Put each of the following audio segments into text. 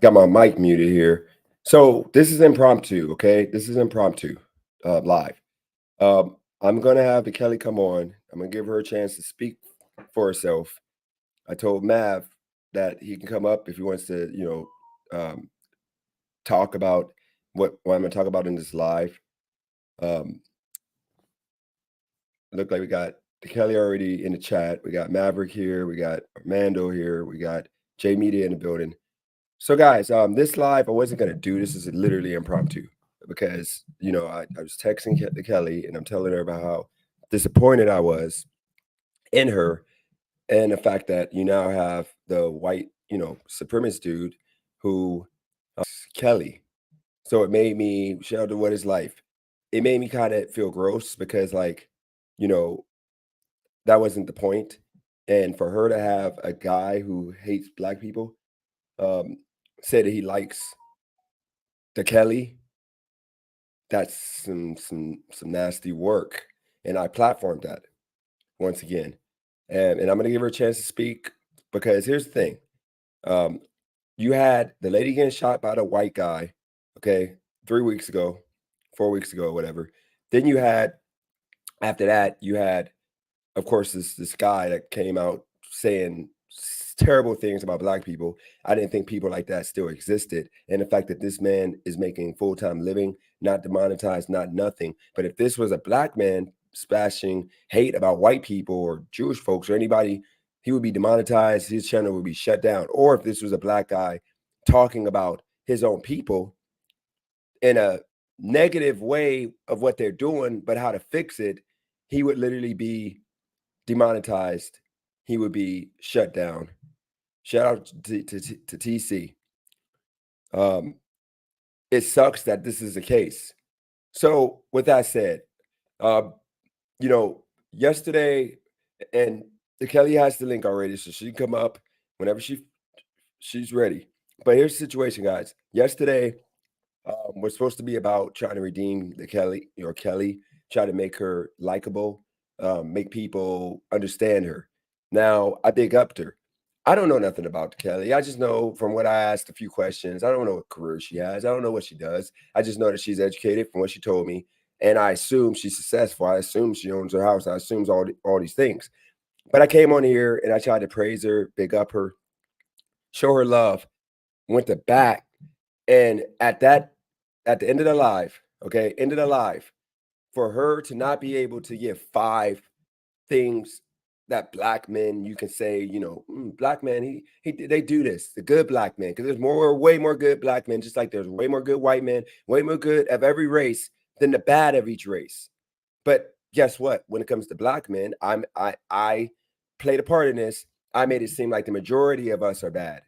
Got my mic muted here. So this is impromptu, okay? This is impromptu, live. I'm gonna have the Kelly come on. I'm gonna give her a chance to speak for herself. I told Mav that he can come up if he wants to, talk about what I'm gonna talk about in this live. Um, look like we got the Kelly already in the chat. We got Maverick here. We got Armando here. We got J Media in the building. So, guys, this live I wasn't gonna do. This is literally impromptu because I was texting the Kelly and I'm telling her about how disappointed I was in her and the fact that you now have the white supremacist dude who Kelly. So it made me shout out to what is life. It made me kind of feel gross because you know that wasn't the point. And for her to have a guy who hates black people um, say that he likes the Kelly, that's some nasty work. And I platformed that once again. And I'm gonna give her a chance to speak because here's the thing. Um, you had the lady getting shot by the white guy, okay, 3 weeks ago, 4 weeks ago, whatever. Then you had after that, you had, of course, this guy that came out saying terrible things about black people. I didn't think people like that still existed. And the fact that this man is making full-time living, not demonetized, not nothing. But if this was a black man splashing hate about white people or Jewish folks or anybody, he would be demonetized, his channel would be shut down. Or if this was a black guy talking about his own people in a negative way of what they're doing, but how to fix it, he would literally be demonetized. He would be shut down. Shout out to TC. Um, it sucks that this is the case. So, with that said, uh, yesterday, and the Kelly has the link already, so she can come up whenever she's ready. But here's the situation, guys. Yesterday, was supposed to be about trying to redeem the Kelly, Kelly, try to make her likable, make people understand her. Now, I big upped her. I don't know nothing about Kelly. I just know from what I asked a few questions. I don't know what career she has. I don't know what she does. I just know that she's educated from what she told me, and I assume she's successful. I assume she owns her house. I assume all these things. But I came on here and I tried to praise her, big up her, show her love. Went to bat, and at the end of the live, okay, end of the live, for her to not be able to give 5 things that black men you can say, black men, they do this, the good black men, because there's way more good black men, just like there's way more good white men, way more good of every race than the bad of each race. But guess what? When it comes to black men, I played a part in this. I made it seem like the majority of us are bad.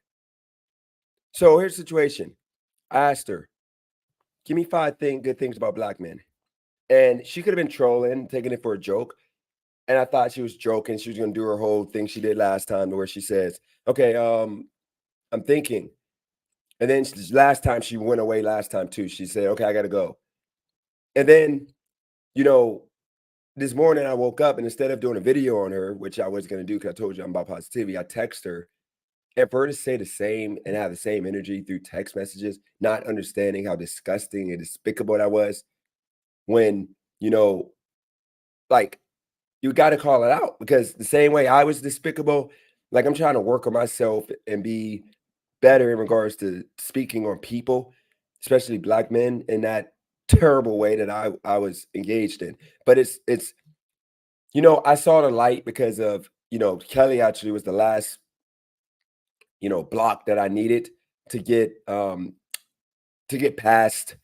So here's the situation. I asked her, give me 5 good things about black men. And she could have been trolling, taking it for a joke. And I thought she was joking. She was going to do her whole thing she did last time, where she says, "Okay, I'm thinking." And then last time she went away. Last time too, she said, "Okay, I got to go." And then, you know, this morning I woke up and instead of doing a video on her, which I was going to do because I told you I'm about positivity, I text her. And for her to say the same and have the same energy through text messages, not understanding how disgusting and despicable that was, when like, you got to call it out, because the same way I was despicable, like, I'm trying to work on myself and be better in regards to speaking on people, especially black men, in that terrible way that I was engaged in. But it's I saw the light because of Kelly actually was the last block that I needed to get past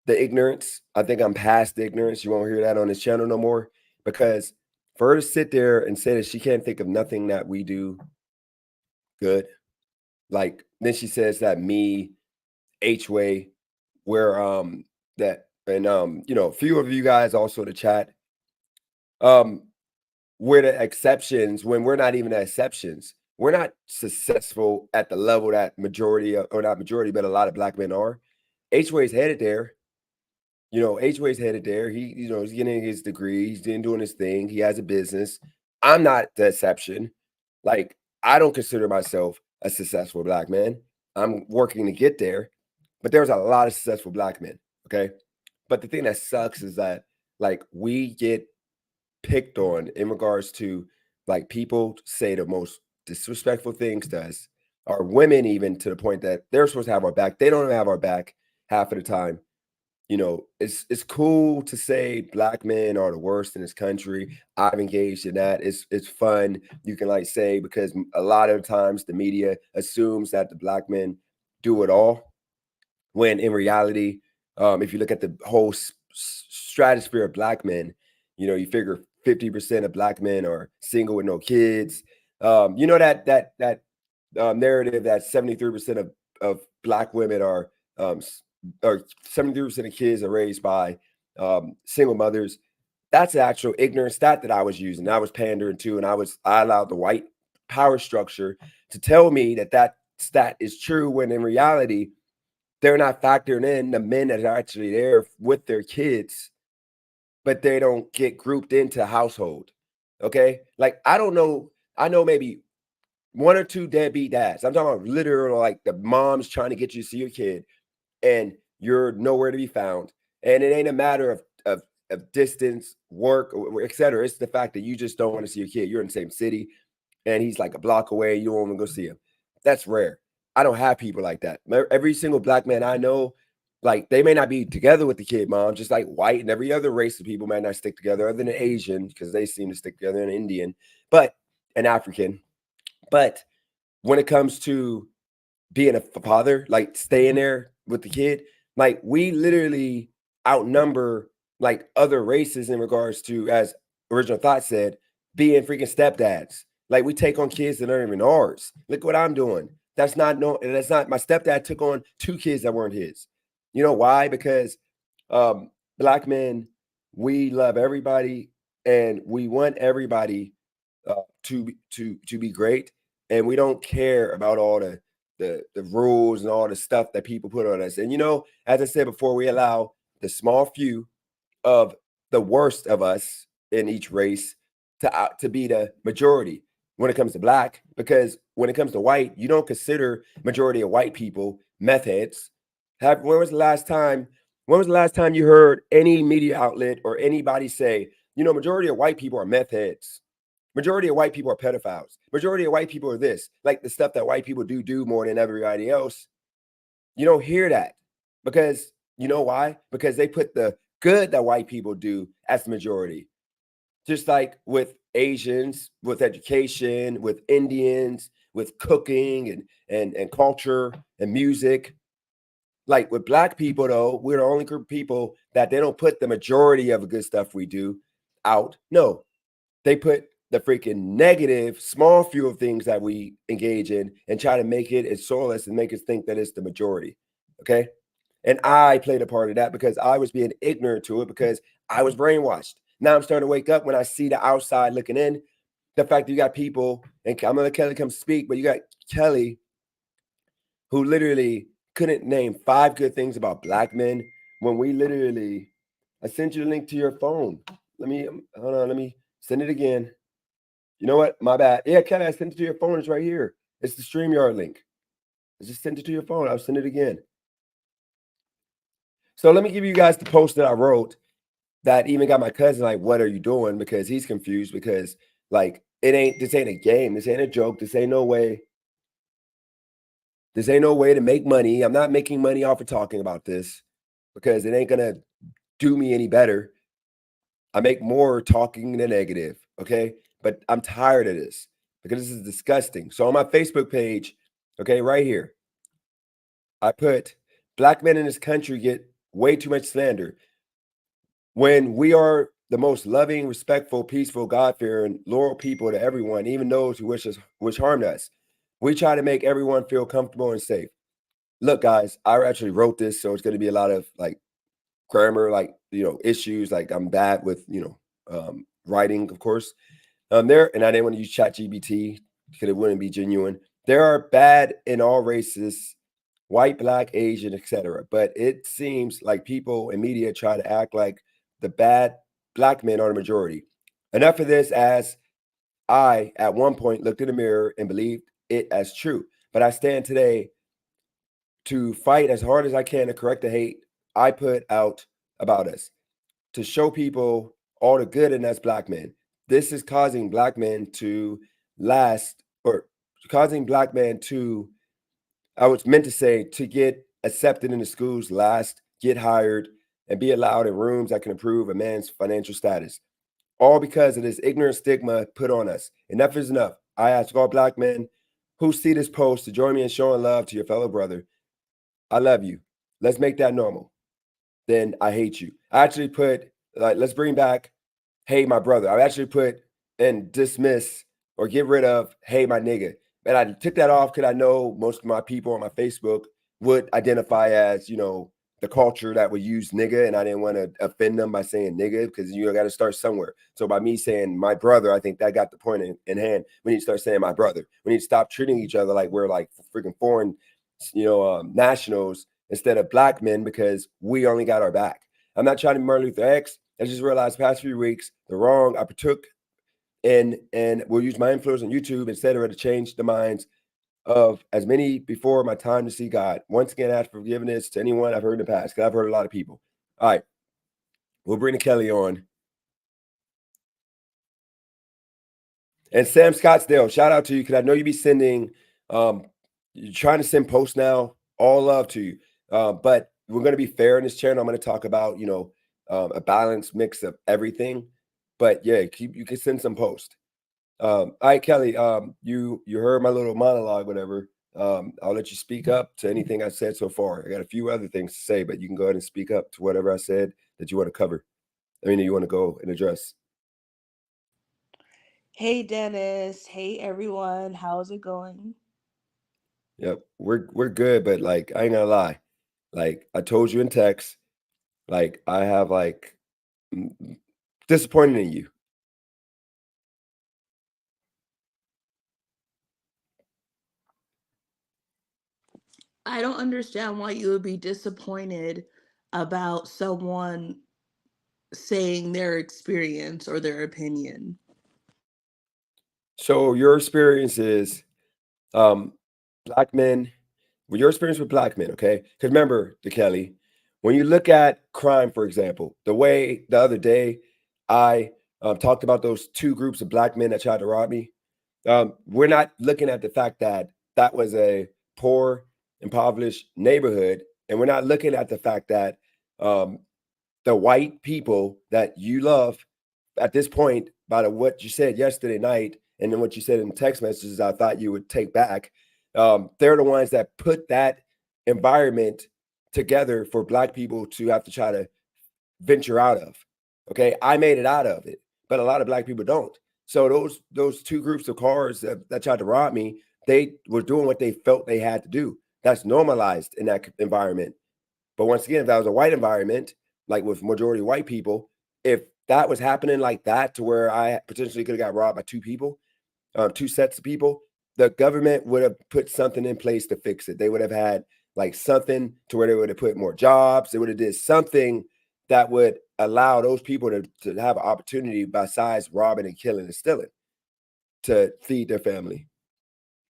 the ignorance. I think I'm past the ignorance. You won't hear that on this channel no more, because for her to sit there and say that she can't think of nothing that we do good, like then she says that me, H-Way, where that and a few of you guys also in the chat, um, we're the exceptions when we're not even the exceptions. We're not successful at the level that majority of, or not majority, but a lot of black men are. H-Way's headed there. H-Way's headed there. He's getting his degree. He's doing his thing. He has a business. I'm not the exception. Like, I don't consider myself a successful black man. I'm working to get there, but there's a lot of successful black men. Okay. But the thing that sucks is that like we get picked on in regards to like people say the most disrespectful things to us, or women even to the point that they're supposed to have our back. They don't have our back half of the time. It's cool to say black men are the worst in this country. I've engaged in that. It's fun. You can like say because a lot of times the media assumes that the black men do it all, when in reality, if you look at the whole stratosphere of black men, you figure 50% of black men are single with no kids. That narrative that 73% of black women are or 73% of kids are raised by single mothers. That's the actual ignorant stat that I was using. I was pandering to, and I allowed the white power structure to tell me that that stat is true, when in reality they're not factoring in the men that are actually there with their kids, but they don't get grouped into household. Okay. Like, I don't know. I know maybe one or two deadbeat dads. I'm talking about literal, like the mom's trying to get you to see your kid and you're nowhere to be found. And it ain't a matter of distance, work, or et cetera. It's the fact that you just don't want to see your kid. You're in the same city and he's like a block away. You don't want to go see him. That's rare. I don't have people like that. Every single black man I know, like they may not be together with the kid mom, just like white and every other race of people might not stick together, other than Asian, because they seem to stick together, and Indian, but an African. But when it comes to being a father, like staying there with the kid, like we literally outnumber like other races in regards to, as Original Thought said, being freaking stepdads. Like we take on kids that aren't even ours. Look what I'm doing. That's not no. That's not my stepdad took on two kids that weren't his. You know why? Because black men, we love everybody and we want everybody to be great, and we don't care about all the rules and all the stuff that people put on us. And as I said before, we allow the small few of the worst of us in each race to be the majority when it comes to black, because when it comes to white, you don't consider majority of white people meth heads. When was the last time you heard any media outlet or anybody say, majority of white people are meth heads? Majority of white people are pedophiles. Majority of white people are this, like the stuff that white people do more than everybody else. You don't hear that, because you know why? Because they put the good that white people do as the majority. Just like with Asians, with education, with Indians, with cooking and culture and music. Like with black people, though, we're the only group of people that they don't put the majority of the good stuff we do out. No, they put the freaking negative, small few of things that we engage in and try to make it as soulless and make us think that it's the majority. Okay. And I played a part of that because I was being ignorant to it, because I was brainwashed. Now I'm starting to wake up when I see the outside looking in. The fact that you got people, and I'm gonna let Kelly come speak, but you got Kelly who literally couldn't name 5 good things about black men, when we literally, I sent you the link to your phone. Let me hold on, let me send it again. You know what? My bad. Yeah, Kelly, I sent it to your phone. It's right here. It's the StreamYard link. I just sent it to your phone. I'll send it again. So let me give you guys the post that I wrote that even got my cousin like, "What are you doing?" Because he's confused, because like this ain't a game. This ain't a joke. This ain't no way. This ain't no way to make money. I'm not making money off of talking about this, because it ain't gonna do me any better. I make more talking than negative. Okay. But I'm tired of this, because this is disgusting. So on my Facebook page, okay, right here, I put black men in this country get way too much slander, when we are the most loving, respectful, peaceful, God-fearing, loyal people to everyone, even those who wish harm to us. We try to make everyone feel comfortable and safe. Look, guys, I actually wrote this, so it's going to be a lot of like grammar, like issues. Like I'm bad with writing, of course. And I didn't want to use Chat GBT because it wouldn't be genuine. There are bad in all races, white, black, Asian, etc. But it seems like people in media try to act like the bad black men are the majority. Enough of this, as I at one point looked in the mirror and believed it as true. But I stand today to fight as hard as I can to correct the hate I put out about us, to show people all the good in us black men. This is causing black men to last, or causing black men to, I was meant to say, to get accepted into schools, last, get hired, and be allowed in rooms that can improve a man's financial status. All because of this ignorant stigma put on us. Enough is enough. I ask all black men who see this post to join me in showing love to your fellow brother. I love you. Let's make that normal. Then I hate you. I actually put, like, let's bring back, hey, my brother. I actually put and dismiss or get rid of, hey, my nigga. And I took that off because I know most of my people on my Facebook would identify as, the culture that would use nigga. And I didn't want to offend them by saying nigga because you got to start somewhere. So by me saying my brother, I think that got the point in hand. We need to start saying my brother. We need to stop treating each other like we're like freaking foreign, nationals instead of black men because we only got our back. I'm not trying to Martin Luther X. I just realized past few weeks the wrong I partook and will use my influence on YouTube, etc., to change the minds of as many before my time to see God. Once again, ask forgiveness to anyone I've heard in the past, because I've heard a lot of people. All right, we'll bring Kelly on. And Sam Scottsdale, shout out to you because I know you be sending, you're trying to send posts now. All love to you. But we're going to be fair in this channel. I'm going to talk about, a balanced mix of everything. But yeah, you can send some posts. All right, Kelly, you heard my little monologue, whatever. I'll let you speak up to anything I said so far. I got a few other things to say, but you can go ahead and speak up to whatever I said that you want to cover. You want to go and address. Hey Dennis, hey everyone, how's it going? Yep, we're good, but like I ain't gonna lie, like I told you in text, like I have like disappointed in you. I don't understand why you would be disappointed about someone saying their experience or their opinion. So your experience is um black men, with your experience with black men, okay? Because remember, the Kelly, when you look at crime, for example, the way the other day I talked about those two groups of black men that tried to rob me, we're not looking at the fact that that was a poor, impoverished neighborhood, and we're not looking at the fact that um, the white people that you love at this point, by what you said yesterday night, and then what you said in text messages, I thought you would take back. They're the ones that put that environment together for black people to have to try to venture out of. Okay, I made it out of it, but a lot of black people don't. So those two groups of cars that tried to rob me, they were doing what they felt they had to do. That's normalized in that environment. But once again, if that was a white environment, like with majority white people, if that was happening like that to where I potentially could have got robbed by two people, two sets of people, the government would have put something in place to fix it. They would have had like something to where they would have put more jobs. They would have did something that would allow those people to have an opportunity besides robbing and killing and stealing to feed their family.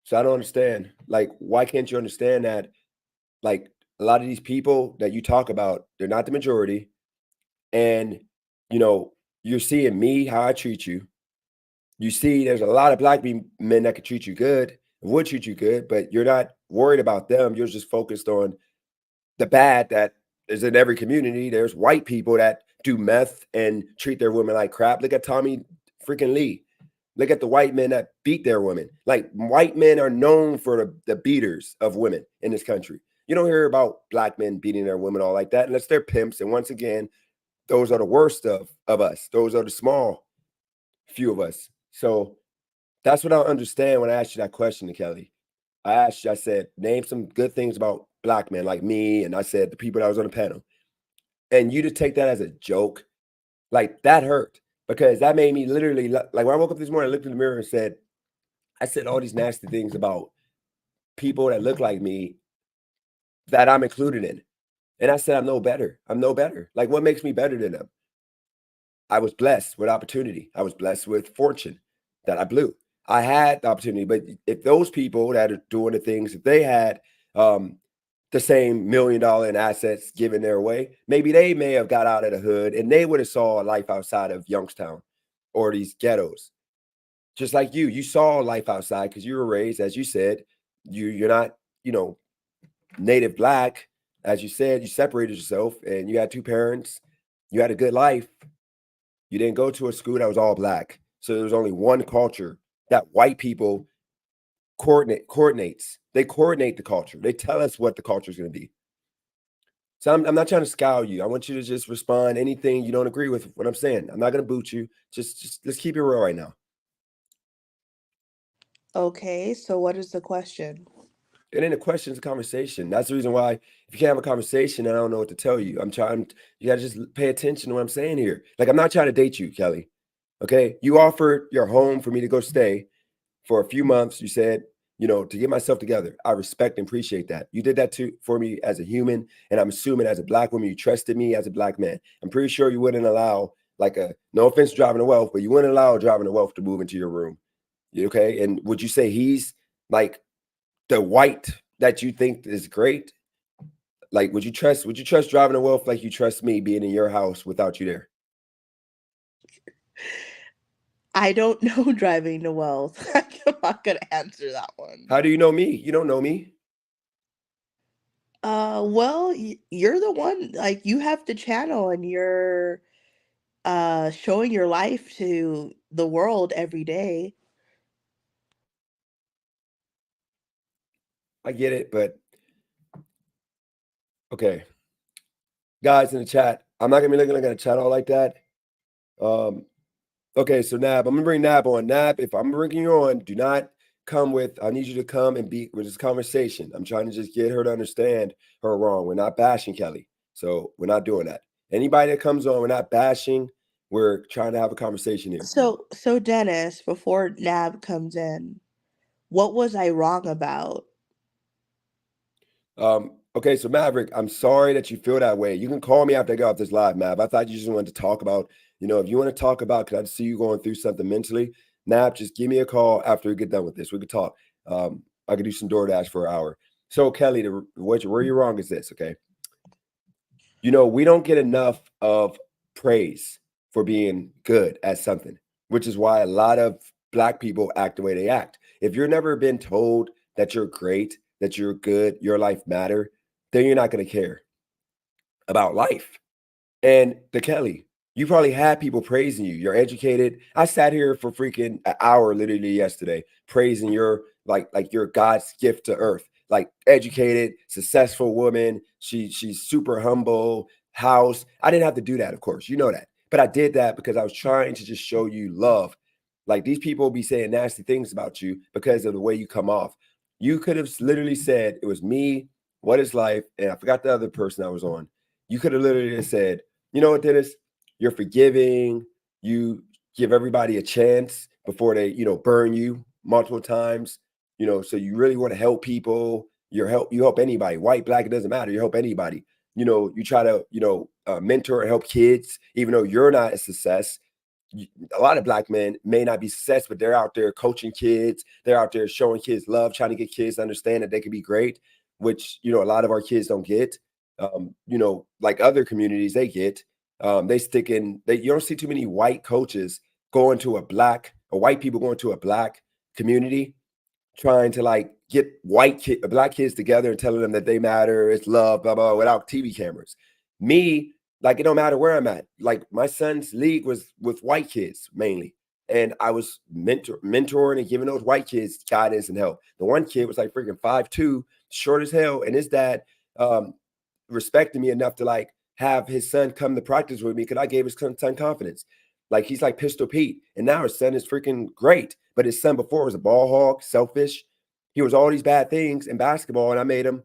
So I don't understand. Like, why can't you understand that? Like, a lot of these people that you talk about, they're not the majority. And, you know, you're seeing me, how I treat you. You see, there's a lot of black men that could treat you good, would treat you good, but you're not worried about them. You're just focused on the bad that is in every community. There's white people that do meth and treat their women like crap. Look at Tommy freaking Lee. Look at the white men that beat their women. Like, white men are known for the beaters of women in this country. You don't hear about black men beating their women all like that unless they're pimps. And once again, those are the worst of us. Those are the small few of us. So that's what I don't understand when I asked you that question, Kelly. I asked you, I said, name some good things about black men like me. And I said, the people that was on the panel. And you to take that as a joke, like that hurt because that made me literally, like when I woke up this morning, I looked in the mirror and said, I said all these nasty things about people that look like me that I'm included in. And I said, I'm no better. I'm no better. Like, what makes me better than them? I was blessed with opportunity. I was blessed with fortune that I blew. I had the opportunity, but if those people that are doing the things that they had, the same $1 million in assets given their way. Maybe they may have got out of the hood and they would have saw a life outside of Youngstown or these ghettos. Just like you saw life outside because you were raised, as you said, you're not, native black. As you said, you separated yourself and you had two parents. You had a good life. You didn't go to a school that was all black. So there was only one culture that white people coordinates. They coordinate the culture. They tell us what the culture is going to be. So I'm not trying to scowl you. I want you to just respond anything you don't agree with what I'm saying. I'm not going to boot you. Just let's keep it real right now. Okay, so what is the question? And then the question is a conversation. That's the reason why if you can't have a conversation, I don't know what to tell you. You got to just pay attention to what I'm saying here. Like, I'm not trying to date you, Kelly. Okay. You offered your home for me to go stay for a few months. You said, to get myself together. I respect and appreciate that. You did that too for me as a human. And I'm assuming as a black woman, you trusted me as a black man. I'm pretty sure you wouldn't allow, no offense driving to wealth, but you wouldn't allow driving to wealth to move into your room. Okay. And would you say he's like the white that you think is great? Like, would you trust driving to wealth like you trust me being in your house without you there? I don't know driving to wealth. I'm not gonna answer that one. How do you know me? You don't know me. Well, you're the one, like, you have the channel and you're showing your life to the world every day. I get it, but okay. Guys in the chat, I'm not gonna be looking at the chat all like that. Okay, so Nab, I'm gonna bring Nab on. Nab, if I'm bringing you on, do not come with, I need you to come and be with this conversation. I'm trying to just get her to understand her wrong. We're not bashing Kelly. So we're not doing that. Anybody that comes on, we're not bashing. We're trying to have a conversation here. So Dennis, before Nab comes in, what was I wrong about? Okay, so Maverick, I'm sorry that you feel that way. You can call me after I get off this live, Mav. I thought you just wanted to talk about, if you want to talk about, because I see you going through something mentally, Nav, just give me a call after we get done with this. We could talk. I could do some DoorDash for an hour. So Kelly, where you're wrong is this, okay? We don't get enough of praise for being good at something, which is why a lot of black people act the way they act. If you're never been told that you're great, that you're good, your life matter, then you're not going to care about life. And the Kelly, you probably had people praising you. You're educated. I sat here for freaking an hour literally yesterday praising your like your God's gift to earth. Like educated, successful woman. She's super humble. House. I didn't have to do that, of course. You know that. But I did that because I was trying to just show you love. Like these people be saying nasty things about you because of the way you come off. You could have literally said it was me, what is life, and I forgot the other person I was on. You could have literally said, you know what, Dennis? You're forgiving. You give everybody a chance before they, burn you multiple times. So you really want to help people. You help anybody, white, black, it doesn't matter. You help anybody. You try to, mentor and help kids, even though you're not a success. A lot of black men may not be success, but they're out there coaching kids. They're out there showing kids love, trying to get kids to understand that they can be great, which, a lot of our kids don't get. Like other communities, they get. They stick in. You don't see too many white coaches going to or white people going to a black community, trying to get black kids together and telling them that they matter, it's love, blah blah, without TV cameras. Me, it don't matter where I'm at. Like my son's league was with white kids mainly, and I was mentoring and giving those white kids guidance and help. The one kid was like freaking 5'2", short as hell, and his dad respected me enough to have his son come to practice with me because I gave his son confidence. Like he's like Pistol Pete, and now his son is freaking great. But his son before was a ball hog, selfish. He was all these bad things in basketball, and I made him,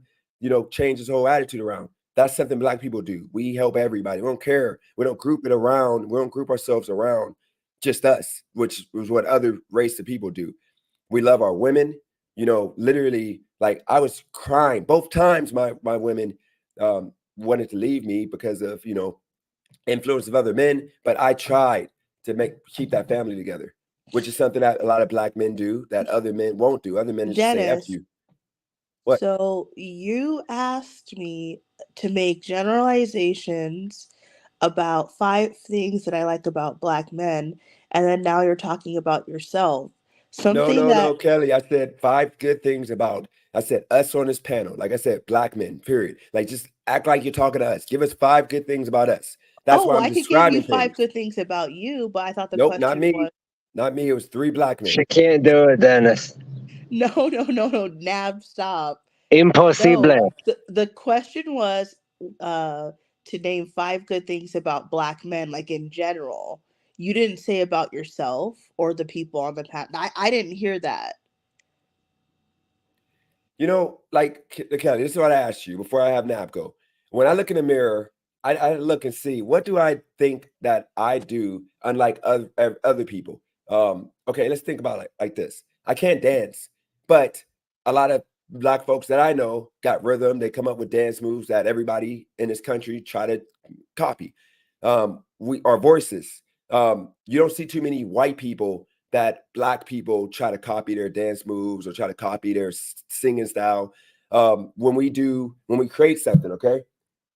change his whole attitude around. That's something black people do. We help everybody. We don't care. We don't group it around. We don't group ourselves around just us, which was what other race of people do. We love our women. Literally, I was crying both times. My women wanted to leave me because of influence of other men, but I tried to keep that family together, which is something that a lot of black men do that other men won't do. Other men just say F Dennis, you. What? So you asked me to make generalizations about 5 things that I like about black men, and then now you're talking about yourself. No, Something no, no, that Kelly. I said 5 good things about. I said us on this panel. Like I said, black men. Period. Like just act like you're talking to us. Give us 5 good things about us. That's oh, why well, I'm I could give you describing five things. good things about you, but I thought the Nope, not question me. was Not me. It was 3 black men. She can't do it, Dennis. no, Nab, stop. No, Impossible. the question was uh to name 5 good things about black men, like in general. You didn't say about yourself or the people on the panel. I didn't hear that. Like Kelly, this is what I asked you before I have Nap go. When I look in the mirror, I look and see what do I think that I do unlike other people. Okay, let's think about it like this. I can't dance, but a lot of black folks that I know got rhythm. They come up with dance moves that everybody in this country try to copy. We our voices. You don't see too many white people that black people try to copy their dance moves or try to copy their singing style. When we create something, okay?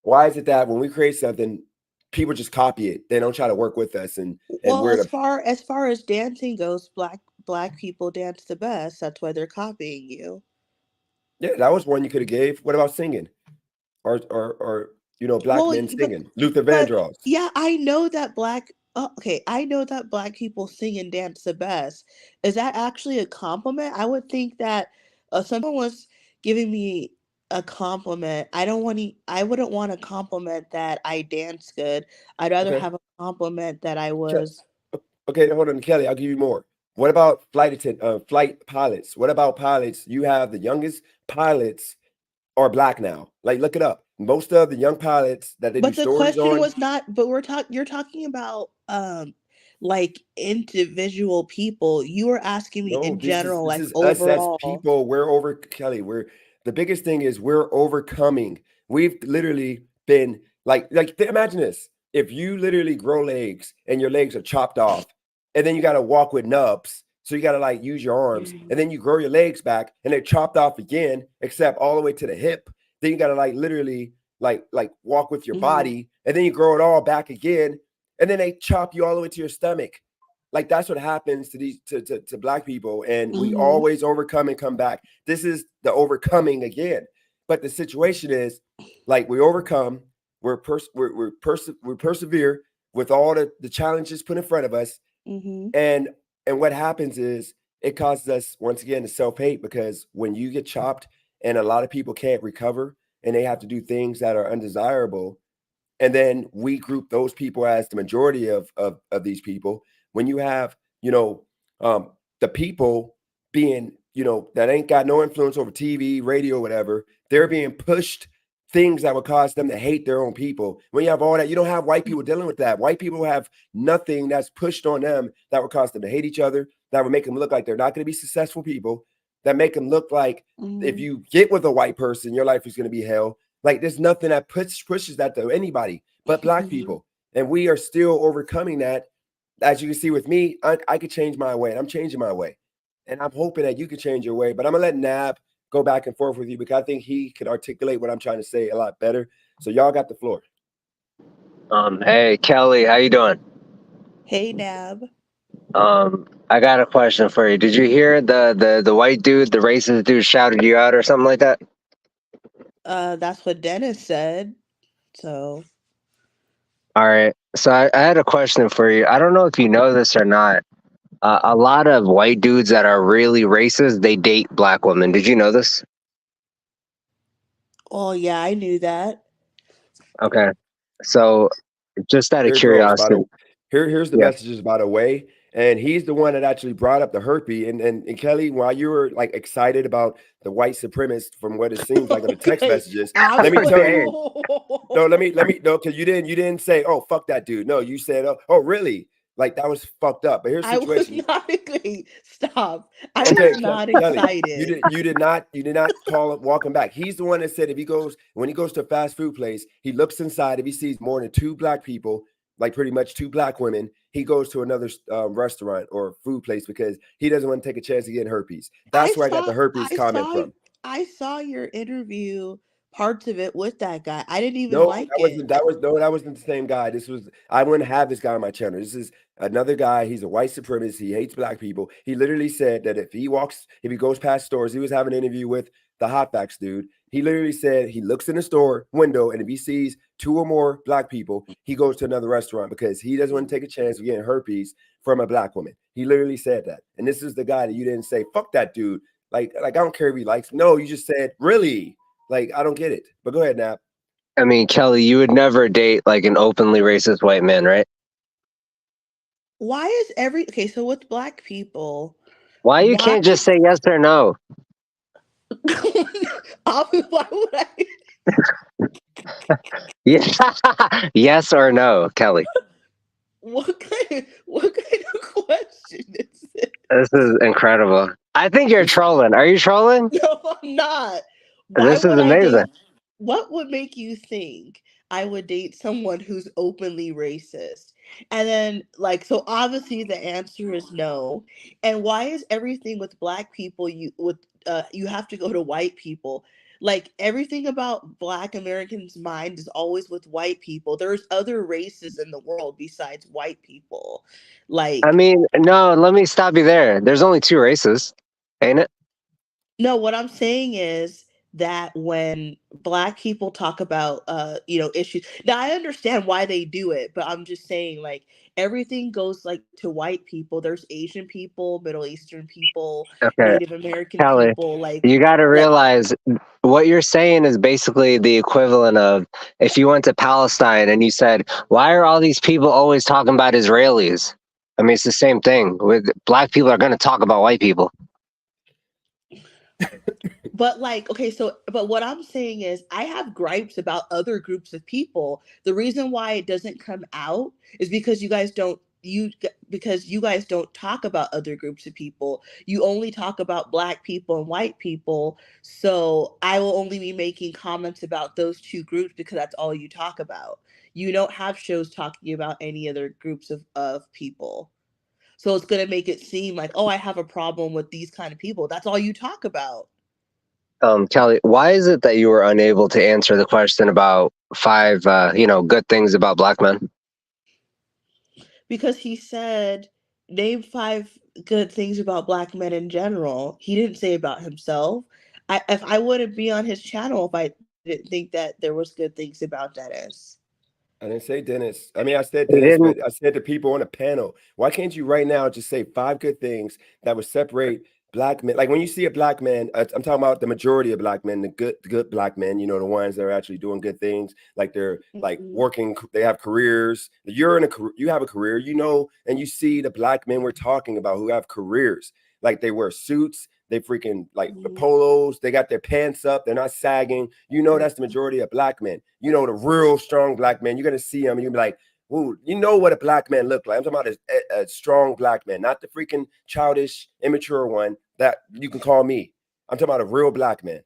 Why is it that when we create something, people just copy it? They don't try to work with us, and Well, we're the as far as dancing goes, black people dance the best. That's why they're copying you. yeah. That was one you could have gave. What about singing or black Well, men but singing? Luther but Vandross. yeah, I know that okay, I know that black people sing and dance the best. Is that actually a compliment? I would think that someone was giving me a compliment. I wouldn't want a compliment that I dance good. I'd rather Okay. have a compliment that I Ke- was. Okay, hold on, Kelly. I'll give you more. What about flight pilots? What about pilots? You have the youngest pilots are black now. Like, look it up. Most of the young pilots that they do But the stories question on, was not. But you're talking about like individual people. You were asking me no, in this is general, this like is us as overall. people. We're over Kelly. We're the biggest thing is we're overcoming. We've literally been imagine this. If you literally grow legs and your legs are chopped off, and then you gotta walk with nubs, so you gotta like use your arms, and then you grow your legs back and they're chopped off again, except all the way to the hip. Then you gotta like literally like walk with your Mhm. body, and then you grow it all back again, and then they chop you all the way to your stomach. Like that's what happens to these to black people, and we Mhm. always overcome and come back. This is the overcoming again. But the situation is like we overcome, we persevere with all the challenges put in front of us, Mhm. and what happens is it causes us once again to self-hate, because when you get chopped and a lot of people can't recover and they have to do things that are undesirable, and then we group those people as the majority of these people. When you have um, the people being that ain't got no influence over TV, radio, whatever, they're being pushed things that would cause them to hate their own people. When you have all that, you don't have white people dealing with that. White people have nothing that's pushed on them that would cause them to hate each other, that would make them look like they're not going to be successful people, that make them look like if Mhm. you get with a white person your life is going to be hell. Like there's nothing that pushes that to anybody but black Mhm. people. And we are still overcoming that. As you can see with me, I could change my way, and I'm changing my way. And I'm hoping that you can change your way. But I'm gonna let Nab go back and forth with you because I think he can articulate what I'm trying to say a lot better. So y'all got the floor. Hey Kelly, how you doing? Hey, Nab. I got a question for you. Did you hear the white dude, the racist dude, shouted you out or something like that? That's what Dennis said. So, All right. So I had a question for you. I don't know if you know this or not. A lot of white dudes that are really racist, they date black women. Did you know this? oh yeah, I knew that. Okay. So just out of Here it goes. By curiosity, the here's the yeah. messages by the way. And he's the one that actually brought up the herpes. And Kelly, while you were like excited about the white supremacist from what it seems like on the text Okay, messages, let me tell you. Dang. No, let me no, because you didn't say, oh, fuck that dude. No, you said, oh really? Like that was fucked up. But here's the I was situation. not. Wait, stop. I was Okay, not Kelly, excited. you did not call him walk him back. He's the one that said if he goes when he goes to a fast food place, he looks inside. If he sees more than 2 black people, like pretty much 2 black women, he goes to another restaurant or food place because he doesn't want to take a chance of getting herpes. I That's where I got saw the herpes I comment saw from. I saw your interview, parts of it with that guy. I didn't even No, like it. that wasn't the same guy. This was I wouldn't have this guy on my channel. This is another guy. He's a white supremacist. He hates black people. He literally said that if he goes past stores, he was having an interview with the Hot Facts dude. He literally said he looks in the store window and if he sees two or more black people, he goes to another restaurant because he doesn't want to take a chance of getting herpes from a black woman. He literally said that. And this is the guy that you didn't say, fuck that dude. Like I don't care if he likes. No, you just said, really? Like, I don't get it. But go ahead, Nap. I mean, Kelly, you would never date like an openly racist white man, right? Why is every okay? So with black people, Why you why? can't just say yes or no? Why would I? Yeah. Yes or no, Kelly. What kind of question is it? This is incredible. I think you're trolling. Are you trolling? No, I'm not. Why This is would I amazing. date? What would make you think I would date someone who's openly racist? And then, like, so obviously the answer is no. And why is everything with black people you have to go to white people? Like everything about black Americans' mind is always with white people. There's other races in the world besides white people. I Like mean, no, let me stop you there. There's only two races, ain't it? no, what I'm saying is that when black people talk about issues, now I understand why they do it, but I'm just saying like everything goes like to white people. There's Asian people, Middle Eastern people, Okay, Native American Kelly, people, you got to like realize what you're saying is basically the equivalent of if you went to Palestine and you said, "Why are all these people always talking about Israelis?" I mean, it's the same thing. With black people are going to talk about white people. but like okay, so but what I'm saying is I have gripes about other groups of people. The reason why it doesn't come out is because you guys don't talk about other groups of people. You only talk about black people and white people. So I will only be making comments about those two groups because that's all you talk about. You don't have shows talking about any other groups of people. So it's going to make it seem like, oh, I have a problem with these kind of people. That's all you talk about. Kelly, why is it that you were unable to answer the question about five, good things about black men? Because he said, name five good things about black men in general. He didn't say about himself. If I wouldn't be on his channel if I didn't think that there was good things about Dennis. I didn't say Dennis. I mean, I said He Dennis, didn't. but I said the people on the panel. Why can't you right now just say five good things that would separate black men? Like when you see a black man, I'm talking about the majority of black men, the good black men. You know, the ones that are actually doing good things, like they're like Mhm. working, they have careers. You have a career, you know, and you see the black men we're talking about who have careers, like they wear suits. They freaking like the Mhm. polos. They got their pants up. They're not sagging. You know that's the majority of black men. You know the real strong black men. You're gonna see them and you'll be like, "Ooh, you know what a black man look like." I'm talking about a strong black man, not the freaking childish, immature one that you can call me. I'm talking about a real black man.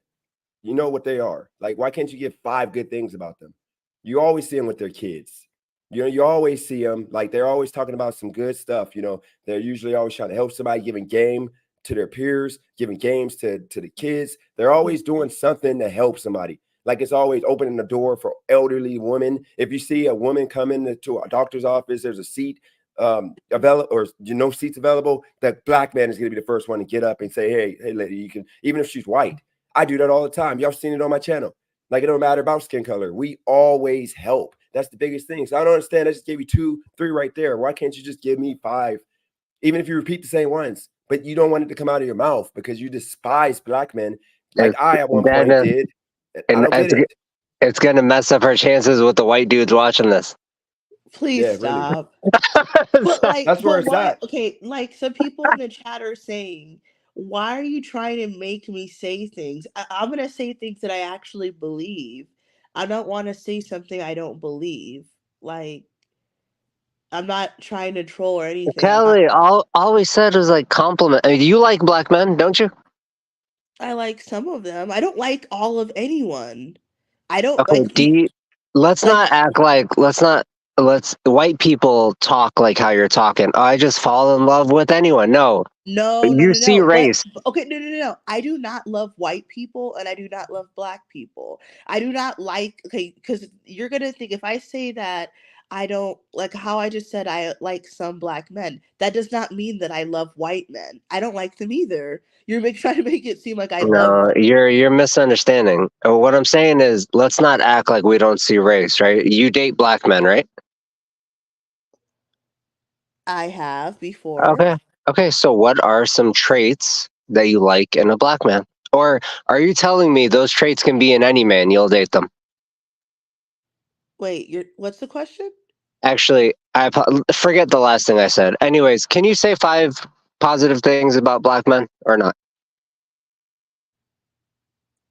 You know what they are. Like, why can't you give five good things about them? You always see them with their kids. You know, you always see them like they're always talking about some good stuff. You know, they're usually always trying to help somebody, giving game to their peers, giving games to the kids. They're always doing something to help somebody. Like it's always opening the door for elderly women. If you see a woman come into a doctor's office, there's a seat available or seats available. That black man is going to be the first one to get up and say, "Hey, lady, you can." Even if she's white, I do that all the time. Y'all seen it on my channel. Like it don't matter about skin color. We always help. That's the biggest thing. So I don't understand. I just gave you two, three right there. Why can't you just give me five? Even if you repeat the same ones, but you don't want it to come out of your mouth because you despise black men, like It's, I at one then, point did. I and don't get it. it's going to mess up her chances with the white dudes watching this. Please Yeah, really. stop. But like, That's where but it's why? at. Okay, like some people in the chat are saying, why are you trying to make me say things? I'm gonna say things that I actually believe. I don't want to say something I don't believe. Like, I'm not trying to troll or anything. Kelly, all we said was like compliment. I mean, you like black men, don't you? I like some of them. I don't like all of anyone. I don't Okay, like let's like not act like let's not white people talk like how you're talking. Oh, I just fall in love with anyone. No, No, no, you no, see no. race. Okay, no, no, no, no. I do not love white people and I do not love black people. I do not like, okay, because you're gonna think if I say that I don't like how I just said I like some black men, that does not mean that I love white men. I don't like them either. Trying to make it seem like I love No, white. you're misunderstanding. What I'm saying is, let's not act like we don't see race, right? You date black men, right? I have before. Okay. Okay. So, what are some traits that you like in a black man? Or are you telling me those traits can be in any man? You'll date them. Wait, what's the question? Actually, forget the last thing I said. Anyways, can you say 5 positive things about black men or not?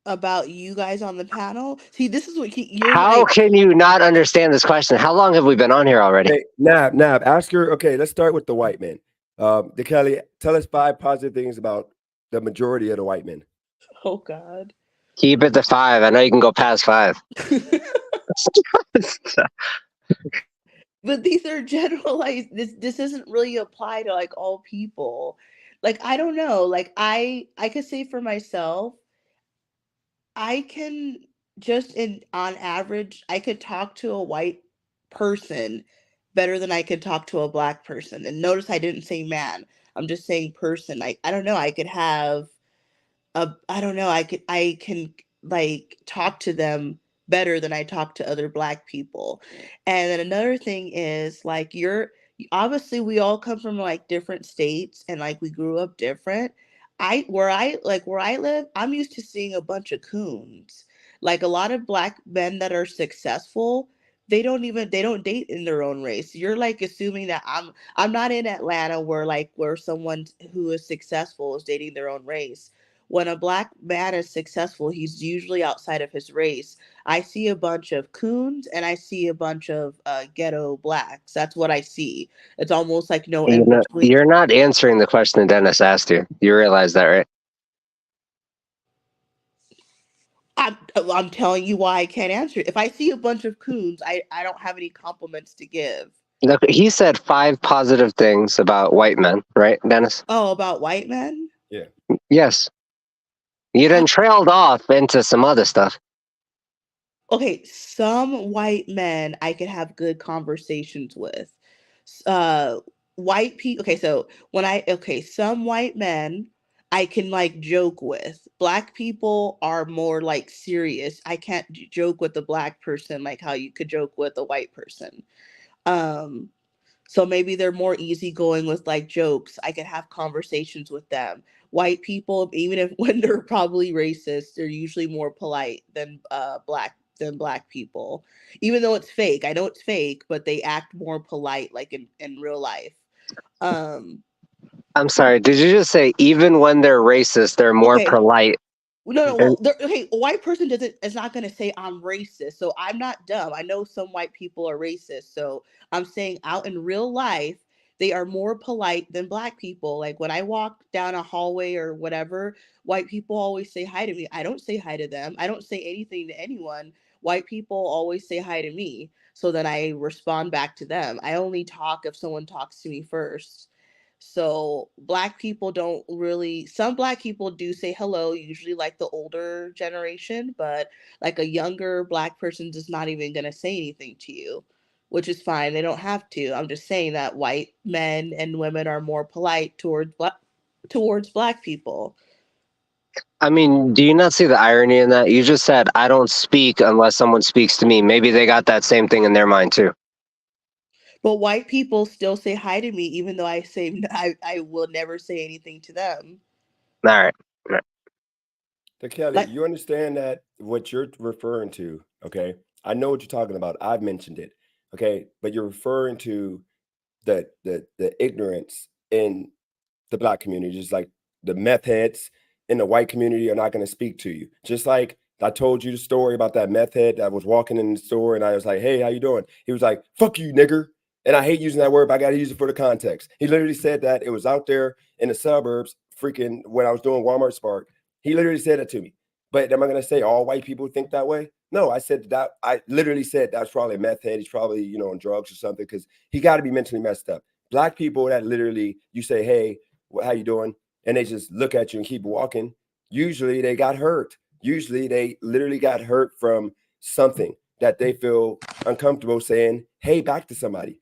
About you guys on the panel. See, this is what you're How like. can you not understand this question? How long have we been on here already? Hey, Nab, ask her. Okay, let's start with the white men. DeKelly, tell us 5 positive things about the majority of the white men. Oh God. Keep it to 5. I know you can go past 5. But these are generalized. This doesn't really apply to like all people. Like I don't know. Like I could say for myself, I can just in on average, I could talk to a white person better than I could talk to a black person. And notice I didn't say man. I'm just saying person. I don't know. I could have I don't know, I can like talk to them better than I talk to other black people. And then another thing is like obviously we all come from like different states and like we grew up different. Where I live, I'm used to seeing a bunch of coons. Like a lot of black men that are successful, they don't date in their own race. You're like assuming that I'm not in Atlanta where someone who is successful is dating their own race. When a black man is successful, he's usually outside of his race. I see a bunch of coons and I see a bunch of ghetto blacks. That's what I see. It's almost like no in between. You're not answering the question Dennis asked you. You realize that, right? I'm telling you why I can't answer it. If I see a bunch of coons, I don't have any compliments to give. Look, he said 5 positive things about white men, right, Dennis? Oh, about white men? Yeah. Yes. You Uh, then trailed off into some other stuff. okay, some white men I could have good conversations with. Uh, white people. Okay, so some white men I can like joke with. Black people are more like serious. I can't joke with a black person like how you could joke with a white person. Um, so maybe they're more easygoing with like jokes. I can have conversations with them. White people, even if when they're probably racist, they're usually more polite than black people. Even though it's fake. I know it's fake, but they act more polite like in real life. Um I'm sorry, did you just say even when they're racist, they're more okay, polite? no, no. And Well, okay. A white person doesn't is not going to say I'm racist, so I'm not dumb. I know some white people are racist, so I'm saying out in real life, they are more polite than black people. Like when I walk down a hallway or whatever, white people always say hi to me. I don't say hi to them. I don't say anything to anyone. White people always say hi to me, so then I respond back to them. I only talk if someone talks to me first. So black people don't really some black people do say hello, usually like the older generation, but like a younger black person is not even gonna say anything to you, which is fine. They don't have to. I'm just saying that white men and women are more polite towards black people. I mean, do you not see the irony in that? You just said, I don't speak unless someone speaks to me. Maybe they got that same thing in their mind too. But white people still say hi to me, even though I say I will never say anything to them. All right. All right. So Kelly, Like you understand that what you're referring to, okay? I know what you're talking about. I've mentioned it, okay? But you're referring to the ignorance in the black community, just like the meth heads in the white community are not going to speak to you. Just like I told you the story about that meth head that was walking in the store and I was like, hey, how you doing? He was like, fuck you, nigger. And I hate using that word, but I got to use it for the context. He literally said that it was out there in the suburbs, freaking when I was doing Walmart Spark. He literally said that to me. But am I going to say all white people think that way? No, I said that. I literally said that's probably a meth head. He's probably, on drugs or something because he got to be mentally messed up. Black people that literally you say, "Hey, how you doing?" and they just look at you and keep walking. Usually they got hurt. Usually they literally got hurt from something that they feel uncomfortable saying, "Hey," back to somebody.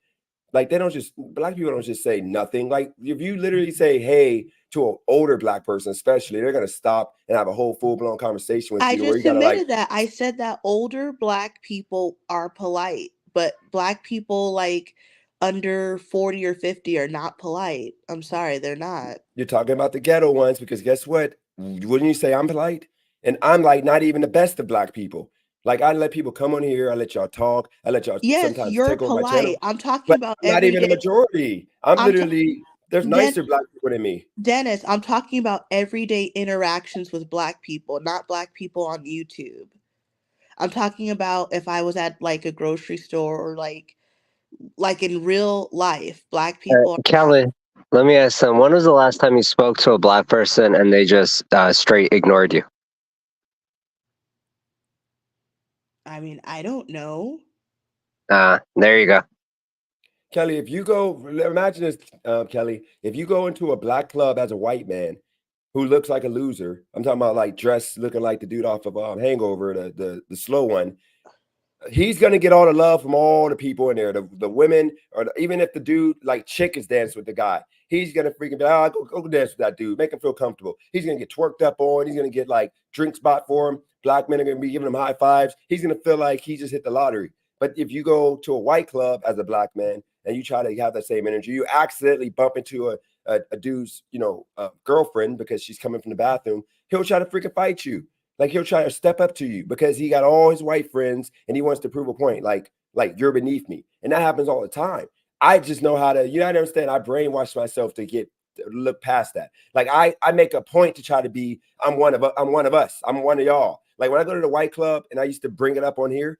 Like they don't just black people don't just say nothing. Like if you literally say "Hey" to an older black person, especially, they're gonna stop and have a whole full blown conversation with I you to where you just gotta like admitted that. I said that older black people are polite, but black people like under 40 or 50 are not polite. I'm sorry, they're not. you're talking about the ghetto ones because guess what? Wouldn't you say I'm polite? And I'm like not even the best of black people. Like I let people come on here, I let y'all talk, I let y'all Yes, sometimes you're take over my polite. channel, I'm talking but about I'm not even a everyday. majority. I'm I'm ta- literally there's Den- nicer black people than me. Dennis, I'm talking about everyday interactions with black people, not black people on YouTube. I'm talking about if I was at like a grocery store or like in real life, black people are not. Kelly, let me ask them. When was the last time you spoke to a black person and they just straight ignored you? I mean, I don't know. There you go. Kelly, if you go imagine this, Kelly, if you go into a black club as a white man who looks like a loser, I'm talking about like dressed looking like the dude off of Hangover, the slow one, he's gonna get all the love from all the people in there, the women, or even if the dude like chick is dancing with the guy, he's gonna freaking be like, oh, go dance with that dude, make him feel comfortable. He's gonna get twerked up on. He's gonna get like drink spot for him. Black men are gonna be giving him high fives. He's gonna feel like he just hit the lottery. But if you go to a white club as a black man and you try to have that same energy, you accidentally bump into a dude's girlfriend because she's coming from the bathroom. He'll try to freaking fight you. Like he'll try to step up to you because he got all his white friends and he wants to prove a point. Like you're beneath me, and that happens all the time. I just know how to, I understand. I brainwash myself to look past that. Like I make a point to try to be. I'm one of us. I'm one of y'all. Like when I go to the white club and I used to bring it up on here.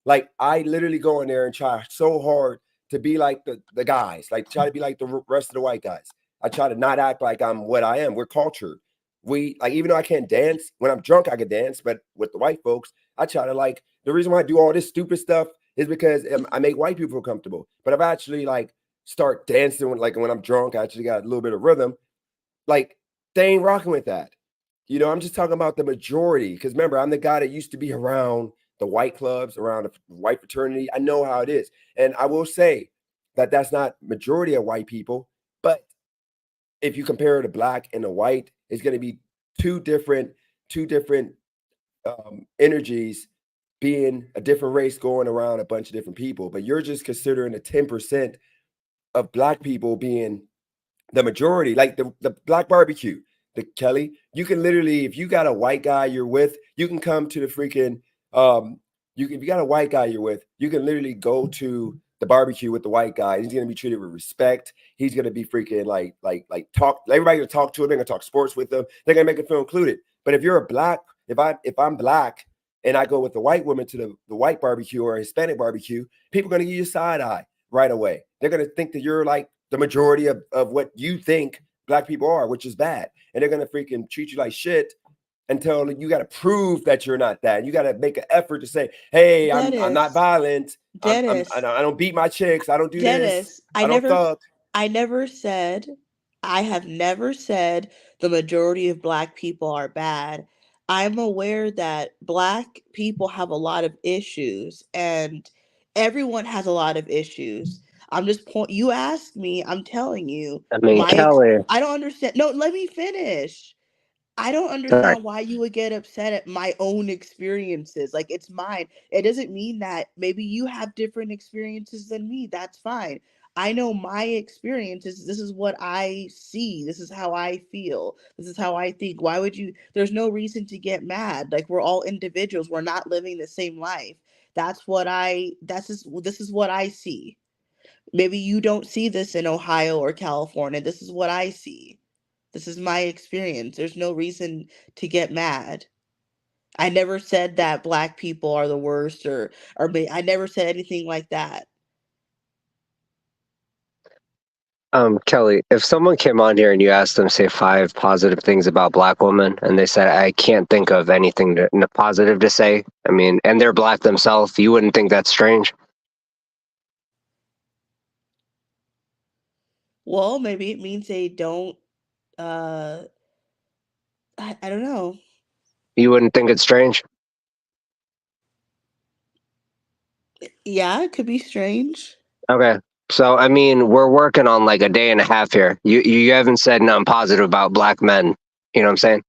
Like I literally go in there and try so hard to be like the guys. Like try to be like the rest of the white guys. I try to not act like I'm what I am. We're cultured. We like even though I can't dance when I'm drunk, I can dance. But with the white folks, I try to like the reason why I do all this stupid stuff is because I make white people feel comfortable. But I've actually like start dancing when I'm drunk. I actually got a little bit of rhythm. Like they ain't rocking with that. I'm just talking about the majority. Because remember, I'm the guy that used to be around the white clubs, around the white fraternity. I know how it is, and I will say that that's not majority of white people. But if you compare the black and the white, it's going to be two different energies being a different race going around a bunch of different people. But you're just considering the 10% of black people being the majority, like the black barbecue, the Kelly, you can literally, if you got a white guy you're with, you can come to the freaking if you got a white guy you're with, you can literally go to the barbecue with the white guy. He's gonna be treated with respect. He's gonna be freaking like talk. Everybody gonna talk to him. They're gonna talk sports with him. They're gonna make him feel included. But if you're a black, if I'm black and I go with the white woman to the white barbecue or Hispanic barbecue, people are gonna give you a side eye right away. They're gonna think that you're like the majority of what you think black people are, which is bad. And they're gonna freaking treat you like shit until you got to prove that you're not that. You got to make an effort to say, "Hey, I'm not Dennis, violent. I Dennis, don't beat my chicks. I don't do this. Dennis, I don't thug." I never said, I have never said the majority of black people are bad. I'm aware that black people have a lot of issues and everyone has a lot of issues. You asked me, I'm telling you, I mean, my, ex- Kelly. I don't understand. No, let me finish. I don't Sorry. understand why you would get upset at my own experiences. Like it's mine. It doesn't mean that maybe you have different experiences than me. That's fine. I know my experiences. This is what I see. This is how I feel. This is how I think. Why would you? There's no reason to get mad. Like we're all individuals. We're not living the same life. This is what I see. Maybe you don't see this in Ohio or California. This is what I see. This is my experience. There's no reason to get mad. I never said that black people are the worst I never said anything like that. Kelly, if someone came on here and you asked them, say, 5 positive things about black women, and they said, I can't think of anything positive to say, I mean, and they're black themselves, you wouldn't think that's strange? Well, maybe it means they don't. I don't know. You wouldn't think it's strange? Yeah, it could be strange. Okay. So, I mean, we're working on like a day and a half here. You haven't said nothing positive about black men. You know what I'm saying?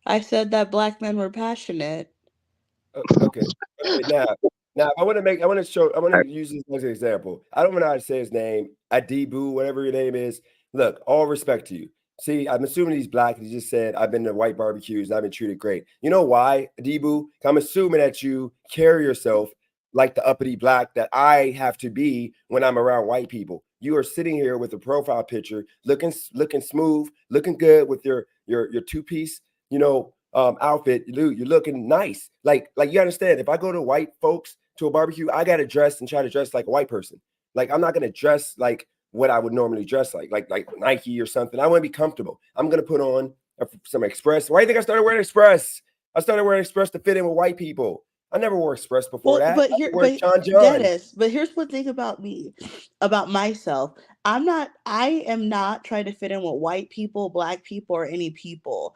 I said that black men were passionate. Okay. Okay. Now, I want to show, I want to use this as an example. I don't know how to say his name, Adibu, whatever your name is. Look, all respect to you. See, I'm assuming he's black. He just said, I've been to white barbecues. I've been treated great. You know why, Adibu? I'm assuming that you carry yourself like the uppity black that I have to be when I'm around white people. You are sitting here with a profile picture, looking smooth, looking good with your two-piece, outfit. You're looking nice. Like you understand, if I go to white folks to a barbecue, I gotta dress and try to dress like a white person. Like I'm not gonna dress like what I would normally dress like Nike or something. I want to be comfortable. I'm gonna put on some Express. Why do you think I started wearing Express? I started wearing Express to fit in with white people. I never wore Express before Well, that. but I here, wore but John John. Dennis, but here's one thing about me, about myself. I am not trying to fit in with white people, black people, or any people.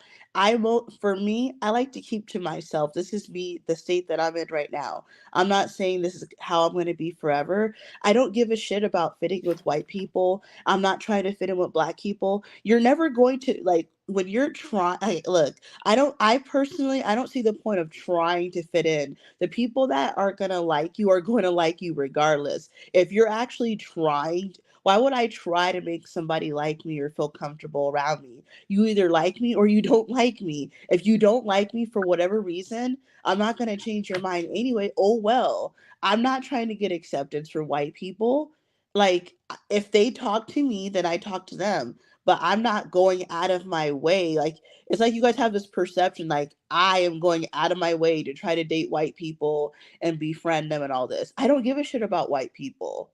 For me, I like to keep to myself. This is me, the state that I'm in right now. I'm not saying this is how I'm going to be forever. I don't give a shit about fitting with white people. I'm not trying to fit in with black people. You're never going to, like, when you're trying, look, I personally, I don't see the point of trying to fit in. The people that are going to like you regardless. If you're actually trying, why would I try to make somebody like me or feel comfortable around me? You either like me or you don't like me. If you don't like me for whatever reason, I'm not going to change your mind anyway. Oh well. I'm not trying to get acceptance for white people. Like, if they talk to me, then I talk to them, but I'm not going out of my way. Like, it's like you guys have this perception like I am going out of my way to try to date white people and befriend them and all this. I don't give a shit about white people.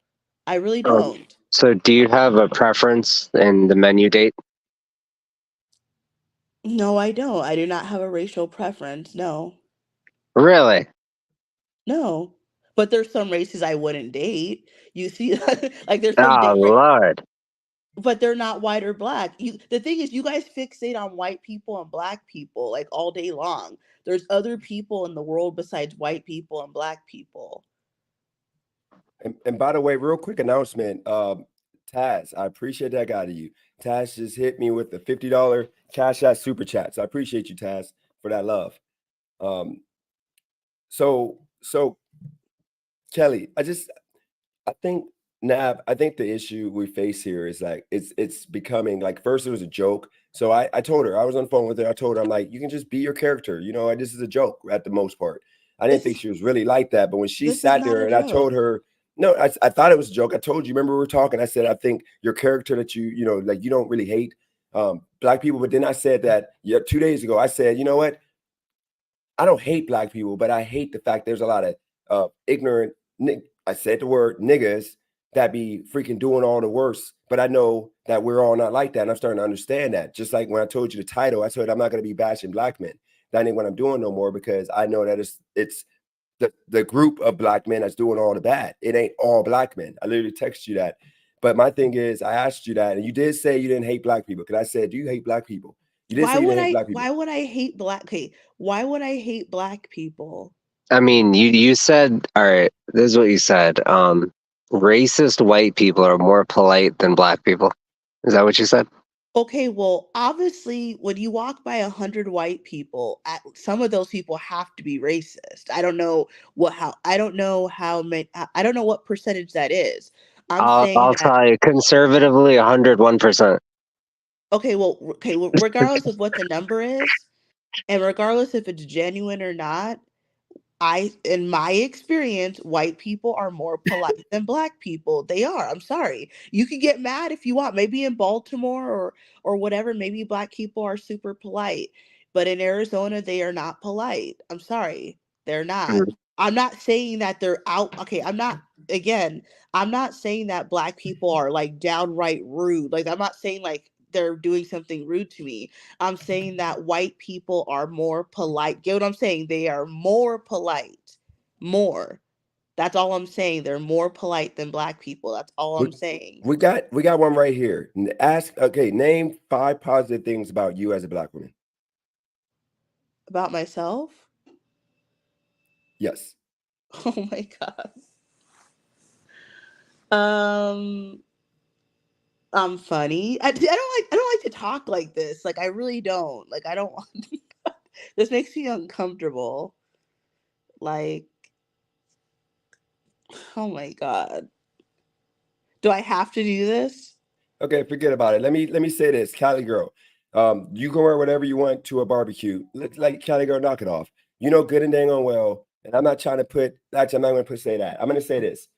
I really Um, don't. so, do you have a preference in the men you date? No, I don't. I do not have a racial preference. No. Really? No. But there's some races I wouldn't date. You see, like there's some Oh, Lord. but they're not white or black. The thing is, you guys fixate on white people and black people like all day long. There's other people in the world besides white people and black people. And by the way, real quick announcement. Taz, I appreciate that guy to you. Taz just hit me with the $50 Cash App super chat. So I appreciate you, Taz, for that love. Um, so Kelly, I think I think the issue we face here is like it's becoming like first it was a joke. So I told her, I was on the phone with her. I told her, I'm like, you can just be your character. This is a joke at the most part. I didn't This think is she was really like that. But when she this is sat not there a and I told joke. her, no, I thought it was a joke. I told you, remember we were talking. I said, I think your character that like you don't really hate black people. But then I said that 2 days ago, I said, you know what? I don't hate black people, but I hate the fact there's a lot of ignorant. I said the word niggas that be freaking doing all the worst. But I know that we're all not like that, and I'm starting to understand that. Just like when I told you the title, I said I'm not going to be bashing black men. That ain't what I'm doing no more because I know that it's the group of black men that's doing all the bad. It ain't all black men. I literally text you that. But my thing is, I asked you that, and you did say you didn't hate black people. Because I said, do you hate black people? You did say you didn't hate black people. Why would I hate black okay, why would I hate black people? I mean, you said, all right, this is what you said. Racist white people are more polite than black people. Is that what you said? Okay, well, obviously, when you walk by 100 white people, some of those people have to be racist. I don't know how many. I don't know what percentage that is. I'm saying I'll that. tell you, conservatively, 101%. Okay, well, regardless of what the number is, and regardless if it's genuine or not, in my experience, white people are more polite than black people. They are. I'm sorry. You can get mad if you want. Maybe in Baltimore or whatever, maybe black people are super polite. But in Arizona, they are not polite. I'm sorry. They're not. I'm not saying that they're out. Okay, again, I'm not saying that black people are like downright rude. Like, I'm not saying like they're doing something rude to me. I'm saying that white people are more polite. Get what I'm saying? They are more polite. More. That's all I'm saying. They're more polite than black people. That's all We I'm saying. we got one right here. Ask, okay, name 5 positive things about you as a black woman. About myself? Yes. Oh my god. Um I'm funny. I don't like to talk like this. Like, I really don't. Like, I don't this makes me uncomfortable. Like, oh my god. Do I have to do this? Okay, forget about it. Let me say this, Cali girl. You can wear whatever you want to a barbecue. Like Cali girl, knock it off. You know good and dang on well. And I'm not trying to put. Actually, I'm not going to say that. I'm going to say this.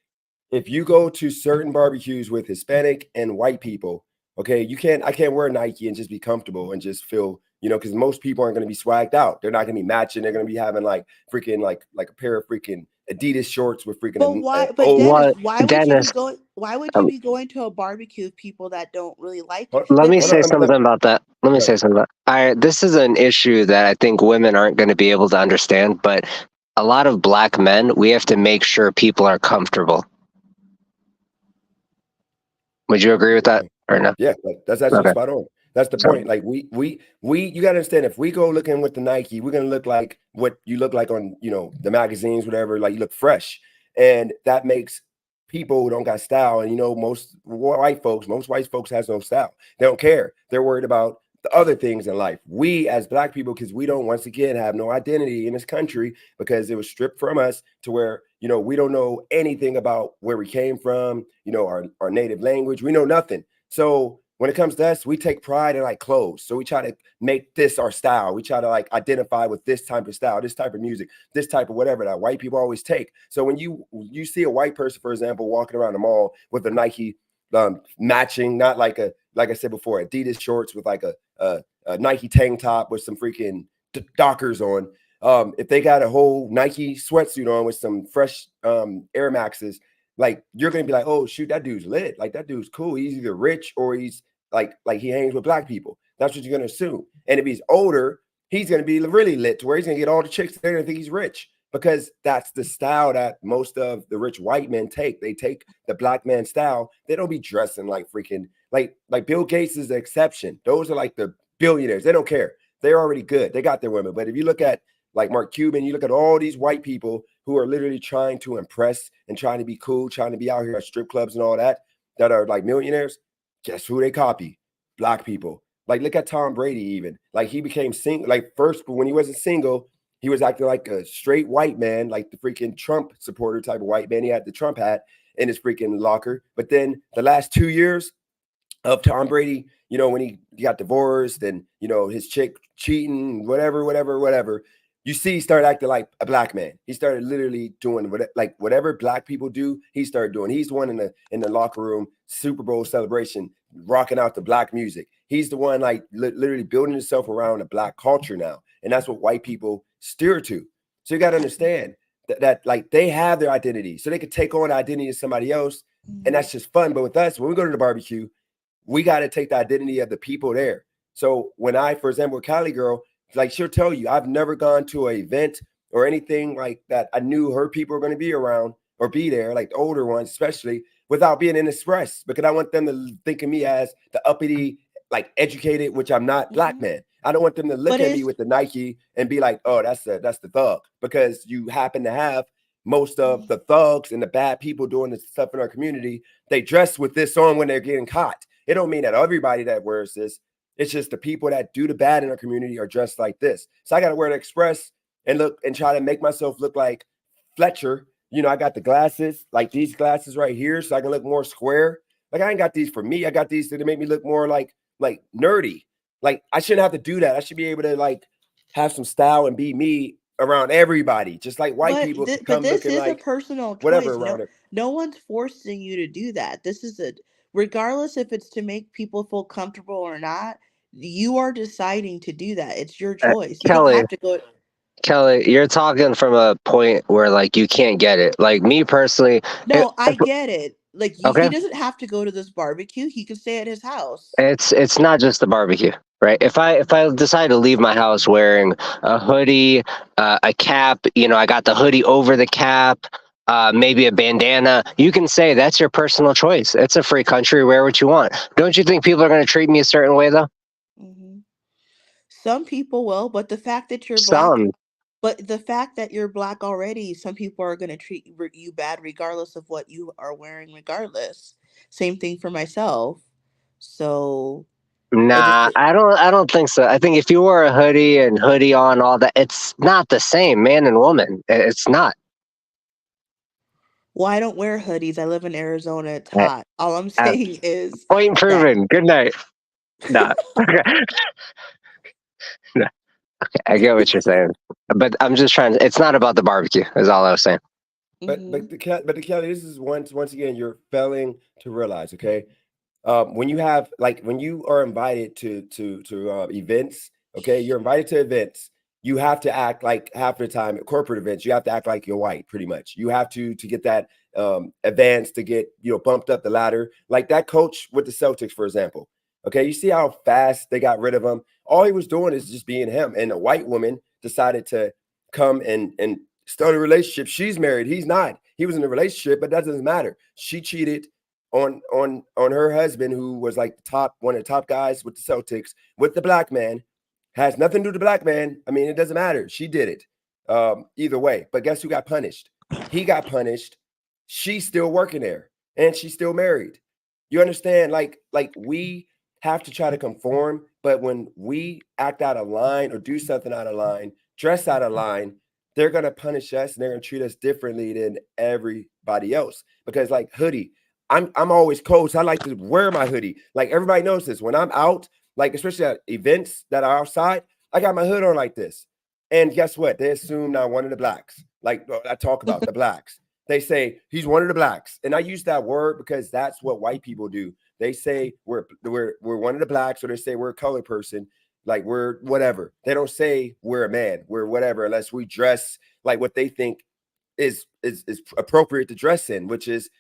If you go to certain barbecues with Hispanic and white people, okay, I can't wear Nike and just be comfortable and just feel, because most people aren't going to be swagged out. They're not going to be matching. They're going to be having like freaking like a pair of freaking Adidas shorts with freaking But why? But old. Dennis, What, Dennis? why would you Um, be going to a barbecue with people that don't really like you? let Like, me for say Hold on, something about that. Let me go say ahead. something about. This is an issue that I think women aren't going to be able to understand, but a lot of black men, we have to make sure people are comfortable. Would you agree with that or no? Yeah, that's actually Okay. spot on. That's the So point. Like we you gotta understand, if we go looking with the Nike, we're gonna look like what you look like on, the magazines, whatever, like you look fresh. And that makes people who don't got style. And most white folks has no style. They don't care. They're worried about the other things in life. We as black people, because we don't once again have no identity in this country because it was stripped from us to where, we don't know anything about where we came from, our native language. We know nothing. So when it comes to us, we take pride in like clothes. So we try to make this our style. We try to like identify with this type of style, this type of music, this type of whatever that white people always take. So when you see a white person, for example, walking around the mall with a Nike matching, not like I said before, Adidas shorts with like a Nike tank top with some freaking Dockers on. If they got a whole Nike sweatsuit on with some fresh Air Maxes, like you're gonna be like, oh shoot, that dude's lit. Like that dude's cool. He's either rich or he's like he hangs with black people. That's what you're gonna assume. And if he's older, he's gonna be really lit to where he's gonna get all the chicks there and think he's rich because that's the style that most of the rich white men take. They take the black man style. They don't be dressing like freaking like Bill Gates is the exception. Those are like the billionaires. They don't care. They're already good. They got their women. But if you look at like Mark Cuban, you look at all these white people who are literally trying to impress and trying to be cool, trying to be out here at strip clubs and all that are like millionaires. Guess who they copy? Black people. Like look at Tom Brady even. Like he became single. Like first, when he wasn't single, he was acting like a straight white man, like the freaking Trump supporter type of white man. He had the Trump hat in his freaking locker. But then the last 2 years of Tom Brady, when he got divorced and, his chick cheating, whatever, you see, he started acting like a black man. He started literally doing whatever black people do, he started doing. He's the one in the locker room, Super Bowl celebration, rocking out the black music. He's the one like literally building himself around a black culture now. And that's what white people steer to. So you got to understand that like they have their identity. So they could take on the identity of somebody else. And Mhm. that's just fun. But with us, when we go to the barbecue, we got to take the identity of the people there. So when for example, with Cali girl, like she'll tell you, I've never gone to an event or anything like that. I knew her people were going to be around or be there, like the older ones, especially without being in express, because I want them to think of me as the uppity, like educated, which I'm not, black Mhm. man. I don't want them to But look at me it's with the Nike and be like, oh, that's the thug, because you happen to have most of the thugs and the bad people doing this stuff in our community. They dress with this on when they're getting caught. It don't mean that everybody that wears this. It's just the people that do the bad in our community are dressed like this. So I got to wear the express and look and try to make myself look like Fletcher. I got the glasses, like these glasses right here, so I can look more square. Like I ain't got these for me. I got these to make me look more like nerdy. Like I shouldn't have to do that. I should be able to like have some style and be me around everybody, just like white people can but come this looking is a like personal whatever choice. around it. No one's forcing you to do that. This is a regardless if it's to make people feel comfortable or not, you are deciding to do that. It's your uh, choice. You don't Kelly, have to go. Kelly, you're talking from a point where like you can't get it. Like me personally, No, I get it. Like he okay, doesn't have to go to this barbecue. He can stay at his house. it's not just the barbecue, right? If I decide to leave my house wearing a hoodie, a cap, I got the hoodie over the cap, maybe a bandana. You can say that's your personal choice. It's a free country. Wear what you want. Don't you think people are going to treat me a certain way though? Hmm. Some people will, but the fact that you're black, Some. but the fact that you're black already, some people are going to treat you bad regardless of what you are wearing, regardless. Same thing for myself. So it just, Nah, I don't think so. I think if you wear a hoodie and hoodie on all that, it's not the same, man and woman. It's not. well, I don't wear hoodies. I live in Arizona. It's Uh, hot. All I'm uh, saying is Point that proven. Good night. Nah. Okay. Nah. I get what you're saying. But I'm just trying to, it's not about the barbecue, is all I was saying. hmm But the Kelly, this is once again you're failing to realize. Okay, when you have when you are invited to events, okay, you're invited to events. You have to act like half the time at corporate events. You have to act like you're white, pretty much. You have to get that advance to get bumped up the ladder. Like that coach with the Celtics, for example. Okay, you see how fast they got rid of him. All he was doing is just being him. And a white woman decided to come and start a relationship. She's married. He's not. He was in a relationship, but that doesn't matter. She cheated on her husband, who was like the top one of the top guys with the Celtics, with the black man. Has nothing to do with the black man. I mean, it doesn't matter. She did it. Either way. But guess who got punished? He got punished. She's still working there and she's still married. You understand? Like we have to try to conform, but when we act out of line or do something out of line, dress out of line, they're gonna punish us and they're gonna treat us differently than everybody else. Because like hoodie, I'm always cold, so I like to wear my hoodie. Like everybody knows this. When I'm out, like especially at events that are outside, I got my hood on like this. And guess what? They assume I'm one of the blacks. Like I talk about the blacks. They say he's one of the blacks, and I use that word because that's what white people do. They say we're one of the blacks, or they say we're a colored person, like we're whatever. They don't say we're a man, we're whatever, unless we dress like what they think is appropriate to dress in, which is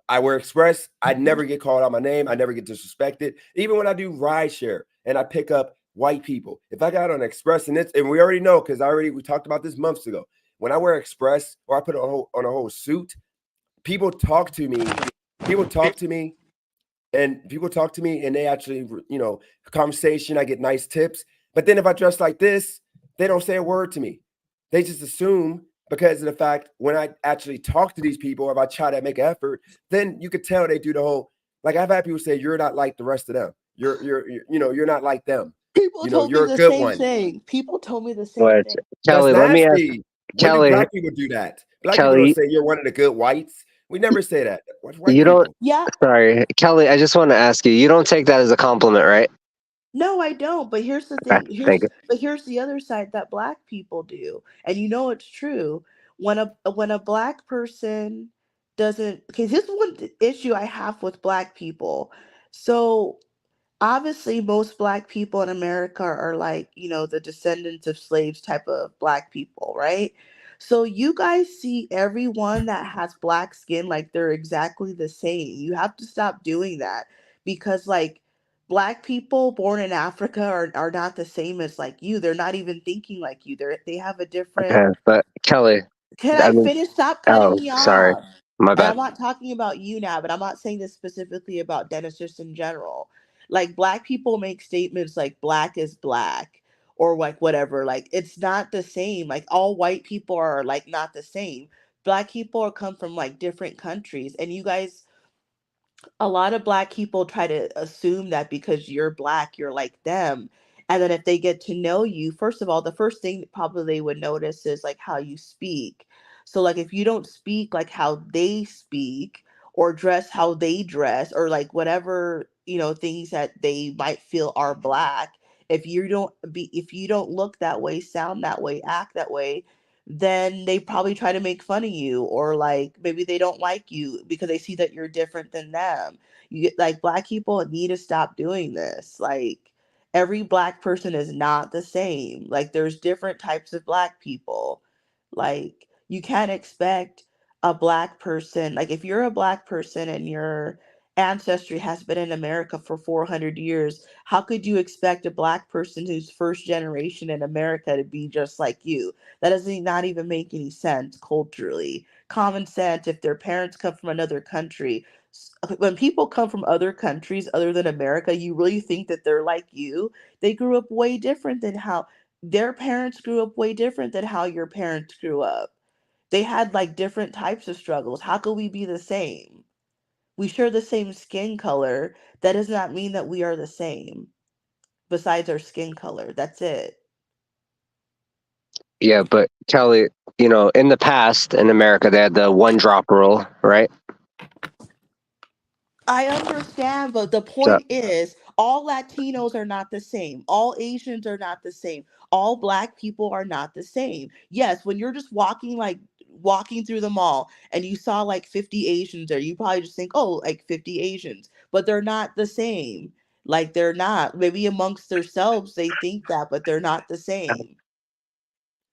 I wear Express. I never get called out my name. I never get disrespected. Even when I do ride share and I pick up white people, if I got on Express and we already know because we talked about this months ago. When I wear Express or I put on a whole suit, people talk to me. People talk to me and they actually, conversation. I get nice tips. But then if I dress like this, they don't say a word to me. They just assume because of the fact when I actually talk to these people, or if I try to make an effort, then you could tell they do the whole. Like I've had people say, "You're not like the rest of them. You're not like them. people told me You're a the good same one." thing. People told me the same But thing. That's Kelly, let me ask nasty. When do Kelly, black people do that? Black people don't Kelly, say you're one of the good whites. We never say that. What's white you don't, people? Yeah, sorry, Kelly, I just want to ask you, you don't take that as a compliment, right? no, I don't. But here's the Okay, thing. thank Here's the other side that black people do, and it's true. When a black person doesn't, because this is one issue I have with black people. So obviously most black people in America are like, the descendants of slaves type of black people, right? So you guys see everyone that has black skin like they're exactly the same. You have to stop doing that because like black people born in Africa are not the same as like you. They're not even thinking like you. They have a you. different. Okay, but Kelly, Can I I mean, finish? Stop cutting oh, me sorry, off. my And bad. I'm not talking about you now, but I'm not saying this specifically about Dennis, just in general. Like, black people make statements like black is black or like whatever. Like, it's not the same. Like, all white people are like not the same. Black people come from like different countries. And you guys, a lot of black people try to assume that because you're black, you're like them. And then if they get to know you, first of all, the first thing that probably they would notice is like how you speak. So like if you don't speak like how they speak or dress how they dress or like whatever, things that they might feel are black, if you don't look that way, sound that way, act that way, then they probably try to make fun of you or like maybe they don't like you because they see that you're different than them. Like black people need to stop doing this. Like Every black person is not the same. Like there's different types of black people. Like you can't expect a black person, like if you're a black person and your ancestry has been in America for 400 years, how could you expect a black person who's first generation in America to be just like you? That doesn't not even make any sense culturally. Common sense, if their parents come from another country, when people come from other countries other than America, you really think that they're like you? They grew up way different than how their parents grew up, way different than how your parents grew up. They had like different types of struggles. How could we be the same? We share the same skin color. That does not mean that we are the same, besides our skin color. That's it. Yeah, but Kelly, in the past in America, they had the one drop rule, right? I understand, but the So, point is, all Latinos are not the same. All Asians are not the same. All black people are not the same. Yes, when you're just walking through the mall and you saw like 50 Asians there, you probably just think, oh, like 50 Asians, but they're not the same. Like they're not. Maybe amongst themselves they think that, but they're not the same.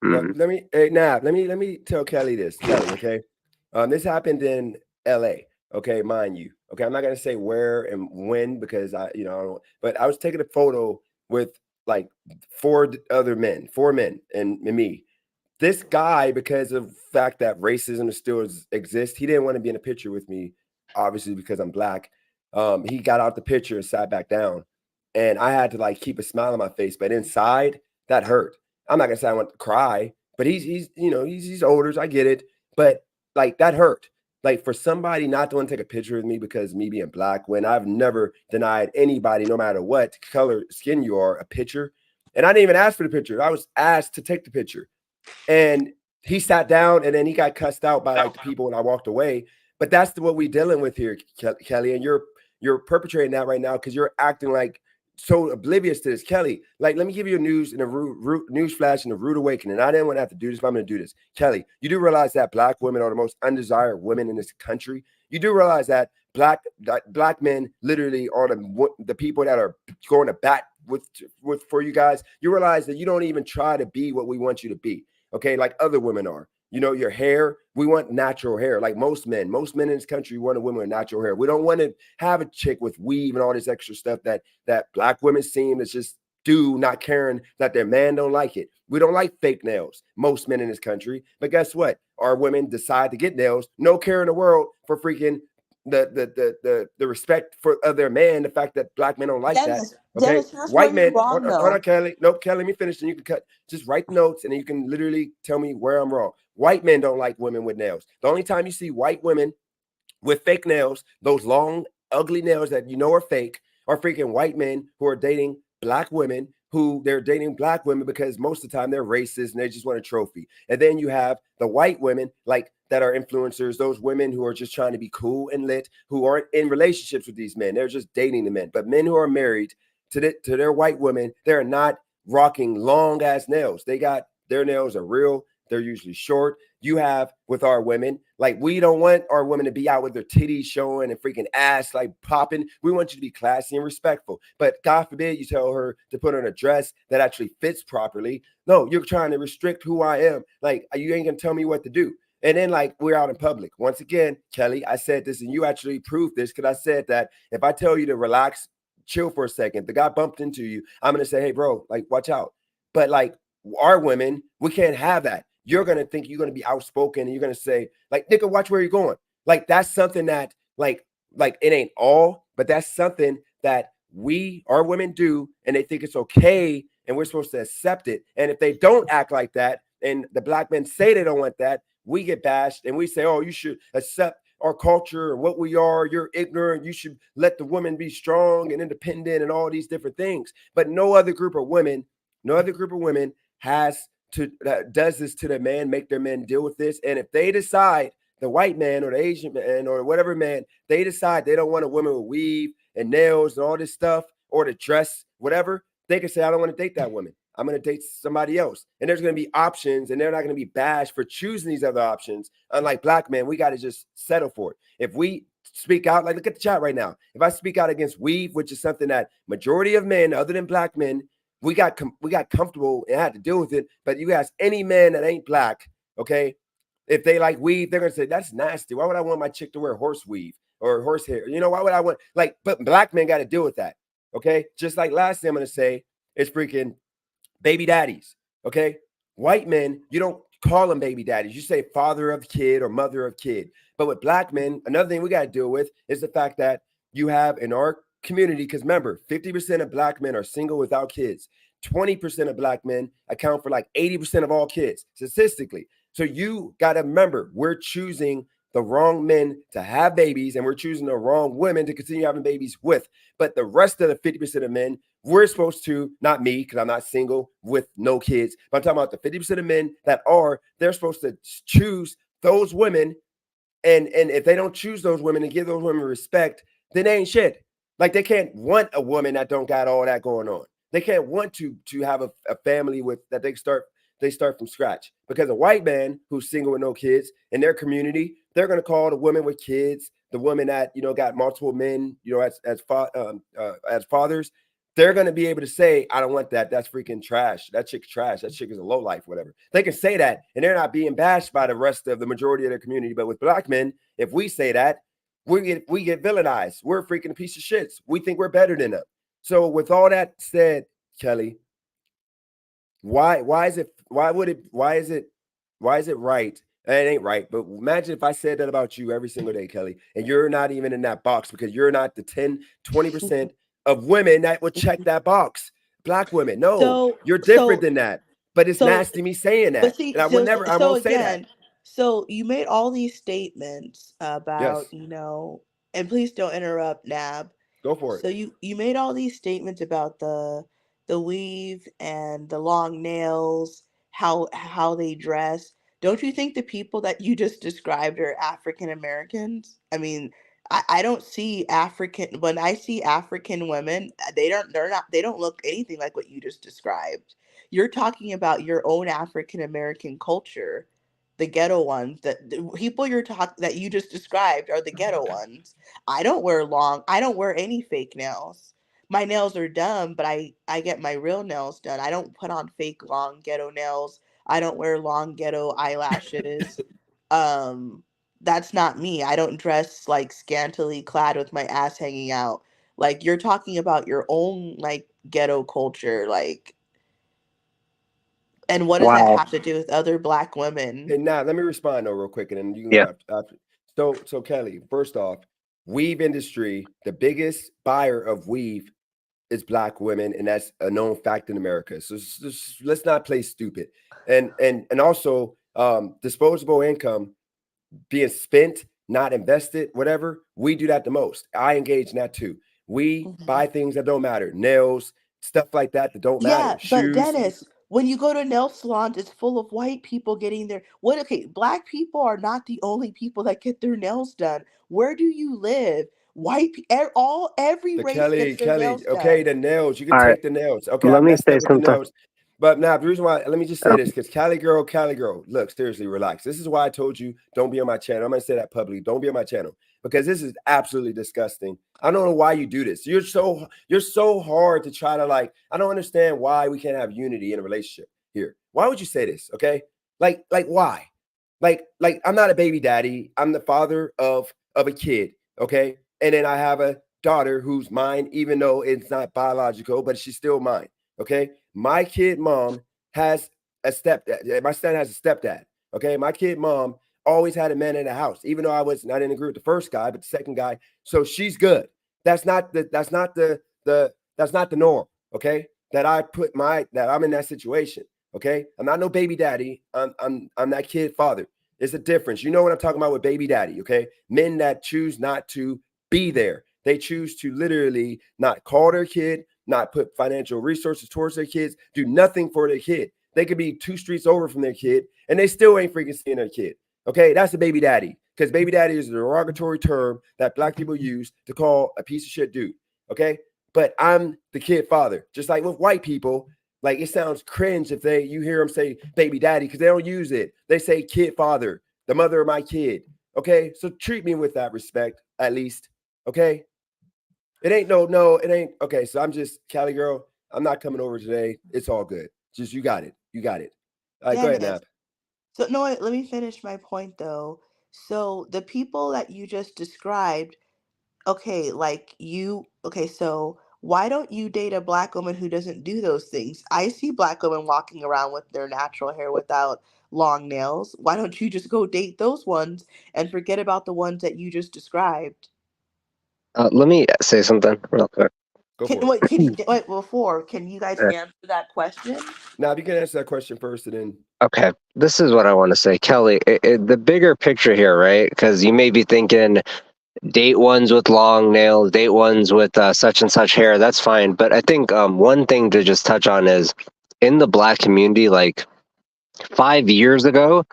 Well, mm, let me tell Kelly this. Kelly, okay? This happened in LA, okay, mind you. Okay, I'm not gonna say where and when because I don't, but I was taking a photo with like four men and me. This guy, because of the fact that racism still exists, he didn't want to be in a picture with me, obviously because I'm black. He got out the picture and sat back down, and I had to like keep a smile on my face, but inside that hurt. I'm not gonna say I want to cry, but he's older, so I get it, but like that hurt. Like for somebody not to want to take a picture with me because me being black, when I've never denied anybody, no matter what color skin you are, a picture, and I didn't even ask for the picture. I was asked to take the picture and he sat down and then he got cussed out by like the people when I walked away. But that's what we dealing with here, Kelly. And you're perpetrating that right now because you're acting like so oblivious to this, Kelly. Like, let me give you a news flash and a rude awakening. I didn't want to have to do this, but I'm going to do this, Kelly. You do realize that black women are the most undesired women in this country. You do realize that black men literally are the people that are going to bat with for you guys. You realize that you don't even try to be what we want you to be. Okay, like other women are. Your hair, we want natural hair. Like most men in this country want a woman with natural hair. We don't want to have a chick with weave and all this extra stuff that black women seem to just do, not caring that their man don't like it. We don't like fake nails, most men in this country. But guess what? Our women decide to get nails, no care in the world for freaking the respect for of their man, the fact that black men don't like that. Dennis, Okay, Dennis, here's where white you're men. wrong Hold on, though. Kelly. Nope, Kelly. Let me finish, and you can cut. Just write notes, and then you can literally tell me where I'm wrong. White men don't like women with nails. The only time you see white women with fake nails, those long, ugly nails that are fake, are freaking white men who are dating black women who they're dating black women because most of the time they're racist and they just want a trophy. And then you have the white women like that are influencers, those women who are just trying to be cool and lit, who aren't in relationships with these men. They're just dating the men. But men who are married to their white women, they're not rocking long ass nails. They got their nails are real. They're usually short. You have with our women, like we don't want our women to be out with their titties showing and freaking ass like popping. We want you to be classy and respectful. But God forbid you tell her to put on a dress that actually fits properly. No, you're trying to restrict who I am. Like you ain't gonna tell me what to do. And then like we're out in public. Once again, Kelly, I said this and you actually proved this because I said that if I tell you to relax, chill for a second, the guy bumped into you, I'm gonna say, hey, bro, like watch out. But like our women, we can't have that. You're gonna think you're gonna be outspoken and you're gonna say, like, nigga, watch where you're going. Like that's something that like it ain't all, but that's something that our women do, and they think it's okay, and we're supposed to accept it. And if they don't act like that, and the black men say they don't want that, we get bashed and we say, oh, you should accept our culture and what we are. You're ignorant. You should let the woman be strong and independent and all these different things. But no other group of women has to does this to their man, make their men deal with this. And if they decide, the white man or the Asian man or whatever man, they decide they don't want a woman with weave and nails and all this stuff or the dress, whatever, they can say, I don't want to date that woman. I'm going to date somebody else. And there's going to be options, and they're not going to be bashed for choosing these other options. Unlike black men, we got to just settle for it. If we speak out, like look at the chat right now. If I speak out against weave, which is something that majority of men, other than black men, we got comfortable and had to deal with it. But you ask any man that ain't black, okay, if they like weave, they're gonna say that's nasty. Why would I want my chick to wear horse weave or horse hair? You know, why would I want like? But black men got to deal with that, okay? Just like last thing I'm gonna say is freaking baby daddies, okay? White men, you don't call them baby daddies. You say father of kid or mother of kid. But with black men, another thing we got to deal with is the fact that you have in our community, because remember, 50% of black men are single without kids. 20% of black men account for like 80% of all kids statistically. So you got to remember, we're choosing the wrong men to have babies and we're choosing the wrong women to continue having babies with. But the rest of the 50% of men, we're supposed to, not me, because I'm not single with no kids, but I'm talking about the 50% of men that are, they're supposed to choose those women. And if they don't choose those women and give those women respect, then they ain't shit. Like they can't want a woman that don't got all that going on. They can't want to have a family with that they start from scratch. Because a white man who's single with no kids in their community, they're gonna call the women with kids, the women that got multiple men, as fathers. They're gonna be able to say, "I don't want that. That's freaking trash. That chick's trash. That chick is a low life, whatever." They can say that, and they're not being bashed by the rest of the majority of their community. But with black men, if we say that, we get villainized. We're freaking a piece of shits. We think we're better than them. So with all that said, Kelly, why is it right? It ain't right, but imagine if I said that about you every single day, Kelly, and you're not even in that box because you're not the 10-20% of women that would check that box. Black women, no, So you're different so than that. But it's so nasty me saying but that, see, and I so won't say that. again, so you made all these statements about, Yes, and please don't interrupt, Nab. go for it. So you made all these statements about the weave and the long nails, how they dress. Don't you think the people that you just described are African Americans? I mean, I don't see African when I see African women, they don't look anything like what you just described. You're talking about your own African American culture, the ghetto ones. That the people that you just described are the ghetto ones. I don't wear any fake nails. My nails are dumb, but I get my real nails done. I don't put on fake long ghetto nails. I don't wear long ghetto eyelashes. Um that's not me. I don't dress like scantily clad with my ass hanging out. Like you're talking about your own like ghetto culture, like, and what does that Wow. have to do with other black women? And now let me respond though real quick, and then you can Yeah. go after. So Kelly, first off, weave industry, the biggest buyer of weave is black women, and that's a known fact in America. So let's not play stupid. And also, disposable income being spent, not invested, whatever, we do that the most. I engage in that too. We Mhm. buy things that don't matter, nails, stuff like that that don't matter, Yeah, but shoes. Dennis, when you go to nail salons, it's full of white people getting their what okay, black people are not the only people that get their nails done. Where do you live? Every The race gets their Kelly, nails okay, done. the nails. You can All right. take the nails. Okay, I Let me messed say up with the something. nails. But now the reason why, let me just say Um, this, because Cali girl, look, seriously, relax. This is why I told you don't be on my channel. I'm gonna say that publicly. Don't be on my channel because this is absolutely disgusting. I don't know why you do this. You're so hard to try to like. I don't understand why we can't have unity in a relationship here. Why would you say this? Okay, like why? Like I'm not a baby daddy. I'm the father of a kid. Okay, and then I have a daughter who's mine, even though it's not biological, but she's still mine. Okay. My kid mom has a stepdad. My son has a stepdad. Okay. My kid mom always had a man in the house, even though I didn't agree with the first guy, but the second guy. So she's good. That's not the norm. Okay. That I'm in that situation. Okay. I'm not no baby daddy. I'm that kid father. There's a difference. You know what I'm talking about with baby daddy. Okay. Men that choose not to be there. They choose to literally not call their kid, not put financial resources towards their kids, do nothing for their kid. They could be 2 streets over from their kid and they still ain't freaking seeing their kid. Okay, that's a baby daddy because baby daddy is a derogatory term that black people use to call a piece of shit dude. Okay, but I'm the kid father, just like with white people. Like it sounds cringe if you hear them say baby daddy because they don't use it. They say kid father, the mother of my kid. Okay, so treat me with that respect. at least. Okay. It ain't no, it ain't okay. So I'm just Cali girl. I'm not coming over today. It's all good. Just you got it. You got it. All right, go ahead, Dennis. Nap. So no, wait, let me finish my point though. So the people that you just described, okay, like okay, so why don't you date a black woman who doesn't do those things? I see black women walking around with their natural hair without long nails. Why don't you just go date those ones and forget about the ones that you just described? Let me say something real quick. Go Can for it. wait, can you wait before? Can you guys answer that question? Now, if you can answer that question first, and then Okay, this is what I want to say, Kelly. The bigger picture here, right? Because you may be thinking date ones with long nails, date ones with such and such hair. That's fine, but I think one thing to just touch on is in the black community, like 5 years ago,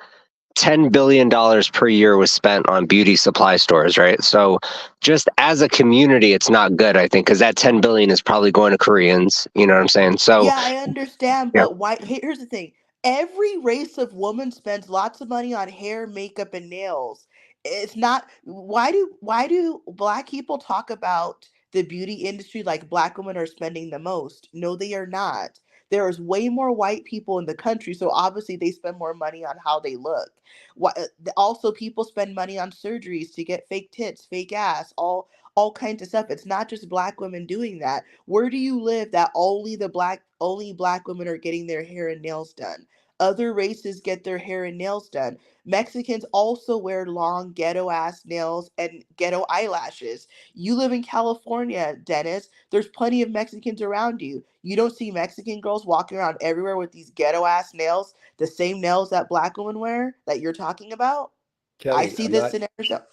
$10 billion per year was spent on beauty supply stores, right? So just as a community, it's not good, I think, because that 10 billion is probably going to Koreans. You know what I'm saying? So Yeah, I understand, yeah. but why? Here's the thing: every race of woman spends lots of money on hair, makeup, and nails. It's not. Why do black people talk about the beauty industry like black women are spending the most? No, they are not. There's way more white people in the country, so obviously they spend more money on how they look. Also, people spend money on surgeries to get fake tits, fake ass, all kinds of stuff. It's not just black women doing that. Where do you live that only black women are getting their hair and nails done? Other races get their hair and nails done. Mexicans also wear long ghetto ass nails and ghetto eyelashes. You live in California, Dennis. There's plenty of Mexicans around you. You don't see Mexican girls walking around everywhere with these ghetto ass nails, the same nails that black women wear that you're talking about. I Kelly, see I'm this not in Arizona.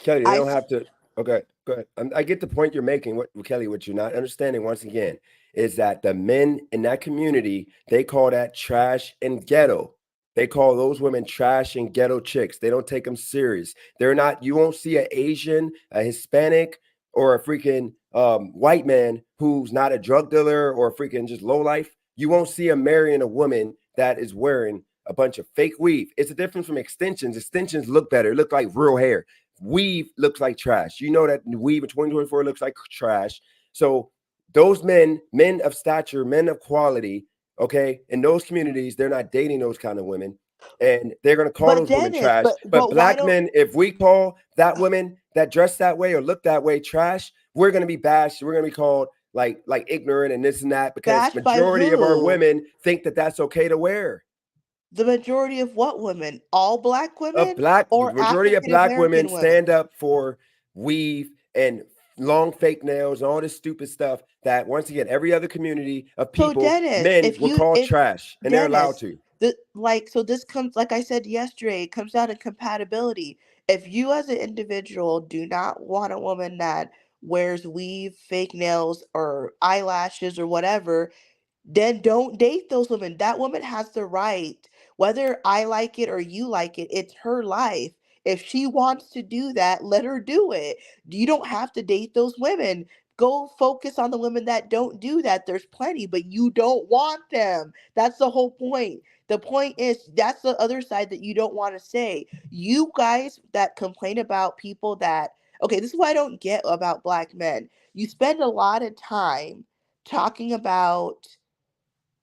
Kelly. They I don't see, have to. Okay, go ahead. I get the point you're making. What Kelly, what you're not understanding once again is that the men in that community they call that trash and ghetto. They call those women trash and ghetto chicks. They don't take them serious. They're not. You won't see an Asian, a Hispanic, or a freaking white man who's not a drug dealer or a freaking just low life. You won't see him marrying a woman that is wearing a bunch of fake weave. It's a difference from extensions. Extensions look better, look like real hair. Weave looks like trash. You know that weave in 2024 looks like trash. So those men of stature, men of quality, okay, in those communities, they're not dating those kind of women. And they're gonna call but those women Dennis, trash. But but why black don't men, if we call that woman that dress that way or look that way trash, we're gonna be bashed. We're gonna be called like ignorant and this and that because bashed by majority of our who? women think that that's okay to wear. The majority of what women? All black Of women black or majority of African black women American women? stand up for weave and long fake nails and all this stupid stuff that once again every other community of So people Dennis, men will call if trash and they're allowed Dennis, to. so this comes, like I said yesterday, it comes down to compatibility. If you as an individual do not want a woman that wears weave, fake nails, or eyelashes or whatever, then don't date those women. That woman has the right, whether I like it or you like it, it's her life. If she wants to do that, let her do it. You don't have to date those women. Go focus on the women that don't do that. There's plenty, but you don't want them. That's the whole point. The point is, that's the other side that you don't want to say. You guys that complain about people that, okay, this is what I don't get about black men. You spend a lot of time talking about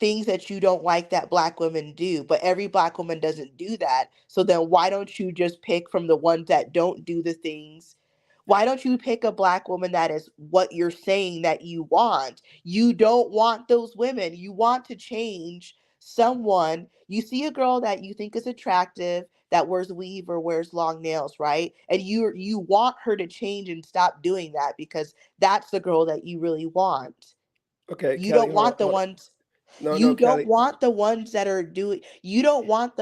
things that you don't like that black women do, but every black woman doesn't do that. So then why don't you just pick from the ones that don't do the things? Why don't you pick a black woman that is what you're saying that you want? You don't want those women. You want to change someone. You see a girl that you think is attractive that wears weave or wears long nails, right? And you want her to change and stop doing that because that's the girl that you really want. Okay, You Kelly, don't hold on, want the hold on. ones No, you don't Kelly. want the ones that are doing you don't want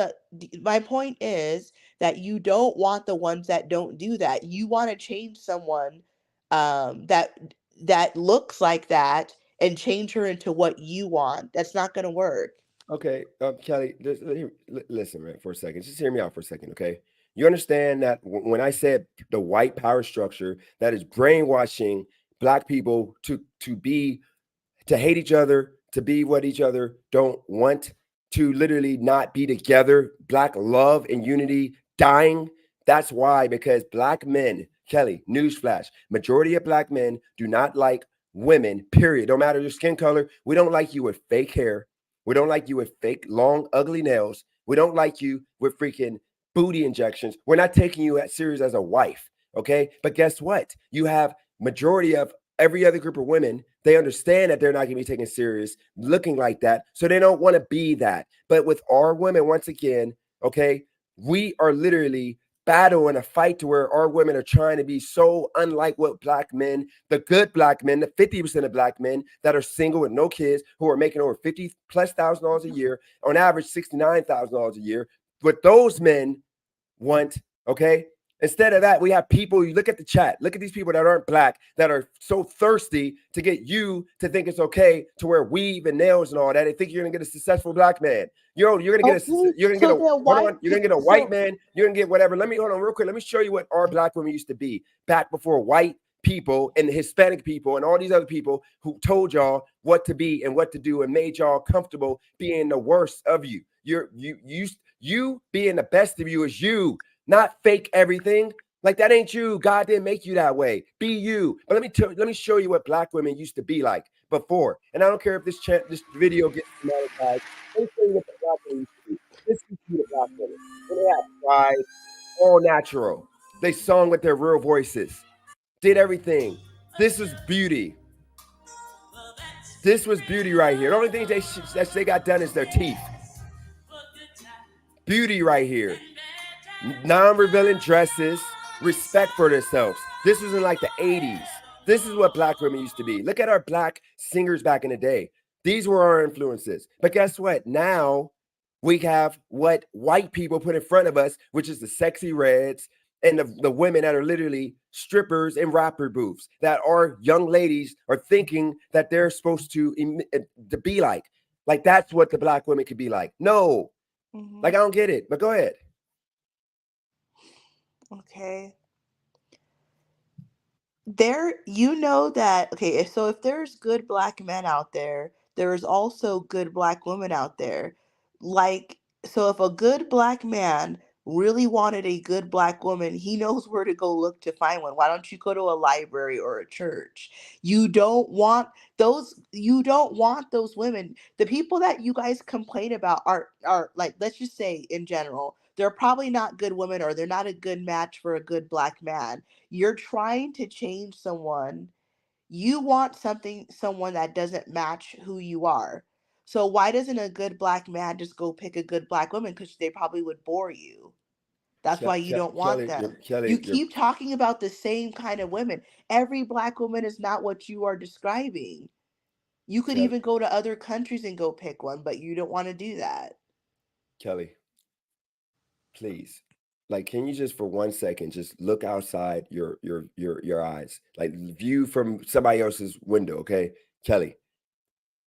my point is that you don't want the ones that don't do that. You want to change someone that looks like that and change her into what you want. That's not going to work. Okay, Kelly, listen, man, for a second. Just hear me out for a second, okay? You understand that when I said the white power structure that is brainwashing black people to hate each other, to be what each other don't want, to literally not be together, black love and unity dying. That's why, because black men Kelly, newsflash. Majority of black men do not like women, period. No matter your skin color. We don't like you with fake hair. We don't like you with fake, long, ugly nails. We don't like you with freaking booty injections. We're not taking you as serious as a wife. Okay. But guess what? You have majority of every other group of women, they understand that they're not going to be taken serious looking like that. So they don't want to be that. But with our women, once again, okay, we are literally battle and a fight to where our women are trying to be so unlike what black men, the good black men, the 50% of black men that are single with no kids, who are making over 50 plus $1,000 a year, on average $69,000 a year. But those men want, okay? Instead of that, we have people, you look at the chat, look at these people that aren't black, that are so thirsty to get you to think it's okay to wear weave and nails and all that. They think you're gonna get a successful black man. You're gonna get Okay, you're gonna get so a then hold why? on, you're gonna get a white So man, you're gonna get whatever. Let me hold on real quick. Let me show you what our black women used to be back before white people and Hispanic people and all these other people who told y'all what to be and what to do and made y'all comfortable being the worst of you. You being the best of you is you, not fake everything. Like that ain't you. God didn't make you that way. Be you. But let me show you what black women used to be like before. And I don't care if this video gets demonetized. Let me show you what the black women used to be. This used to be the black women. When they had pride, all natural. They sung with their real voices, did everything. This was beauty. This was beauty right here. The only thing that they got done is their teeth. Beauty right here. Non-revealing dresses, respect for themselves. This was in like the 80s. This is what black women used to be. Look at our black singers back in the day. These were our influences. But guess what? Now we have what white people put in front of us, which is the sexy reds and the women that are literally strippers and rapper booths that our young ladies are thinking that they're supposed to be like. Like that's what the black women could be like. No, like I mhm, don't get it. But go ahead. okay. There, you know that, okay, if there's good black men out there, there is also good black women out there. Like, so if a good black man really wanted a good black woman, he knows where to go look to find one. Why don't you go to a library or a church? You don't want those women. The people that you guys complain about are like, let's just say in general, they're probably not good women, or they're not a good match for a good black man. You're trying to change someone. You want someone that doesn't match who you are. So why doesn't a good black man just go pick a good black woman? Because they probably would bore you. That's why you don't want Kelly, them. You You're keep talking about the same kind of women. Every black woman is not what you are describing. You could Kelly, even go to other countries and go pick one, but you don't want to do that. Kelly, please. Like, can you just for 1 second just look outside your eyes, like view from somebody else's window, okay, Kelly?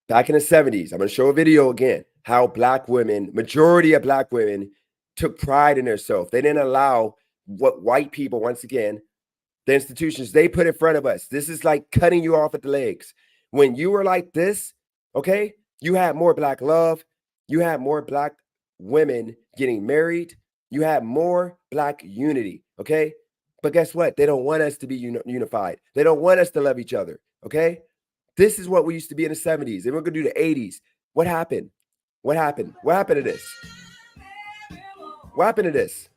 Back in the 70s, I'm gonna show a video again. How black women, majority of black women, took pride in themselves. They didn't allow what white people, once again, the institutions they put in front of us. This is like cutting you off at the legs. When you were like this, okay, you had more black love, you had more black women getting married, you had more black unity, okay? But guess what? They don't want us to be unified. They don't want us to love each other, okay? This is what we used to be in the 70s. And we're going to do the 80s. What happened? What happened? What happened to this? What happened to this?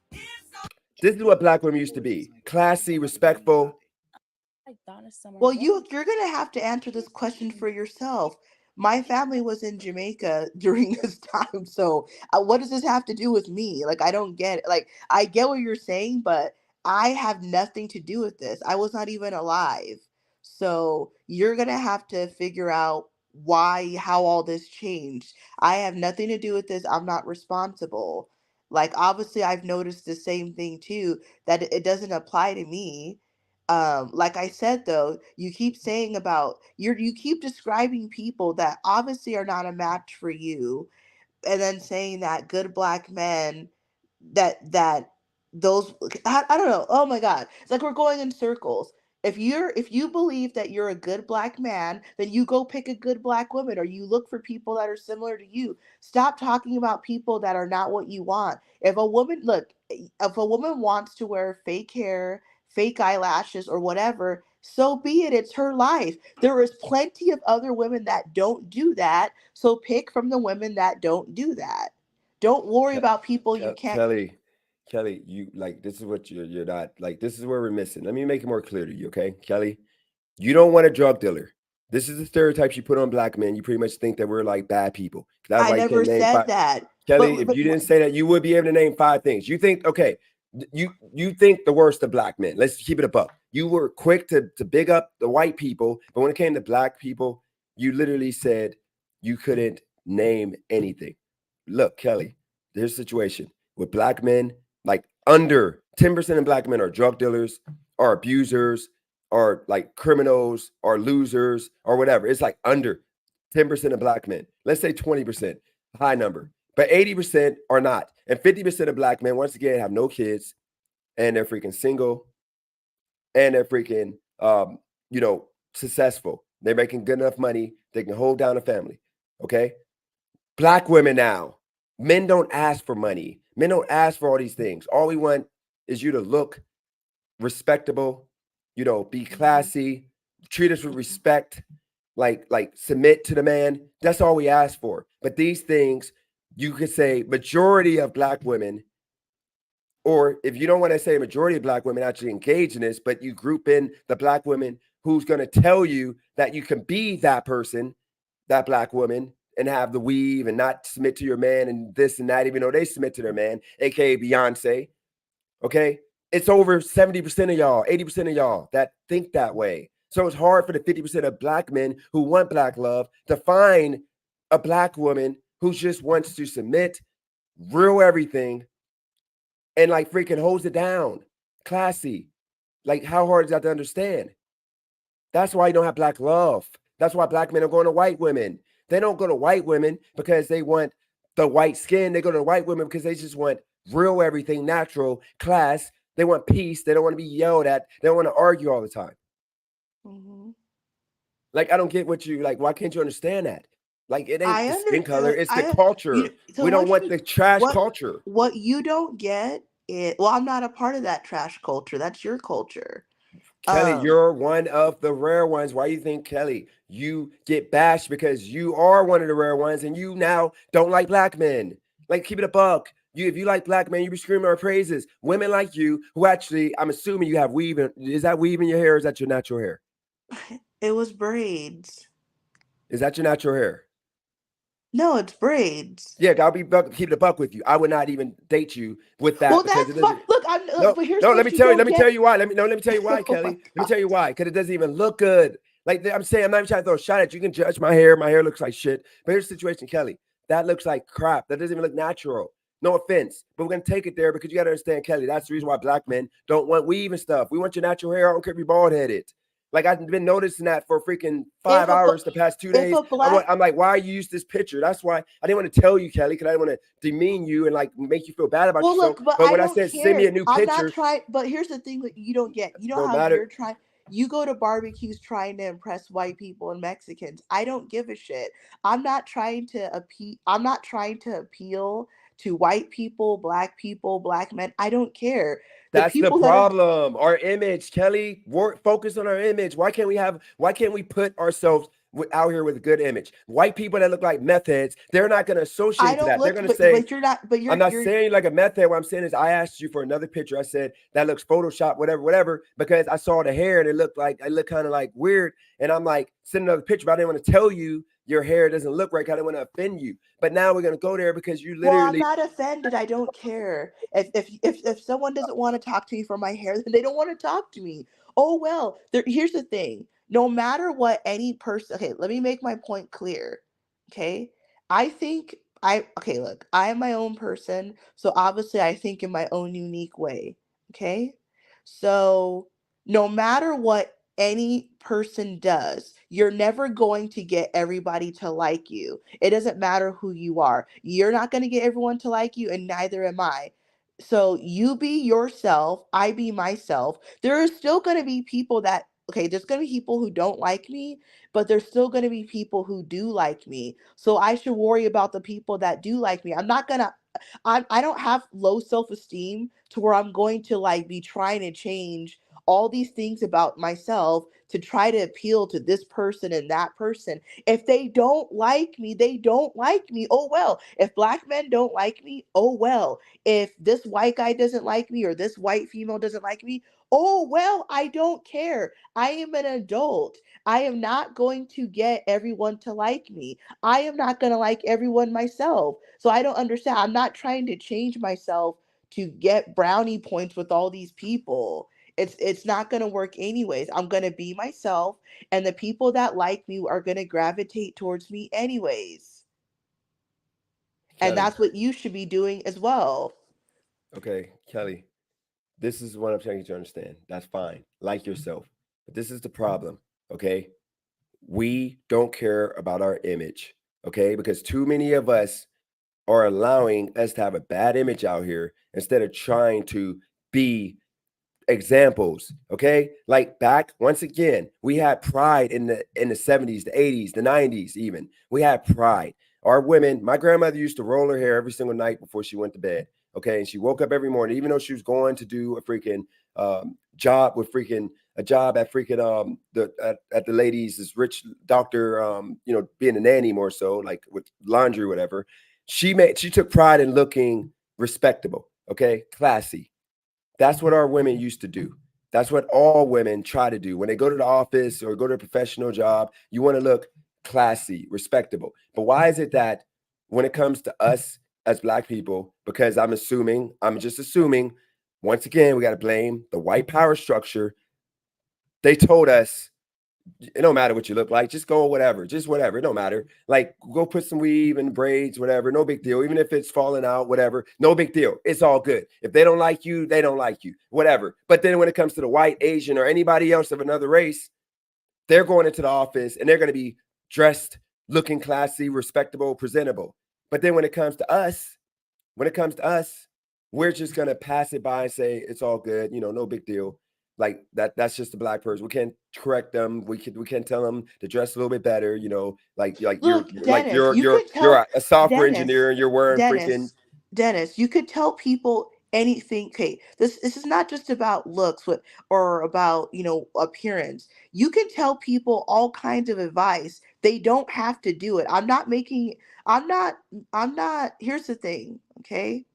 This is what black women used to be: classy, respectful. Well, you're gonna have to answer this question for yourself. My family was in Jamaica during this time, so what does this have to do with me? Like, I don't get it. Like, I get what you're saying, but I have nothing to do with this. I was not even alive, so you're gonna have to figure out how all this changed. I have nothing to do with this. I'm not responsible. Like, obviously, I've noticed the same thing too, that it doesn't apply to me. Like I said, though, you keep saying about you keep describing people that obviously are not a match for you, and then saying that good black men, that those, I don't know. Oh my god, it's like we're going in circles. If you believe that you're a good black man, then you go pick a good black woman, or you look for people that are similar to you. Stop talking about people that are not what you want. If a woman wants to wear fake hair, fake eyelashes or whatever, so be it. It's her life. There is plenty of other women that don't do that. So pick from the women that don't do that. Don't worry Ke- about people you can't. Kelly, Kelly, you like this is what you're not like. This is where we're missing. Let me make it more clear to you, okay, Kelly. You don't want a drug dealer. This is the stereotypes you put on black men. You pretty much think that we're like bad people. That's I why you never can't name said five. that. Kelly, But if but you didn't say that, you would be able to name five things. You think, okay, you think the worst of black men. Let's keep it a buck. You were quick to big up the white people, but when it came to black people, you literally said you couldn't name anything. Look, Kelly, there's a situation with black men, like under 10% of black men are drug dealers, are abusers, are like criminals, are losers, or whatever. It's like under 10% of black men. Let's say 20%, high number. But 80% are not. And 50% of black men, once again, have no kids and they're freaking single and they're freaking, you know, successful. They're making good enough money. They can hold down a family. Okay. Black women now, men don't ask for money. Men don't ask for all these things. All we want is you to look respectable, you know, be Mhm, classy, treat us with mhm. respect, like submit to the man. That's all we ask for. But these things, you could say majority of black women, or if you don't want to say majority of black women actually engage in this, but you group in the black women who's going to tell you that you can be that person, that black woman, and have the weave and not submit to your man and this and that, even though they submit to their man, aka Beyonce. Okay. It's over 70% of y'all, 80% of y'all that think that way. So it's hard for the 50% of black men who want black love to find a black woman who just wants to submit, real everything, and like freaking holds it down. Classy. Like, how hard is that to understand? That's why you don't have black love. That's why black men are going to white women. They don't go to white women because they want the white skin. They go to white women because they just want real everything, natural, class. They want peace. They don't want to be yelled at. They don't want to argue all the time. Mhm. Like, I don't get what you like. Why can't you understand that? Like, it ain't I the skin color, under it's the I you know, culture. so We don't what want you the trash what culture. what you don't get it. Well, I'm not a part of that trash culture. That's your culture. Kelly, Um, you're one of the rare ones. Why you think, Kelly, you get bashed because you are one of the rare ones and you now don't like black men? Like, keep it a buck. You, if you like black men, you be screaming our praises. Women like you, who actually, I'm assuming you have weave. Is that weave in your hair? Or is that your natural hair? it was braids. Is that your natural hair? No, it's braids. Yeah, I'll be keep it a buck with you. I would not even date you with that Well, because it that's fine. doesn't. Look, I'm No, but here's no. Let what me you tell you. don't Let me tell get. you why. Let me no. Let me tell you why, Oh my Kelly. Let me god. tell you why. Because it doesn't even look good. Like I'm saying, I'm not even trying to throw a shot at you. You can judge my hair. My hair looks like shit. But here's the situation, Kelly. That looks like crap. That doesn't even look natural. No offense, but we're gonna take it there because you gotta understand, Kelly. That's the reason why black men don't want weave and stuff. We want your natural hair. I don't care if you're bald headed. Like I've been noticing that for freaking If 5 hours the past two if days. a black I'm like, why you use this picture? That's why I didn't want to tell you, Kelly, because I didn't want to demean you and like make you feel bad about Well, yourself. look, but But I when I don't said send me care. a new I'm not picture, trying. But here's the thing that you don't get. You know don't how matter. you're trying. You go to barbecues trying to impress white people and Mexicans. I don't give a shit. I'm not trying to appeal to white people, black men. I don't care. The That's the people that are problem. Our image, Kelly. Work, focus on our image. Why can't we have? Why can't we put ourselves out here with a good image? White people that look like meth heads, they're not going to I associate to don't that. They're look, going to say, but you're not. But I'm not you're saying like a meth head. What I'm saying is I asked you for another picture. I said that looks Photoshop, whatever, whatever, because I saw the hair and it looked kind of like weird. And I'm like, send another picture, but I didn't want to tell you your hair doesn't look right. I didn't want to offend you. But now we're gonna go there because you Well, I'm literally not offended. I don't care. If someone doesn't want to talk to me for my hair, then they don't want to talk to me. Oh well. Here's the thing. No matter what any person. Okay, let me make my point clear. Okay, I think I. Okay, look. I am my own person, so obviously I think in my own unique way. Okay, so no matter what any person does, you're never going to get everybody to like you. It doesn't matter who you are. You're not going to get everyone to like you, and neither am I. So you be yourself, I be myself. There are still going to be people that, okay, there's going to be people who don't like me, but there's still going to be people who do like me. So I should worry about the people that do like me. I'm not going to, I don't have low self esteem to where I'm going to like be trying to change all these things about myself to try to appeal to this person and that person. If they don't like me, they don't like me. Oh well. If black men don't like me, oh well. If this white guy doesn't like me or this white female doesn't like me, oh well, I don't care. I am an adult. I am not going to get everyone to like me. I am not going to like everyone myself. So I don't understand. I'm not trying to change myself to get brownie points with all these people. It's not going to work anyways. I'm going to be myself, and the people that like me are going to gravitate towards me anyways. And Kelly. that's what you should be doing as well. Okay, Kelly. This is what I'm trying to get you to understand. That's fine. Like yourself. But this is the problem. Okay. We don't care about our image. Okay. Because too many of us are allowing us to have a bad image out here instead of trying to be examples. Okay, like back once again, we had pride in the 70s, the 80s, the 90s. Even we had pride. Our women, my grandmother used to roll her hair every single night before she went to bed. Okay, and she woke up every morning, even though she was going to do a freaking job with freaking a job at freaking at the ladies this rich doctor, being a nanny more so, like with laundry or whatever. She took pride in looking respectable. Okay, classy. That's what our women used to do. That's what all women try to do when they go to the office or go to a professional job. You want to look classy, respectable. But why is it that when it comes to us as black people, because I'm just assuming, once again, we got to blame the white power structure. They told us it don't matter what you look like. Just go whatever. Just whatever. It don't matter. Like go put some weave and braids, whatever. No big deal. Even if it's falling out, whatever. No big deal. It's all good. If they don't like you, they don't like you. Whatever. But then when it comes to the white, Asian, or anybody else of another race, they're going into the office and they're going to be dressed, looking classy, respectable, presentable. But then when it comes to us, we're just gonna pass it by and say it's all good, no big deal. Like that's just a black person. We can't correct them. We can tell them to dress a little bit better, like you're Look, like Dennis, you're you you're could you're tell a software Dennis, engineer and you're wearing freaking Dennis, Dennis, you could tell people anything. Okay, this is not just about looks, or about appearance. You can tell people all kinds of advice. They don't have to do it. I'm not. I'm not. Here's the thing. Okay,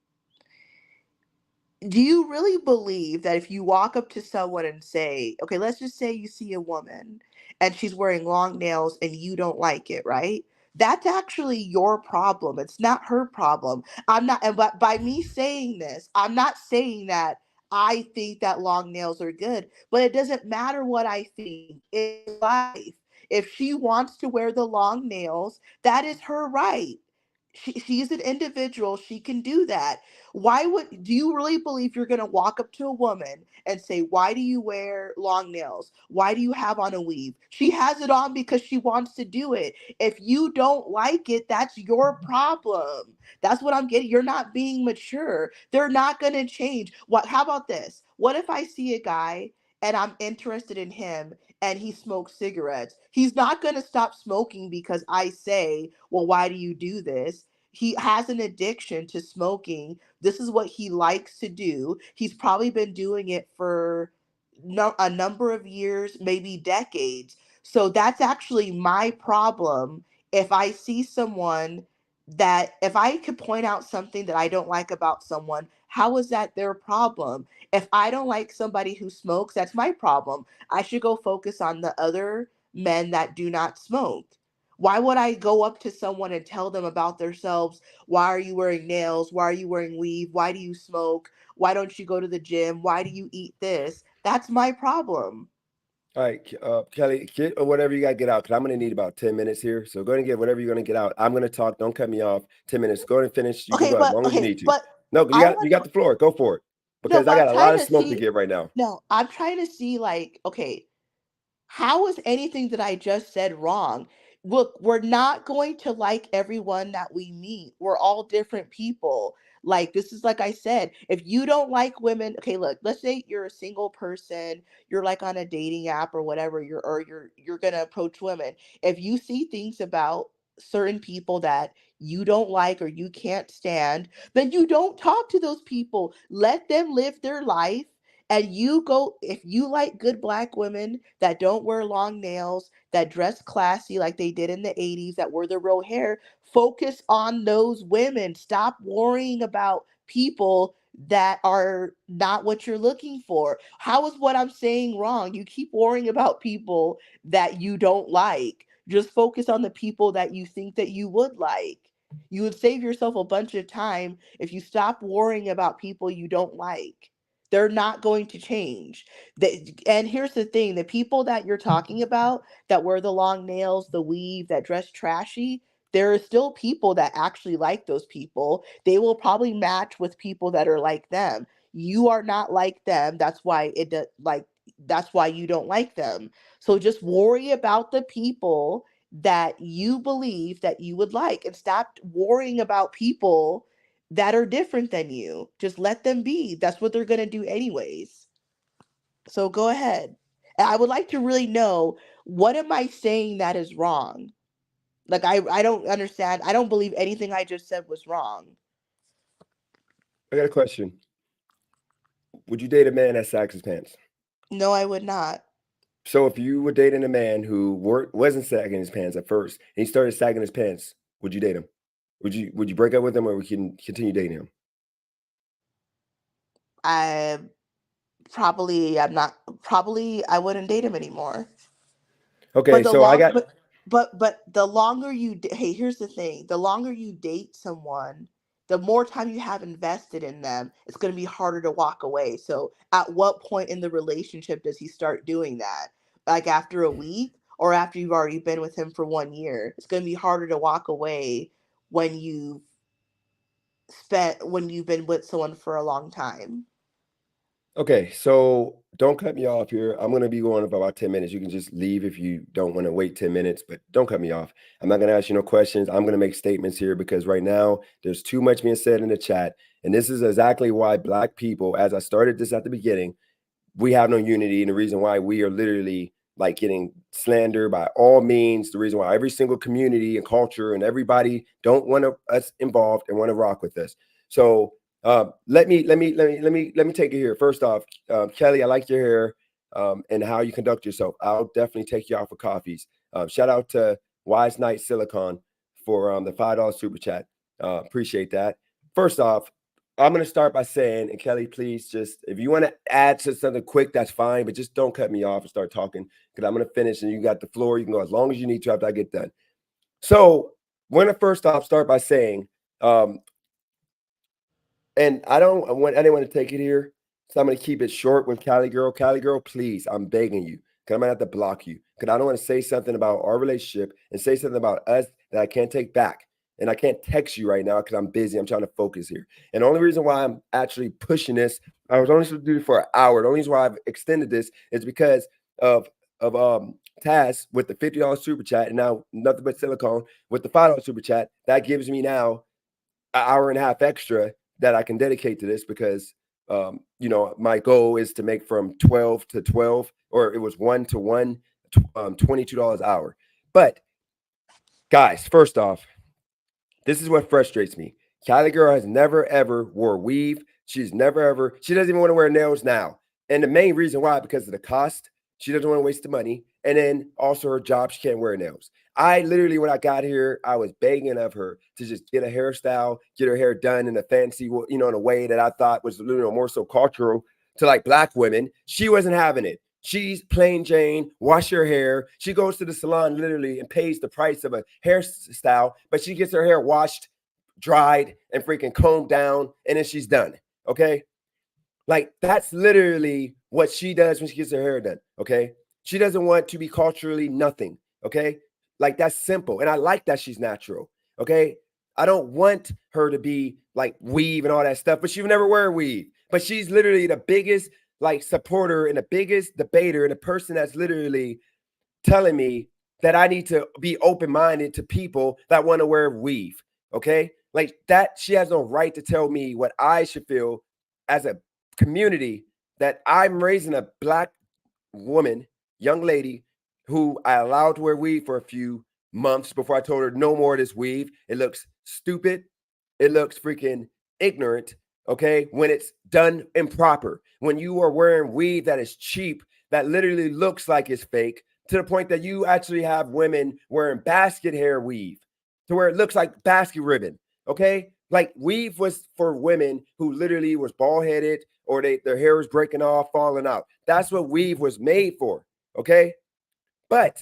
do you really believe that if you walk up to someone and say, okay, let's just say you see a woman and she's wearing long nails and you don't like it, right? That's actually your problem. It's not her problem. I'm not, and but by me saying this, I'm not saying that I think that long nails are good, but it doesn't matter what I think. It's life. If she wants to wear the long nails, that is her right. She's an individual. She can do that. Do you really believe you're going to walk up to a woman and say, why do you wear long nails? Why do you have on a weave? She has it on because she wants to do it. If you don't like it, that's your problem. That's what I'm getting. You're not being mature. They're not going to change. How about this? What if I see a guy and I'm interested in him and he smokes cigarettes? He's not going to stop smoking because I say, well, why do you do this? He has an addiction to smoking. This is what he likes to do. He's probably been doing it for a number of years, maybe decades. So that's actually my problem. If I see someone that, if I could point out something that I don't like about someone, how is that their problem? If I don't like somebody who smokes, that's my problem. I should go focus on the other men that do not smoke. Why would I go up to someone and tell them about themselves? Why are you wearing nails? Why are you wearing weave? Why do you smoke? Why don't you go to the gym? Why do you eat this? That's my problem. all right, Kelly, get or whatever you got to get out because I'm going to need about 10 minutes here. So go ahead and get whatever you're going to get out. I'm going to talk. Don't cut me off. 10 minutes. Go ahead and finish. You can go as long as you need to. But No, you I got you want got the floor. Go for it no, because I but I'm got a lot trying of to smoke to see get right now. no, I'm trying to see, like, okay, how is anything that I just said wrong? Look, we're not going to like everyone that we meet. We're all different people. Like, this is like I said, if you don't like women, okay, look, let's say you're a single person, you're like on a dating app or whatever, you're gonna approach women. If you see things about certain people that you don't like or you can't stand, then you don't talk to those people. Let them live their life And if you like good black women that don't wear long nails, that dress classy like they did in the 80s, that wear their real hair, focus on those women. Stop worrying about people that are not what you're looking for. How is what I'm saying wrong? You keep worrying about people that you don't like. Just focus on the people that you think that you would like. You would save yourself a bunch of time if you stop worrying about people you don't like. They're not going to change. And here's the thing, the people that you're talking about that wear the long nails, the weave, that dress trashy, there are still people that actually like those people. They will probably match with people that are like them. You are not like them. That's why you don't like them. So just worry about the people that you believe that you would like, and stop worrying about people that are different than you. Just let them be. That's what they're going to do anyways. So go ahead. And I would like to really know, what am I saying that is wrong? Like, I don't understand. I don't believe anything I just said was wrong. I got a question. Would you date a man that sags his pants? No, I would not. So if you were dating a man who wasn't sagging his pants at first and he started sagging his pants, would you date him? Would you break up with him, or we can continue dating him? I I'm not, probably I wouldn't date him anymore. But Okay, the so I long got but the longer hey, here's the thing. The longer you date someone, the more time you have invested in them, it's going to be harder to walk away. So at what point in the relationship does he start doing that? Like after a week, or after you've already been with him for 1 year? It's going to be harder to walk away when when you've been with someone for a long time. okay, so don't cut me off here. I'm gonna be going for about 10 minutes. You can just leave if you don't want to wait 10 minutes, but don't cut me off. I'm not gonna ask you no questions. I'm gonna make statements here because right now there's too much being said in the chat. And this is exactly why black people, as I started this at the beginning, we have no unity, and the reason why we are literally like getting slandered by all means, the reason why every single community and culture and everybody don't want us involved and want to rock with us. So let me take it here. First off, Kelly, I like your hair, and how you conduct yourself. I'll definitely take you out for coffees. Shout out to Wise Night Silicon for the $5 super chat. Appreciate that. First off, I'm going to start by saying, and Kelly, please just, if you want to add to something quick, that's fine, but just don't cut me off and start talking, because I'm going to finish and you got the floor. You can go as long as you need to after I get done. So, want to first off start by saying, um, and I didn't want to take it here, so I'm going to keep it short with Cali Girl. Cali Girl, please, I'm begging you, because I'm going to have to block you, because I don't want to say something about our relationship and say something about us that I can't take back. And I can't text you right now because I'm busy. I'm trying to focus here. And the only reason why I'm actually pushing this, I was only supposed to do it for an hour. The only reason why I've extended this is because of Taz with the $50 super chat, and now nothing but silicone with the $5 super chat. That gives me now an hour and a half extra that I can dedicate to this, because my goal is to make from 12 to 12, or it was 1 to 1, $22 an hour. But guys, first off, this is what frustrates me. Kylie Girl has never ever wore weave. She doesn't even want to wear nails now. And the main reason why, because of the cost. She doesn't want to waste the money. And then also her job, she can't wear nails. I literally, when I got here, I was begging of her to just get a hairstyle, get her hair done in a fancy, in a way that I thought was more so cultural to like black women. She wasn't having it. She's plain Jane, wash her hair. She goes to the salon literally and pays the price of a hairstyle, but she gets her hair washed, dried, and freaking combed down, and then she's done. Okay. Like, that's literally what she does when she gets her hair done. Okay. She doesn't want to be culturally nothing. Okay. Like, that's simple. And I like that she's natural. Okay. I don't want her to be like weave and all that stuff, but she would never wear weave. But she's literally the biggest like supporter and the biggest debater and the person that's literally telling me that I need to be open-minded to people that want to wear weave. Okay. Like that, she has no right to tell me what I should feel as a community, that I'm raising a black woman, young lady, who I allowed to wear weave for a few months before I told her no more of this weave. It looks stupid. It looks freaking ignorant. okay? When it's done improper, when you are wearing weave that is cheap, that literally looks like it's fake, to the point that you actually have women wearing basket hair weave to where it looks like basket ribbon, okay? Like weave was for women who literally was bald headed or their hair was breaking off, falling out. That's what weave was made for, okay? But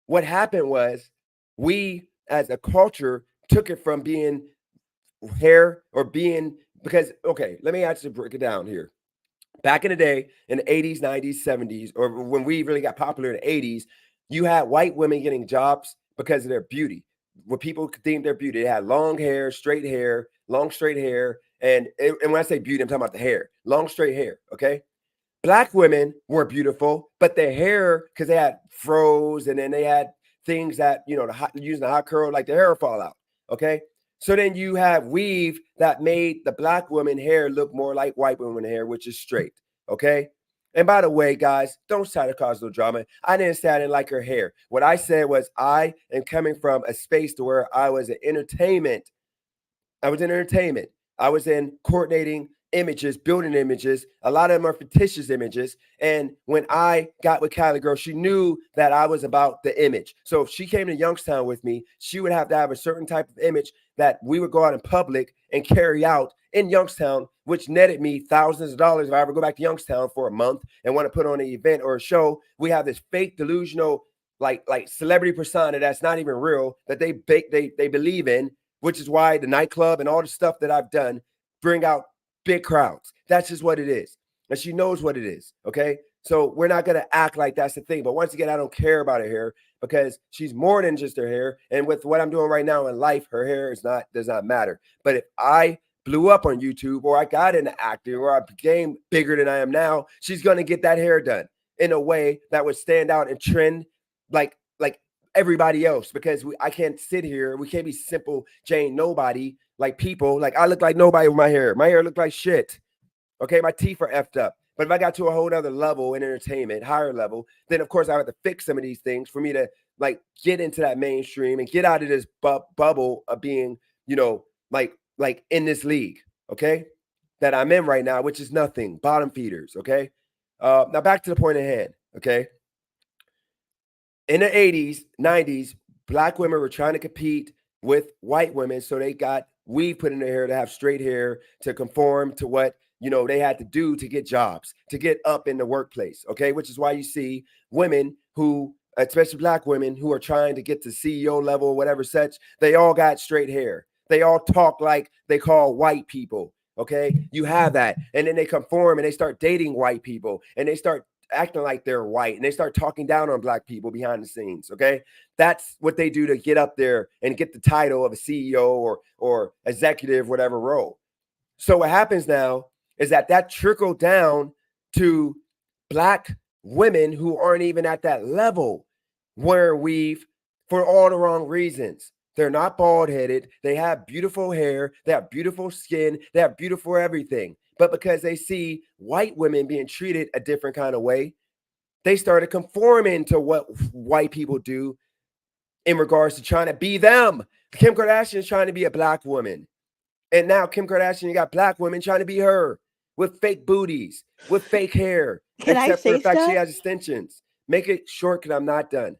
what happened was we as a culture took it from being hair or being because okay, let me actually break it down here. Back in the day, in the 80s, 90s, 70s, or when we really got popular in the 80s, you had white women getting jobs because of their beauty. What people deemed their beauty. They had long hair, straight hair, long straight hair. And when I say beauty, I'm talking about the hair, long straight hair. Okay. Black women were beautiful, but their hair, because they had froze and then they had things that, using the hot curl, like the hair fall out. Okay. So then you have weave that made the black woman hair look more like white woman hair, which is straight. Okay. And by the way, guys, don't try to cause no drama. I didn't say I didn't like her hair. What I said was I am coming from a space to where I was in entertainment. I was in entertainment. I was in coordinating images, building images. A lot of them are fictitious images. And when I got with Cali Girl, she knew that I was about the image. So if she came to Youngstown with me, she would have to have a certain type of image that we would go out in public and carry out in Youngstown, which netted me thousands of dollars if I ever go back to Youngstown for a month and want to put on an event or a show. We have this fake delusional like celebrity persona that's not even real that they believe in, which is why the nightclub and all the stuff that I've done bring out big crowds. That's just what it is. And she knows what it is. Okay. So we're not going to act like that's the thing. But once again, I don't care about her hair because she's more than just her hair. And with what I'm doing right now in life, her hair does not matter. But if I blew up on YouTube or I got into acting or I became bigger than I am now, she's going to get that hair done in a way that would stand out and trend like everybody else because I can't sit here. We can't be simple Jane nobody like people. Like I look like nobody with my hair. My hair look like shit. Okay, my teeth are effed up. But if I got to a whole other level in entertainment, higher level, then of course I have to fix some of these things for me to like get into that mainstream and get out of this bubble of being, like in this league. Okay, that I'm in right now, which is nothing. Bottom feeders. Okay. Now back to the point at hand. Okay, in the 80s, 90s, black women were trying to compete with white women. So they got weave put in their hair to have straight hair to conform to what, they had to do to get jobs, to get up in the workplace. Okay. Which is why you see women who, especially black women who are trying to get to CEO level or whatever such, they all got straight hair. They all talk like they call white people. Okay. You have that. And then they conform and they start dating white people and they start acting like they're white and they start talking down on black people behind the scenes. Okay. That's what they do to get up there and get the title of a CEO or executive, whatever role. So what happens now is that trickled down to black women who aren't even at that level where weave for all the wrong reasons. They're not bald headed. They have beautiful hair. They have beautiful skin. They have beautiful everything. But because they see white women being treated a different kind of way, they started conforming to what white people do in regards to trying to be them. Kim Kardashian is trying to be a black woman. And now Kim Kardashian, you got black women trying to be her with fake booties, with fake hair, Can I except for the say fact she stuff? has extensions. Make it short because I'm not done.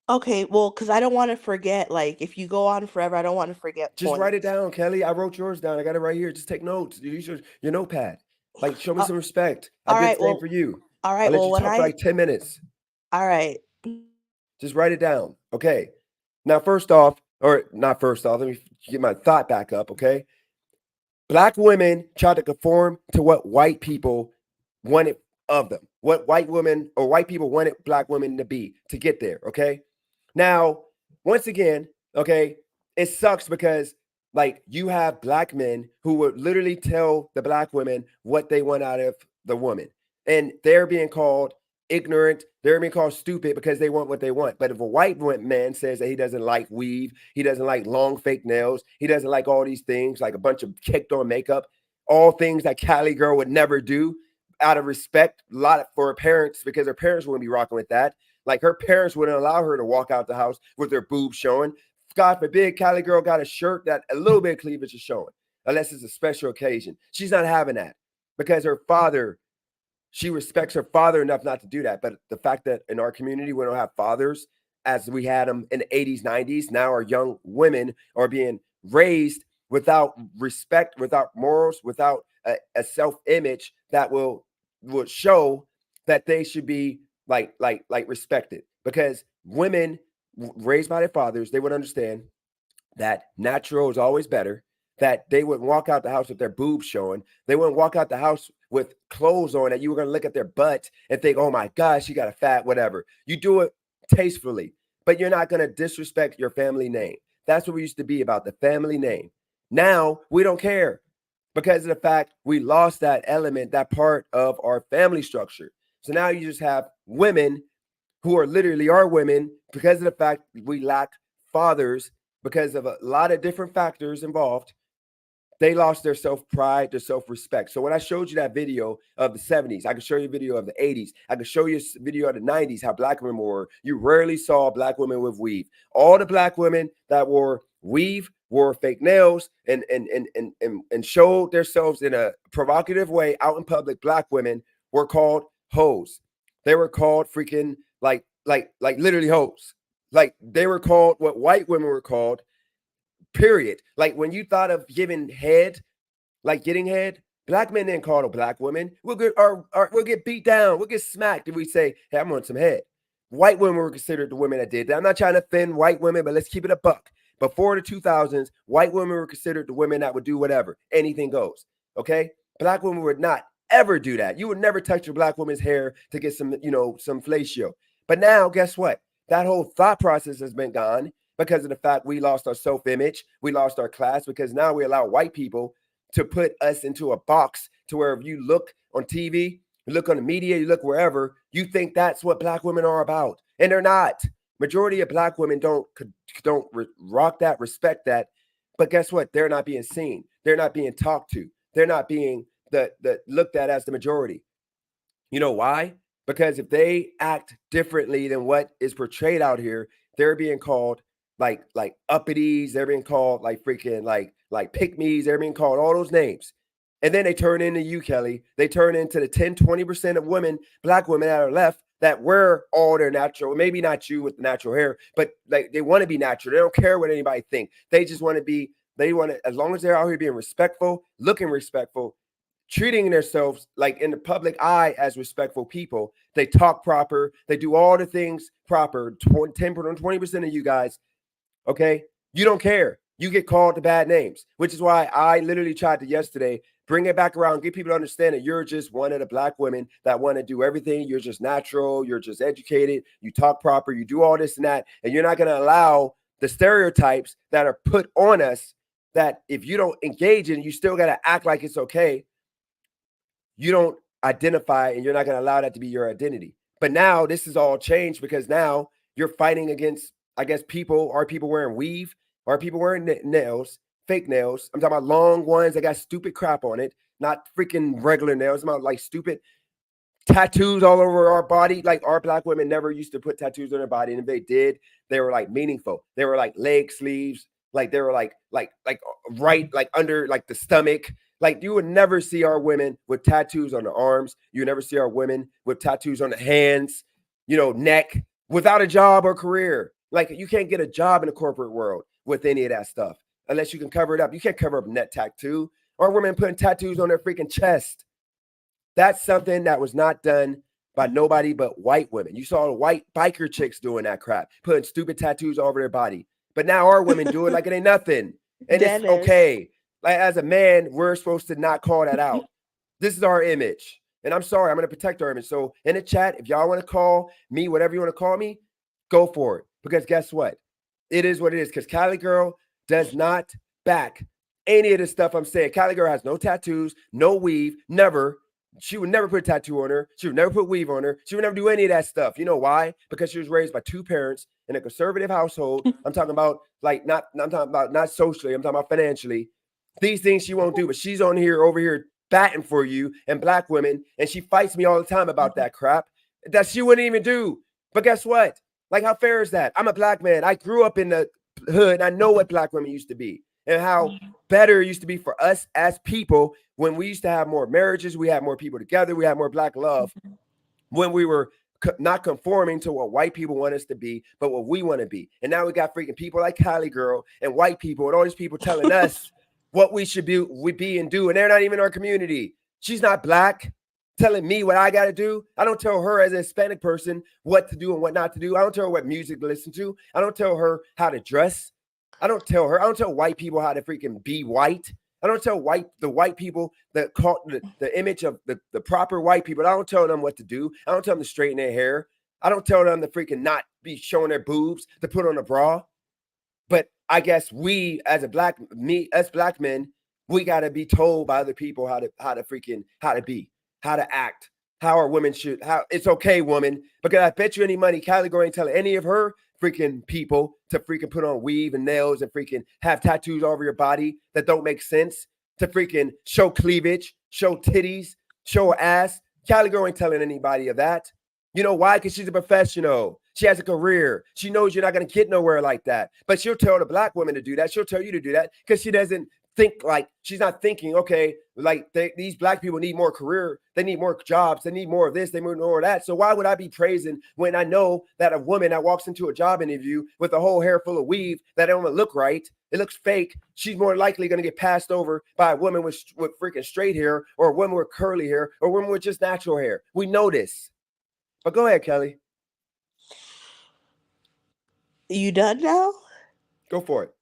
Okay, well, because I don't want to forget. Like, if you go on forever, I don't want to forget Just write it points. down, Kelly. I wrote yours down. I got it right here. Just take notes. Use your notepad. Like, show me Uh, some respect. I all did right. the same Well, for you. all I right. let Well, you when talk for I, like 10 minutes. all right. Just write it down. Okay. Now, first off, or not first off, let me get my thought back up. Okay. Black women try to conform to what white people wanted of them, what white women or white people wanted black women to be to get there. Okay. Now, once again, okay, it sucks because like you have black men who would literally tell the black women what they want out of the woman, and they're being called ignorant. They're being called stupid because they want what they want. But if a white man says that he doesn't like weave, he doesn't like long fake nails, he doesn't like all these things, like a bunch of kicked on makeup, all things that Cali girl would never do out of respect, a lot for her parents because her parents wouldn't be rocking with that. Like her parents wouldn't allow her to walk out the house with her boobs showing. God forbid, Cali girl got a shirt that a little bit of cleavage is showing. unless it's a special occasion. She's not having that because her father, she respects her father enough not to do that. But the fact that in our community we don't have fathers as we had them in the 80s, 90s, now our young women are being raised without respect, without morals, without a self-image that will show that they should be like respected. Because women raised by their fathers, they would understand that natural is always better, that they wouldn't walk out the house with their boobs showing. They wouldn't walk out the house with clothes on that you were going to look at their butt and think, oh my gosh, she got a fat, whatever. You do it tastefully, but you're not going to disrespect your family name. That's what we used to be about, the family name. Now we don't care because of the fact we lost that element, that part of our family structure. So now you just have women who are literally our women because of the fact we lack fathers because of a lot of different factors involved. They lost their self-pride, their self-respect. So when I showed you that video of the 70s, I could show you a video of the 80s. I could show you a video of the 90s, how black women were. You rarely saw black women with weave. All the black women that wore weave wore fake nails and showed themselves in a provocative way out in public. Black women were called hoes. They were called freaking like literally hoes. Like they were called what white women were called, period. Like when you thought of giving head, like getting head, black men didn't call a black women. We'll get beat down. We'll get smacked if we say, hey, I'm on some head. White women were considered the women that did that. I'm not trying to offend white women, but let's keep it a buck. Before the 2000s, white women were considered the women that would do whatever. Anything goes. Okay? Black women would not ever do that. You would never touch your black woman's hair to get some, some fellatio. But now, guess what? That whole thought process has been gone because of the fact we lost our self-image, we lost our class, because now we allow white people to put us into a box to where if you look on TV, you look on the media, you look wherever, you think that's what black women are about. And they're not. Majority of black women don't rock that, respect that. But guess what? They're not being seen. They're not being talked to. They're not being looked at as the majority. You know why? Because if they act differently than what is portrayed out here, they're being called like uppities, they're being called like freaking like pick-me's, they're being called all those names. And then they turn into you, Kelly. They turn into the 10-20% of women, black women that are left that wear all their natural, maybe not you with the natural hair, but like they want to be natural. They don't care what anybody think. They just want to be, as long as they're out here being respectful, looking respectful, treating themselves like in the public eye as respectful people. They talk proper. They do all the things proper. 20% of you guys, okay, you don't care. You get called the bad names, which is why I literally tried to yesterday bring it back around, get people to understand that you're just one of the black women that want to do everything. You're just natural. You're just educated. You talk proper. You do all this and that. And you're not going to allow the stereotypes that are put on us that if you don't engage in, you still got to act like it's okay. You don't identify and you're not going to allow that to be your identity. But now this is all changed because now you're fighting against, I guess, people. Are people wearing weave? Are people wearing nails, fake nails? I'm talking about long ones that got stupid crap on it, not freaking regular nails. I'm about like stupid tattoos all over our body. Like our black women never used to put tattoos on their body. And if they did, they were like meaningful. They were like leg sleeves. Like they were like right, like under like the stomach. Like you would never see our women with tattoos on the arms. You would never see our women with tattoos on the hands, neck, without a job or career. Like you can't get a job in the corporate world with any of that stuff unless you can cover it up. You can't cover up neck tattoo or women putting tattoos on their freaking chest. That's something that was not done by nobody but white women. You saw the white biker chicks doing that crap, putting stupid tattoos all over their body. But now our women do it like it ain't nothing. And Dennis. It's okay. Like as a man, we're supposed to not call that out. This is our image. And I'm sorry, I'm going to protect our image. So in the chat, if y'all want to call me, whatever you want to call me, go for it. Because guess what? It is what it is. Because Cali Girl does not back any of the stuff I'm saying. Cali Girl has no tattoos, no weave, never. She would never put a tattoo on her. She would never put weave on her. She would never do any of that stuff. You know why? Because she was raised by two parents in a conservative household. I'm talking about not socially. I'm talking about financially. These things she won't do, but she's over here batting for you and black women, and she fights me all the time about that crap that she wouldn't even do. But guess what? Like, how fair is that? I'm a black man. I grew up in the hood. I know what black women used to be. and how better it used to be for us as people when we used to have more marriages, we had more people together, we had more black love when we were not conforming to what white people want us to be, but what we want to be. And now we got freaking people like Kylie Girl and white people and all these people telling us what we be and do, and they're not even our community. She's not black, telling me what I got to do. I don't tell her as a Hispanic person what to do and what not to do. I don't tell her what music to listen to. I don't tell her how to dress. I don't tell white people how to freaking be white. I don't tell the white people that call the image of the proper white people. I don't tell them what to do. I don't tell them to straighten their hair. I don't tell them to freaking not be showing their boobs, to put on a bra. But I guess we, as us black men, we gotta be told by other people how to be, how to act, how our women should, how it's okay, woman. Because I bet you any money, Kylie Girl ain't telling any of her freaking people to freaking put on weave and nails and freaking have tattoos all over your body that don't make sense, to freaking show cleavage, show titties, show ass. Kylie Girl ain't telling anybody of that. You know why? Because she's a professional. She has a career. She knows you're not going to get nowhere like that. But she'll tell the black women to do that. She'll tell you to do that because she doesn't think like, she's not thinking, okay, like these black people need more career. They need more jobs. They need more of this. They need more of that. So why would I be praising when I know that a woman that walks into a job interview with a whole hair full of weave that don't look right, it looks fake, she's more likely going to get passed over by a woman with freaking straight hair, or a woman with curly hair, or a woman with just natural hair. We know this. But go ahead, Kelly. You done now? Go for it.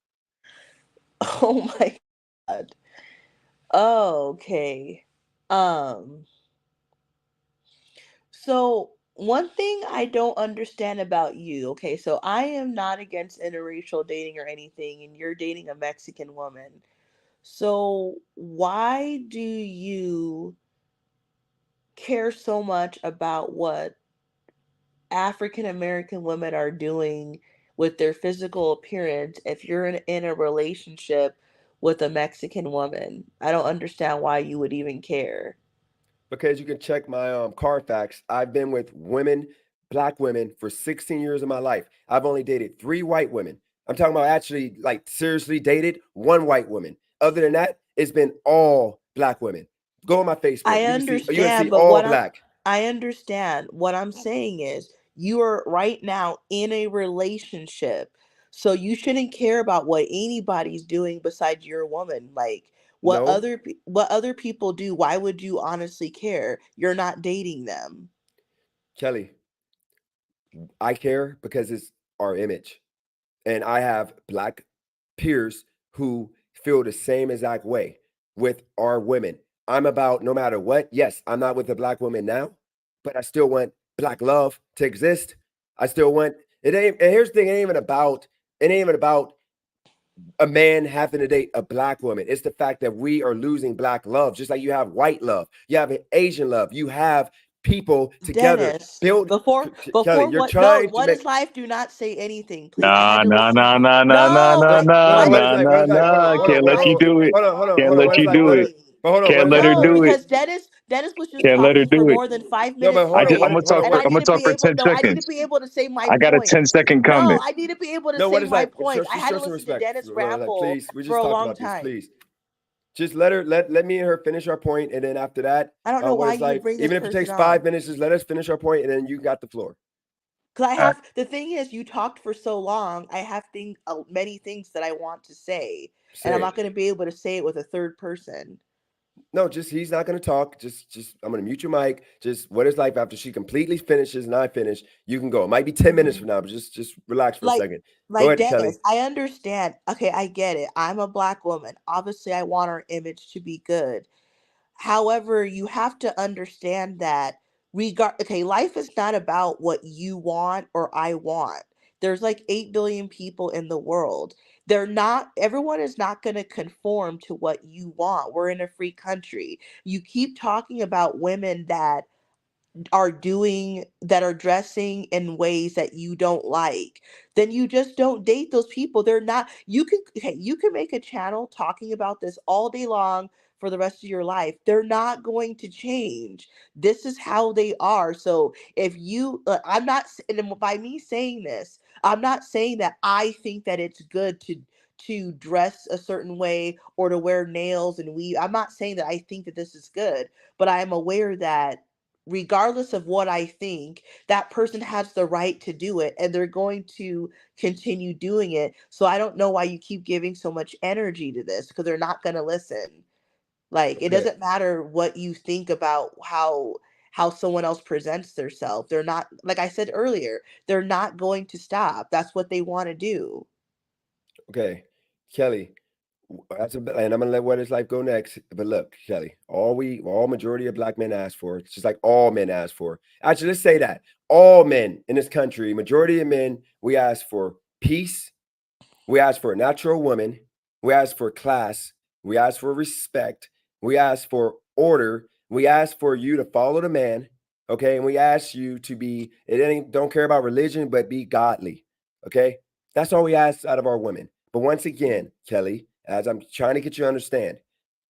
Oh my god. Oh, okay. Um, so one thing I don't understand about you, okay, so I am not against interracial dating or anything, and you're dating a Mexican woman. So why do you care so much about what African American women are doing with their physical appearance if you're in a relationship with a Mexican woman? I don't understand why you would even care. Because you can check my Carfax. I've been with women, black women, for 16 years of my life. I've only dated 3 white women. I'm talking about actually like seriously dated 1 white woman. Other than that, it's been all black women. Go on my Facebook. I You're gonna see understand, but all black. I understand. What I'm saying is you are right now in a relationship. So you shouldn't care about what anybody's doing besides your woman. Like No, what other people do, why would you honestly care? You're not dating them. Kelly, I care because it's our image. And I have black peers who feel the same exact way with our women. I'm about no matter what. Yes, I'm not with a black woman now, but I still want black love to exist. I still want it. Ain't, and here's the thing: it ain't even about a man having to date a black woman. It's the fact that we are losing black love, just like you have white love, you have Asian love, you have people together Dennis, build. Kelly, before you're what no, trying to what is make. life? Do not say anything, please. I Nah, had to nah, listen. nah, nah, nah, nah, No, nah, but nah, No, what what is is nah, like? nah, What is like? nah. Hold on, Can't wait, let you hold no. do it. hold Can't on. let What is you like? do What it. is? No. But hold on, Can't what let is her like? No, What do is? it. because Dennis was just Can't let her talking for do it. more than 5 minutes No, but hold on. I'm straight. gonna Hold talk on. And for What? I I'm need gonna to talk be for able 10 no, I need to seconds. be able to say my I got a point. 10-second No, comment. I need to be able to No, say what is my like? point. I Just had to show some listen to respect. Dennis Like, ramble please, we for just a talked long about this. time. Please, just let her let me and her finish our point, and then after that, I don't know what why is you would life? bring this Even if it person takes on. 5 minutes, just let us finish our point, and then you got the floor. Because I All right. have the thing is, you talked for so long. I have many things that I want to say, and I'm Say not it. going to be able to say it with a third person. No, just he's not going to talk. Just I'm going to mute your mic. Just what is life after she completely finishes and I finish. You can go. It might be 10 minutes from now, but just relax for a like second. Go like ahead, Kelly. Dennis, I understand. Okay, I get it. I'm a black woman. Obviously, I want our image to be good. However, you have to understand that life is not about what you want or I want. There's like 8 billion people in the world. They're not Everyone is not going to conform to what you want. We're in a free country. You keep talking about women that are dressing in ways that you don't like, then you just don't date those people. They're not you can make a channel talking about this all day long for the rest of your life. They're not going to change. This is how they are. So if you I'm not and by me saying this, I'm not saying that I think that it's good to dress a certain way or to wear nails and weave. I'm not saying that I think that this is good, but I am aware that regardless of what I think, that person has the right to do it and they're going to continue doing it. So I don't know why you keep giving so much energy to this because they're not going to listen. Like it Okay. doesn't matter what you think about how someone else presents themselves. They're not, like I said earlier, they're not going to stop. That's what they want to do. Okay. Kelly, that's and I'm gonna let What Is Life go next. But look, Kelly, all majority of black men ask for, it's just like all men ask for. Actually, let's say that all men in this country, majority of men, we ask for peace. We ask for a natural woman. We ask for class. We ask for respect. We ask for order. We ask for you to follow the man. Okay. And we ask you to be, it ain't, don't care about religion, but be godly. Okay. That's all we ask out of our women. But once again, Kelly, as I'm trying to get you to understand,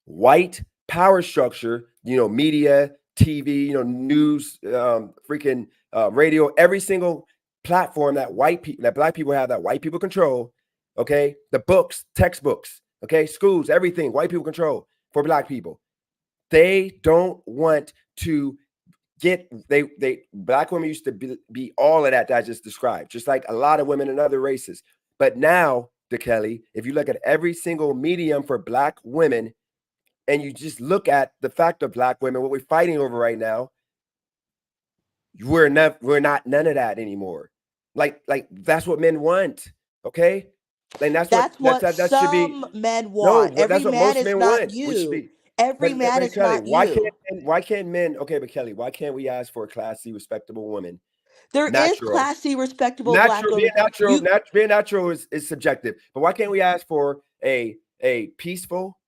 white power structure, media, TV, news, freaking radio, every single platform that black people have, that white people control. Okay, the books, textbooks, okay, schools, everything, white people control for black people. They don't want to they black women used to be all of that I just described, just like a lot of women in other races. But now, DeKelly, if you look at every single medium for black women, and you just look at the fact of black women, what we're fighting over right now, we're not none of that anymore. Like that's what men want. Okay. And That's what that should be. some men No, want. that's Every what man most is men not want. We should you. be. Every man But is Kelly, not you. why can't men? Okay, but Kelly, why can't we ask for a classy, respectable woman? There is Natural, classy, respectable black being women. natural, You being natural is subjective. But why can't we ask for a peaceful,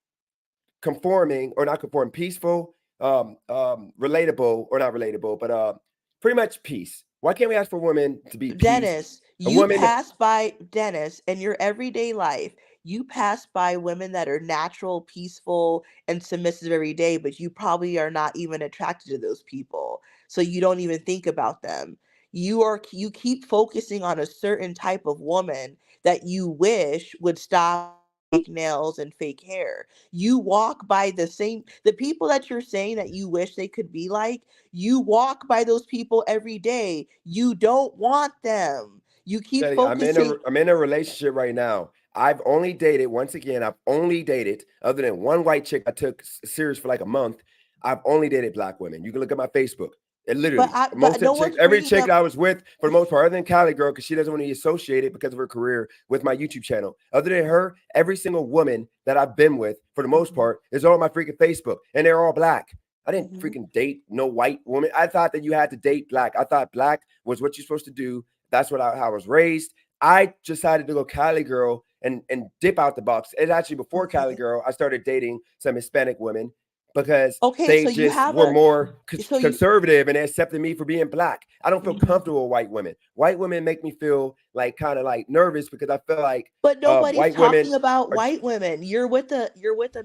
conforming or not conforming, peaceful, relatable or not relatable, but pretty much peace. Why can't we ask for women to be peace? Dennis, A you woman, pass by Dennis in your everyday life. You pass by women that are natural, peaceful, and submissive every day, but you probably are not even attracted to those people. So you don't even think about them. You keep focusing on a certain type of woman that you wish would stop fake nails and fake hair. You walk by the people that you're saying that you wish they could be like, you walk by those people every day. You don't want them. You keep Kelly, focusing. I'm in a relationship right now. I've only dated, once again, I've only dated, other than one white chick I took serious for like a month. I've only dated black women. You can look at my Facebook. It literally, But most of no the chicks, one's every bringing chick up. that I was with, for the most part, other than Cali girl, because she doesn't want to be associated because of her career with my YouTube channel. Other than her, every single woman that I've been with, for the most Mhm, part, is on my freaking Facebook, and they're all black. I didn't mhm. freaking date no white woman. I thought that you had to date black. I thought black was what you're supposed to do. That's how I was raised. I decided to go Cali girl and dip out the box. It's actually before Cali Okay. girl, I started dating some Hispanic women because Okay, they so you just have were a more so you conservative and they accepted me for being black. I don't feel mhm. comfortable with white women. White women make me feel like kind of like nervous because I feel like But nobody's white women talking about are white women. You're with a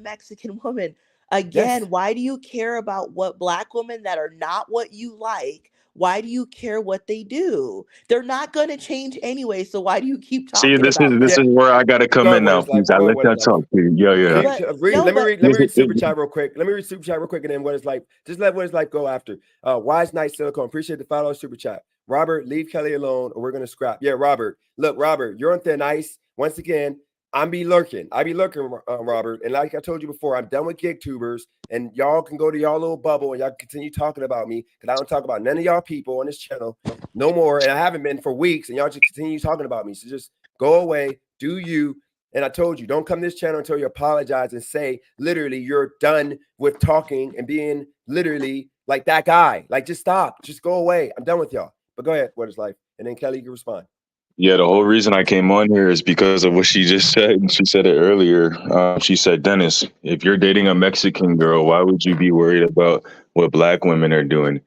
Mexican woman. yes. Again, why do you care about what black women that are not what you like? Why do you care what they do? They're not going to change anyway, so why do you keep See, talking about Yeah. this is them? where I gotta come Go in ahead, what now, is life? please. I Go ahead, let what is that life? talk, please. Yeah, yeah. But no, but Let me This read is, super chat real quick. Let me read super chat real quick, and then What Is Life? Just let What Is Life go after. Wise Night Silicone. Appreciate the follow super chat. Robert, leave Kelly alone, or we're gonna scrap. Yeah, Robert. Look, Robert, you're on thin ice. Once again, I'm be lurking. I be lurking, Robert. And like I told you before, I'm done with gig tubers, and y'all can go to y'all little bubble and y'all continue talking about me because I don't talk about none of y'all people on this channel no more, and I haven't been for weeks, and y'all just continue talking about me. So just go away, do you. And I told you, don't come to this channel until you apologize and say, literally, you're done with talking and being literally like that guy. Like, just stop. Just go away. I'm done with y'all. But go ahead. What is life? And then Kelly, you can respond. yeah, the whole reason I came on here is because of what she just said. And she said it earlier. She said, Dennis, if you're dating a Mexican girl, why would you be worried about what black women are doing?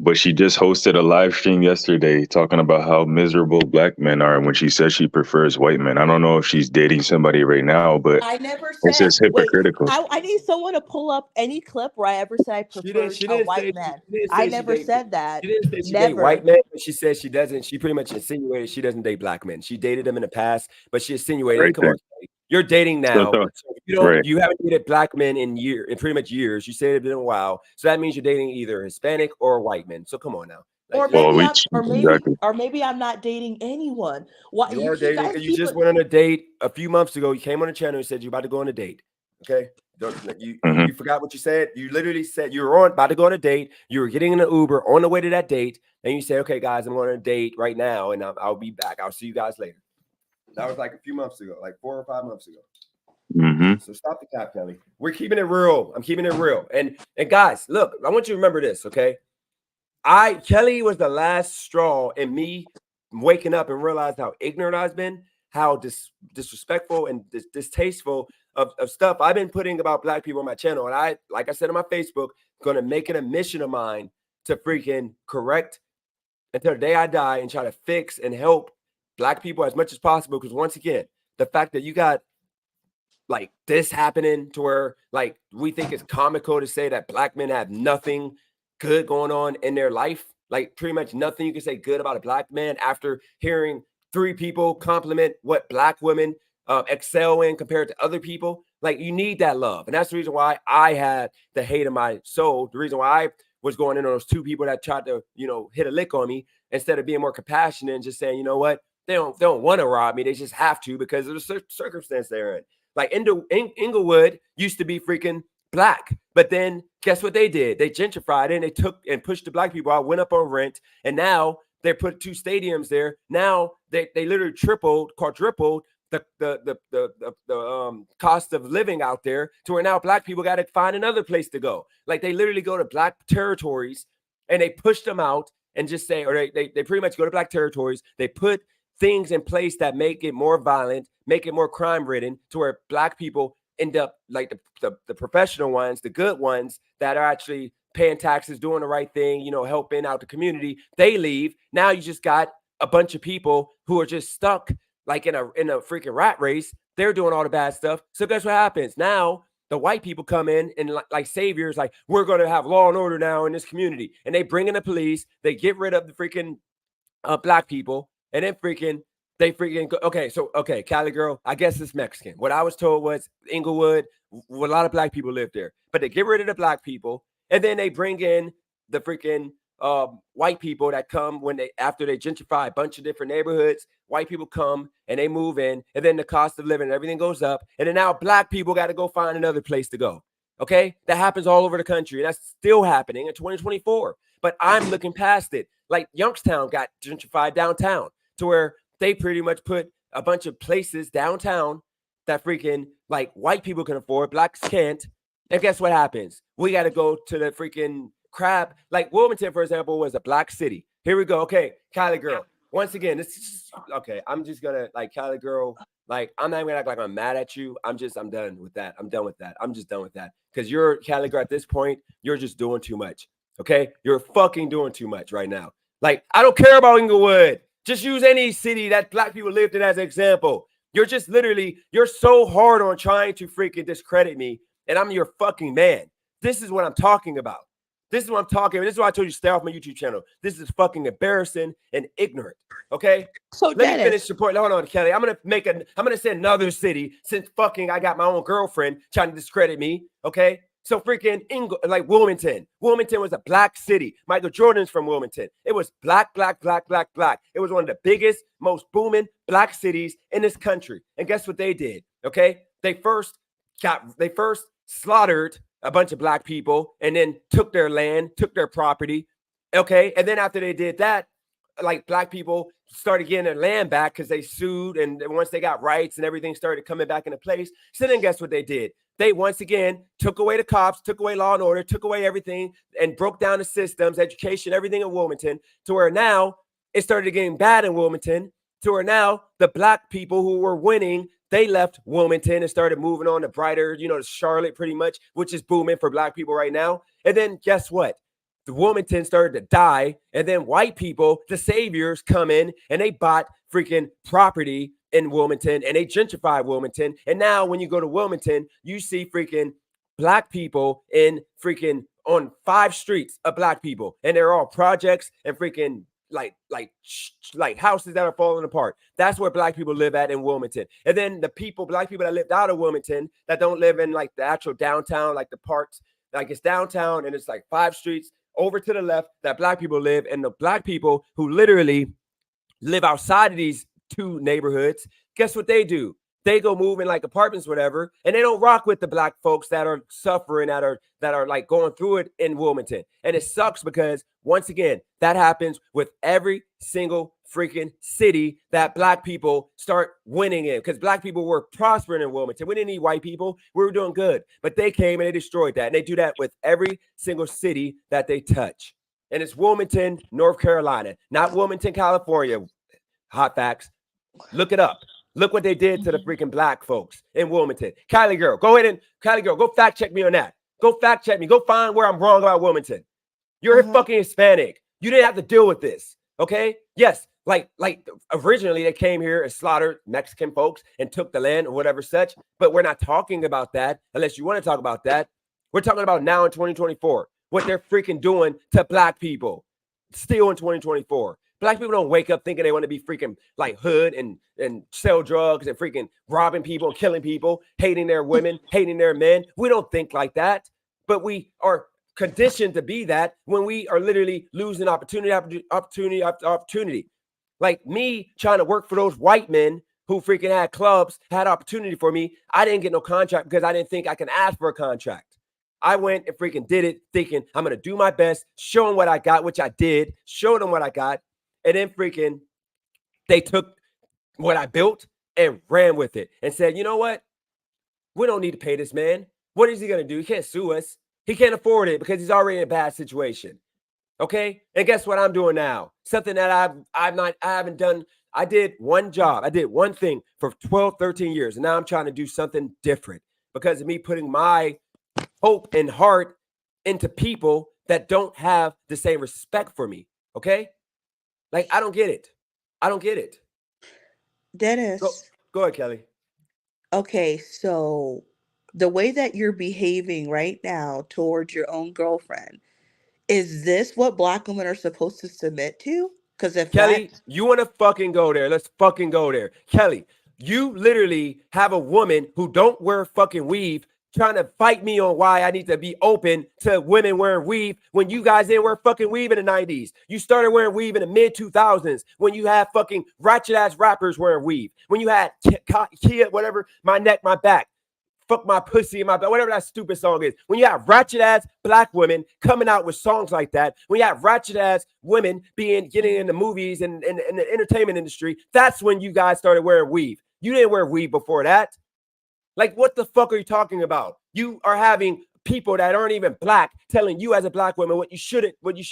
But she just hosted a live stream yesterday talking about how miserable black men are when she says she prefers white men. I don't know if she's dating somebody right now, but I never it's said, just wait, hypocritical. I need someone to pull up any clip where I ever said I She didn't. preferred She a didn't white say. man. She didn't I say she never date. said that. She didn't say she date white Never. men, but she said she doesn't. She pretty much insinuated she doesn't date black men. She dated them in the past, but she insinuated. Right Come there. on, Kelly. You're dating now. So if right. you haven't dated black men in pretty much years. You say it's been a while. So that means you're dating either Hispanic or white men. So come on now. Or Like, Well, maybe we I'm, exactly. or maybe I'm not dating anyone. Why you are you dating. guys You keep just it? went on a date a few months ago. You came on the channel and said you're about to go on a date. Okay. Mhm. You forgot what you said. You literally said you were about to go on a date. You were getting in an Uber on the way to that date, and you said, "Okay, guys, I'm going on a date right now, and I'll be back. I'll see you guys later." That was like a few months ago, like 4 or 5 months ago. Mhm. So stop the cap, Kelly. We're keeping it real. I'm keeping it real. And guys, look, I want you to remember this, okay? Kelly was the last straw in me waking up and realized how ignorant I've been, how disrespectful and distasteful of stuff I've been putting about black people on my channel. And I, like I said on my Facebook, gonna make it a mission of mine to freaking correct until the day I die and try to fix and help black people as much as possible. Because once again, the fact that you got like this happening to where like we think it's comical to say that black men have nothing good going on in their life, like pretty much nothing you can say good about a black man after hearing 3 people compliment what black women excel in compared to other people. Like, you need that love, and that's the reason why I had the hate in my soul, the reason why I was going in on those 2 people that tried to, hit a lick on me, instead of being more compassionate and just saying, you know what, they don't want to rob me, they just have to because of the circumstance they're in. Like Inglewood used to be freaking black, but then guess what they did? They gentrified it and they took and pushed the black people out, went up on rent, and now they put 2 stadiums there. Now they literally tripled, quadrupled the cost of living out there, to where now black people got to find another place to go. Like, they literally go to black territories and they push them out and just say, or they pretty much go to black territories. They put things in place that make it more violent, make it more crime ridden, to where black people end up like the professional ones, the good ones that are actually paying taxes, doing the right thing, helping out the community. They leave. Now you just got a bunch of people who are just stuck like in a freaking rat race. They're doing all the bad stuff. So guess what happens? Now the white people come in and like saviors, like, we're going to have law and order now in this community. And they bring in the police. They get rid of the freaking black people. And then they freaking go, okay, Cali girl, I guess it's Mexican. What I was told was Inglewood, a lot of black people live there, but they get rid of the black people, and then they bring in the freaking white people that come after they gentrify a bunch of different neighborhoods. White people come and they move in, and then the cost of living and everything goes up, and then now black people got to go find another place to go. Okay, that happens all over the country, and that's still happening in 2024. But I'm looking past it. Like, Youngstown got gentrified downtown, to where they pretty much put a bunch of places downtown that freaking like white people can afford, blacks can't. And guess what happens? We got to go to the freaking crap. Like, Wilmington, for example, was a black city. Here we go. Okay, Cali girl. Once again, this is okay. I'm just gonna, like, Cali girl. Like, I'm not even gonna act like I'm mad at you. I'm done with that. I'm done with that. I'm just done with that. Because you're, Cali girl, at this point, you're just doing too much. Okay, you're fucking doing too much right now. Like, I don't care about Inglewood. Just use any city that black people lived in as an example. You're just literally, you're so hard on trying to freaking discredit me, and I'm your fucking man. This is what I'm talking about. This is what I'm talking about. This is why I told you stay off my YouTube channel. This is fucking embarrassing and ignorant. Okay? So Let me finish Dennis, the point. Hold on, Kelly. I'm gonna say another city, since fucking I got my own girlfriend trying to discredit me. Okay? So freaking Wilmington. Wilmington was a black city. Michael Jordan's from Wilmington. It was black, black, black, black, black. It was one of the biggest, most booming black cities in this country. And guess what they did? Okay? They first slaughtered a bunch of black people and then took their land, took their property. Okay? And then after they did that, like, black people started getting their land back because they sued, and once they got rights and everything started coming back into place. So then guess what they did? They once again took away the cops, took away law and order, took away everything, and broke down the systems, education, everything in Wilmington, to where now it started getting bad in Wilmington, to where now the black people who were winning, they left Wilmington and started moving on to brighter, to Charlotte, pretty much, which is booming for black people right now. And then guess what? The Wilmington started to die, and then white people, the saviors, come in and they bought freaking property in Wilmington, and they gentrified Wilmington. And now when you go to Wilmington, you see freaking black people in freaking on 5 streets of black people, and they're all projects and freaking like houses that are falling apart. That's where black people live at in Wilmington. And then black people that lived out of Wilmington that don't live in like the actual downtown, like the parks, like it's downtown and it's like 5 streets over to the left that black people live. And the black people who literally live outside of these 2 neighborhoods, guess what they do? They go move in like apartments, whatever, and they don't rock with the black folks that are suffering, that are like going through it in Wilmington. And it sucks because once again, that happens with every single freaking city that black people start winning in, because black people were prospering in Wilmington. We didn't need white people. We were doing good, but they came and they destroyed that. And they do that with every single city that they touch. And it's Wilmington, North Carolina, not Wilmington, California. Hot facts. Look it up. Look what they did to the freaking black folks in Wilmington. Kylie girl, go fact check me on that. Go fact check me. Go find where I'm wrong about Wilmington. You're fucking Hispanic. You didn't have to deal with this. Okay? Yes, like originally they came here and slaughtered Mexican folks and took the land or whatever such, but we're not talking about that unless you want to talk about that. We're talking about now in 2024, what they're freaking doing to black people still in 2024. Black people don't wake up thinking they want to be freaking like hood and sell drugs and freaking robbing people and killing people, hating their women, hating their men. We don't think like that, but we are conditioned to be that when we are literally losing opportunity after opportunity. Like me trying to work for those white men who freaking had clubs, had opportunity for me. I didn't get no contract because I didn't think I can ask for a contract. I went and freaking did it thinking I'm going to do my best, show them what I got, which I did, show them what I got. And then freaking they took what I built and ran with it and said, you know what? We don't need to pay this man. What is he going to do? He can't sue us. He can't afford it because he's already in a bad situation. Okay. And guess what I'm doing now? Something that I haven't done. I did one job. I did one thing for 12, 13 years. And now I'm trying to do something different because of me putting my hope and heart into people that don't have the same respect for me. Okay. Like, I don't get it. I don't get it. Dennis. Go ahead, Kelly. Okay, so the way that you're behaving right now towards your own girlfriend, is this what black women are supposed to submit to? Because if Kelly, not, you want to fucking go there. Let's fucking go there. Kelly, you literally have a woman who don't wear fucking weave trying to fight me on why I need to be open to women wearing weave when you guys didn't wear fucking weave in the 90s. You started wearing weave in the mid 2000s when you had fucking ratchet ass rappers wearing weave. When you had Kia, whatever, my neck, my back, fuck my pussy in my back, whatever that stupid song is. When you have ratchet ass black women coming out with songs like that, when you have ratchet ass women getting into movies and in the entertainment industry, that's when you guys started wearing weave. You didn't wear weave before that. Like, what the fuck are you talking about? You are having people that aren't even black telling you as a black woman what you should and what you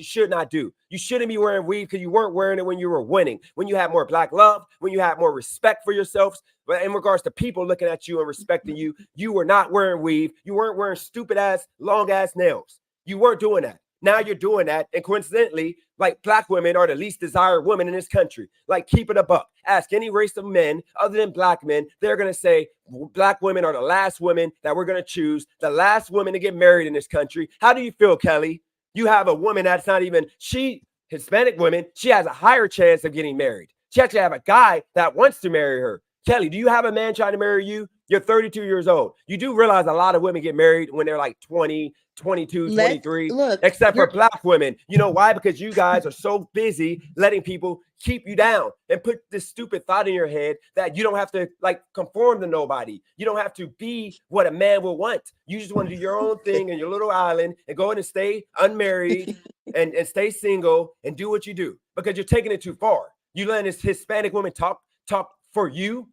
should not do. You shouldn't be wearing weave because you weren't wearing it when you were winning, when you had more black love, when you had more respect for yourselves. But in regards to people looking at you and respecting you, you were not wearing weave. You weren't wearing stupid ass, long ass nails. You weren't doing that. Now you're doing that. And coincidentally, like, black women are the least desired women in this country. Like, keep it a buck. Ask any race of men other than black men. They're going to say black women are the last women that we're going to choose, the last women to get married in this country. How do you feel, Kelly? You have a woman that's not even, Hispanic woman, she has a higher chance of getting married. She actually have a guy that wants to marry her. Kelly, do you have a man trying to marry you? You're 32 years old. You do realize a lot of women get married when they're like 20, 22, 23, except for black women. You know why? Because you guys are so busy letting people keep you down and put this stupid thought in your head that you don't have to like conform to nobody. You don't have to be what a man will want. You just want to do your own thing in your little island and go in and stay unmarried and stay single and do what you do because you're taking it too far. You letting this Hispanic woman talk for you.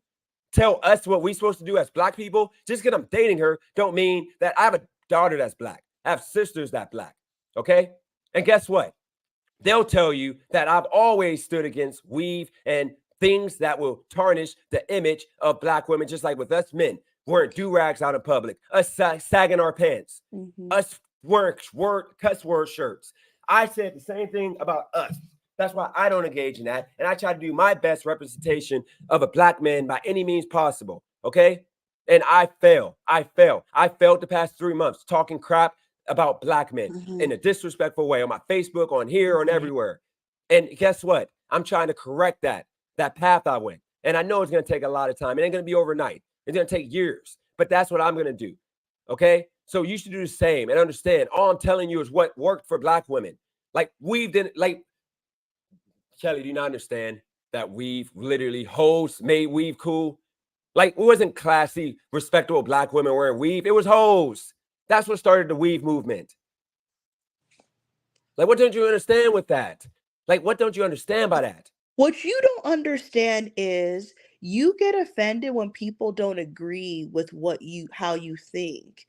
Tell us what we're supposed to do as black people. Just because I'm dating her don't mean that I have a daughter that's black. I have sisters that black. Okay? And guess what? They'll tell you that I've always stood against weave and things that will tarnish the image of black women, just like with us men wearing do-rags out in public, us sagging our pants, us wearing cuss word shirts. I said the same thing about us. That's why I don't engage in that. And I try to do my best representation of a black man by any means possible. Okay. And I failed the past 3 months talking crap about black men in a disrespectful way on my Facebook, on here, on everywhere. And guess what? I'm trying to correct that path I went. And I know it's going to take a lot of time. It ain't going to be overnight. It's going to take years. But that's what I'm going to do. Okay? So you should do the same and understand. All I'm telling you is what worked for black women. Like we've done, like Kelly, do you not understand that weave literally hoes made weave cool? Like it wasn't classy, respectable black women wearing weave. It was hoes. That's what started the weave movement. Like, what don't you understand with that? Like, what don't you understand by that? What you don't understand is you get offended when people don't agree with how you think.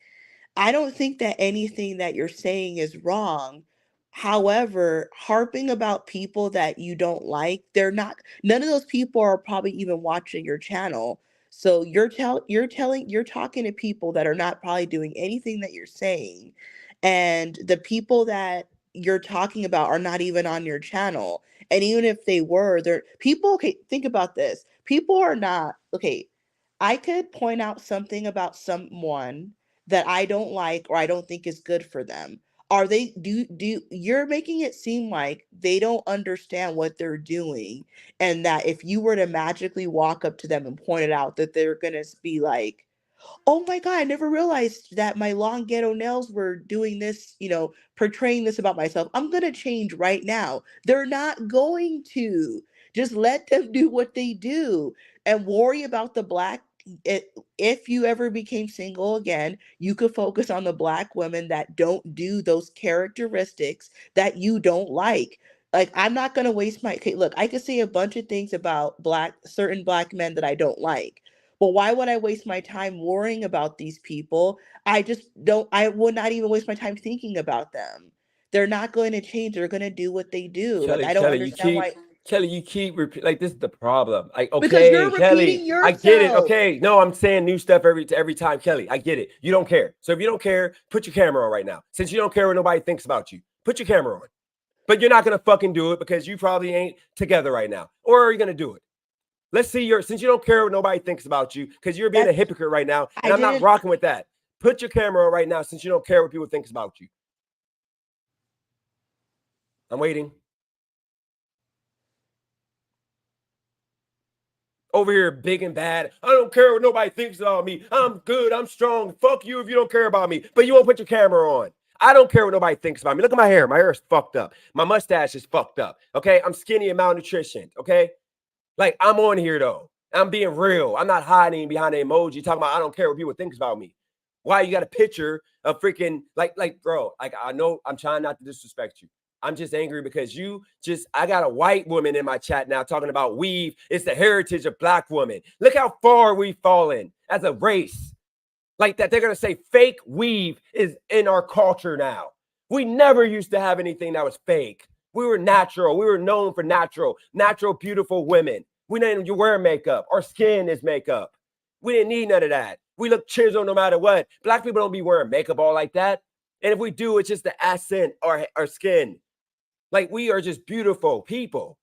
I don't think that anything that you're saying is wrong. However, harping about people that you don't like, none of those people are probably even watching your channel. So you're talking to people that are not probably doing anything that you're saying. And the people that you're talking about are not even on your channel. And even if they were, they're people, okay, think about this. People are not, okay, I could point out something about someone that I don't like or I don't think is good for them. Are they do you're making it seem like they don't understand what they're doing, and that if you were to magically walk up to them and point it out, that they're going to be like, oh my God, I never realized that my long ghetto nails were doing this, portraying this about myself. I'm going to change right now. They're not going to. Just let them do what they do and worry about the black. If you ever became single again, you could focus on the black women that don't do those characteristics that you don't like. Like, I'm not going to waste my, okay, look, I could say a bunch of things about certain black men that I don't like, but why would I waste my time worrying about these people? I would not even waste my time thinking about them. They're not going to change. They're going to do what they do. Like, Kelly, I don't Kelly, understand why. You keep like this is the problem. Like, Because okay, you're Kelly, repeating I get it. yourself. Okay, no, I'm saying new stuff every time, Kelly. I get it. You don't care. So if you don't care, put your camera on right now. Since you don't care what nobody thinks about you, put your camera on. But you're not gonna fucking do it because you probably ain't together right now. Or are you gonna do it? Let's see since you don't care what nobody thinks about you, because you're being a That's hypocrite right now, and I I'm not didn't. rocking with that. Put your camera on right now since you don't care what people think about you. I'm waiting. Over here, big and bad. I don't care what nobody thinks about me. I'm good. I'm strong. Fuck you if you don't care about me. But you won't put your camera on. I don't care what nobody thinks about me. Look at my hair. My hair is fucked up. My mustache is fucked up. Okay. I'm skinny and malnutrition. Okay. Like, I'm on here though. I'm being real. I'm not hiding behind an emoji talking about I don't care what people think about me. Why you got a picture of freaking bro, like I know I'm trying not to disrespect you. I'm just angry because I got a white woman in my chat now talking about weave. It's the heritage of black women. Look how far we've fallen as a race. Like that, they're gonna say fake weave is in our culture now. We never used to have anything that was fake. We were natural. We were known for natural, beautiful women. We didn't wear makeup. Our skin is makeup. We didn't need none of that. We look chiseled no matter what. Black people don't be wearing makeup all like that. And if we do, it's just the accent or our skin. Like, we are just beautiful people.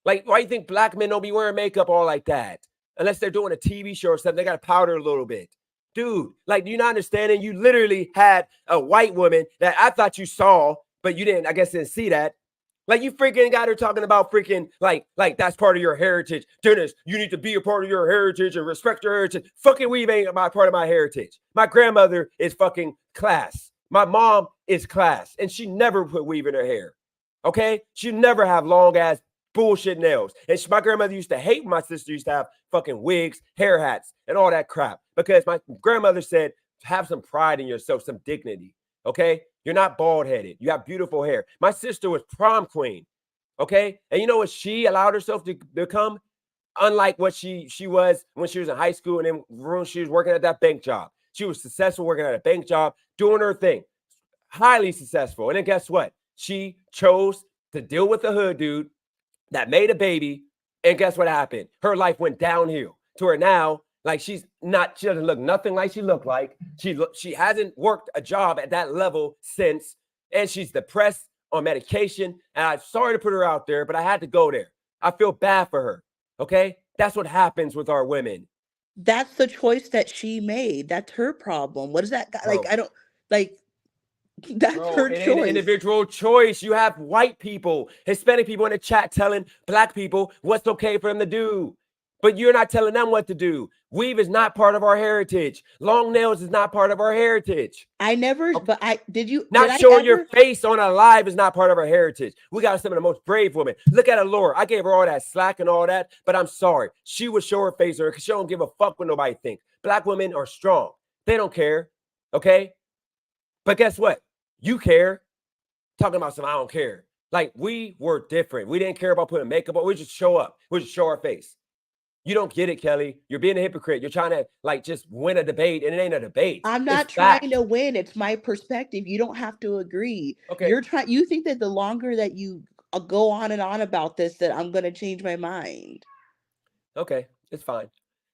Like, why do you think black men don't be wearing makeup all like that? Unless they're doing a TV show or something, they got to powder a little bit. Dude, like, do you not understand it? You literally had a white woman that I thought you saw, but you didn't, I guess, didn't see that. Like, you freaking got her talking about freaking, like that's part of your heritage. Dennis, you need to be a part of your heritage and respect your heritage. Fucking weave ain't my part of my heritage. My grandmother is fucking class. My mom is class, and she never put weave in her hair. Okay? She never have long ass bullshit nails. And my grandmother used to hate when my sister used to have fucking wigs, hair hats, and all that crap. Because my grandmother said, have some pride in yourself, some dignity. Okay? You're not bald headed. You have beautiful hair. My sister was prom queen. Okay? And you know what she allowed herself to become? Unlike what she was when she was in high school and then when she was working at that bank job. She was successful working at a bank job, doing her thing. Highly successful. And then guess what? She chose to deal with the hood dude that made a baby. And guess what happened? Her life went downhill to her now. Like, she doesn't look nothing like she looked like. She hasn't worked a job at that level since. And she's depressed on medication. And I'm sorry to put her out there, but I had to go there. I feel bad for her. Okay? That's what happens with our women. That's the choice that she made. That's her problem. What is that? Like, Bro, I don't like. That's Bro, her it ain't an choice. individual choice. You have white people, Hispanic people in the chat telling black people what's okay for them to do. But you're not telling them what to do. Weave is not part of our heritage. Long nails is not part of our heritage. I never, Okay? but I did Not I showing your ever? face on a live is not part of our heritage. We got some of the most brave women. Look at Allure. I gave her all that slack and all that, but I'm sorry. She would show her face because she don't give a fuck what nobody thinks. Black women are strong. They don't care. Okay? But guess what? You care. Talking about some I don't care. Like we were different. We didn't care about putting makeup on. We just show up. We just show our face. You don't get it, Kelly. You're being a hypocrite. You're trying to like just win a debate, and it ain't a debate. I'm It's not trying fact. to win. It's my perspective. You don't have to agree. Okay. You're trying. You think that the longer that you go on and on about this, that I'm going to change my mind. Okay. It's fine.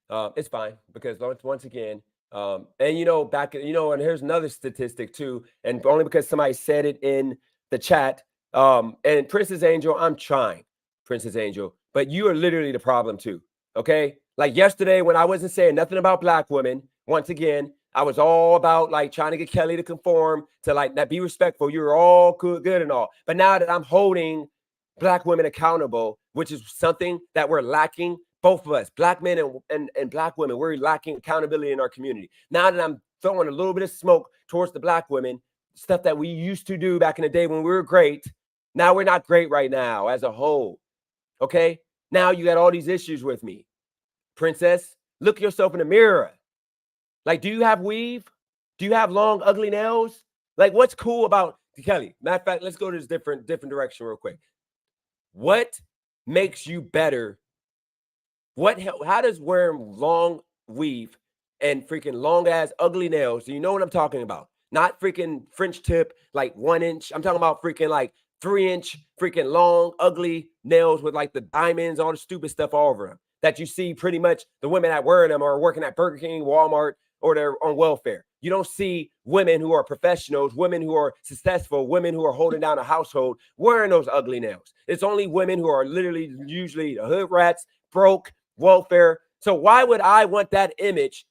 It's fine because once again, and and here's another statistic too, and only because somebody said it in the chat. And Princess Angel, I'm trying, Princess Angel, but you are literally the problem too. Okay, like yesterday when I wasn't saying nothing about black women, once again, I was all about like trying to get Kelly to conform to like not be respectful. You're all good and all, but now that I'm holding black women accountable, which is something that we're lacking, both of us, black men and black women, we're lacking accountability in our community. Now that I'm throwing a little bit of smoke towards the black women, stuff that we used to do back in the day when we were great, now we're not great right now as a whole. Okay? Now you got all these issues with me. Princess, look yourself in the mirror. Like, do you have weave? Do you have long, ugly nails? Like, what's cool about Kelly? Matter of fact, let's go to this different direction real quick. What makes you better? How does wearing long weave and freaking long ass ugly nails? Do you know what I'm talking about? Not freaking French tip, like 1 inch. I'm talking about freaking like 3 inch, freaking long, ugly nails with like the diamonds, all the stupid stuff all over them. That you see pretty much the women that wearing them are working at Burger King, Walmart, or they're on welfare. You don't see women who are professionals, women who are successful, women who are holding down a household wearing those ugly nails. It's only women who are literally usually the hood rats, broke, welfare. So why would I want that image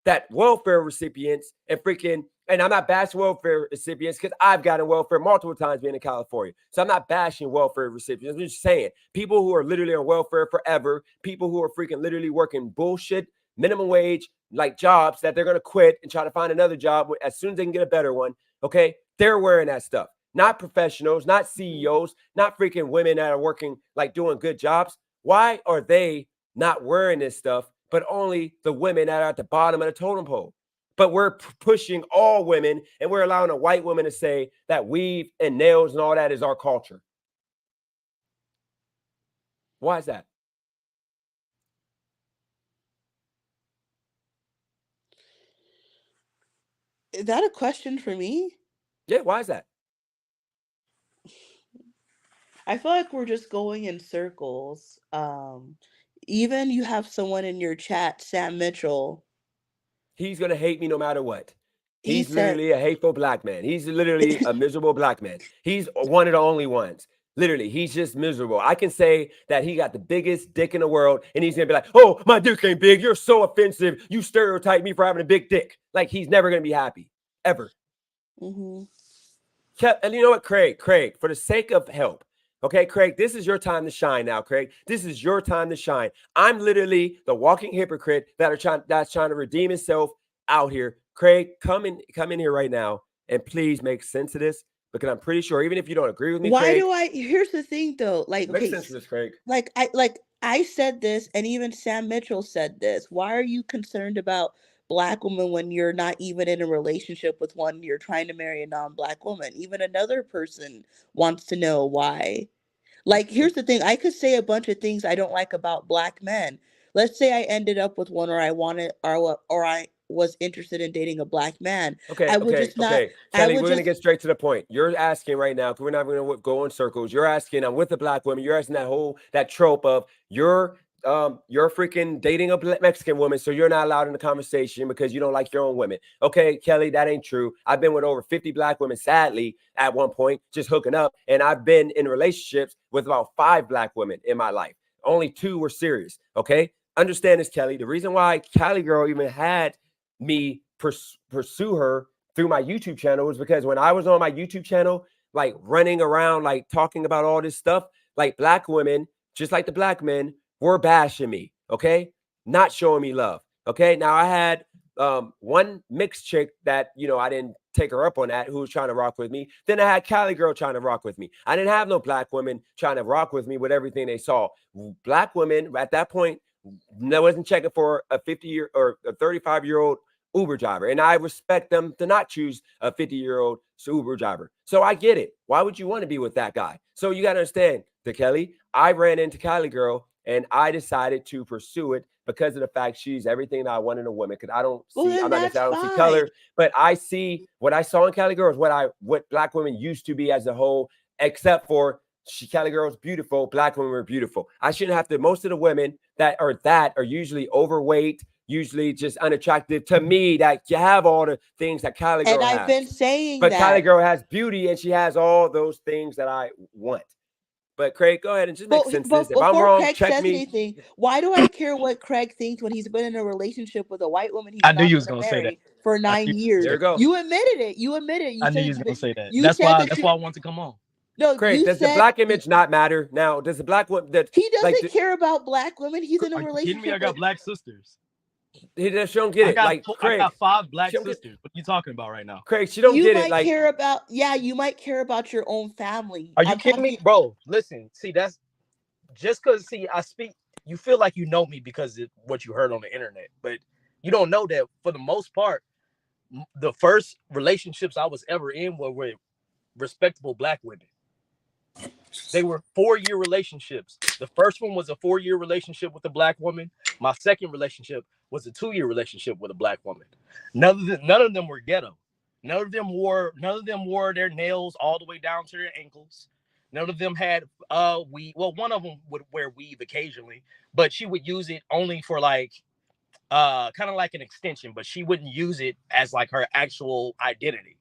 that welfare recipients and freaking, and I'm not bashing welfare recipients because I've gotten welfare multiple times being in California. So I'm not bashing welfare recipients. I'm just saying people who are literally on welfare forever, people who are freaking literally working bullshit, minimum wage, like jobs that they're going to quit and try to find another job as soon as they can get a better one. Okay. They're wearing that stuff. Not professionals, not CEOs, not freaking women that are working, like doing good jobs. Why are they not wearing this stuff, but only the women that are at the bottom of the totem pole? But we're pushing all women and we're allowing a white woman to say that weave and nails and all that is our culture. Why is that? Is that a question for me? Yeah, why is that? I feel like we're just going in circles. Even you have someone in your chat, Sam Mitchell. He's going to hate me no matter what. He He's said, literally a hateful black man. He's literally a miserable black man. He's one of the only ones. Literally, he's just miserable. I can say that he got the biggest dick in the world, and he's gonna be like, "Oh, my dick ain't big. You're so offensive. You stereotype me for having a big dick." Like he's never gonna be happy ever. mm-hmm. And you know what, Craig, for the sake of help, okay, Craig, this is your time to shine now, Craig. This is your time to shine. I'm literally the walking hypocrite that's trying to redeem himself out here. Craig, come in here right now and please make sense of this because I'm pretty sure even if you don't agree with me, Why Craig, do I? Here's the thing, though. Like, make okay, sense of this, Craig. I said this, and even Sam Mitchell said this. Why are you concerned about black women when you're not even in a relationship with one? You're trying to marry a non-black woman. Even another person wants to know why. Like, here's the thing. I could say a bunch of things I don't like about black men. Let's say I ended up with one, or I wanted, or I was interested in dating a black man. Okay, I would okay, just not. okay. I Kelly, would we're gonna just. get straight to the point. You're asking right now, because we're not gonna go in circles. You're asking, I'm with a black woman. You're asking that trope of you're freaking dating a Mexican woman, so you're not allowed in the conversation because you don't like your own women. Okay, Kelly, that ain't true. I've been with over 50 black women, sadly, at one point, just hooking up, and I've been in relationships with about 5 black women in my life. Only 2 were serious. Okay, understand this, Kelly. The reason why Cali girl even had me pursue her through my YouTube channel is because when I was on my YouTube channel, like running around, like talking about all this stuff, like black women, just like the black men, were bashing me. Okay, not showing me love. Okay, now I had one mixed chick that I didn't take her up on that, who was trying to rock with me. Then I had Cali girl trying to rock with me. I didn't have no black women trying to rock with me with everything they saw. Black women at that point, I wasn't checking for a 50-year or a 35-year-old Uber driver. And I respect them to not choose a 50-year-old Uber driver. So I get it. Why would you want to be with that guy? So you got to understand, the Kelly, I ran into Cali girl and I decided to pursue it because of the fact she's everything that I want in a woman. Because Well, then I'm not gonna that's say I don't see fine. color, but I see what I saw in Cali girl is what black women used to be as a whole, except for Cali girl's beautiful, black women are beautiful. I shouldn't have to. Most of the women that are usually overweight, usually just unattractive to me, that you have all the things that Cali And girl I've has. been saying But Cali that. girl has beauty and she has all those things that I want. But Craig, go ahead and just make sense of this. But If I'm before wrong, Craig check says me. anything, why do I care what Craig thinks when he's been in a relationship with a white woman he's I knew not you was going to gonna say that. marry for I 9 knew years? There you go. You admitted it. You admitted it. You I knew said you was gonna say that. you That's said why. that That's you why I wanted to come on. no. Craig, You does the said black image not matter now? Does the black woman that he like doesn't care about black women. He's in a Are you kidding me? I relationship got with. black sisters. she don't get I it? got Like I Craig, got 5 she black don't get sisters. What are you talking about right now? Craig. She don't You get it. might Like care about you might care about your own family. Are you I'm kidding me, talking. bro? Listen, see, that's just because I speak. You feel like you know me because of what you heard on the internet, but you don't know that for the most part, the first relationships I was ever in were with respectable black women. They were 4-year relationships. The first one was a 4-year relationship with a black woman. My second relationship was a 2-year relationship with a black woman. None of them were ghetto. None of them wore their nails all the way down to their ankles. None of them had weave. Well, one of them would wear weave occasionally, but she would use it only for like kind of like an extension, but she wouldn't use it as like her actual identity.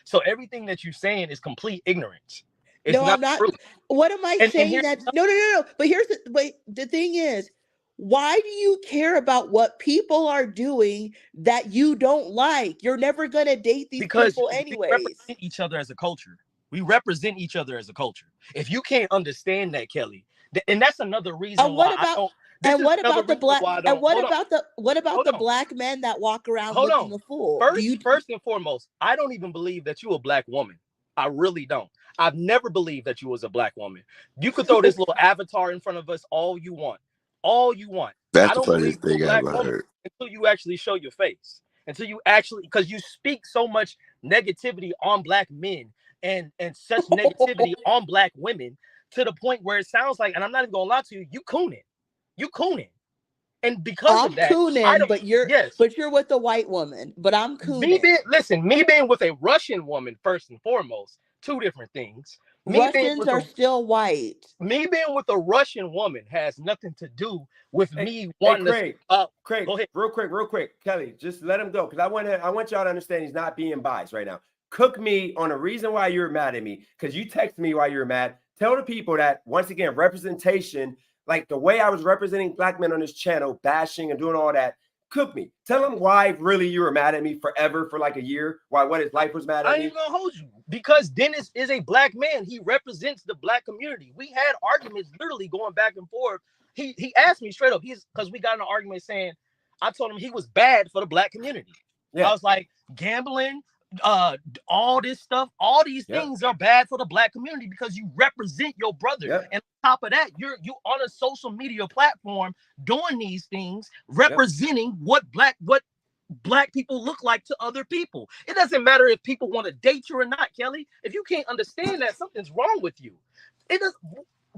So everything that you're saying is complete ignorance. It's No, not I'm not. true. What am I And saying? here's That no. But the thing is, why do you care about what people are doing that you don't like? You're never gonna date these because people we anyways. represent each other as a culture. We represent each other as a culture. If you can't understand that, Kelly, and that's another reason And what why I about don't. This is another reason why I don't. Hold on, what about hold the on, black men that walk around hold looking on. a fool? Do you First and foremost, I don't even believe that you're a black woman. I really don't. I've never believed that you was a black woman. You could throw this little avatar in front of us all you want. All you want. That's I the don't believe funniest you're a thing I black ever woman heard. until you actually show your face. Until you actually, because you speak so much negativity on black men and such negativity on black women to the point where it sounds like, and I'm not even gonna lie to you, you cooning. You cooning. And because I'm of that, I cooning, don't, yes, but you're with a white woman, but I'm cooning. me being with a Russian woman first and foremost, two different things. Me being Russians with are a still white. me being with a Russian woman has nothing to do with hey, me hey wanting to speak Craig, up. Craig, Go ahead. real quick, Kelly, just let him go because I want y'all to understand he's not being biased right now. Cook me on the reason why you're mad at me because you texted me why you're mad. Tell the people that once again representation, like the way I was representing black men on this channel, bashing and doing all that. Cook me. Tell him why really you were mad at me forever for like a year. Why what his life was mad I at ain't me. even gonna hold you because Dennis is a black man. He represents the black community. We had arguments literally going back and forth. He asked me straight up. He's because we got in an argument saying I told him he was bad for the black community. I Yeah. was like gambling, all this stuff, all these Yep. things are bad for the black community because you represent your brother. Yep. And on top of that, you on a social media platform doing these things, representing what black people look like to other people. It doesn't matter if people want to date you or not, Kelly. If you can't understand that, something's wrong with you. It does,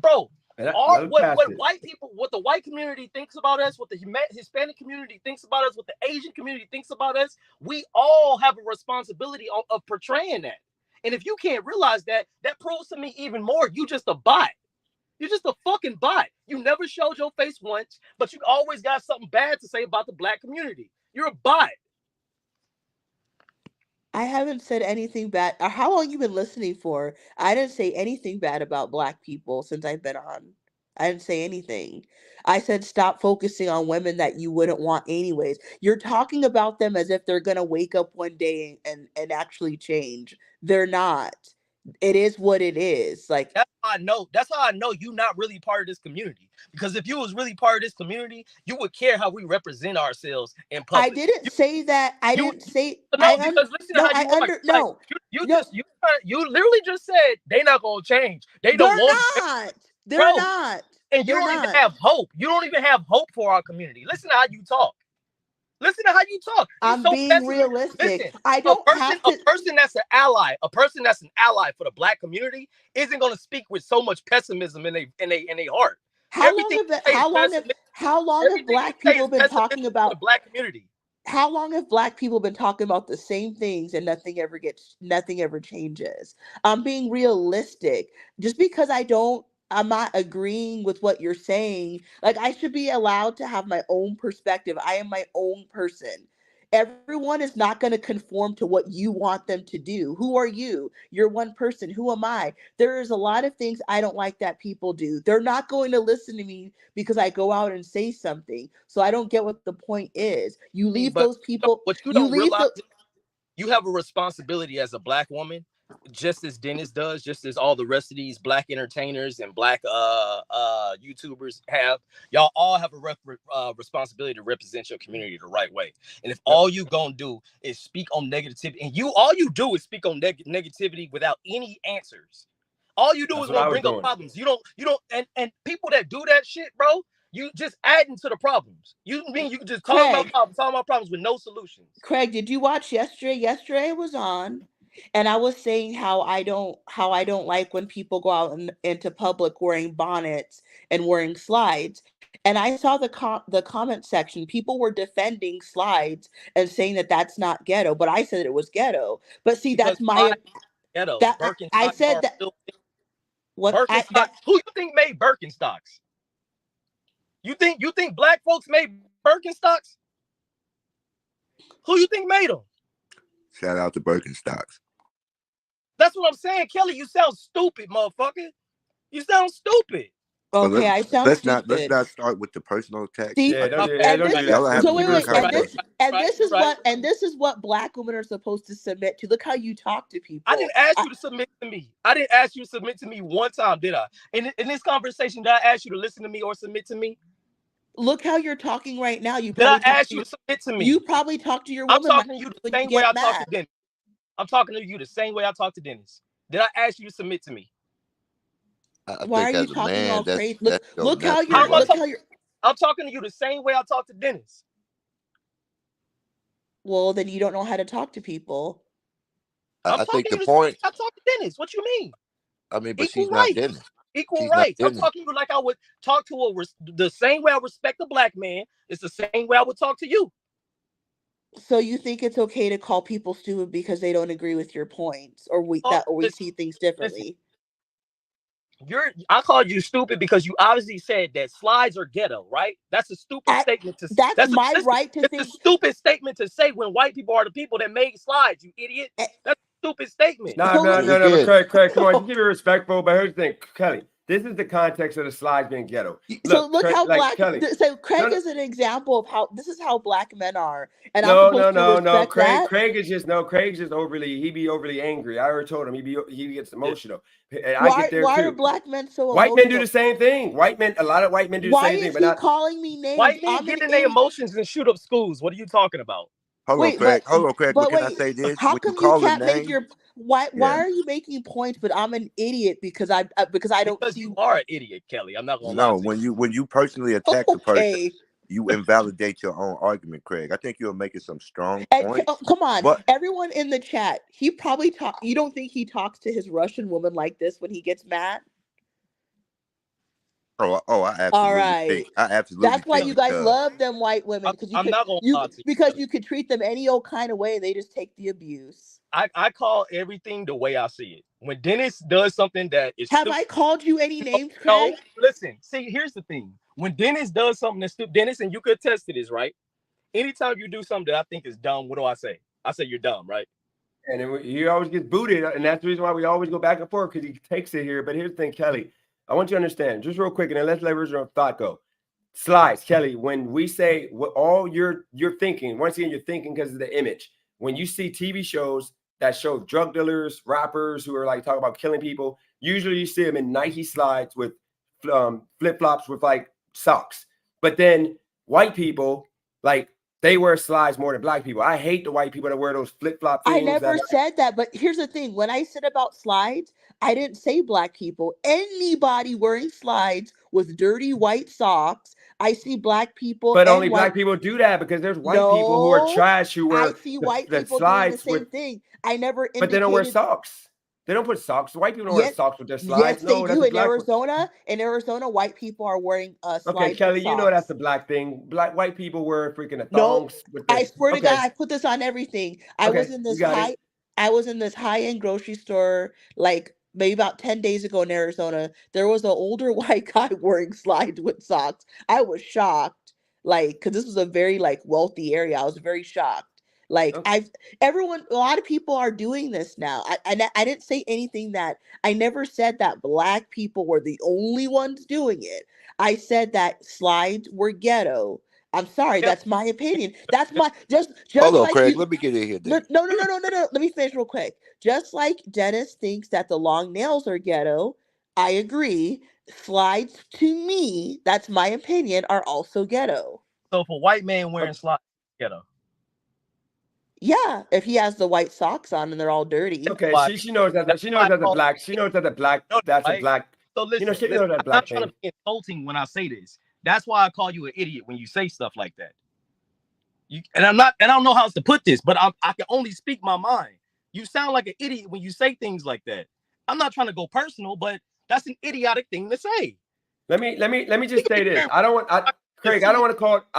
bro. All what the white community thinks about us, what the Hispanic community thinks about us, what the Asian community thinks about us, we all have a responsibility of portraying that. And if you can't realize that, that proves to me even more you just a bot. You're just a fucking bot. You never showed your face once, but you always got something bad to say about the black community. You're a bot. I haven't said anything bad. How long you been listening for? I didn't say anything bad about black people since I've been on. I didn't say anything. I said stop focusing on women that you wouldn't want anyways. You're talking about them as if they're gonna wake up one day and actually change. They're not. It is what it is. Like, That's how I know. That's how I know you're not really part of this community. Because if you was really part of this community, you would care how we represent ourselves in I public. didn't say that. I You didn't say. no, because listen to No. how I you are. under Like no. you No, literally just said they not gonna change. They don't they're want to, not. They're bro. not. And you They're don't even not. have hope. You don't even have hope for our community. Listen to how you talk. Listen to how you talk. You're I'm so being pessimistic. realistic. Listen, I don't have to. a person that's an ally, for the black community isn't going to speak with so much pessimism in their heart. How long Everything have you say is pessimistic. how long have Everything you black say is people been pessimistic talking for the about black community. how long have black people been talking about the same things and nothing ever changes? I'm being realistic. Just because I'm not agreeing with what you're saying, like I should be allowed to have my own perspective. I am my own person. Everyone is not going to conform to what you want them to do. Who are you? You're one person. Who am I? There is a lot of things I don't like that people do. They're not going to listen to me because I go out and say something. So I don't get what the point is. You leave But those people, what you you don't leave realize, the you have a responsibility as a black woman, just as Dennis does, just as all the rest of these black entertainers and black YouTubers have. Y'all all have a responsibility to represent your community the right way. And if all you gonna do is speak on negativity, and all you do is speak on negativity without any answers. All you do That's is what I want to was bring up doing. problems. You don't, and people that do that shit, bro, you just adding to the problems. You mean you can just talk Craig. about problems with no solutions. Craig, did you watch yesterday? Yesterday was on, and I was saying how I don't like when people go out into public wearing bonnets and wearing slides. And I saw the comment section. People were defending slides and saying that that's not ghetto, but I said it was ghetto. But see, Because that's my ghetto that I Birkenstocks said are that still what I Birkenstocks. that Who you think made Birkenstocks? You think black folks made Birkenstocks? Who you think made them? Shout out to Birkenstocks. That's what I'm saying, Kelly. You sound stupid, motherfucker. You sound stupid. But okay, I sound let's stupid. not start with the personal attacks. See, Yeah, don't, Okay. don't do Y'all that. have so to wait, keep it wait, and conversation. this is what black women are supposed to submit to. Look how you talk to people. I didn't ask you to submit to me. I didn't ask you to submit to me one time, did I? In this conversation, did I ask you to listen to me or submit to me? Look how you're talking right now. Did I ask you to submit to me? You probably talk to your I'm woman like talking to you the when you same way I get talk to mad. Dennis. I'm talking to you the same way I talk to Dennis. Did I ask you to submit to me? I Why are think you as a talking man, all that's crazy? your Look how natural you're right. I'm talking to you the same way I talk to Dennis. well, then you don't know how to talk to people. I'm I talking think to the you point. I talk to Dennis. What you mean? I mean, but Equal she's not rights. Dennis. Equal She's not rights. I'm Dennis. talking to you like I would talk to the same way I respect a black man. It's the same way I would talk to you. So you think it's okay to call people stupid because they don't agree with your points, or we Listen, see things differently? I called you stupid because you obviously said that slides are ghetto, right? That's a stupid statement to say. That's my right to it's think. a stupid statement to say when white people are the people that made slides, you idiot. That's a stupid statement. No, but Craig, come on, you keep it respectful. But here's the thing, Kelly. This is the context of the slides being ghetto. Look Craig, how like black. Kelly. So Craig is an example of how this is how black men are, and I'm No. supposed to respect that. Craig's just overly. He be overly angry. I already told him he gets emotional. And I Why get there too. are black men so White men do emotional? the same thing. A lot of white men do the Why same thing, is but he not. calling me names? White men I'm an get in their idiot. emotions and shoot up schools. What are you talking about? Hold on, Craig. But can I say this? How When you come you call a can't make name, your why are you making points? But I'm an idiot because I don't see. You are an idiot, Kelly. I'm not gonna lie no, to you. when you personally attack the person, Okay. you invalidate your own argument, Craig. I think you're making some strong points. Come on, But everyone in the chat. He probably talk. You don't think he talks to his Russian woman like this when he gets mad? I All absolutely right. think. I absolutely. That's why think you he guys does. love them white women because I'm not gonna lie to you, because Kelly. you could treat them any old kind of way. They just take the abuse. I call everything the way I see it. When Dennis does something that is Have stupid, I called you any names, Craig? no, listen. See, here's the thing. When Dennis does something that's stupid, Dennis, and you could attest to this, right? Anytime you do something that I think is dumb, what do I say? I say you're dumb, right? And he always gets booted, and that's the reason why we always go back and forth because he takes it here. But here's the thing, Kelly. I want you to understand, just real quick, and then let's let original thought go. Slides, Kelly, when we say what all you're thinking, once again, you're thinking because of the image. When you see TV shows that show drug dealers, rappers who are like talking about killing people, usually you see them in Nike slides with flip-flops with like socks. But then white people, like, they wear slides more than black people. I hate the white people that wear those flip-flop I things. never said that, but here's the thing. When I said about slides, I didn't say black people. Anybody wearing slides with dirty white socks, I see black people But and only white. black people do that because there's white people who are No, trash who I wear see white the people doing the slides with, same thing. I never but they don't wear indicated. socks. They don't put socks. White people don't wear Yes, socks with their yes, slides. they No, that's do a in black one. Arizona. In Arizona, white people are wearing Okay, slides with Kelly, you know that's socks. the black thing. Black white people wear freaking the Nope. thongs with I the. swear to God, Okay, I put this on everything. okay, you got it. I was in this high-end grocery store like maybe about 10 days ago in Arizona. There was an older white guy wearing slides with socks. I was shocked. Like, because this was a very like wealthy area. I was very shocked. Like Okay. a lot of people are doing this now. I didn't say anything that I never said that black people were the only ones doing it. I said that slides were ghetto. I'm sorry, Yeah, that's my opinion. That's my Hold just on, like Craig. you. Let me get in here, No, then. no, no, no, no, no, no. Let me finish real quick. Just like Dennis thinks that the long nails are ghetto, I agree. Slides to me, that's my opinion, are also ghetto. so if a white man wearing Okay. slides, ghetto. Yeah, if he has the white socks on and they're all dirty. Okay, Why? she knows that That's she why knows I that the call black she knows that the black it, that's a right? black So listen, she listen. knows that I'm not black trying thing. to be insulting when I say this. That's why I call you an idiot when you say stuff like that. And I'm not, and I don't know how else to put this, but I can only speak my mind. You sound like an idiot when you say things like that. I'm not trying to go personal, but that's an idiotic thing to say. Let me You just can say be this. wearing Craig, see. I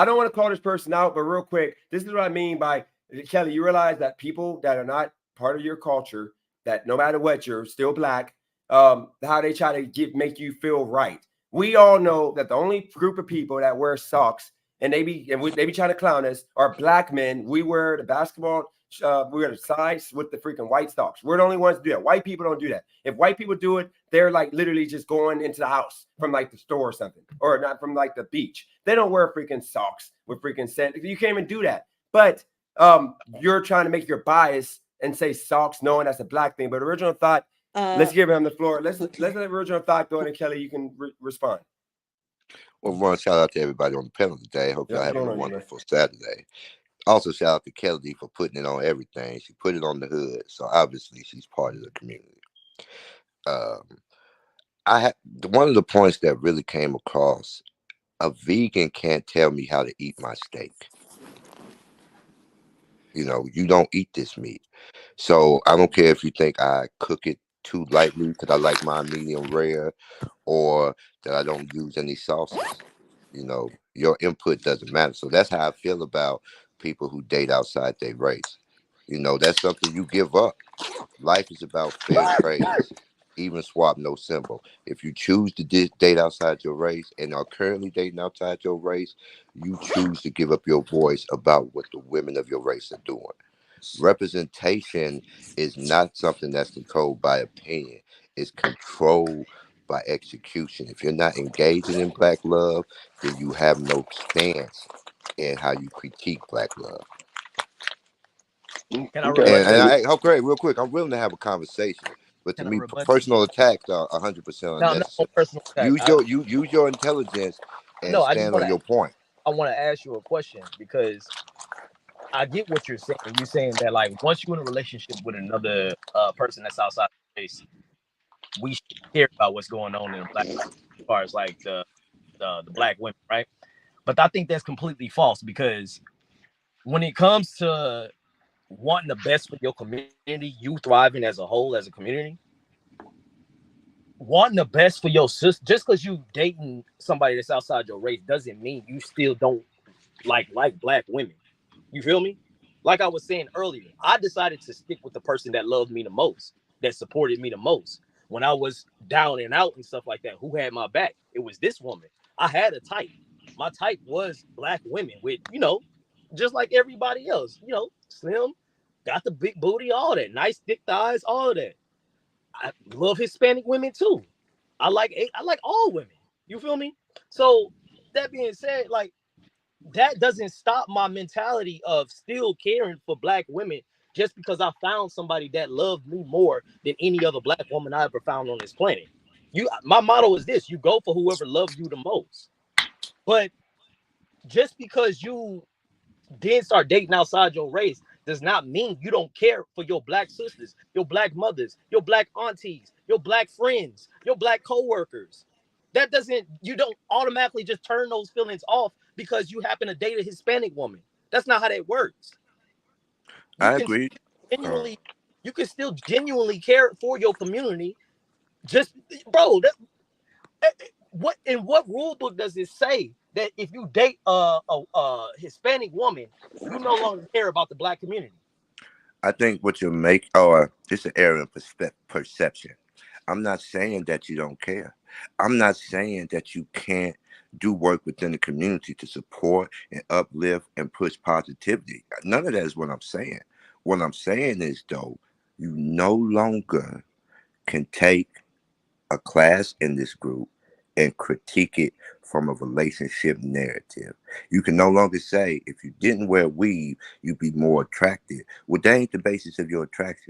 don't want to call this person out, but real quick, this is what I mean by Kelly. You realize that people that are not part of your culture, that no matter what, you're still black. How they try to make you feel right. We all know that the only group of people that wear socks and they be trying to clown us are black men. We wear the basketball. We wear the sides with the freaking white socks. We're the only ones to do that. White people don't do that. If white people do it, they're like literally just going into the house from like the store or something, or not from like the beach. They don't wear freaking socks with freaking scent. You can't even do that. But you're trying to make your bias and say socks, knowing that's a black thing. But original thought, Uh let's give him the floor. Let's okay. let original thought go, and Kelly, you can respond. Well, one shout out to everybody on the panel today. Hope Yeah, y'all what's having going a on, you man? wonderful Saturday. Also, shout out to Kelly for putting it on everything. She put it on the hood, so obviously she's part of the community. Um, I had one of the points that really came across. A vegan can't tell me how to eat my steak. You don't eat this meat. So I don't care if you think I cook it too lightly because I like my medium rare, or that I don't use any sauces. Your input doesn't matter. So that's how I feel about people who date outside their race. That's something you give up. Life is about fair trades. Even swap, no symbol. If you choose to date outside your race and are currently dating outside your race, you choose to give up your voice about what the women of your race are doing. Representation is not something that's controlled by opinion. It's controlled by execution. If you're not engaging in black love, then you have no stance in how you critique black love. Can I Okay. rebut that? Craig, real quick, I'm willing to have a conversation, but to Can I me, rebut that? personal attacks are 100% No, I'm not on unnecessary. personal attack. Use your intelligence and No, I just stand want on to. your point. I want to ask you a question because I get what you're saying. You're saying that like once you're in a relationship with another person that's outside the race, we should care about what's going on in the black as far as like the black women, right? But I think that's completely false because when it comes to wanting the best for your community, you thriving as a whole as a community, wanting the best for your sister, just because you dating somebody that's outside your race doesn't mean you still don't like black women. You feel me? Like I was saying earlier, I decided to stick with the person that loved me the most, that supported me the most. When I was down and out and stuff like that, who had my back? It was this woman. I had a type. My type was black women with, just like everybody else, slim, got the big booty, all that, nice thick thighs, all of that. I love Hispanic women too. I like all women. You feel me? So that being said, like that doesn't stop my mentality of still caring for black women just because I found somebody that loved me more than any other black woman I ever found on this planet. My motto is this: you go for whoever loves you the most. But just because you then start dating outside your race does not mean you don't care for your black sisters, your black mothers, your black aunties, your black friends, your black coworkers. That doesn't, you don't automatically just turn those feelings off because you happen to date a Hispanic woman. That's not how that works. You I can agree. genuinely, you can still genuinely care for your community. Just, bro, what in what rule book does it say that if you date a Hispanic woman, you no longer care about the black community? I think what you make, or it's an error in perception. I'm not saying that you don't care. I'm not saying that you can't do work within the community to support and uplift and push positivity. None of that is what I'm saying. What I'm saying is, though, you no longer can take a class in this group and critique it from a relationship narrative. You can no longer say if you didn't wear weave, you'd be more attractive. Well, that ain't the basis of your attraction.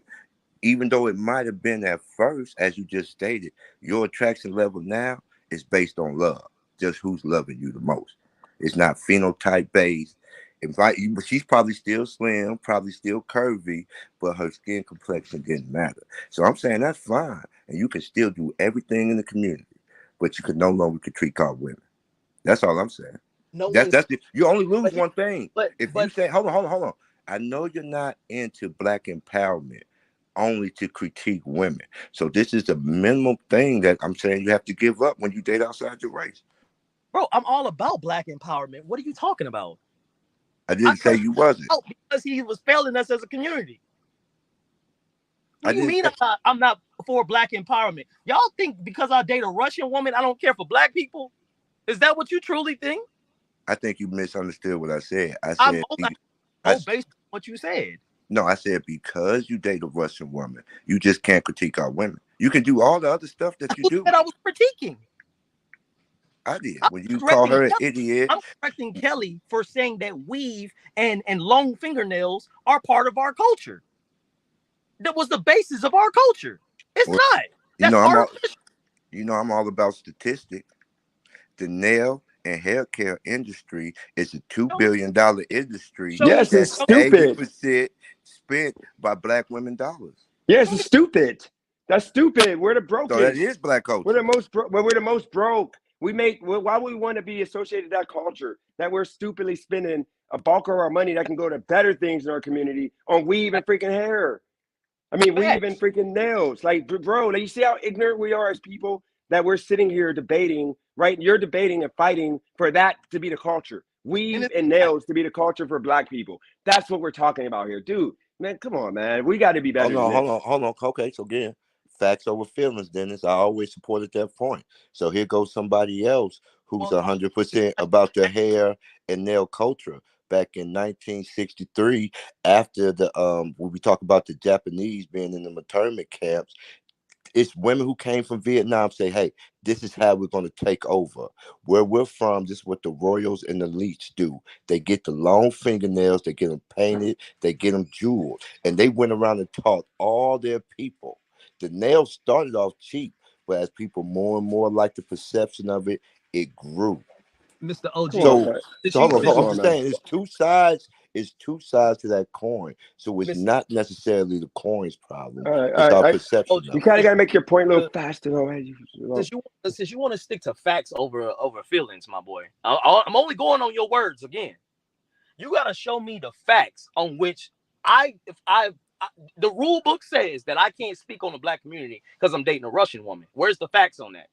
Even though it might have been at first, as you just stated, your attraction level now is based on love, just who's loving you the most. It's not phenotype based. She's probably still slim, probably still curvy, but her skin complexion didn't matter. So I'm saying that's fine, and you can still do everything in the community, but you can no longer treat called women. That's all I'm saying. No That's one's, that's the, you only lose but one thing. If you but say, hold on. I know you're not into black empowerment only to critique women. So this is the minimum thing that I'm saying you have to give up when you date outside your race. bro, I'm all about black empowerment. What are you talking about? I I didn't say cut you wasn't. out because he was failing us as a community. What I do you didn't mean say. I'm not for black empowerment? Y'all think because I date a Russian woman, I don't care for black people? Is that what you truly think? I think you misunderstood what I said. I I'm said, I, go based on what you said. no, I said because you date a Russian woman, you just can't critique our women. You can do all the other stuff that you Who do. said I was critiquing? I did. I'm When you call correcting her an Kelly. idiot, I'm correcting Kelly for saying that weave and long fingernails are part of our culture. That was the basis of our culture. It's well, not. you That's know, artificial. I'm all about statistics. The nail and hair care industry is a $2 billion industry Show me. Yes, it's that's Show me. 80% spent by black women dollars. Yes, Show it's me. stupid. That's stupid. We're the So that brokest. is black We're culture. the most we're the most broke. Why would we want to be associated with that culture that we're stupidly spending a bulk of our money that can go to better things in our community on weave and freaking hair. I mean, weave and Facts. freaking nails. Like, bro, like, you see how ignorant we are as people that we're sitting here debating, right? You're debating and fighting for that to be the culture. And Weave it's and not. nails to be the culture for black people. That's what we're talking about here. Dude, man, come on, man. We got to be better than this. Hold on. Okay, so again, facts over feelings, Dennis. I always supported that point. So here goes somebody else who's Well, 100% about the hair and nail culture. Back in 1963, after the when we talk about the Japanese being in the internment camps, it's women who came from Vietnam say, hey, this is how we're going to take over. Where we're from, this is what the royals and the elites do. They get the long fingernails, they get them painted, they get them jeweled. And they went around and taught all their people. The nails started off cheap, but as people more and more like the perception of it, it grew. Mr. OG, Come on, So, man. since so you hold on. since So Come I'm on, just man. saying, it's two sides. It's two sides to that coin. So it's Mr. not necessarily the coin's problem. All right, all It's right, our all right. perception OG, You of it. kind of got to make your point a little uh, faster, though. since you want to stick to facts over feelings, my boy, I'm only going on your words again. You got to show me the facts on which if I the rule book says that I can't speak on the black community because I'm dating a Russian woman. Where's the facts on that?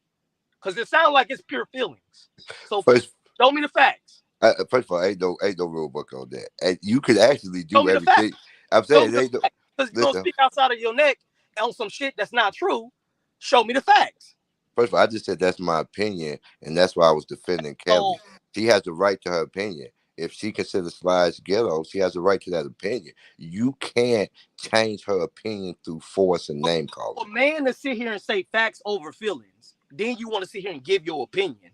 Because it sounds like it's pure feelings. So First, show me the facts. first of all, ain't no rule book on that. And you could actually Show do me the facts. everything. I'm Show saying me the ain't no. facts. Because you're gonna Listen, speak outside of your neck on some shit that's not true. Show me the facts. first of all, I just said that's my opinion, and that's why I was defending So Kelly. She has the right to her opinion. If she considers Slides ghetto, she has the right to that opinion. You can't change her opinion through force and name for calling. a man to sit here and say facts over feelings, then you want to sit here and give your opinion.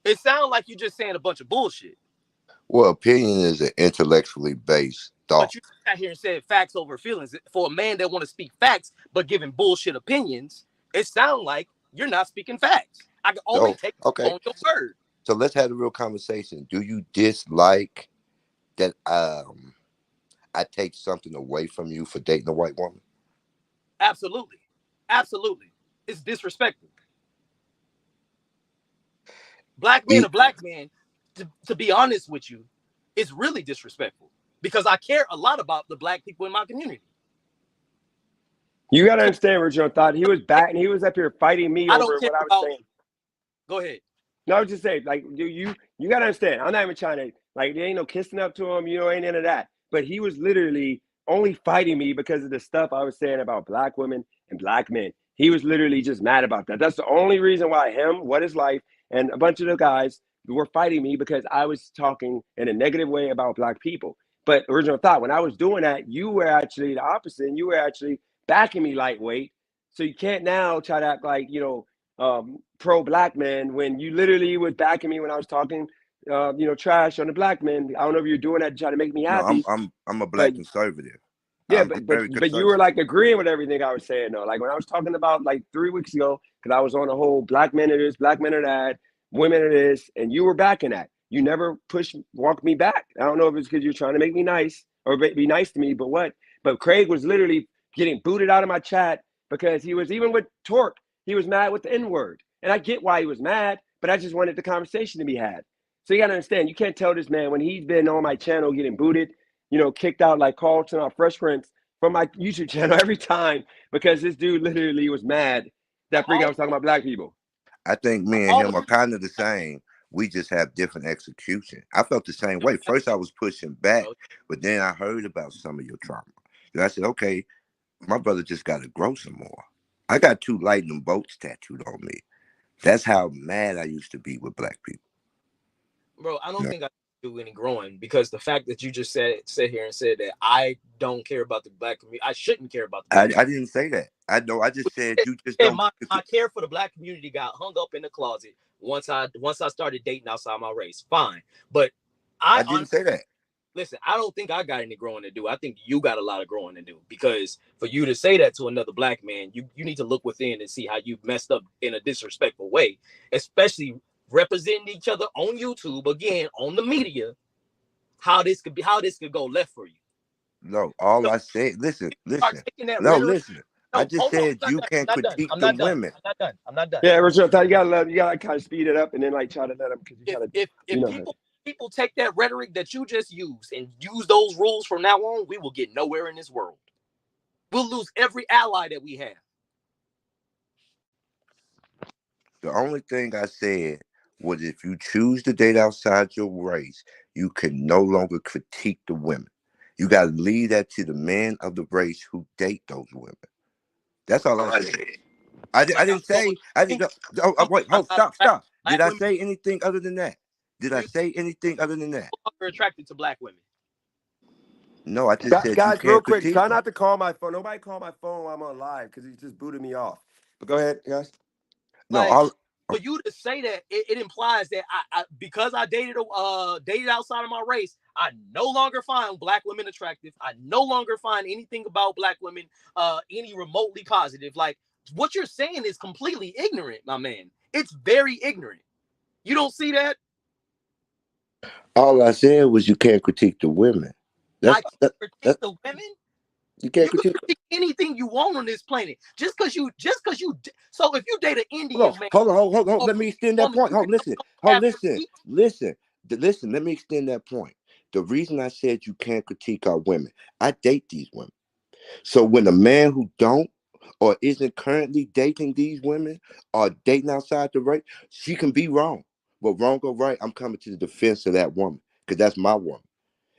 It sounds like you're just saying a bunch of bullshit. Well, opinion is an intellectually based thought. But you sat here and said facts over feelings. For a man that want to speak facts but giving bullshit opinions, it sounds like you're not speaking facts. I can only So, take okay. on your word. So let's have a real conversation. Do you dislike that I take something away from you for dating a white woman? Absolutely. Absolutely. It's disrespectful. Black man E- to black man, to be honest with you, is really disrespectful because I care a lot about the black people in my community. You got to So understand, original thought. He was back and he was up here fighting me I don't over care what I was about. saying. Go ahead. No, I was just saying, like, you got to understand. I'm not even trying to, like, there ain't no kissing up to him, ain't none of that. But he was literally only fighting me because of the stuff I was saying about black women and black men. He was literally just mad about that. That's the only reason why him, What Is Life, and a bunch of the guys were fighting me because I was talking in a negative way about black people. But original thought, when I was doing that, you were actually the opposite, and you were actually backing me lightweight. So you can't now try to act like, pro black man when you literally was backing me when I was talking, trash on the black men. I don't know if you're doing that to try to make me No, happy, I'm a but black conservative. yeah, I'm but very but you were conservative. like agreeing with everything I was saying though. Like when I was talking about like 3 weeks ago, because I was on the whole black men are this, black men are that, women are this, and you were backing that. You never walked me back. I don't know if it's because you're trying to make me nice or be nice to me, but what? But Craig was literally getting booted out of my chat because he was even with Torque. He was mad with the N word, and I get why he was mad, but I just wanted the conversation to be had. So you got to understand, you can't tell this man when he's been on my channel getting booted, kicked out like Carlton or Fresh Prince from my YouTube channel every time because this dude literally was mad that freak I All was talking about black people. I think me and all him are kind of the same. We just have different execution. I felt the same way. First, I was pushing back, bro. but then I heard about some of your trauma. And I said, okay, my brother just got to grow some more. I got 2 lightning bolts tattooed on me. That's how mad I used to be with black people. Bro, I You don't know? think I do any growing because the fact that you just sit here and said that I don't care about the black community, I shouldn't care about the black I didn't say that. I know. I just said you just and don't. my care for the black community got hung up in the closet once I started dating outside my race. Fine. But I I didn't say that. listen, I don't think I got any growing to do. I think you got a lot of growing to do because for you to say that to another black man, you need to look within and see how you messed up in a disrespectful way, especially representing each other on YouTube again on the media. How this could go left for you. No, all So I said. Listen, start listen. taking that No, rhetoric. listen. I No, just hold on. said you I'm can't not done. critique I'm the not done. women. I'm not done. I'm not done. Yeah, Richard, I thought you gotta kind of speed it up and then like try to let them because you if try to, if you if know. people take that rhetoric that you just used and use those rules from now on, we will get nowhere in this world. We'll lose every ally that we have. The only thing I said was if you choose to date outside your race, you can no longer critique the women. You got to leave that to the men of the race who date those women. That's all I said. I Like didn't so say I you didn't. Oh, wait, hold, outside of stop. Did black I women, say anything other than that? Did I you say anything other than that? are attracted to black women. No, I just said you Guys, real can't quick, critique try them. not to call my phone. Nobody call my phone while I'm on live because he just booted me off. But go ahead, guys. No, Like all for you to say that, it implies that I because I dated outside of my race, I no longer find black women attractive. I no longer find anything about black women any remotely positive. Like what you're saying is completely ignorant, my man. It's very ignorant. You don't see that? all I said was you can't critique the women. I That's can't critique that the women. you can't You can critique. critique anything you want on this planet. Just because you so if you date an Hold Indian on, man hold on. or Let me extend a that woman, point. you can Hold, listen, have your critique. listen. Let me extend that point. The reason I said you can't critique our women, I date these women. So when a man who don't or isn't currently dating these women or dating outside the race, she can be wrong. But wrong or right, I'm coming to the defense of that woman because that's my woman.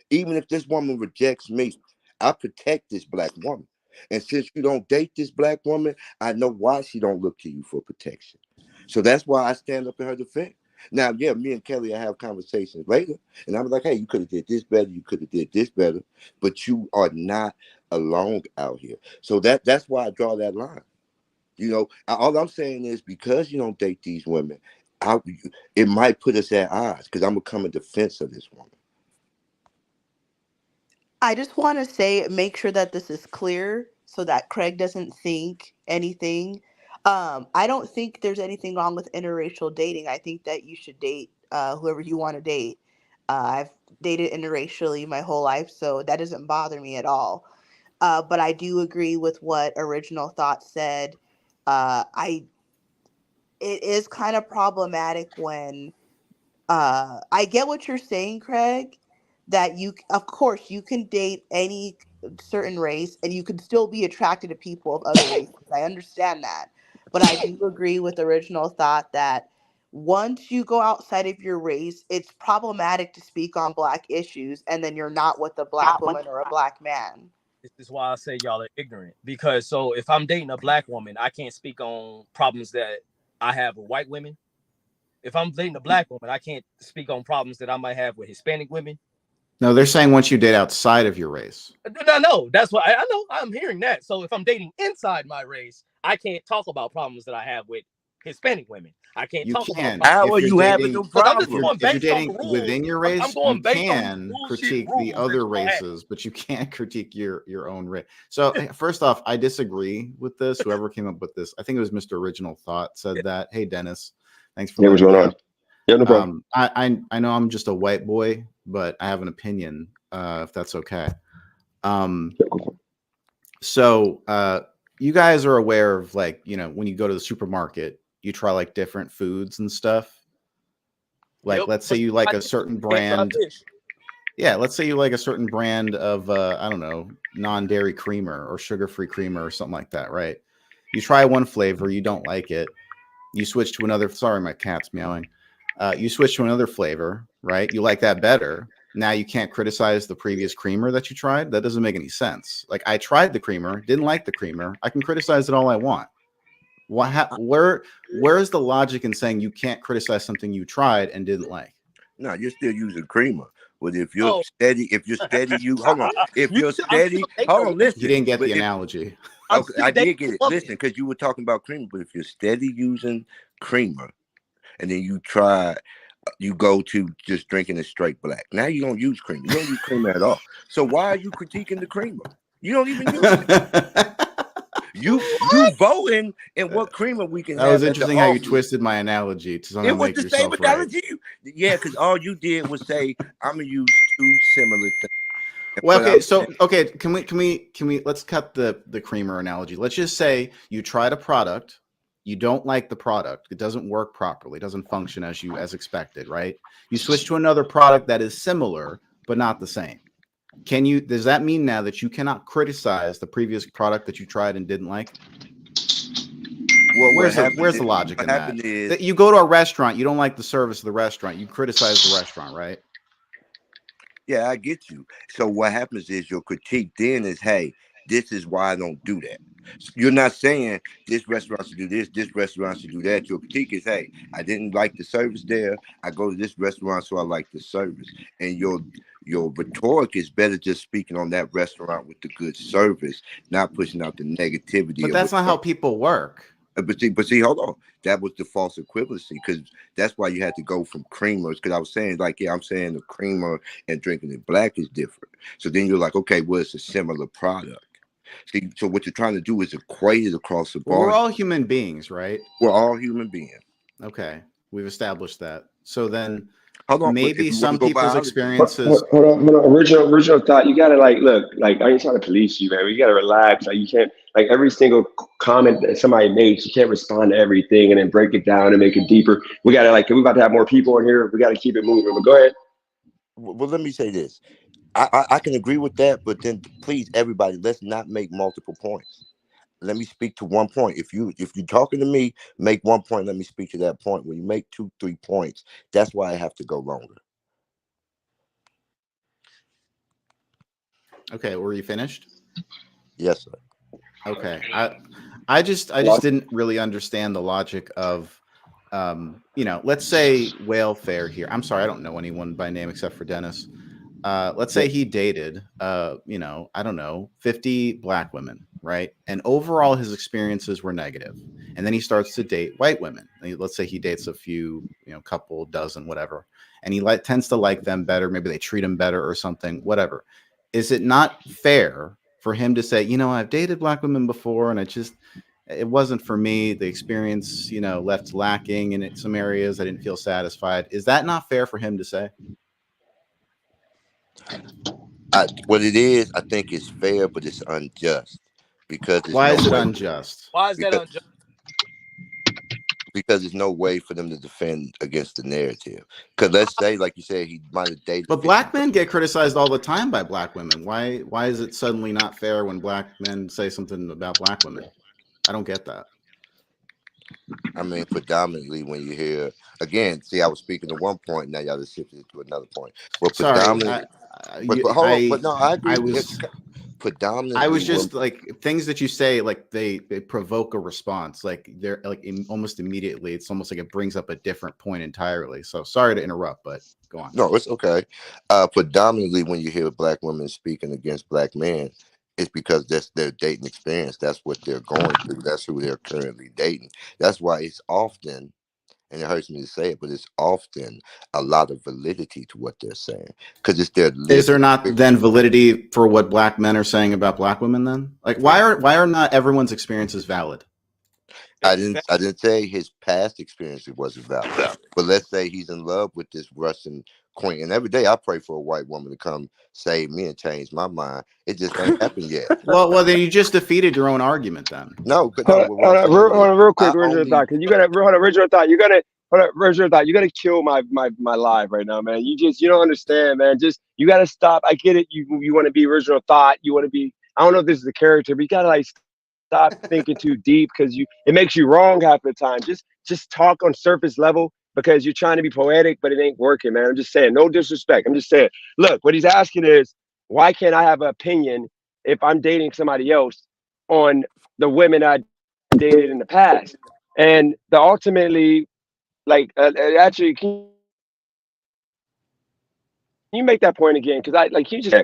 Even if this woman rejects me, I protect this black woman. And since you don't date this black woman, I know why she don't look to you for protection. So that's why I stand up in her defense. Now, yeah, me and Kelly, I have conversations later, and I'm like, hey, you could have did this better, you could have did this better, but you are not alone out here. So that's why I draw that line. All I'm saying is because you don't date these women, it might put us at odds because I'm gonna come in defense of this woman. I just want to say, make sure that this is clear so that Craig doesn't think anything. I don't think there's anything wrong with interracial dating. I think that you should date whoever you want to date. I've dated interracially my whole life, so that doesn't bother me at all. But I do agree with what Original Thought said. I It is kind of problematic when I get what you're saying, Craig, that of course you can date any certain race and you can still be attracted to people of other races. I understand that. But I do agree with Original Thought that once you go outside of your race, it's problematic to speak on black issues and then you're not with a black woman or a black man. This is why I say y'all are ignorant. Because so if I'm dating a black woman, I can't speak on problems that I have with white women. If I'm dating a black woman, I can't speak on problems that I might have with Hispanic women. No, they're saying once you date outside of your race. No, that's what I know. I'm hearing that. So if I'm dating inside my race, I can't talk about problems that I have with Hispanic women. I can't You talk can. about How If are you're you having dating, no because I'm just problem? going if you're based off dating the rules. within your I'm race, going you based on can bullshit critique the rules that other you have. races, but you can't critique your own race. So first off, I disagree with this. Whoever came up with this, I think it was Mr. Original Thought, said that. Hey, Dennis, thanks for Hey, what's letting me going on? up. Yeah, no problem. I know I'm just a white boy, but I have an opinion, if that's okay. So you guys are aware of, like, when you go to the supermarket, you try like different foods and stuff. Like, Yep. let's say you like a certain Can't try brand. fish. Yeah, let's say you like a certain brand of I don't know, non-dairy creamer or sugar-free creamer or something like that, right? You try one flavor, you don't like it. You switch to another. Sorry, my cat's meowing. You switch to another flavor, right? You like that better. Now you can't criticize the previous creamer that you tried. That doesn't make any sense. Like, I tried the creamer, didn't like the creamer. I can criticize it all I want. Where is the logic in saying you can't criticize something you tried and didn't like? No, you're still using creamer. But if you're Oh. steady, you hold on. If you're steady, hold on, He listen. didn't get But the if, analogy. okay, I did get it. Listen, because you were talking about creamer, but if you're steady using creamer, and then you go to just drinking it straight black. Now you don't use creamer. You don't use creamer at all. So why are you critiquing the creamer? You don't even use it. You voting in what creamer we can That have. was interesting how you twisted my analogy to somehow It was make the same yourself right. analogy. Yeah, because all you did was say, I'm gonna use two similar things. Well, okay, so can we let's cut the creamer analogy. Let's just say you tried a product, you don't like the product, it doesn't work properly, it doesn't function as expected, right? You switch to another product that is similar but not the same. Does that mean now that you cannot criticize the previous product that you tried and didn't like? Well, where's the logic in that? That you go to a restaurant, you don't like the service of the restaurant, you criticize the restaurant, right? Yeah, I get you. So what happens is your critique then is, hey, this is why I don't do that. You're not saying this restaurant should do this restaurant should do that. Your critique is, hey, I didn't like the service there. I go to this restaurant, so I like the service. And your rhetoric is better just speaking on that restaurant with the good service, not pushing out the negativity. But that's not how people work. But see, hold on. That was the false equivalency, because that's why you had to go from creamers. Because I was saying, like, yeah, I'm saying the creamer and drinking it black is different. So then you're like, okay, well, it's a similar product. See, so what you're trying to do is equate it across the board. We're all human beings, right? We're all human beings. Okay, we've established that. So then, hold on, maybe some people's experiences. Hold on. Original Thought. You gotta look. I ain't trying to police you, man. You gotta relax. Like, you can't, every single comment that somebody makes, you can't respond to everything and then break it down and make it deeper. We gotta we're about to have more people in here. We gotta keep it moving. But go ahead. Well, let me say this. I can agree with that, but then please, everybody, let's not make multiple points. Let me speak to one point. If you're talking to me, make one point. Let me speak to that point. When you make 2-3 points, that's why I have to go longer. Okay, were you finished? Yes, sir. Okay, I just didn't really understand the logic of, let's say Whale Fair here. I'm sorry, I don't know anyone by name except for Dennis. let's say he dated, you know, I don't know, 50 black women, right? And overall, his experiences were negative. And then he starts to date white women. Let's say he dates a few, you know, couple, dozen, whatever, and he tends to like them better. Maybe they treat him better or something, whatever. Is it not fair for him to say, you know, I've dated black women before, and it wasn't for me. The experience, you know, left lacking in some areas. I didn't feel satisfied. Is that not fair for him to say? What it is, I think it's fair, but it's unjust because there's Why no is it way. unjust? Why is that Because unjust? because there's no way for them to defend against the narrative. Because let's say, like you said, he might have dated. But 50 black men get criticized all the time by black women. Why is it suddenly not fair when black men say something about black women? I don't get that. I mean, predominantly when you hear again, see, I was speaking to one point, now y'all just shifted to another point. But Sorry, predominantly, but hold on, but no, I I agree. was Predominantly, when just like things that you say, like they provoke a response, like they're like almost immediately. It's almost like it brings up a different point entirely. So sorry to interrupt, but go on. no, it's okay. Predominantly, when you hear black women speaking against black men, it's because that's their dating experience. That's what they're going through. That's who they're currently dating. That's why it's often, and it hurts me to say it, but it's often a lot of validity to what they're saying because it's their Is lived there not experience. then validity for what black men are saying about black women? Then, like, why are not everyone's experiences valid? I didn't say his past experience wasn't valid, but let's say he's in love with this Russian queen, and every day I pray for a white woman to come save me and change my mind. It just ain't happened yet. Well, then you just defeated your own argument. Then No, what I'm saying Hold is on, real quick, I original only thought. Cause you gotta hold on, original thought. You gotta hold on, original thought. You gotta kill my live right now, man. You don't understand, man. Just you gotta stop. I get it. You want to be original thought. You want to be. I don't know if this is a character, but you gotta like stop thinking too deep because it makes you wrong half the time. Just talk on surface level because you're trying to be poetic, but it ain't working, man. I'm just saying, no disrespect. I'm just saying, look, what he's asking is, why can't I have an opinion if I'm dating somebody else on the women I dated in the past? And the ultimately, like, actually, can you make that point again? Because I like you just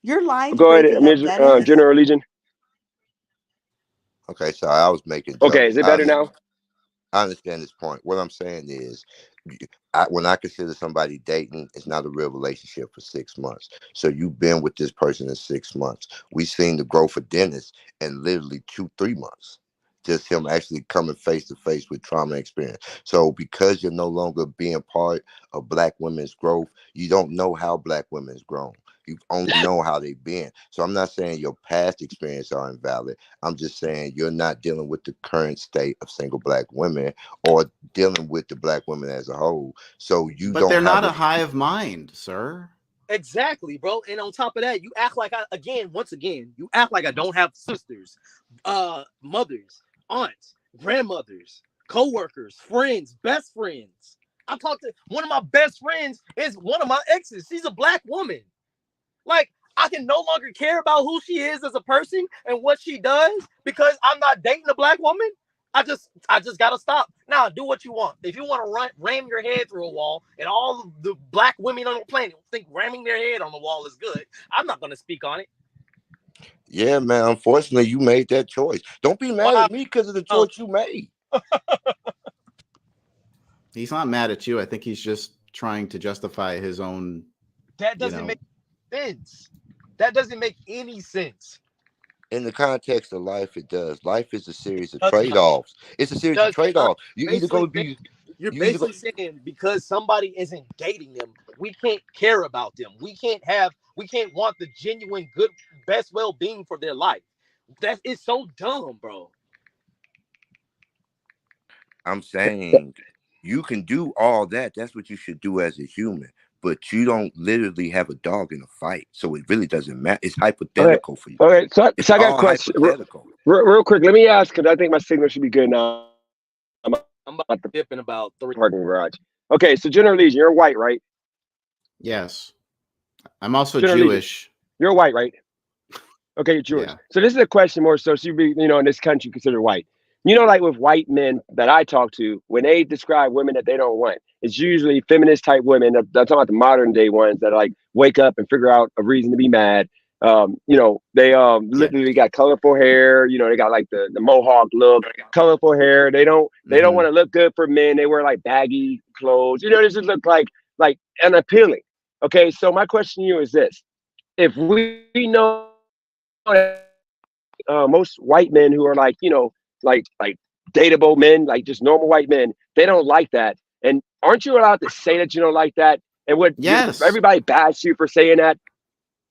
Your line's go ahead, breaking up, Dennis. General Legion. okay. So I was making Okay, jokes. is it better now? I understand this point. What I'm saying is, when I consider somebody dating, it's not a real relationship for 6 months. So you've been with this person in 6 months. We've seen the growth of Dennis in literally 2-3 months. Just him actually coming face to face with trauma experience. So because you're no longer being part of black women's growth, you don't know how black women's grown. You only know how they've been. So I'm not saying your past experience are invalid. I'm just saying you're not dealing with the current state of single black women or dealing with the black women as a whole. So you but don't they're have not a a hive mind, sir. Exactly, bro. And on top of that, you act like once again, you act like I don't have sisters, mothers, aunts, grandmothers, co-workers, friends, best friends. I talked to one of my best friends is one of my exes. She's a black woman. Like, I can no longer care about who she is as a person and what she does because I'm not dating a black woman. I just gotta stop. Now, do what you want. If you want to ram your head through a wall and all the black women on the planet think ramming their head on the wall is good, I'm not gonna speak on it. Yeah, man. Unfortunately, you made that choice. Don't be mad Wow. at me because of the choice you made. He's not mad at you. I think he's just trying to justify his own. That doesn't make sense. That doesn't make any sense. In the context of life, it does. Life is a series of Does not. trade-offs. It's a series of Does not. trade-offs. You either Basically, gonna be you're you either go, basically saying because somebody isn't dating them, we can't care about them. We can't want the genuine good, best well-being for their life. That is so dumb, bro. I'm saying you can do all that. That's what you should do as a human. But you don't literally have a dog in a fight. So it really doesn't matter. It's hypothetical for you. Okay. It's So I got a all question. hypothetical. Real quick, let me ask because I think my signal should be good now. I'm about to dip in about 3 Parking garage. Okay, so General Legion, you're white, right? Yes, I'm also General Legion, Jewish. you're white, right? Okay, you're Jewish. Yeah. So this is a question more so you be, in this country considered white. like with white men that I talk to, when they describe women that they don't want, it's usually feminist type women. I'm talking about the modern day ones that like wake up and figure out a reason to be mad. They Yeah. literally got colorful hair. They got like the mohawk look, colorful hair. They don't want to look good for men. They wear like baggy clothes. They just look like unappealing. Okay, so my question to you is this: if we know most white men who are like dateable men, like just normal white men, they don't like that. And aren't you allowed to say that you don't like that? And would Yes. everybody bash you for saying that?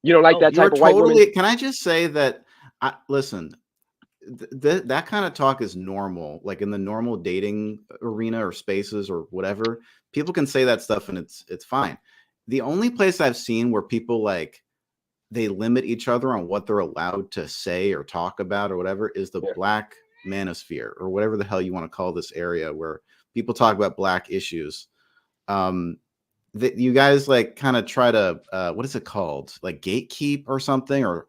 You don't like Oh, that You're type of white woman? totally. Can I just say that? Listen, that kind of talk is normal. Like in the normal dating arena or spaces or whatever, people can say that stuff and it's fine. The only place I've seen where people like they limit each other on what they're allowed to say or talk about or whatever is the Yeah. black manosphere or whatever the hell you want to call this area where people talk about black issues. That you guys like kind of try to what is it called, like gatekeep or something, or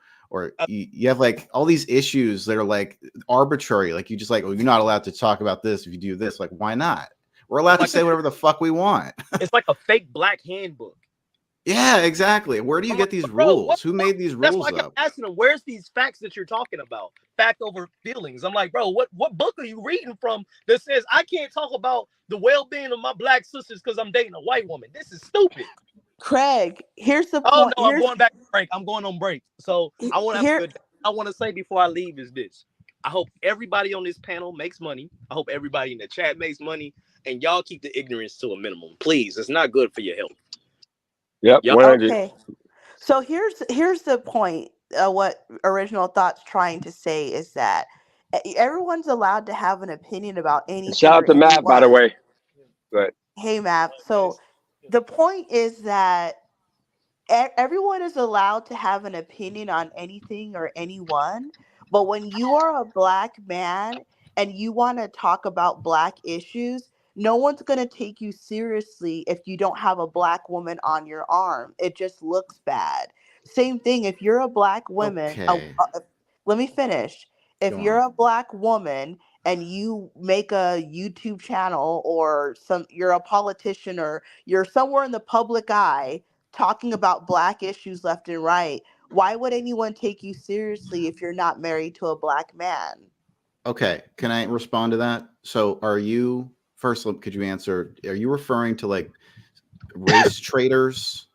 you have like all these issues that are like arbitrary, like you just like, oh, you're not allowed to talk about this if you do this. Like, why not? We're allowed to say whatever the fuck we want. It's like a fake black handbook. Yeah, exactly. Where do you I'm get like, these bro, rules? Who made these that's why rules I kept up? asking him, where's these facts that you're talking about? Fact over feelings. I'm like, bro, what book are you reading from that says I can't talk about the well-being of my black sisters because I'm dating a white woman? This is stupid. Craig, here's the Oh point. no, I'm going back to break. I'm going on break. So I want to have a Here, good day. I want to say before I leave is this. I hope everybody on this panel makes money. I hope everybody in the chat makes money. And y'all keep the ignorance to a minimum. Please. It's not good for your health. Yep, Y'all 100. okay. So here's the point. What Original Thoughts trying to say is that everyone's allowed to have an opinion about Shout anything out or to Matt, by the anyone. way. But Hey, Mav. So the point is that everyone is allowed to have an opinion on anything or anyone, but when you are a black man and you want to talk about black issues, no one's going to take you seriously if you don't have a black woman on your arm. It just looks bad. Same thing if you're a black woman, Okay, let me finish. If go you're on. a black woman and you make a YouTube channel or you're a politician or you're somewhere in the public eye talking about black issues left and right, why would anyone take you seriously if you're not married to a black man? Okay, can I respond to that? So, are you first? Could you answer? Are you referring to like race traders?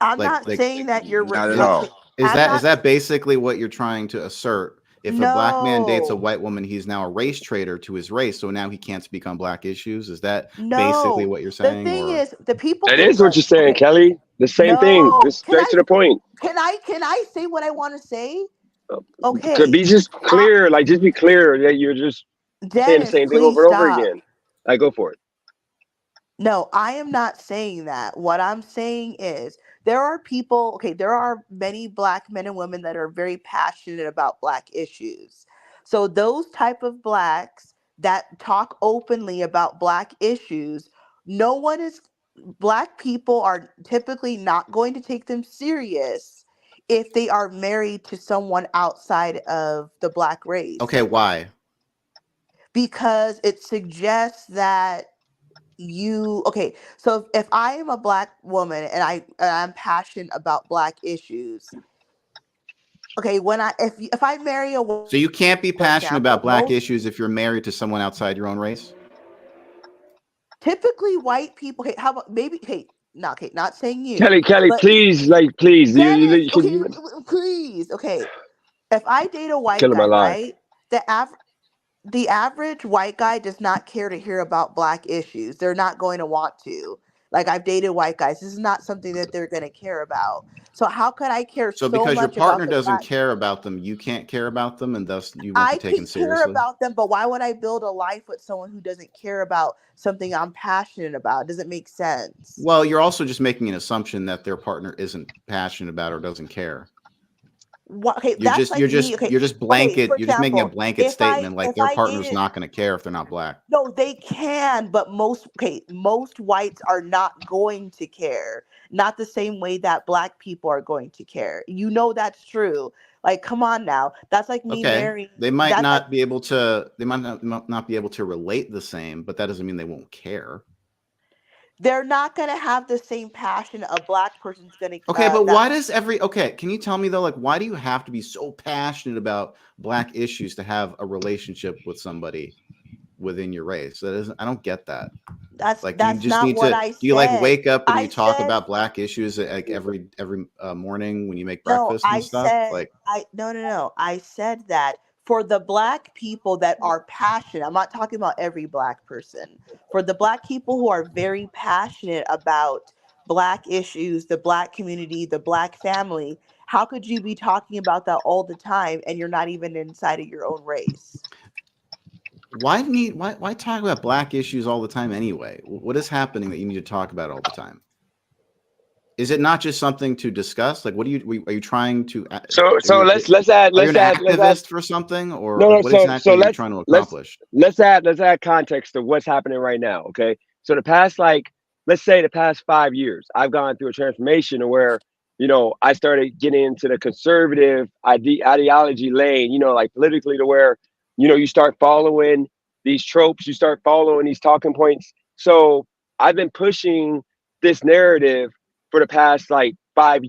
I'm Like, not saying that you're Not at okay. all. is I'm that not. basically what you're trying to assert? If a black man dates a No, white woman, he's now a race trader to his race, so now he can't speak on black issues. Is that basically no. what you're The saying, thing or is, the people that get is what you're saying, okay. Kelly. The same thing. No, Just straight to the point. can I say what I want to say? Could Okay, be just uh, clear, like just be clear that you're just saying the Dennis, same thing please over and over stop. again. I go for it. No, I am not saying that. What I'm saying is there are people, okay, there are many black men and women that are very passionate about black issues. So those type of blacks that talk openly about black issues, no one is black people are typically not going to take them serious if they are married to someone outside of the black okay? race Why? because it suggests that you okay, so if I am a black woman and I'm passionate about black issues, okay, when if I marry a So you can't be for passionate about example, black issues if you're married to someone outside your own race. typically white people, okay, how about maybe, okay, not, okay, not saying you, Kelly, but please, like, please, Dennis, you, okay, you please, okay, if I date a white killing my guy, lie. right, the average white guy does not care to hear about black issues. They're not going to want to. Like I've dated white guys. This is not something that they're going to care about. So how could I care So so because your much about partner the doesn't black? care about them, you can't care about them, and thus you won't be I taken can care seriously. about them, but why would I build a life with someone who doesn't care about something I'm passionate about? Does it make sense? Well, you're also just making an assumption that their partner isn't passionate about or doesn't care. Okay, You're that's just like me. Okay, you're just okay. For blanket. You're just making a example, blanket statement like if their I partner's dated not going to care if they're not black. no, they can, but most whites are not going to care. Not the same way that black people are going to care. You know that's true. Like, come on now. That's like me Okay, marrying. they might That's like not be able to. They might not be able to relate the same, but that doesn't mean they won't care. they're not gonna have the same passion a black person's gonna. Okay, but That why does okay, can you tell me though, like, why do you have to be so passionate about black issues to have a relationship with somebody within your race? That isn't, I don't get that. Like, do you that's just not need what to, I do you like said. wake up and you I talk said about black issues like every morning when you make no. breakfast and stuff? Like, No. I said that for the black people that are passionate. I'm not talking about every black person. For the black people who are very passionate about black issues, the black community, the black family. How could you be talking about that all the time and you're not even inside of your own race? why talk about black issues all the time anyway? What is happening that you need to talk about all the time? Is it not just something to discuss? Like, what are you trying to? So let's add Are you an let's add activist for something, or no like no what so exactly are you trying to accomplish? let's add context to what's happening right now. Okay, so the past, like, let's say the past 5 years, I've gone through a transformation where, I started getting into the conservative ideology lane, like politically, to where, you start following these tropes, you start following these talking points. So I've been pushing this narrative for the past like 5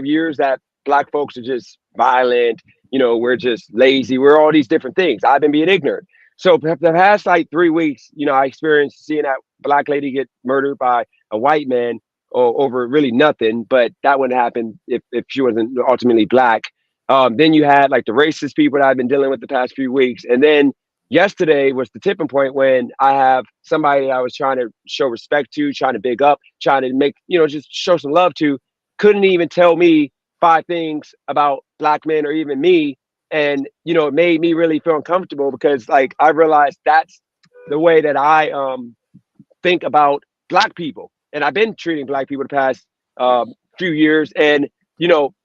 years that black folks are just violent, we're just lazy, we're all these different things. I've been being ignorant. So the past like 3 weeks, I experienced seeing that black lady get murdered by a white man over really nothing, but that wouldn't happen if she wasn't ultimately black. Then you had like the racist people that I've been dealing with the past few weeks. And then yesterday was the tipping point when I have somebody that I was trying to show respect to, trying to big up, trying to make, just show some love to, couldn't even tell me 5 things about black men or even me. And, it made me really feel uncomfortable because, like, I realized that's the way that I think about black people. And I've been treating black people the past few years. And,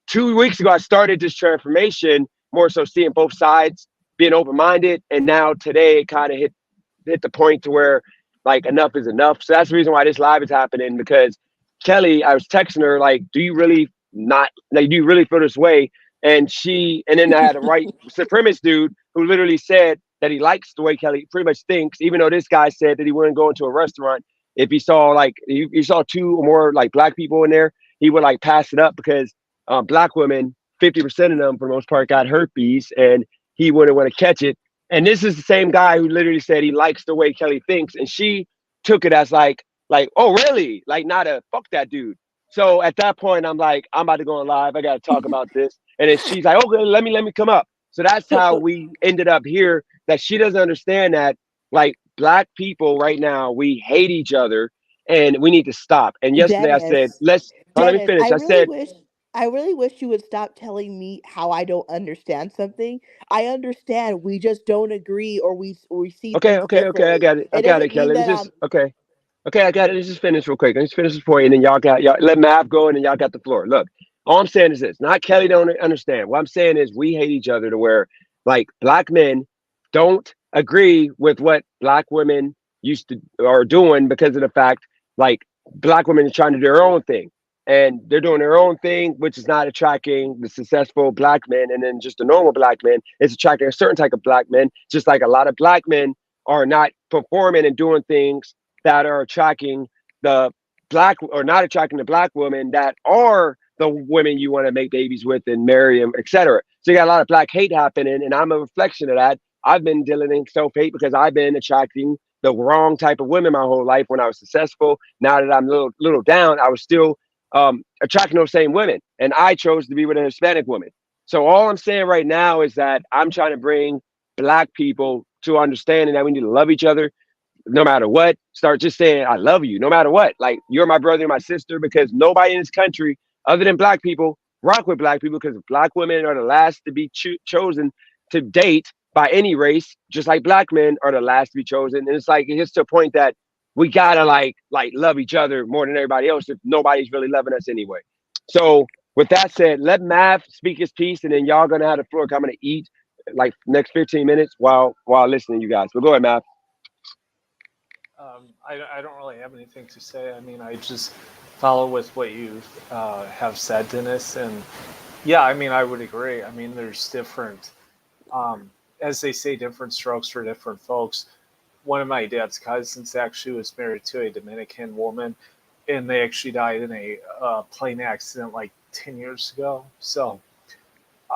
2 weeks ago, I started this transformation, more so seeing both sides, being open minded. And now today, it kind of hit the point to where, like, enough is enough. So that's the reason why this live is happening, because Kelly, I was texting her, like, do you really not, like, do you really feel this way? And then I had a white supremacist dude who literally said that he likes the way Kelly pretty much thinks, even though this guy said that he wouldn't go into a restaurant if he saw, like, he saw 2 or more like black people in there, he would like pass it up, because black women, 50% of them for the most part got herpes, and he wouldn't want to catch it. And this is the same guy who literally said he likes the way Kelly thinks, and she took it as like, oh really? Like, not a fuck that dude. So at that point, I'm like, I'm about to go on live. I got to talk about this. And then she's like, okay, let me come up. So that's how we ended up here. That she doesn't understand that, like, black people right now, we hate each other and we need to stop. And yesterday I said, Dennis, let me Dennis, finish. I said, I really wish you would stop telling me how I don't understand something. I understand. We just don't agree, or we see okay, things okay, okay, differently. I It got it, doesn't Kelly. mean Let me that just, I'm okay. Okay, I got it. Let's just finish real quick. Let's finish this point, and then y'all let Mav go, and then y'all got the floor. Look, all I'm saying is this: not Kelly don't understand. What I'm saying is we hate each other to where, like, black men don't agree with what black women used to are doing, because of the fact, like, black women are trying to do their own thing, and they're doing their own thing, which is not attracting the successful black men, and then just the normal black men. It's attracting a certain type of black men, just like a lot of black men are not performing and doing things that are attracting the black, or not attracting the black women that are the women you want to make babies with and marry them, etc. So you got a lot of black hate happening, and I'm a reflection of that. I've been dealing in self-hate because I've been attracting the wrong type of women my whole life. When I was successful, now that I'm a little down, I was still attracting those same women, and I chose to be with a Hispanic woman. So all I'm saying right now is that I'm trying to bring black people to understanding that we need to love each other no matter what. Start just saying I love you no matter what. Like, you're my brother and my sister, because nobody in this country other than black people rock with black people, because black women are the last to be chosen to date by any race, just like black men are the last to be chosen. And it's like, it gets to a point that we gotta like love each other more than everybody else if nobody's really loving us anyway. So with that said, let Mav speak his piece, and then y'all gonna have the floor. I'm gonna eat like next 15 minutes while listening to you guys. But go ahead, Mav. I don't really have anything to say. I mean, I just follow with what you have said, Dennis, and Yeah, I mean, I would agree. I mean, there's different, as they say, different strokes for different folks. One of my dad's cousins actually was married to a Dominican woman, and they actually died in a plane accident like 10 years ago. So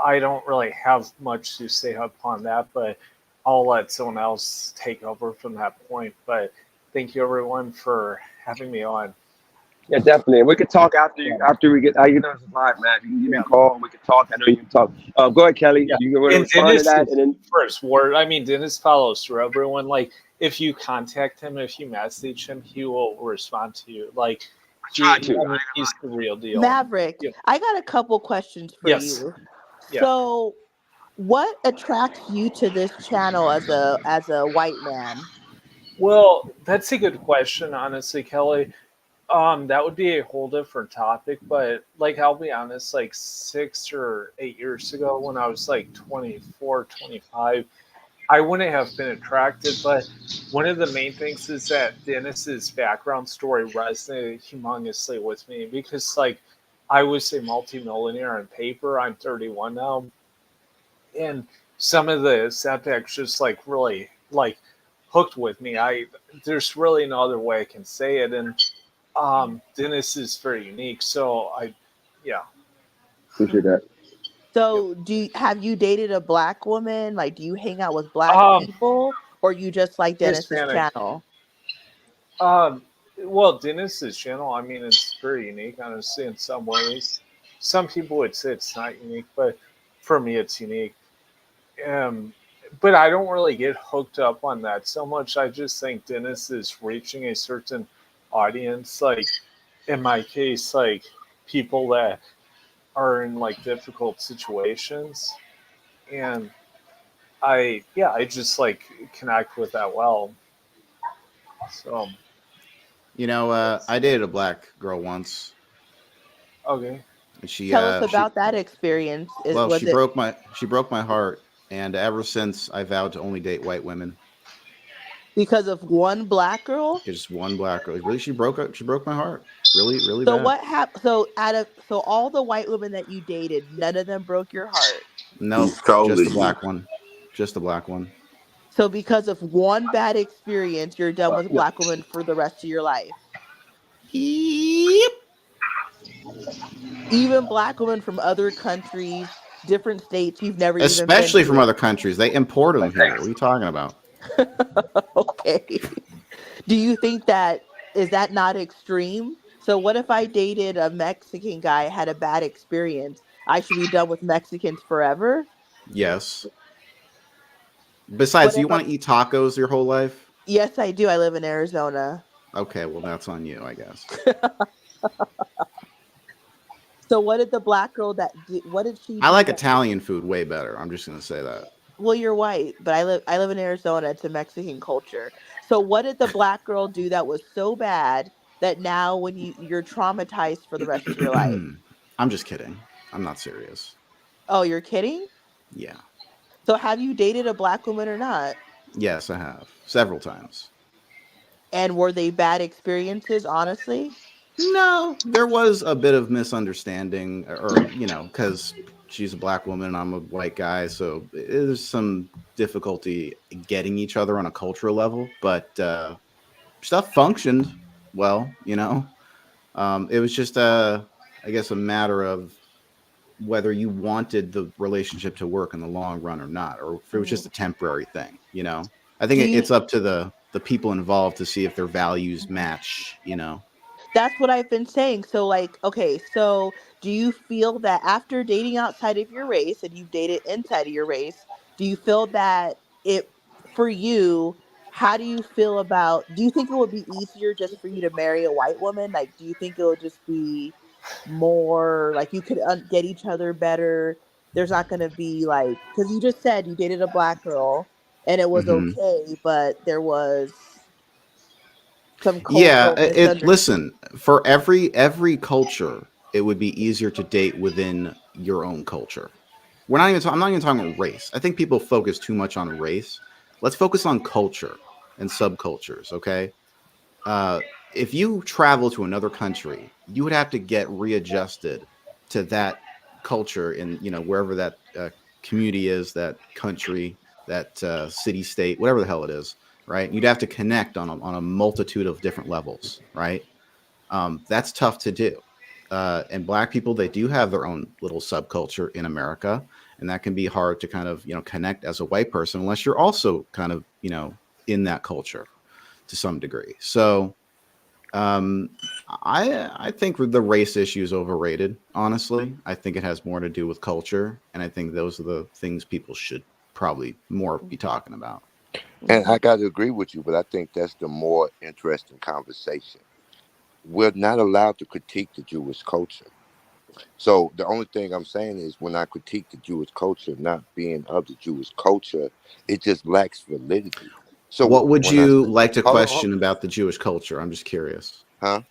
I don't really have much to say upon that, but I'll let someone else take over from that point. But thank you, everyone, for having me on. Yeah, definitely. And we could talk after Yeah. after we get. You know, it's live, Matt. You can give me Yeah. a call and we can talk. I know you can talk. Go ahead, Kelly. Yeah. You want to And respond to Dennis that, is and then first word. I mean, Dennis follows through everyone. Like, if you contact him, if you message him, he will respond to you. Like, try he, to. I ain't I mean, gonna he's the real deal. Maverick, Yeah. I got a couple questions for Yes. you. Yeah. So, what attracts you to this channel as a white man? Well, that's a good question, honestly, Kelly. That would be a whole different topic, but like I'll be honest, like 6 or 8 years ago when I was like 24, 25, I wouldn't have been attracted, but one of the main things is that Dennis's background story resonated humongously with me because like I was a multimillionaire on paper. I'm 31 now, and some of the setbacks just like really like hooked with me. I There's really no other way I can say it, and Dennis is very unique. So yeah, appreciate that. yep. So, have you dated a black woman? Like, do you hang out with black Um, people, or you just like Dennis's Hispanic. channel? Um, well, Dennis's channel, I mean, it's very unique, honestly, in some ways. Some people would say it's not unique, but for me, it's unique. Um, but I don't really get hooked up on that so much. I just think Dennis is reaching a certain audience. Like in my case, like people that are in like difficult situations, and I just like connect with that well. So You know, that's I dated a black girl once, okay. and Tell us she about that experience. well, Was it she broke my heart, and ever since I vowed to only date white women. because of one black girl? It's just one black girl. Really, she broke my heart. Really, really So bad. what happened? So all the white women that you dated, none of them broke your heart. Nope, He's just the trolling you. black one. Just the black one. So because of one bad experience, you're done with Yeah. black women for the rest of your life. Yep. Even black women from other countries, different states you've never even been Especially from to. other countries. They import them here. What are you talking about? Okay. Do you think that is that not extreme? So what if I dated a Mexican guy, had a bad experience? I should be done with Mexicans forever? Yes. But Besides, do if you a want to eat tacos your whole life? yes, I do. I live in Arizona. Okay, well, that's on you, I guess. So what did the black girl what did she I do like that was Italian food way better. I'm just going to say that. well, you're white, but I live in Arizona. It's a Mexican culture. So what did the black girl do that was so bad that now when you're traumatized for the rest of your life? I'm just kidding. I'm not serious. Oh, you're kidding? Yeah. So have you dated a black woman or not? Yes, I have. Several times. And were they bad experiences, honestly? No, there was a bit of misunderstanding, or, because she's a black woman and I'm a white guy. So there's some difficulty getting each other on a cultural level, but stuff functioned well, It was just, I guess, a matter of whether you wanted the relationship to work in the long run or not, or if it was just a Mhm. temporary thing. I think Do you it's up to the people involved to see if their values match. That's what I've been saying. So, like, okay, so do you feel that after dating outside of your race and you've dated inside of your race, do you feel that it, for you, how do you feel about, do you think it would be easier just for you to marry a white woman? Like, do you think it would just be more, like, you could get each other better? There's not going to be, like, because you just said you dated a black girl and it was Hmm. okay, but there was some Yeah, cultural it misunderstanding. listen, for every culture, it would be easier to date within your own culture. I'm not even talking about race. I think people focus too much on race. Let's focus on culture and subcultures, okay? Uh, if you travel to another country, you would have to get readjusted to that culture in wherever that community is, that country, that city, state, whatever the hell it is, right? You'd have to connect on a multitude of different levels, right? That's tough to do. And Black people, they do have their own little subculture in America, and that can be hard to kind of connect as a white person unless you're also kind of in that culture to some degree. So I think the race issue is overrated. Honestly, I think it has more to do with culture, and I think those are the things people should probably more be talking about. And I got to agree with you, but I think that's the more interesting conversation. We're not allowed to critique the Jewish culture. So the only thing I'm saying is when I critique the Jewish culture not being of the Jewish culture, it just lacks validity. So What would when I you say, like to hold on, question about the Jewish culture? I'm just curious. huh?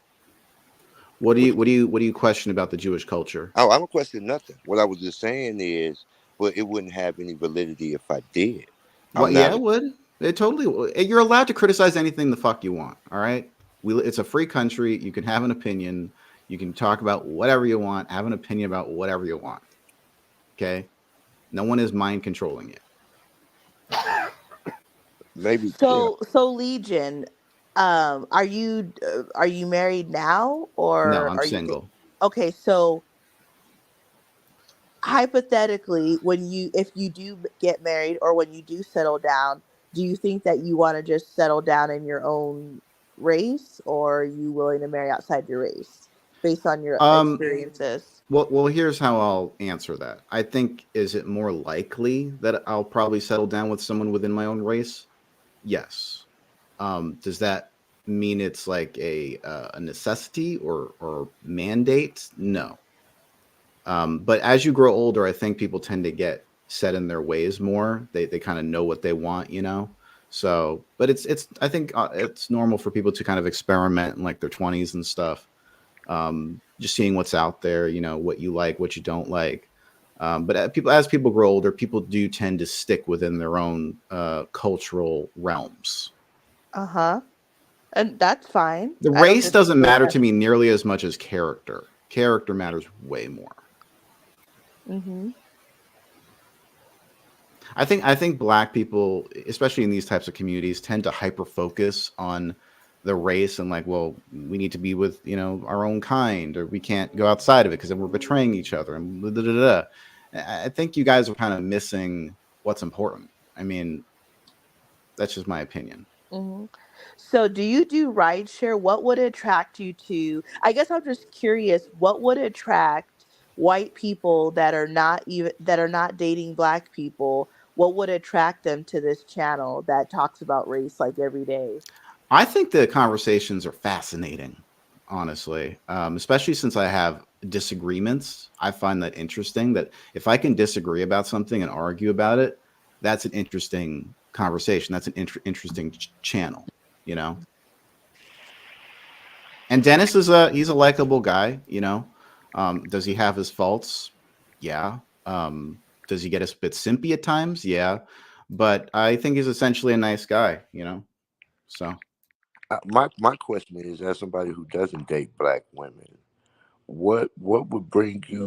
What do Which, you question about the Jewish culture? oh, I don't question nothing. What I was just saying is, but it wouldn't have any validity if I did. I'm What? Yeah, not. it would. It totally. You're allowed to criticize anything the fuck you want. All right. It's a free country. You can have an opinion. You can talk about whatever you want. Have an opinion about whatever you want. Okay. No one is mind controlling you. Maybe, yeah. So Legion, are you married now No, or I'm are you single. okay, so hypothetically, if you do get married or when you do settle down, do you think that you want to just settle down in your own race, or are you willing to marry outside your race based on your Um. experiences? Well, here's how I'll answer that. I think is it more likely that I'll probably settle down with someone within my own race? Yes. Does that mean it's like a necessity or mandate? No. But as you grow older, I think people tend to get set in their ways more. They kind of know what they want. So, but it's I think it's normal for people to kind of experiment in like their 20s and stuff. Just seeing what's out there, what you like, what you don't like. But as people grow older, people do tend to stick within their own cultural realms. Uh-huh. And that's fine. The I don't race doesn't disagree with matter that. to me nearly as much as character. Character matters way more. Mm-hmm. I think Black people, especially in these types of communities, tend to hyper focus on the race and like, well, we need to be with our own kind, or we can't go outside of it because then we're betraying each other and da, da, da, da. I think you guys are kind of missing what's important. I mean, that's just my opinion. Mm-hmm. So, do you do rideshare? What would attract you to? I guess I'm just curious. What would attract white people that are not dating Black people? What would attract them to this channel that talks about race like every day? I think the conversations are fascinating, honestly, especially since I have disagreements. I find that interesting that if I can disagree about something and argue about it, that's an interesting conversation. That's an interesting channel, you know? And Dennis he's a likable guy. Does he have his faults? Yeah. Does he get a bit simpy at times? Yeah. But I think he's essentially a nice guy. So. My question is, as somebody who doesn't date Black women, what would bring you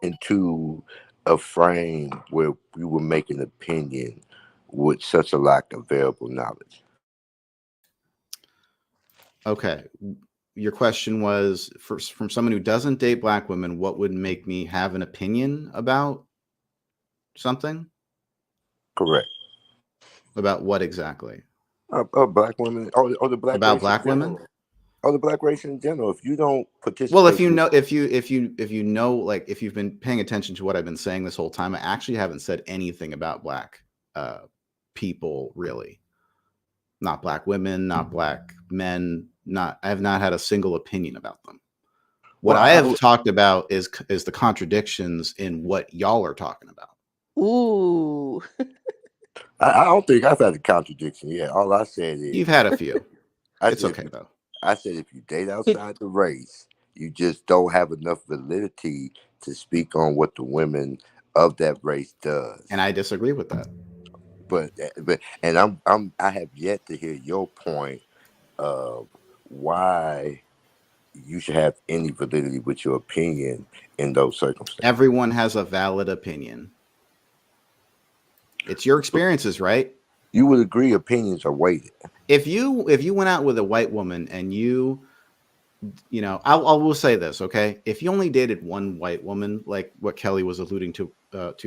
into a frame where you would make an opinion with such a lack of available knowledge? Okay. Your question was from someone who doesn't date Black women, what would make me have an opinion about something? Correct. About what exactly? Black women, or the Black About race in Black women? general, or the Black race in general. If you don't Well, if participate, you know, like if you've been paying attention to what I've been saying this whole time, I actually haven't said anything about Black people, really. Not Black women, not Black men. I have not had a single opinion about them. What well, I have talked about is the contradictions in what y'all are talking about. Ooh. I don't think I've had a contradiction yet. All I said You've is, had a few. I It's said, okay though. if you date outside the race, you just don't have enough validity to speak on what the women of that race does. And I disagree with that. But I have yet to hear your point of why you should have any validity with your opinion in those circumstances. Everyone has a valid opinion. It's your experiences, right? You would agree opinions are weighted. If you went out with a white woman and you know, I will say this, okay? If you only dated one white woman, like what Kelly was alluding to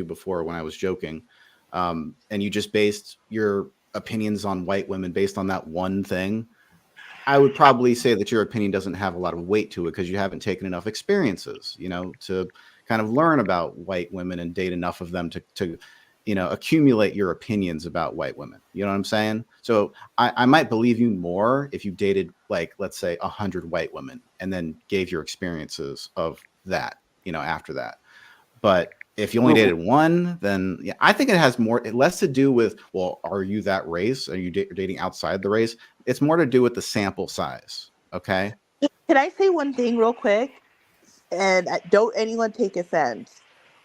before when I was joking, and you just based your opinions on white women based on that one thing, I would probably say that your opinion doesn't have a lot of weight to it because you haven't taken enough experiences, you know, to kind of learn about white women and date enough of them to you know, accumulate your opinions about white women. You know what I'm saying? So I might believe you more if you dated, like, let's say 100 white women and then gave your experiences of that, you know, after that. But if you only dated one, then yeah, I think it has less to do with, well, are you that race? Are you dating outside the race? It's more to do with the sample size. Okay. Can I say one thing real quick? And don't anyone take offense.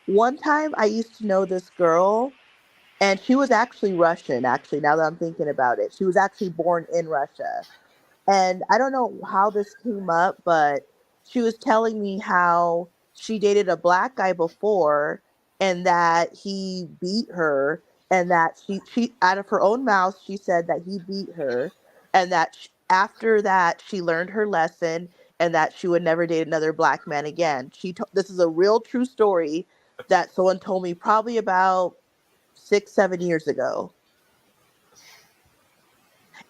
One time I used to know this girl, and she was actually Russian, actually, now that I'm thinking about it. She was actually born in Russia. And I don't know how this came up, but she was telling me how she dated a black guy before and that he beat her, and that she out of her own mouth she said that he beat her, and that after that she learned her lesson and that she would never date another black man again. This is a real true story that someone told me probably about 6 7 years ago.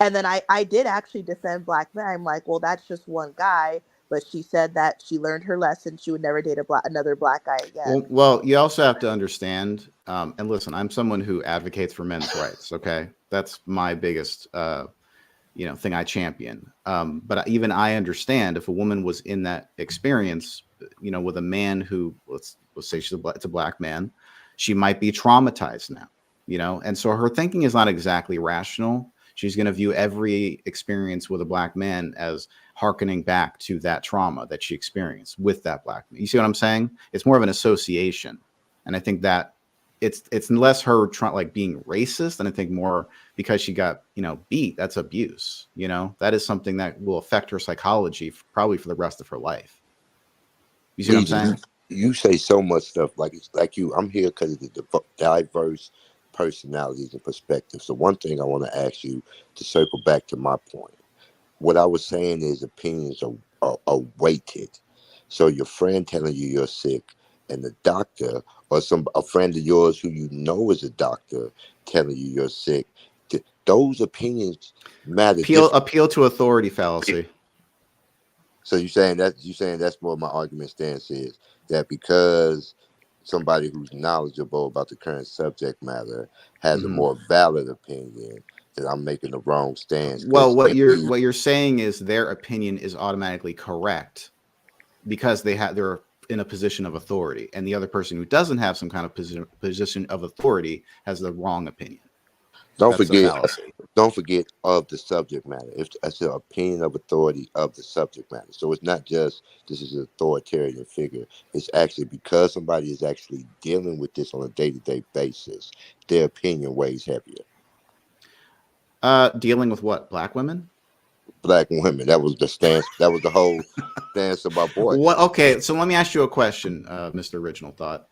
And then I did actually defend black men. I'm like, well, that's just one guy. But she said that she learned her lesson. She would never date another black guy again. Well, you also have to understand, and listen, I'm someone who advocates for men's rights. Okay. That's my biggest, you know, thing I champion. But even I understand if a woman was in that experience, you know, with a man who let's say it's a black man, she might be traumatized now, you know, and so her thinking is not exactly rational. She's going to view every experience with a black man as hearkening back to that trauma that she experienced with that black man. You see what I'm saying? It's more of an association, and I think that it's less her like being racist, and I think more because she got, you know, beat. That's abuse. You know, that is something that will affect her psychology probably for the rest of her life. You see what I'm saying? You say so much stuff like it's like you. I'm here because of the diverse personalities and perspectives. So one thing I want to ask you to circle back to my point. What I was saying is opinions are weighted. So your friend telling you you're sick, and the doctor or a friend of yours who you know is a doctor telling you you're sick, those opinions matter. Appeal to authority fallacy. So you're saying that's what my argument stance is, that because somebody who's knowledgeable about the current subject matter has a more valid opinion, that I'm making the wrong stance. Well, what you're saying is their opinion is automatically correct because they're in a position of authority, and the other person who doesn't have some kind of position of authority has the wrong opinion. Don't forget of the subject matter. If it's an opinion of authority of the subject matter. So it's not just this is an authoritarian figure. It's actually because somebody is actually dealing with this on a day-to-day basis, their opinion weighs heavier. Dealing with what? Black women? Black women. That was the stance. That was the whole stance of my boy. What? Okay, so let me ask you a question, Mr. Original Thought.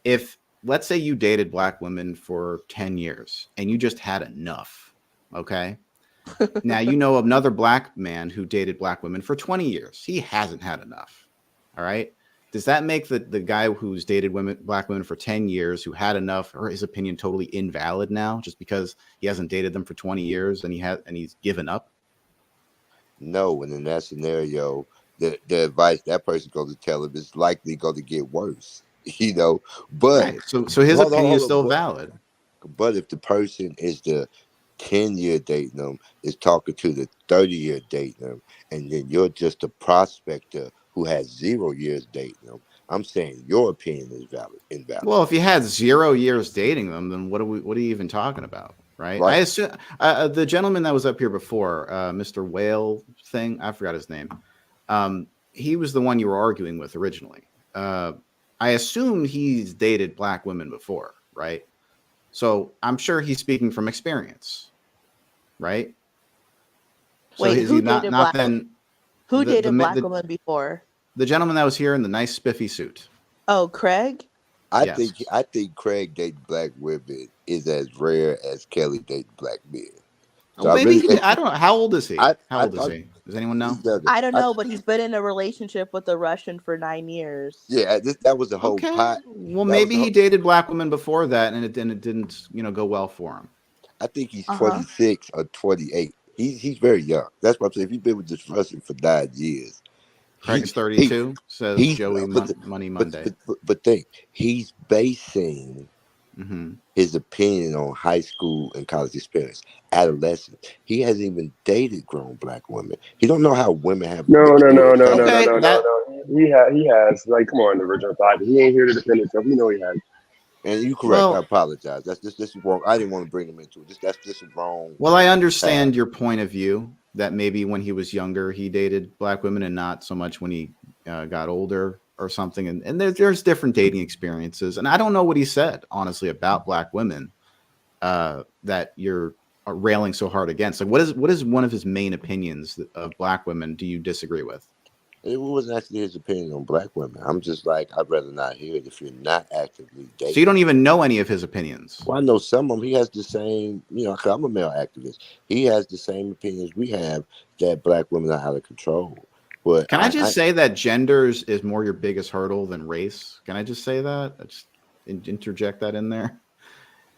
If let's say you dated black women for 10 years and you just had enough, okay? Now you know another black man who dated black women for 20 years. He hasn't had enough. All right. Does that make the guy who's dated black women for 10 years who had enough, or his opinion totally invalid now just because he hasn't dated them for 20 years and he's given up? No, and in that scenario, the advice that person's going to tell him is likely going to get worse. You know, but right. So his opinion is still valid. But if the person is the 10-year dating them, is talking to the 30-year dating them, and then you're just a prospector who has 0 years dating them, I'm saying your opinion is invalid. Well, if you had 0 years dating them, then what are you even talking about? Right. I assume the gentleman that was up here before, Mr. Whale thing, I forgot his name. He was the one you were arguing with originally. I assume he's dated black women before, right? So I'm sure he's speaking from experience, right? Wait, so is who he not dated black then? Who The dated black the, women before? the gentleman that was here in the nice spiffy suit. Oh, Craig? Yes. I think Craig dating black women is as rare as Kelly dating black men. Oh, So I maybe really, he did. I don't know. How old is he? How I old is thought he? Does anyone know? he's done it. I don't know, but he's been in a relationship with a Russian for 9 years. Yeah, that was the whole Okay. pot. Well, That was maybe the he whole, dated black women before that, and it didn't go well for him. I think he's Uh-huh. 26 or 28. He's very young. That's what I'm saying. If you've been with this Russian for 9 years, he Craig's he 32, says he's Joey but Money but Monday. but think he's basing Hmm. his opinion on high school and college experience, adolescence. He hasn't even dated grown black women. He don't know how women have No, no, no, matured no, no, past. no, Okay, no, that no, no. He has. Like, come on, the original thought. He ain't here to defend himself. You know he has. And you correct. I well, apologize. This is wrong. I didn't want to bring him into it. That's just a wrong well, I path. understand your point of view that maybe when he was younger he dated black women and not so much when he got older or something. And there's different dating experiences, and I don't know what he said honestly about black women that you're railing so hard against. Like, what is one of his main opinions of black women? Do you disagree with? It wasn't actually his opinion on black women. I'm just like, I'd rather not hear it if you're not actively So you dating. don't even know any of his opinions. Well, I know some of them. He has the same, 'cause I'm a male activist. He has the same opinions we have that black women are out of control. But Can I just say that genders is more your biggest hurdle than race? Can I just say that? I just interject that in there.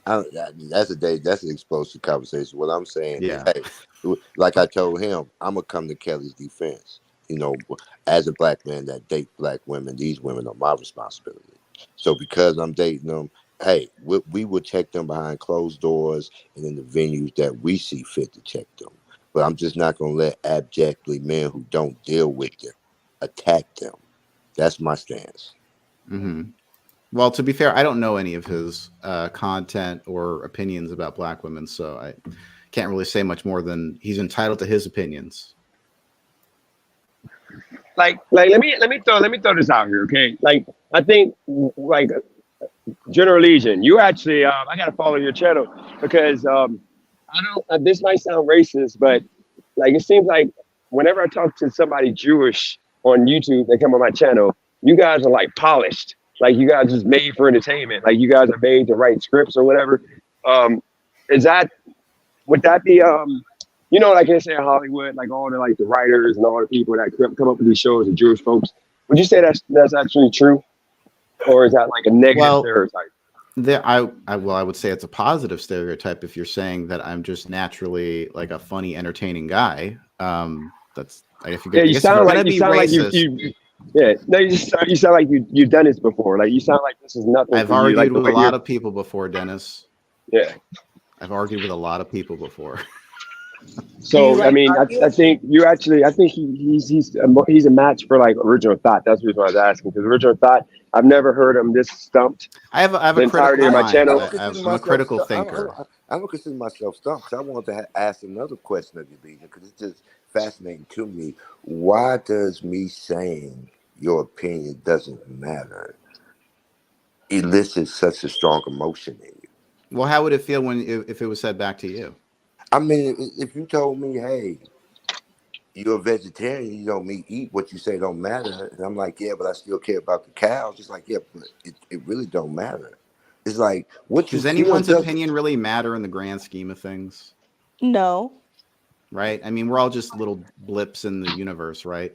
that's an explosive conversation. What I'm saying is, Yeah. hey, like I told him, I'm gonna come to Kelly's defense. As a black man that date black women, these women are my responsibility. So because I'm dating them, hey, we will check them behind closed doors and in the venues that we see fit to check them. But I'm just not gonna let abjectly men who don't deal with them attack them. That's my stance. Hmm. Well, to be fair, I don't know any of his content or opinions about black women, so I can't really say much more than he's entitled to his opinions. Like let me throw this out here, okay? Like, I think, like, General Legion, you actually, I gotta follow your channel because I don't. This might sound racist, but like, it seems like whenever I talk to somebody Jewish on YouTube, they come on my channel. You guys are like polished, like you guys just made for entertainment, like you guys are made to write scripts or whatever. Um, is that would that be like they say in Hollywood, like all the writers and all the people that come up with these shows are Jewish folks? Would you say that's actually true, or is that like a negative Well, stereotype? I would say it's a positive stereotype if you're saying that I'm just naturally like a funny, entertaining guy. That's Yeah, I guess if you're gonna you be sound like racist, yeah. No, you sound like you've done this before. Like, you sound like this is nothing I've for you. Like argued the with a way you're. lot of people before, Dennis. Yeah. I've argued with a lot of people before. Do you So I like mean, I arguing? think you actually, I think he's a match for like Original Thought. That's the reason why I was asking, because Original Thought, I've never heard him this stumped I have the a entirety critical of my mind. I channel. don't consider I'm a myself critical stumped. thinker. I don't consider myself stumped because I wanted to ask another question of you, Legion, because it's just fascinating to me. Why does me saying your opinion doesn't matter elicit such a strong emotion in you? Well, how would it feel if it was said back to you? I mean, if you told me, hey, you're a vegetarian, you don't eat what you say don't matter, and I'm like, yeah, but I still care about the cows. It's like, yeah, but it really don't matter. It's like what you Does feel anyone's doesn't. opinion really matter in the grand scheme of things? No. Right? I mean, we're all just little blips in the universe, right?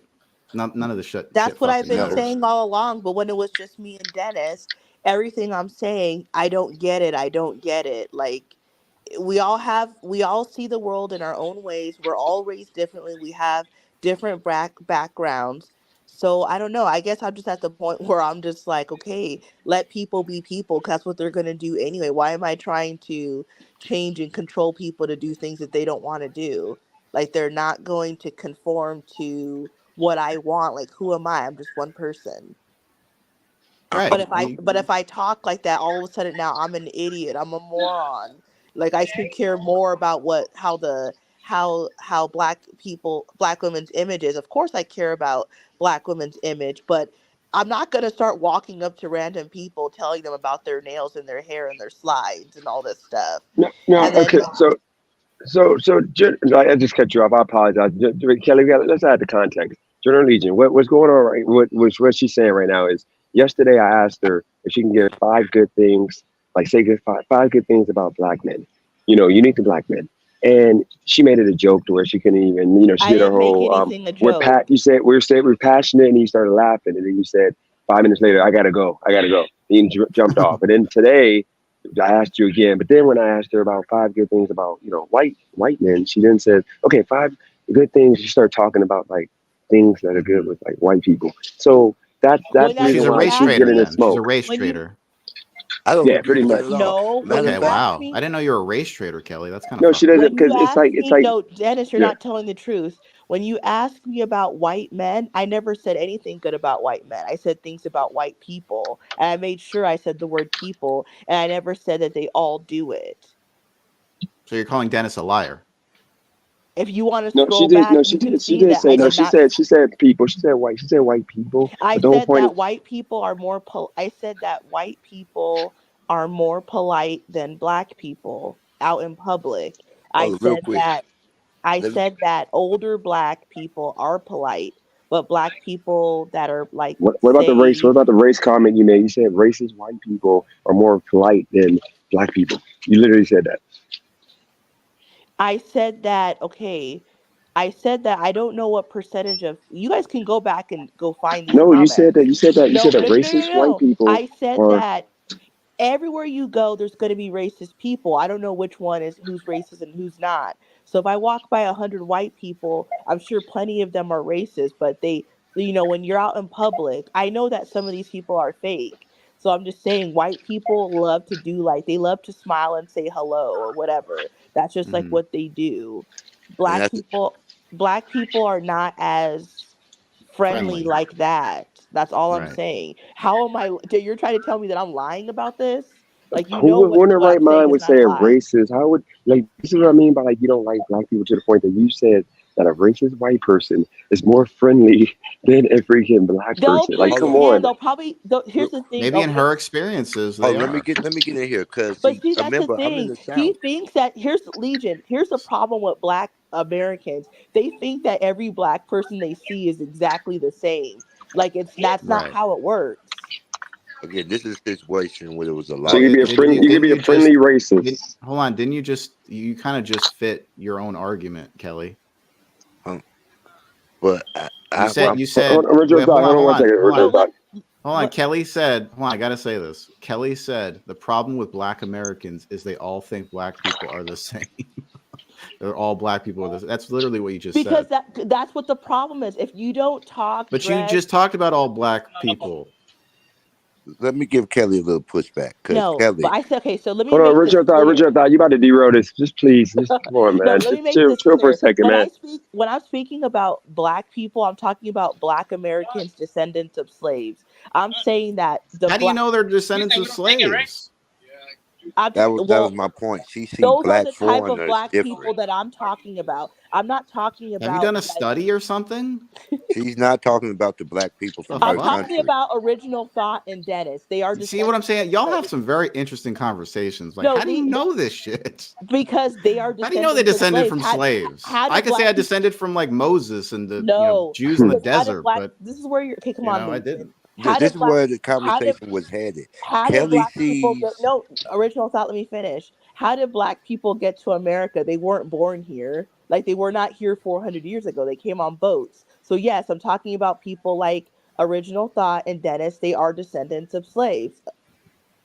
None of the shit That's what I've fucking been No, matters. saying all along, but when it was just me and Dennis, everything I'm saying, I don't get it. I don't get it. Like, we all see the world in our own ways. We're all raised differently. We have different backgrounds. So I don't know. I guess I'm just at the point where I'm just like, okay, let people be people, 'cause that's what they're gonna do anyway. Why am I trying to change and control people to do things that they don't want to do? Like, they're not going to conform to what I want. Like, who am I? I'm just one person. Right. But if I talk like that, all of a sudden now I'm an idiot. I'm a moron. Like, I should care more about how black women's image is. Of course I care about black women's image, but I'm not gonna start walking up to random people telling them about their nails and their hair and their slides and all this stuff. No, no, And then okay. So I just cut you off. I apologize. Kelly, let's add the context. Journal Legion. What's going on right? What she's saying right now is yesterday I asked her if she can give 5 good things, like say good five good things about black men. Unique to black men. And she made it a joke to where she couldn't even, she I did her didn't make whole anything a we're joke. you said we're passionate, and you started laughing, and then you said 5 minutes later, I gotta go. And you jumped off. And then today I asked you again, but then when I asked her about 5 good things about, white men, she then said, okay, 5 good things. She started talking about like things that are good with like white people. So that's When the I, reason She's a you why race she's asked trader getting the me, then. She's a smoke. race when you trader. I don't Yeah, agree pretty with that much. at all. no, when Matter Okay, of you fact, asked wow. me, I didn't know you were a race trader, Kelly. That's kind of No, she fucked up. doesn't, when you because it's asked like it's me, like no, Dennis, you're yeah. not telling the truth. When you asked me about white men, I never said anything good about white men. I said things about white people. And I made sure I said the word people, and I never said that they all do it. So you're calling Dennis a liar. If you want to No, she scroll did. No, back, she you can did. She see did that say I no. did She not. said. She said people. She said white. She said white people. I But the whole said point. that white people are more. I said that white people are more polite than black people out in public. I hold on, real said quick. that. I Let me, said that older black people are polite, but black people that are like, What about the race? What say, about the race comment you made? You said racist white people are more polite than black people. You literally said that. I said that, okay, I said that I don't know what percentage of you guys can go back and go find these No, you said that. comments. You said that. You said No, that no, no, no, no, racist white no. people I said are. that everywhere you go, there's going to be racist people. I don't know which one is who's racist and who's not. So if I walk by 100 white people, I'm sure plenty of them are racist, but when you're out in public, I know that some of these people are fake. So I'm just saying white people love to do like they love to smile and say hello or whatever. That's just like Hmm. what they do. and Black that's people black people are not as friendly Friendly. like that. That's all I'm Right. saying. How am I? You're trying to tell me that I'm lying about this? Like Who in their what right I'm saying mind is would not say a a lie. racist? How would like this is what I mean by like you don't like black people to the point that you said that a racist white person is more friendly than a freaking black They'll person. Like, hold come on. pretend. on. They'll probably. Real- Here's the thing. Maybe in Okay, her experiences, Oh, they are. let me get in here because but see, see, that's the remember, I'm in thing. the He South. thinks that here's Legion. Here's the problem with Black Americans. They think that every black person they see is exactly the same. Like that's not Right. how it works. Again, this is a situation where there was a So Well, lot you of could be a didn't friend. you You could didn't be a you just friendly racist. hold on, didn't you kind of just fit your own argument, Kelly? um, but You What? I'm Hold said on, original wait, thought. Hold on one second. No, Original thought. hold on. let Kelly said, hold on, I gotta say this. Kelly said the problem with black Americans is they all think black people are the same. They're all black people are the same. That's literally what you just because said. that's what the problem is. If you don't talk, But you Greg. just talked about all black people. let me give Kelly a little pushback because No, but Kelly, I said okay. So let me Hold on, make this original thought. clear. Original thought. You about to derail this? Just please, just come on, No, man. let me Just make this chill for a clear. second, man. When I'm speaking about black people, I'm talking about black Americans, descendants of slaves. I'm saying that the How do you black. know they're descendants of slaves? that was Well, my point. She see those are black the type of foreigners black different. people that I'm talking about. I'm not talking Have you about done a like study or something? She's not talking about the black people The from I'm her fuck? talking country. about original thought and Dennis. They are You see what I'm descendants of saying? Y'all have slaves. some very interesting conversations. Like, No, how do you know this shit? because they are How do you know they descendants of descended slaves. from slaves? How I did could say I black people? descended from like Moses and the No, Jews in the Hmm. because how did desert, black? but This is where you're. Okay, come on, I Legion. didn't. How This did is black? where the How did conversation was headed. how did Kelly black people get? sees. No, original thought. Let me finish. How did black people get to America? They weren't born here. Like they were not here 400 years ago. They came on boats. So yes, I'm talking about people like original thought and Dennis. They are descendants of slaves.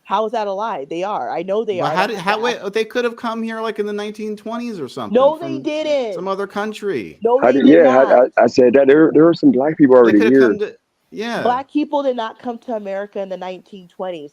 How is that a lie? They are. I know they But are. I how don't did have to how ask. wait? They could have come here like in the 1920s or something No, they from some didn't. other country. No, How they did? did Yeah, not. I said that there were some black people They already could have here. come to yeah, Black people did not come to America in the 1920s.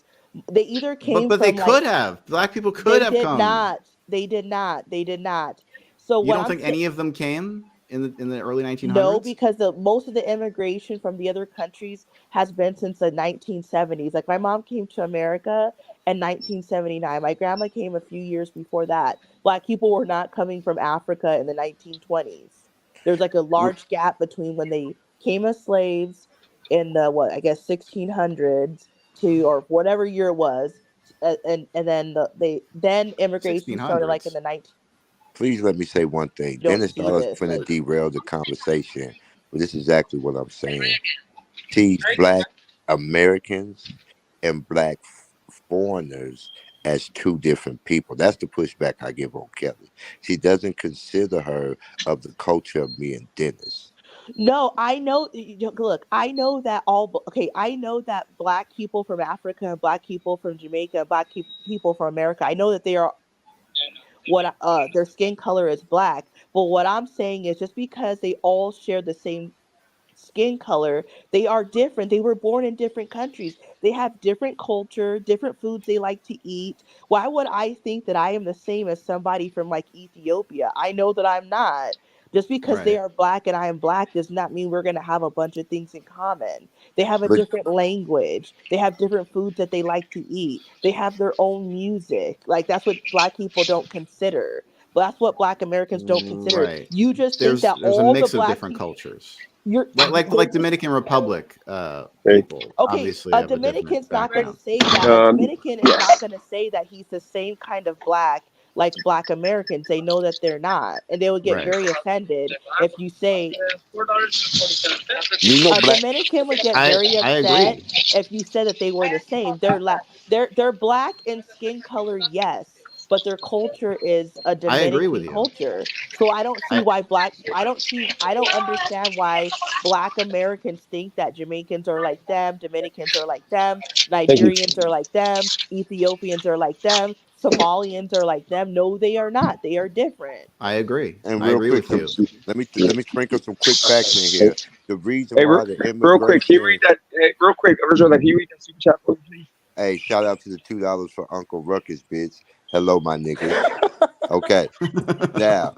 They either came but they from like could have. Black people could they have did come. not. They did not. They did not. So You what don't I'm think saying, any of them came in the early no, 1900s? because the most of the immigration from the other countries has been since the 1970s. Like my mom came to America in 1979. My grandma came a few years before that. Black people were not coming from Africa in the 1920s. There's like a large gap between when they came as slaves in the what I guess 1600s to or whatever year it was, and then then immigration started like in 1600s. the 19. Please let me say one thing. You don't Dennis see thought I was this finna like derail the conversation But this is exactly what I'm saying. Sees black Americans and black foreigners as two different people. That's the pushback I give on Kelly. She doesn't consider her of the culture of me and Dennis. No, I know. Look, I know that okay. I know that black people from Africa and black people from Jamaica, people from America. I know that they are their skin color is black. But what I'm saying is just because they all share the same skin color, they are different. They were born in different countries. They have different culture, different foods they like to eat. Why would I think that I am the same as somebody from like Ethiopia? I know that I'm not. Just because they Right. are black and I am black does not mean we're going to have a bunch of things in common. They have a But different language. They have different foods that they like to eat. They have their own music. Like that's what black people don't consider. But that's what black Americans don't consider. Right. You just think that There's a all the mix of black different people cultures. you're they're Like just Dominican Republic Hey, people okay. obviously A have a different Dominican's not going to background. say that. A um, Dominican is not going to say that he's the same kind of black like black Americans. They know that they're not, and they would get Right. very offended if you say you know, a black. Dominican would get very I upset agree. if you said that they were the same. They're black in skin color, yes, but their culture is a I agree with Dominican you. culture. So I don't see I why black. I don't understand why black Americans think that Jamaicans are like them, Dominicans are like them, thank you. Nigerians are like them, Ethiopians are like them, Somalians are like them. No, they are not. They are different. I agree. And I real agree quick, with some you. let me sprinkle some quick facts in Hey, here. The reason hey, why the real quick, can you read immigration. that? Hey, real quick, original, can you read that super chat for me, please? Hey, shout out to the $2 for Uncle Ruckus, bitch. Hello, my niggas. Okay. Now,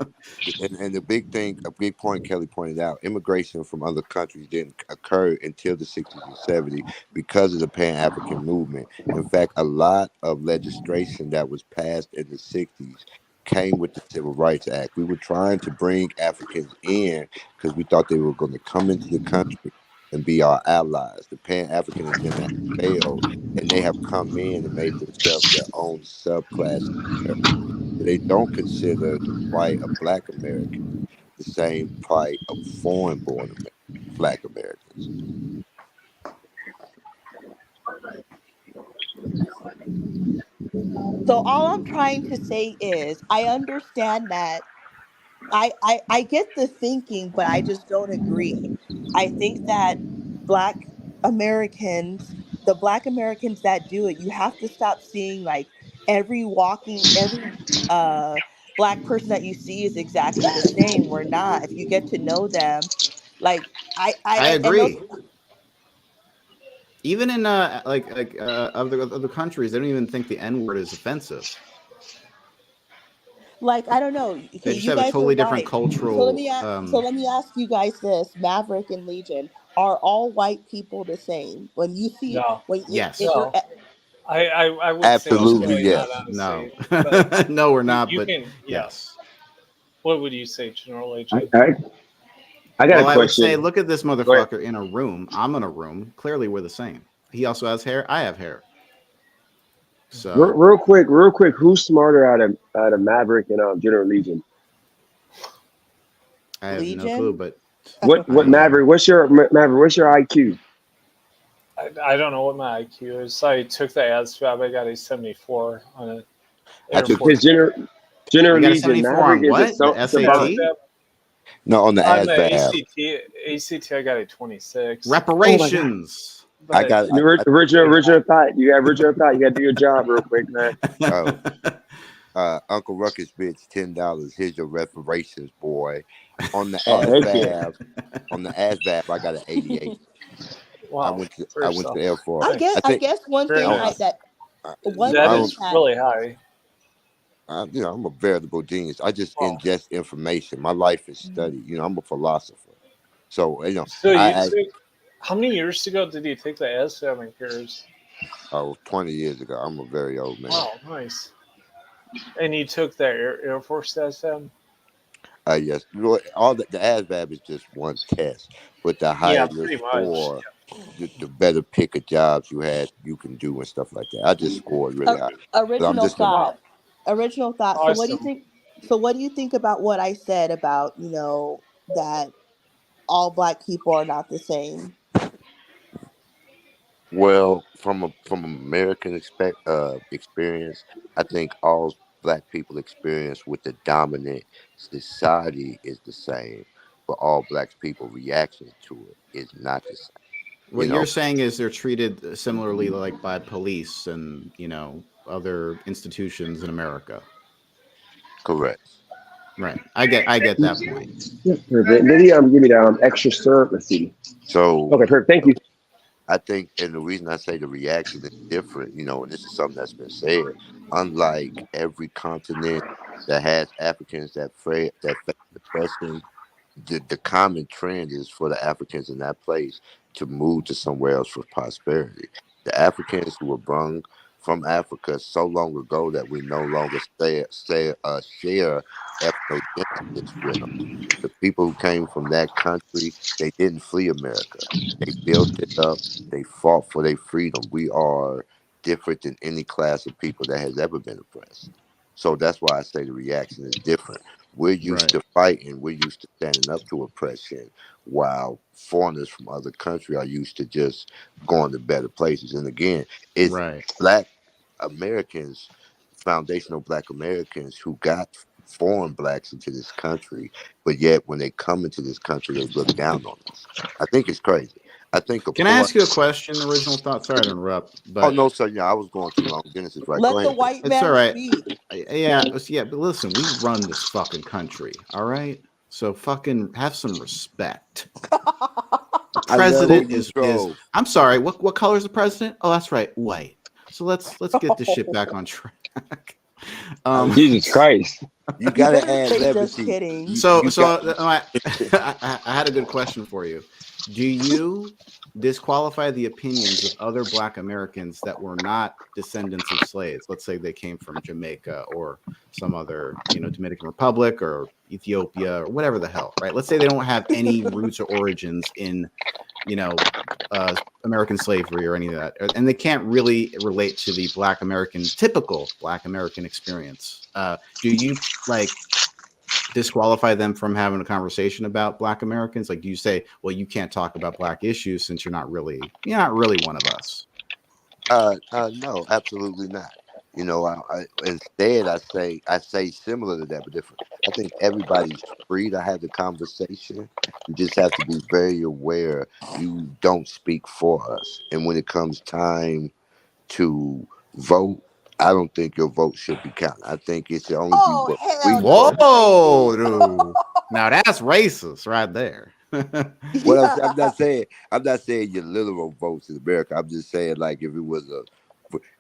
and the big thing, a big point Kelly pointed out, immigration from other countries didn't occur until the 60s and 70s because of the Pan African movement. In fact, a lot of legislation that was passed in the 60s came with the Civil Rights Act. We were trying to bring Africans in because we thought they were going to come into the country and be our allies. The Pan African agenda failed, and they have come in and made themselves their own subclass in America. So they don't consider the plight of Black Americans the same plight of foreign-born Black Americans. So all I'm trying to say is I understand that I get the thinking, but I just don't agree. I think that black Americans, the black Americans that do it, you have to stop seeing like every black person that you see is exactly the same. We're not. If you get to know them, like I and those agree. Even in other countries, they don't even think the N word is offensive. like I don't know. They Okay, just you have a guys are totally different white. So cultural. let me ask you guys this: Maverick and Legion, are all white people the same? When you see No, when if Yes. you're no. I would say Most Absolutely, generally definitely. not, yes. No. honestly. But No, we're not. you But can, yeah. yes. What would you say, General I, AJ? I, I got a Well, I would say, question. look at this Go ahead. motherfucker in a room. I'm in a room. Clearly, we're the same. He also has hair. I have hair. So Real quick. Who's smarter out of Maverick and General Legion? I have no clue. Legion, But What I Maverick? Maverick? What's your IQ? I don't know what my IQ is. I took the ASVAB. I got a 74 on it. I Air took Because Force. General you got a Legion, 74 Maverick on is what? The savant. SAT? ASVAB. no on the On the ASVAB. ACT, I got a 26. Oh my God. Reparations. I But got Original thought. You got original thought. You got to do your job real quick, man. oh Uncle Ruckus, bitch, $10. Here's your reparations, boy. On the Oh, heck yeah. ASVAB, I got an 88. wow, I first went to off, the Air Force. I I thanks. I think guess one Very I, thing don't- I nice. that I, one That I thing don't. is that really high. I'm a veritable genius. I just Wow. ingest information. My life is study. I'm a philosopher. So So you I took, how many years ago did you take the ASVAB in Paris? 20 years ago. I'm a very old man. Wow, nice. And you took the Air Force ASVAB? Yes, all the ASVAB is just one test, but the higher Yeah, your pretty much. score, the better pick of jobs you can do and stuff like that. I just scored uh, really high, but I'm original just a Wow, thought, original thought. So what do you awesome. think? So what do you think about what I said about that all black people are not the same? Well, from American experience, I think all black people experience with the dominant society is the same, but all black people reactions to it is not the same. You What you're know, saying is they're treated similarly, like by police and other institutions in America. correct. Right. I get that point. Yeah, perfect. Maybe give me the extra syrup. Let's see. So Okay, perfect. Thank you. I think, and the reason I say the reaction is different, and this is something that's been said. Unlike every continent that has Africans that face oppression, the common trend is for the Africans in that place to move to somewhere else for prosperity. The Africans who were brung from Africa so long ago that we no longer share ethnogenesis with them. The people who came from that country, they didn't flee America. They built it up. They fought for their freedom. We are different than any class of people that has ever been oppressed. So that's why I say the reaction is different. We're used Right. to fighting. We're used to standing up to oppression, while foreigners from other countries are used to just going to better places. And again, it's Right. black Americans, foundational black Americans who got foreign blacks into this country, but yet when they come into this country, they look down on us. I think it's crazy. I think a Can I foreign. ask you a question? Original thought. Sorry to interrupt, Oh but no, sir. Yeah, I was going too long. Dennis is right. Go Let the ahead. white it's all man right. speak. Yeah. But listen, we run this fucking country. All right. So fucking have some respect. The I love when president you is. troll. I'm sorry. What color is the president? Oh, that's right, white. So let's get this shit back on track. Jesus Christ. You You gotta better add say just levity. kidding. So, You so got. I had a good question for you. Do you disqualify the opinions of other Black Americans that were not descendants of slaves? Let's say they came from Jamaica or some other, Dominican Republic or Ethiopia or whatever the hell, right? Let's say they don't have any roots or origins in, you know, American slavery or any of that, and they can't really relate to the typical Black American experience. Do you disqualify them from having a conversation about Black Americans? Like, do you say, well, you can't talk about Black issues since you're not really one of us? No, absolutely not. Instead, I say similar to that, but different. I think everybody's free to have the conversation. You just have to be very aware you don't speak for us. And when it comes time to vote, I don't think your vote should be counted. I think it should only be Oh what we hell no, vote. that's crazy. Whoa, dude. Now that's racist right there. What else? Yeah. I'm not saying your literal votes in America. I'm just saying, like,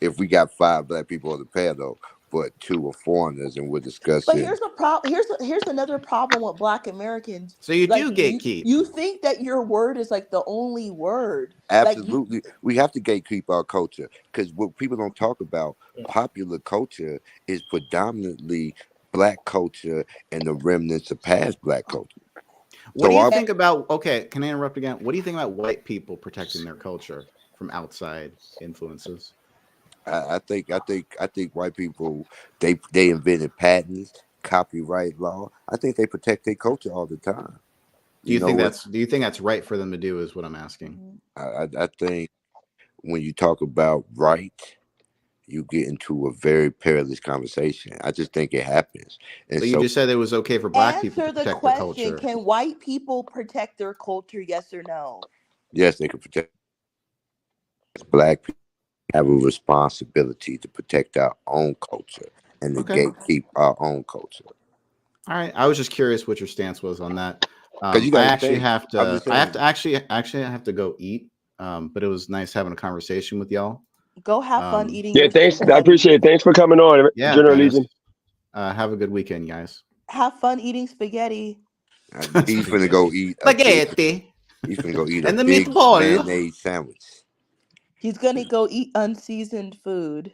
if we got 5 black people on the panel, but 2 are foreigners, and we're But discussing. here's the problem. Here's another problem with Black Americans. So you Like do gatekeep. you think that your word is like the only word. Like Absolutely, we have to gatekeep our culture, because what people don't talk about, popular culture is predominantly black culture and the remnants of past black culture. What do So you our think about? Okay, can I interrupt again? What do you think about white people protecting their culture from outside influences? I think white people, they invented patents, copyright law. I think they protect their culture all the time. Do You you know think what? that's right for them to do? Is what I'm asking. I think when you talk about right, you get into a very perilous conversation. I just think it happens, and But you so just said it was okay for Black people to answer the protect their question, culture. can white people protect their culture? Yes or no? yes, they can protect black people. Have a responsibility to protect our own culture and to Okay. gatekeep our own culture. All right. I was just curious what your stance was on that. Because you got I to actually think. have I'm to. just I have saying. to actually. I have to go eat. But it was nice having a conversation with y'all. Go have fun eating Yeah, your thanks. I spaghetti. appreciate it. Thanks for coming on, Yeah, General Dennis. Legion. Have a good weekend, guys. Have fun eating spaghetti. He's finna go eat a big. Spaghetti He's finna go eat a and the big meatball. mayonnaise sandwich. He's gonna go eat unseasoned food.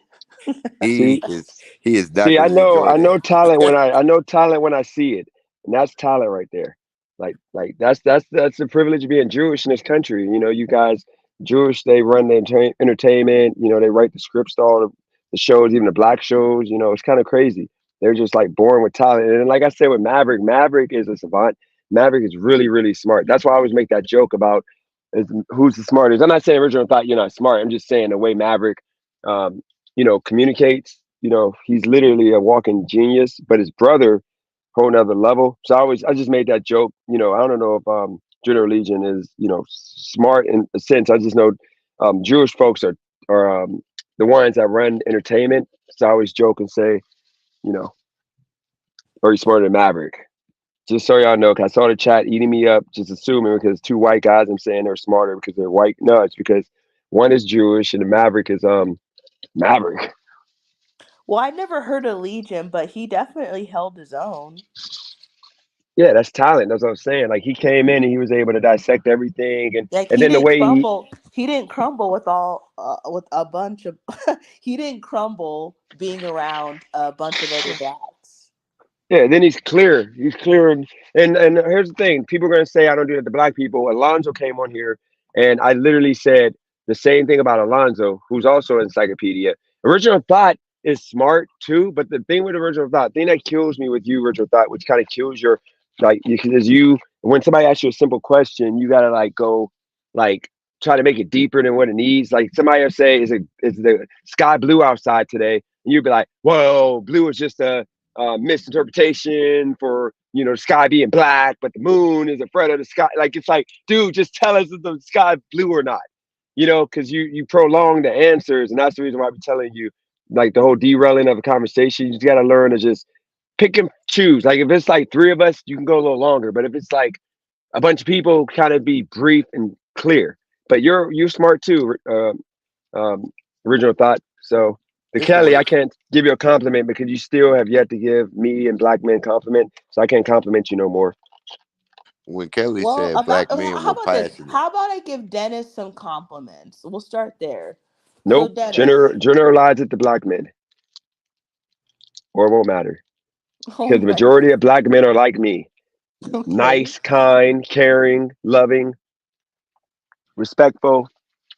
See, He is not see, going to enjoy I know that. talent when I know talent when I see it, and that's talent right there. Like that's the privilege of being Jewish in this country. You know, you guys Jewish, they run the entertainment. You know, they write the scripts to all the shows, even the black shows. You know, it's kind of crazy. They're just like born with talent. And like I said with Maverick, Maverick is a savant. Maverick is really, really smart. That's why I always make that joke about who's the smartest. I'm not saying original thought you're not smart. I'm just saying the way Maverick, um, communicates. He's literally a walking genius. But his brother, whole nother level. So I just made that joke. I don't know if General Legion is smart in a sense. I just know Jewish folks are the ones that run entertainment. So I always joke and say, you know, are you smarter than Maverick? Just so y'all know, because I saw the chat eating me up, just assuming because two white guys, I'm saying they're smarter because they're white. No, it's because one is Jewish and the Maverick is Maverick. Well, I never heard of Legion, but he definitely held his own. Yeah, that's talent. That's what I'm saying. Like he came in and he was able to dissect everything, and Like and he then the didn't way he crumble. He didn't crumble with a bunch of. He didn't crumble being around a bunch of other blacks. Yeah, then he's clear. He's clear, and here's the thing: people are gonna say I don't do that to black people. Alonzo came on here, and I literally said the same thing about Alonzo, who's also an encyclopedia. Original Thought is smart too, but the thing with Original Thought, thing that kills me with you, Original Thought, which kind of kills your because when somebody asks you a simple question, you gotta go like try to make it deeper than what it needs. Like somebody will say, is the sky blue outside today? And you'd be like, whoa, blue is just a misinterpretation for the sky being black, but the moon is a threat of the sky. Like it's like, dude, just tell us if the sky blue or not. Because you prolong the answers, and that's the reason why I'm telling you, like the whole derailing of a conversation. You just got to learn to just pick and choose. Like if it's like three of us, you can go a little longer, but if it's like a bunch of people, kind of be brief and clear. But you're smart too, Original Thought. So the This Kelly, I works. can't give you a compliment because you still have yet to give me and black men compliment. So I can't compliment you no more. When Kelly Well, said about black men how were about this? passionate, How about I give Dennis some compliments? We'll start there. So Nope. Dennis, Generalize it to black men, or it won't matter. oh Because the my, majority of black men are like me. okay. Nice, kind, caring, loving, respectful,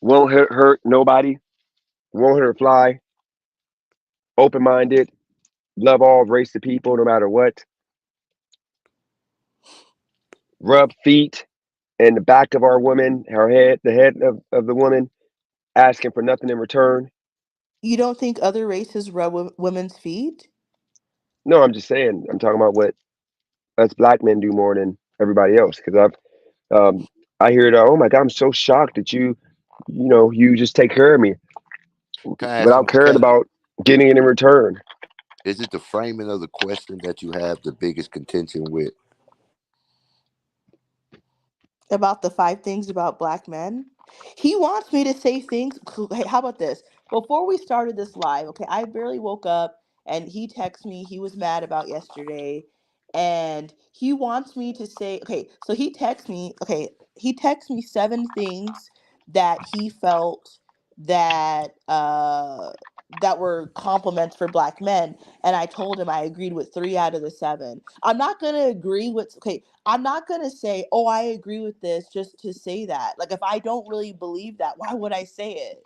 won't hurt nobody, won't hurt a fly, open minded, love all race of people no matter what, rub feet in the back of our woman, the head of the woman, asking for nothing in return. You don't think other races rub women's feet? No, I'm just saying, I'm talking about what us black men do more than everybody else. Because I hear it, oh my God, I'm so shocked that you just take care of me can I ask without him, caring Kelly? about getting it in return. Is it the framing of the question that you have the biggest contention with? About the 5 things about black men. He wants me to say things. Hey, how about this? Before we started this live, okay, I barely woke up and he texted me. He was mad about yesterday. And he wants me to say, okay, so he texts me 7 things that he felt that that were compliments for black men. And I told him I agreed with 3 out of the 7. I'm not gonna agree with I'm not going to say, oh, I agree with this just to say that. Like, if I don't really believe that, why would I say it?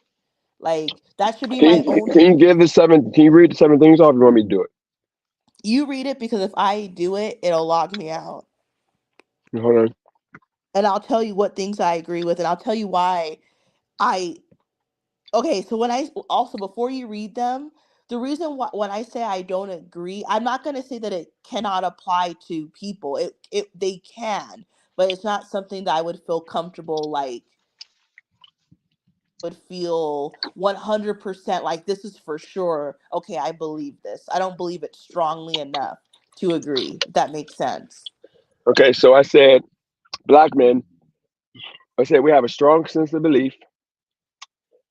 Like, that should be my own. Can you read the 7 things off? If you want me to do it? You read it because if I do it, it'll log me out. Hold on. And I'll tell you what things I agree with. And I'll tell you why I. Okay, so also, before you read them, the reason why when I say I don't agree, I'm not going to say that it cannot apply to people. They can, but it's not something that I would feel comfortable would feel 100% like this is for sure. Okay, I believe this. I don't believe it strongly enough to agree. If that makes sense. Okay, so I said black men. I said we have a strong sense of belief.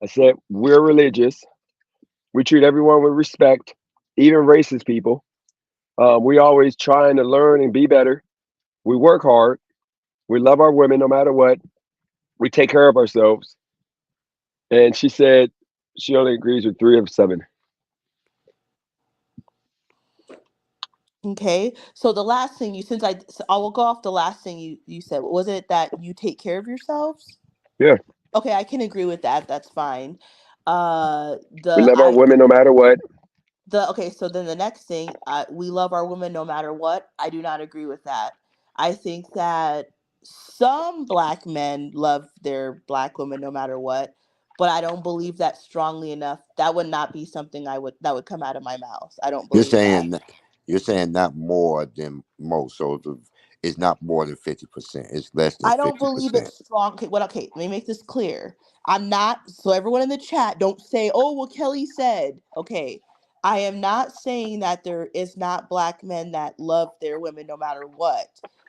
I said we're religious. We treat everyone with respect, even racist people. We always trying to learn and be better. We work hard. We love our women no matter what. We take care of ourselves. And she said she only agrees with 3 of 7. Okay. So the last thing I will go off the last thing you said. Was it that you take care of yourselves? Yeah, Okay, I can agree with that. That's fine. we The love our I women no matter what. Okay, so then the next thing, we love our women no matter what. I do not agree with that. I think that some black men love their black women no matter what, but I don't believe that strongly enough. That would not be something that would come out of my mouth. I don't You're believe that. saying you're saying not more than most. So it's not more than 50%. It's less than I don't believe 50%. it's strong. Okay, what? Okay, let me make this clear. I'm not. So everyone in the chat, don't say, "Oh, well, Kelly said." Okay, I am not saying that there is not black men that love their women no matter what.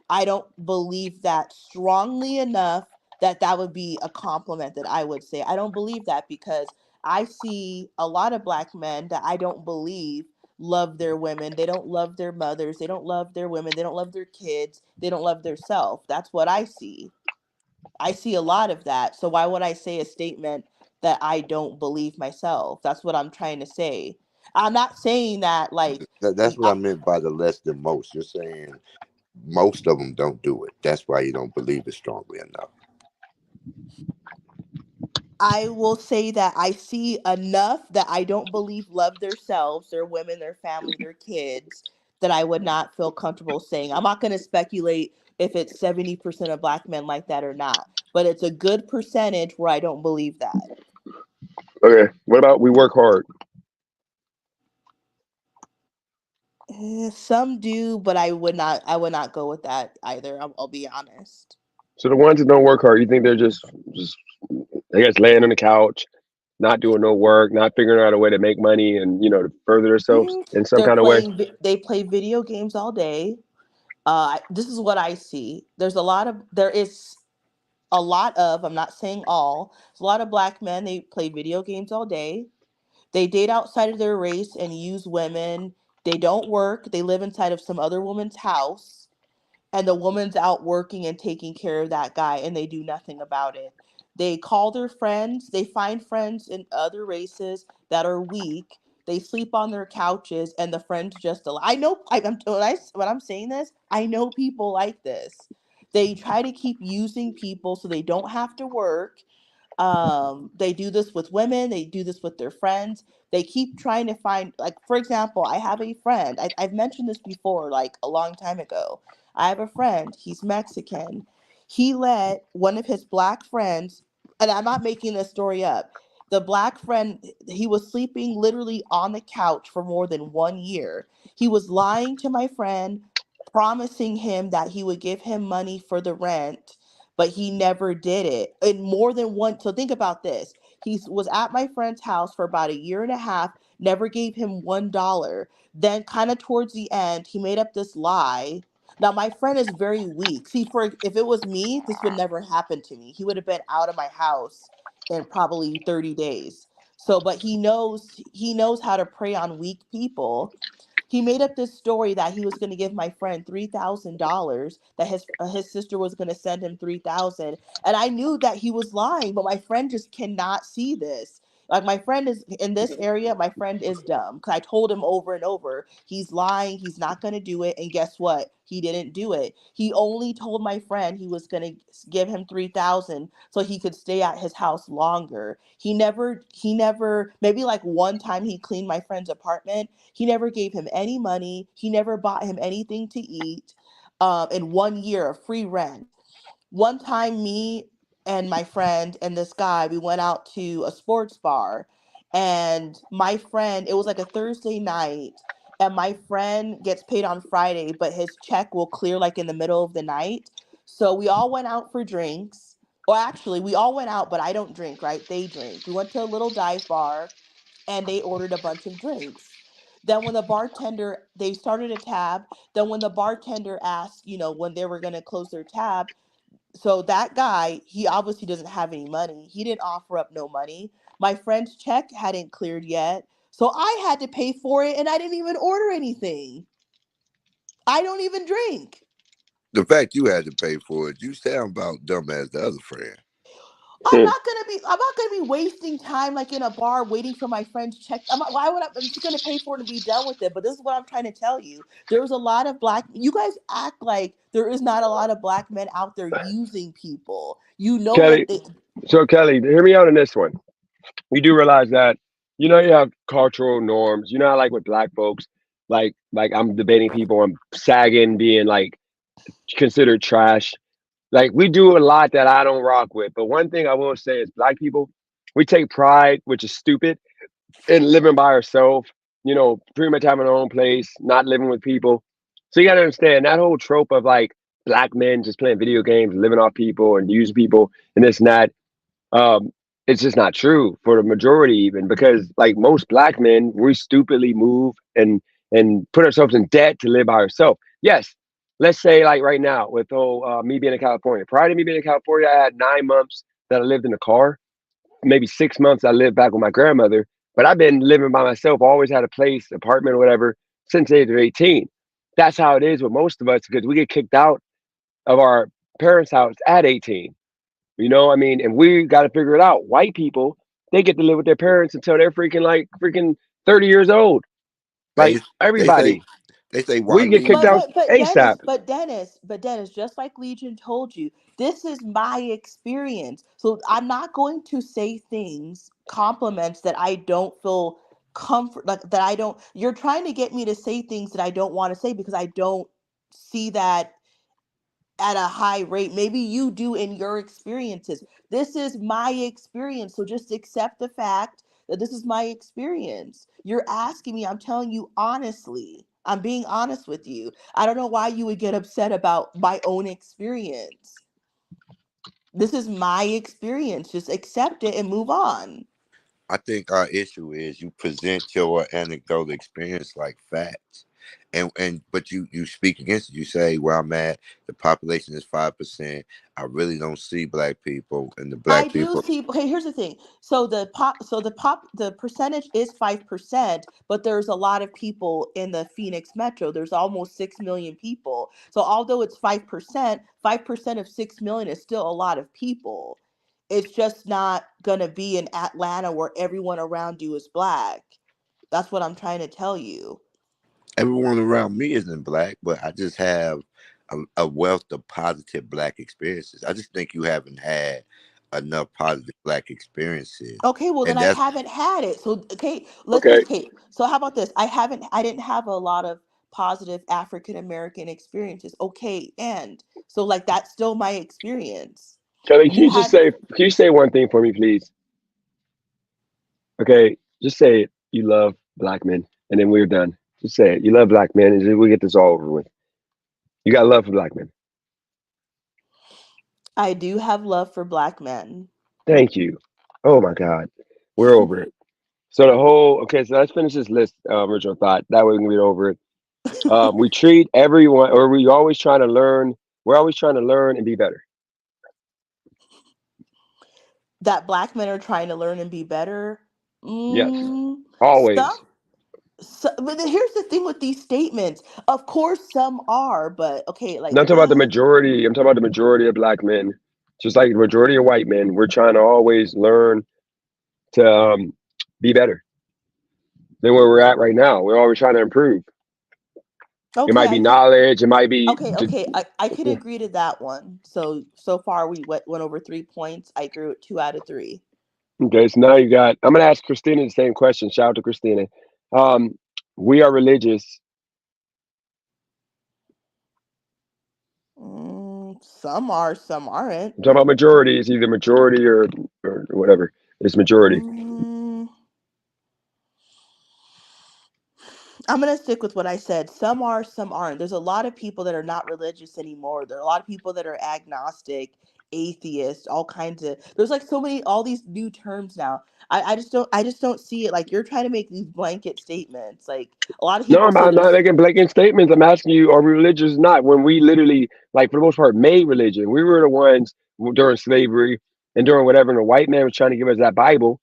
I don't believe that strongly enough that that would be a compliment that I would say. I don't believe that because I see a lot of black men that I don't believe love their women. They don't love their mothers. They don't love their women. They don't love their kids. They don't love their self. That's what I see. I see a lot of that. So why would I say a statement that I don't believe myself? That's what I'm trying to say. I'm not saying that like That's what I meant by the less than most. You're saying most of them don't do it. That's why you don't believe it strongly enough. I will say that I see enough that I don't believe love themselves, their women, their family, their kids, that I would not feel comfortable saying. I'm not going to speculate if it's 70% of black men like that or not, but it's a good percentage where I don't believe that. Okay. What about we work hard? Some do, but I would not go with that either. I'll be honest. So the ones that don't work hard, you think they're just I guess laying on the couch, not doing no work, not figuring out a way to make money and to further themselves in some They're kind of way. they play video games all day. This is what I see. There is a lot of, I'm not saying all, there's a lot of black men, they play video games all day. They date outside of their race and use women. They don't work. They live inside of some other woman's house, and the woman's out working and taking care of that guy, and they do nothing about it. They call their friends. They find friends in other races that are weak. They sleep on their couches, and the friends just I know when I'm saying this, I know people like this. They try to keep using people so they don't have to work. They do this with women, they do this with their friends. They keep trying to find, like, for example, I have a friend, I've mentioned this before, like a long time ago. I have a friend, he's Mexican. He let one of his black friends, and I'm not making this story up, the black friend, he was sleeping literally on the couch for more than 1 year. He was lying to my friend, promising him that he would give him money for the rent, but he never did it. And more than one, so think about this. He was at my friend's house for about a year and a half, never gave him $1. Then, kind of towards the end, he made up this lie. Now, my friend is very weak. See, for if it was me, this would never happen to me. He would have been out of my house in probably 30 days. So, but he knows how to prey on weak people. He made up this story that he was going to give my friend $3,000, that his sister was going to send him 3,000, and I knew that he was lying, but my friend just cannot see this. Like, my friend is in this area, my friend is dumb because I told him over and over he's lying, he's not going to do it, and guess what? He didn't do it. He only told my friend he was going to give him 3,000 so he could stay at his house longer. He never, maybe like one time he cleaned my friend's apartment. He never gave him any money. He never bought him anything to eat. In 1 year of free rent. One time, me and my friend and this guy, we went out to a sports bar, and my friend, it was like a Thursday night, and my friend gets paid on Friday, but his check will clear like in the middle of the night. So we all went out for drinks. Well, actually, we all went out, but I don't drink, right? They drink. We went to a little dive bar, and they ordered a bunch of drinks. Then when the bartender, they started a tab. Then when the bartender asked, when they were going to close their tab, so that guy, he obviously doesn't have any money. He didn't offer up no money. My friend's check hadn't cleared yet. So I had to pay for it, and I didn't even order anything. I don't even drink. The fact you had to pay for it, you sound about dumb as the other friend. Hmm. I'm not gonna be wasting time like in a bar waiting for my friend's check. Why would I'm just gonna pay for it and be done with it? But this is what I'm trying to tell you. There's a lot of you guys act like there is not a lot of black men out there using people. You know Kelly, that they so Kelly, hear me out on this one. You do realize that you have cultural norms. You know how, like, with black folks, like I'm debating people on sagging being like considered trash. Like we do a lot that I don't rock with. But one thing I will say is black people, we take pride, which is stupid, in living by ourselves, pretty much having our own place, not living with people. So you gotta understand that whole trope of like black men just playing video games, living off people and using people and this and that. Um, it's just not true for the majority, even because like most black men, we stupidly move and put ourselves in debt to live by ourselves. Yes, let's say like right now with me being in California. Prior to me being in California, I had 9 months that I lived in a car. Maybe 6 months I lived back with my grandmother. But I've been living by myself. Always had a place, apartment, or whatever since the age of 18. That's how it is with most of us because we get kicked out of our parents' house at 18. I mean, and we got to figure it out. White people, they get to live with their parents until they're freaking 30 years old. They Like they say everybody, they say why we get kicked leave? out ASAP. But Dennis, just like Legion told you, this is my experience. So I'm not going to say things, compliments that I don't feel comfort, like that I don't. You're trying to get me to say things that I don't want to say because I don't see that at a high rate. Maybe you do in your experiences. This is my experience. So just accept the fact that this is my experience. You're asking me, I'm telling you honestly. I'm being honest with you. I don't know why you would get upset about my own experience. This is my experience. Just accept it and move on. I think our issue is you present your anecdotal experience like facts, and but you speak against it. You say where I'm at, the population is 5%. I really don't see black people, and the I black do people. see. Okay, here's the thing. The percentage is 5%, but there's a lot of people in the Phoenix metro. There's almost 6 million people. So although it's 5%, 5% of 6 million is still a lot of people. It's just not gonna be in Atlanta where everyone around you is black. That's what I'm trying to tell you. Everyone around me isn't black, but I just have a wealth of positive black experiences. I just think you haven't had enough positive black experiences, Okay, well then and I that's haven't had it. So okay, let's just Okay, okay. So how about this? I didn't have a lot of positive African American experiences. Okay, and so like that's still my experience. Kelly, You had can you say one thing for me, please? Okay, just say it. You love black men, and then we're done. Just say it. You love black men, and then we get this all over with. You got love for black men. I do have love for black men. Thank you. Oh my God, we're over it. So the whole okay. So let's finish this list. Original thought. That way we can get over it. We treat everyone, or we always trying to learn. We're always trying to learn and be better. That black men are trying to learn and be better. Yes, Mm, some, always. but then here's the thing with these statements. Of course, some are, but okay, like Not talking about the majority. I'm talking about the majority of black men. Just like the majority of white men, we're trying to always learn to be better than where we're at right now. We're always trying to improve. It okay, might be knowledge. It might be. okay, I could agree to that one. So far we went over 3 points. I threw it 2 out of 3. Okay, so now you got. I'm gonna ask Christina the same question. Shout out to Christina. Um, we are religious. Some are, some aren't. I'm talking about majority. It's either majority or whatever. It's majority. Mm, I'm gonna stick with what I said. Some are, some aren't. There's a lot of people that are not religious anymore. There are a lot of people that are agnostic, atheist, all kinds of. There's like so many, all these new terms now. I just don't see it. Like you're trying to make these blanket statements. Like a lot of No, people say I'm not there's. making blanket statements. I'm asking you, are we religious or not? When we literally, like, for the most part, made religion. We were the ones during slavery and during whatever, and the white man was trying to give us that Bible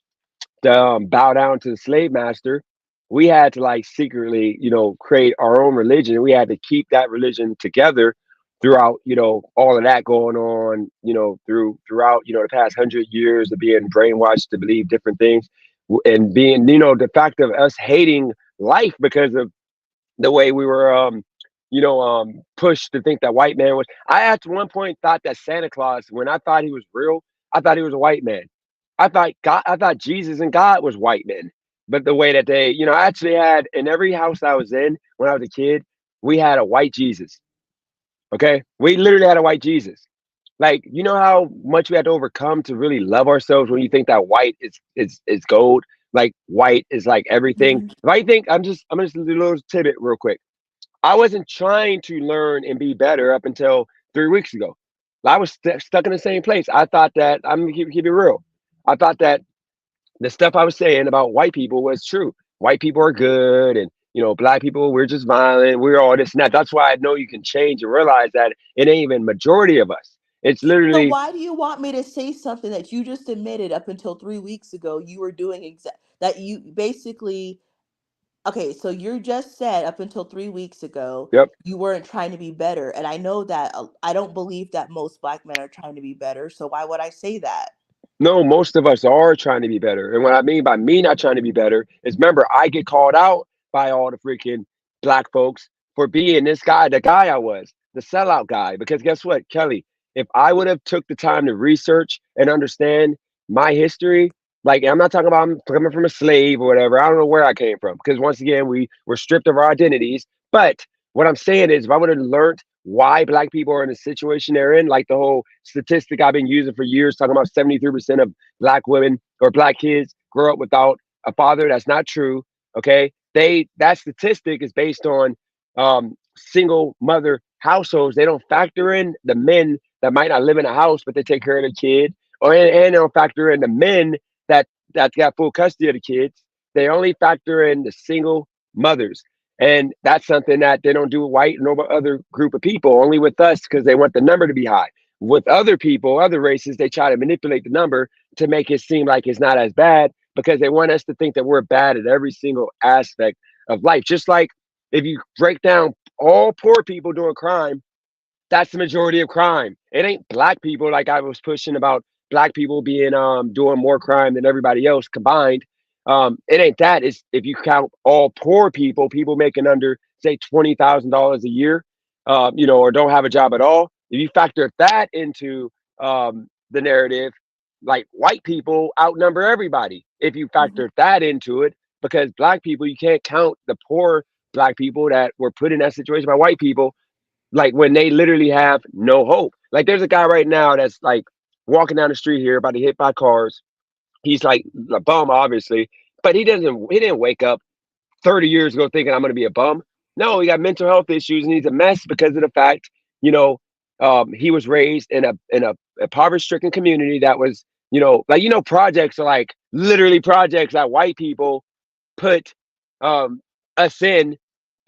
to bow down to the slave master. We had to, like, secretly, create our own religion. We had to keep that religion together throughout, all of that going on, throughout, the past 100 years of being brainwashed to believe different things and being, the fact of us hating life because of the way we were pushed to think that white man was. I at one point thought that Santa Claus, when I thought he was real, I thought he was a white man. I thought Jesus and God was white men. But the way that they, I actually had in every house I was in when I was a kid, we had a white Jesus. Okay, we literally had a white Jesus. Like, you know how much we had to overcome to really love ourselves when you think that white is gold. Like white is like everything. Mhm. If I think I'm just a little tidbit real quick. I wasn't trying to learn and be better up until 3 weeks ago. I was stuck in the same place. I thought that I'm gonna keep it real. I thought that the stuff I was saying about white people was true. White people are good, and black people we're just violent. We're all this and that. That's why I know you can change and realize that it ain't even majority of us. It's So literally why do you want me to say something that you just admitted up until 3 weeks ago you were doing that you basically okay, so you just said up until 3 weeks ago yep. you weren't trying to be better, and I know that I don't believe that most black men are trying to be better. So why would I say that? No, most of us are trying to be better. And what I mean by me not trying to be better is remember, I get called out by all the freaking black folks for being this guy, the guy I was, the sellout guy. Because guess what, Kelly? If I would have took the time to research and understand my history, like I'm not talking about I'm coming from a slave or whatever. I don't know where I came from. Because once again, we were stripped of our identities. But what I'm saying is if I would have learned why black people are in the situation they're in, like the whole statistic I've been using for years, talking about 73% of black women or black kids grow up without a father. That's not true. Okay. That statistic is based on single mother households. They don't factor in the men that might not live in a house, but they take care of the kid, and they don't factor in the men that got full custody of the kids. They only factor in the single mothers. And that's something that they don't do with white and no other group of people, only with us because they want the number to be high. With other people, other races, they try to manipulate the number to make it seem like it's not as bad because they want us to think that we're bad at every single aspect of life. Just like if you break down all poor people doing crime, that's the majority of crime. It ain't black people like I was pushing about black people being doing more crime than everybody else combined. It ain't that. It's if you count all poor people, people making under say $20,000 a year, or don't have a job at all. If you factor that into the narrative, like white people outnumber everybody. If you Mhm. factor that into it, because black people, you can't count the poor black people that were put in that situation by white people like when they literally have no hope. Like there's a guy right now that's like walking down the street here about to hit by cars. He's like a bum, obviously, but he didn't wake up 30 years ago thinking I'm gonna be a bum. No, he got mental health issues and he's a mess because of the fact, you know, he was raised in a poverty stricken community that was, like projects are like literally projects that white people put um, us in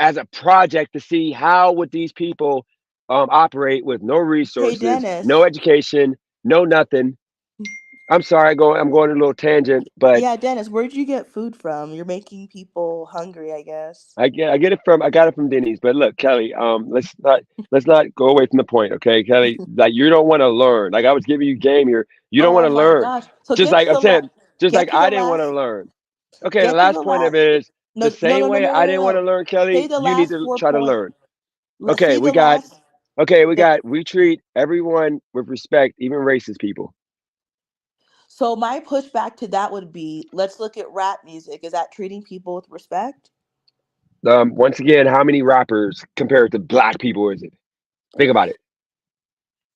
as a project to see how would these people operate with no Hey resources, no Dennis. education, no nothing. I'm sorry, I'm going a little tangent, but Yeah, Dennis, where'd you get food from? You're making people hungry, I guess. I got it from Denny's. But look, Kelly, let's not go away from the point, okay, Kelly? Like you don't want to learn. Like I was giving you game here, you don't want Oh to my learn. gosh. So Just get like to I'm the saying, just like get to I the didn't want to last learn. Okay, the get to last the point of last it is the no no same no no way no no I no didn't want to no. learn, Say Kelly. the You need last to four try to point. learn. Let's Okay, say the last the, we treat everyone with respect, even racist people. so my pushback to that would be let's look at rap music. Is that treating people with respect? Once again, how many rappers compared to black people is it? Think about it.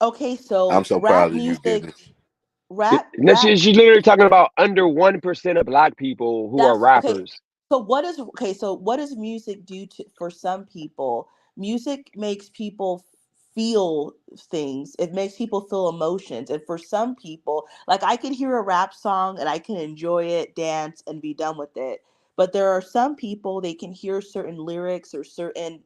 Okay, I'm so so proud of you, Dennis. She's literally talking about under 1% of black people who are that's okay. rappers. So what does music do to for some people? Music makes people feel things. It makes people feel emotions. And for some people, like I can hear a rap song and I can enjoy it, dance and be done with it. But there are some people they can hear certain lyrics or certain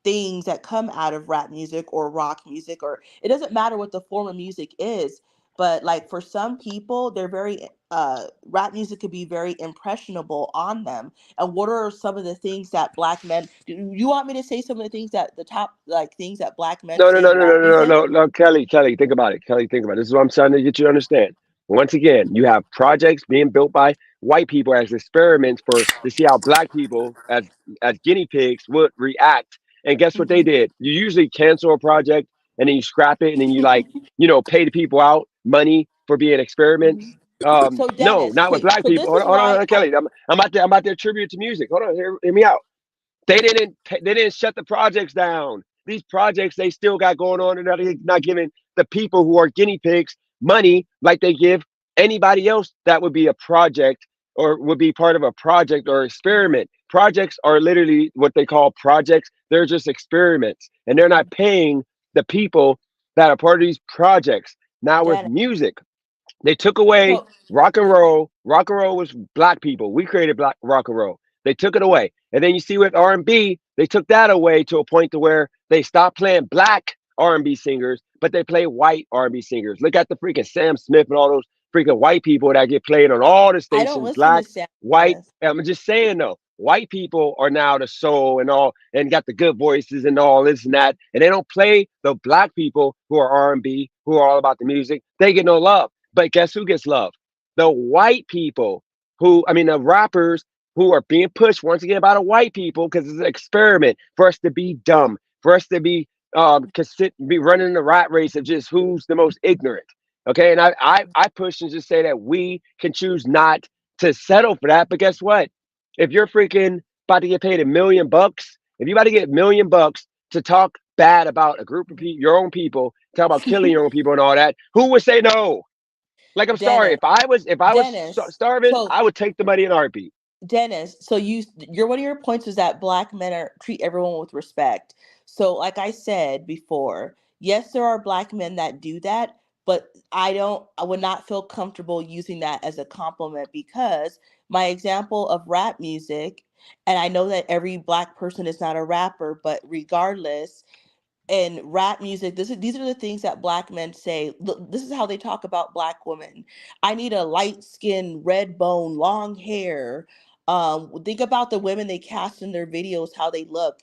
things that come out of rap music or rock music, or it doesn't matter what the form of music is, but like for some people they're very rap music could be very impressionable on them. And what are some of the things that black men do? You want me to say some of the things that the top like things that black men No, no, say no, in no, rap no, no, music? no, no, Kelly, Kelly, think about it. Kelly, think about it. This is what I'm trying to get you to understand. Once again, you have projects being built by white people as experiments for to see how black people as guinea pigs would react. And guess what they Hmm. did? You usually cancel a project and then you scrap it and then you like, pay the people out money for being experiments. Hmm. So No, Dennis, not with okay, black so people. this is Hold why on, Kelly. I'm about to attribute to music. Hold on, hear me out. They didn't shut the projects down. these projects they still got going on, and they're not giving the people who are guinea pigs money like they give anybody else that would be a project or would be part of a project or experiment. Projects are literally what they call projects. They're just experiments, and they're not paying the people that are part of these projects. Now with Dennis. music, they took away So rock and roll. Rock and roll was black people. We created black rock and roll. They took it away, and then you see with R&B, they took that away to a point to where they stopped playing black R&B singers, but they play white R&B singers. Look at the freaking Sam Smith and all those freaking white people that get played on all the I don't stations. listen to Black, Sam white. Smith. I'm just saying though, white people are now the soul and all, and got the good voices and all this and that, and they don't play the black people who are R&B, who are all about the music. They get no love. But guess who gets love? The white people who, I mean, the rappers who are being pushed once again by the white people because it's an experiment for us to be dumb, for us to be be running the rat race of just who's the most ignorant. Okay, and I push and just say that we can choose not to settle for that. But guess what? If you're freaking about to get paid $1 million, if you about to get $1 million to talk bad about a group of people, your own people, talk about killing your own people and all that, who would say no? Like, I'm sorry. Dennis. If I was Dennis. starving, So I would take the money in a heartbeat. Dennis, so your one of your points was that black men treat everyone with respect. So like I said before, yes, there are black men that do that, but I would not feel comfortable using that as a compliment because my example of rap music, and I know that every black person is not a rapper, but regardless, in rap music, these are the things that black men say. Look, this is how they talk about black women. I need a light skin, red bone, long hair. Think about the women they cast in their videos, how they look.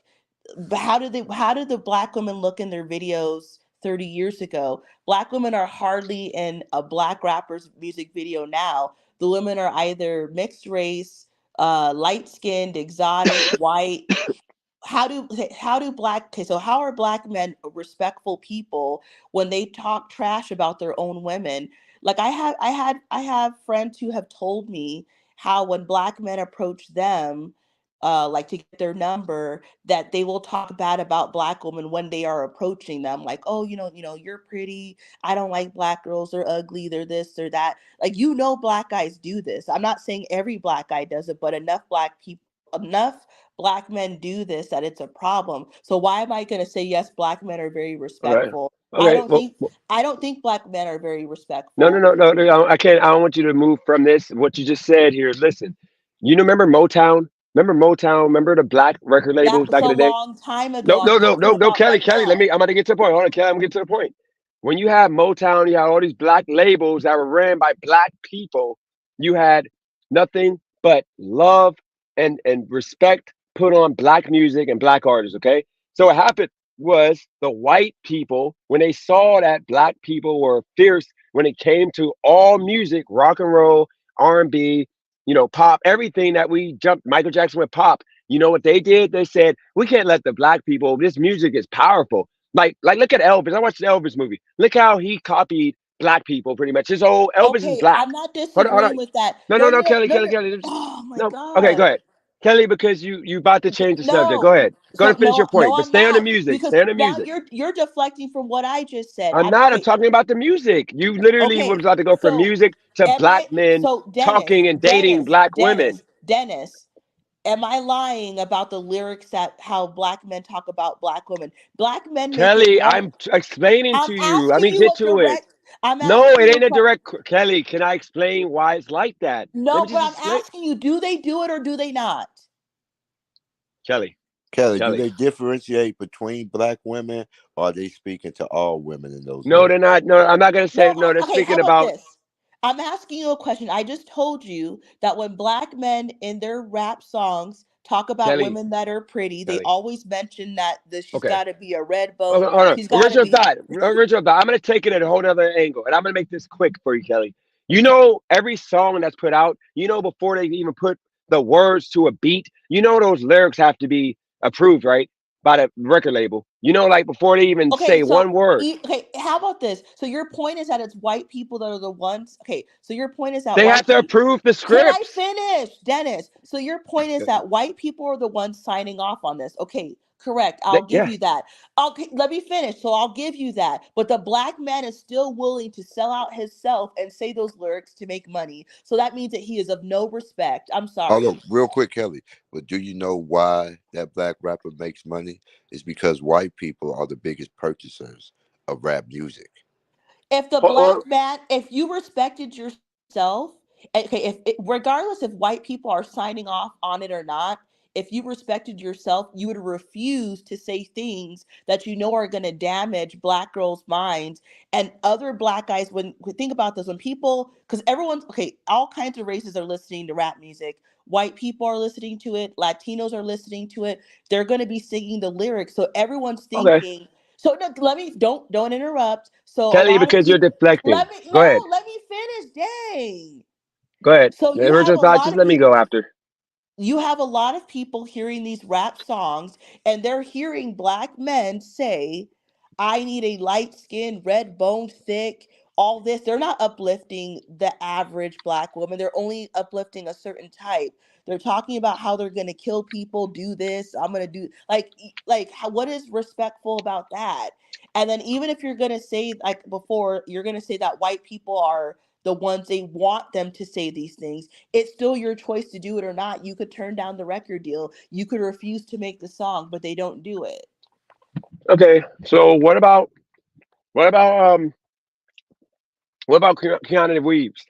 But how did the black women look in their videos 30 years ago? Black women are hardly in a black rapper's music video now. The women are either mixed race, light skinned, exotic, white. How are black men respectful people when they talk trash about their own women? Like I have friends who have told me how when black men approach them, like to get their number, that they will talk bad about black women when they are approaching them, like, oh, you're pretty, I don't like black girls, they're ugly, they're this, they're that. Like, black guys do this. I'm not saying every black guy does it, but enough black men do this that it's a problem. So why am I going to say yes, black men are very All right. respectful? I Okay. don't Well, think I don't think black men are very no, no, respectful. no, no, no. I can't. I don't want you to move from this. What you just said here. Listen. Remember Motown? Remember Motown? Remember the black record That labels was back a in the day? long time ago. No, I'm no, no, talking no, no, about Kelly, right Kelly. now. I'm about to get to the point. Hold on, Kelly. I'm gonna get to the point. When you have Motown, you had all these black labels that were ran by black people. You had nothing but love and respect put on black music and black artists. Okay, so what happened was the white people, when they saw that black people were fierce when it came to all music, rock and roll, R&B, pop, everything that we jumped. Michael Jackson with pop. You know what they did? They said, we can't let the black people, this music is powerful. Like look at Elvis. I watched the Elvis movie. Look how he copied black people pretty much. His whole Elvis is Okay, black. I'm not Hold on. disagreeing with that. No, no, No, no, no, Kelly, no, Kelly, no. Kelly. Oh my No. Okay, go God. ahead. Kelly, because you about to change the subject. Go No. ahead. Go to So finish your no, point. But I'm stay on the not, music. because Stay on the now music. you're deflecting from what I just said. I'm not. I'm talking about the music. You literally was Okay. about to go from So music to am I black men so Dennis, talking and dating Dennis, black women. Dennis, Dennis, am I lying about the lyrics that how black men talk about black women? Black men make it Kelly, one. explaining I'm to you. I asking mean, you get a to it. direct. I'm No, asking it you a ain't a question. direct. Kelly, can I explain why it's like that? Let No, me but just I'm explain. asking you, do they do it or do they not? Kelly, Kelly, do Kelly. they differentiate between black women, or are they speaking to all women in those No, they're lyrics? not. No, I'm not gonna say No, no. They're okay, how speaking about about this? I'm asking you a question. I just told you that when black men in their rap songs talk about Kelly. women that are pretty, they Kelly. always mention that she's Okay. got to be a red Hold bone. on, hold on. She's got to be. Original thought. I'm gonna take it at a whole other angle, and I'm gonna make this quick for you, Kelly. You know, every song that's put out, before they even put the words to a beat, those lyrics have to be approved, right, by the record label. Like before they even Okay, say so one word, okay, how about this? So your point is that it's white people that are the ones. Okay, so your point is that they have white to people. approve the Can I scripts. finish, Dennis? So your point is that white people are the ones signing off on this. Okay, Correct. I'll give Yeah. you that. Okay, let me finish. So I'll give you that. But the black man is still willing to sell out himself and say those lyrics to make money. So that means that he is of no respect. I'm Hold sorry. on, real quick, Kelly. But do you know why that black rapper makes money? It's because white people are the biggest purchasers of rap music. If the Or, black man, if you respected yourself, okay, regardless if white people are signing off on it or not, if you respected yourself, you would refuse to say things that you know are going to damage black girls' minds and other black guys. When think about this, when people, because everyone's okay, all kinds of races are listening to rap music. White people are listening to it. Latinos are listening to it. They're going to be singing the lyrics, so everyone's okay, thinking. So no, let me don't interrupt. So a Kelly, lot of because you're people, deflecting. let me Go ahead. no, let me finish. Dang. Go ahead. So The original thought. Just let me go after. you have a lot of people hearing these rap songs and they're hearing black men say, I need a light skin, red bone, thick, all this. They're not uplifting the average black woman. They're only uplifting a certain type. They're talking about how they're going to kill people, do this. I'm going to do like how, what is respectful about that? And then even if you're going to say like before, you're going to say that white people are the ones they want them to say these things. It's still your choice to do it or not. You could turn down the record deal. You could refuse to make the song, but they don't do it. Okay. So what about what about Keanu Reeves?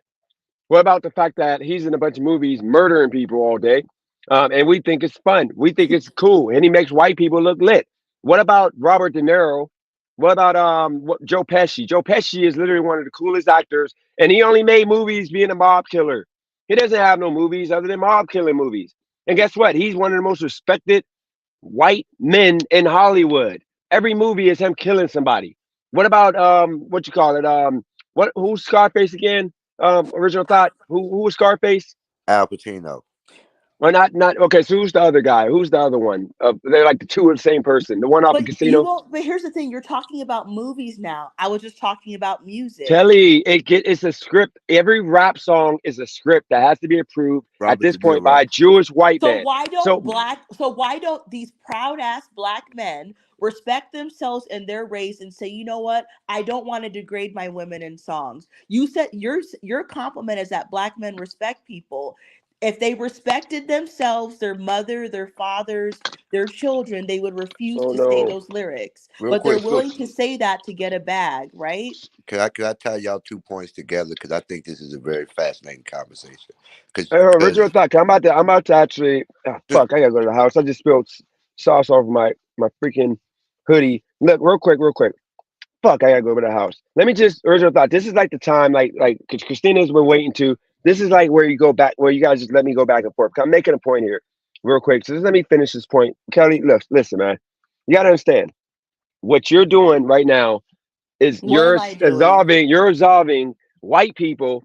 What about the fact that he's in a bunch of movies murdering people all day, and we think it's fun, we think it's cool, and he makes white people look lit? What about Robert De Niro? What about Joe Pesci? Joe Pesci is literally one of the coolest actors, and he only made movies being a mob killer. He doesn't have no movies other than mob killing movies. And guess what? He's one of the most respected white men in Hollywood. Every movie is him killing somebody. What about what you call it? Who's Scarface again? Original thought. Who was Scarface? Al Pacino. Or not okay, so who's the other guy? Who's the other one? They're like the two of the same person. The one off the But you casino. won't. But here's the thing: you're talking about movies now. I was just talking about music. Kelly, it's a script. Every rap song is a script that has to be approved at Robert this De point by Niro. a Jewish white So man. why don't So black? So why don't these proud ass black men respect themselves and their race and say, you know what? I don't want to degrade my women in songs. You said your compliment is that black men respect people. If they respected themselves, their mother, their fathers, their children, they would refuse oh to say no. those lyrics. Real But they're quick, look, willing to say that to get a bag, right? can I tie y'all 2 points together? Because I think this is a very fascinating conversation. Original Because thought. I'm about to actually. Ah, fuck! I gotta go to the house. I just spilled sauce over my freaking hoodie. Look, real quick, real quick. Fuck! I gotta go to the house. Let me just original thought. This is like the time, like, because Christina's been waiting to. This is like where you go back, where you guys just let me go back and forth. 'Cause I'm making a point here, real quick. So just let me finish this point, Kelly. Look, listen, man. You gotta understand what you're doing right now is What am I doing? you're absolving white people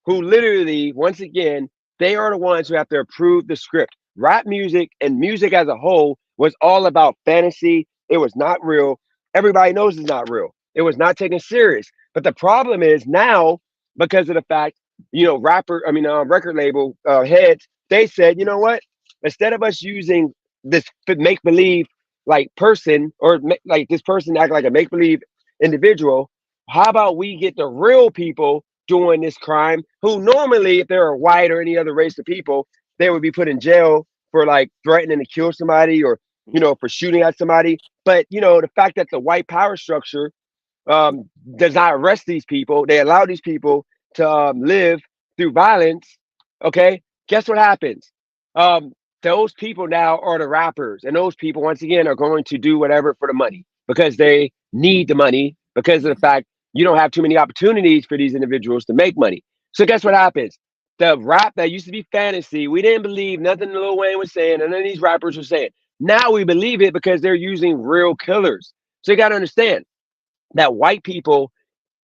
who literally, once again, they are the ones who have to approve the script. Rap music and music as a whole was all about fantasy. It was not real. Everybody knows it's not real. It was not taken serious. But the problem is now, because of the fact, record label heads, they said, you know what? Instead of us using this make believe like person or like this person act like a make believe individual, how about we get the real people doing this crime who normally, if they're white or any other race of people, they would be put in jail for like threatening to kill somebody or, for shooting at somebody. But, the fact that the white power structure does not arrest these people, they allow these people to live through violence. Okay, guess what happens? Um, those people now are the rappers, and those people once again are going to do whatever for the money because they need the money because of the fact you don't have too many opportunities for these individuals to make money. So guess what happens? The rap that used to be fantasy, we didn't believe nothing Lil Wayne was saying, and none of these rappers were saying. Now we believe it because they're using real killers. So you got to understand that white people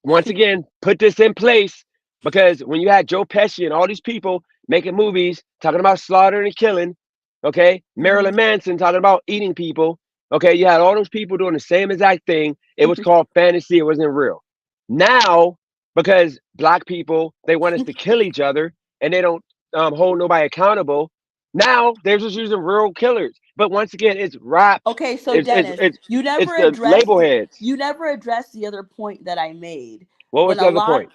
once again put this in place because when you had Joe Pesci and all these people making movies talking about slaughtering and killing, okay, Mhm. Marilyn Manson talking about eating people, okay, you had all those people doing the same exact thing. It was called fantasy. It wasn't real. Now, because black people they want us to kill each other and they don't hold nobody accountable. Now they're just using real killers. But once again, it's rap. Okay, so It's it's Dennis, it's, you it's never the addressed label heads. you never addressed the other point that I made. What was the other point?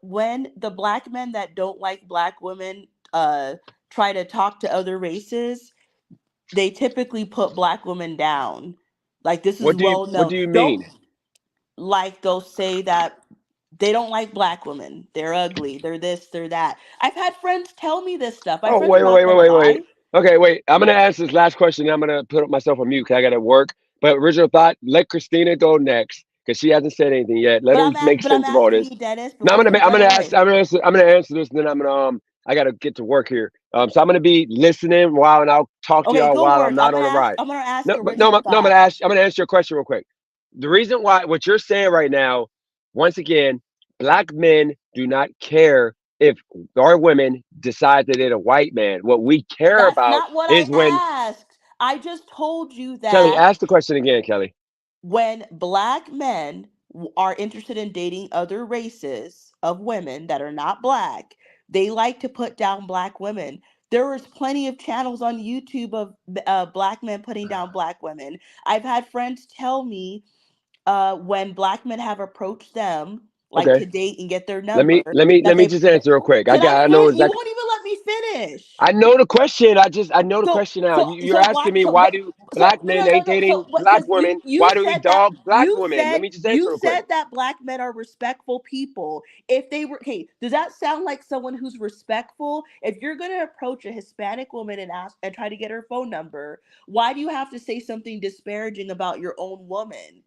When the black men that don't like black women try to talk to other races, they typically put black women down. Like, this is well What known. do you Don't, mean? like, they'll say that they don't like black women. They're ugly. They're this, they're that. I've had friends tell me this stuff. My Oh, friends are not gonna wait. lie. Okay, wait. I'm gonna ask this last question. And I'm gonna put myself on mute because I gotta work. But original thought. Let Christina go next because she hasn't said anything yet. Let her make But I'm sense of all asking this. you, Dennis, No, before you I'm run gonna ask. away. I'm gonna answer this, and then I'm gonna I gotta get to work here. So I'm gonna be listening while, and I'll talk to Okay, y'all go while I'm work. not on the ride. I'm gonna ask No, but original no, thought. I'm gonna answer your question real quick. The reason why what you're saying right now, once again, black men do not care if our women decide that they're a white man. What we care That's about not what I is when asked. I just told you Kelly, that ask the question again, Kelly. when black men are interested in dating other races of women that are not black, they like to put down black women. There is plenty of channels on YouTube of black men putting down black women. I've had friends tell me when black men have approached them, like, Okay. to date and get their number, Let that me they just answer real quick. can I I know finish? You exactly. won't even let me finish. I know the question. I know the So question now. so You're so why asking me so why what do so black no men no no ain't no dating so what black because women? Why do we dog black women? Let me just answer real you quick. said that black men are respectful people. If they were, hey, does that sound like someone who's respectful? If you're gonna approach a Hispanic woman and ask and try to get her phone number, why do you have to say something disparaging about your own woman?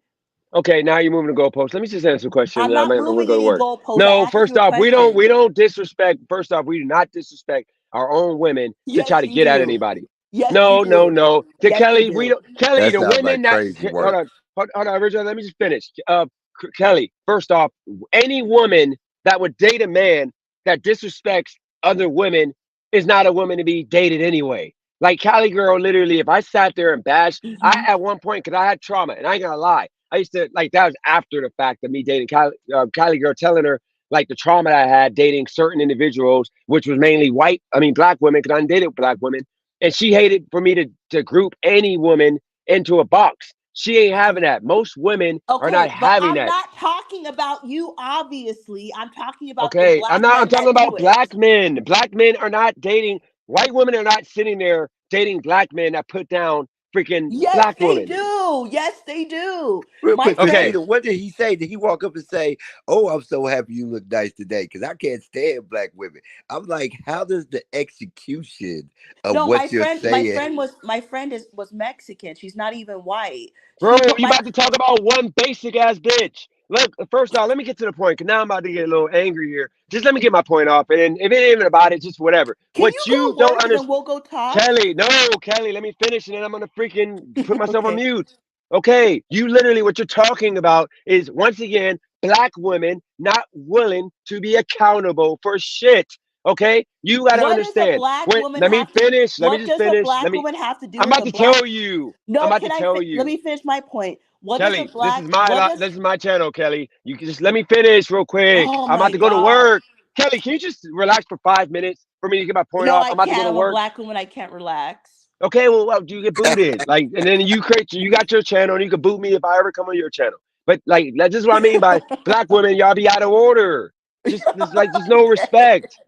Okay, now you're moving the goalpost. Let me just answer the question, I'm and not I'm gonna moving go to any work. goalposts. I No, asked you first a off, question. we don't disrespect. First off, we do not disrespect our own women to try Yes, to you get at do. anybody. Yes, you No, do. no. To Yes, you Kelly, we do. don't. Kelly, That the sounds women like that crazy hold work. on, Richard. Let me just finish. Kelly, first off, any woman that would date a man that disrespects other women is not a woman to be dated anyway. Like Cali girl, literally, if I sat there and bashed, I Hmm. at one point, because I had trauma, and I ain't gonna lie, I used to like that was after the fact of me dating Cali girl, telling her like the trauma that I had dating certain individuals, which was mainly white, I mean black women, because I dated black women, and she hated for me to group any woman into a box. She ain't having that. Most women are not Okay, but having I'm that. not talking about you, obviously. I'm talking about the Okay, black I'm men talking that do about it. black men. Black men are not dating. White women are not sitting there dating black men that put down freaking Yes, black they women. do. Yes, they do. Real My quick, friend, Okay, Christina, what did he say? Did he walk up and say, "Oh, I'm so happy you look nice today"? Because I can't stand black women. I'm like, how does the execution of no, what you're saying? my friend was Mexican. She's not even white. bro, She put you my about to talk about one basic ass bitch. Look, first off, let me get to the point, because now I'm about to get a little angry here. Just let me get my point off, and if it ain't even about it, just whatever. Can you What you go don't work and then understand. we'll go talk? Kelly, no, Kelly, let me finish and then I'm gonna freaking put myself on Okay. mute. Okay, you literally what you're talking about is once again black women not willing to be accountable for shit. Okay, you gotta What does a understand. black When woman let me have to finish. Let me what just does a finish. black woman have to do I'm with about a to black? tell you. I'm No, about to tell let you. me finish my point. Kelly, this is my channel, Kelly. You can just let me finish real quick. Oh I'm my about to go to god. work. Kelly, can you just relax for 5 minutes for me to get my point No, off? I I'm about to go can't. to I'm a work. black woman. I can't relax. Okay, well, you get booted, like, and then you got your channel, and you can boot me if I ever come on your channel. But like, that's just what I mean by black women. Y'all be out of order. Just there's like, there's no Okay. respect.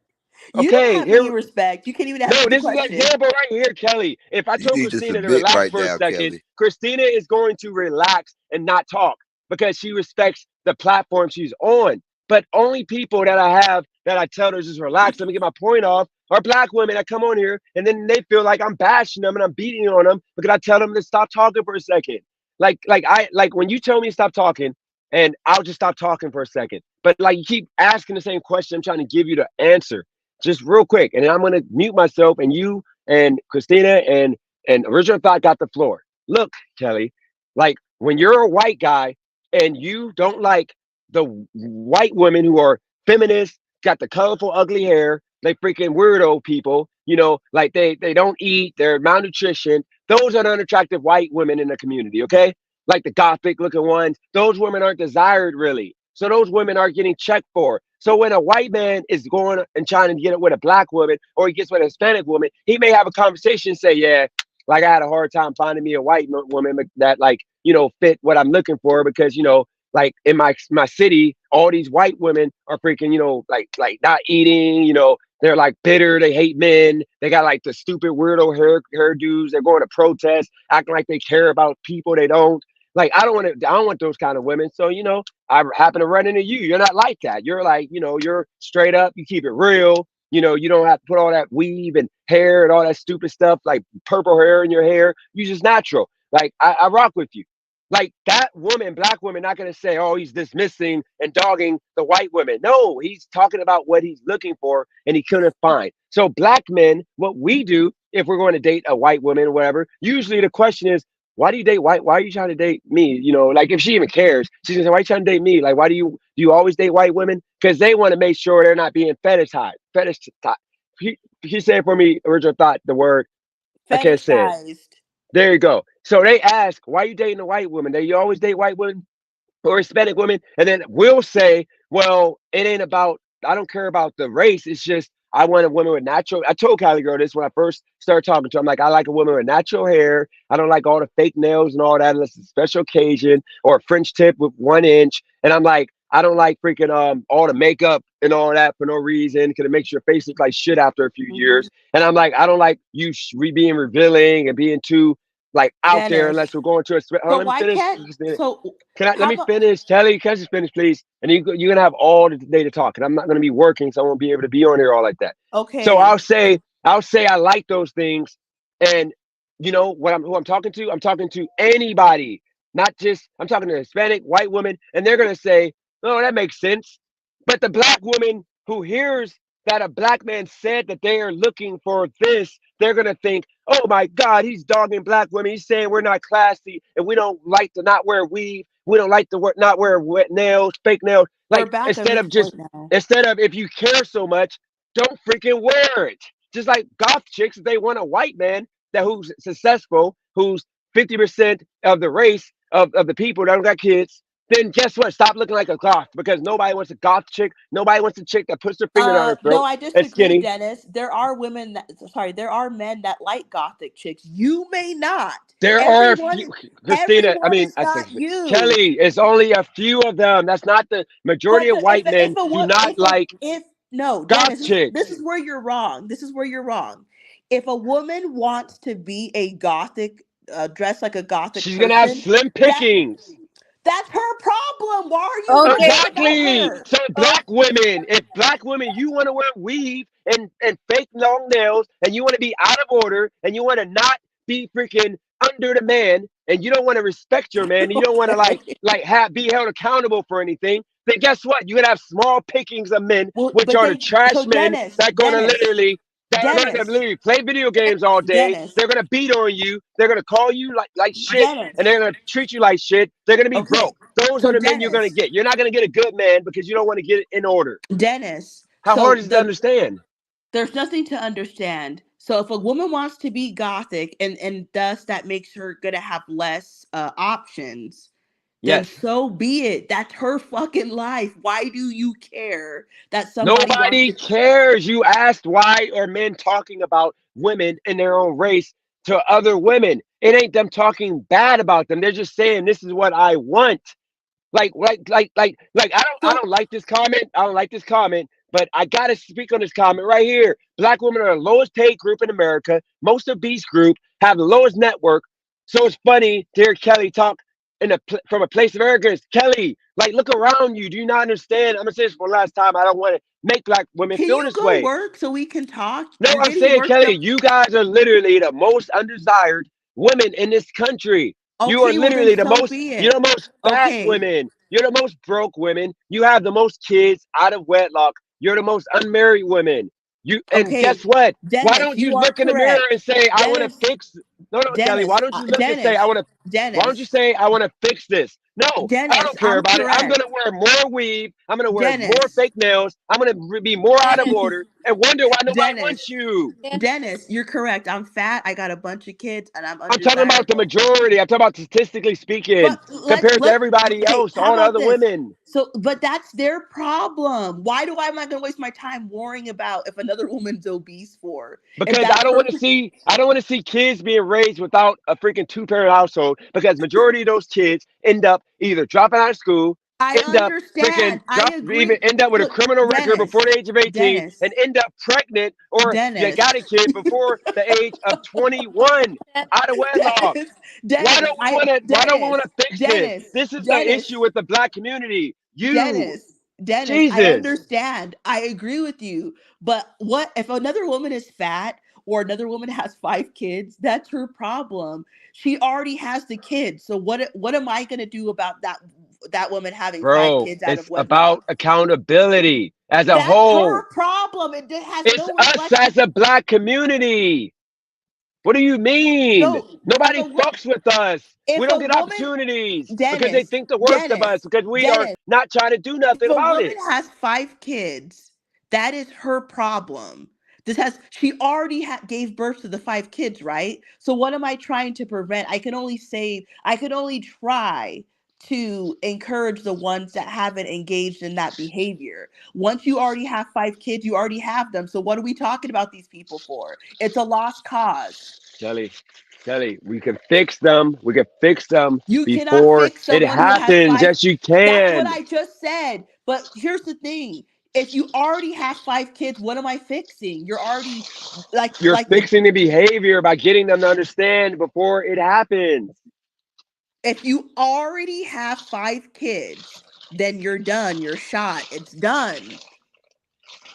You don't Okay, have here, any respect. You can't even no, answer the this is an question. example right here, Kelly. If I You told need to Christina to submit relax right for a now, second, Kelly. Christina is going to relax and not talk because she respects the platform she's on. But only people that I have that I tell her just relax, let me get my point off, are black women that come on here and then they feel like I'm bashing them and I'm beating on them because I tell them to stop talking for a second. Like when you tell me to stop talking, and I'll just stop talking for a second. But like you keep asking the same question, I'm trying to give you the answer just real quick, and then I'm gonna mute myself, and you and Christina and Original Thought got the floor. Look, Kelly, like when you're a white guy and you don't like the white women who are feminists, got the colorful, ugly hair, they freaking weirdo people, like they don't eat, they're malnutrition. Those are the unattractive white women in the community, okay? Like the gothic looking ones, those women aren't desired really. So those women aren't getting checked for. So when a white man is going and trying to get it with a black woman, or he gets with a Hispanic woman, he may have a conversation and say, yeah, like I had a hard time finding me a white woman that like, fit what I'm looking for, because, like in my city, all these white women are freaking, like not eating, they're like bitter, they hate men, they got like the stupid weirdo hairdos, they're going to protest, acting like they care about people they don't. Like I don't want those kind of women. So, I happen to run into you. You're not like that. You're like, you're straight up, you keep it real. You don't have to put all that weave and hair and all that stupid stuff, like purple hair in your hair. You just natural. Like I rock with you. Like that woman, black woman, not gonna say, oh, he's dismissing and dogging the white women. No, he's talking about what he's looking for and he couldn't find. So black men, what we do if we're going to date a white woman or whatever, usually the question is, why do you date white? Why are you trying to date me? Like if she even cares, she's gonna say, why are you trying to date me? Like, why do you always date white women? Because they want to make sure they're not being fetishized. He said for me, original thought, the word, I can't say it. Fetishized. There you go. So they ask, why are you dating a white woman? You always date white women or Hispanic women? And then we'll say, well, it ain't about, I don't care about the race. It's just, I want a woman with natural. I told Cali girl this when I first started talking to her. I'm like, I like a woman with natural hair. I don't like all the fake nails and all that unless it's a special occasion, or a French tip with 1 inch. And I'm like, I don't like freaking all the makeup and all that for no reason, because it makes your face look like shit after a few years. And I'm like, I don't like you being revealing and being too like out there unless Dennis. we're going to a. So Let me why finish. can't so Let how me about finish? Kelly, can I just finish, please? And you're gonna have all the day to talk, and I'm not gonna be working, so I won't be able to be on here all like that. So okay. I'll say I like those things, and who I'm talking to? I'm talking to anybody, not just I'm talking to a Hispanic, white woman, and they're gonna say, "Oh, that makes sense." But the black woman who hears that a black man said that they are looking for this, they're gonna think, "Oh my God, he's dogging black women. He's saying we're not classy and we don't like to not wear weave. We don't like to not wear wet nails, fake nails." We're Like back on this point now. instead of if you care so much, don't freaking wear it. Just like goth chicks, if they want a white man who's successful, who's 50% of the race of the people that don't got kids, then guess what? Stop looking like a goth, because nobody wants a goth chick. Nobody wants a chick that puts her finger down her No, throat I and disagree, skinny. Dennis. There are there are men that like gothic chicks. You may not. There are a few, Christina. I Everyone mean, is I say not you. Kelly. It's only a few of them. That's not the majority But of white men. Do not like if no, goth Dennis, this chicks. is where you're wrong. This is where you're wrong. If a woman wants to be a gothic, dressed like a gothic She's gonna have person, slim that pickings. that's her problem. Why are you Okay. worried about Exactly. her? So black women, if black women, you want to wear weave and fake long nails, and you want to be out of order, and you want to not be freaking under the man, and you don't want to respect your man, and you don't want to Okay. be held accountable for anything, then guess what? You're gonna have small pickings of men, Well, which but are the then trash so men that gonna literally that are gonna Dennis, literally play video games all day. Dennis, They're gonna beat on you. They're gonna call you like shit, and Dennis. they're gonna treat you like shit. They're gonna be Okay. broke. Those are So the men you're gonna Dennis, get. You're not gonna get a good man because you don't want to get it in order. Dennis. How hard is it to understand? There's nothing to understand. So if a woman wants to be gothic and thus that makes her gonna have less options, then Yes. so be it. That's her fucking life. Why do you care that somebody wants Nobody to? cares. You asked why are men talking about women in their own race to other women. It ain't them talking bad about them. They're just saying this is what I want. I So don't like this comment. I don't like this comment, but I gotta speak on this comment right here. Black women are the lowest paid group in America. Most of Beast Group have the lowest network. So it's funny to hear Kelly talk from a place of arrogance. Kelly, like look around you. Do you not understand? I'm gonna say this for the last time. I don't want to make black women can feel you this go way. work so we can talk? No, You're I'm getting saying, worked Kelly, up. you guys are literally the most undesired women in this country. You are Okay, well then literally so be you're the it. most fat Okay. women. You're the most broke women. You have the most kids out of wedlock. You're the most unmarried women. And guess Okay. what? Why Dennis, don't you you are look in the mirror correct. and say, I want to Dennis, fix No, Kelly. Why don't you look and say, I want to? Why don't you say, I want to fix this? No, I don't care I'm about it. I'm correct. gonna wear more weave. I'm gonna wear more Dennis, fake nails. I'm gonna be more out of order and wonder why nobody Dennis, wants you. Dennis, you're correct. I'm fat. I got a bunch of kids, and I'm I'm talking about the undesirable. majority. I'm talking about statistically speaking, But compared to everybody okay, else, how all the about other this? women. So, but that's their problem. Why do I'm not gonna waste my time worrying about if another woman's obese for? If Because that's her, I don't want to see kids being raised without a freaking two-parent household. Because majority of those kids end up either dropping out of school, I end up freaking understand. I even agree. end up with a Look, criminal record before Dennis, the age of 18, and Dennis, end up pregnant, or you Dennis, got a kid before the age of 21 out of wedlock. Dennis, Dennis, Why don't we want to fix this? Dennis, This is the Dennis, issue with the black community. You, Dennis, I Jesus. understand. I agree with you. But what if another woman is fat or another woman has 5 kids? That's her problem. She already has the kids. So what am I gonna do about that woman having five Bro, kids out of it's about wedlock? accountability as a That's whole. her problem. It has It's no us reflection. as a black community. What do you mean? So if Nobody a wo- fucks with us. We if don't a get woman, opportunities because they Dennis, think the worst of us Dennis, because we are Dennis, not trying to do nothing if a about woman it. has 5 kids, that is her problem. She already gave birth to the 5 kids, right? So what am I trying to prevent? I can only try to encourage the ones that haven't engaged in that behavior. Once you already have 5 kids, you already have them. So what are we talking about these people for? It's a lost cause. Kelly, Kelly, we can fix them. We can fix them You cannot before fix it someone who has happens. five. Yes, you That's what can. I just said. But here's the thing. If you already have 5 kids, what am I fixing? You're already You're like the fixing the behavior by getting them to understand before it happens. if you already have 5 kids, then you're done. You're shot. It's done.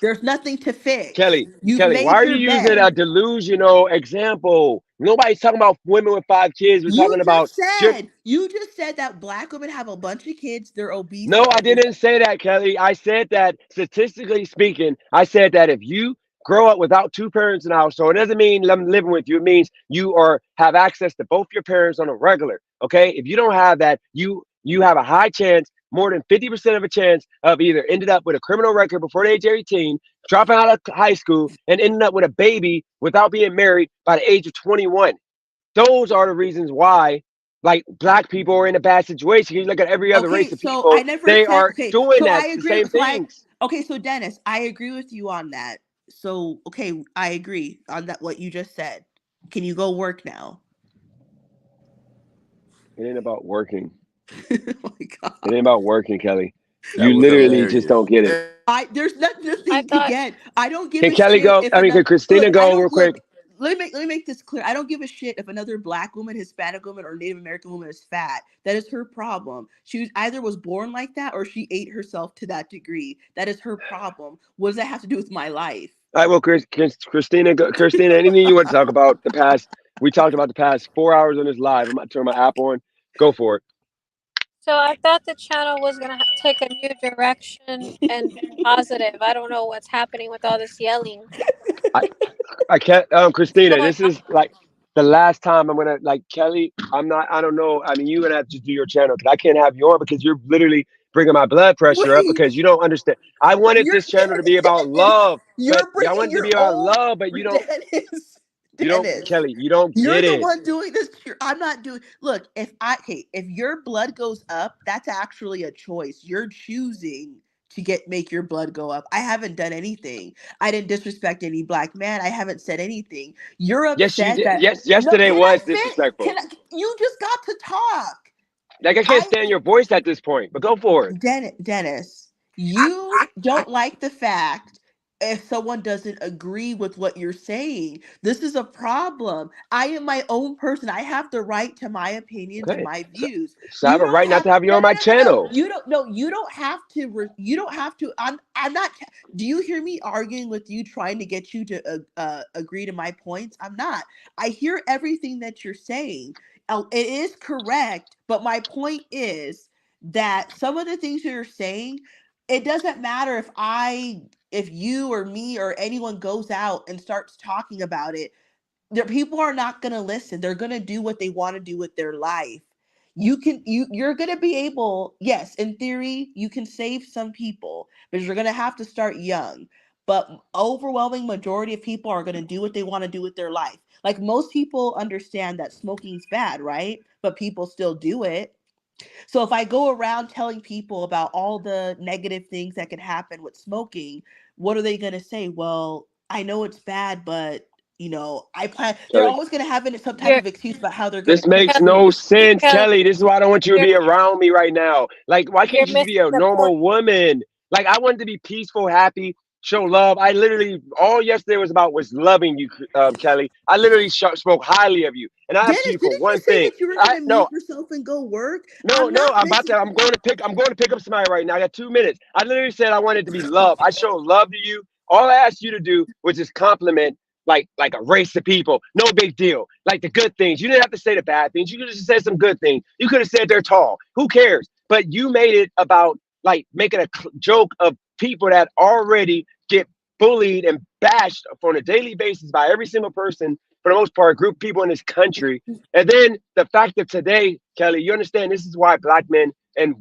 There's nothing to fix. Kelly, You've Kelly, why made are your you using a bed. delusional example? Nobody's talking about women with 5 kids. We're talking about just. You just said that black women have a bunch of kids, they're obese No, or I this. didn't say that, Kelly. I said that statistically speaking, I said that if you grow up without two parents in the house, so it doesn't mean I'm living with you. It means you are have access to both your parents on a regular. Okay, if you don't have that, you have a high chance, more than 50% of a chance of either ended up with a criminal record before the age of 18, dropping out of high school, and ending up with a baby without being married by the age of 21. Those are the reasons why like black people are in a bad situation. You look at every other Okay, race of so I people, never they said are okay. doing So I that the agree. same things. Okay, so Dennis, I agree with you on that. So okay, I agree on that what you just said. Can you go work now? It ain't about working. Oh my It god. ain't about working, Kelly. That You was literally just don't hilarious. get it. There's nothing to get. I don't give Can a Kelly shit go? if I mean, another can Christina look, I go real don't quick? look. Let me make this clear. I don't give a shit if another black woman, Hispanic woman, or Native American woman is fat. That is her problem. Either was born like that or she ate herself to that degree. That is her problem. What does that have to do with my life? All right, well, Christina, Christina, anything you want to talk about the past? We talked about the past 4 hours on this live. I'm about to turn my app on. Go for it. So I thought the channel was gonna take a new direction and be positive. I don't know what's happening with all this yelling. I, I can't, What's Christina, going this is like the last time I'm gonna like Kelly. I'm not. I don't know. I mean, you're gonna have to do your channel because I can't have you on because you're literally bringing my blood pressure up Wait, because you don't understand. I wanted you're this channel to be about love, but you're I bringing want it to your be about own love, but you don't. Dennis. You don't, Dennis. Kelly. You don't You're get the it. one doing this. I'm not doing. Look, if your blood goes up, that's actually a choice. You're choosing to make your blood go up. I haven't done anything. I didn't disrespect any black man. I haven't said anything. You're Yes, you upset did. that Yes, no. yesterday Can I was fit? disrespectful. You just got to talk. Like I can't I stand your voice at this point. But go for it. Dennis, you don't like the fact if someone doesn't agree with what you're saying. This is a problem. I am my own person. I have the right to my opinions and Okay. my So, views. so I have You a don't right not have to have you no on no my no no no. channel. You don't no. You don't have to. You don't have to. I'm not. Do you hear me arguing with you, trying to get you to agree to my points? I'm not. I hear everything that you're saying. It is correct, but my point is that some of the things you're saying, it doesn't matter if you or me or anyone goes out and starts talking about it. People are not going to listen. They're going to do what they want to do with their life. You're going to be able, yes, in theory, you can save some people, but you're going to have to start young. But overwhelming majority of people are going to do what they want to do with their life. Like, most people understand that smoking's bad, right? But people still do it. So if I go around telling people about all the negative things that could happen with smoking, what are they going to say? Well, I know it's bad, but I plan. They're Kelly, always going to have some type You're of excuse about how they're going to this quit makes Kelly, no smoking. sense, Kelly, Kelly. This is why I don't want you to you're be around me right now. Like, why can't you're you just missing be a the point. normal woman? Like, I wanted to be peaceful, happy, show love. I literally, all yesterday was loving you, Kelly. I literally spoke highly of you, and I asked Dennis, you for didn't you one say thing. that you were going I to no, mute yourself and go work? no, I'm no. not I'm about to. missing. I'm going to pick up somebody right now. I got 2 minutes. I literally said I wanted to be loved. I showed love to you. All I asked you to do was just compliment, like a race of people. No big deal. Like the good things. You didn't have to say the bad things. You could have just said some good things. You could have said they're tall. Who cares? But you made it about like making a joke of people that already get bullied and bashed on a daily basis by every single person, for the most part, group of people in this country. And then the fact that today, Kelly, you understand this is why black men and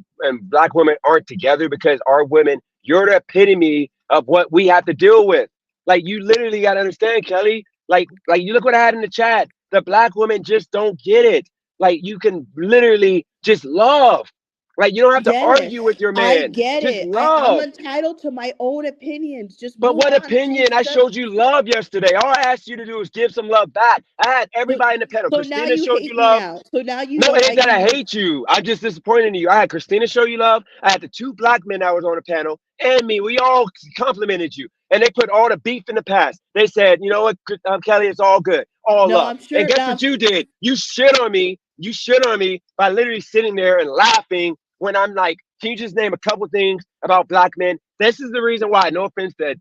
black women aren't together, because our women, you're the epitome of what we have to deal with. Like, you literally got to understand, Kelly. Like you look what I had in the chat. The black women just don't get it. Like, you can literally just love. Like, you don't have to Dennis, argue with your I man. get Just it. I'm love. entitled to my own opinions. Just But move what on, opinion? change the I showed subject. you love yesterday. All I asked you to do is give some love back. I had So, everybody in the panel. so now Christina you showed you hate me love. now. So now you No, don't it ain't like that I me. hate you. I'm just disappointed in you. I had Christina show you love. I had the two black men that was on the panel and me. We all complimented you. And they put all the beef in the past. They said, you know what, Kelly, it's all good. All No, love. I'm And sure. guess No, I'm what you did? You shit on me. You shit on me by literally sitting there and laughing when I'm like, can you just name a couple things about black men? This is the reason why, no offense to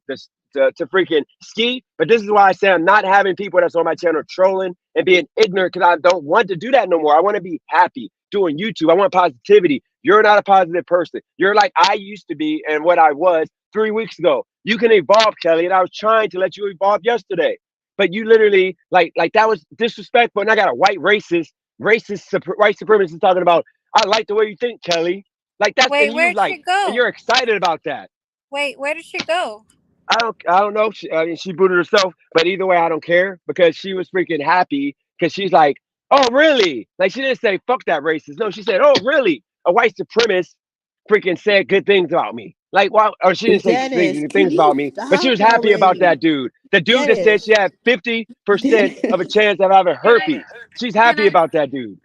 freaking ski, but this is why I say I'm not having people that's on my channel trolling and being ignorant, because I don't want to do that no more. I want to be happy doing YouTube. I want positivity. You're not a positive person. You're like I used to be and what I was 3 weeks ago. You can evolve, Kelly, and I was trying to let you evolve yesterday. But you literally like that was disrespectful. And I got a white supremacist talking about I like the way you think, Kelly. Like that's Wait, and you where'd she like and go? you're excited about that. Wait, where did she go? I don't know. I mean, she booted herself, but either way, I don't care because she was freaking happy because she's like, "Oh, really?" Like she didn't say "fuck that racist." No, she said, "Oh, really?" A white supremacist freaking said good things about me. Like, why? Or she didn't say Dennis. Can things about you me, but she stop was happy about that already? dude. The dude that said Dennis. she had 50% of a Dennis. chance of having Can I herpes. She's can happy I about that dude.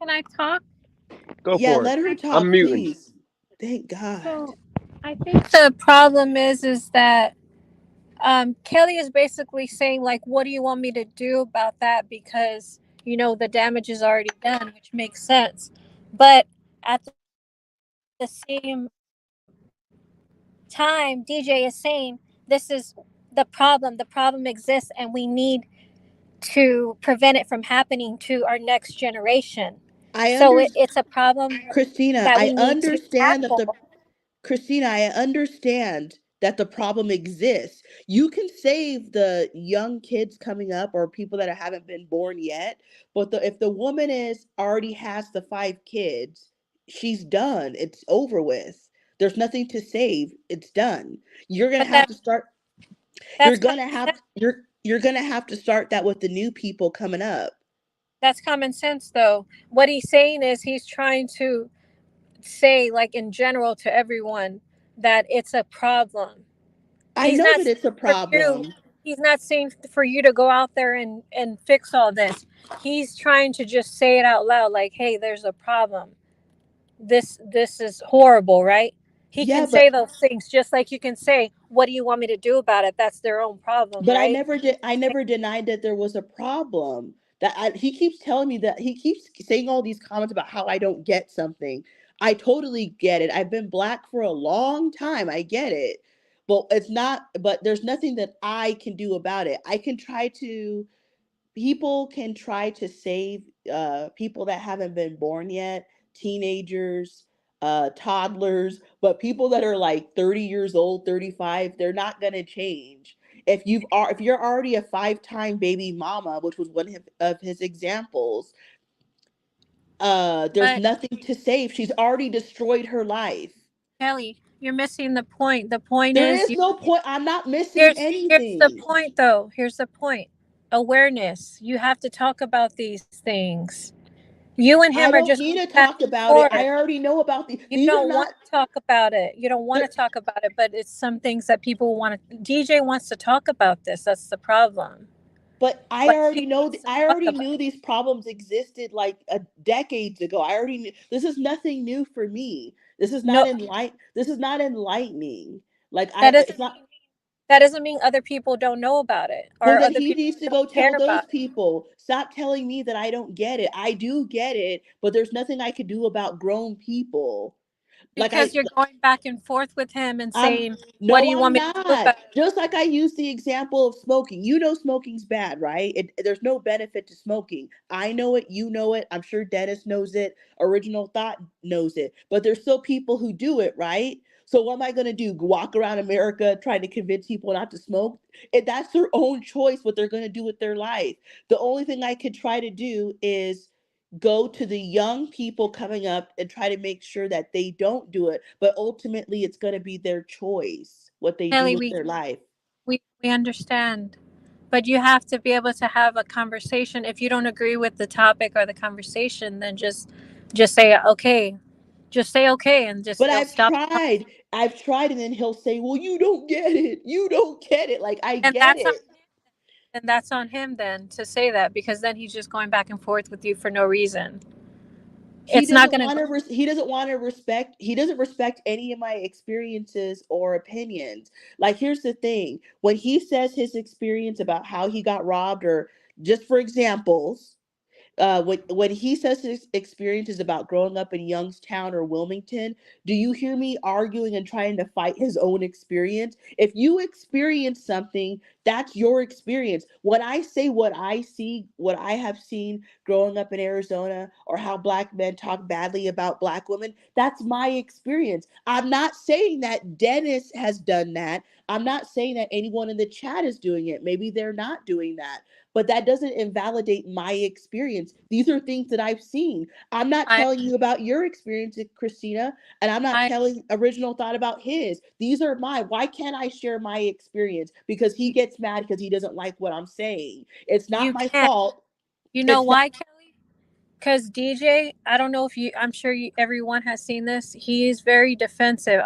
can I talk? Go Yeah, for it. let her I'm talk, muting. please. Thank God. So I think the problem is that Kelly is basically saying like, what do you want me to do about that? Because the damage is already done, which makes sense. But at the same time, DJ is saying this is the problem. The problem exists, and we need to prevent it from happening to our next generation. I So under it's a problem Christina, that I we need to understand that tackle. the Christina, I understand that the problem exists. You can save the young kids coming up or people that haven't been born yet, but if the woman is already has the 5 kids, she's done. It's over with. There's nothing to save. It's done. You're gonna But have to start. You're that's common gonna have sense. you're gonna have to start that with the new people coming up. That's common sense, though. What he's saying is he's trying to say, like in general, to everyone that it's a problem. I He's know not that saying it's a for you. problem. He's not saying for you to go out there and fix all this. He's trying to just say it out loud, like, "Hey, there's a problem. This is horrible, right?" He Yeah, can but say those things just like you can say, "What do you want me to do about it?" That's their own problem, But I right? never did. I never denied that there was a problem. He keeps telling me that he keeps saying all these comments about how I don't get something. I totally get it. I've been black for a long time. I get it, but it's not. But there's nothing that I can do about it. I can try to people can try to save people that haven't been born yet, teenagers, toddlers, but people that are like 30 years old, 35, they're not going to change. if you're already a 5-time baby mama, which was one of his examples, there's But nothing to save. She's already destroyed her life. Kelly, you're missing the point. The point There is is you no point. I'm not missing here's the anything. point though. Here's the point. Awareness. You have to talk about these things. You and I him are don't just need going to back talk and about it. forth. I already know about You these are don't not want to talk about it. You don't want there, to talk about it, but it's some things that people want to. DJ wants to talk about this. That's the problem. but I But she already know wants to I talk already about knew it. these problems existed like decades ago. I already knew this is nothing new for me. No, This is not enlightening. Like that it's doesn't not. mean that doesn't mean other people don't know about it Well, or then other he people needs to don't go care tell those about it. people. Stop telling me that I don't get it. I do get it, but there's nothing I could do about grown people. Like Because you're going back and forth with him and I'm saying, "What do no, you want I'm me to do not. about it?" Just like I used the example of smoking. You know smoking's bad, right? There's no benefit to smoking. I know it, you know it. I'm sure Dennis knows it. Original Thought knows it. But there's still people who do it, right? So what am I going to do? Walk around America trying to convince people not to smoke? That's their own choice what they're going to do with their life. The only thing I could try to do is go to the young people coming up and try to make sure that they don't do it, but ultimately it's going to be their choice what they do Kelly, with their life. we understand. But you have to be able to have a conversation. If you don't agree with the topic or the conversation, then just say okay. Just say okay and just But it'll stop the I've tried, and then he'll say, well, you don't get it, you don't get it. Like, I and get it. that's on him then to say that because then he's just going back and forth with you for no reason. He It's not doesn't going to want go. to he doesn't want to respect he doesn't respect any of my experiences or opinions. Like, here's the thing, when he says his experience about how he got robbed, or just for examples, when he says his experiences about growing up in Youngstown or Wilmington, do you hear me arguing and trying to fight his own experience? If you experience something, that's your experience. When I say what I see, what I have seen growing up in Arizona, or how black men talk badly about black women, that's my experience. I'm not saying that Dennis has done that. I'm not saying that anyone in the chat is doing it. Maybe they're not doing that, but that doesn't invalidate my experience. These are things that I've seen. I'm not I telling you about your experience, Christina, and I'm not I telling Original Thought about his. These are mine. Why can't I share my experience? Because he gets mad because he doesn't like what I'm saying. It's not you my can't. fault. You know It's not. why, Kelly? Because DJ, I don't know if you, I'm sure everyone has seen this. He is very defensive.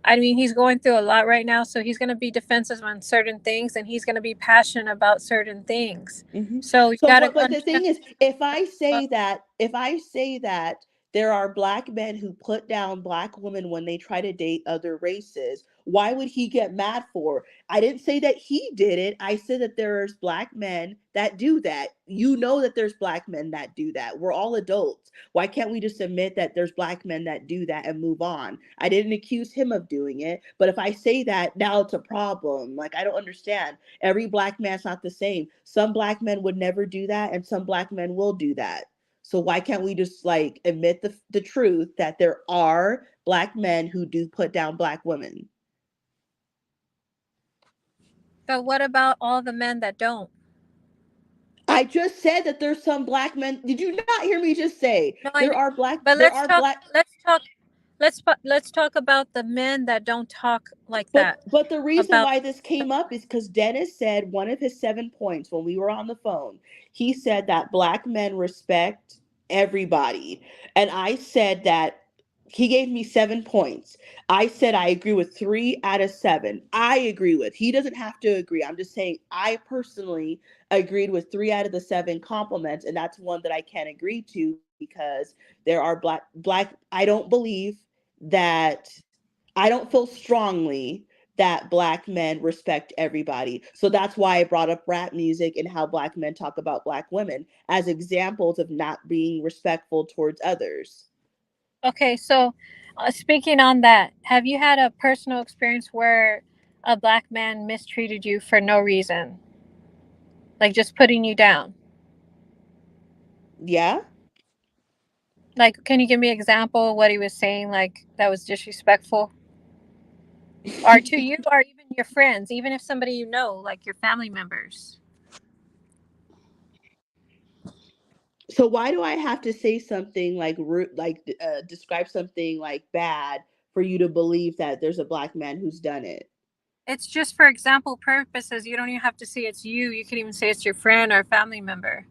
I mean, he's going through a lot right now, so he's going to be defensive on certain things and he's going to be passionate about certain things. Mhm. So you So got to what, but the understand. thing is, if I say that there are black men who put down black women when they try to date other races, why would he get mad for? I didn't say that he did it. I said that there's black men that do that. You know that there's black men that do that. We're all adults. Why can't we just admit that there's black men that do that and move on? I didn't accuse him of doing it, but if I say that, now it's a problem. Like, I don't understand. Every black man's not the same. Some black men would never do that, and some black men will do that. So why can't we just like admit the truth that there are black men who do put down black women? But what about all the men that don't? I just said that there's some black men. Did you not hear me just say No, I know. But there are black let's talk about the men that don't talk like But that the reason about. why this came up is because Dennis said one of his 7 points when we were on the phone. He said that black men respect everybody, and I said that he gave me 7 points. I said I agree with 3 out of 7. I agree with. He doesn't have to agree. I'm just saying I personally agreed with 3 out of the 7 compliments, and that's one that I can't agree to because there are black. I don't believe that I don't feel strongly that black men respect everybody. So that's why I brought up rap music and how black men talk about black women as examples of not being respectful towards others. Okay, so speaking on that, have you had a personal experience where a black man mistreated you for no reason, like just putting you down? Yeah. Like, can you give me an example of what he was saying, like that was disrespectful, or to you, or even your friends, even if somebody you know, like your family members. So why do I have to say something like describe something like bad for you to believe that there's a black man who's done it? It's just for example purposes. You don't even have to say it's you. You can even say it's your friend or family member.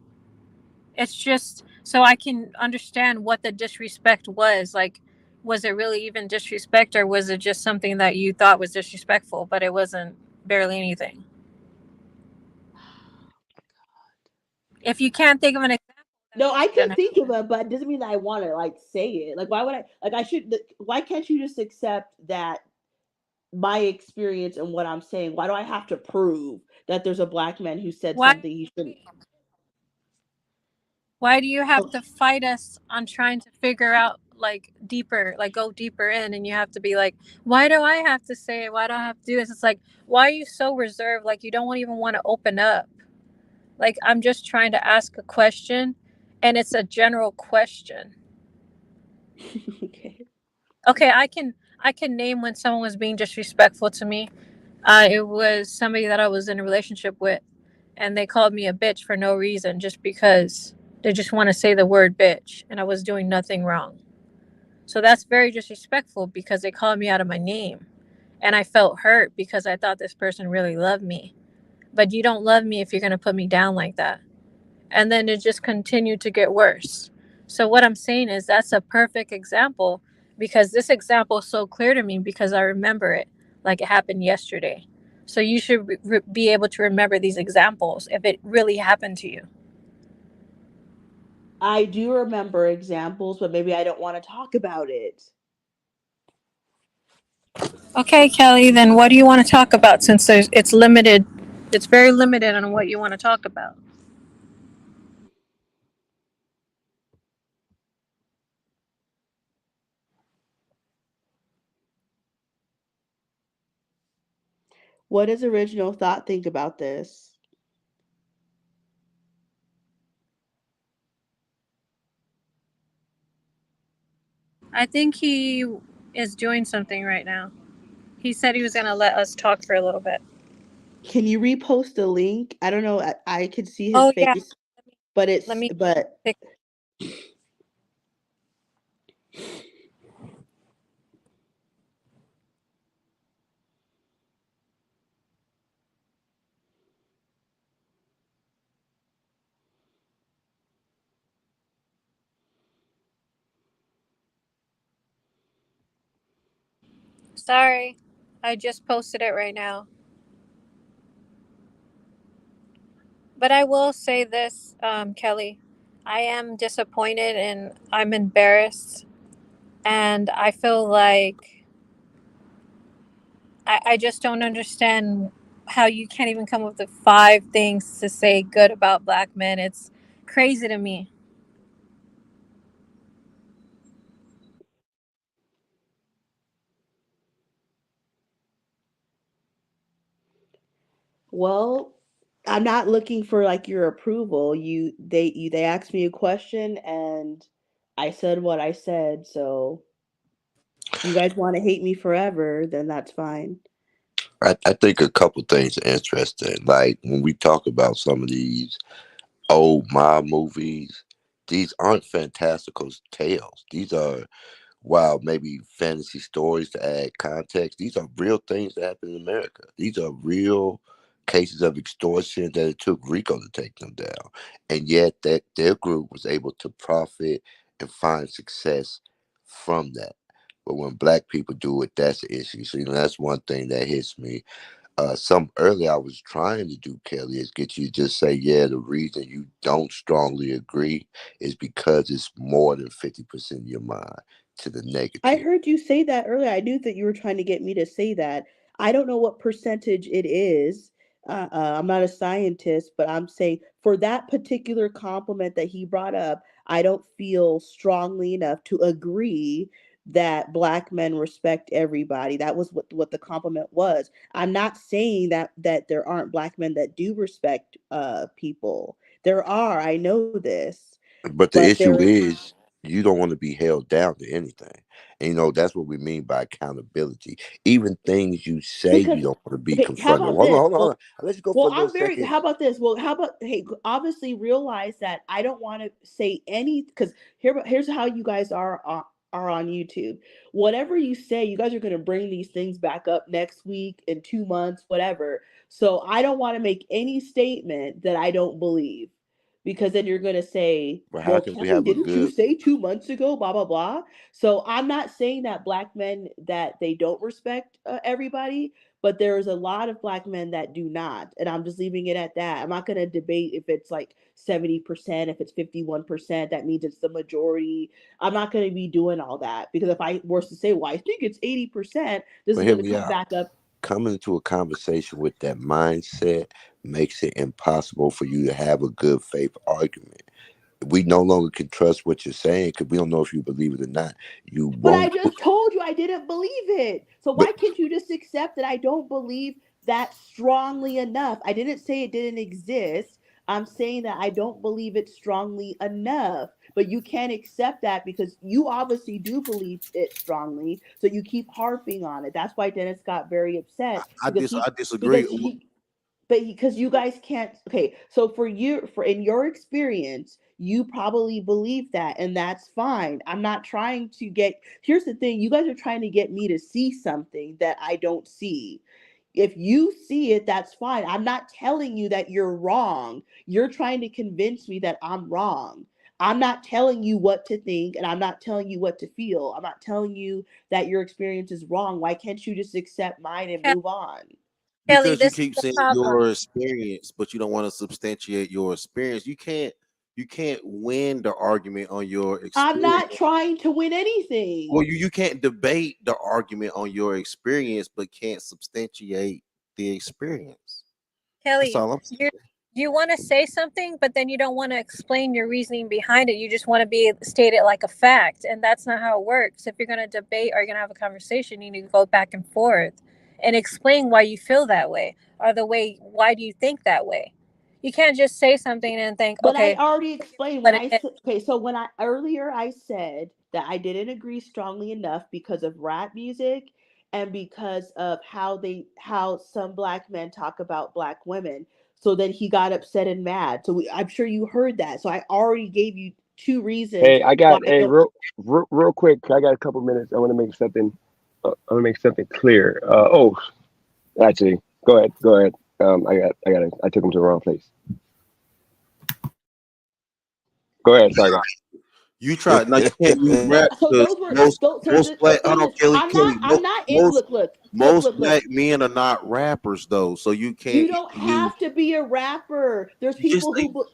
It's just so I can understand what the disrespect was. Like, was it really even disrespect, or was it just something that you thought was disrespectful, but it wasn't barely anything? If you can't think of an example, that No, means I you can didn't. think of it, but it doesn't mean that I want to like say it. Like, why would I? Like, I should. Why can't you just accept that my experience and what I'm saying? Why do I have to prove that there's a black man who said Why? something he shouldn't? Why do you have to fight us on trying to figure out like deeper, like go deeper in, and you have to be like, why do I have to say it? Why do I have to do this? It's like, why are you so reserved? Like you don't even want to open up. Like I'm just trying to ask a question, and it's a general question. Okay. Okay, I can name when someone was being disrespectful to me. It was somebody that I was in a relationship with, and they called me a bitch for no reason, just because they just want to say the word bitch, and I was doing nothing wrong. So that's very disrespectful because they called me out of my name, and I felt hurt because I thought this person really loved me. But you don't love me if you're gonna put me down like that. And then it just continued to get worse. So what I'm saying is that's a perfect example, because this example is so clear to me because I remember it like it happened yesterday. So you should be able to remember these examples if it really happened to you. I do remember examples, but maybe I don't want to talk about it. Okay, Kelly, then what do you want to talk about, since it's limited? It's very limited on what you want to talk about. What does original thought think about this? I think he is doing something right now. He said he was going to let us talk for a little bit. Can you repost the link? I don't know. I could see his Oh yeah, face, but let it's me but pick. Sorry, I just posted it right now. But I will say this, Kelly. I am disappointed and I'm embarrassed. And I feel like I just don't understand how you can't even come up with 5 things to say good about black men. It's crazy to me. well, I'm not looking for like your approval. They asked me a question and I said what I said. So if you guys want to hate me forever, then that's fine. I think a couple things are interesting. Like when we talk about some of these old mob movies, these aren't fantastical tales. These are, while maybe fantasy stories to add context, these are real things that happen in America. These are real cases of extortion that it took Rico to take them down. And yet that their group was able to profit and find success from that. But when black people do it, that's the issue. So, that's one thing that hits me. Some earlier I was trying to do, Kelly, is get you to just say, yeah, the reason you don't strongly agree is because it's more than 50% of your mind to the I negative. heard you say that earlier. I knew that you were trying to get me to say that. I don't know what percentage it is. I'm not a scientist, but I'm saying for that particular compliment that he brought up, I don't feel strongly enough to agree that black men respect everybody. That was what the compliment was. I'm not saying that there aren't black men that do respect people. There are. I know this, But the but issue there is you don't want to be held down to anything. And that's what we mean by accountability. Even things you say you Because don't want to be okay, how confronted. about Hold on, this? hold on, hold Well, on. I'll let you go for well, a little I'm very. second. How about this? Well, how about hey? Obviously, realize that I don't want to say any because here's how you guys are on YouTube. Whatever you say, you guys are going to bring these things back up next week, in 2 months, whatever. So I don't want to make any statement that I don't believe, because then you're going to say, But how "Well, can we Kelly, have a didn't you good say 2 months ago?" Blah blah blah. So I'm not saying that black men that they don't respect everybody, but there's a lot of black men that do not, and I'm just leaving it at that. I'm not going to debate if it's like 70%, if it's 51%, that means it's the majority. I'm not going to be doing all that, because if I was to say, well, I think it's 80%, this but is hear going to me come out. back up. Coming into a conversation with that mindset makes it impossible for you to have a good faith argument. We no longer can trust what you're saying because we don't know if you believe it or not. You But I won't. just told you I didn't believe it. So But why can't you just accept that I don't believe that strongly enough? I didn't say it didn't exist. I'm saying that I don't believe it strongly enough. But you can't accept that because you obviously do believe it strongly. So you keep harping on it. That's why Dennis got very upset because I disagree. because you guys can't. Okay, so for you, for in your experience, you probably believe that, and that's fine. I'm not trying to get. Here's the thing: you guys are trying to get me to see something that I don't see. If you see it, that's fine. I'm not telling you that you're wrong. You're trying to convince me that I'm wrong. I'm not telling you what to think, and I'm not telling you what to feel. I'm not telling you that your experience is wrong. Why can't you just accept mine and move on? Kelly, Because you this is keep the saying problem. your experience, but you don't want to substantiate your experience. You can't win the argument on your I'm experience. not trying to win Well, anything. you can't debate the argument on your experience, but can't substantiate the experience. That's Kelly, all I'm saying. you want to say something, but then you don't want to explain your reasoning behind it. You just want to be state it like a fact, and that's not how it works. If you're going to debate or you're going to have a conversation, you need to go back and forth and explain why you feel that way, or the way why do you think that way. You can't just say something and think, But I okay, already explained when what I it is. said, okay, so when I earlier I said that I didn't agree strongly enough because of rap music and because of how some black men talk about black women. So then he got upset and mad. So I'm sure you heard that. So I already gave you two reasons Hey, I why got I a don't. real quick. I got a couple minutes. I want to make something. I want to make something clear. Actually, go ahead. Go ahead. I took him to the wrong place. Go ahead. Sorry, guys. You try now. You can't use rap So because those were those. most So black. say Hold on, this. Kelly. I'm not. Kelly. I'm not in. Most Look. black men are not rappers though, so you You can't don't use. have to be a rapper. There's You just people say who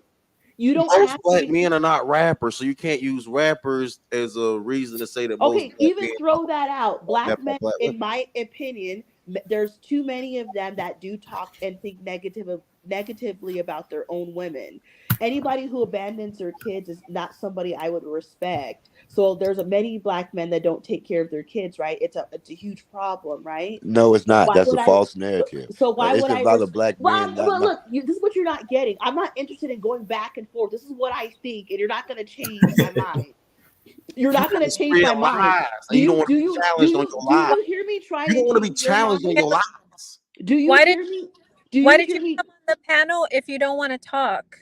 you don't most have to black be. men are not rappers, so you can't use rappers as a reason to say that most Okay, black even men throw that out. don't Black rap on men, black women. in my opinion, there's too many of them that do talk and think negatively about their own women. Anybody who abandons their kids is not somebody I would respect. So there's a many black men that don't take care of their kids, right? It's a huge problem, right? no, it's So not. why That's a would I? false narrative. So why It's would a I? lot of black men Well, not not. look, this is what you're not getting. I'm not interested in going back and forth. This is what I think, and you're not going to change my mind. You're You not going to just change spread my mind. lies, and you don't want to be challenged on your Do lies. you hear me try You to don't want to be change your challenged on mind? your lies. Do you Why did hear me? Do why you did you hear me? come on the panel if you don't want to talk?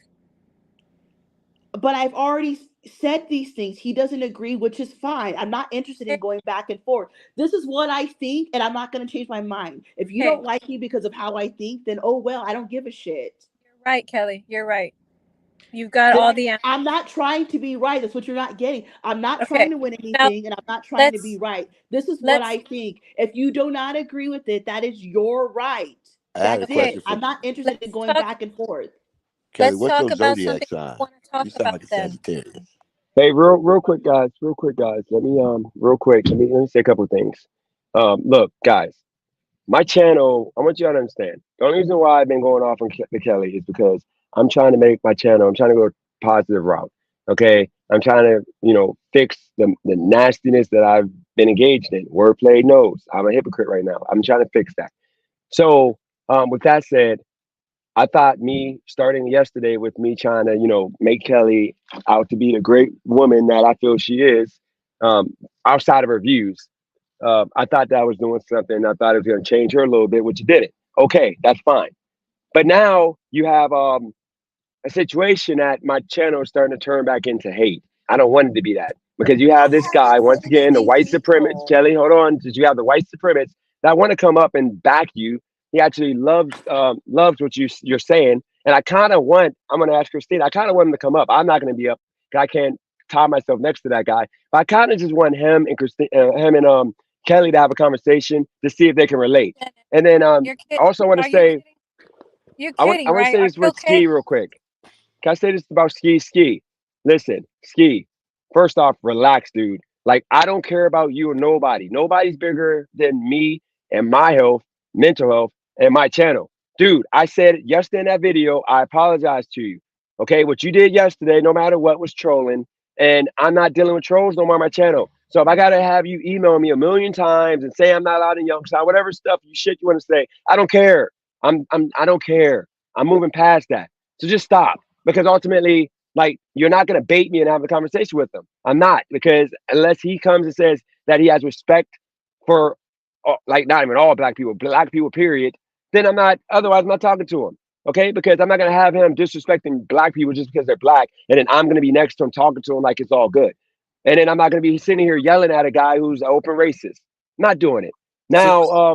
But I've already said these things. He doesn't agree, which is fine. I'm not interested in Okay, going back and forth. This is what I think, and I'm not going to change my mind. If you okay. don't like me because of how I think, then oh well, I don't give a shit. You're right, Kelly. You're right. You've got Then all the answers. I'm not trying to be right. That's what you're not getting. I'm not trying Okay. to win Now anything, and I'm not trying to be let's right. This is what let's I think. If you do not agree with it, that is your right. I had a That's okay. question it. for I'm not interested in Let's going talk back and forth. Kelly. let's What's talk your about zodiac something sign? you want to talk You sound about like a then. Sagittarius. Hey, real quick, guys. Real quick, guys. Let me real quick. Let me say a couple of things. Look, guys. My channel. I want you all to understand. The only reason why I've been going off on the Kelly is because I'm trying to make my channel. I'm trying to go a positive route. Okay. I'm trying to, fix the nastiness that I've been engaged in. Wordplay knows I'm a hypocrite right now. I'm trying to fix that. So, with that said, I thought me starting yesterday with me trying to, make Kelly out to be the great woman that I feel she is, um, outside of her views. I thought that was doing something. I thought it was going to change her a little bit, which it didn't. Okay, that's fine. But now you have a situation that my channel is starting to turn back into hate. I don't want it to be that because you have this guy once again, the white supremacist. Kelly, hold on, did you have the white supremacists that want to come up and back you? He actually loves what you're saying, and I kind of want. I'm going to ask Christine. I kind of want him to come up. I'm not going to be up because I can't tie myself next to that guy. But I kind of just want him and Christine, him and Kelly to have a conversation to see if they can relate. And then You're I kidding. also want to Are you say kidding? You're I want kidding, I want to right? say Are this you with okay? Ski real quick. Can I say this about Ski? Listen, Ski. First off, relax, dude. Like I don't care about you or nobody. Nobody's bigger than me and my health, mental health, and my channel. Dude, I said yesterday in that video, I apologize to you. Okay, what you did yesterday, no matter what, was trolling. And I'm not dealing with trolls no more on my channel. So if I gotta have you email me a million times and say I'm not allowed in Youngstown, whatever stuff you shit you want to say, I don't care. I don't care. I'm moving past that. So just stop. Because ultimately, like, you're not gonna bait me and have a conversation with him. I'm not, because unless he comes and says that he has respect for like not even all black people, period, then I'm not, otherwise I'm not talking to him. Okay, because I'm not gonna have him disrespecting black people just because they're black, and then I'm gonna be next to him talking to him like it's all good. And then I'm not gonna be sitting here yelling at a guy who's an open racist. Not doing it. So, Now,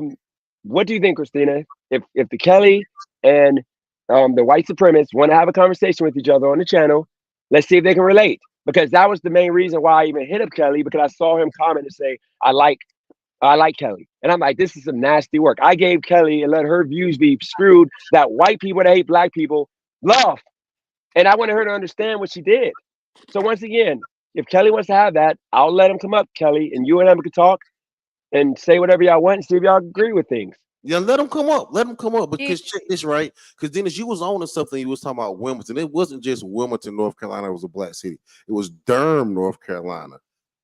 what do you think, Christina? If the Kelly and the white supremacists want to have a conversation with each other on the channel, let's see if they can relate. Because that was the main reason why I even hit up Kelly, because I saw him comment and say, I like Kelly. And I'm like, this is some nasty work. I gave Kelly and let her views be screwed that white people that hate black people love. And I wanted her to understand what she did. So once again, if Kelly wants to have that, I'll let him come up, Kelly, and you and him can talk and say whatever y'all want and see if y'all agree with things. yeah, let them come up. Let them come up. You, Because check this right. Because Dennis, you was on to something. You was talking about Wilmington. It wasn't just Wilmington, North Carolina. It was a black city. It was Durham, North Carolina.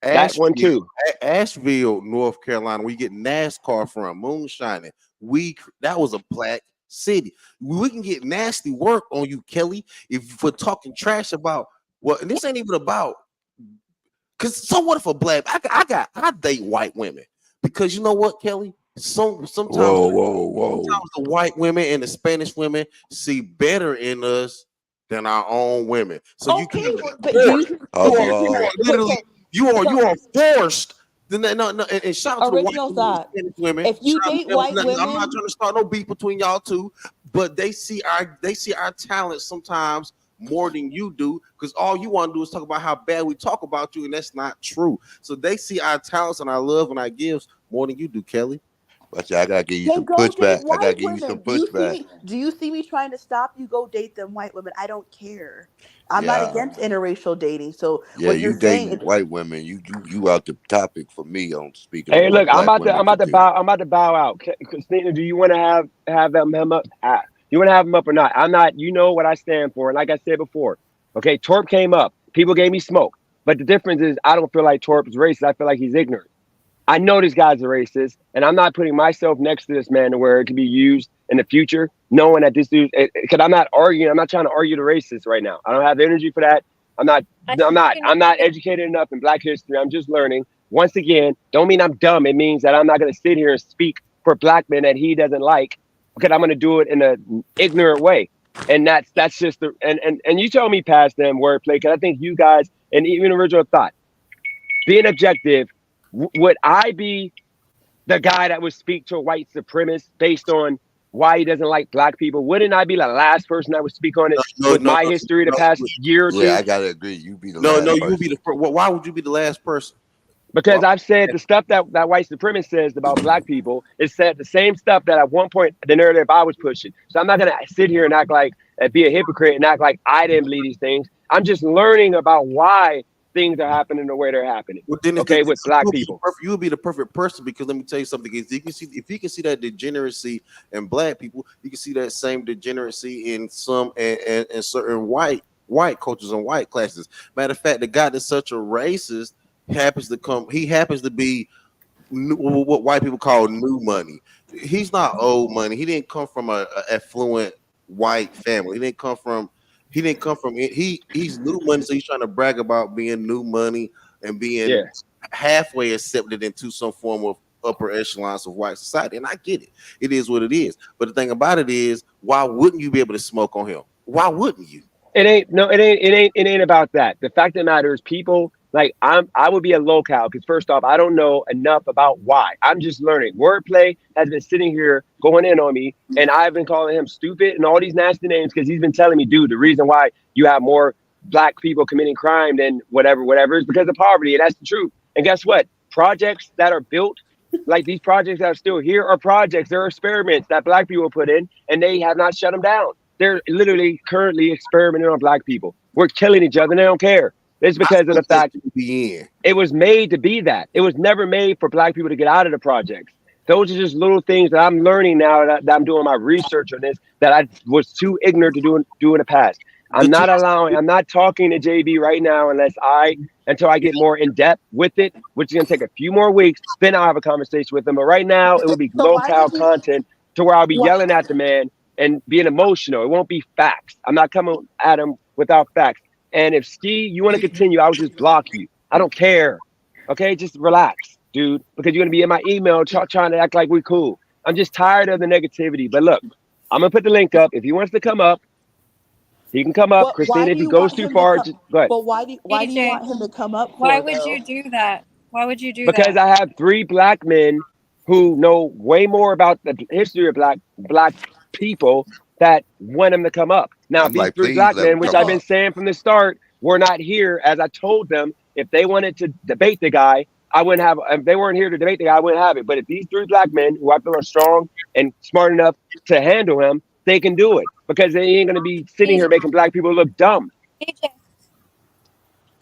That one Asheville, too. Asheville, North Carolina. We get NASCAR from moonshining. That was a black city. We can get nasty work on you, Kelly, if we're talking trash about what. And this ain't even about. Because so what if a black? I date white women because you know what, Kelly. Sometimes Whoa. the white women and the Spanish women see better in us than our own women. So you Okay, can but do you? Okay, you so are literally you so are forced. No, and shout out to the white original women and thought. Spanish women. If you date white I'm not women, trying to start no beef between y'all two, but they see our talent sometimes more than you do, because all you want to do is talk about how bad we talk about you, and that's not true. So they see our talents and our love and our gifts more than you do, Kelly. But I gotta give you then some go date pushback. I gotta white give you some women. Do you see pushback. me? Do you see me trying to stop you? Go date them white women. I don't care. I'm not Yeah, against interracial dating. So yeah. what you're You saying dating is white women. You out the topic for me on speaking on Hey, look, what black women could do. I'm about to bow out. Christina, do you want to have him up? You want to have him up or not? I'm not. You know what I stand for, and like I said before, okay, Torp came up. People gave me smoke, but the difference is I don't feel like Torp is racist. I feel like he's ignorant. I know this guy's a racist, and I'm not putting myself next to this man to where it could be used in the future, knowing that this dude. Because I'm not arguing. I'm not trying to argue the racist right now. I don't have the energy for that. I'm not. I I'm think not. you I'm need not to. educated enough in Black history. I'm just learning. Once again, don't mean I'm dumb. It means that I'm not going to sit here and speak for black men that he doesn't like, because I'm going to do it in an ignorant way. And that's just the and you told me past them wordplay, because I think you guys and even original thought being objective, would I be the guy that would speak to a white supremacist based on why he doesn't like black people? Wouldn't I be the last person that would speak on it No, with no, my no, history the no, past year or Yeah, two? I gotta agree. You be the no. last You be person. the first. Why would you be the last person? Why? Because I've said the stuff that white supremacist says about black people is said the same stuff that at one point the narrative I was pushing. So I'm not gonna sit here and act like and be a hypocrite and act like I didn't believe these things. I'm just learning about why things are happening the way they're happening. Well, then Okay, with black people. you would be the perfect person, because let me tell you something. Is if you can see that degeneracy in black people, you can see that same degeneracy in some and certain white cultures and white classes. Matter of fact, the guy that's such a racist happens to come. He happens to be what white people call new money. He's not old money. He didn't come from a affluent white family. He didn't come from he's new money, so he's trying to brag about being new money and being Yeah. halfway accepted into some form of upper echelons of white society. And I get it. It is what it is. But the thing about it is, why wouldn't you be able to smoke on him? Why wouldn't you? It ain't about that. The fact of the matter is, people like I would be a locale because first off, I don't know enough about why. I'm just learning. Wordplay has been sitting here going in on me, and I've been calling him stupid and all these nasty names because he's been telling me, dude, the reason why you have more black people committing crime than whatever is because of poverty, and that's the truth. And guess what? Projects that are built, like these projects that are still here, are projects. They're experiments that black people put in, and they have not shut them down. They're literally currently experimenting on black people. We're killing each other and they don't care. It's because of the fact it was made to be that. It was never made for black people to get out of the projects. Those are just little things that I'm learning now that I'm doing my research on this that I was too ignorant to do in the past. I'm not talking to JB right now until I get more in depth with it, which is gonna take a few more weeks. Then I'll have a conversation with him. But right now it will be locale content to where I'll be yelling at the man and being emotional. It won't be facts. I'm not coming at him without facts. And if Ski, you want to continue, I will just block you. I don't care. Okay, just relax, dude, because you're gonna be in my email trying to act like we're cool. I'm just tired of the negativity. But look, I'm gonna put the link up. If he wants to come up, he can come up. But Christina, why if do he you goes want too him to far, come? just go ahead. But why do you DJ, want him to come up why for would though? you do that? Why would you do Because that? I have 3 black men who know way more about the history of black people that want him to come up. Now, I'm these like, 3 please black let him men, which come I've been up. saying from the start, were not here. As I told them, if they wanted to debate the guy, I wouldn't have. If they weren't here to debate the guy, I wouldn't have it. But if these 3 black men, who I feel are strong and smart enough to handle him, they can do it because they ain't gonna be sitting here DJ, making black people look dumb. DJ,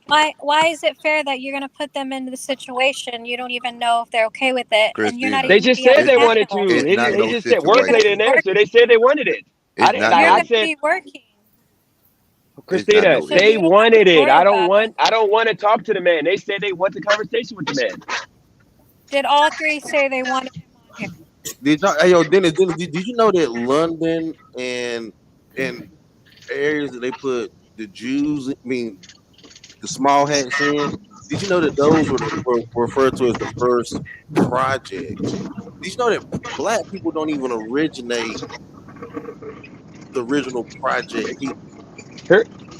why is it fair that you're gonna put them into the situation you don't even know if they're okay with it, and you're not Christina, They even gonna just be able said to they it's wanted handle? to. it's not He no just said You're gonna wordplay be situation. didn't working. answer. They said they wanted it. It's not You're I no gonna said, be working, it's not Christina, no so they you don't have wanted to it. worry I don't about it. want to talk to the man. They said they want the conversation with the man. Did all 3 say they wanted him on here? Did y'all, hey, yo, Dennis, did you know that London and areas that they put the Jews, I mean, the small hats in, did you know that those were referred to as the first projects? Did you know that black people don't even originate the original project people?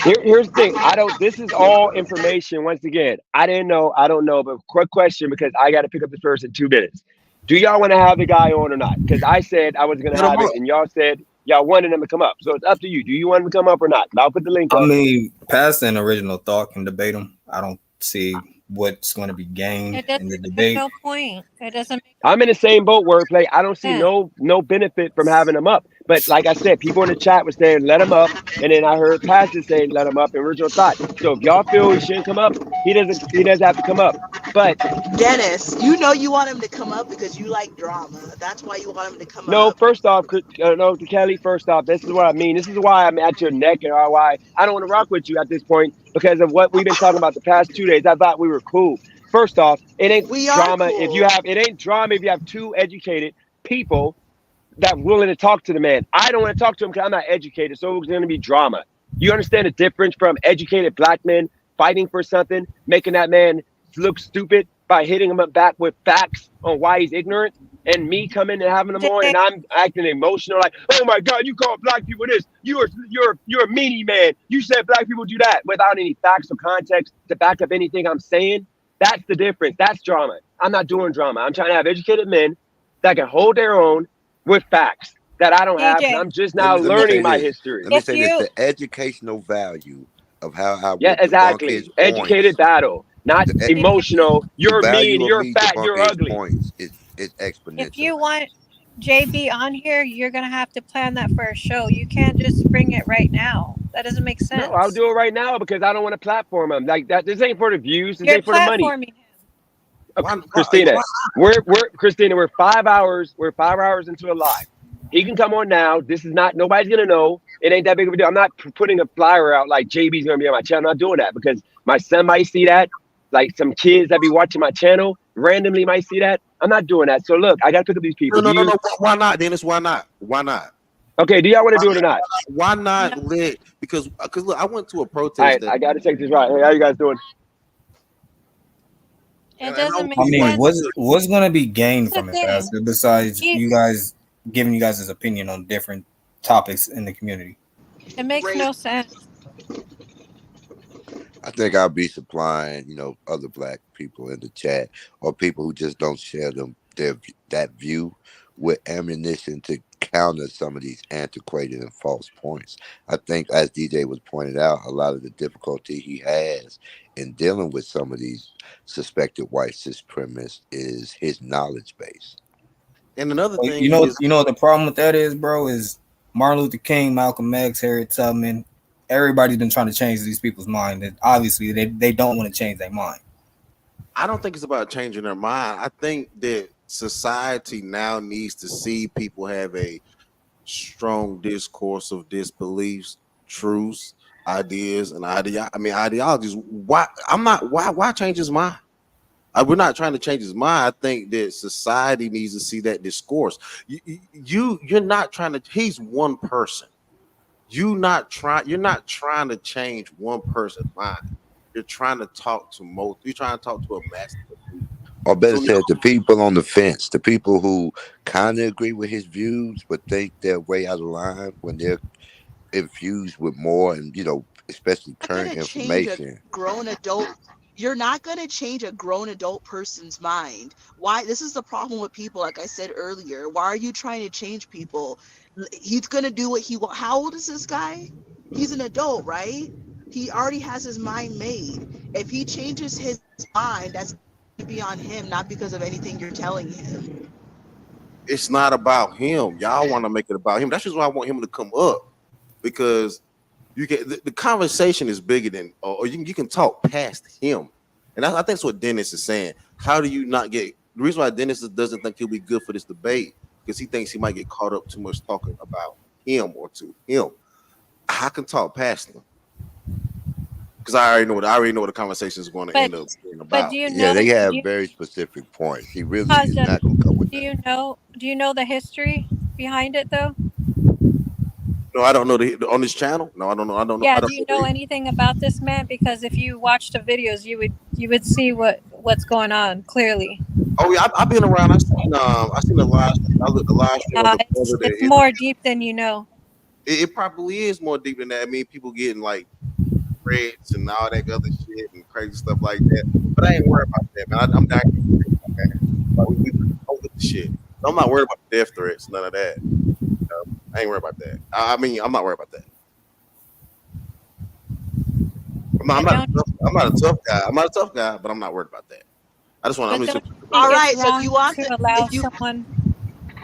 Here's the thing. I don't. This is all information. Once again, I didn't know. I don't know. But quick question, because I got to pick up this person in 2 minutes. Do y'all want to have the guy on or not? Because I said I was going to Hit 'em have it, up. and y'all said y'all wanted him to come up. So it's up to you. Do you want him to come up or not? I'll put the link I up. mean, past an original thought can debate them. I don't see what's going to be gained It in the doesn't. There's debate. no point. It doesn't make I'm in the same boat, wordplay. I don't see sense. no benefit from having him up. But like I said, people in the chat were saying let him up, and then I heard Pastor saying let him up. And original thought. So if y'all feel he shouldn't come up, he doesn't. He doesn't have to come up. But Dennis, you know you want him to come up because you like drama. That's why you want him to come no, up. first off, no, Kelly. First off, this is what I mean. This is why I'm at your neck and why I don't want to rock with you at this point because of what we've been talking about the past 2 days. I thought we were cool. First off, it ain't We are drama if you cool. have. It ain't drama if you have 2 educated people that willing to talk to the man. I don't want to talk to him because I'm not educated, so it's going to be drama. You understand the difference from educated black men fighting for something, making that man look stupid by hitting him back with facts on why he's ignorant, and me coming and having him on, DJ, and I'm acting emotional like, oh my God, you call black people this? You're a meanie man. You said black people do that without any facts or context to back up anything I'm saying. That's the difference. That's drama. I'm not doing drama. I'm trying to have educated men that can hold their own with facts that I don't have because DJ, I'm just Let now me let me learning say my this. history. Let me if say this. you The educational value of how I Yeah, would debunk his exactly. Educated points. battle, not The if you emotional. the You're mean, value of you're me fat, you're debunking his ugly. points is if exponential. you want JB on here, you're gonna have to plan that for a show. You can't just bring it right now. That doesn't make No, I'll sense. do it right now because I don't want to platform him like that. This ain't for the views. This You're ain't for the money. platforming him. Christina, we're 5 hours. We're 5 hours into a live. He can come on now. This is not. Nobody's gonna know. It ain't that big of a deal. I'm not putting a flyer out like JB's gonna be on my channel. I'm not doing that because my son might see that. Like some kids that be watching my channel randomly might see that. I'm not doing that. So look, I gotta pick up these people. No. Why not, Dennis? Why not? Why not? Okay, do y'all want to do it or not? Why No. not let? Because look, I went to a All protest right, that I gotta take this right. Hey, how you guys doing? It doesn't make I mean, sense. what's gonna be gained That's the from it, thing. Pastor? Besides He, you guys giving you guys his opinion on different topics in the community. it makes no sense. I think I'll be supplying, other black people in the chat or people who just don't share that view with ammunition to counter some of these antiquated and false points. I think, as DJ was pointed out, a lot of the difficulty he has in dealing with some of these suspected white supremacists is his knowledge base. And another Well, thing is, you know what the problem with that is, bro, is Martin Luther King, Malcolm X, Harriet Tubman. Everybody's been trying to change these people's mind, and obviously they don't want to change their mind. I don't think it's about changing their mind. I think that society now needs to see people have a strong discourse of disbeliefs, truths, ideas, and ideologies. Why change his mind? We're not trying to change his mind. I think that society needs to see that discourse. You're not trying to. He's one person. You're not trying to change one person's mind. You're trying to talk to most. You're trying to talk to a mass of people. Or better So said, the people on the fence, the people who kind of agree with his views, but think they're way out of line when they're infused with more and, especially Not current gonna change a information. grown adult. You're not gonna change a grown adult person's mind. Why? This is the problem with people. Like I said earlier, why are you trying to change people? He's gonna do what he wants. How old is this guy? He's an adult, right? He already has his mind made. If he changes his mind, that's gonna be on him, not because of anything you're telling him. it's not about him. Y'all want to make it about him. That's just why I want him to come up, because you get the conversation is bigger than, or you can talk past him, and I think that's what Dennis is saying. How do you not get the reason why Dennis doesn't think he'll be good for this debate, because he thinks he might get caught up too much talking about him or to him. I can talk past him because I already know what the conversation is going to end up being But about. do you Yeah, know? they Do have you, very specific points. He really is Kaja, not going to come with do that. you know? Do you know the history behind it though? No, I don't know on this channel. No, I don't know. I don't know. I Yeah. don't Do you know know. anything about this man? Because if you watch the videos, you would see what's going on clearly. Oh yeah, I've been around. I seen the live. I looked the live stream of the It's brother that more deep than you know. it probably is more deep than that. I mean, people getting like threats and all that other shit and crazy stuff like that. But I ain't worried about that, man. I'm down here for real, man. Like, we with the shit. I'm not worried about death threats, none of that. I ain't worried about that. I mean, I'm not worried about that. But don't I'm not a tough guy. I'm not a tough guy, but I'm not worried about that. I'm but just. don't you think All it's right. So if you wrong want to to, allow if you someone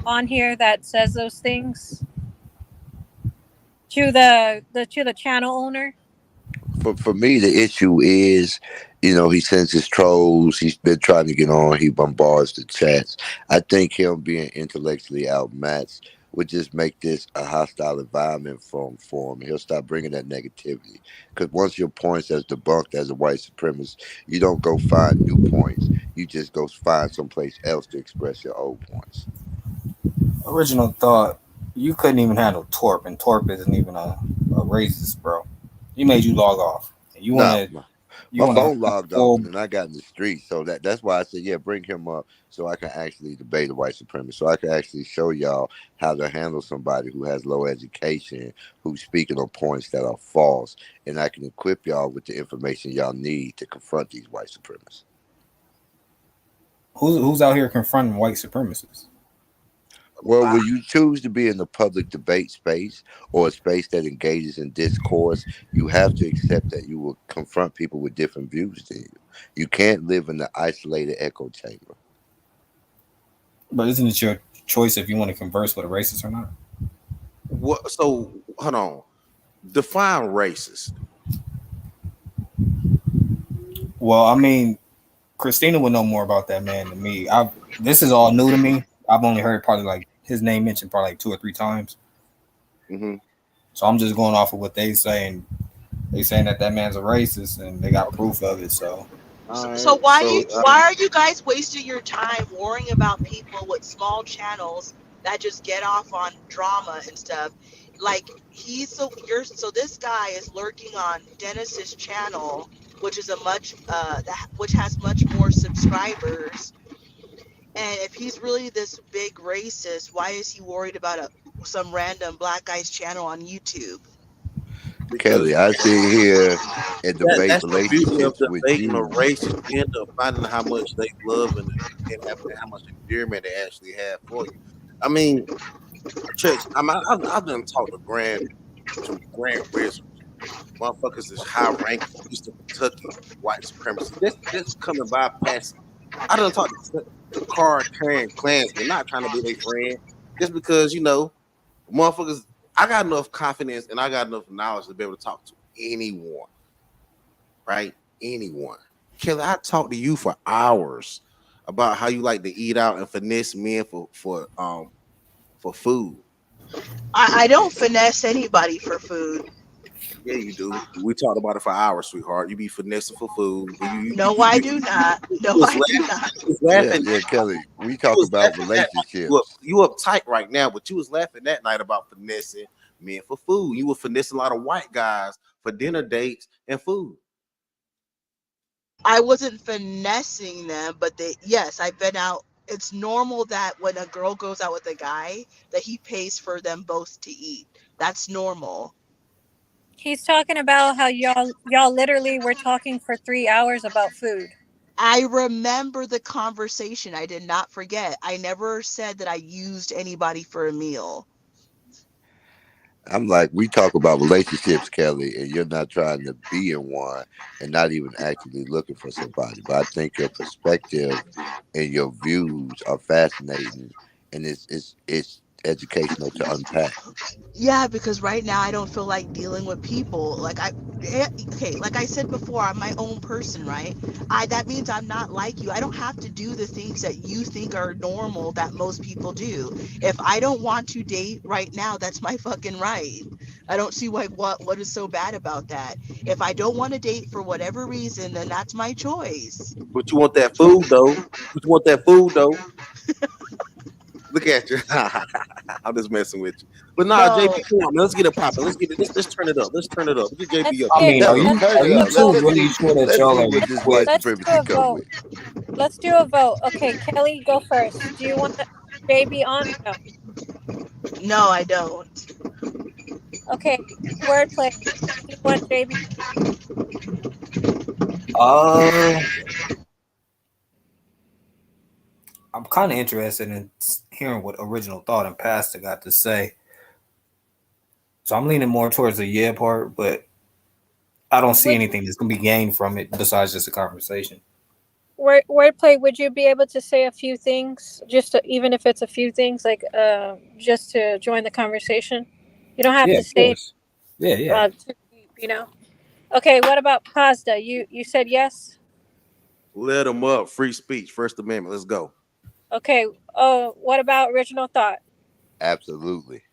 on here that says those things to the channel owner? For me, the issue is, he sends his trolls. He's been trying to get on. He bombards the chats. I think him being intellectually outmatched would just make this a hostile environment for him. He'll stop bringing that negativity. Because once your points as debunked as a white supremacist, you don't go find new points. You just go find someplace else to express your old points. Original thought, you couldn't even handle Torp, and Torp isn't even a racist, bro. He made you log off. And you No, wanna you my wanna have phone a logged off, full. and then I got in the street. So that's why I said, yeah, bring him up so I can actually debate the white supremacy. So I can actually show y'all how to handle somebody who has low education, who's speaking on points that are false, and I can equip y'all with the information y'all need to confront these white supremacists. Who's out here confronting white supremacists? Well, when you choose to be in the public debate space or a space that engages in discourse, you have to accept that you will confront people with different views than you. You can't live in the isolated echo chamber. But isn't it your choice if you want to converse with a racist or not? What? So hold on. Define racist. Well, I mean, Christina would know more about that man than me. This is all new to me. I've only heard probably like his name mentioned probably like 2 or 3 times. Mm-hmm. So I'm just going off of what they saying. They saying that man's a racist and they got proof of it. So All So right. why are you guys wasting your time worrying about people with small channels that just get off on drama and stuff? Like so this guy is lurking on Dennis's channel which is which has much more subscribers. And if he's really this big racist, why is he worried about some random black guy's channel on YouTube? because Kelly, I sit here and debate that's the beauty of relationships with debating a you. race. Is you end up finding how much they love and how much endearment they actually have for you. I mean, church. I've done talked to grand wizards, motherfuckers is high ranking Eastern Kentucky white supremacy. This coming by passing. I done talked to card carrying Klansmen, not trying to be their friend, just because motherfuckers. I got enough confidence and I got enough knowledge to be able to talk to anyone, right? Anyone. Kelly, I talked to you for hours about how you like to eat out and finesse men for food. I don't finesse anybody for food. Yeah, you do. We talked about it for hours, sweetheart. You be finessing for food. No, I do not. You No, was I do not. you was Yeah, laughing. yeah, Kelly. We You talk was about laughing that night. relationships. You uptight right now, but you was laughing that night about finessing men for food. You were finessing a lot of white guys for dinner dates and food. I wasn't finessing them, but yes, I've been out. It's normal that when a girl goes out with a guy, that he pays for them both to eat. That's normal. He's talking about how y'all literally were talking for 3 hours about food. I remember the conversation. I did not forget. I never said that I used anybody for a meal. I'm like, we talk about relationships, Kelly, and you're not trying to be in one and not even actually looking for somebody. But I think your perspective and your views are fascinating, and it's educational to unpack. Yeah, because right now I don't feel like dealing with people. Okay, like I said before, I'm my own person, right? That means I'm not like you. I don't have to do the things that you think are normal that most people do. If I don't want to date right now, that's my fucking right. I don't see what is so bad about that. If I don't want to date for whatever reason, then that's my choice. But you want that food though. But you want that food though. Look at you. I'm just messing with you. But nah, JB, No, come on, man. Let's get it popping. Let's turn it up. Let's turn it up. Get Let's JB up. I get mean, Tell let's him, turn do it are you a up. two vote. really sure that Let's y'all see are what this white with? Let's do supremacy a come vote. with. Let's do a vote. Okay, Kelly, go first. Do you want JB on? No. no, I don't. Okay, wordplay. Do you want JB? Uh, I'm kind of interested in hearing what original thought and pastor got to say. So I'm leaning more towards the yeah part, but I don't see Would anything that's gonna be gained from it besides just a conversation. wordplay? Would you be able to say a few things, even if it's a few things, like just to join the conversation? You don't have Yeah, to of say course. Yeah, yeah. too deep, you know. Okay, what about Pazda? You said yes. Let them up. Free speech. First Amendment. Let's go. Okay. What about original thought? Absolutely.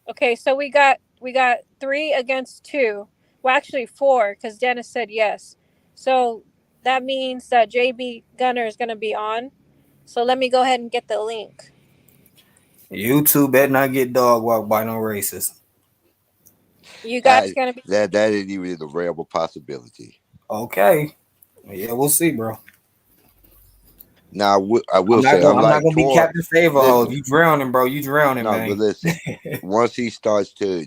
Okay, so we got 3 against 2. Well, actually 4, because Dennis said yes. So that means that JB Gunner is going to be on. So let me go ahead and get the link. You two better not get dog walked by no racist. You guys I going to be that ain't even a realm of possibility. Okay. Yeah, we'll see, bro. Now I will say, I'm not unlike gonna be Tor, Captain Favorhold. listen, You drowning, bro. You drowning, no, but man. listen, once he starts to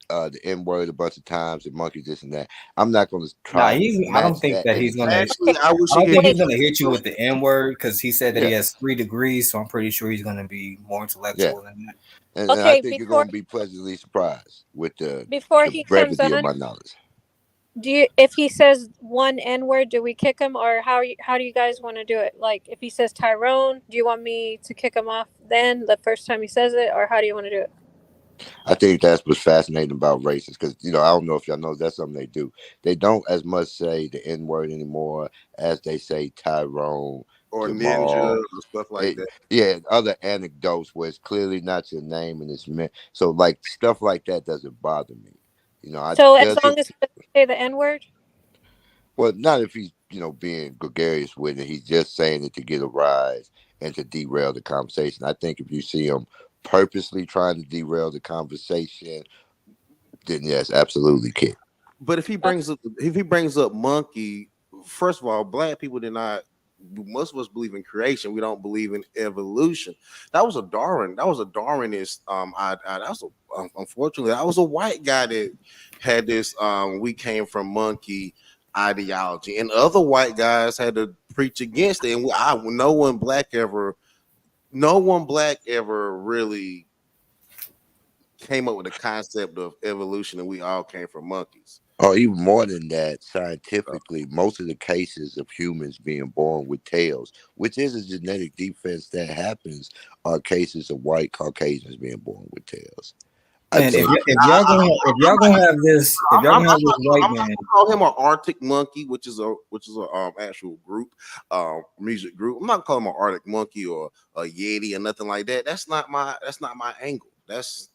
the N word a bunch of times and monkey this and that, I'm not going to Nah, try to I don't match think that that he's gonna. energy. Actually, I wish I he don't had think wait. he's gonna hit you with the N word because he said that he Yeah, has 3 degrees. So I'm pretty sure he's gonna be more yeah, intellectual than that. and I Okay, think you're going to be pleasantly surprised with before the he comes brevity of on, my knowledge. if he says one N word, do we kick him, or how do you guys want to do it? Like if he says Tyrone, do you want me to kick him off then the first time he says it, or how do you want to do it? I think that's what's fascinating about races because I don't know if y'all know that's something they do. They don't as much say the N word anymore as they say Tyrone, or ninja Jamal. or stuff like that. Yeah, other anecdotes where it's clearly not your name and it's meant. So like stuff like that doesn't bother me. I So as does long it. as he doesn't say the N word. Well, not if he's being gregarious with it. He's just saying it to get a rise and to derail the conversation. I think if you see him purposely trying to derail the conversation, then yes, absolutely, kid. But if he brings up monkey, first of all, black people did not. Most of us believe in creation. We don't believe in evolution. That was a Darwinist. Unfortunately, that was a white guy that had this. We came from monkey ideology, and other white guys had to preach against it. And no one black ever really came up with the concept of evolution, and we all came from monkeys. Or even more than that, scientifically, most of the cases of humans being born with tails, which is a genetic defense that happens, are cases of white Caucasians being born with tails. Man, if y'all gonna have this white man, I'm call him an Arctic monkey, which is a actual group, music group. I'm not calling him an Arctic monkey or a Yeti or nothing like that. That's not my angle. That's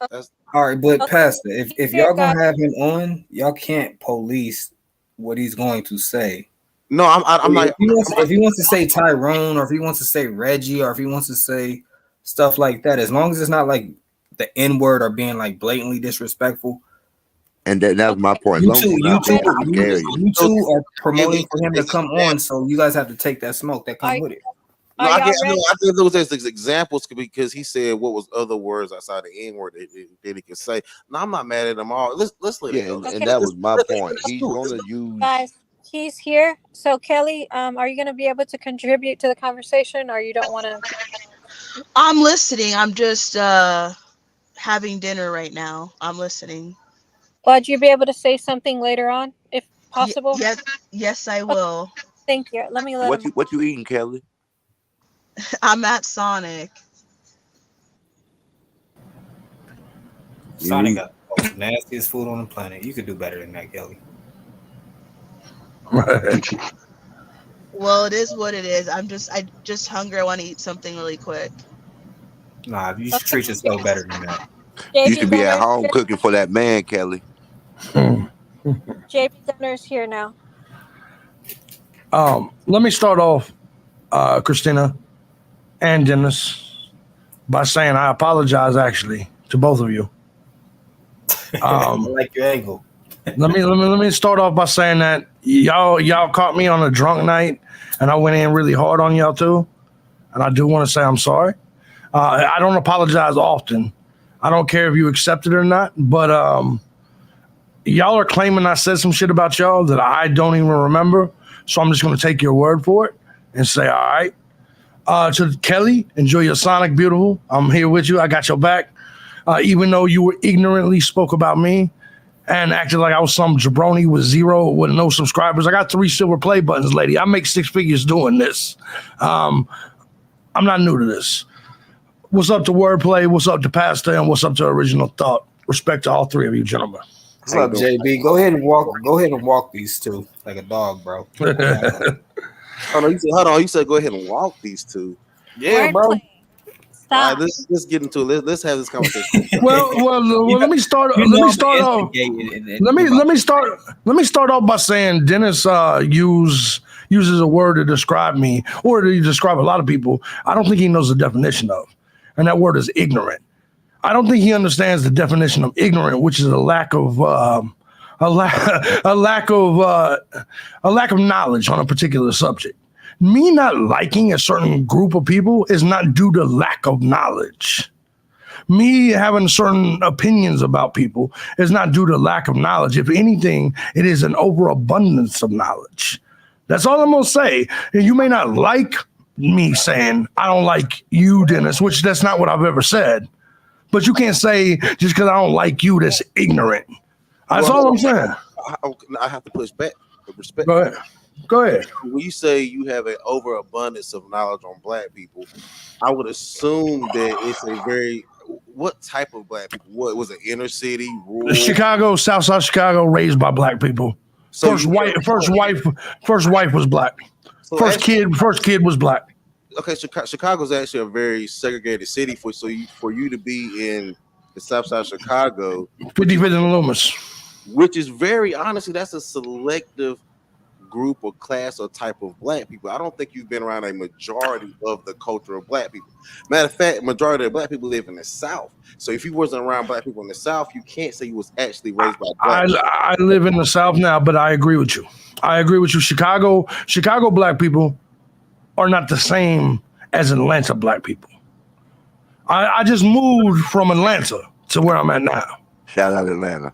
all right. But Okay. Pastor, if y'all gonna have him on, y'all can't police what he's going to say. no. I'm not. If he wants to say Tyrone, or if he wants to say Reggie, or if he wants to say stuff like that, as long as it's not like the N word or being like blatantly disrespectful. And that's my point. You two are promoting for him to come on, so you guys have to take that smoke that comes with it. No, I think those as examples because he said what was other words outside the N word that he could say. No, I'm not mad at them all. Let's let it go. And that was my point. He's going to use. Guys, he's here. So Kelly, are you going to be able to contribute to the conversation, or you don't want to? I'm listening. I'm just having dinner right now. I'm listening. Would you be able to say something later on, if possible? Yes, I will. Thank you. Let me let him. What you eating, Kelly? I'm at Sonic. Sonic got the nastiest food on the planet. You could do better than that, Kelly. Well, it is what it is. I just hungry. I want to eat something really quick. Nah, you should treat yourself better than that. You should be at home cooking for that man, Kelly. JB Gunner's here now. Let me start off, Christina and Dennis, by saying I apologize actually to both of you. I like your angle. let me start off by saying that y'all caught me on a drunk night, and I went in really hard on y'all too, and I do want to say I'm sorry. I don't apologize often. I don't care if you accept it or not, but y'all are claiming I said some shit about y'all that I don't even remember, so I'm just going to take your word for it and say, all right. To Kelly, enjoy your Sonic, beautiful. I'm here with you. I got your back. Even though you were ignorantly spoke about me and acted like I was some jabroni with zero, with no subscribers. I got 3 silver play buttons, lady. I make 6 figures doing this. I'm not new to this. What's up to Wordplay? What's up to Pastor? And what's up to Original Thought? Respect to all 3 of you, gentlemen. What's up, JB? Go ahead and walk these two like a dog, bro. Hold on. You said go ahead and walk these two. Yeah, bro. Stop. All right, let's get into it. Let's have this conversation. well, let me start off. Let me start off by saying Dennis uses a word to describe me, or to describe a lot of people. I don't think he knows the definition of, and that word is ignorant. I don't think he understands the definition of ignorant, which is a lack of knowledge on a particular subject. Me not liking a certain group of people is not due to lack of knowledge. Me having certain opinions about people is not due to lack of knowledge. If anything, it is an overabundance of knowledge. That's all I'm going to say. And you may not like me saying, I don't like you, Dennis, which that's not what I've ever said. But you can't say just because I don't like you, that's ignorant. That's all I'm saying. I have to push back. Respect. Go ahead. When you say you have an overabundance of knowledge on black people, I would assume that it's a very what type of black people? What was it? Inner city, rural? Chicago, Southside Chicago, raised by black people. So first wife was black. So first kid was black. Okay, Chicago's actually a very segregated city for you to be in the Southside Chicago, 55th and Loomis, which is very honestly that's a selective group or class or type of black people. I don't think you've been around a majority of the culture of black people. Matter of fact, majority of black people live in the South. So if you wasn't around black people in the South, you can't say you was actually raised by black people. I live in the South now, but I agree with you. Chicago black people are not the same as Atlanta black people. I just moved from Atlanta to where I'm at now. Shout out Atlanta.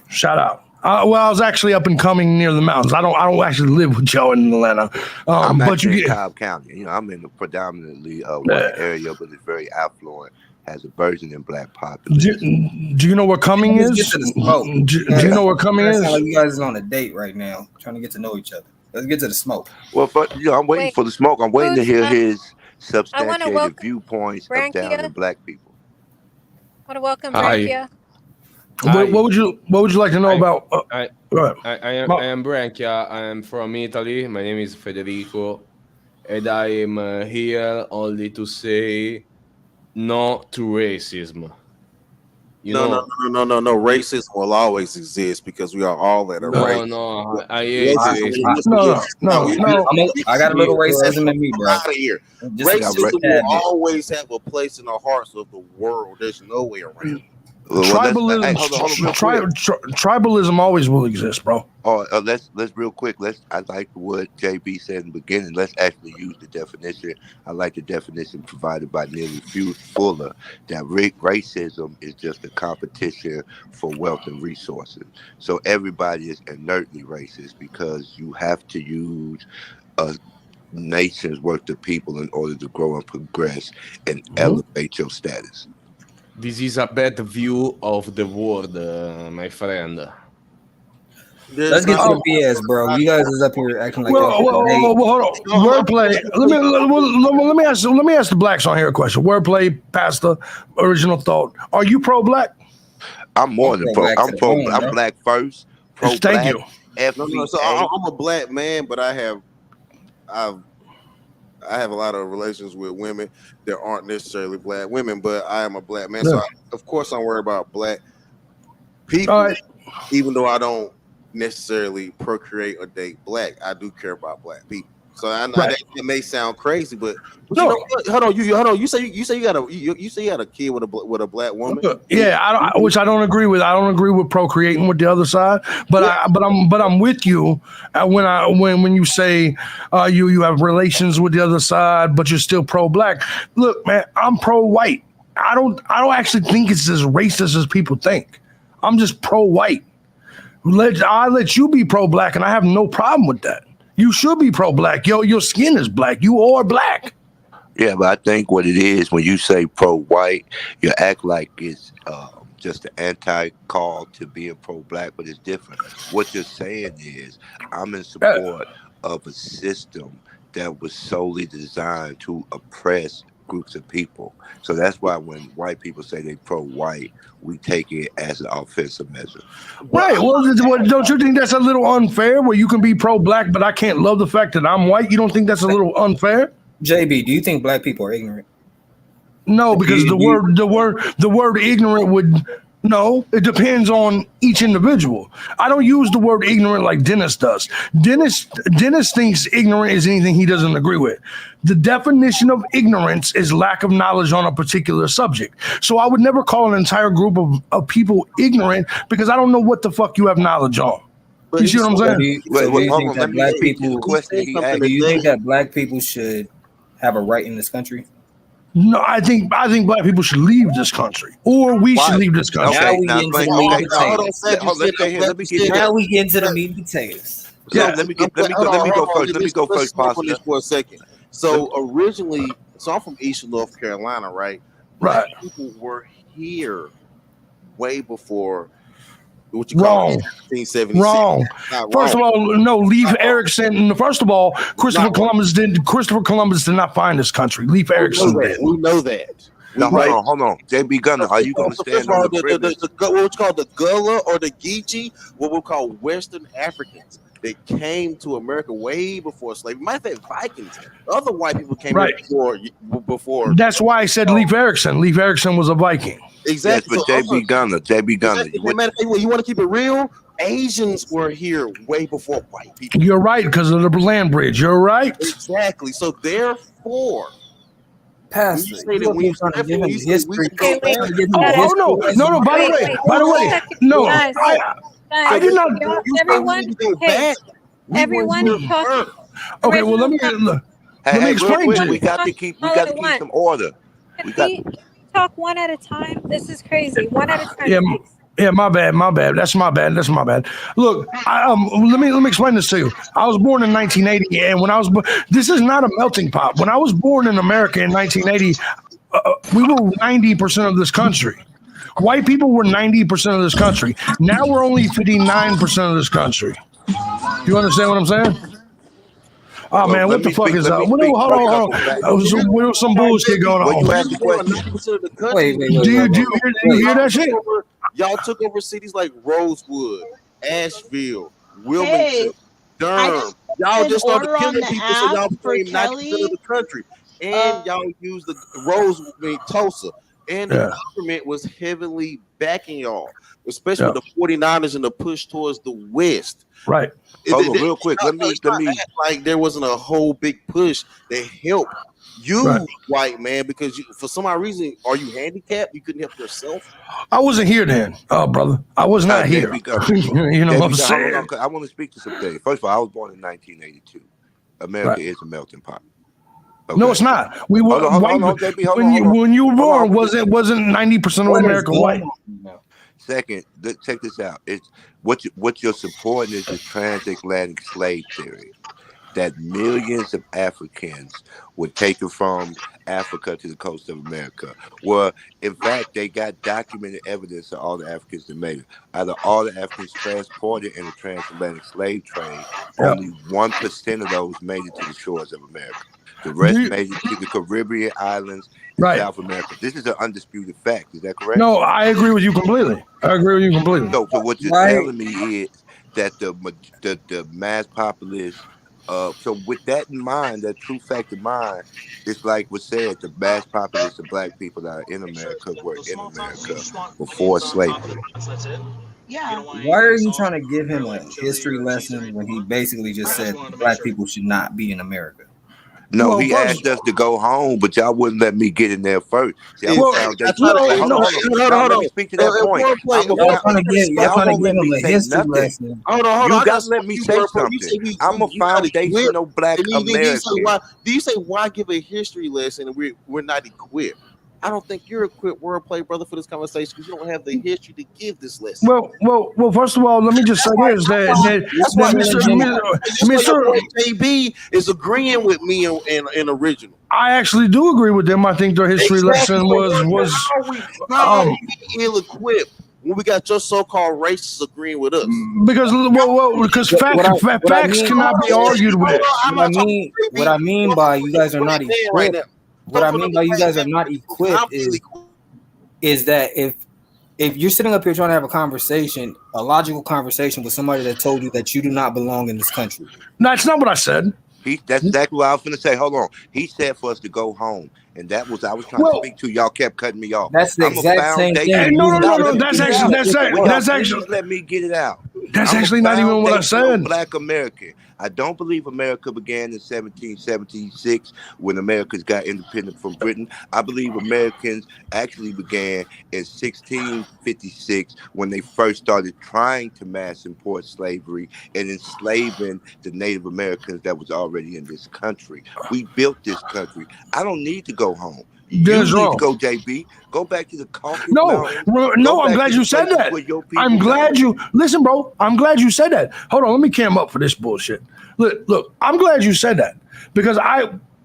Shout out. Well, I was actually up and coming near the mountains. I don't actually live with y'all in Atlanta. I'm but actually you in get Cobb County. You know, I'm in a predominantly white area, but it's very affluent. Has a burgeoning black population. Do you know where coming Let's is? get to the smoke. Do you know where coming is? Sound like you guys is on a date right now, trying to get to know each other. Let's get to the smoke. Well, but I'm waiting for the smoke. I'm waiting to hear his I want to substantiated welcome viewpoints of down Brankia. in black people. I want to welcome Hi. Brankia. What would you like to know about? I am Brankia. I am from Italy. My name is Federico, and I am here only to say no to racism. No. Racism will always exist because we are all at a race. No, I hate racism. No. I got a little racism in me, bro. Out of here. Racism will always have a place in the hearts of the world. There's no way around it. Tribalism always will exist, bro. Let's real quick. I like what JB said in the beginning. Let's actually use the definition. I like the definition provided by Neely Fuller that racism is just a competition for wealth and resources. So everybody is inertly racist because you have to use a nation's worth of people in order to grow and progress and elevate your status. This is a bad view of the world, my friend. Let's get to the BS, bro. You guys is up here acting like hold on. Wordplay. Let me ask the blacks on here a question. Wordplay, pastor, original thought. Are you pro-black? I'm more than pro. I'm black first. Pro-black. Thank you. So I'm a black man, but I have a lot of relations with women that aren't necessarily black women, but I am a black man. So of course I'm worried about black people, even though I don't necessarily procreate or date black. I do care about black people. So I know that it may sound crazy, but you know what? Hold on. You say you got a kid with a black woman. Yeah, which I don't agree with. I don't agree with procreating with the other side. But I'm with you when you say you have relations with the other side, but you're still pro-black. Look, man, I'm pro-white. I don't actually think it's as racist as people think. I'm just pro-white. I let you be pro-black, and I have no problem with that. You should be pro-black. Your skin is black. You are black. Yeah, but I think what it is when you say pro-white, you act like it's just an anti-call to being pro-black, but it's different. What you're saying is I'm in support of a system that was solely designed to oppress groups of people. So that's why when white people say they pro-white, we take it as an offensive measure. Right. Well, don't you think that's a little unfair where you can be pro-black, but I can't love the fact that I'm white? You don't think that's a little unfair? JB, do you think black people are ignorant? No, because the word ignorant would no, it depends on each individual. I don't use the word ignorant like Dennis does. Dennis thinks ignorant is anything he doesn't agree with. The definition of ignorance is lack of knowledge on a particular subject. So I would never call an entire group of people ignorant because I don't know what the fuck you have knowledge on. You see what I'm saying? Do you think that black people should have a right in this country? No, I think black people should leave this country, or we should leave this country. Now we get into the meat and potatoes. Let me go first. Pause on this for a second. So originally, I'm from Eastern North Carolina, right? Right. People were here way before. What you call 1876. Wrong. First of all, no. Leif Erikson. First of all, Christopher Columbus did not find this country. Leif Erikson did. We know that. No, hold on. JB Gunner, are you going to stand on the privilege? What's called the Gullah or the Geechee, what we call Western Africans. They came to America way before slavery. Matter of fact, Vikings. Other white people came here before. That's why I said Leif Erikson. Leif Erikson was a Viking. Exactly. Yes, but JB Gunner. Exactly. You want to keep it real? Asians were here way before white people. You're right, because of the land bridge. You're right. Exactly. So therefore, Pastor, you up here trying to give him history. Wait, wait. Oh no. By the way, no. Guys, I did not. Everyone, hey, everyone talking. Okay, well let me explain to you. We got to keep some order. We got Can we talk one at a time? This is crazy. One at a time. Yeah, yeah, my bad. That's my bad. Look, let me explain this to you. I was born in 1980, and when I was this is not a melting pot. When I was born in America in 1980, we were 90% of this country. White people were 90% of this country. Now we're only 59% of this country. You understand what I'm saying? Oh man, what the fuck is that? Hold on. There was some bullshit going on. Wait. Do you hear that shit? Y'all took over cities like Rosewood, Asheville, Wilmington, Durham. Y'all just started killing people, so y'all became 90% of the country. And y'all used the Tulsa. And the government was heavily backing y'all, especially with the 49ers and the push towards the West. Right. Hold on, real quick. Let me. Like there wasn't a whole big push that helped you, white man, because for some odd reason, are you handicapped? You couldn't help yourself. I wasn't here then, brother. I was not here. You know what I'm saying? I want to speak to some things. First of all, I was born in 1982. America is a melting pot. Okay. No, it's not. We were when you were born. Wasn't 90% of America white? Second, check this out. It's what you're supporting is the transatlantic slave theory, that millions of Africans were taken from Africa to the coast of America. Well, in fact, they got documented evidence of all the Africans that made it. Out of all the Africans transported in the transatlantic slave trade, only 1% of those made it to the shores of America. The rest made it to the Caribbean islands in South America. This is an undisputed fact. Is that correct? No, I agree with you completely. So what you're telling me is that the mass populace. So with that in mind, that true fact in mind, it's like was said, the mass populace of black people that are in America were in America before slavery. Yeah. Why are you trying to give him a history lesson when he basically just said black people should not be in America? No, he asked us to go home, but y'all wouldn't let me get in there first. See, I'm let me speak to that point. Y'all trying to give him a history lesson. Hold on. You got to let me say something. I'm a foundational black American. Do you say why give a history lesson and we're not equipped? I don't think you're equipped, wordplay brother, for this conversation because you don't have the history to give this lesson. Well. First of all, let me just say this: that's why Mr. JB is agreeing with me in original. I actually do agree with them. I think their history lesson was how are we ill-equipped when we got your so-called racists agreeing with us? Because facts cannot be argued with. What I mean by you guys are not equipped. What I mean by you guys are not equipped is that if you're sitting up here trying to have a logical conversation with somebody that told you that you do not belong in this country. No, that's not what I said. That's exactly what I was going to say. Hold on. He said for us to go home. And that was I was trying to speak to. Y'all kept cutting me off. That's the exact same thing. No. That's actually. Let me get it out. That's actually not even what I said. Black American. I don't believe America began in 1776 when Americans got independent from Britain. I believe Americans actually began in 1656 when they first started trying to mass import slavery and enslaving the Native Americans that was already in this country. We built this country. I don't need to go home. You need to go, JB. Go back to the Caucasus Mountains. No, I'm glad you said that. I'm glad you listen, bro. I'm glad you said that. Hold on, let me cam up for this bullshit. Look, I'm glad you said that because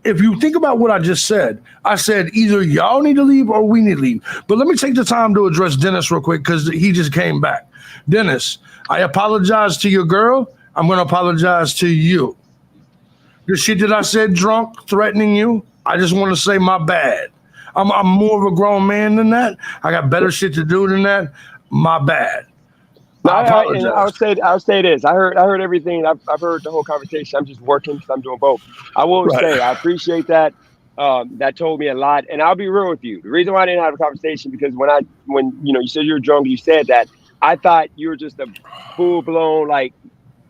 if you think about what I just said, I said either y'all need to leave or we need to leave. But let me take the time to address Dennis real quick because he just came back. Dennis, I apologize to your girl. I'm going to apologize to you. The shit that I said drunk, threatening you, I just want to say my bad. I'm more of a grown man than that. I got better shit to do than that. My bad. I would say this. I heard everything. I've heard the whole conversation. I'm just working because I'm doing both. I will say I appreciate that. That told me a lot. And I'll be real with you. The reason why I didn't have a conversation because when you said you were drunk, you said that I thought you were just a full blown like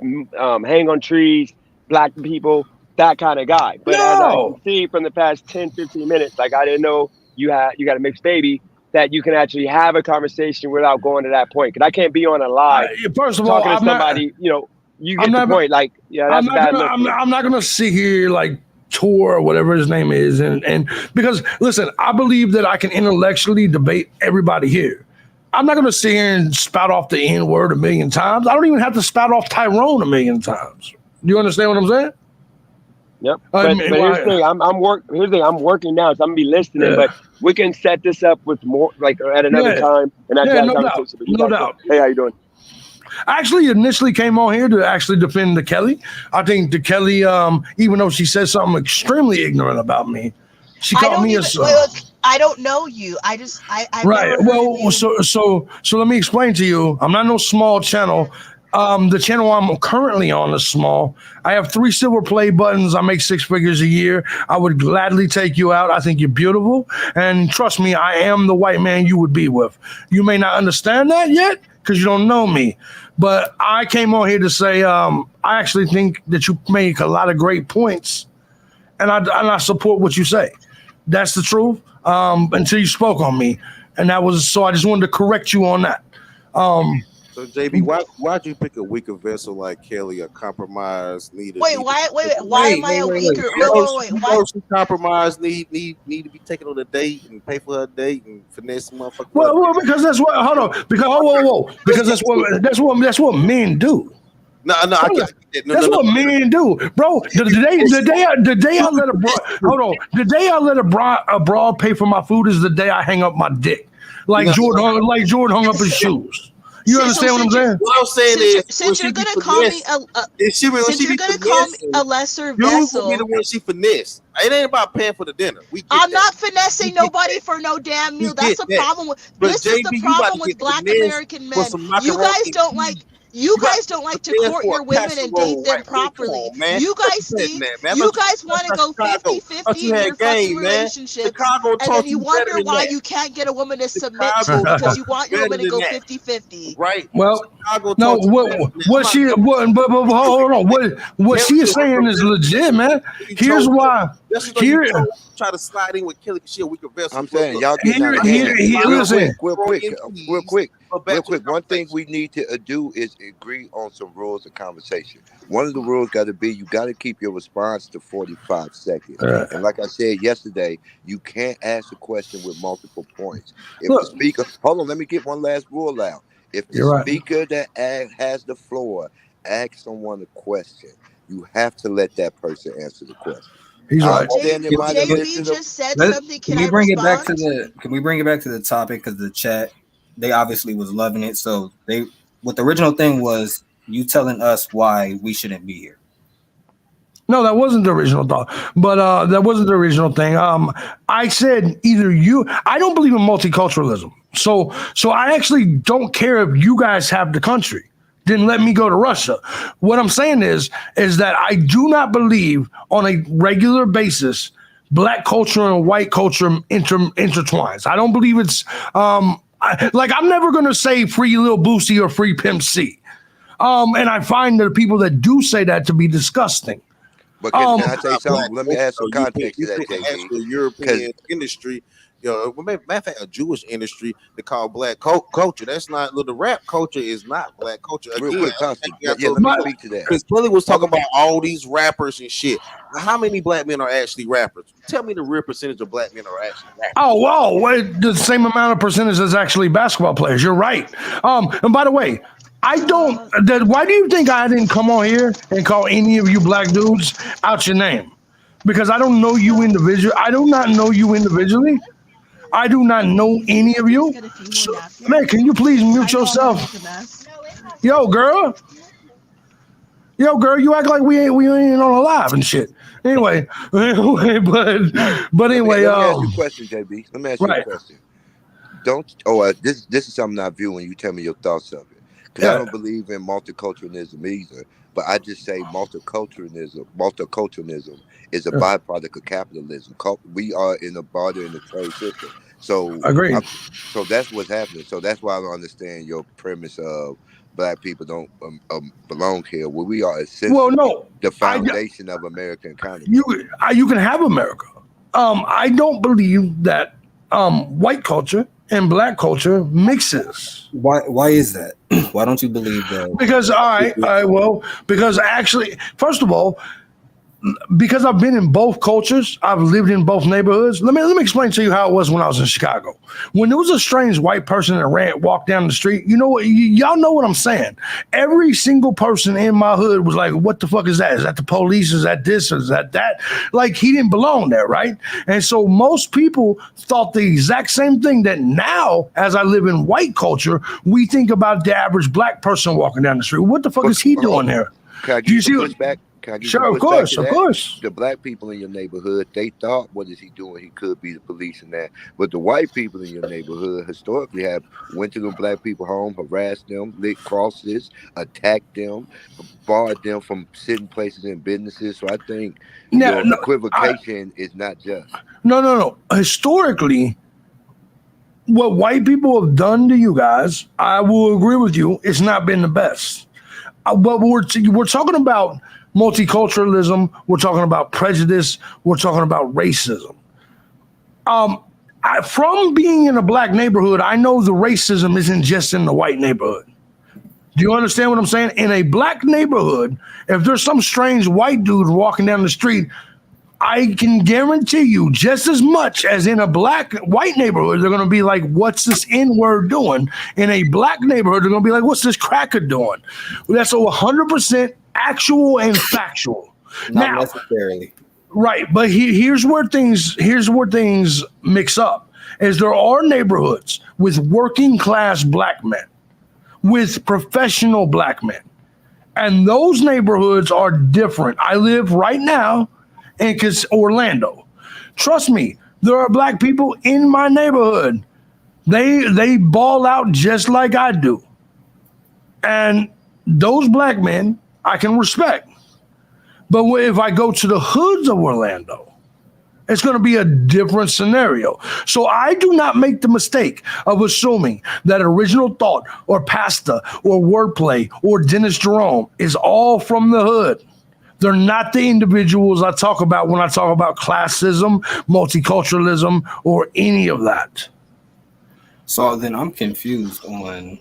hang on trees, black people, that kind of guy. But as I can No, see from the past 10, 15 minutes, like I didn't know you got a mixed baby, that you can actually have a conversation without going to that point. Because I can't be on a live first of all, talking to somebody, you I'm get the not, point. Like, yeah, I'm that's a not bad gonna, look for me. I'm not gonna sit here like Tour or whatever his name is, and because listen, I believe that I can intellectually debate everybody here. I'm not gonna sit here and spout off the N word a million times. I don't even have to spout off Tyrone a million times. Do you understand what I'm saying? Yep. I But mean, here's the thing, here's the thing, I'm working now, so I'm gonna be listening, yeah, but we can set this up with more like at another yeah, time and actually yeah, have a no doubt, conversation. But you no got it, bro. doubt. Hey, how you doing? I actually initially came on here to actually defend the Kelly. I think the Kelly, even though she said something extremely ignorant about me, she I called don't me a even wait, I don't know you. I've right. never heard of Well, you. so let me explain to you. I'm not no small channel. The channel I'm currently on is small. I have 3 silver play buttons. I make 6 figures a year. I would gladly take you out. I think you're beautiful, and trust me, I am the white man you would be with. You may not understand that yet because you don't know me, but I came on here to say I actually think that you make a lot of great points, and I support what you say. That's the truth. Until you spoke on me, and that was so. I just wanted to correct you on that. Um, So JB, why'd you pick a weaker vessel like Kelly, a compromise needed? Wait, why am I a weaker? Wait. Why? She compromise need to be taken on a date and pay for her date and finesse motherfucker. well, because that's what. Hold on. Because whoa. Because that's what men do. No, I get that. That's what men do, bro. The day I let a broad, hold on. The day I let a broad pay for my food is the day I hang up my dick, like Jordan hung up his shoes. You understand what I'm saying? What I'm saying is, since you're gonna call me a lesser vessel, be the one she finesse. It ain't about paying for the dinner. I'm not finessing nobody for no damn meal. That's the problem with this. Is the problem with Black American men? You guys don't like. You guys don't like to court your women and date them properly. You guys think you guys want to go 50-50 in your fucking relationship, and then you wonder why you can't get a woman to submit to you because you want your woman to go 50-50. Right. Well, no. What she? But hold on. What she is saying is legit, man. Here's why. Here. Try to slide in with Kelly because she a weaker vessel. I'm saying y'all getting out of hand. Real quick. One thing we need to do is agree on some rules of conversation. One of the rules got to be you got to keep your response to 45 seconds. And like I said yesterday, you can't ask a question with multiple points. If the speaker, hold on, let me get one last rule out. If the speaker that has the floor asks someone a question, you have to let that person answer the question. He's right. JB just said something. Can we bring it back to the topic? Because the chat, they obviously was loving it. So what the original thing was, you telling us why we shouldn't be here. No, that wasn't the original thought. But that wasn't the original thing. I said either you. I don't believe in multiculturalism. So I actually don't care if you guys have the country. Then let me go to Russia. What I'm saying is that I do not believe on a regular basis black culture and white culture intertwines. I don't believe it's I'm never gonna say free Lil Boosie or free Pimp C. And I find the people that do say that to be disgusting. But can I say something? Let me add some context to that, JB. The European industry, matter of fact, a Jewish industry they call black culture. That's not the rap culture is not black culture. Again, real quick, Constant. Let me speak to that. Because Kelly was talking about all these rappers and shit. How many black men are actually rappers? Tell me the real percentage of black men are actually rappers. Oh, wow. The same amount of percentage as actually basketball players. You're right. And by the way, why do you think I didn't come on here and call any of you black dudes out your name? Because I don't know you individually. I do not know you individually. I do not know any of you. So, man, can you please mute yourself? Yo, girl, you act like we ain't on a live and shit. Anyway, but anyway, let me ask you a question, JB. Let me ask you a question. This is something I view when you tell me your thoughts of it. Because I don't believe in multiculturalism either, but I just say multiculturalism is a byproduct of capitalism. We are in a barter and a trade system. So Agreed. so that's what's happening. So that's why I don't understand your premise of black people don't belong here. Well, we are essentially the foundation of American economy. You can have America. I don't believe that white culture and black culture mixes. Why is that? Why don't you believe that? Because because actually, first of all, because I've been in both cultures, I've lived in both neighborhoods. Let me explain to you how it was when I was in Chicago. When there was a strange white person that walked down the street, you know what? Y'all know what I'm saying. Every single person in my hood was like, "What the fuck is that? Is that the police? Is that this? Is that that?" Like he didn't belong there, right? And so most people thought the exact same thing. That now, as I live in white culture, we think about the average black person walking down the street. What the fuck is he doing there? Can I give some pushback? Sure, of course. The black people in your neighborhood, they thought, what is he doing? He could be the police and that. But the white people in your neighborhood historically have went to the black people home, harassed them, lit crosses, attacked them, barred them from sitting places in businesses. So I think your equivocation is not just. No. Historically, what white people have done to you guys, I will agree with you, it's not been the best. But we're talking about multiculturalism, we're talking about prejudice, we're talking about racism. From being in a black neighborhood, I know the racism isn't just in the white neighborhood. Do you understand what I'm saying? In a black neighborhood, if there's some strange white dude walking down the street, I can guarantee you just as much as in a white neighborhood, they're going to be like, what's this N-word doing? In a black neighborhood, they're going to be like, what's this cracker doing? That's 100% actual and factual. Not necessarily. Right. But here's where things mix up is there are neighborhoods with working class black men, with professional black men. And those neighborhoods are different. I live right now in Orlando. Trust me, there are black people in my neighborhood. They ball out just like I do. And those black men, I can respect. But if I go to the hoods of Orlando, it's going to be a different scenario. So I do not make the mistake of assuming that Original Thought or Pasta or Wordplay or Dennis Jerome is all from the hood. They're not the individuals I talk about when I talk about classism, multiculturalism, or any of that. So then I'm confused on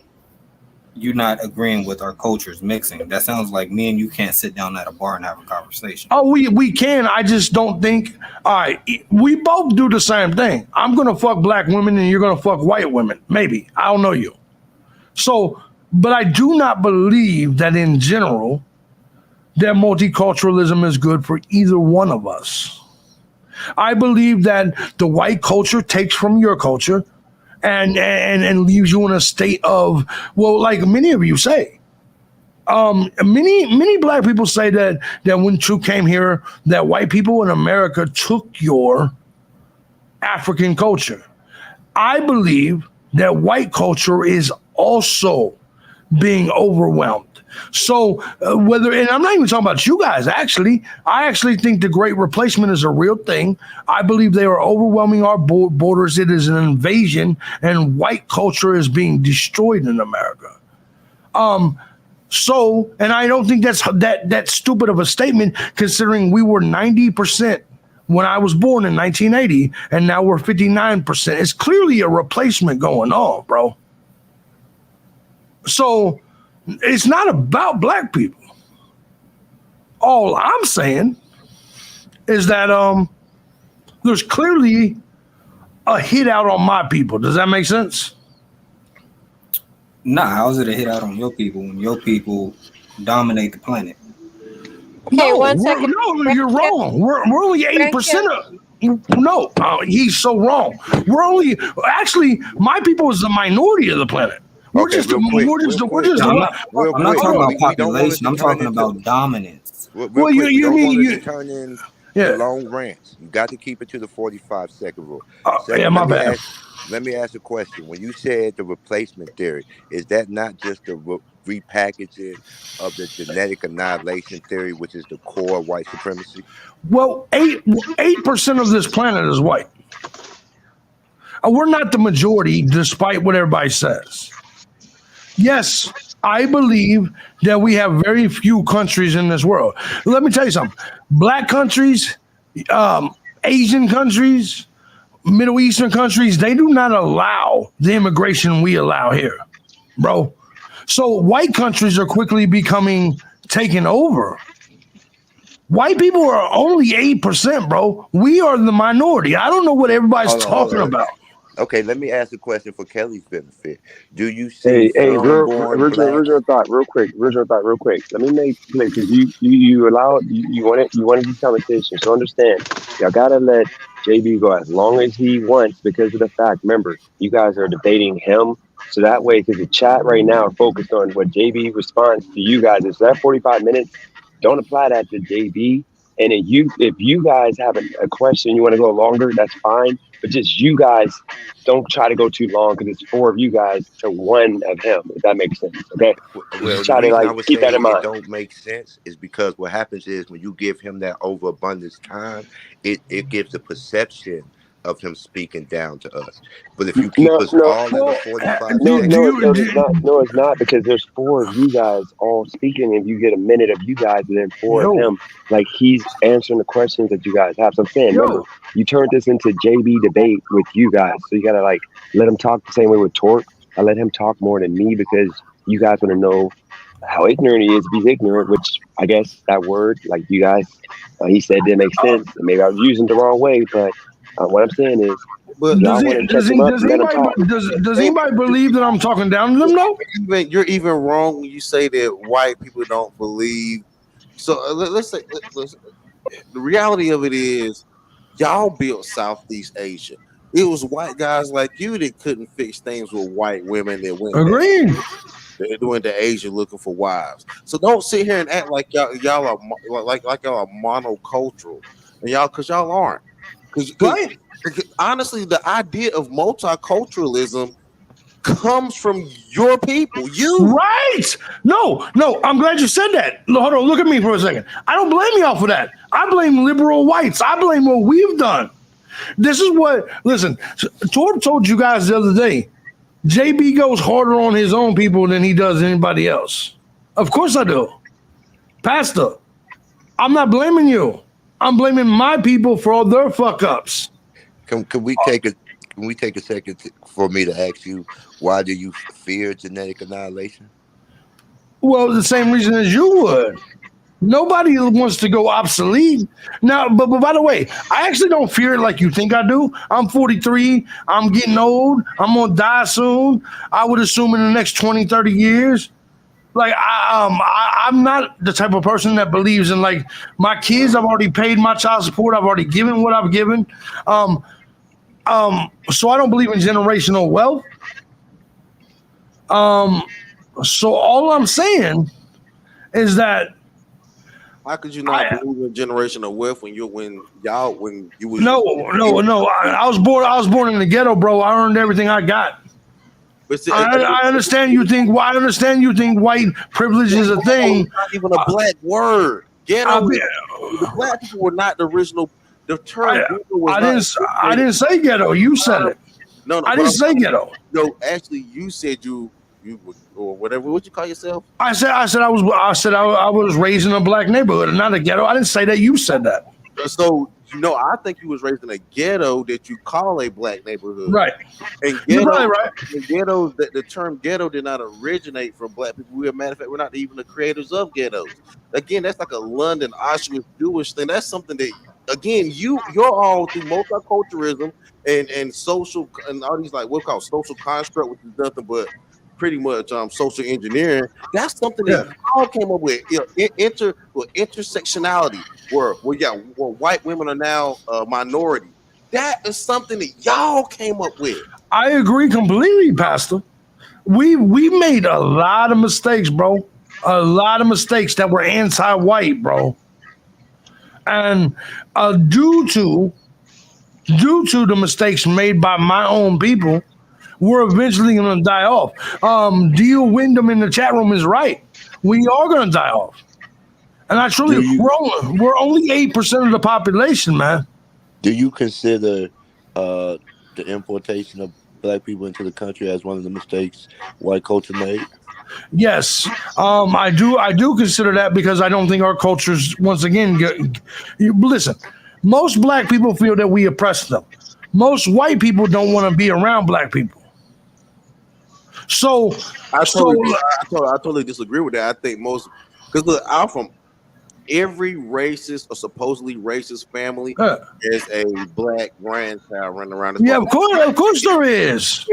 you not agreeing with our cultures mixing. That sounds like me and you can't sit down at a bar and have a conversation. Oh, we can. I just don't think. All right, we both do the same thing. I'm gonna fuck black women and you're gonna fuck white women. Maybe I don't know you. So, but I do not believe that in general that multiculturalism is good for either one of us. I believe that the white culture takes from your culture and leaves you in a state of, well, like many of you say. Many black people say that when True came here, that white people in America took your African culture. I believe that white culture is also being overwhelmed. So and I'm not even talking about you guys, actually. I actually think the Great Replacement is a real thing. I believe they are overwhelming our borders. It is an invasion, and white culture is being destroyed in America. So, and I don't think that's that stupid of a statement, considering we were 90% when I was born in 1980, and now we're 59%. It's clearly a replacement going on, bro. So it's not about black people. All I'm saying is that there's clearly a hit out on my people. Does that make sense? Nah, how's it a hit out on your people when your people dominate the planet? Okay, one second. No, you're wrong. We're only 80% of. No, he's so wrong. We're only actually my people is the minority of the planet. We're just I'm not talking about population. I'm talking about dominance. Well, you mean turn in the long rants. You got to keep it to the 45-second rule. My bad. Let me ask a question. When you said the replacement theory, is that not just the repackaging of the genetic annihilation theory, which is the core of white supremacy? Well, 8% of this planet is white. We're not the majority, despite what everybody says. Yes, I believe that we have very few countries in this world. Let me tell you something. Black countries, Asian countries, Middle Eastern countries, they do not allow the immigration we allow here, bro. So white countries are quickly becoming taken over. White people are only 8%, bro. We are the minority. I don't know what everybody's talking about. Okay, let me ask a question for Kelly's benefit. Do you see Hey, foreign-born blacks? original thought, real quick. Original thought, real quick. Let me make clear because you wanted this conversation. So understand, y'all gotta let JB go as long as he wants because of the fact. Remember, you guys are debating him, so that way, because the chat right now are focused on what JB responds to you guys. Is that 45 minutes? Don't apply that to JB. And if you guys have a question you want to go longer, that's fine. But just you guys don't try to go too long because it's 4 of you guys to 1 of him, if that makes sense. Okay. Well, Just the try to reason I was keep that in saying it mind. don't make sense is because what happens is when you give him that overabundance time, it gives the perception of him speaking down to us. But if you keep No, us no, all at a 45 no, seconds, it's not. No, it's not because there's 4 of you guys all speaking, and you get a minute of you guys, and then 4 of him. Like he's answering the questions that you guys have. So I'm saying, remember, you turned this into JB debate with you guys, so you gotta let him talk the same way with Torque. I let him talk more than me because you guys want to know how ignorant he is if he's ignorant, which I guess that word, like you guys, he said didn't make sense. And maybe I was using it the wrong way, but what I'm saying is, if y'all want to catch him up, let him talk. Does anybody believe that I'm talking down to them though? You're even wrong when you say that white people don't believe. So let's say the reality of it is, y'all built Southeast Asia. It was white guys like you that couldn't fix things with white women that went to Agreed. They're doing to Asia looking for wives. So don't sit here and act like y'all are like y'all are monocultural, and because y'all aren't. Because honestly, the idea of multiculturalism comes from your people. You right? No. I'm glad you said that. Hold on, look at me for a second. I don't blame y'all for that. I blame liberal whites. I blame what we've done. This is what. Listen, Torb told you guys the other day. JB goes harder on his own people than he does anybody else. Of course I do. Pastor, I'm not blaming you. I'm blaming my people for all their fuck ups. Can we take a second for me to ask you, why do you fear genetic annihilation? Well, the same reason as you would. Nobody wants to go obsolete. Now, but by the way, I actually don't fear it like you think I do. I'm 43. I'm getting old. I'm going to die soon. I would assume in the next 20, 30 years. Like, I'm not the type of person that believes in, like, my kids, I've already paid my child support. I've already given what I've given. So I don't believe in generational wealth. So all I'm saying is that how could you not believe in generational wealth when you was no. I was born in the ghetto, bro. I earned everything I got. But see, I understand you think. I understand you think white privilege is a thing. Not even a black word. Ghetto. The black people were not the original. The term ghetto was I didn't say ghetto. You said it. No, I didn't say ghetto. No, actually, you said you or whatever. What you call yourself? I said I was raised in a black neighborhood, not a ghetto. I didn't say that. You said that. So I think you was raised in a ghetto that you call a black neighborhood. Right. And you're probably right. The ghetto, the term ghetto did not originate from black people. We're a matter of fact, we're not even the creators of ghettos. Again, that's like a London Auschwitz Jewish thing. That's something that, again, you're all through multiculturalism and social and all these like what we call social construct, which is nothing but pretty much social engineering. That's something that y'all came up with. Intersectionality, where white women are now a minority. That is something that y'all came up with. I agree completely, Pastor. We made a lot of mistakes, bro. A lot of mistakes that were anti-white, bro. And due to the mistakes made by my own people, we're eventually going to die off. Deal Wyndham in the chat room is right. We are going to die off. And I truly, we're only 8% of the population, man. Do you consider the the importation of black people into the country as one of the mistakes white culture made? Yes, I do consider that because I don't think our cultures, once again, listen. Most black people feel that we oppress them. Most white people don't want to be around black people. So, I totally disagree with that. I think most, because look, I'm from every racist or supposedly racist family is a black grandchild running around. Yeah, of course there is.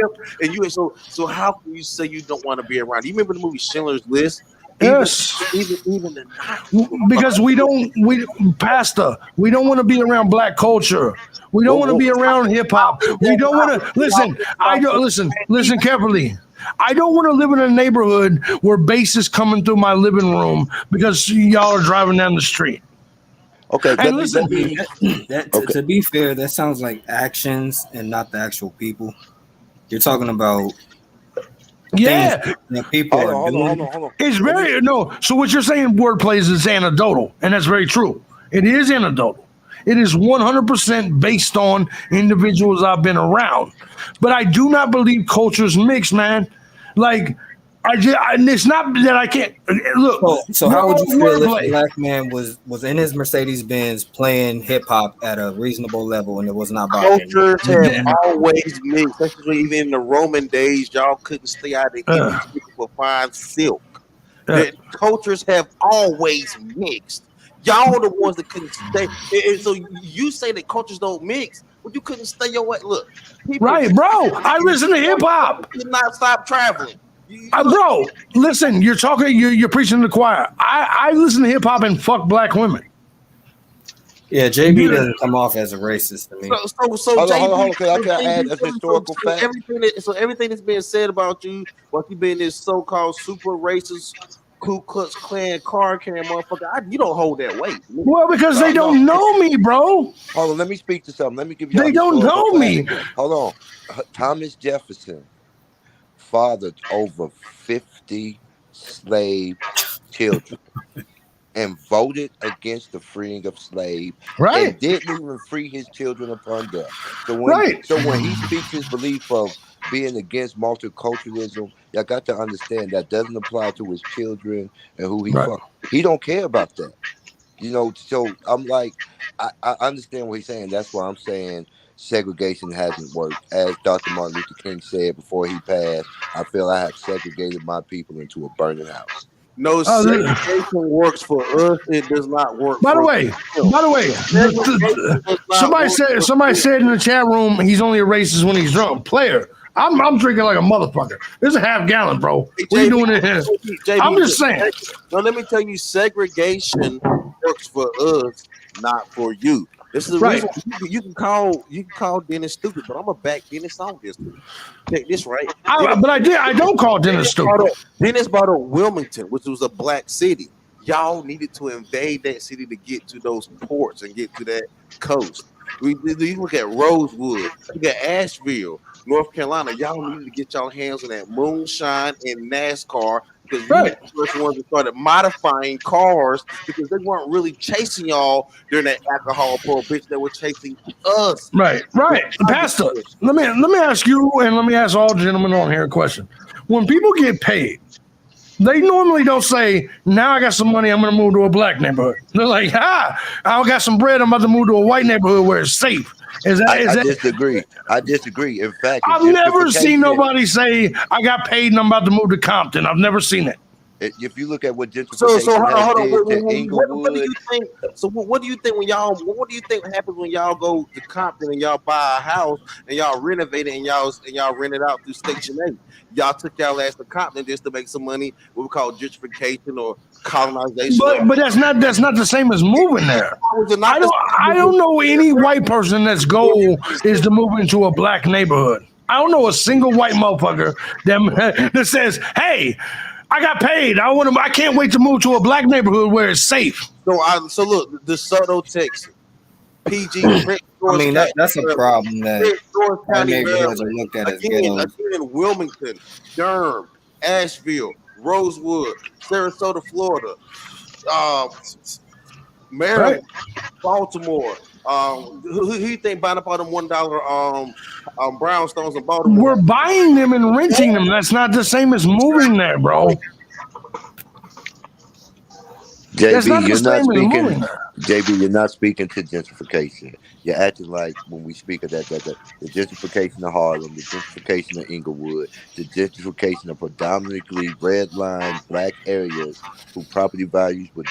And so how can you say you don't want to be around? You remember the movie Schindler's List? Yes. Even the Nazis. Because we don't want to be around black culture. We don't want to be around hip hop. We don't want to listen carefully. I don't want to live in a neighborhood where bass is coming through my living room because y'all are driving down the street. Okay, and listen, to be fair, that sounds like actions and not the actual people. You're talking about things that people are doing. Hold on. It's very So what you're saying, wordplay is anecdotal, and that's very true. It is anecdotal. It is 100% based on individuals I've been around, but I do not believe cultures mix, man. Like, it's not that I can't look. So how would you feel if a black man was in his Mercedes Benz playing hip hop at a reasonable level and it was not bothering cultures have always mixed, especially even in the Roman days. Y'all couldn't stay out of any for fine silk. The cultures have always mixed. Y'all the ones that couldn't stay. And so you say that cultures don't mix, but you couldn't stay your way. Look, right, bro. I listen to hip hop. Did not stop traveling. Bro, listen. You're talking. You're preaching to the choir. I listen to hip hop and fuck black women. Yeah, JB doesn't come off as a racist to me. So hold on. I can add a historical fact. Everything that's being said about you, like you being this so-called super racist Ku Klux Klan card carrying motherfucker, you don't hold that weight. Well, because they don't know me, bro. Hold on, let me speak to something. Let me give you. They don't know me. Hold on. Thomas Jefferson fathered over 50 slave children and voted against the freeing of slaves, right? And didn't even free his children upon death. So when he speaks his belief of being against multiculturalism, y'all got to understand that doesn't apply to his children and who he fucked. He don't care about that. So I'm like, I understand what he's saying. That's why I'm saying segregation hasn't worked. As Dr. Martin Luther King said before he passed, I feel I have segregated my people into a burning house. No, segregation works for us. It does not work. By the way, somebody said in the chat room he's only a racist when he's drunk. Player, I'm drinking like a motherfucker. This is a half gallon, bro. What are you doing in here? I'm just saying. No, let me tell you, segregation works for us, not for you. This is the reason you can call Dennis stupid, but I'm gonna back Dennis on this. Check this right. I don't call Dennis stupid. Dennis bought up Wilmington, which was a black city. Y'all needed to invade that city to get to those ports and get to that coast. You look at Rosewood, you got Asheville, North Carolina. Y'all needed to get y'all hands on that moonshine and NASCAR because you were the first ones that started modifying cars because they weren't really chasing y'all during that alcohol prohibition. They were chasing us. Right. Pastor, let me ask you and let me ask all gentlemen on here a question. When people get paid, they normally don't say, now I got some money, I'm going to move to a black neighborhood. They're like, I got some bread, I'm about to move to a white neighborhood where it's safe. I disagree. In fact, I've never seen nobody say, I got paid and I'm about to move to Compton. I've never seen it. If you look at what gentrification what do you think? So what do you think when y'all? What do you think happens when y'all go to Compton and y'all buy a house and y'all renovate it and y'all rent it out through Station 8? Y'all took y'all ass to Compton just to make some money. What we call gentrification or colonization. But that's not the same as moving there. I don't know any white person that's goal is to move into a black neighborhood. I don't know a single white motherfucker that says, "Hey, I got paid. I can't wait to move to a black neighborhood where it's safe." So look, DeSoto, Texas, PG. I mean, that's a problem that our neighborhoods are looked at as ghettos. Again, Wilmington, Durham, Asheville, Rosewood, Sarasota, Florida, Maryland, Baltimore. Who you think buying up all them $1 brownstones in Baltimore? We're buying them and renting them. That's not the same as moving there, bro. That's not JB, the you're not same as speaking. moving there. JB, you're not speaking to gentrification. You're acting like when we speak of that the gentrification of Harlem, the gentrification of Inglewood, the gentrification of predominantly redline black areas who property values were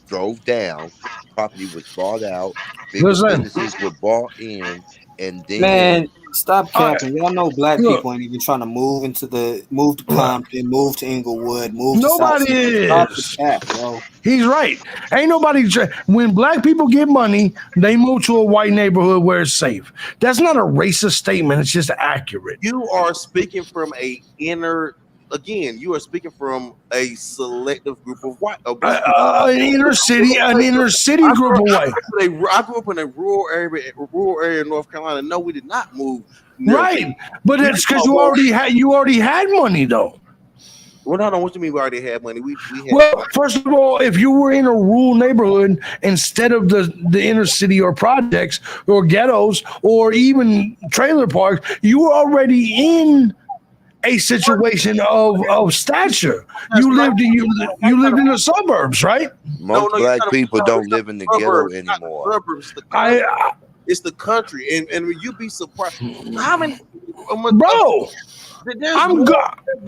drove down, property was bought out, bigger Listen, businesses were bought in, and then Man, stop all right, capping. Y'all know black look, people ain't even trying to move to right. Compton, move to Inglewood, move to South Nobody Central. Stop the is. cap, bro. He's right. Ain't nobody. When black people get money, they move to a white neighborhood where it's safe. That's not a racist statement. It's just accurate. You are speaking from a inner. Again, you are speaking from a selective group of black people. An inner city group of white. I grew up in a rural area in North Carolina. No, we did not move. Right, but it's because you already had money though. Well, no, what do you mean we already had money? We had Well, first of all, if you were in a rural neighborhood instead of the inner city or projects or ghettos or even trailer parks, you were already in a situation of stature. You lived in the suburbs, right? most black people don't live in the ghetto anymore. Suburbs, it's the country, and you be surprised how many. Bro, There's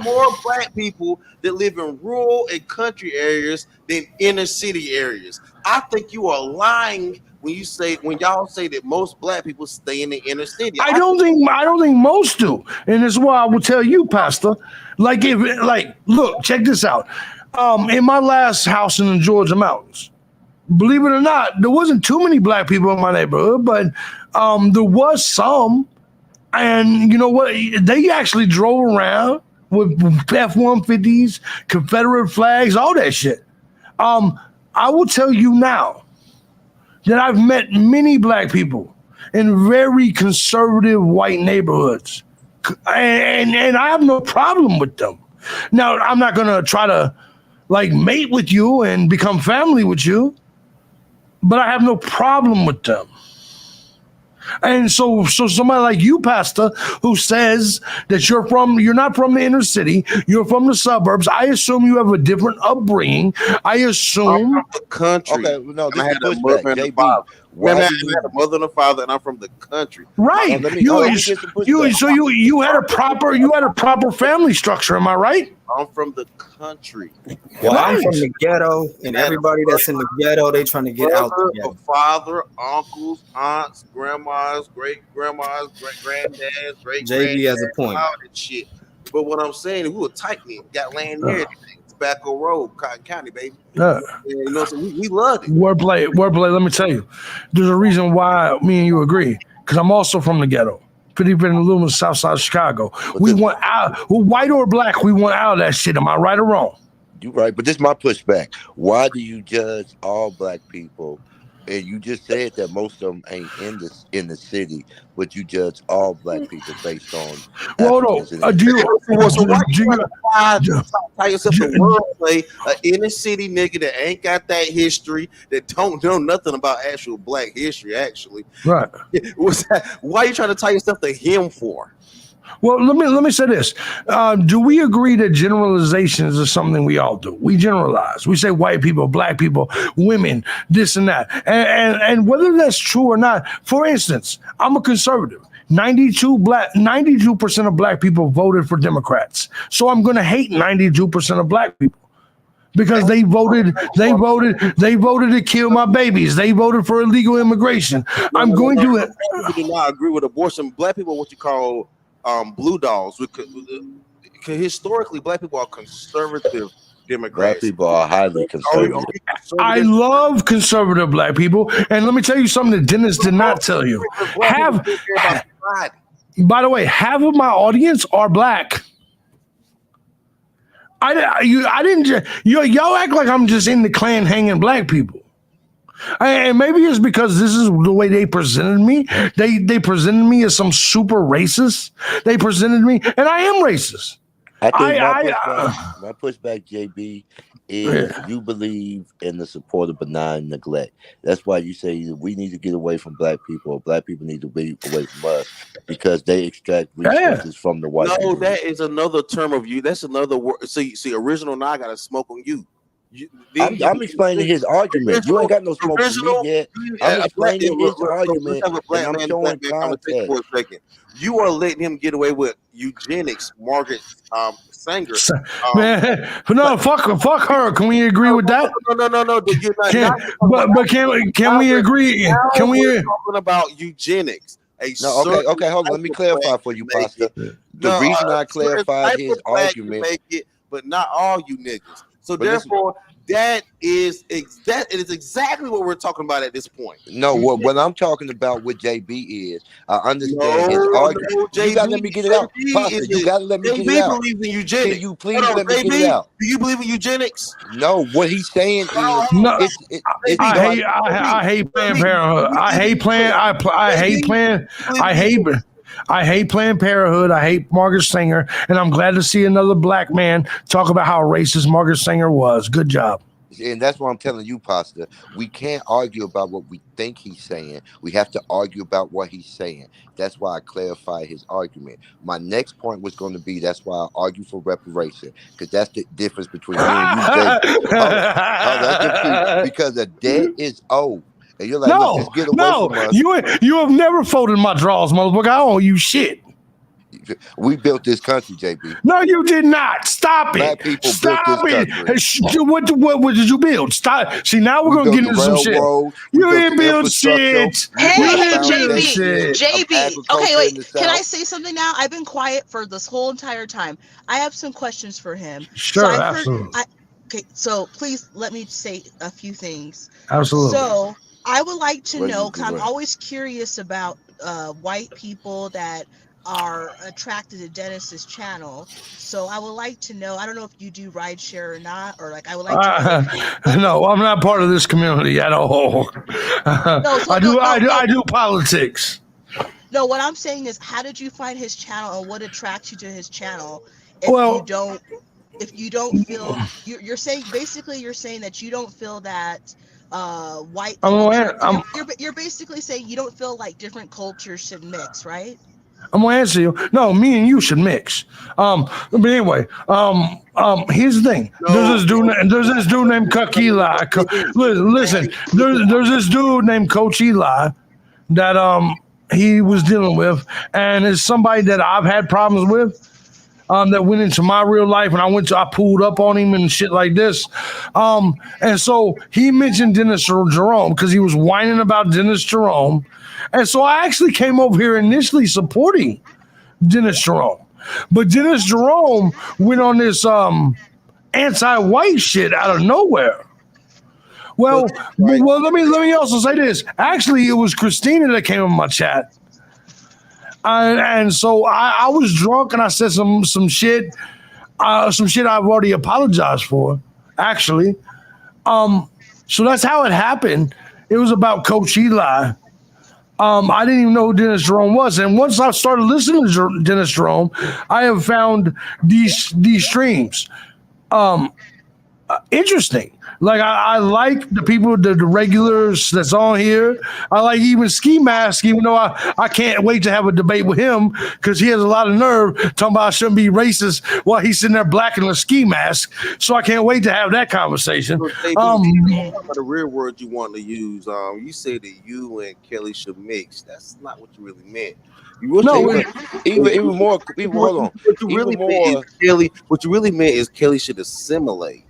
more black people that live in rural and country areas than inner city areas. I think you are lying when y'all say that most black people stay in the inner city. I don't think most do, and this is why I will tell you, Pastor. Look, check this out. In my last house in the Georgia mountains, believe it or not, there wasn't too many black people in my neighborhood, but there was some. And you know what? They actually drove around with F-150s, Confederate flags, all that shit. I will tell you now that I've met many black people in very conservative white neighborhoods, and I have no problem with them. Now, I'm not gonna try to mate with you and become family with you, but I have no problem with them. And so somebody like you, Pastor, who says that you're not from the inner city, you're from the suburbs. I assume you have a different upbringing. I assume I'm from the country. Okay, no, this I had is a mother pushback. and a JB, father. why I do had you? a mother and a father, and I'm from the country. right. Let me get some pushback. You had a proper family structure. Am I right? I'm from the country. Well, I'm Right. from the ghetto, and everybody that's in the ghetto, they trying to get out the Brother, ghetto. a father, uncles, aunts, grandmas, great grandmas, great granddads, great JB has a point. all that shit. But what I'm saying, we were tight knit, got land here, Tobacco Road, Cotton County, baby. You know, so we loved it. Wordplay. Let me tell you, there's a reason why me and you agree. Because I'm also from the ghetto. Pretty been in the little south side of Chicago. We want out, white or black, we want out of that shit. Am I right or wrong? You're right, but this is my pushback. Why do you judge all black people? And you just said that most of them ain't in the city, but you judge all black people based on. Well, no. Do you? Tell yourself the world play an inner city nigga that ain't got that history, that don't know nothing about actual black history. Actually, right? Why are you trying to tie yourself to him for? Well, let me say this. Do we agree that generalizations are something we all do? We generalize. We say white people, black people, women, this and that. And whether that's true or not, for instance, I'm a conservative. 92% of black people voted for Democrats. So I'm going to hate 92% of black people. Because they voted to kill my babies. They voted for illegal immigration. I'm going to. Black people do not agree with abortion. Black people are what you call blue dogs. Because historically, black people are conservative Democrats. Black people are highly conservative. I love conservative black people, and let me tell you something that Dennis did not tell you. By the way, half of my audience are black. Y'all act like I'm just in the Klan hanging black people. And maybe it's because this is the way they presented me. They presented me as some super racist. They presented me, and I am racist. I think I my pushback, JB, is you believe in the support of benign neglect. That's why you say we need to get away from black people, or black people need to be away from us because they extract resources from the white No, people. that is another term of you. That's another word. See, original. Now I got to smoke on you. I'm explaining his argument. You ain't got no smoke for me yet. I'm explaining his argument, and I'm showing context. For a second. You are letting him get away with eugenics, Margaret Sanger. Man, no, fuck her. Can we agree with that? No. You're But can we agree? Can we? Talking about eugenics. No, okay, hold on. Let me clarify for you, Pasta. The reason I clarified his argument, make it, but not all you niggas. So But therefore, that is exactly what we're talking about at this point. no, what I'm talking about with JB is I understand his argument. You gotta let me get it out, Pasta. You gotta let me get it out. Believes in eugenics. Can you please let me get it out? Do you believe in eugenics? No, what he's saying is No, it's I hate Planned Parenthood. I hate Planned Parenthood. I hate Margaret Sanger, and I'm glad to see another black man talk about how racist Margaret Sanger was. Good job. And that's what I'm telling you, Pasta. We can't argue about what we think he's saying. We have to argue about what he's saying. That's why I clarify his argument. My next point was going to be that's why I argue for reparation, because that's the difference between me and you, Jay. That's the truth. Because the debt is owed. And you're like, look, just get away from us. You have never folded my drawers, motherfucker. I don't owe you shit. We built this country, JB. No, you did not. Stop Black it. people Stop built this it. country. What did you build? Stop. See, now we're going to get into some shit. You didn't build shit. Hey, JB. Okay, wait. Can I say something now? I've been quiet for this whole entire time. I have some questions for him. Sure, absolutely. Okay, so please let me say a few things. Absolutely. So I would like to know, because I'm always curious about white people that are attracted to Dennis's channel. So I would like to know, I don't know if you do rideshare or not, or like I would like to know. No, I'm not part of this community at all. I do politics. No, what I'm saying is, how did you find his channel, and what attracts you to his channel? If you don't feel, you're saying basically you're saying that you don't feel that white. You're basically saying you don't feel like different cultures should mix, right? I'm gonna answer you. No, me and you should mix. But anyway, here's the thing. There's this dude named Coach Eli. Listen, there's this dude named Coach Eli that he was dealing with, and it's somebody that I've had problems with. That went into my real life, and I pulled up on him and shit like this. And so he mentioned Dennis Jerome because he was whining about Dennis Jerome. And so I actually came over here initially supporting Dennis Jerome. But Dennis Jerome went on this anti-white shit out of nowhere. Well, let me also say this. Actually, it was Christina that came in my chat. And so I was drunk and I said some shit I've already apologized for, actually. So that's how it happened. It was about Coach Eli. I didn't even know who Dennis Jerome was. And once I started listening to Dennis Jerome, I have found these streams interesting. Like I like the people, the regulars that's on here. I like even Ski Mask, even though I can't wait to have a debate with him because he has a lot of nerve talking about I shouldn't be racist while he's sitting there blacking a ski mask. So I can't wait to have that conversation. The real word you want to use, you say that you and Kelly should mix. That's not what you really meant. Even more. Hold on. What you really meant is Kelly should assimilate.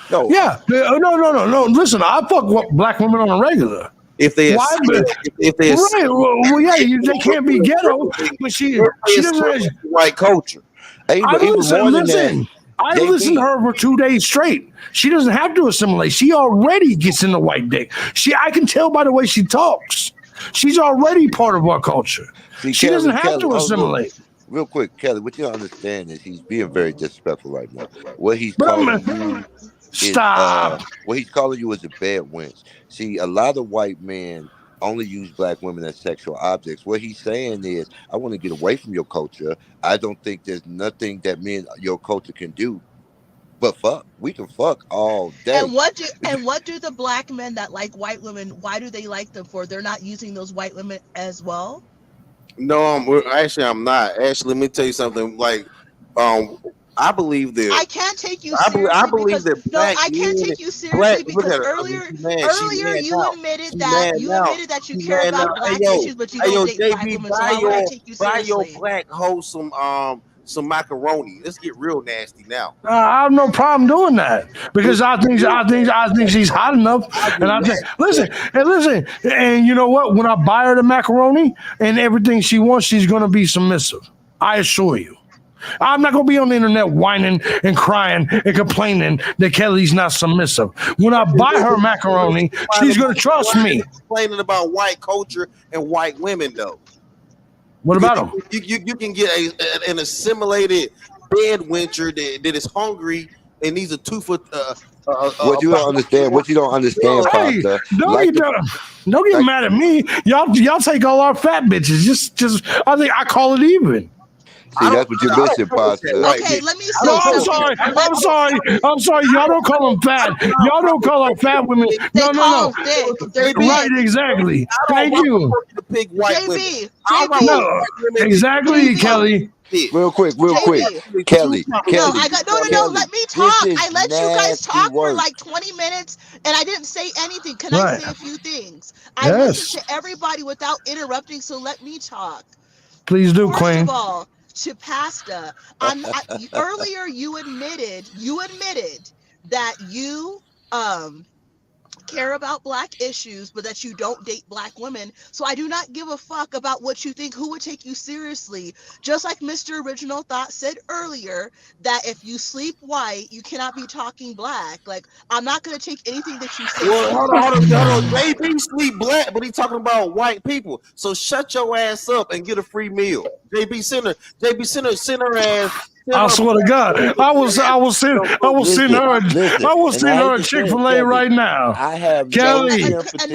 No. Yeah. No. Listen, I fuck black women on a regular. If they right. Well, yeah, they can't be ghetto, but she doesn't have white culture. I listened to her for 2 days straight. She doesn't have to assimilate. She already gets in the white dick. I can tell by the way she talks. She's already part of our culture. She doesn't have to assimilate. Real quick, Kelly, what you don't understand is he's being very disrespectful right now. What he's calling you. Stop. What he's calling you is a bad wench. See, a lot of white men only use black women as sexual objects. What he's saying is, I want to get away from your culture. I don't think there's nothing that me and your culture can do but fuck. We can fuck all And day. what do the black men that like white women? Why do they like them for? They're not using those white women as well. No, actually I'm not. Actually, let me tell you something. Like, um, I believe that I can't take you I seriously believe because that no, black I can't men, take you black. seriously Look because at her. I mean, earlier she mad. She earlier mad now. She mad now. you She care mad now. about black issues but you Hey don't yo, date black JB, women. So why would I take you buy your seriously? black hoe some macaroni. Let's get real nasty now. I have no problem doing that because I think she's hot enough, and I think listen, and you know what? When I buy her the macaroni and everything she wants, she's gonna be submissive. I assure you. I'm not gonna be on the internet whining and crying and complaining that Kelly's not submissive. When I buy her macaroni, she's gonna trust me. Complaining about white culture and white women though. What Because about them? you can get an assimilated bedwencher that is hungry and needs a 2 foot. What you don't understand, Hey, Pasta, like the don't get like. mad at me. Y'all take all our fat bitches. Just I think I call it even. See, that's what you're missing, Pasta. Okay, let me No, say I'm something. sorry. I'm sorry. Y'all don't call them fat. Y'all don't call them fat women. They No. call them thick. They're Right, thick. exactly. Thank you. To pick white women. No, exactly, Kelly. Real quick, Kelly. No, I got no. Kelly, Let me this talk. is I let you guys nasty talk for work. like 20 minutes, and I didn't say anything. Can I Right. say a few things? I Yes. listened to everybody without interrupting, so let me talk. Please do, First Queen. of all, to Pasta, earlier you admitted that you care about black issues, but that you don't date black women. So I do not give a fuck about what you think. Who would take you seriously? Just like Mr. Original Thought said earlier, that if you sleep white, you cannot be talking black. Like, I'm not going to take anything that you say. Well, hold on. JB sleep black, but he talking about white people. So shut your ass up and get a free meal. JB send her ass. I swear to God, I will send her a Chick-fil-A right now. I have Kelly, no sympathy.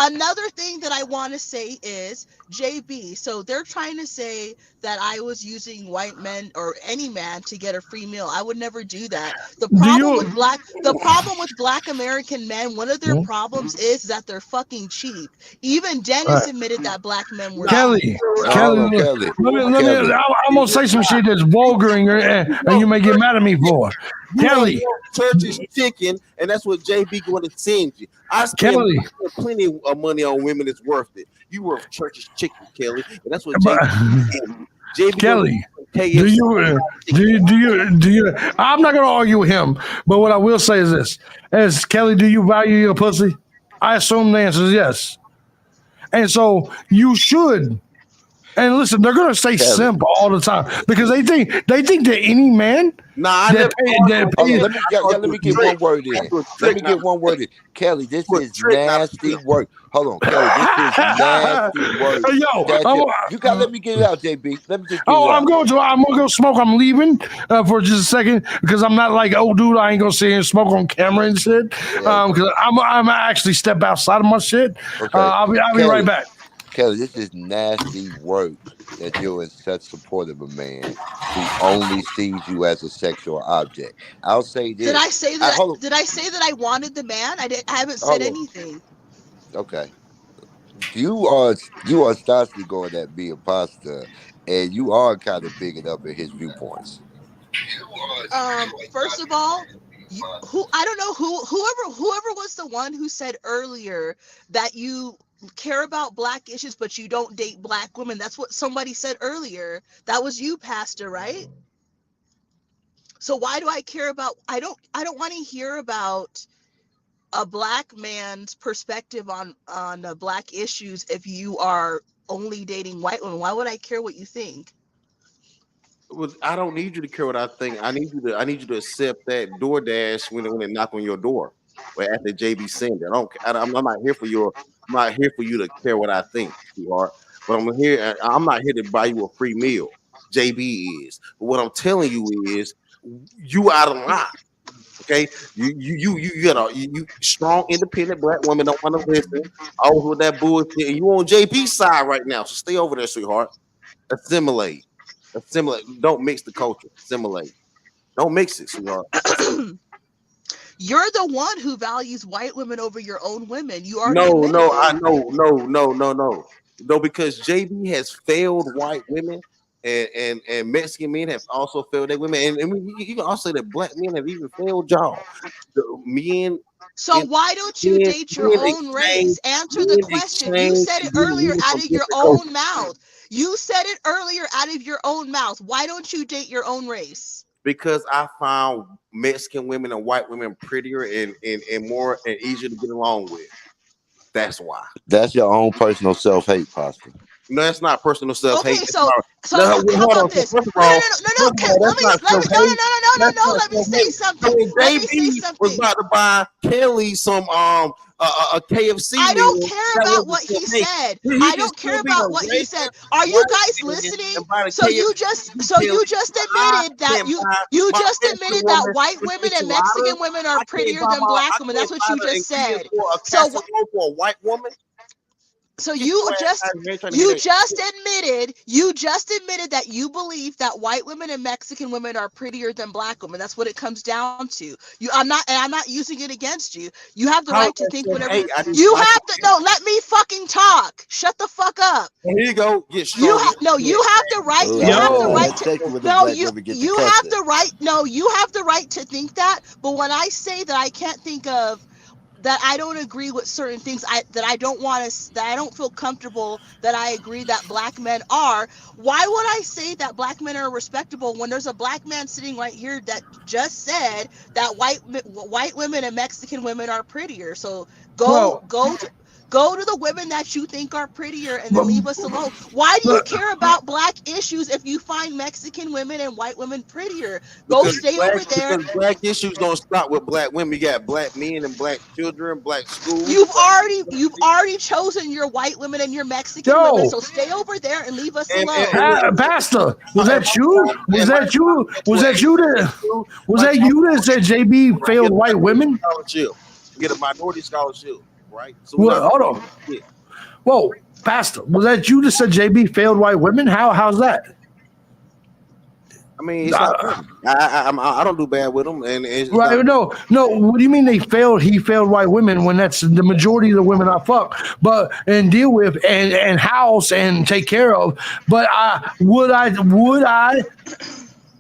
Another thing that I want to say is JB. So they're trying to say that I was using white men or any man to get a free meal. I would never do that. The problem with black American men, one of their problems is that they're fucking cheap. Even Dennis admitted that black men were Kelly, Kelly. I'm gonna say some shit that's vulgar and you may get mad at me for. Kelly, Church's chicken, and that's what JB going to send you. I spend plenty of money on women that's worth it. You worth Church's chicken, Kelly, and that's what JB Kelly, do you? I'm not gonna argue with him, but what I will say is this: as Kelly, do you value your pussy? I assume the answer is yes, and so you should. And listen, they're gonna say simp all the time because they think that any man. Let me get one word in. Let me get one word in. Kelly, this is nasty work. Hold on, Kelly, this is nasty work. You gotta let me get it out, JB. Let me just get it out. I'm gonna go smoke. I'm leaving for just a second because I'm not like old dude. I ain't gonna sit here and smoke on camera and shit. Because I'm actually step outside of my shit. Okay. I'll be right back. Kelly, this is nasty work that you're in such support of a man who only sees you as a sexual object. I'll say this. Did I say that I wanted the man? I haven't said anything. Okay. You are constantly going at me, Pasta, and you are kind of bigging up at his viewpoints. First of all, I don't know whoever was the one who said earlier that you care about black issues but you don't date black women. That's what somebody said earlier. That was you, Pastor, right? So why do I care about I don't want to hear about a black man's perspective on black issues if you are only dating white women. Why would I care what you think? I don't need you to care what I think. I need you to accept that DoorDash when they knock on your door. Or after JB send it. I'm not here for I'm not here for you to care what I think, sweetheart. But I'm not here to buy you a free meal. JB is. But what I'm telling you is you out of line. Okay, you got you strong, independent black women don't want to listen. Always with that bullshit, and you on JB's side right now, so stay over there, sweetheart. Assimilate. Don't mix the culture. Assimilate. Don't mix it, sweetheart. You're the one who values white women over your own women. You already No, admitted no, it. No, because JB has failed white women, and Mexican men have also failed their women, and you can also say that black men have even failed y'all. The men. So why don't you date your own race? Answer the question. You said it earlier out of your own mouth. You said it earlier out of your own mouth. Why don't you date your own race? Because I found Mexican women and white women prettier and more and easier to get along with. That's why. That's your own personal self-hate, Pasta. No, that's not personal self-hate. Okay, so how about this? No. Let me say something. Was about to buy Kelly some a KFC. I don't care about what he said. I don't care about what he said. Are you guys listening? So you just admitted that you just admitted that white women and Mexican women are prettier than black women. That's what you just said. So for a white woman. So you just admitted that you believe that white women and Mexican women are prettier than black women. That's what it comes down to. I'm not using it against you. You have the right to think whatever you have to. No, let me fucking talk. Shut the fuck up. Here you go. You have the right. You have the right to think that. But when I say that I can't think of. That I don't agree with certain things that I don't feel comfortable that I agree that black men are. Why would I say that black men are respectable when there's a black man sitting right here that just said that white women and Mexican women are prettier? So go to the women that you think are prettier and then leave us alone. Why do you care about black issues if you find Mexican women and white women prettier? Stay over there. Because black issues don't stop with black women. You got black men and black children, black schools. You've already chosen your white women and your Mexican women. So stay over there and leave us alone. Pastor, was that you? Was that you that said JB failed white women? Scholarship. Get a minority scholarship. Right. So hold on. Yeah. Whoa, Pastor, was that you that said JB failed white women? How's that? I mean, I don't do bad with them, and right. No. What do you mean they failed? He failed white women when that's the majority of the women I fuck, and deal with and house and take care of. But would I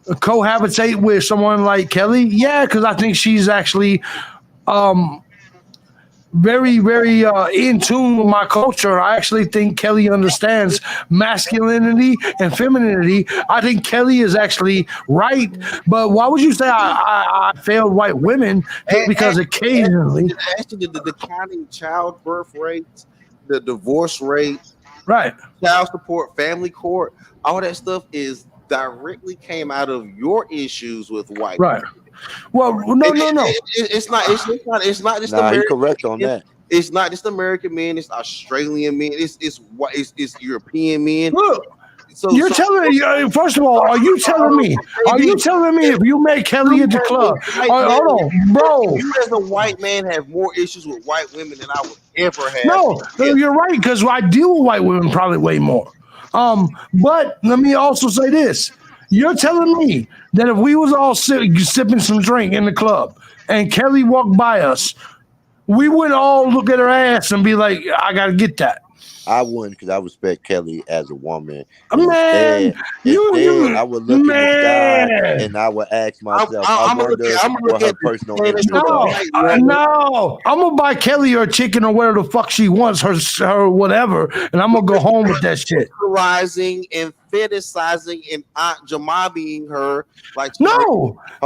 cohabitate with someone like Kelly? Yeah, because I think she's actually very, very in tune with my culture. I actually think Kelly understands masculinity and femininity. I think Kelly is actually right. But why would you say I failed white women? Because occasionally, actually, the declining childbirth rates, the divorce rate, right, child support, family court, all that stuff is directly came out of your issues with white right. women. Well, no. It's not just American. Correct on that. It's not just American men. It's Australian men. It's European men. Look, you're telling me. First of all, are you telling me? If you met Kelly at the club? Hold on, bro. You as a white man have more issues with white women than I would ever have. No, you're right because I deal with white women probably way more. But let me also say this. You're telling me that if we was all sipping some drink in the club and Kelly walked by us, we wouldn't all look at her ass and be like, I got to get that. I wouldn't because I respect Kelly as a woman. Man, I would look in the sky and I would ask myself, I wonder what her personal interest is. No, I'm going to buy Kelly her chicken or whatever the fuck she wants, her whatever, and I'm going to go home with that shit. Rising and fetishizing and Jamabiing her like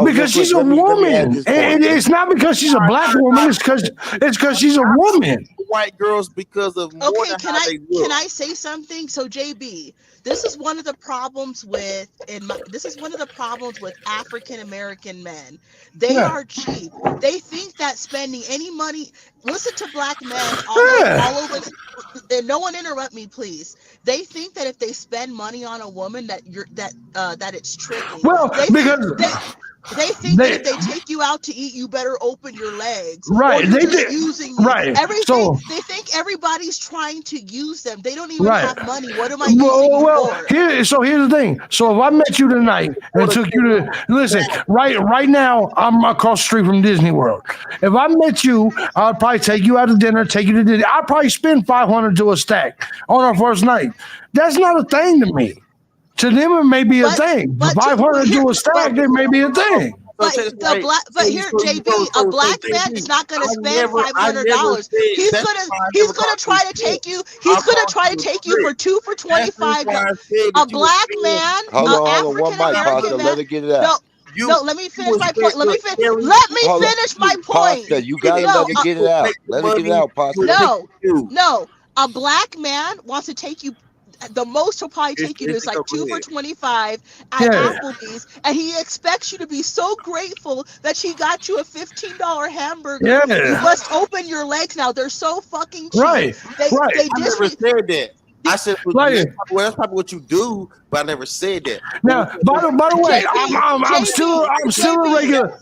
because she's a woman. And it's not because she's a black woman. It's because she's a woman. White girls because of more than how they look. Can I say something? So JB, this is one of the problems with African American men. They are cheap. They think that spending any money, listen to black men all over and no one interrupt me, please. They think that if they spend money on a woman that it's tricking. Well, They think that if they take you out to eat, you better open your legs. Right. Or you're just using me. Right. Everything. So, they think everybody's trying to use them. They don't even right. have money. What am I using you for? Here's the thing. So if I met you tonight and took you to listen, right now I'm across the street from Disney World. If I met you, I'd probably take you out to dinner, take you to Disney. I'd probably spend $500 to a stack on our first night. That's not a thing to me. To them, it may be a thing. But $500 to a stack, it may be a thing. But here, JB, a black man is not going to spend $500. He's gonna try to take you. He's gonna try to take you for 2 for $25. A black man, Hold an on, one mic, Pastor. Let her get it out. No, let me finish my point. Let me finish my point. Pastor, you gotta let her get it out. Let her get it out, Pastor. No. A black man wants to take you. The most he'll probably take you to is like 2 for $25 at Applebee's, and he expects you to be so grateful that she got you a $15 hamburger. Yeah. You must open your legs now. They're so fucking cheap. Right. They I never said that. I said, well, that's probably what you do, but I never said that. Now, by the way, I'm still a regular.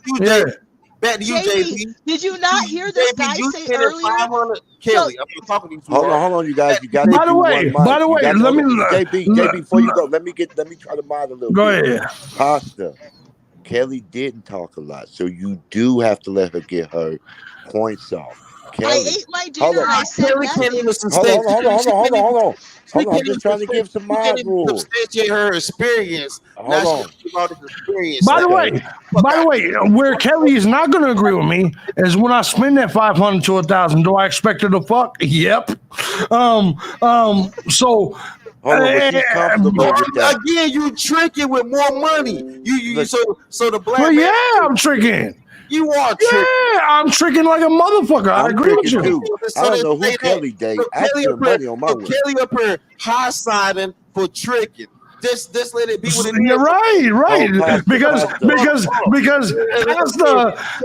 Back to you, JB. Did you not hear this guy say earlier? Kelly, I'm talking to you. Hold on, you guys. You got By the way, let me JB, before you go, let me try to mod a little Go bit. ahead. Pasta. Kelly didn't talk a lot, so you do have to let her get her points off. Kelly, I ate my dinner. I said nothing. Hold on. I'm just trying to give some mod rules. Substantiate her experience. Hold on. By the way, where Kelly is not going to agree with me is when I spend that $500 to $1,000. Do I expect her to fuck? Yep. So. Again, you tricking with more money. So the black. Well, yeah, I'm tricking. You are tricking. Yeah, I'm tricking like a motherfucker. I agree with you. Too. I don't know who Kelly dates. I spend money on my way. Kelly up here high siding for tricking. Just let it be what it is. You're right. Because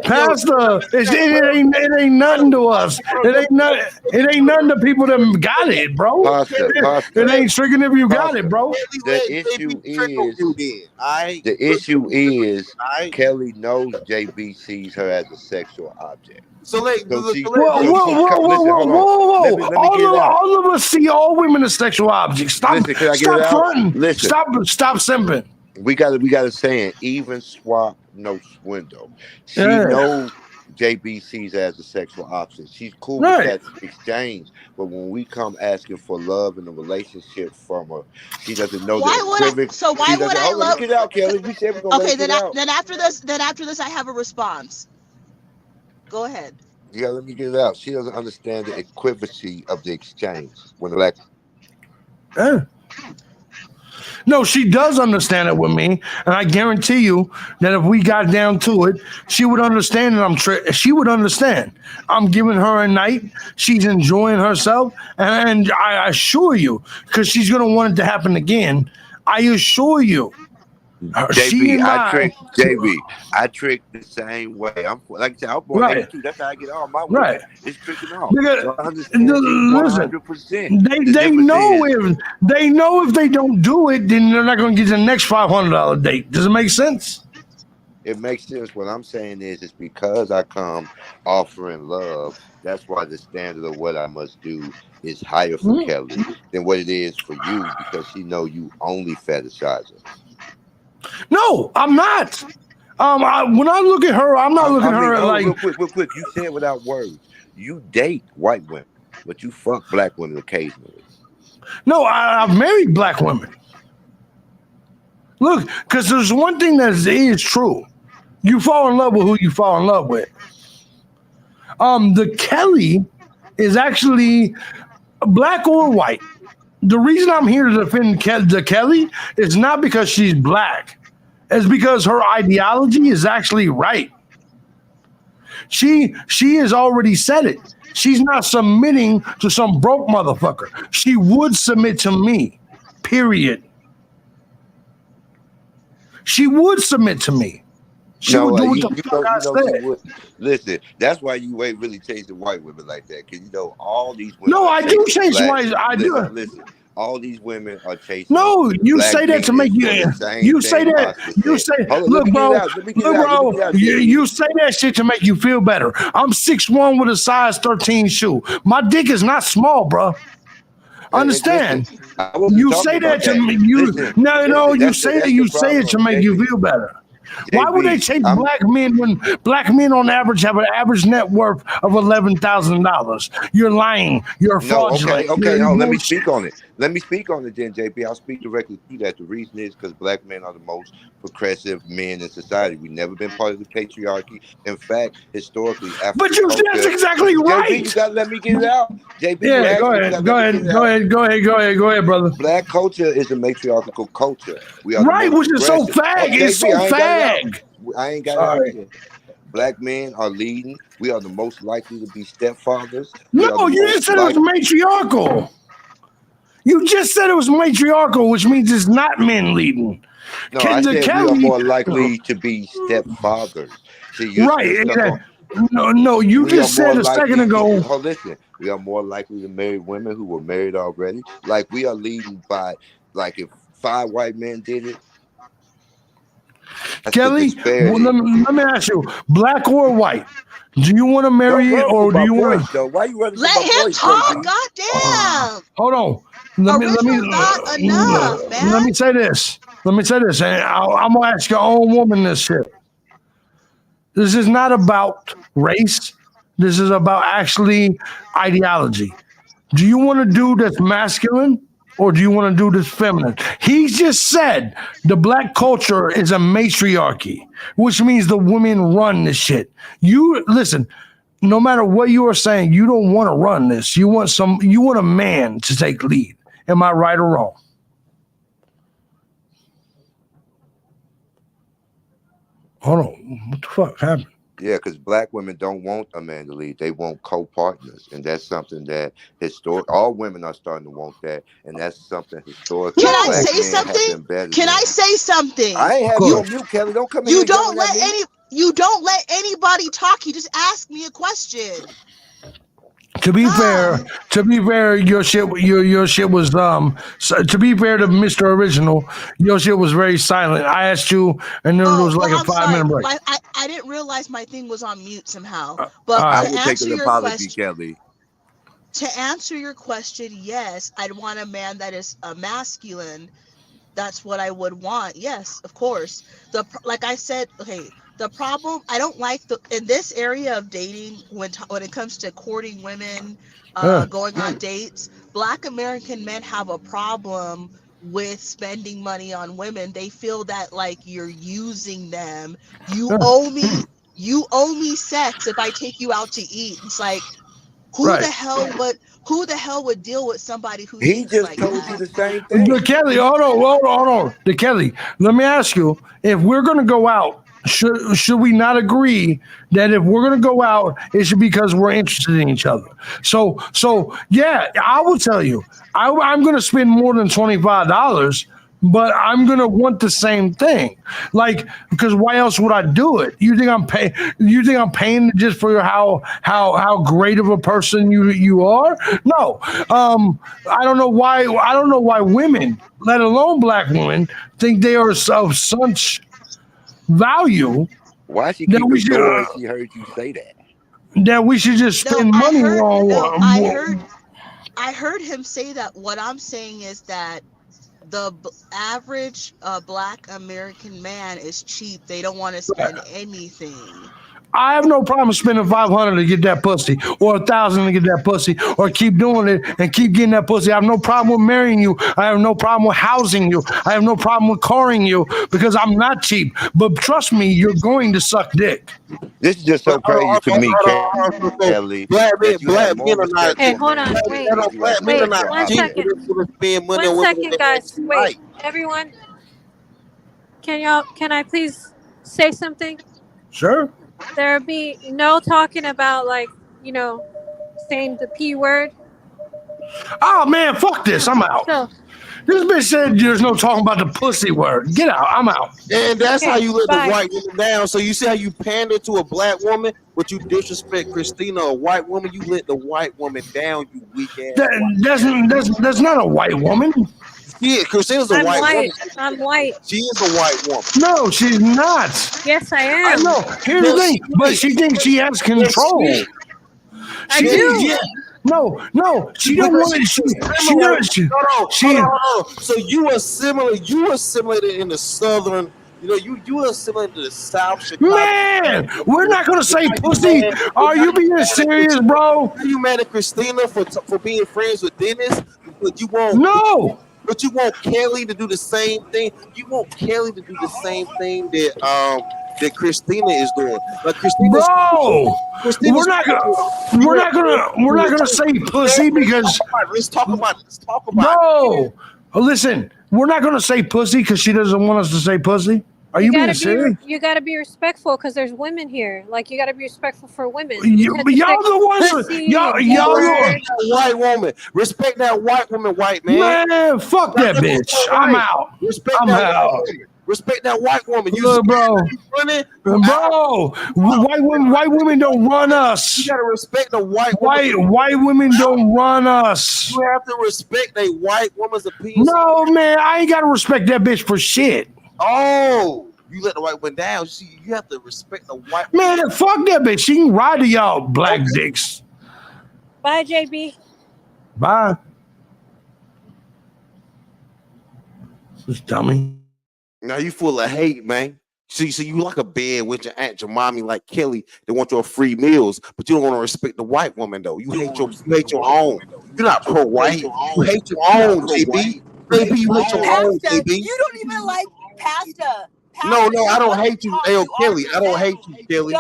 past the it ain't nothing to us. It ain't nothing to people that got it, bro. It ain't tricking if you got it, bro. The issue is Kelly knows JB sees her as a sexual object. So all of us see all women as sexual objects. Stop fronting. Stop simping. We got a saying, even swap, no swindle. She knows JB sees her as a sexual option. She's cool with that exchange, but when we come asking for love in a relationship from her, she doesn't know that. So why would I love? Get out, Kelly. We said we're gonna okay, let it then after this, I have a response. Go ahead. Yeah, let me get it out. She doesn't understand the equivalency of the exchange when the black. No, she does understand it with me, and I guarantee you that if we got down to it, she would understand that she would understand. I'm giving her a night. She's enjoying herself, and I assure you, because she's gonna want it to happen again. I assure you. JB, I trick the same way. I'm like I said, I'm born 82. That's how I get all my women. Right. It's tricking off. Because, so I understand 100%. They know if they don't do it, then they're not going to get the next $500 date. Does it make sense? It makes sense. What I'm saying is, it's because I come offering love. That's why the standard of what I must do is higher for Kelly than what it is for you, because she know you only fetishize her. No, I'm not. When I look at her, I'm not looking at her like. Real quick. You said without words. You date white women, but you fuck black women occasionally. No, I've married black women. Look, because there's one thing that is true. You fall in love with who you fall in love with. The Kelly is actually black or white. The reason I'm here to defend the Kelly is not because she's black. It's because her ideology is actually right. She has already said it. She's not submitting to some broke motherfucker. She would submit to me. period. She would submit to me. She would do what the fuck I said. Would. Listen, that's why you ain't really chasing white women like that, because all these women. No, I do chase white. I do. Listen, all these women are chasing. No, you say that to make you. You say that. You say, look, bro. You say that shit to make you feel better. I'm 6'1" with a size 13 shoe. My dick is not small, bro. Understand? You say that to me. You say that. You say it to make you feel better. Why would they chase black men when black men on average have an average net worth of $11,000? You're lying. You're fraudulent. Okay. Let me speak on it. Then, JP. I'll speak directly to that. The reason is because black men are the most progressive men in society. We've never been part of the patriarchy. In fact, historically, but that's exactly right. JP, you gotta let me get it out. JP, yeah, go ahead, brother. Black culture is a matriarchal culture. We are right, which is so fag. It's so fag. I ain't got it. Black men are leading. We are the most likely to be stepfathers. No, you just said it was matriarchal. You just said it was matriarchal, which means it's not men leading. No, I said we are more likely to be stepfathers. See, right. No, you just said a second ago. Listen, we are more likely to marry women who were married already. Like, we are leading by, like, if 5 white men did it. Kelly, let me ask you, black or white? Do you want to marry it, or do you want to? Why you running? Let him talk. Goddamn. Hold on. Let me say this. And I'm gonna ask your own woman this shit. This is not about race. This is about actually ideology. Do you want to do that's masculine, or do you want to do this feminine? He just said the black culture is a matriarchy, which means the women run this shit. You listen, no matter what you are saying, you don't want to run this. You want a man to take lead. Am I right or wrong? Hold on. What the fuck happened? Yeah, because black women don't want a man to lead. They want co-partners. And that's something that all women are starting to want that. And that's something historically. Can I say something? Can I say something? I ain't have you on mute, Kelly. Don't come in. You don't let anybody talk. You just ask me a question. To be fair, your shit was to be fair to Mr. Original, your shit was very silent. I asked you, and then it was like a 5-minute break. I didn't realize my thing was on mute somehow. But to answer your question, Kelly. To answer your question, yes, I'd want a man that is masculine. That's what I would want. Yes, of course. Like I said, okay. The problem, I don't like in this area of dating, when it comes to courting women, going on dates, Black American men have a problem with spending money on women. They feel that like you're using them. You owe me sex if I take you out to eat. It's like, who the hell would deal with somebody who he just like told you the same thing? Kelly, hold on. Kelly, let me ask you, if we're gonna go out, should we not agree that if we're going to go out, it should be because we're interested in each other? So yeah, I will tell you, I'm going to spend more than $25, but I'm going to want the same thing. Like, because why else would I do it? You think I'm paying just for how great of a person you are? No. I don't know why women, let alone black women, think they are of such value. Why she keep it going? She heard you say that we should just spend money on. I heard him say that. What I'm saying is that the average Black American man is cheap. They don't want to spend anything. I have no problem spending $500 to get that pussy, or $1,000 to get that pussy, or keep doing it and keep getting that pussy. I have no problem with marrying you. I have no problem with housing you. I have no problem with carring you, because I'm not cheap. But trust me, you're going to suck dick. This is just so crazy to me, Kelly. Black men are not. Hey, hold on. Wait, 1 second. 1 second, guys. Wait, everyone. Can I please say something? Sure. There be no talking about, like, saying the P word. Oh man, fuck this. I'm out. So, This bitch said there's no talking about the pussy word. Get out. I'm out. And that's how you let bye. the white woman down. So you see how you pander to a black woman, but you disrespect Christina, a white woman. You let the white woman down, you weak ass. That's not a white woman. Yeah, Christina's a I'm white white. woman. I'm white. She is a white woman. No, she's not. Yes, I I am. know. Here's the thing, but she thinks she has control. I do. Yeah. No, she don't want it. She Hold on. So you assimilated in the southern. You assimilated to the South Chicago. Man, we're not gonna say pussy. Are you being serious, bro? Are you mad at Christina for being friends with Dennis? But you won't. No. But you want Kelly to do the same thing. You want Kelly to do the same thing that Christina is doing. Like Christina's, bro, we're not gonna say pussy because let's talk about it. No, listen, we're not gonna say pussy because she doesn't want us to say pussy. Are you being serious? You gotta be respectful because there's women here. Like you gotta be respectful for women. Y'all the ones. Y'all white woman. Respect that white woman, white man. Man, fuck that bitch. I'm out. Respect that white woman. Look, bro. White women don't run us. You gotta respect the white woman. White women don't run us. You have to respect a white woman's opinion. No, man, I ain't gotta respect that bitch for shit. Oh, you let the white woman down. See, you have to respect the white man. Fuck that bitch. She can ride to y'all black dicks. Bye, JB. Bye. This dummy. Now you full of hate, man. See, you like a bed with your aunt, your mommy, like Kelly. They want your free meals, but you don't want to respect the white woman though. You hate your own. You're not pro-white. You hate your own, JB. JB, you hate your own, JB. You don't even like pasta. No, I don't hate you. Hey, Kelly, I don't hate you, Kelly.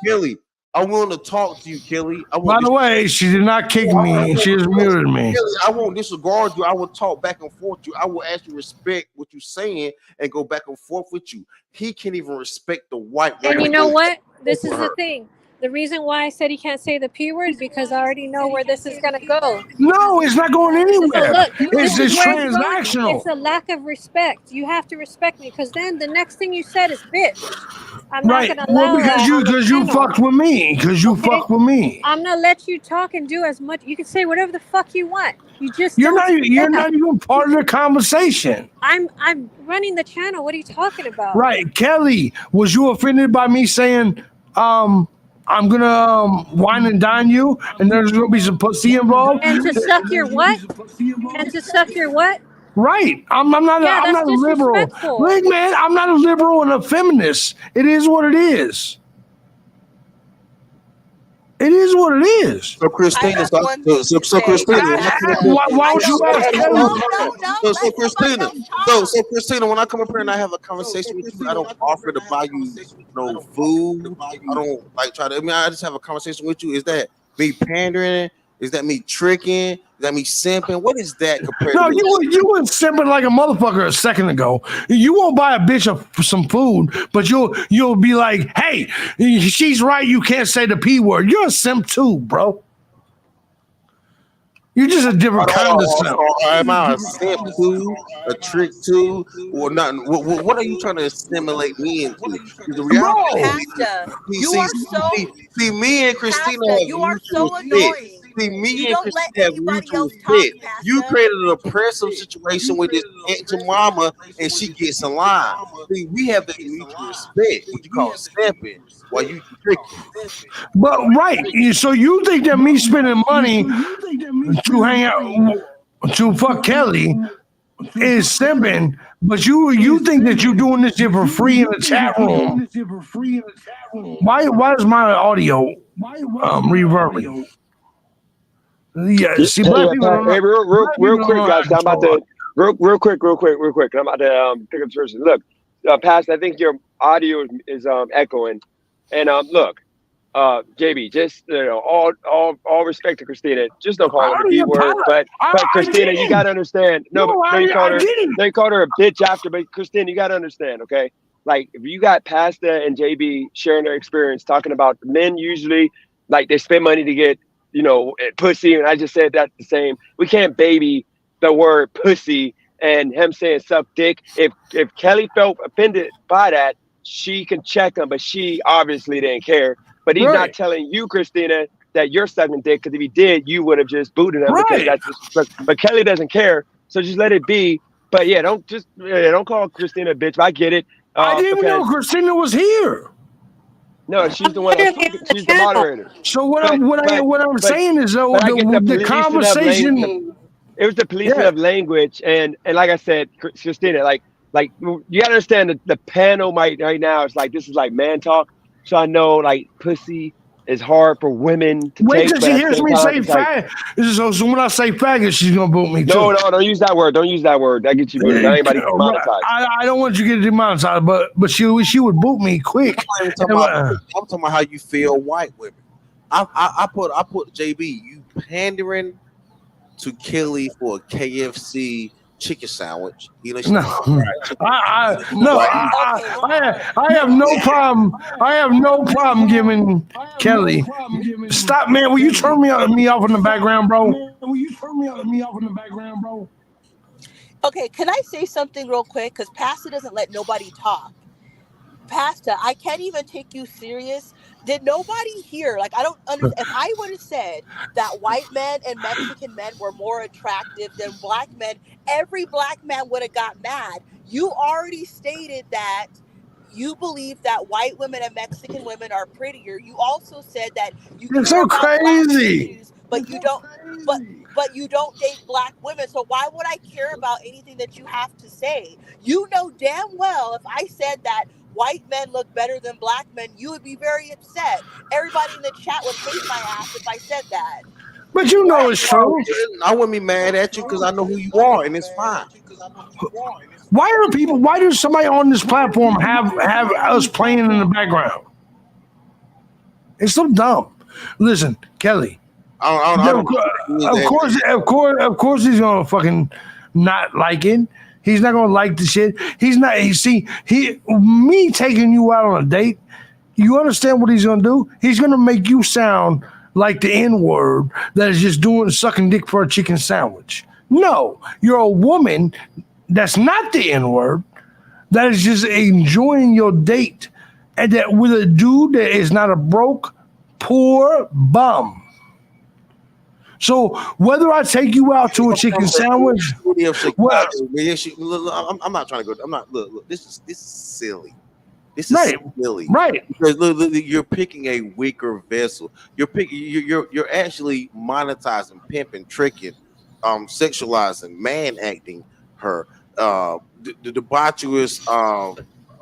Kelly, I'm willing to talk to you, Kelly. By the way, she did not kick me. She just muted me. Kelly, I won't disregard you. I will talk back and forth with you. I will actually respect what you're saying and go back and forth with you. He can't even respect the white woman. And you know what? This is the thing. The reason why I said he can't say the P word is because I already know where this is going to go. No, it's not going anywhere. It's transactional. It's a lack of respect. You have to respect me because then the next thing you said is bitch. I'm not going to allow that. Because you fucked with me. Because you fucked with me. I'm going to let you talk and do as much. You can say whatever the fuck you want. You're not even part of the conversation. I'm running the channel. What are you talking about? Right. Kelly, was you offended by me saying, I'm gonna wine and dine you, and there's gonna be some pussy involved. And to suck your what? And to suck your what? Right. I'm not a liberal. Look, man, I'm not a liberal and a feminist. It is what it is. It is what it is. So Christina, so Christina, why would you ask Kelly? So Christina, so Christina, when I come up here and I have a conversation with you, I don't offer to buy you no food. I don't I just have a conversation with you. Is that me pandering? Is that me tricking? Is that me simping? What is that compared No, to you were simping like a motherfucker a second ago. You won't buy a bitch some food, but you'll be like, hey, she's right, you can't say the P word. You're a simp too, bro. You're just a different kind of simp. Am I a simp too? A trick too? Or nothing? What are you trying to assimilate me into? The reality, see, me and Christina, you are so annoying. See, me and Christina have mutual fit. You created an oppressive situation with this Aunt Jemima, and she gets in line. See, we have that mutual respect, what you call snapping, while you tricking. But right, so you think that me spending money to hang out to fuck Kelly is simping, but you think that you're doing this shit for free in the chat room. Why is my audio reverbing? Yeah, see, black people. Hey, real quick, guys. I'm about to real quick. I'm about to pick up the person. Look, Pastor, I think your audio is echoing, and look, JB, just all respect to Christina. Just don't call her the B word, but Christina, you gotta understand. No, you called her a bitch after, but Christina, you gotta understand, okay? Like if you got Pastor and JB sharing their experience, talking about men usually like they spend money to get pussy, and I just said that the same. We can't baby the word pussy and him saying suck dick. If Kelly felt offended by that, she can check him, but she obviously didn't care. But he's not telling you, Christina, that you're sucking dick, because if he did, you would have just booted him because that's disrespect. But Kelly doesn't care, so just let it be. But yeah, don't call Christina a bitch. I get it. I didn't even know Christina was here. No, she's the one that's talking. She's the moderator. So what I'm saying is though the conversation. It was the policing of language, and like I said, Christina, like you gotta understand that the panel right now is like, this is like man talk. So I know like pussy is hard for women to Wait take. till she hears me say fag. So when I say faggot, she's gonna boot me too. No, don't use that word. Don't use that word. That gets you booted. That ain't demonetized. I don't want you to get demonetized, but she would boot me quick. I'm talking about how you feel white women. I put JB, you pandering to Kelly for a KFC chicken sandwich. I have no problem. I have no problem giving Kelly. Stop, man. Will you turn me off in the background, bro? Okay, can I say something real quick? Because Pastor doesn't let nobody talk. Pastor, I can't even take you serious. Did nobody hear? Like, I don't understand. If I would have said that white men and Mexican men were more attractive than black men, every black man would have got mad. You already stated that you believe that white women and Mexican women are prettier. You also said that you care so about crazy. black issues, but you don't. But you don't date black women. So why would I care about anything that you have to say? You know damn well if I said that white men look better than black men, you would be very upset. Everybody in the chat would hate my ass if I said that. But you know it's true. I wouldn't be mad at you because I know who you are, and it's fine. Why does somebody on this platform have us playing in the background? It's so dumb. Listen, Kelly. Of course, he's gonna fucking not like it. He's not gonna like the shit. He's not. Me taking you out on a date. You understand what he's gonna do? He's gonna make you sound like the N-word that is just sucking dick for a chicken sandwich. No, you're a woman that's not the N-word, that is just enjoying your date, and that with a dude that is not a broke, poor bum. So whether I take you out to a chicken sandwich, I'm not trying to go. I'm not. Look. This is silly. This is silly, right? Because look, you're picking a weaker vessel. You're actually monetizing, pimping, tricking, sexualizing, man acting her. The debaucherous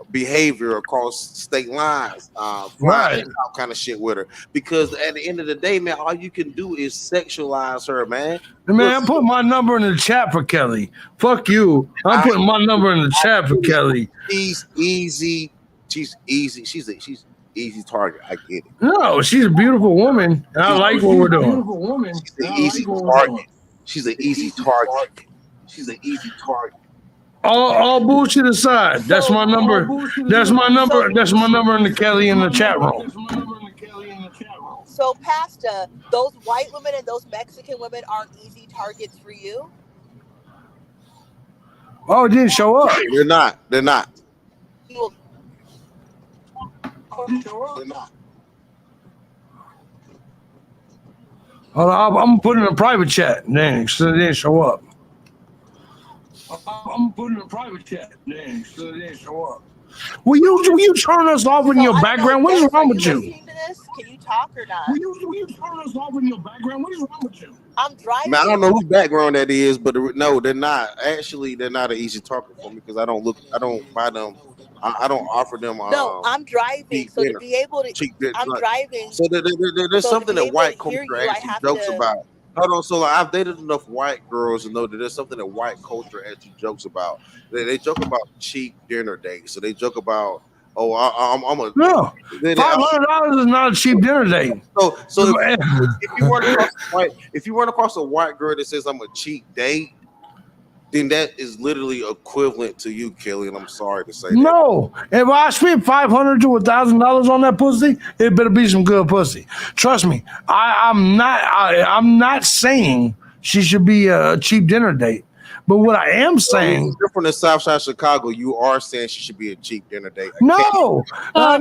behavior across state lines, flying out kind of shit with her. Because at the end of the day, man, all you can do is sexualize her, man. Man, I'm putting my number in the chat for Kelly. Fuck you. I'm putting my number in the chat for Kelly. She's easy. She's easy. She's easy target. I get it. No, she's a beautiful woman. And I like what we're doing. She's an easy target. She's an easy target. She's an easy target. All bullshit aside, that's my number. That's my number. That's my number in the Kelly in the chat room. So, Pastor, those white women and those Mexican women aren't easy targets for you? Oh, it didn't show up. They're not. They're not. They're not. Hold on, I'm putting in a private chat. Dang, so it didn't show up. I'm putting in a private chat. Dang, so it didn't show up. Will you turn us off in your background? What is wrong with you? Can you talk or not? Will you turn us off in your background? What is wrong with you? I'm driving. Man, I don't know whose background that is, but no, they're not. Actually, they're not an easy target for me because I don't buy them. I don't offer them. No, I'm driving, so to be able to, I'm driving. So there's something that white culture actually jokes about. Hold on, so I've dated enough white girls to know that there's something that white culture actually jokes about. They joke about cheap dinner dates. So they joke about, I'm a no. $500 is not a cheap dinner date. So if you run across a white girl that says I'm a cheap date, then that is literally equivalent to you, Kelly. And I'm sorry to say that. No, if I spend $500 to $1,000 on that pussy, it better be some good pussy. Trust me, I'm not saying she should be a cheap dinner date, But what I am saying, you're from the South Side of Chicago. You are saying she should be a cheap dinner date. no. I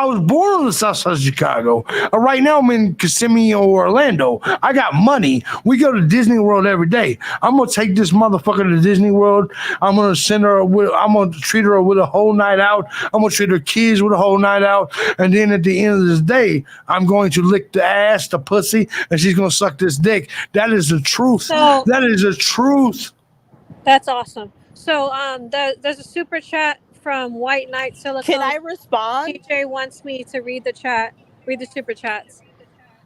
was born on the South Side of Chicago. Right now I'm in Kissimmee or Orlando. I got money. We go to Disney World every day. I'm gonna take this motherfucker to Disney World. I'm gonna I'm gonna treat her with a whole night out. I'm gonna treat her kids with a whole night out. And then at the end of this day, I'm going to lick the ass, the pussy, and she's gonna suck this dick. That is the truth. So that is the truth. That's awesome. So there's a super chat from White Knight Silicone. Can I respond? TJ wants me to read the super chats.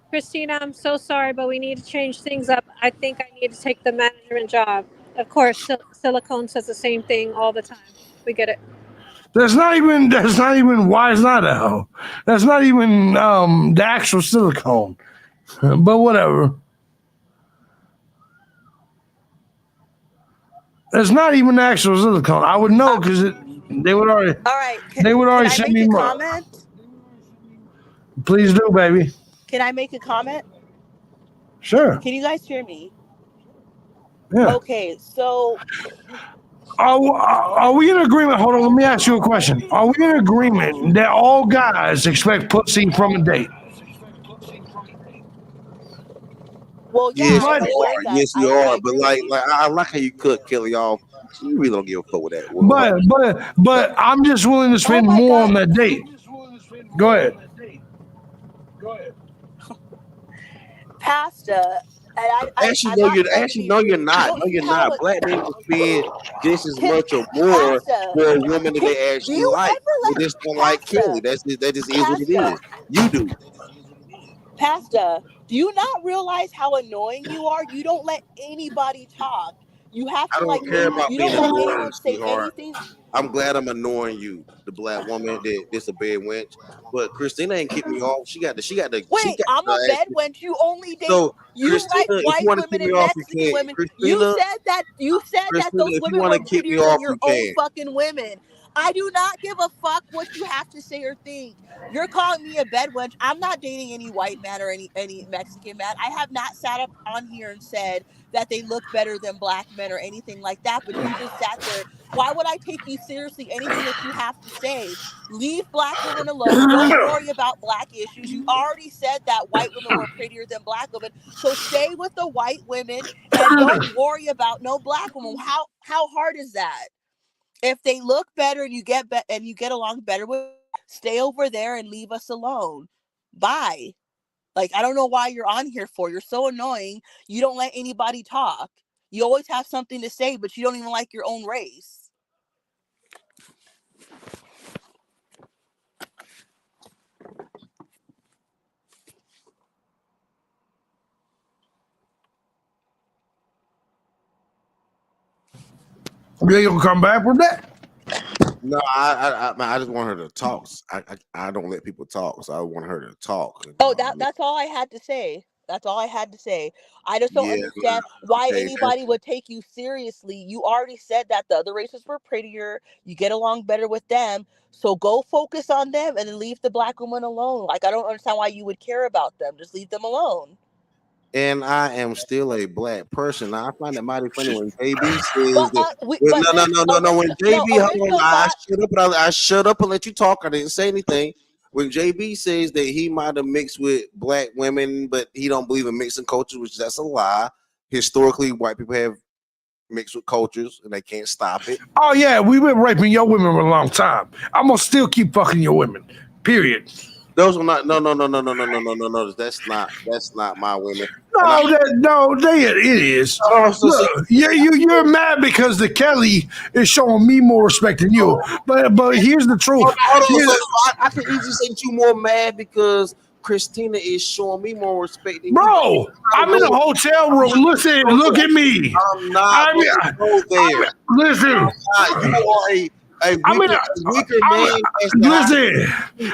Christina, I'm so sorry, but we need to change things up. I think I need to take the management job. Of course, Silicone says the same thing all the time. We get it. That's not even why it's not a hoe. That's not even the actual silicone. But whatever. It's not even the actual silicone. I would know because they would already. All right. They would already can I send make me a more. comment? Please do, baby. Can I make a comment? Sure. Can you guys hear me? Yeah. Okay, so Are we in agreement? Hold on, let me ask you a question. Are we in agreement that all guys expect pussy from a date? Well, yeah, Yes, I you understand are. that. Yes, you I are. But agree. I like how you cook Kelly off. You really don't give a fuck with that. But I'm just willing to spend more on that date. Go ahead. Pasta. And Actually, I'm no, not trying to be you're rude. not. You No, see you're how not. Black men will spend just as much or more Pasta. for a woman that they Do actually you like. ever They just don't like Kelly. That just is what it is. You do. Pasta, do you not realize how annoying you are? You don't let anybody talk. You have I to don't care about you being don't let annoying, anyone say sweetheart. anything. I'm glad I'm annoying you, the black woman that's a bed wench. But Christina ain't kicked me off. Wait, I'm a bed wench. You only date. So You Christina, like if you white want to women kick me and off, you Mexican can. women. Christina, You said that those if you women want were to kick me prettier than off, your you own can. fucking women. I do not give a fuck what you have to say or think. You're calling me a bed wench. I'm not dating any white man or any Mexican man. I have not sat up on here and said that they look better than black men or anything like that. But you just sat there. Why would I take you seriously? Anything that you have to say. Leave black women alone. Don't worry about black issues. You already said that white women were prettier than black women. So stay with the white women and don't worry about no black women. How hard is that? If they look better and you get along better with, stay over there and leave us alone. Bye. Like, I don't know why you're on here for. You're so annoying. You don't let anybody talk. You always have something to say, but you don't even like your own race. You gonna come back with that? No, I just want her to talk. I don't let people talk, so I want her to talk. Oh, that's all I had to say. That's all I had to say. I just don't understand why anybody would take you seriously. You already said that the other races were prettier. You get along better with them. So go focus on them and then leave the black woman alone. Like, I don't understand why you would care about them. Just leave them alone. And I am still a black person. Now, I find it mighty funny when JB says that. No. When JB, hold on, I shut up and let you talk. I didn't say anything. When JB says that he might have mixed with black women, but he don't believe in mixing cultures, which that's a lie. Historically, white people have mixed with cultures, and they can't stop it. Oh yeah, we've been raping your women for a long time. I'm gonna still keep fucking your women. Period. Those are not. No. That's not my women. It is. Look, you're mad because the Kelly is showing me more respect than you. But here's the truth. Hold on. So I can easily say that you more mad because Christina is showing me more respect than you. Bro, I'm in a hotel room. Listen, look at me. I'm not going to go there. Listen. You are a weaker man. Listen,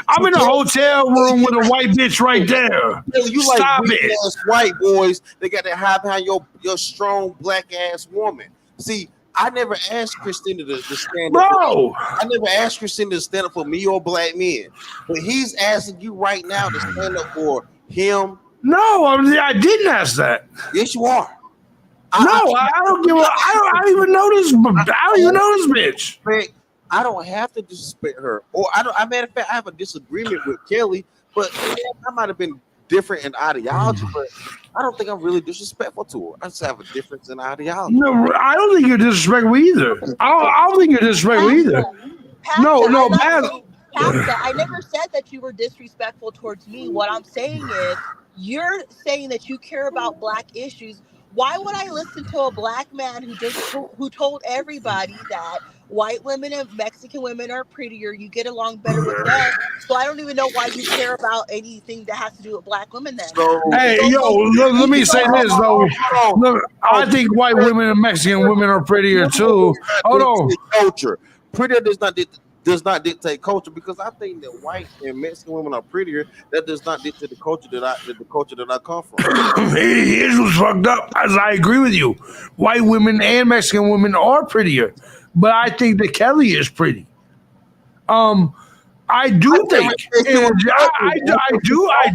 I'm in a hotel room with a white bitch right there. You Stop like it. ass white boys. They got to hide behind your strong black ass woman. See, I never asked Christina to stand up. Bro, I never asked Christina to stand up for me or black men. But he's asking you right now to stand up for him. No, I didn't ask that. Yes, you are. I don't give a. I don't even know this. I don't even know this bitch. I don't have to disrespect her, or I don't. I matter of fact, I have a disagreement with Kelly, but I might have been different in ideology, but I don't think I'm really disrespectful to her. I just have a difference in ideology. No, I don't think you're disrespectful either. I don't think you're disrespectful either. Pastor, I never said that you were disrespectful towards me. What I'm saying is, you're saying that you care about black issues. Why would I listen to a black man who told everybody that white women and Mexican women are prettier? You get along better with them. So I don't even know why you care about anything that has to do with black women. Then, let me say this though. Look, I think white women and Mexican women are prettier too. Hold on. Culture, prettier does not dictate culture, because I think that white and Mexican women are prettier. That does not dictate the culture that I come from. Here's what's fucked up. As I agree with you, white women and Mexican women are prettier, but I think that Kelly is pretty. I do think. I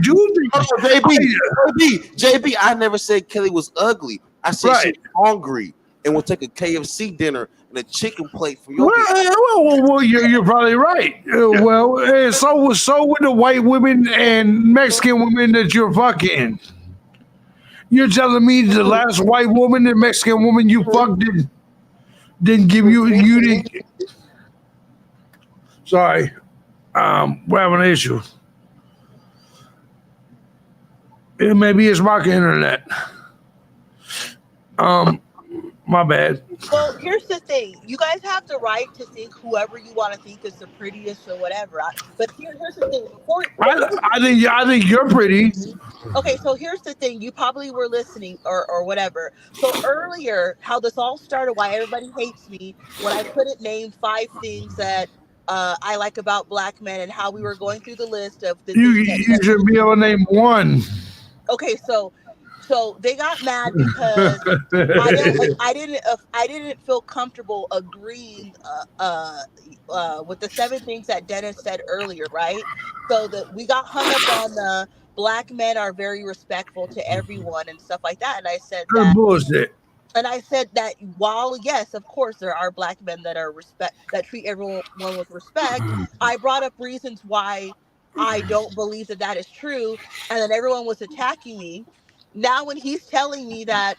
do think. JB, I never said Kelly was ugly. I said she was hungry and would take a KFC dinner and a chicken plate for your. Well, you're probably right. So with the white women and Mexican women that you're fucking. You're telling me the last white woman and Mexican woman you fucked didn't give you didn't. Sorry, we're having an issue. Maybe it's my internet. My bad. Well, here's the thing. You guys have the right to think whoever you want to think is the prettiest or whatever. But here's the thing. I think you're pretty. Okay, so here's the thing. You probably were listening or whatever. So earlier, how this all started, why everybody hates me, when I couldn't name 5 things that I like about black men, and how we were going through the list of the You should be able to name one. Okay, so they got mad because I didn't feel comfortable agreeing with the 7 things that Dennis said earlier, right? So that we got hung up on the black men are very respectful to everyone and stuff like that, and I said that bullshit. And I said that while yes, of course, there are black men that treat everyone with respect, I brought up reasons why I don't believe that is true, and then everyone was attacking me. Now, when he's telling me that,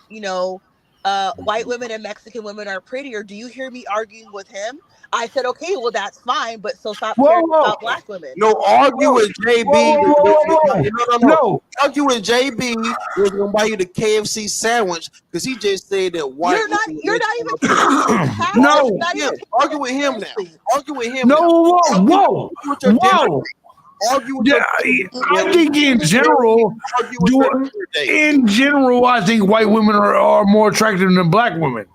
white women and Mexican women are prettier, do you hear me arguing with him? I said, okay, well, that's fine, but so stop caring about black women. No, argue with JB. No. Argue with JB. We're going to buy you the KFC sandwich because he just said that white You're not even No. Argue with him now. Argue with him now. Whoa. I think in general, I think white women are more attractive than black women.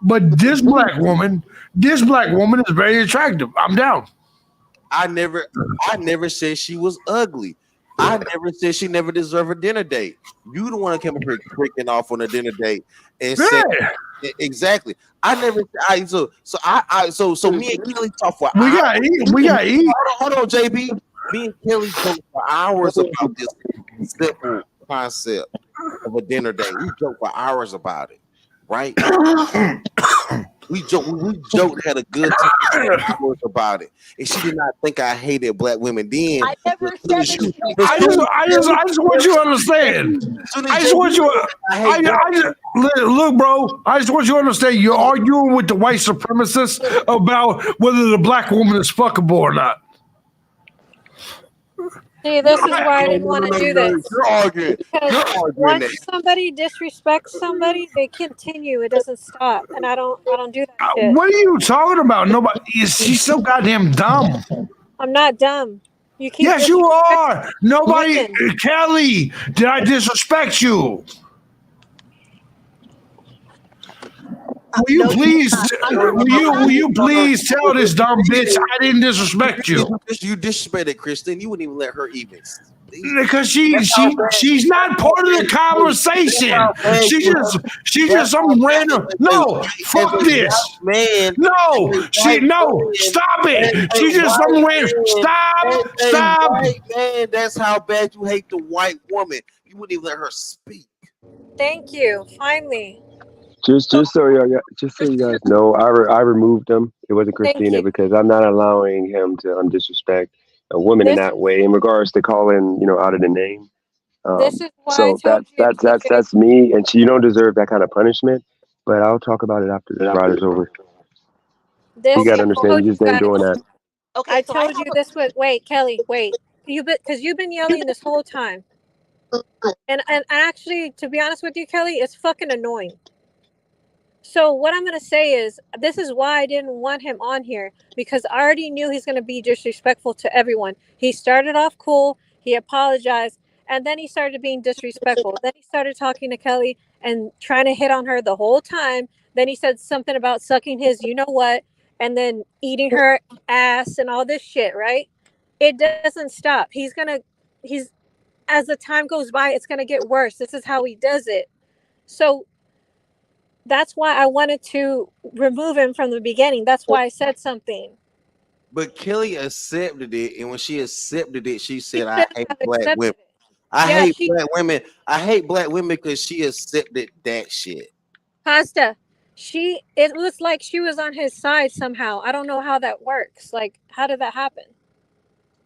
But this black woman is very attractive. I'm down. I never said she was ugly. I never said she never deserved a dinner date. You the one that came up here freaking off on a dinner date and said exactly. I never. So me and Kelly talk for hours. We got eat. Hold on, JB. Me and Kelly talk for hours about this simple concept of a dinner date. We joke for hours about it, right? We joked, had a good time about it, and she did not think I hated black women then. I never said I just want you to understand. Look, bro. I just want you to understand. You're arguing with the white supremacists about whether the black woman is fuckable or not. See, this is why I didn't want to do this. You're arguing. Once somebody disrespects somebody, they continue. It doesn't stop, and I don't do that shit. What are you talking about? Nobody. She's so goddamn dumb. I'm not dumb. You keep. Yes, you are. Nobody. Kelly, did I disrespect you? Will you please tell this dumb bitch I didn't disrespect you? You disrespected Kristen. You wouldn't even let her even. Because she's not part of the conversation. She's just some random. No, fuck this. Man. Stop it. She's just some random. Stop. Man, that's how bad you hate the white woman. You wouldn't even let her speak. Thank you. Finally. Just so you guys know, I removed him. It wasn't Thank Christina you. because I'm not allowing him to disrespect a woman in This that way in regards to calling out of the name. this is why I So told you, TJ. that's me, and you don't deserve that kind of punishment. But I'll talk about it after this ride is over. You This got to I understand, told you you just ain't guys. doing that. Okay, I so I told have you this would wait, Kelly, wait. Because you've been yelling this whole time. And actually, to be honest with you, Kelly, it's fucking annoying. So what I'm gonna say is this is why I didn't want him on here, because I already knew he's gonna be disrespectful to everyone. He started off cool, he apologized, and then he started being disrespectful. Then he started talking to Kelly and trying to hit on her the whole time. Then he said something about sucking his you know what, and then eating her ass and all this shit, right? It doesn't stop. He's as the time goes by, it's gonna get worse. This is how he does it. So that's why I wanted to remove him from the beginning. That's why I said something. But Kelly accepted it, and when she accepted it, she She said, "I shouldn't hate have black women. accepted it. I Yeah, hate she black women. I hate black women because she accepted that shit." Pasta. She it was like she was on his side somehow. I don't know how that works. Like, how did that happen?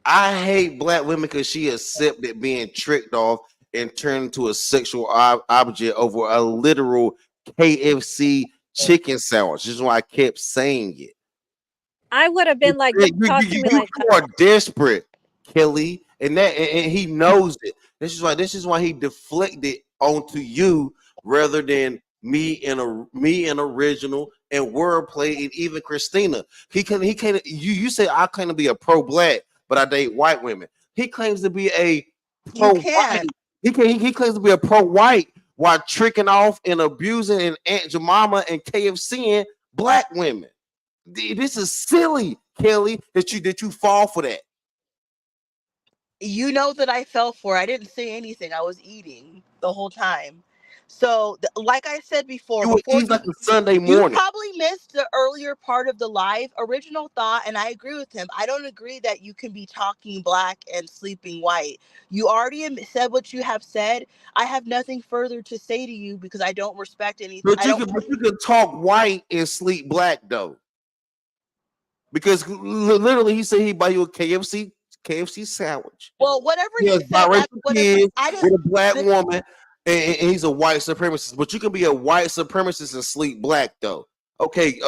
I hate black women because she accepted being tricked off and turned into a sexual object over a literal KFC chicken sandwich. This is why I kept saying it. I would have been like, You, don't talk to me you like that. are desperate, Kelly, and he knows it. This is why he deflected onto you rather than me and original and wordplay and even Christina. He can't you say I claim to be a pro black, but I date white women. He claims to be a you pro white. can. He claims to be a pro white while tricking off and abusing and Aunt Jemima and KFCing black women. This is silly, Kelly, that you fall for that. You know that I fell for. I didn't say anything. I was eating the whole time. So, like I said before, You would before eat like a Sunday you morning. probably missed the earlier part of the live original thought, and I agree with him. I don't agree that you can be talking black and sleeping white. You already said what you have said. I have nothing further to say to you because I don't respect anything. But you can talk white and sleep black though. Because literally he said he buy you a KFC sandwich. Well, whatever He he has said, that's biracial whatever. kids I with didn't. a black woman, and he's a white supremacist. But you can be a white supremacist and sleep black though. Okay.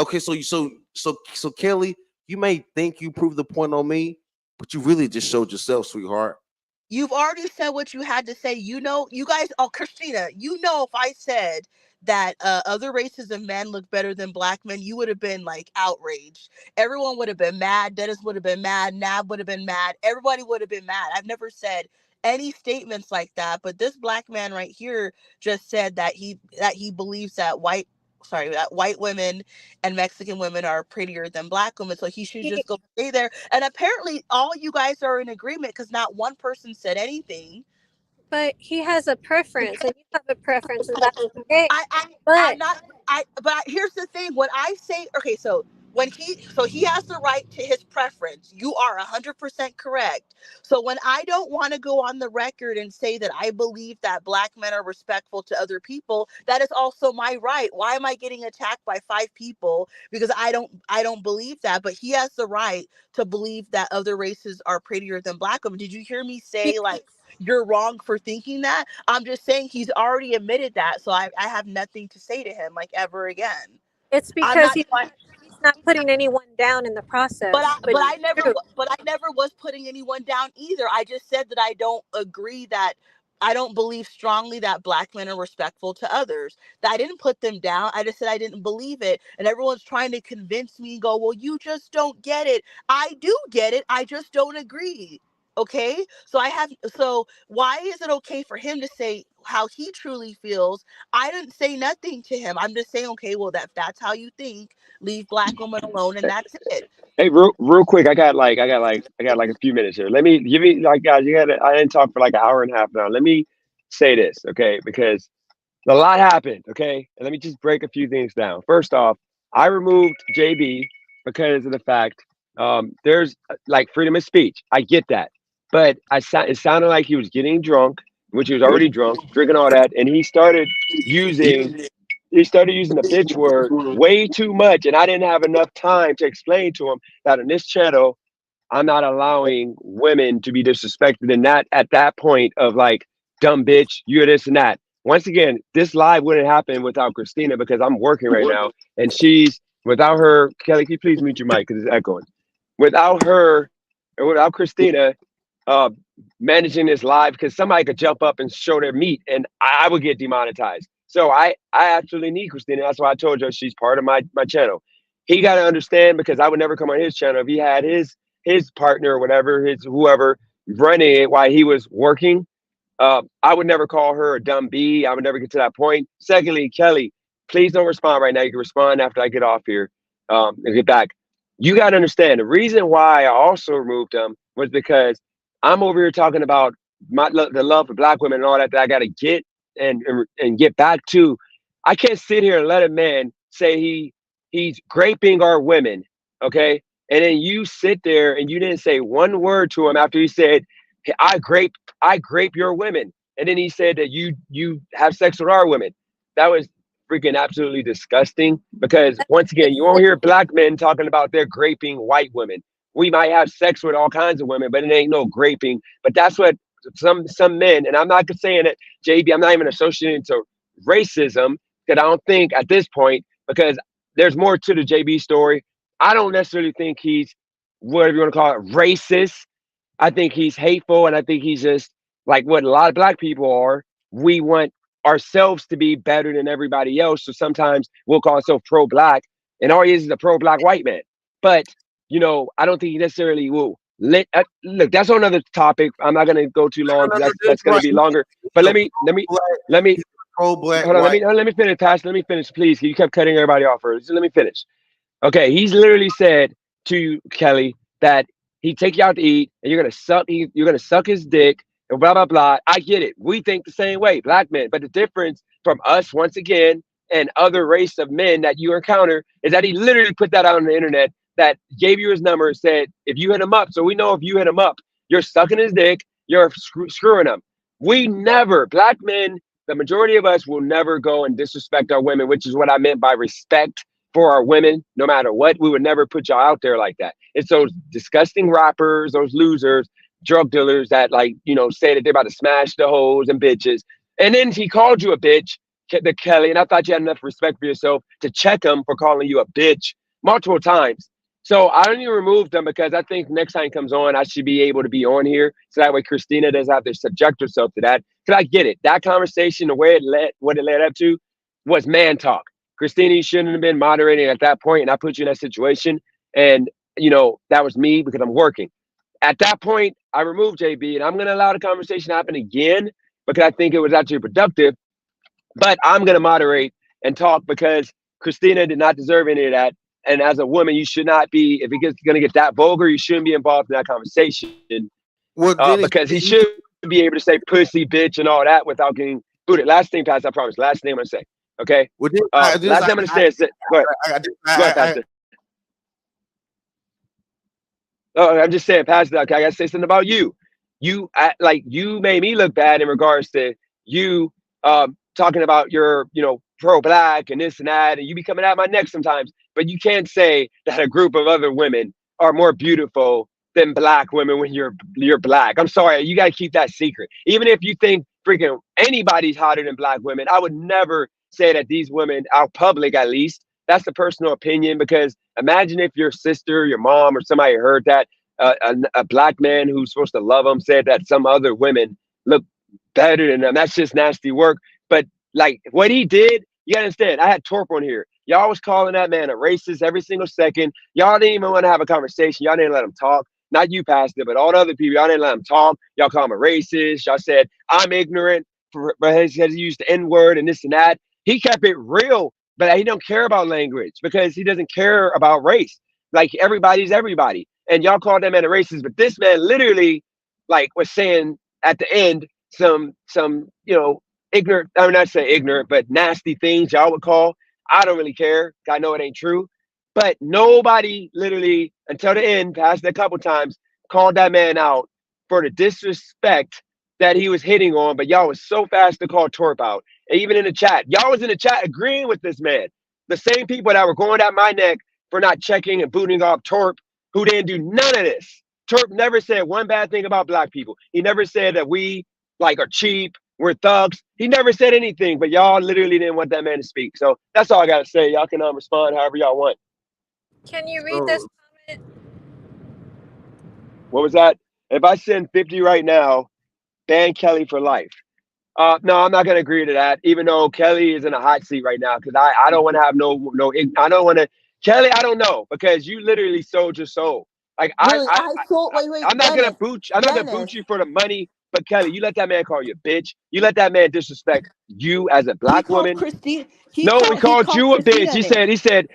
So Kelly, you may think you proved the point on me, but you really just showed yourself, sweetheart. You've already said what you had to say. You know, you guys. Oh, Christina, you know, if I said that other races of men look better than black men, you would have been like outraged. Everyone would have been mad. Dennis would have been mad. Nav would have been mad. Everybody would have been mad. I've never said any statements like that. But this black man right here just said that he believes that white women and Mexican women are prettier than black women, so he should just go stay there. And apparently, all you guys are in agreement because not one person said anything. But he has a preference, and you have a preference, and that's okay. I'm But not. But here's the thing. When I say okay, so he has the right to his preference. You are 100% correct. So when I don't want to go on the record and say that I believe that black men are respectful to other people, that is also my right. Why am I getting attacked by 5 people because I don't believe that? But he has the right to believe that other races are prettier than black women. Did you hear me say like you're wrong for thinking that? I'm just saying he's already admitted that, so I have nothing to say to him like ever again. it's I'm because not trying. he's not putting anyone down in the But I process. but Which I is never true. but I never was putting anyone down either. I just said that I don't agree that I don't believe strongly that black men are respectful to others. That I didn't put them down. I just said I didn't believe it. And everyone's trying to convince me, go, well, you just don't get it. I do get it. I just don't agree. Okay? So why is it okay for him to say how he truly feels? I didn't say nothing to him. I'm just saying, okay, well, that's how you think. Leave black women alone, and that's it. Hey, real quick, I got like a few minutes here. Let me give me like guys, I didn't talk for like an hour and a half now. Let me say this, okay? Because a lot happened, okay? And let me just break a few things down. First off, I removed JB because of the fact there's like freedom of speech. I get that. But it sounded like he was getting drunk which he was already drunk, drinking all that, and using he started using the bitch word way too much, and I didn't have enough time to explain to him that on this channel I'm not allowing women to be disrespected, and that at that point of like dumb bitch, you're this and that. Once again, this live wouldn't happen without Christina because I'm working right now, and she's without her. Kelly, can you please mute your mic because it's echoing. Without her, or without Christina, uh, managing this live, because somebody could jump up and show their meat, and I would get demonetized. So I absolutely need Christina. That's why I told you she's part of my channel. He got to understand because I would never come on his channel if he had his partner or whatever, his whoever running it while he was working. I would never call her a dumb bee. I would never get to that point. Secondly, Kelly, please don't respond right now. You can respond after I get off here and get back. You got to understand the reason why I also removed him was because I'm over here talking about the love for black women and all that I got to get and get back to. I can't sit here and let a man say he's raping our women, okay? And then you sit there and you didn't say one word to him after he said, hey, I grape your women. And then he said that you have sex with our women. That was freaking absolutely disgusting because once again, you won't hear black men talking about they're graping white women. We might have sex with all kinds of women, but it ain't no graping. But that's what some men, and I'm not saying it, JB, I'm not even associating to racism, because I don't think at this point, because there's more to the JB story. I don't necessarily think he's whatever you want to call it, racist. I think he's hateful, and I think he's just like what a lot of black people are. We want ourselves to be better than everybody else, so sometimes we'll call ourselves pro-black, and all he is a pro-black white man. But I don't think he necessarily will. Look, that's on another topic. I'm not gonna go too long because that's gonna be longer. But let me pro-black hold on. white. Let me finish, Pastor. Let me finish, please. You kept cutting everybody off first. Let me finish. Okay, he's literally said to Kelly that he'd take you out to eat and you're gonna suck his dick and blah blah blah. I get it. We think the same way, black men. But the difference from us, once again, and other race of men that you encounter is that he literally put that out on the internet, that gave you his number and said, if you hit him up, so we know if you hit him up, you're sucking his dick, you're screwing him. We never, black men, the majority of us will never go and disrespect our women, which is what I meant by respect for our women. No matter what, we would never put y'all out there like that. It's those disgusting rappers, those losers, drug dealers that say that they're about to smash the hoes and bitches. And then he called you a bitch, the Kelly, and I thought you had enough respect for yourself to check him for calling you a bitch multiple times. So I only removed them because I think next time he comes on, I should be able to be on here. So that way Christina doesn't have to subject herself to that. Because I get it. That conversation, the way what it led up to was man talk. Christina, you shouldn't have been moderating at that point, and I put you in that situation. And, that was me because I'm working. At that point, I removed JB, and I'm going to allow the conversation to happen again because I think it was actually productive. But I'm going to moderate and talk because Christina did not deserve any of that. And as a woman, you should not be, if it's going to get that vulgar, you shouldn't be involved in that conversation. Because he should be able to say pussy, bitch, and all that without getting booted. Last thing, Pastor, I promise. Last thing I'm going to say. Okay? Last thing I'm going to say is that, go ahead. Go ahead, Pastor. Oh, I'm just saying, Pastor, okay, I got to say something about you. You made me look bad in regards to you talking about your, pro-black and this and that, and you be coming at my neck sometimes. But you can't say that a group of other women are more beautiful than black women when you're black. I'm sorry, you got to keep that secret. Even if you think freaking anybody's hotter than black women, I would never say that these women, our public at least, that's the personal opinion. Because imagine if your sister, your mom, or somebody heard that a black man who's supposed to love them said that some other women look better than them. That's just nasty work. But like what he did, you gotta understand. I had Torp on here. Y'all was calling that man a racist every single second. Y'all didn't even want to have a conversation. Y'all didn't let him talk. Not you, Pastor, but all the other people. Y'all didn't let him talk. Y'all call him a racist. Y'all said I'm ignorant because he used the N-word and this and that. He kept it real, but he don't care about language because he doesn't care about race. Like everybody's everybody. And y'all called that man a racist, but this man literally was saying at the end some ignorant, I mean not say ignorant, but nasty things y'all would call. I don't really care. I know it ain't true. But nobody literally until the end, past a couple times, called that man out for the disrespect that he was hitting on, but y'all was so fast to call Torp out. And even in the chat, y'all was in the chat agreeing with this man. The same people that were going at my neck for not checking and booting off Torp, who didn't do none of this. Torp never said one bad thing about black people. He never said that we like are cheap, we're thugs. He never said anything, but y'all literally didn't want that man to speak. So that's all I gotta say. Y'all can respond however y'all want. Can you read this comment? What was that? If I send 50 right now, ban Kelly for life. No, I'm not gonna agree to that. Even though Kelly is in a hot seat right now, because I don't want to have I don't want to Kelly. I don't know because you literally sold your soul. Like Really, I sold. Wait, I'm not gonna Dennis. boot. I'm not gonna boot you for the money. But Kelly, you let that man call you a bitch. You let that man disrespect you as a He black called woman. Christine. No, he called you a bitch. Christina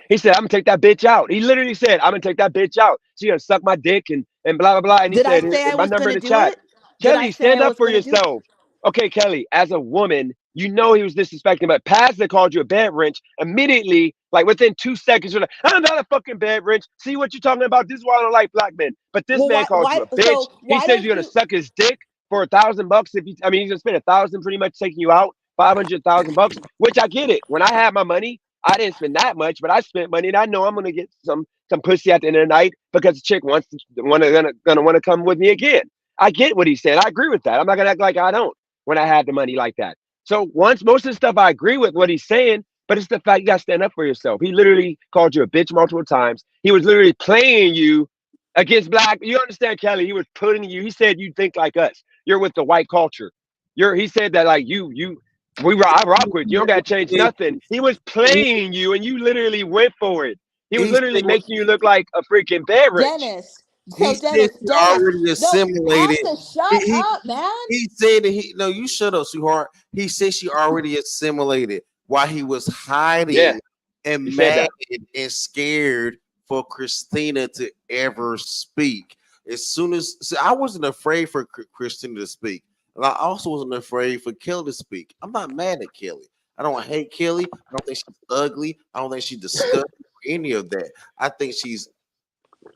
He said, I'm gonna take that bitch out. He literally said, I'm gonna take that bitch out. She gonna suck my dick and blah blah blah. And he Did I said, say I my was number in gonna the do chat. it? Did I Kelly, say stand I up was for gonna do it? yourself. Okay, Kelly, as a woman, you know he was disrespecting, but Pastor called you a bed wrench immediately, like within 2 seconds. You're like, I'm not a fucking bed wrench. See what you're talking about? This is why I don't like black men. But this Well, man called you a bitch. He says don't you're gonna you? suck his dick for $1,000 if you. I mean, he's gonna spend 1,000 pretty much taking you out. $500,000, which I get it. When I had my money, I didn't spend that much, but I spent money, and I know I'm gonna get some pussy at the end of the night because the chick wants to gonna want to come with me again. I get what he's saying. I agree with that. I'm not gonna act like I don't when I had the money like that. So most of the stuff I agree with what he's saying, but it's the fact you gotta stand up for yourself. He literally called you a bitch multiple times. He was literally playing you against black. You understand, Kelly? He was putting you. He said you think like us. You're with the white culture. He said that like I rock with you. You don't gotta change nothing. He was playing you, and you literally went for it. He was literally making you look like a freaking bed wrench. Dennis. He So said Dennis, he already assimilated. Pastor, shut up, man. He said that no, you shut up, sweetheart. He said she already assimilated while he was hiding and mad and scared for Christina to ever speak. As soon as I wasn't afraid for Christina to speak, and I also wasn't afraid for Kelly to speak. I'm not mad at Kelly. I don't hate Kelly. I don't think she's ugly. I don't think she's disgusting or any of that. I think she's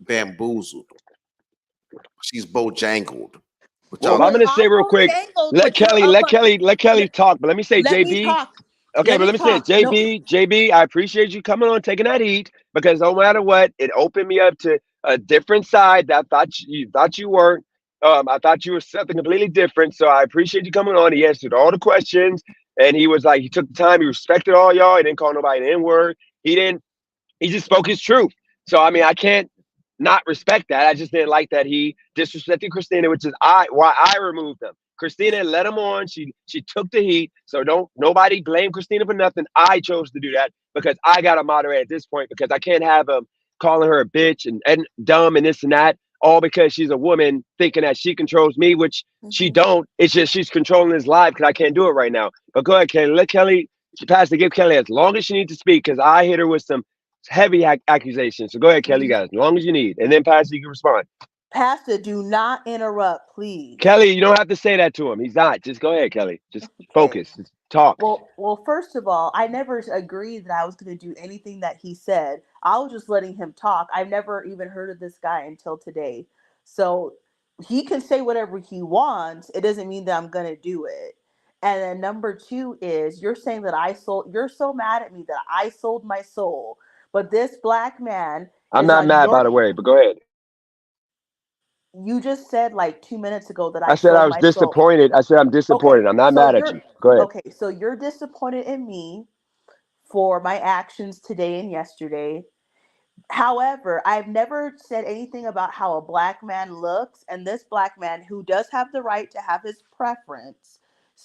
bamboozled. She's bojangled. Well, I'm gonna say real quick. Let Kelly talk. But let me say, let JB. Me talk. Okay, but let me say, JB. I appreciate you coming on, taking that heat because no matter what, it opened me up to a different side that you thought you weren't. I thought you were something completely different. So I appreciate you coming on. He answered all the questions, and he was like, he took the time. He respected all y'all. He didn't call nobody an N-word. He didn't. He just spoke his truth. So I mean, I can't not respect that. I just didn't like that he disrespected Christina, which is why I removed him. Christina let him on. She took the heat. So don't nobody blame Christina for nothing. I chose to do that because I got to moderate at this point because I can't have him calling her a bitch and dumb and this and that, all because she's a woman thinking that she controls me, which she don't. It's just she's controlling his life because I can't do it right now. But go ahead, Kelly. Let Kelly pass to give Kelly as long as she needs to speak because I hit her with some heavy accusations. So go ahead, Kelly. You got as long as you need. And then Pastor, you can respond. Pastor, do not interrupt, please. Kelly, you don't have to say that to him. He's not. Just go ahead, Kelly. Just focus. Just talk. Well, first of all, I never agreed that I was going to do anything that he said. I was just letting him talk. I've never even heard of this guy until today. So he can say whatever he wants. It doesn't mean that I'm going to do it. And then number two is you're saying that you're so mad at me that I sold my soul. But this black man I'm not mad, by the way, but go ahead. You just said like 2 minutes ago that I said I was disappointed. I said I'm disappointed. I'm not mad at you. Go ahead. Okay, so you're disappointed in me for my actions today and yesterday. However, I've never said anything about how a black man looks, and this black man who does have the right to have his preference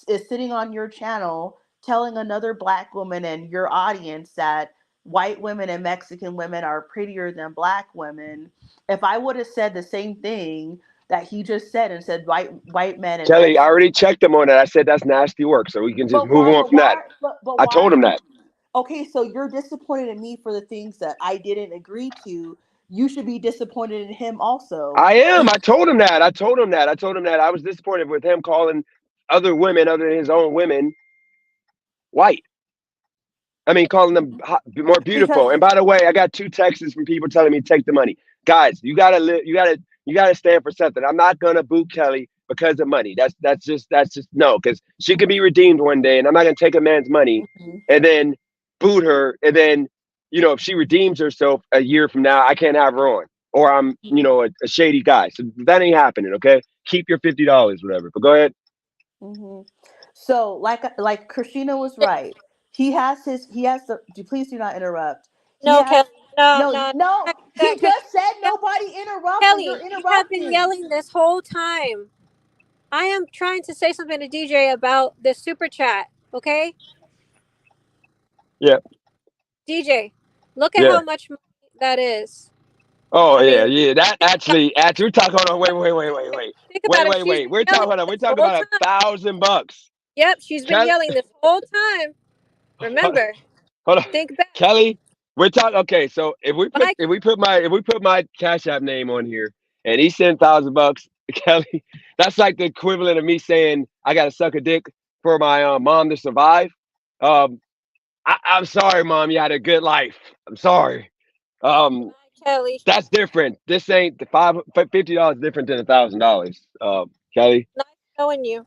is sitting on your channel telling another black woman and your audience that white women and Mexican women are prettier than black women. If I would have said the same thing that he just said and said white men and Kelly, I already checked him on that. I said that's nasty work, so we can just move on from that. I told him that. Okay, so you're disappointed in me for the things that I didn't agree to. You should be disappointed in him also. I am. I told him that. I told him that I was disappointed with him calling other women other than his own women white. I mean, calling them more beautiful. And by the way, I got 2 texts from people telling me take the money. Guys, you gotta stand for something. I'm not gonna boot Kelly because of money. That's just no, because she could be redeemed one day, and I'm not gonna take a man's money and then boot her, and then if she redeems herself a year from now, I can't have her on, or I'm a shady guy. So that ain't happening. Okay, keep your $50, whatever. But go ahead. So like Christina was right. He has the. Please do not interrupt. He No, has Kelly. No, no no, no. not He that, because just said nobody interrupt when Kelly, you're you have been interrupting. yelling this whole time. I am trying to say something to DJ about the super chat. Okay, Yeah. DJ, look at Yeah. how much money that is. Oh I yeah, mean, yeah. That actually, we're talking. Hold on, think about it. She's been wait. yelling Hold on. We're this talking whole about time. $1,000. Yep, she's been Kelly, yelling this whole time. Remember, hold on, think back. Kelly. We're talking. Okay, so Mike, if we put my Cash App name on here, and he sent $1,000, Kelly, that's like the equivalent of me saying I got to suck a dick for my mom to survive. Um, I'm sorry, Mom. You had a good life. I'm sorry. Um, Kelly, That's different. This ain't the $50 different than $1,000. Kelly, nice knowing you.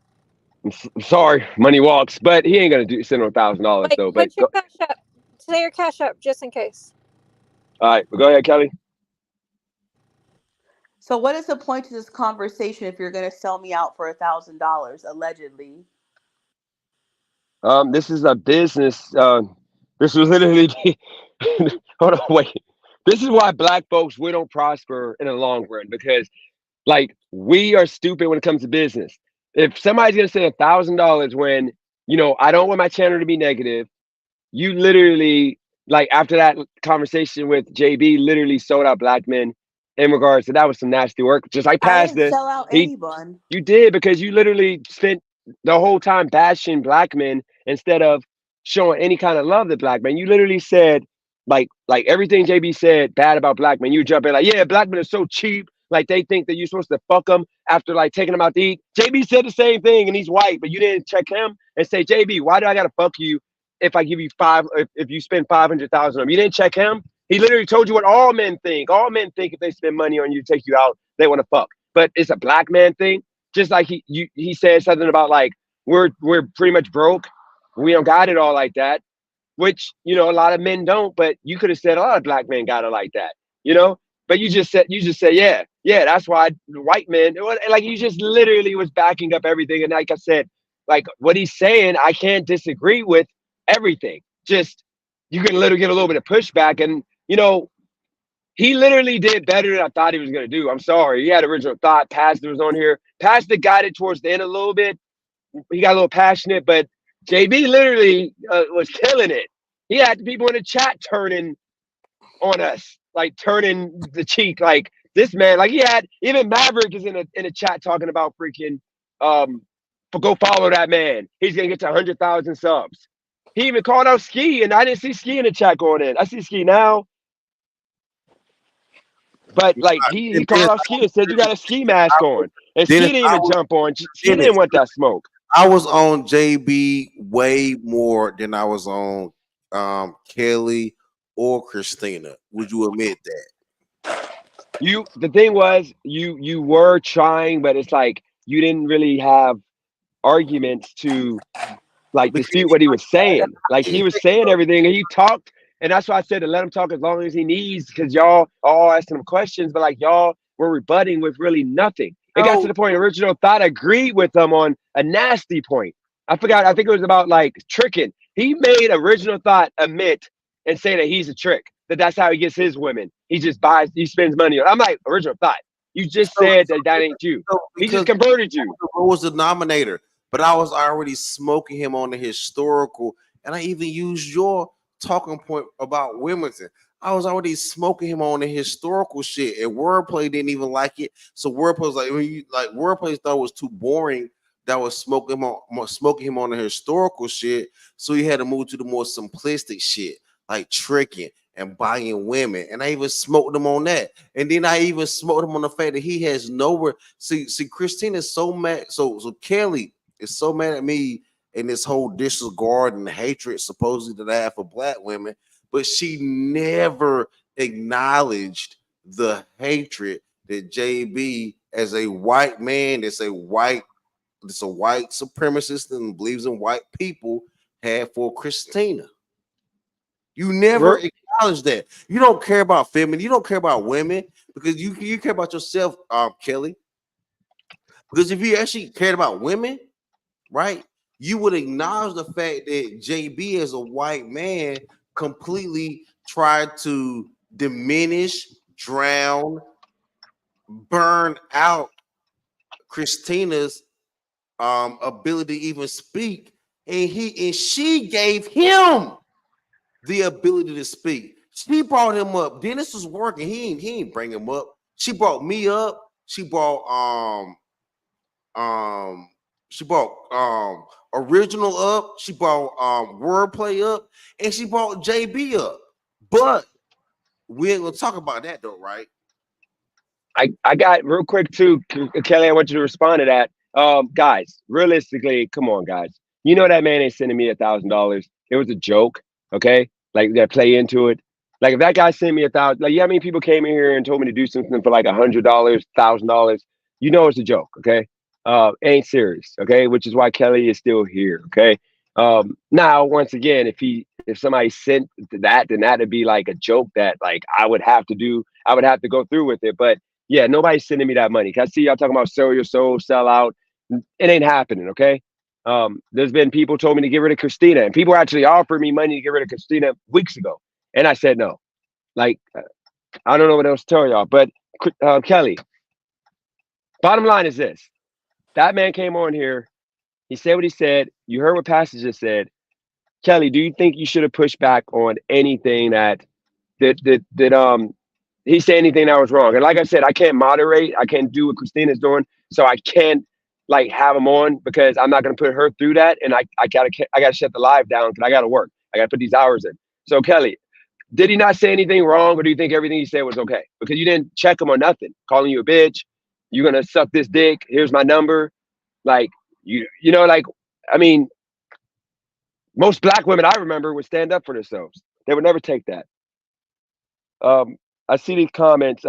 I'm sorry, money walks, but he ain't gonna send him $1,000 Mike, though. But put your cash up. Say your cash up just in case. all right, but go ahead, Kelly. So what is the point to this conversation if you're gonna sell me out for $1,000 allegedly? This is a business. This was literally. Hold on, wait. This is why black folks we don't prosper in the long run because like we are stupid when it comes to business. If somebody's gonna send $1,000 when I don't want my channel to be negative. You literally like after that conversation with JB, literally sold out black men in regards to that was some nasty work. Just like I didn't Pastor, sell out he anyone. you did because you literally spent the whole time bashing black men instead of showing any kind of love to black men. You literally said like everything JB said bad about black men. You jump in like, yeah, black men are so cheap. Like they think that you're supposed to fuck them after like taking them out to eat. JB said the same thing, and he's white, but you didn't check him and say, JB, why do I gotta fuck you if I give you if you spend 500,000 on them? You didn't check him. He literally told you what all men think. All men think if they spend money on you to take you out, they want to fuck. But it's a black man thing. Just like he said something about like we're pretty much broke. We don't got it all like that, which a lot of men don't. But you could have said a lot of black men got it like that, you know. But you just said yeah. That's why white men like you just literally was backing up everything. And like I said, like what he's saying, I can't disagree with everything. Just you can literally get a little bit of pushback, and he literally did better than I thought he was going to do. I'm sorry. He had original thought. Pastor was on here. Pastor got it towards the end a little bit. He got a little passionate, but JB literally was killing it. He had people in the chat turning on us, like turning the cheek. Like this man, like he had even Maverick is in a chat talking about freaking go follow that man. He's gonna get to 100,000 subs. He even called out Ski, and I didn't see Ski in the chat going in. I see Ski now. But like he called out Ski and said you got a ski mask on, and Ski didn't even jump on. Ski didn't want that smoke. I was on JB way more than I was on Kelly or Christina. Would you admit that? The thing was you were trying, but it's like you didn't really have arguments to like dispute what he was saying. Like he was saying everything, and he talked. And that's why I said to let him talk as long as he needs, because y'all all asking him questions, but like y'all were rebutting with really nothing. It got to the point original thought agreed with them on a nasty point. I forgot. I think it was about like tricking. He made original thought admit and say that he's a trick. That's how he gets his women. He just buys. He spends money on. I'm like original thought. You just said that ain't you. He just converted you. What was the denominator? But I was already smoking him on the historical, and I even used your talking point about Wilmington. I was already smoking him on the historical shit, and Wordplay didn't even like it. So Wordplay was like, Wordplay thought it was too boring. That was smoking him on the historical shit. So he had to move to the more simplistic shit, like tricking and buying women. And I even smoked him on that. And then I even smoked him on the fact that he has nowhere. See, Christine is so mad. So Kelly is so mad at me in this whole disregard and hatred supposedly that I have for black women, but she never acknowledged the hatred that JB as a white man, it's a white supremacist and believes in white people had for Christina. You never acknowledge that. You don't care about feminine. You don't care about women because you care about yourself, Kelly. Because if you actually cared about women, right, you would acknowledge the fact that JB as a white man completely tried to diminish, drown, burn out Christina's ability to even speak, and she gave him the ability to speak. She brought him up. Dennis was working. He ain't bring him up. She brought me up. She brought original up. She brought wordplay up, and she brought JB up. But we ain't gonna talk about that though, right? I got real quick too, Kelly. I want you to respond to that. Guys, realistically, come on, guys. You know that man ain't sending me $1,000. It was a joke, okay? Like that play into it. Like if that guy sent me 1,000, like how many people came in here and told me to do something for like $100, $1,000? You know it's a joke, okay? Ain't serious, okay? Which is why Kelly is still here, okay? Now once again, if somebody sent that, then that'd be like a joke that like I would have to go through with it, but. Yeah, nobody's sending me that money. I see y'all talking about sell your soul, sell out. It ain't happening, okay? There's been people told me to get rid of Christina, and people actually offered me money to get rid of Christina weeks ago, and I said no. Like, I don't know what else to tell y'all, but Kelly, bottom line is this: that man came on here, he said what he said. You heard what Pastor just said. Kelly, do you think you should have pushed back on anything that he said anything that was wrong? And like I said, I can't moderate. I can't do what Christina's doing, so I can't like have him on because I'm not gonna put her through that. And I gotta shut the live down because I gotta work. I gotta put these hours in. So Kelly, did he not say anything wrong, or do you think everything he said was okay? Because you didn't check him or nothing, calling you a bitch. You're gonna suck this dick. Here's my number. Like you know, like I mean, most black women I remember would stand up for themselves. They would never take that. I see these comments.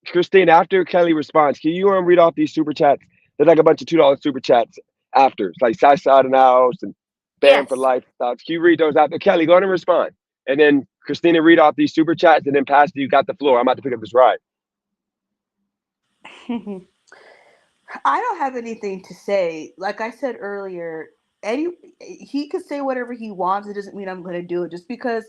Christine, after Kelly responds, can you read off these super chats? There's like a bunch of $2 super chats after. It's like Southside in the house and Bam for Yes. Life thoughts. Can you read those after? Kelly, go ahead and respond. And then Christina, read off these super chats, and then Pastor, you got the floor. I'm about to pick up this ride. I don't have anything to say. Like I said earlier, he could say whatever he wants. It doesn't mean I'm going to do it. Just because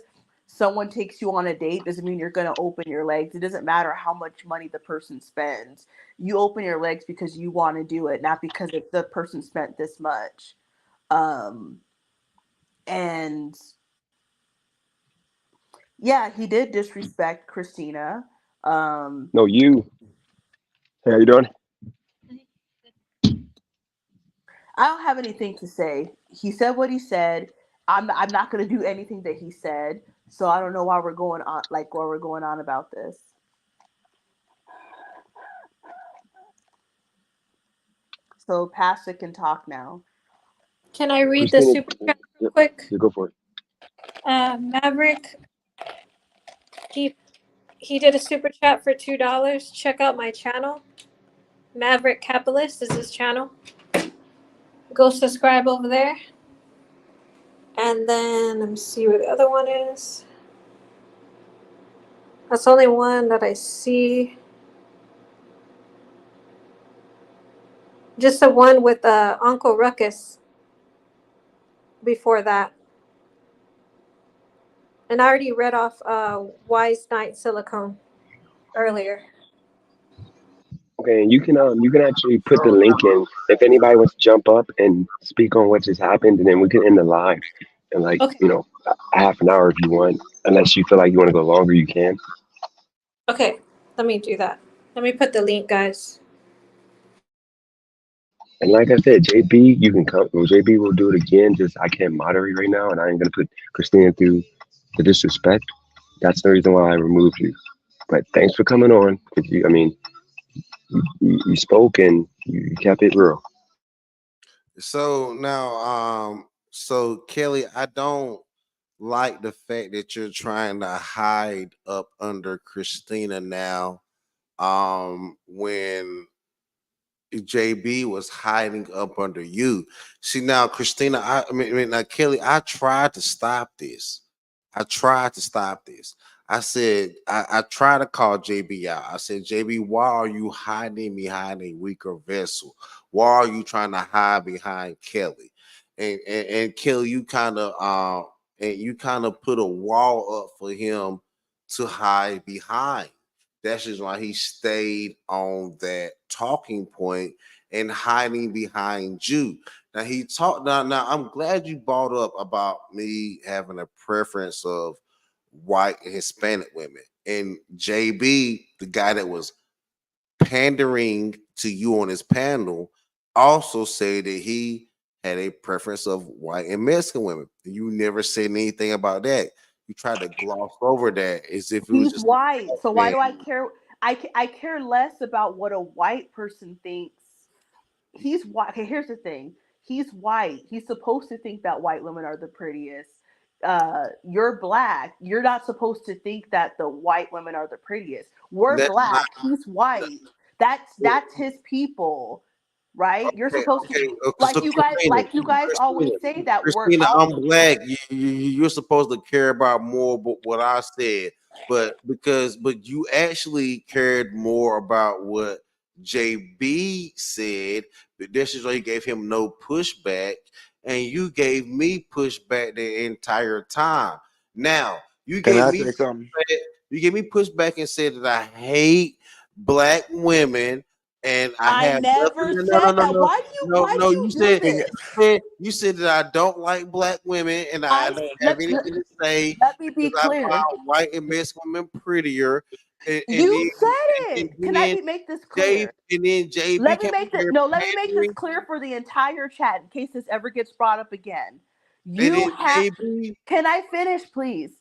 someone takes you on a date doesn't mean you're going to open your legs. It doesn't matter how much money the person spends. You open your legs because you want to do it, not because if the person spent this much. And yeah, he did disrespect Christina. No, you. Hey, how you doing? I don't have anything to say. He said what he said. I'm not gonna do anything that he said. So I don't know why we're going on about this. So Pastor can talk now. Can I read the Christina, super chat real quick? yeah, go for it. Maverick, he did a super chat for $2. Check out my channel. Maverick Capitalist is his channel. Go subscribe over there. And then let me see where the other one is. That's the only one that I see. Just the one with Uncle Ruckus before that. And I already read off Wise Night Silicone earlier. Okay, and you can actually put the link in if anybody wants to jump up and speak on what just happened, and then we can end the live in like Okay. A half an hour if you want. Unless you feel like you want to go longer, you can. Okay, let me do that. Let me put the link, guys. And like I said, JB, you can come. Well, JB will do it again. Just I can't moderate right now, and I ain't gonna put Christina through the disrespect. That's the reason why I removed you. But thanks for coming on. Cause you spoke and you kept it real. So now, so Kelly, I don't like the fact that you're trying to hide up under Christina now. When JB was hiding up under you. See now, Christina, now Kelly, I tried to stop this. I said, I tried to call JB out. I said, JB, why are you hiding behind a weaker vessel? Why are you trying to hide behind Kelly? And Kelly, you kind of put a wall up for him to hide behind. That's just why he stayed on that talking point and hiding behind you. Now he talked. Now I'm glad you brought up about me having a preference of white and Hispanic women. And JB, the guy that was pandering to you on his panel, also said that he had a preference of white and Mexican women. You never said anything about that. You tried to gloss over that as if it was He's just white, so why man. do I care? I care less about what a white person thinks. He's white. Okay, here's the thing. He's white. He's supposed to think that white women are the prettiest. You're black. You're not supposed to think that the white women are the prettiest. We're That's not black. He's white. That's his people, right? You're supposed to So like you guys always say that we're Christina, I'm black. You're supposed to care about more about what I said, but you actually cared more about what JB said. But this is why you gave him no pushback, and you gave me pushback the entire time. Now you Can gave I me say something? pushback, pushback and said that I hate black women. And I I have never nothing. said that. Why do you do this? You said that I don't like black women, and I don't have anything to say. Let me be because I clear. found white and Mexican women prettier. You said it. Can I make this clear? And then JB Let me came make this here no. Let me make this pandering, clear for the entire chat in case this ever gets brought up again. and You then have. JB. Can I finish, please?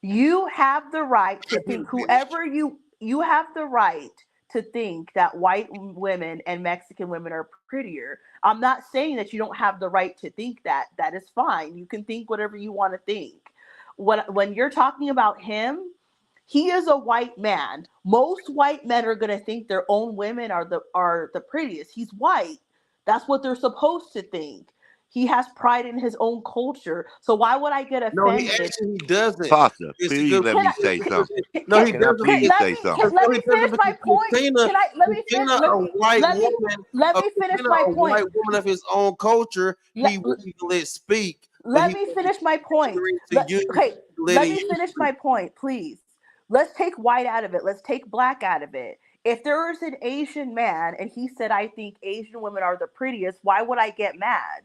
You have the right to think whoever you have the right to think that white women and Mexican women are prettier. I'm not saying that you don't have the right to think that. That is fine. You can think whatever you want to think. When you're talking about him, he is a white man. Most white men are going to think their own women are the prettiest. He's white. That's what they're supposed to think. He has pride in his own culture. So why would I get No, he offended? actually doesn't. Pastor, It's please good. let me say something. No, he Can I doesn't. please say something? Let me finish my point. Christina, Can I let me finish? Christina, a white woman, Let me finish my point. white woman of his own culture, he wouldn't even let speak. Let me finish my point. Okay, let me finish my point, please. Let's take white out of it. Let's take black out of it. If there was an Asian man and he said, I think Asian women are the prettiest, why would I get mad?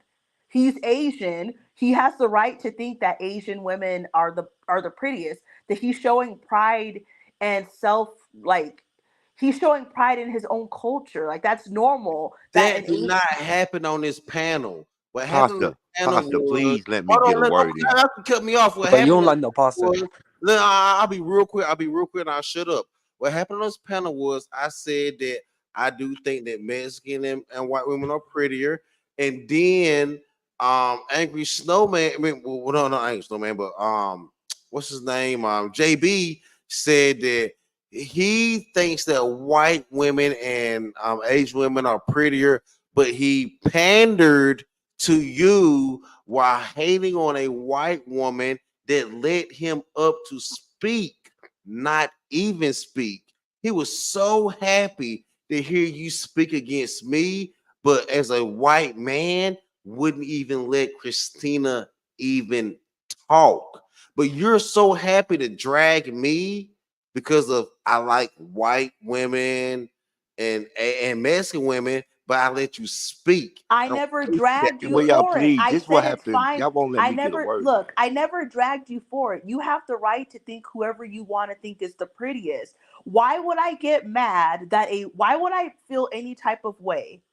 He's Asian. He has the right to think that Asian women are the prettiest. That he's showing pride and he's showing pride in his own culture. Like that's normal. That did not happen on this panel. What happened on Pastor, the panel was, please let me get a word in. You have to cut me off. What But you happened don't like no pasta. I'll be real quick. And I'll shut up. What happened on this panel was I said that I do think that Mexican and white women are prettier. And then Angry Snowman, not Angry Snowman, but what's his name? JB said that he thinks that white women and Asian women are prettier, but he pandered to you while hating on a white woman that led him up to speak, not even speak. He was so happy to hear you speak against me, but as a white man, wouldn't even let Christina even talk. But you're so happy to drag me because of I like white women and Mexican women, but I let you speak. I never dragged you Will y'all for it. please? I This what said it's happened. fine. Y'all won't let I me get a never word. look. I never dragged you for it. You have the right to think whoever you want to think is the prettiest. Why would I get mad that why would I feel any type of way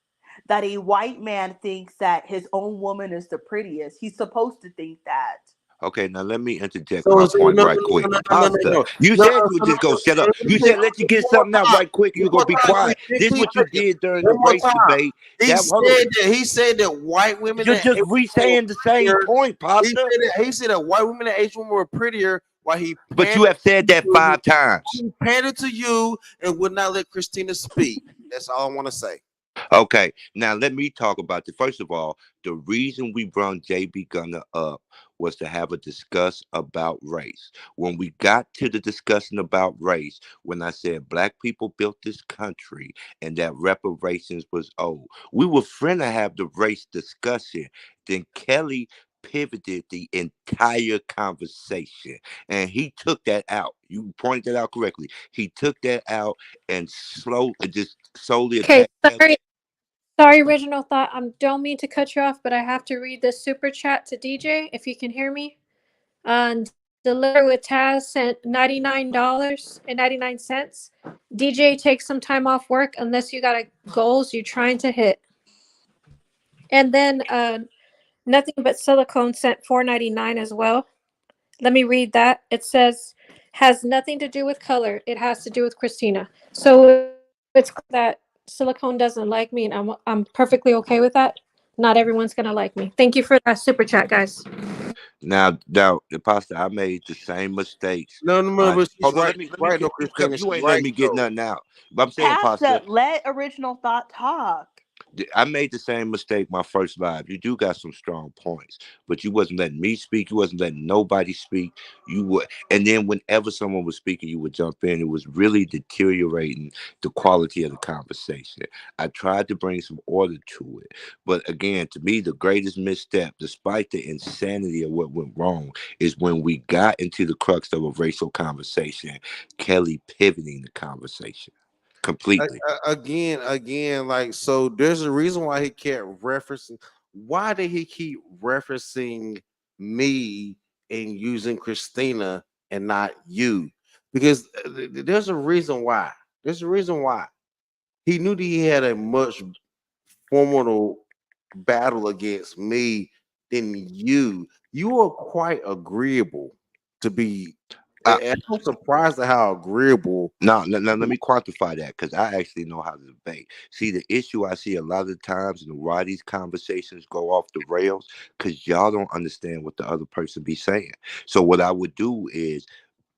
that a white man thinks that his own woman is the prettiest? He's supposed to think that. Okay, now let me interject my point right quick. Pastor, you said you would just go shut up. You said let you get something out right quick. You're gonna be quiet. This is what you did during the race debate. He said that white women. You're just re-saying the same point, Pastor. He said that white women and Asian women were prettier. While he, but you have said that 5 times. He pandered to you and would not let Christina speak. That's all I want to say. Okay, now let me talk about it. First of all, the reason we brought JB Gunner up was to have a discuss about race. When we got to the discussion about race, when I said black people built this country and that reparations was old, we were finna have the race discussion. Then Kelly pivoted the entire conversation and he took that out. You pointed that out correctly. He took that out and just solely Okay, attacked Kelly. sorry, original thought. I don't mean to cut you off, but I have to read this super chat to DJ if you can hear me. Deliver with Taz sent $99.99. DJ, take some time off work unless you got goals you're trying to hit. And then Nothing But Silicone sent $4.99 as well. Let me read that. It says, has nothing to do with color. It has to do with Christina. So it's that Silicone doesn't like me, and I'm perfectly okay with that. Not everyone's gonna like me. Thank you for that super chat, guys. Now, Pastor, I made the same mistakes. No, but she's Hold on, right. let me Right, get no, Christina, you she's ain't letting right me get though. nothing out. But I'm saying, Pastor, Pastor, let original thought talk. I made the same mistake my first live. You do got some strong points, but you wasn't letting me speak. You wasn't letting nobody speak. You would, and then whenever someone was speaking, you would jump in. It was really deteriorating the quality of the conversation. I tried to bring some order to it, but again, to me, the greatest misstep, despite the insanity of what went wrong, is when we got into the crux of a racial conversation. Kelly pivoting the conversation completely. Again, like, so there's a reason why he kept referencing. Why did he keep referencing me and using Christina and not you? Because there's a reason why. There's a reason why. He knew that he had a much formidable battle against me than you. You are quite agreeable to be. And I'm surprised at how agreeable. Now, let me quantify that because I actually know how to debate. See, the issue I see a lot of times and why these conversations go off the rails because y'all don't understand what the other person be saying. So what I would do is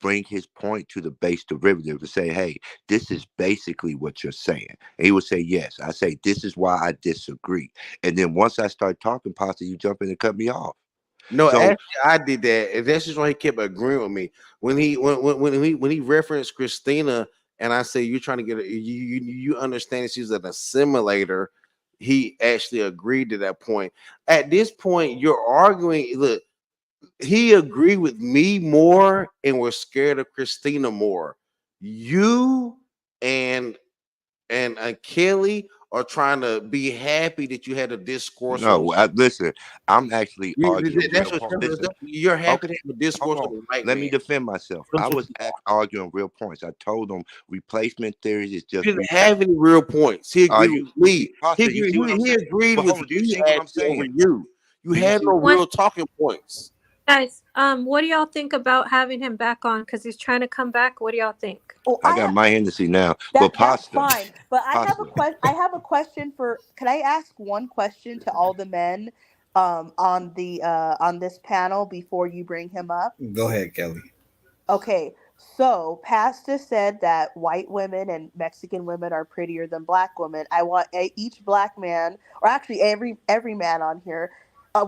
bring his point to the base derivative and say, hey, this is basically what you're saying. And he would say, yes. I say, this is why I disagree. And then once I start talking, Pastor, you jump in and cut me off. No, So actually, I did that, and that's just why he kept agreeing with me when he referenced Christina, and I say you're trying to get you understand that she's an assimilator. He actually agreed to that point. At this point, you're arguing. Look, he agreed with me more and was scared of Christina more. You and Kelly are trying to be happy that you had a discourse on. no, listen, I'm actually arguing That's real what points. Listen, you're happy okay, to have a discourse hold on on. the white Let me man. defend myself. That's I what was you are. arguing real points. I told them replacement theories is He just didn't have any real points. He Are agreed with you me. Pastor? You see what I'm He saying? agreed But hold with on, do you me see what I'm actually over saying? you. You Do you had see? no One real talking points. guys, what do y'all think about having him back on? Because he's trying to come back. What do y'all think? Oh, I got my Hennessy now, but that's Pastor, fine. But I have a Pastor. question. I have a question for. Can I ask one question to all the men, on this panel before you bring him up? Go ahead, Kelly. Okay, so Pastor said that white women and Mexican women are prettier than black women. I want each black man, or actually every man on here.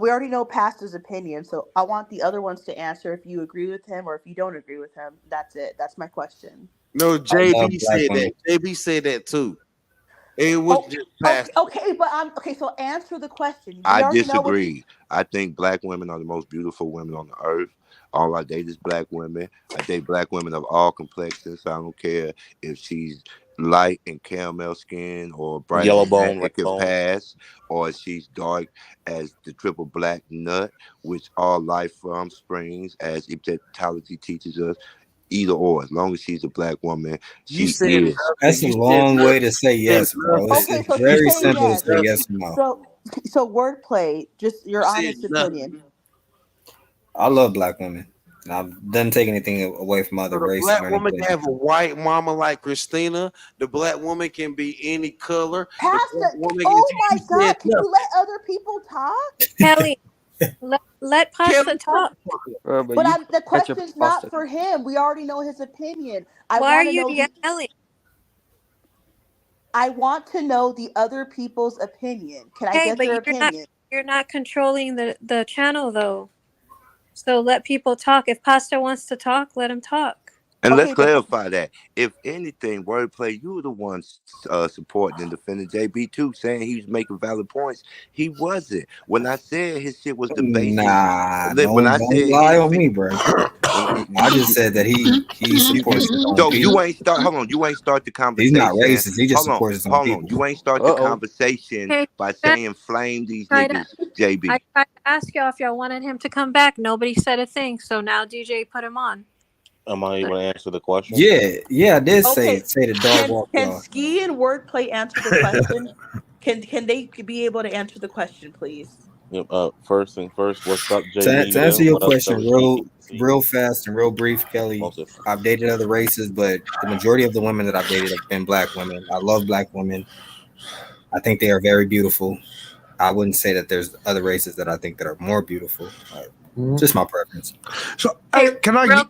We already know Pastor's opinion, so I want the other ones to answer if you agree with him or if you don't agree with him. That's it. That's my question. No, I love JB black said women. that. JB said that too. It was Oh, just okay, past. okay, but okay. So answer the question. We I already know what you. disagree. I think black women are the most beautiful women on the earth. All I date is black women. I date black women of all complexions. I don't care if she's light and caramel skin or bright as Yellow that, bone, red it could bone. pass, or if she's dark as the triple black nut, which all life from springs, as Egyptology teaches us. Either or, as long as she's a black woman, You she said is. That's nothing. a You said long way nothing. to say You said yes, bro. nothing. Okay, It's so she's very saying You simple to said yes. say yes nothing. or no. So wordplay. Just You your said honest nothing. opinion. I love black women. I doesn't take anything away from other So the races black or woman anything. can have a white mama like Christina. The black woman can be any color. The black Pastor, woman can. oh You my said God, can you nothing. let other people talk? Kelly, let Pasta Kelly, talk. But But you the cut your question's pastor. not for him. We already know his opinion. I Why are want to you know the. yelling? I want to know the other people's opinion. Can I Hey, get but their you're opinion? not controlling the channel though. So let people talk. If Pasta wants to talk, let him talk. And let's Okay, but clarify that. If anything, wordplay, you were the ones supporting and defending JB too, saying he was making valid points. He wasn't. When I said his shit was debasing, Nah, when I don't said lie his, on me, bro. I just said that he supports his own so people. you ain't start. Hold on, you ain't start the He's not conversation. racist. He just supports his own Hold on. people. You ain't start the conversation Okay, by that- saying flame these try to- niggas, JB. I tried to ask y'all if y'all wanted him to come back. Nobody said a thing. So now DJ put him on. Am I able to answer the question? Yeah, I did okay. say the dog walk Can y'all. Ski and Wordplay answer the question? Can they be able to answer the question, please? Yep, first thing first, what's up, J To Media? answer your What up, question Celestine? real fast and real brief, Kelly, I've dated other races, but the majority of the women that I've dated have been black women. I love black women. I think they are very beautiful. I wouldn't say that there's other races that I think that are more beautiful. Just my preference. So, hey, can I get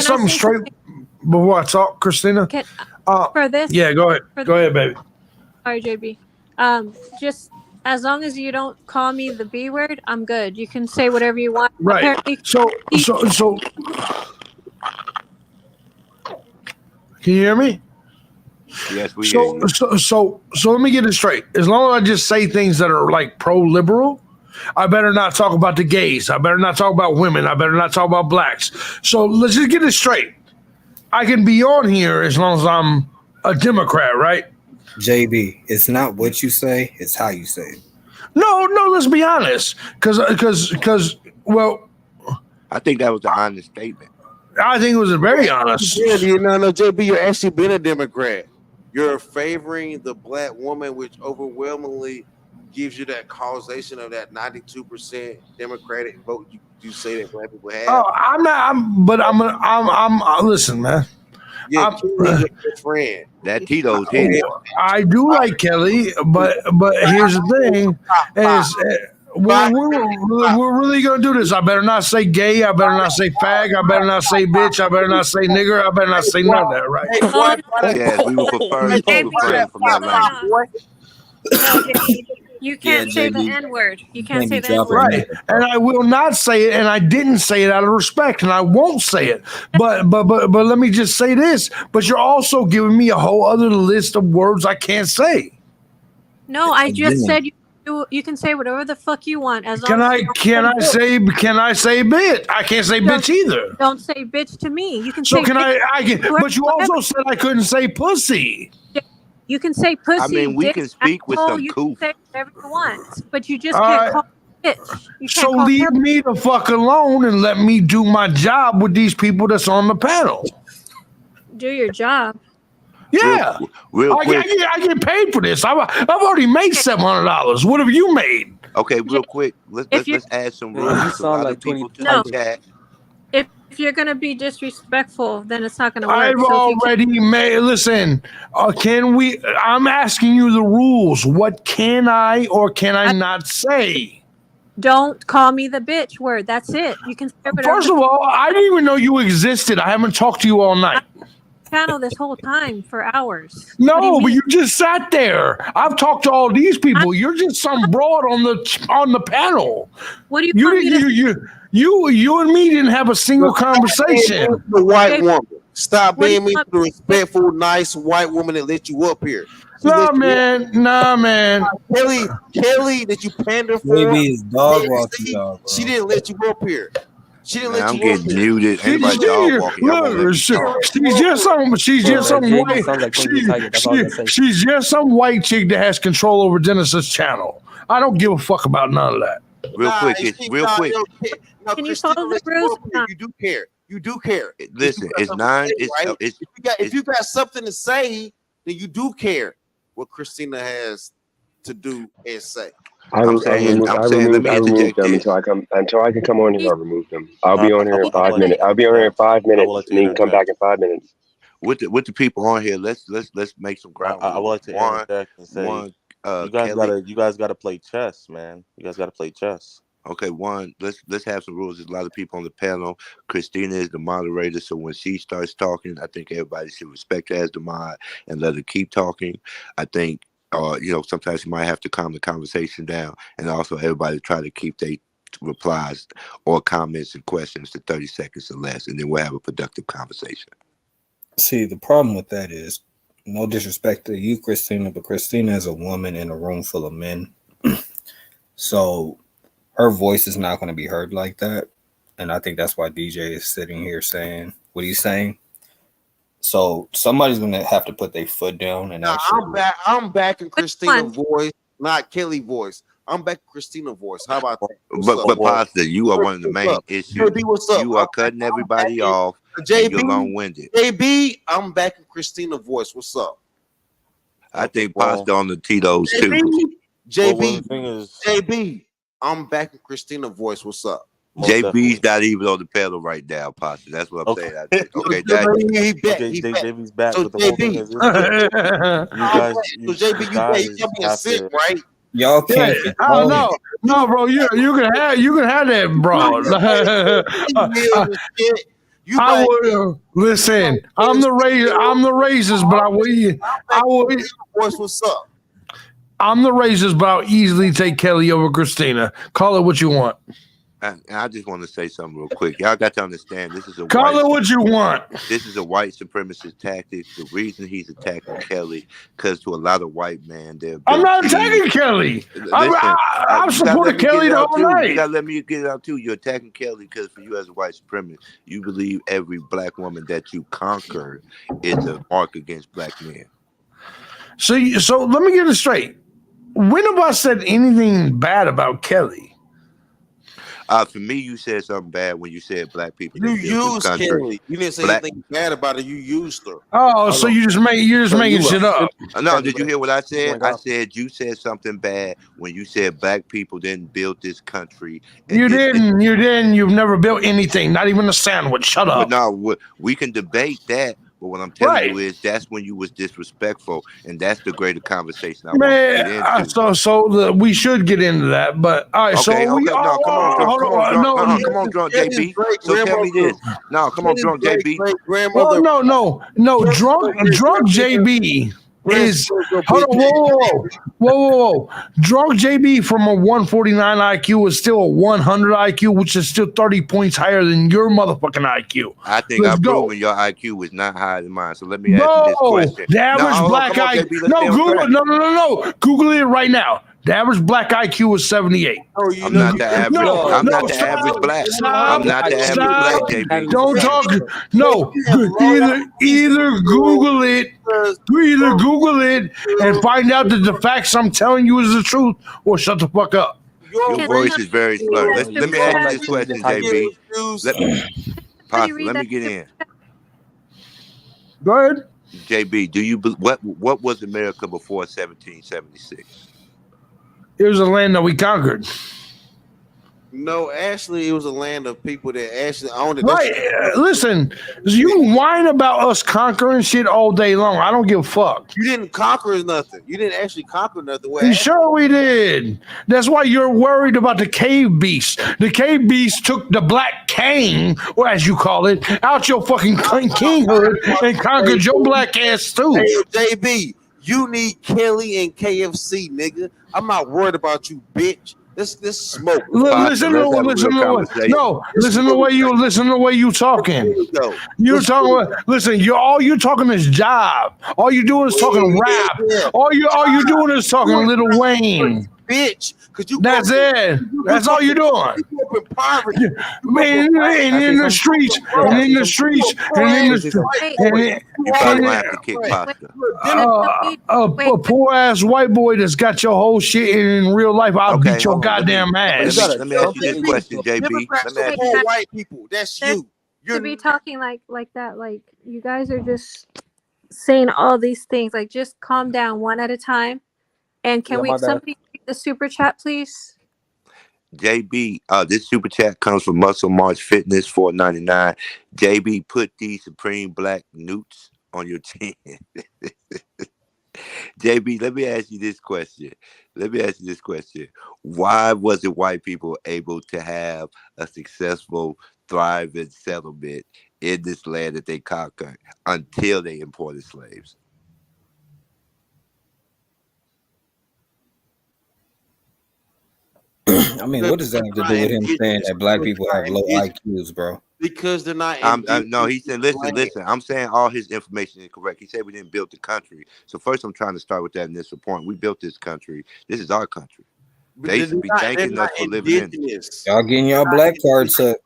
something straight before I talk, Christina? For this, yeah, go ahead. Go ahead, baby. Sorry, JB. Just as long as you don't call me the B word, I'm good. You can say whatever you want. Right. Apparently, So, can you hear me? Yes, we hear you. So let me get it straight. As long as I just say things that are like pro-liberal, I better not talk about the gays. I better not talk about women. I better not talk about blacks. So let's just get it straight. I can be on here as long as I'm a Democrat, right? JB, it's not what you say, it's how you say it. No, let's be honest. Because, well, I think that was an honest statement. I think it was a very honest. No, JB, you're actually been a Democrat. You're favoring the black woman, which overwhelmingly gives you that causation of that 92% Democratic vote you say that black people have. Oh, I'm listen, man. Yeah, Kelly's your good friend. That Tito's here. I do like Kelly, but here's the thing: is we're really gonna do this. I better not say gay. I better not say fag. I better not say bitch. I better not say nigger. I better not say none of that, right? Yes, we would prefer you to refrain from that language. No, JB, you can't say the N word. You can't say the N word. Right, and I will not say it, and I didn't say it out of respect, and I won't say it. But let me just say this. But you're also giving me a whole other list of words I can't say. No, I just said you can say whatever the fuck you want as long Can as I you don't say bitch? I can't say bitch either. Don't say bitch to me. You can So say can bitch I can? But you also said I couldn't say pussy. You can say pussy. I mean, we dick, can speak with asshole, some you coof. can say whatever you want, but you just All can't right. call bitch. You So can't call leave Kelly. me the fuck alone and let me do my job with these people that's on the panel. Do your job. Yeah, real quick. I get paid for this. I've already made $700. What have you made? Okay, real quick. Let's add some rules. you A sound lot like of people 20 to the chat. If you're gonna be disrespectful, then it's not gonna work. I've So if you already made. Listen, can we? I'm asking you the rules. What can I or can I not say? don't call me the bitch word. That's it. You can say whatever First of all, I didn't even know you existed. I haven't talked to you all night. channel this whole time for hours. No, but you just sat there. I've talked to all these people. You're just some broad on the panel. What do you want me to you and me didn't have a single conversation. The white woman. Stop What do being you mean to the respectful, nice white woman that let you up here. Nah, man. Kelly that you pander for. Maybe it's dog walking y'all, bro. She didn't let you up here. She didn't let I'm you getting up here. muted. Anybody dog walking? Y'all won't let me talk. She's just some white. She's just some white chick that has control over Genesis channel. I don't give a fuck about none of that. Real quick. Can you follow the rules? You do care. You do care. Listen, it's nine. If you got something to say, then you do care what Christina has to do and say. I removed them until I can come on here. I removed them. I'll be on here in 5 minutes. I'll be on here in 5 minutes, and then you can come back in 5 minutes. With the people on here, let's make some ground. I would like to interject and say, you guys gotta play chess, man. You guys gotta play chess. Okay, one, let's have some rules. There's a lot of people on the panel. Christina is the moderator, so when she starts talking, I think everybody should respect her as the mod and let her keep talking. I think, sometimes you might have to calm the conversation down, and also everybody try to keep their replies or comments and questions to 30 seconds or less, and then we'll have a productive conversation. See, the problem with that is, no disrespect to you, Christina, but Christina is a woman in a room full of men. So her voice is not going to be heard like that. And I think that's why DJ is sitting here saying what he's saying. So somebody's going to have to put their foot down and actually. I'm back in Christina's voice, not Kelly voice. I'm back in Christina's voice. How about that? But Pastor, you are one of the main issues. JB, what's up? You are cutting everybody off. JB, you're long-winded. JB, I'm back in Christina's voice. What's up? I think Pastor on the Tito's too. JB, I'm back in Christina's voice. What's up? JB's not even on the panel right now, Pastor. That's what I'm saying. Okay, JB's back. So JB, you got me a sick, right? Y'all can't. No, bro. You can have that, bro. I would listen. I'm the racist, but I would. What's up? I'm the racist, but I'll easily take Kelly over Christina. Call it what you want. And I just want to say something real quick. Y'all got to understand this is call it what you want. This is a white supremacist tactic. The reason he's attacking Kelly, because to a lot of white men, I'm not attacking Kelly. I've supported Kelly the whole night. You gotta let me get it out too. You're attacking Kelly because for you as a white supremacist, you believe every black woman that you conquer is a mark against black men. So let me get it straight. When have I said anything bad about Kelly? For me, you said something bad when you said black people. You used Kelly. You didn't say anything bad about her. You used her. Oh, so you're just making shit up. No, did you hear what I said? I said you said something bad when you said black people didn't build this country. You didn't. You've never built anything, not even a sandwich. Shut up. No, we can debate that. But what I'm telling you is that's when you was disrespectful, and that's the greater conversation I want to get into. So we should get into that. But all right, come on, drunk JB. So tell me this. No, come on, drunk JB. No, drunk JB. Is hold on, whoa. Drunk JB from a 149 IQ is still a 100 IQ, which is still 30 points higher than your motherfucking IQ. I think I've proven your IQ is not higher than mine. So let me ask you this question. The average black IQ. No. Google it right now. The average black IQ is 78. I'm not the average. I'm not the average black. I'm not the average black, JB. Don't talk. No. Either Google it. Either Google it and find out that the facts I'm telling you is the truth, or shut the fuck up. Your voice is very slurred. Let me ask you this question, JB. Let me get in. Go ahead. JB, what was America before 1776? It was a land that we conquered. No, actually, it was a land of people that actually owned it. Right. Listen, you whine about us conquering shit all day long. I don't give a fuck. You didn't conquer nothing. You didn't actually conquer nothing. Sure we did. That's why you're worried about the cave beast. The cave beast took the black king, or as you call it, out your fucking kinghood and conquered your black ass too. Hey, JB, you need Kelly and KFC, nigga. I'm not worried about you, bitch. This smoke. Listen to the way you talking. You're talking. Listen, all you talking is job. All you doing is talking rap. All you doing is talking Lil Wayne. Bitch, that's it. That's all you're doing. Man, and in the streets, a poor ass white boy that's got your whole shit in real life. I'll beat your goddamn ass. Let me ask you this question, JB. White people, that's you. To be talking like that, like you guys are just saying all these things. Like, just calm down one at a time. And can somebody read the super chat, please? JB, this super chat comes from Muscle March Fitness $4.99. JB, put these Supreme Black Newts on your chin. JB, let me ask you this question. Why wasn't white people able to have a successful, thriving settlement in this land that they conquered until they imported slaves? I mean, what does that have to do with him saying that black people have low IQs, bro? Because they're not No, he said, listen. I'm saying all his information is correct. He said we didn't build the country. So first, I'm trying to start with that initial point. We built this country. This is our country. They should be thanking us for living in it. Y'all getting y'all black cards up.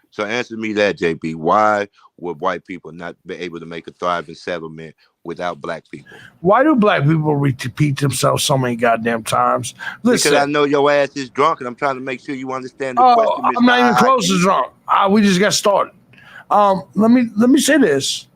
So answer me that, JB. Why would white people not be able to make a thriving settlement without black people? Why do black people repeat themselves so many goddamn times? Listen, because I know your ass is drunk, and I'm trying to make sure you understand the question. I'm not even close to drunk. We just got started. Let me say this.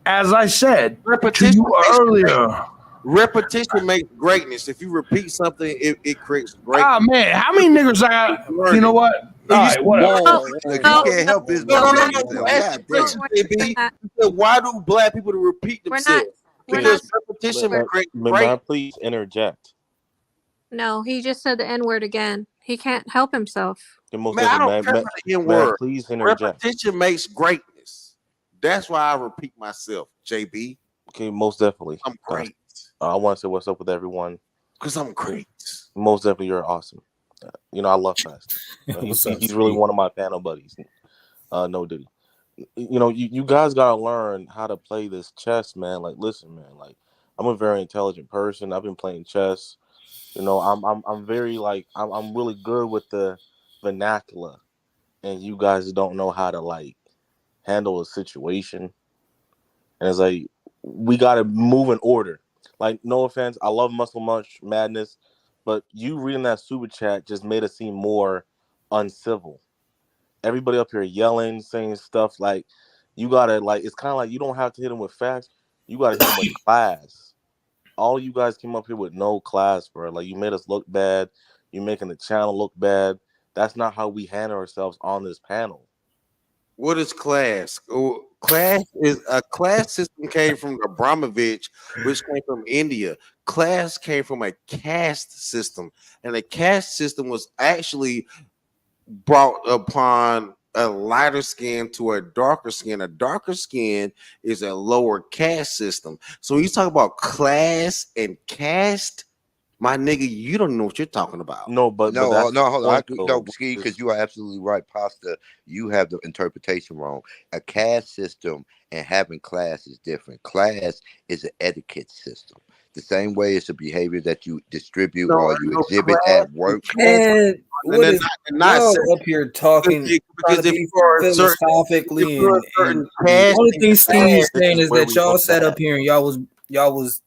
As I said to you earlier, repetition makes greatness. If you repeat something, it creates greatness. Ah man, how many niggas I got? You know what? All right, whatever. You can't help this. No. Ask the question, JB. Why do black people repeat themselves? Because repetition creates May I please interject? No, he just said the N-word again. He can't help himself. Man, I don't care about the N-word. Please interject. Repetition makes greatness. That's why I repeat myself, JB. Okay, most definitely. I'm great. I want to say what's up with everyone. Because I'm great. Most definitely, you're awesome. I love Pastor. He's really one of my panel buddies. No Diddy. You guys gotta learn how to play this chess, man. Like, listen, man. Like, I'm a very intelligent person. I've been playing chess. I'm very I'm really good with the vernacular, and you guys don't know how to handle a situation. And it's like we gotta move in order. Like, no offense, I love Muscle Munch Madness, but you reading that super chat just made it seem more uncivil. Everybody up here yelling, saying stuff like you gotta it's kind of like you don't have to hit them with facts. You gotta hit them with class. All you guys came up here with no class, bro. Like, you made us look bad. You're making the channel look bad. That's not how we handle ourselves on this panel. What is class? Class system came from Abramovich, which came from India. Class came from a caste system, and the caste system was actually brought upon a lighter skin to a darker skin. A darker skin is a lower caste system. So when you talk about class and caste, my nigga, you don't know what you're talking about. No, hold on. No, Ski, because you are absolutely right, Pasta. You have the interpretation wrong. A caste system and having class is different. Class is an etiquette system. The same way it's a behavior that you distribute or you exhibit at work. Man, what is y'all up here talking because if you're philosophically and the only thing Steve's saying is that y'all sat up here and y'all was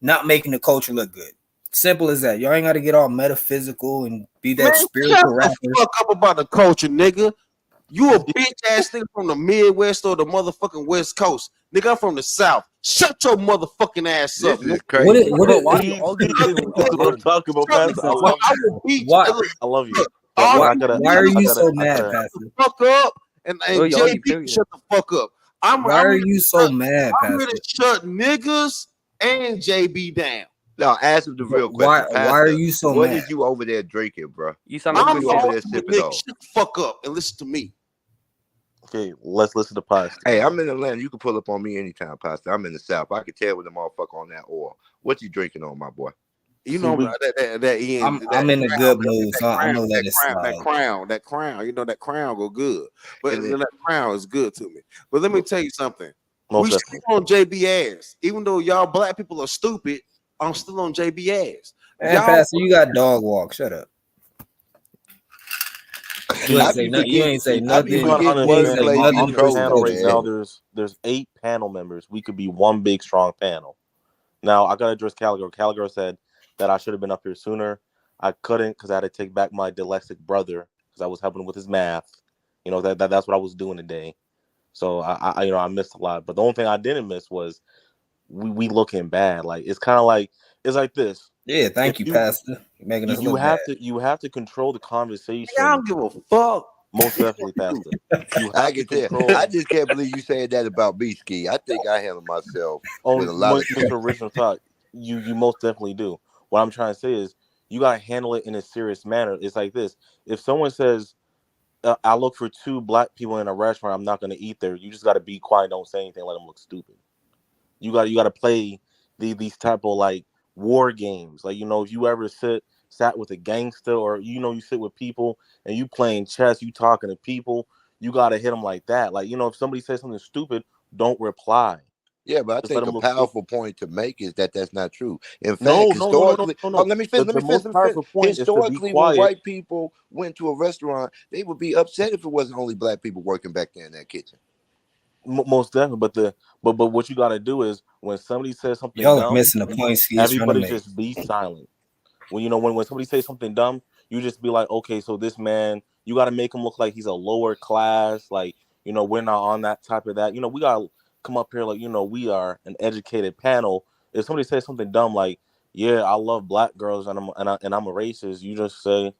not making the culture look good. Simple as that. Y'all ain't got to get all metaphysical and be that spiritual rapper. Shut the fuck up about the culture, nigga. You a bitch ass nigga from the Midwest or the motherfucking West Coast. Nigga, I'm from the South. Shut your motherfucking ass up. This is crazy. Why I love you. Why are you so mad, Pastor? Fuck up and JB, shut the fuck up. Why are you so mad, Pastor? I'm ready to shut niggas and JB down. No, ask him the real question. Why are you so mad? What is you over there drinking, bro? You sound like I'm you over there sipping on. Shut the fuck up and listen to me. Okay, let's listen to Pastor. Hey, I'm in Atlanta. You can pull up on me anytime, Pastor. I'm in the South. I can tell with the motherfucker on that oil. What you drinking on, my boy? You know that I'm in a good mood, so I'm gonna let it slide. That crown. You know that crown go good, but that crown is good to me. But let me tell you something. We still on JB ass, even though y'all black people are stupid. I'm still on JB ass. Man, Pastor, you got dog walk. Shut up. You ain't say nothing. On the panel right now, there's 8 panel members. We could be one big strong panel. Now I gotta address Caligo. Caligo said that I should have been up here sooner. I couldn't because I had to take back my dyslexic brother because I was helping him with his math. That's what I was doing today. So I missed a lot. But the only thing I didn't miss was we looking bad. Like, it's kind of like it's like this. Yeah, thank you, Pastor. Making us look bad. You have to control the conversation. I don't give a fuck. Most definitely, Pastor. You I have to can tell. control. I just can't believe you saying that about me, Ski. I think I handle myself with a lot of Mr. Original Thought, you most definitely do. What I'm trying to say is you gotta handle it in a serious manner. It's like this: if someone says, "I look for 2 black people in a restaurant, I'm not gonna eat there," you just gotta be quiet, don't say anything, let them look stupid. You gotta play these type of like war games. Like, you know, if you ever sat with a gangster, or you sit with people and you playing chess, you talking to people, you gotta hit them like that. Like, if somebody says something stupid, don't reply. Yeah, but I Just let think them a look stupid. powerful point to make is that that's not true. In No, fact, no, no, no, no, historically, no, oh, no. let me finish. The most powerful point is to be Historically, when quiet. white people went to a restaurant, they would be upset if it wasn't only black people working back there in that kitchen. Most definitely, but what you gotta do is when somebody says something Y'all are dumb, missing the point he's trying to everybody make. just be silent. When somebody says something dumb, you just be like, okay, so this man, you got to make him look like he's a lower class. Like, we're not on that type of that. We got to come up here like, we are an educated panel. If somebody says something dumb like, yeah, I love black girls and I'm a racist, you just say,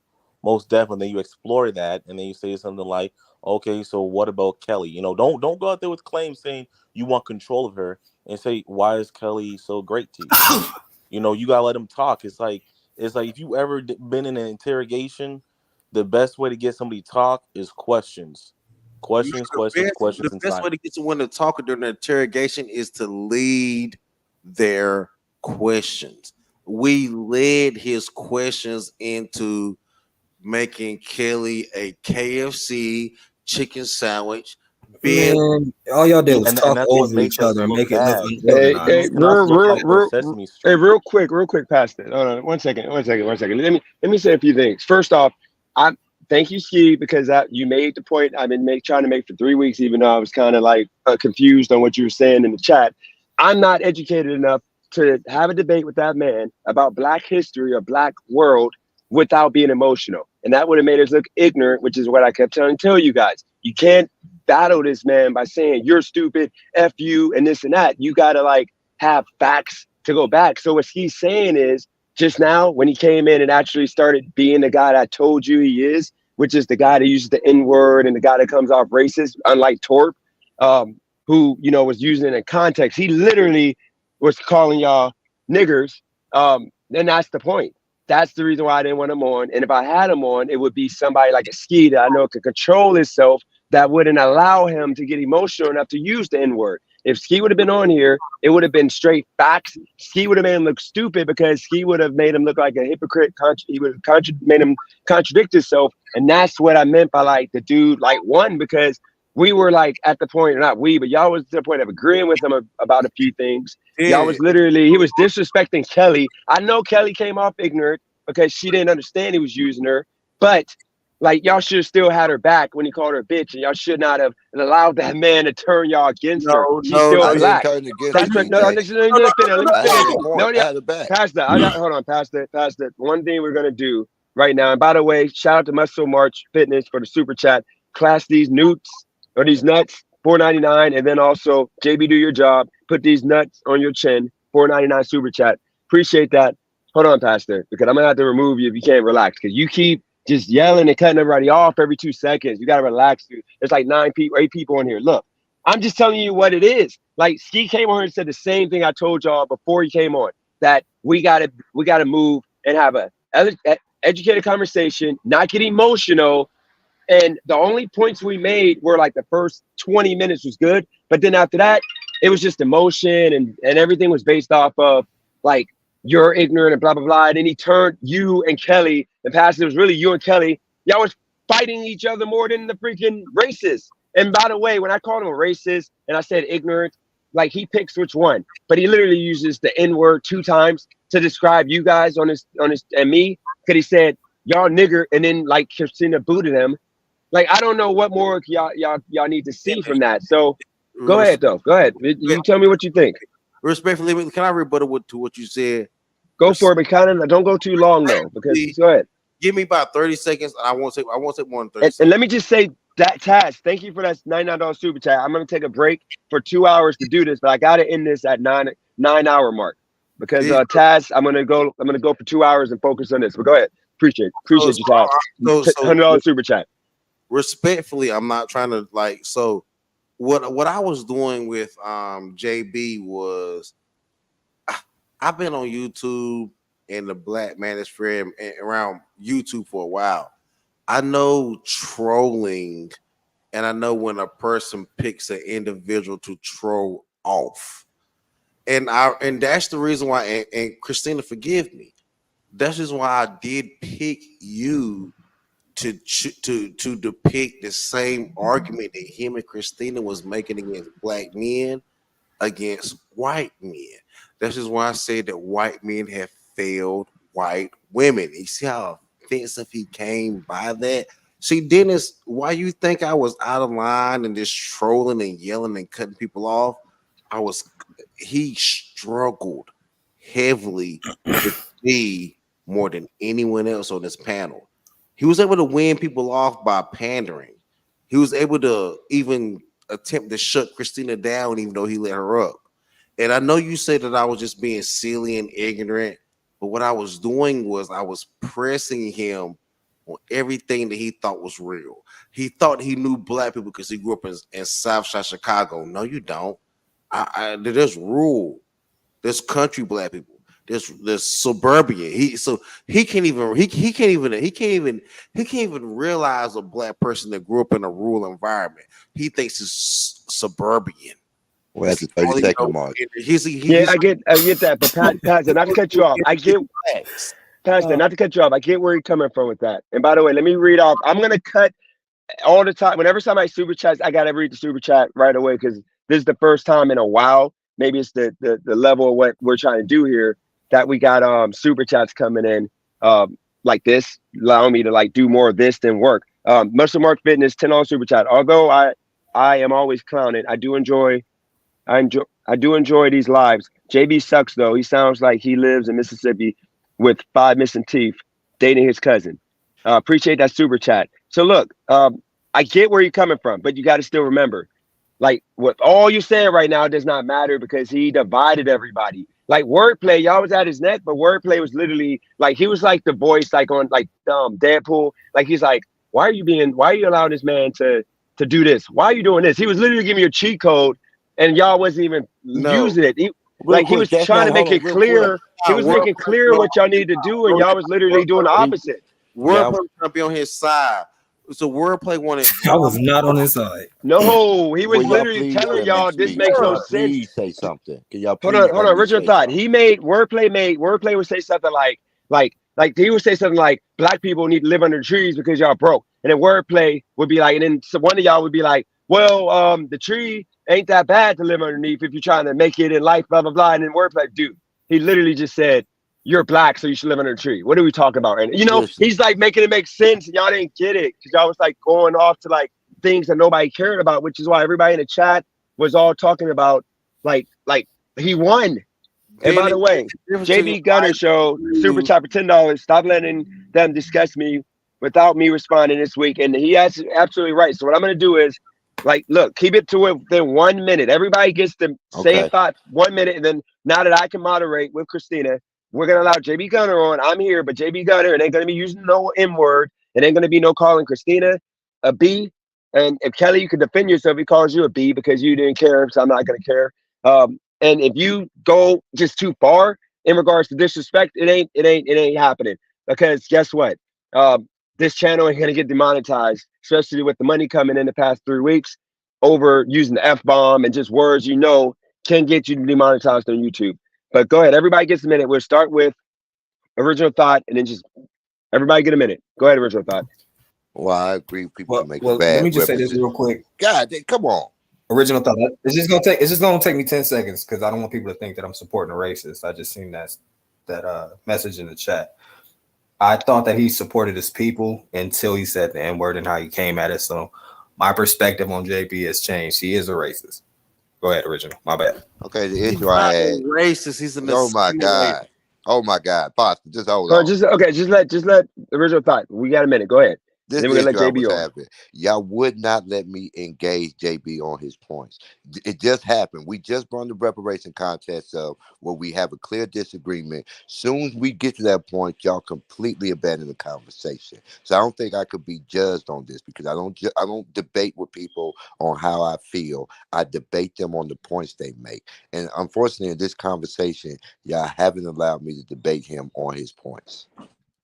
most definitely. Then you explore that, and then you say something like, okay, so what about Kelly? Don't go out there with claims saying you want control of her, and say, why is Kelly so great to you? You gotta let them talk. It's like if you ever been in an interrogation, the best way to get somebody to talk is questions, questions, questions, questions, The and best way to silence. get someone to talk during the interrogation is to lead their questions. We led his questions into making Kelly a KFC chicken sandwich. Man, all y'all did Yeah, was and talk that's what over each makes us other and look make it look bad. Hey, You're hey, unorganized. making us look like we're Sesame Street. real quick, Pastor. Hold on, one second. Let me say a few things. First off, I thank you, Ski, because you made the point I've been trying to make for 3 weeks, even though I was kind of like confused on what you were saying in the chat. I'm not educated enough to have a debate with that man about Black history or Black world without being emotional, and that would have made us look ignorant, which is what I kept trying to tell you guys. You can't battle this man by saying you're stupid, F you, and this and that. You gotta like have facts to go back. So what he's saying is just now when he came in and actually started being the guy that I told you he is, which is the guy that uses the N-word and the guy that comes off racist, unlike Torp, who was using it in context. He literally was calling y'all niggers. Then that's the point. That's the reason why I didn't want him on. And if I had him on, it would be somebody like a Ski that I know could control himself, that wouldn't allow him to get emotional enough to use the N-word. If Ski would have been on here, it would have been straight facts. Ski would have made him look stupid because Ski would have made him look like a hypocrite. He would have made him contradict himself. And that's what I meant by like the dude, like one, because we were like at the point, not we, but y'all was to the point of agreeing with him about a few things. Y'all was literally, he was disrespecting Kelly. I know Kelly came off ignorant because she didn't understand he was using her, but like y'all should have still had her back when he called her a bitch, and y'all should not have allowed that man to turn y'all against her. She's still I didn't black. turn against That's her, right. No, let me finish. I had a point. I had it back. Pastor, hold on, Pastor. One thing we're gonna do right now. And by the way, shout out to Muscle March Fitness for the super chat. Class these newts or these nuts, $4.99, and then also JB, do your job. Put these nuts on your chin, $4.99 super chat. Appreciate that. Hold on, Pastor, because I'm gonna have to remove you if you can't relax, because you keep just yelling and cutting everybody off every 2 seconds. You gotta relax, dude. There's like 8 people in here. Look, I'm just telling you what it is. Like Ski came on here and said the same thing I told y'all before he came on, that we gotta move and have a educated conversation, not get emotional. And the only points we made were like the first 20 minutes was good, but then after that, it was just emotion, and everything was based off of like you're ignorant and blah blah blah. And then he turned you and Kelly, and Pastor, it was really you and Kelly. Y'all was fighting each other more than the freaking racists. And by the way, when I called him a racist and I said ignorant, like he picks which one, but he literally uses the N-word 2 times to describe you guys on his and me, because he said y'all nigger, and then like Christina booted him. Like I don't know what more y'all need to see from that. So go ahead though. Go ahead. You tell me what you think. Respectfully, can I rebuttal to what you said? Go for it, but kind of don't go too long though, because go ahead. Give me about 30 seconds. I won't say more than 30 And seconds. let me just say that Taz, thank you for that $99 super chat. I'm gonna take a break for 2 hours to do this, but I gotta end this at 9 hour mark. Because Taz, I'm gonna go for 2 hours and focus on this. But go ahead. Appreciate you, Taz. $100 super chat. respectfully, I'm not trying to like. So what I was doing with JB was I've been on YouTube and the Black Manosphere around YouTube for a while. I know trolling, and I know when a person picks an individual to troll off, and that's the reason why. And Christina, forgive me. That's just why I did pick you to depict the same argument that him and Christina was making against black men against white men. That's just why I said that white men have failed white women. You see how offensive he came by that? See, Dennis, why you think I was out of line and just trolling and yelling and cutting people off? He struggled heavily with me more than anyone else on this panel. He was able to win people off by pandering. He was able to even attempt to shut Christina down, even though he let her up. And I know you say that I was just being silly and ignorant, but what I was doing was I was pressing him on everything that he thought was real. He thought he knew black people because he grew up in Southside Chicago. No, you don't. There's rural, there's country black people. There's suburban. He can't even realize a black person that grew up in a rural environment. He thinks it's suburban. Well, that's the 30-second mark. I get that, but Pastor, not to cut you off. I get Pastor, not to cut you off. I get where you're coming from with that. And by the way, let me read off. I'm gonna cut all the time. Whenever somebody super chats, I gotta read the super chat right away because this is the first time in a while. Maybe it's the level of what we're trying to do here that we got super chats coming in like this, allowing me to like do more of this than work. Muscle Mark Fitness, $10 super chat. Although I am always clowning, I do enjoy these lives. JB sucks though. He sounds like he lives in Mississippi with 5 missing teeth, dating his cousin. Appreciate that super chat. So look, I get where you're coming from, but you got to still remember, like what all you're saying right now does not matter because he divided everybody. Like wordplay, y'all was at his neck, but wordplay was literally like he was like the voice, like on like Deadpool. Like he's like, why are you allowing this man to do this? Why are you doing this? He was literally giving you a cheat code, and y'all wasn't even using it. He was trying to make it clear. He was making clear what y'all needed to do, and y'all was literally doing the opposite. Wordplay was trying to be on his side. So wordplay wanted. I was not on his side. No, he was literally telling y'all this makes no sense. Please say something. Can y'all hold on. Original thought. He made wordplay would say something like he would say something like black people need to live under trees because y'all broke, and then wordplay would be like, and then one of y'all would be like, well, the tree ain't that bad to live underneath if you're trying to make it in life, blah blah blah. And then wordplay, dude, he literally just said, you're black, so you should live under a tree. What are we talking about? And he's like making it make sense, and y'all didn't get it because y'all was like going off to like things that nobody cared about, which is why everybody in the chat was all talking about like he won. And by the way, JB Gunner show super chat for $10. Stop letting them discuss me without me responding this week. And he has absolutely right. So what I'm gonna do is like, look, keep it to within 1 minute. Everybody gets to say a thought 1 minute, and then now that I can moderate with Christina, we're gonna allow JB Gunner on. I'm here, but JB Gunner, it ain't gonna be using no M word. It ain't gonna be no calling Christina a B. And if Kelly, you can defend yourself, he calls you a B because you didn't care, so I'm not gonna care. And if you go just too far in regards to disrespect, it ain't happening. Because guess what? This channel ain't gonna get demonetized, especially with the money coming in the past 3 weeks over using the F-bomb and just words can get you demonetized on YouTube. But go ahead, everybody gets a minute. We'll start with original thought and then just everybody get a minute. Go ahead, original thought. Well, I agree. People make bad. Let me just say this real quick. God, come on. Original thought. It's just gonna take me 10 seconds because I don't want people to think that I'm supporting a racist. I just seen that message in the chat. I thought that he supported his people until he said the N-word and how he came at it. So my perspective on JB has changed. He is a racist. Go ahead, original. My bad. Okay, the issue I had. Racist. He's a Oh my God. Pastor, just hold on. Just let original thought. We got a minute. Go ahead. And This then we're the gonna let issue I JB was on. having. Y'all would not let me engage JB on his points. It just happened. We just brought the reparation contest up where we have a clear disagreement. Soon as we get to that point, y'all completely abandon the conversation. So I don't think I could be judged on this because I don't debate with people on how I feel. I debate them on the points they make. And unfortunately, in this conversation, y'all haven't allowed me to debate him on his points.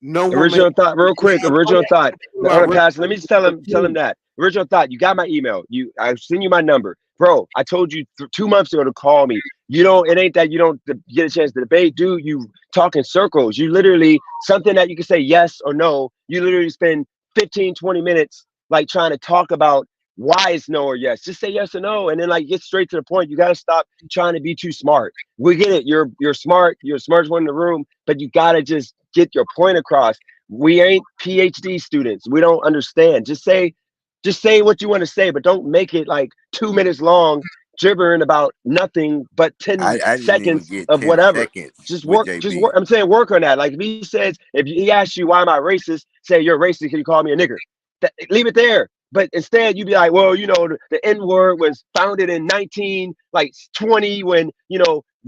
No one Original thought, real quick. Original thought. Hold on, made. Pastor. Let me just tell him that. Original thought. You got my email. I send you my number, bro. I told you 2 months ago to call me. You don't. It ain't that you don't get a chance to debate, dude. You talk in circles. You literally something that you can say yes or no. You literally spend 15, 20 minutes like trying to talk about why it's no or yes. Just say yes or no, and then like get straight to the point. You got to stop trying to be too smart. We get it. You're smart. You're the smartest one in the room, but you gotta just get your point across. We ain't PhD students. We don't understand. Just say what you want to say, but don't make it like 2 minutes long, gibbering about nothing but 10 I didn't even seconds get of 10 whatever. seconds Just with work. JB. I'm saying work on that. Like if he says, if he asks you why am I racist, say you're racist. Can you call me a nigger? Leave it there. But instead, you be like, well, the N word was founded in 1920 when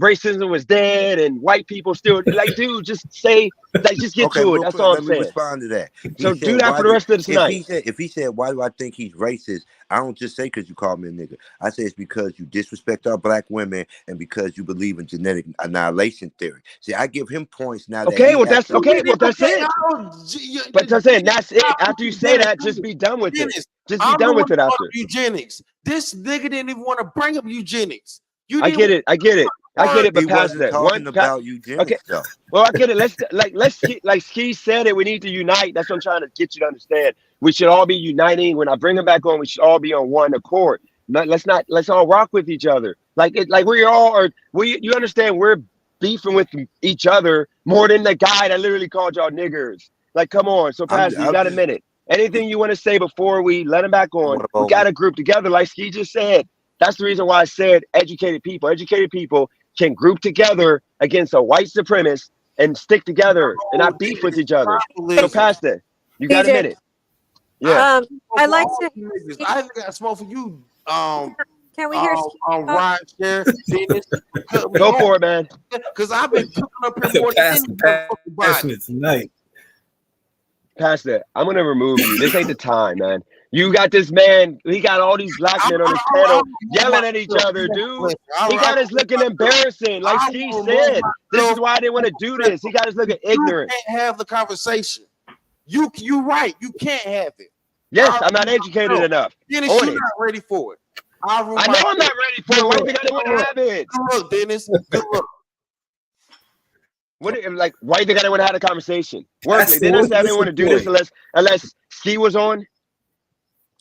racism was dead and white people still like, dude, just say like, just get Okay, to it. real That's quick, all I'm let me saying. respond to that. He So do said, that "Why for the did rest of this night. if he said why do I think he's racist? I don't just say because you call me a nigga. I say it's because you disrespect our black women and because you believe in genetic annihilation theory. See, I give him points now that Okay, he well has that's to. okay. Well that's it. But I'm saying that's it. After you say that, just be done with it. Dennis, Just be I'm the done one with that it brought up after. eugenics. This nigga didn't even want to bring up eugenics. You I didn't get it. I get it. I get it. He But past wasn't that talking one, about okay. eugenics though. Well, I get it. Like Ski said it. We need to unite. That's what I'm trying to get you to understand. We should all be uniting. When I bring them back on, we should all be on one accord. Let's all rock with each other. Like we all are. You understand? We're beefing with each other more than the guy that literally called y'all niggers. Like, come on. So, Pastor, you I'm got a just minute. Anything you want to say before we let him back on? What We about got to group together, like Ski just said. That's the reason why I said educated people. Educated people can group together against a white supremacist and stick together and not beef with each other. So, Pastor, you got a DJ. minute. Yeah. I like to. I even got smoke for you. Can we hear? Ryan Share, Dennis, Go for it, man. because I've been cooking up here more than any motherfucking body. Tonight. Pastor, I'm gonna remove you. This ain't the time, man. You got this man. He got all these black men on his panel yelling at each other, dude. He got us looking embarrassing, like Steve said. This is why I didn't want to do this. He got us looking ignorant. You can't have the conversation. You right. You can't have it. Yes, I'm not educated enough. Dennis, On you're it. not ready for it. I know I'm not ready for it. Why do you think I didn't want to have it? Good look, Dennis. Good look. Why do you think I didn't want to have a conversation? Workley, didn't I say I didn't want to do this unless Ski was on?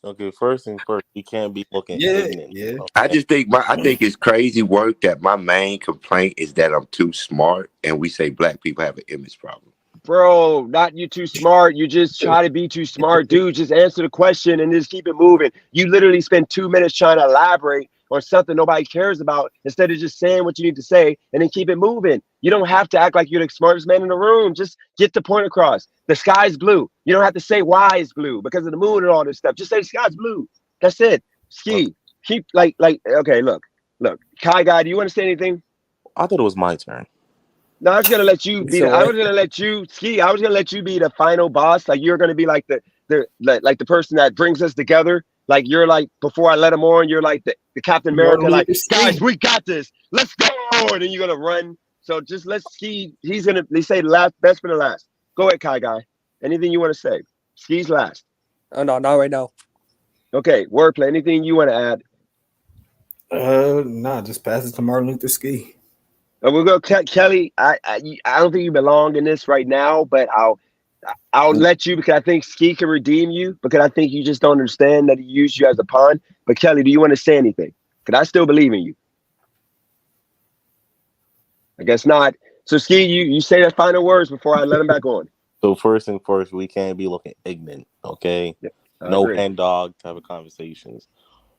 Okay, first things first, you can't be looking ignorant. Yeah. Okay? I just think I think it's crazy work that my main complaint is that I'm too smart, and we say black people have an image problem. Bro, not you too smart. You just try to be too smart, dude. Just answer the question and just keep it moving. You literally spend 2 minutes trying to elaborate on something nobody cares about instead of just saying what you need to say and then keep it moving. You don't have to act like you're the smartest man in the room. Just get the point across. The sky's blue. You don't have to say why it's blue because of the moon and all this stuff. Just say the sky's blue. That's it. Ski. Keep okay, look. Kai guy, do you want to say anything? I thought it was my turn. No, I was gonna let you be. I was gonna let you Ski. I was gonna let you be the final boss. Like you're gonna be like the person that brings us together. Like you're like before I let him on. You're like the Captain America. Like guys, we got this. Let's go. And then you're gonna run. So just let Ski. They say the last, best for the last. Go ahead, Kai guy. Anything you want to say? Ski's last. Oh no, not right now. Okay, wordplay. Anything you want to add? Nah, just pass it to Martin Luther Ski. We'll go, Kelly. I don't think you belong in this right now, but I'll let you because I think Ski can redeem you because I think you just don't understand that he used you as a pawn. But Kelly, do you want to say anything? Because I still believe in you. I guess not. So Ski, you say the final words before I let him back on. So first and first, we can't be looking ignorant, okay? Yeah, No hen dog type of conversations.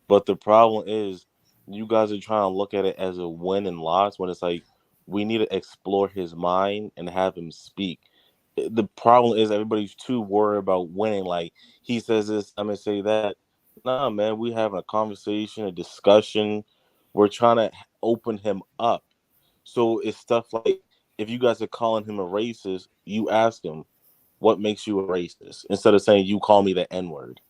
But the problem is, you guys are trying to look at it as a win and loss when it's like we need to explore his mind and have him speak. the problem is everybody's too worried about winning. Like he says this, I'm gonna say that. Nah, man, we having a conversation, a discussion. We're trying to open him up. So it's stuff like if you guys are calling him a racist, you ask him, what makes you a racist? Instead of saying you call me the N-word.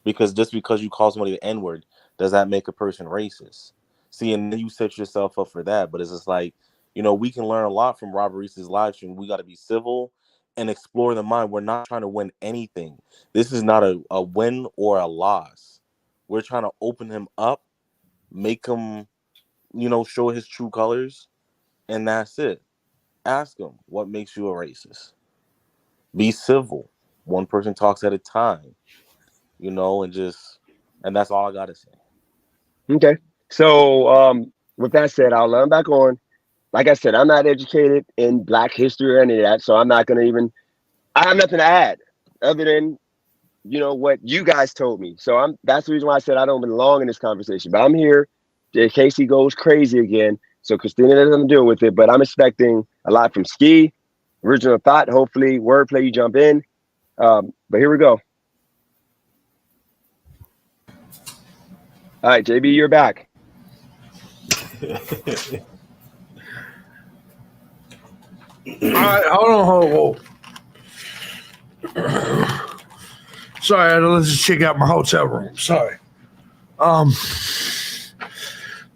Because just because you call somebody the N-word, does that make a person racist? See, and then you set yourself up for that. But it's just like, we can learn a lot from Robert Reese's live stream. We got to be civil and explore the mind. We're not trying to win anything. This is not a win or a loss. We're trying to open him up, make him, show his true colors, and that's it. Ask him, what makes you a racist? Be civil. One person talks at a time, and that's all I got to say. Okay. So with that said, I'll let him back on. Like I said, I'm not educated in Black history or any of that, so I'm not going to I have nothing to add other than, what you guys told me. So that's the reason why I said I don't belong in this conversation. But I'm here in case he goes crazy again. So Christina doesn't deal with it, but I'm expecting a lot from Ski, original thought, hopefully wordplay, you jump in. But here we go. All right, JB, you're back. All right, hold on. Sorry, I had to let this chick out my hotel room. Sorry.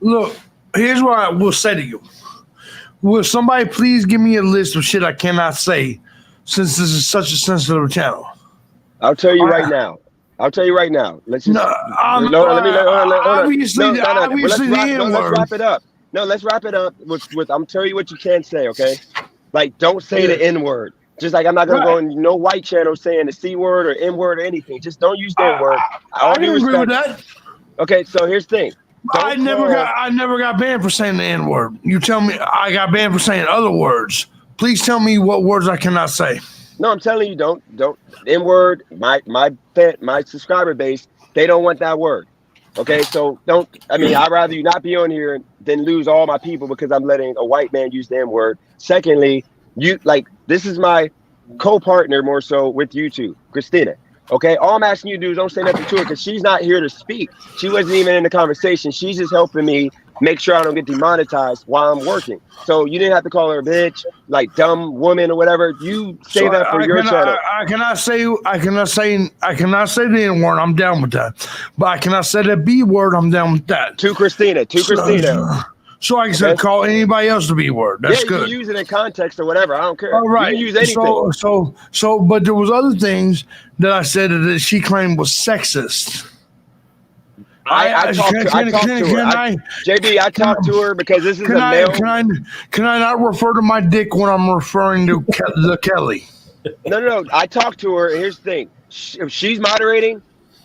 Look, here's what I will say to you. Will somebody please give me a list of shit I cannot say, since this is such a sensitive channel? I'll tell you right now. Let's just obviously let's wrap it up. No, let's wrap it up with I'm telling you what you can't say, okay? Like, don't say the N-word. Just like I'm not gonna go in no white channel saying the C word or N-word or anything. Just don't use the N-word. I can agree with that. Okay, so here's the thing. I never got banned for saying the N-word. You tell me I got banned for saying other words. Please tell me what words I cannot say. No, I'm telling you, don't N-word. My subscriber base, they don't want that word. Okay, so I'd rather you not be on here than lose all my people because I'm letting a white man use the N-word. Secondly, this is my co-partner more so with you two, Christina. Okay, all I'm asking you to do is don't say nothing to her because she's not here to speak. She wasn't even in the conversation. She's just helping me make sure I don't get demonetized while I'm working. So you didn't have to call her a bitch, like dumb woman or whatever. You say that for your channel. I cannot say the N word. I'm down with that, but I cannot say the B word. I'm down with that. To Christina. So I can call anybody else the B word. That's good. You can use it in context or whatever. I don't care. All right. You can use anything. So, but there was other things that I said that she claimed was sexist. I talked to her. JB, I talked to her because this is a male. Can I not refer to my dick when I'm referring to the Kelly? No. I talked to her. And here's the thing: if she's moderating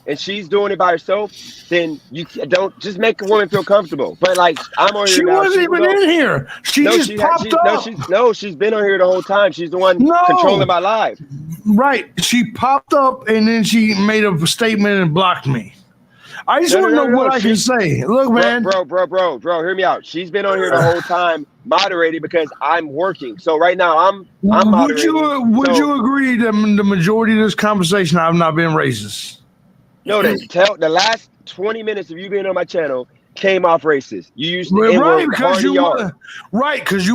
and she's doing it by herself, then you don't just make a woman feel comfortable. But like I'm on here. She wasn't even in here. She just popped up. She's been on here the whole time. She's the one controlling my live. Right. She popped up and then she made a statement and blocked me. I just want to know what I can say. Look, man. Bro, hear me out. She's been on here the whole time moderating because I'm working. So right now I'm moderating. Would you agree that the majority of this conversation I've not been racist? No, the last 20 minutes of you being on my channel came off racist. You used the N-word because you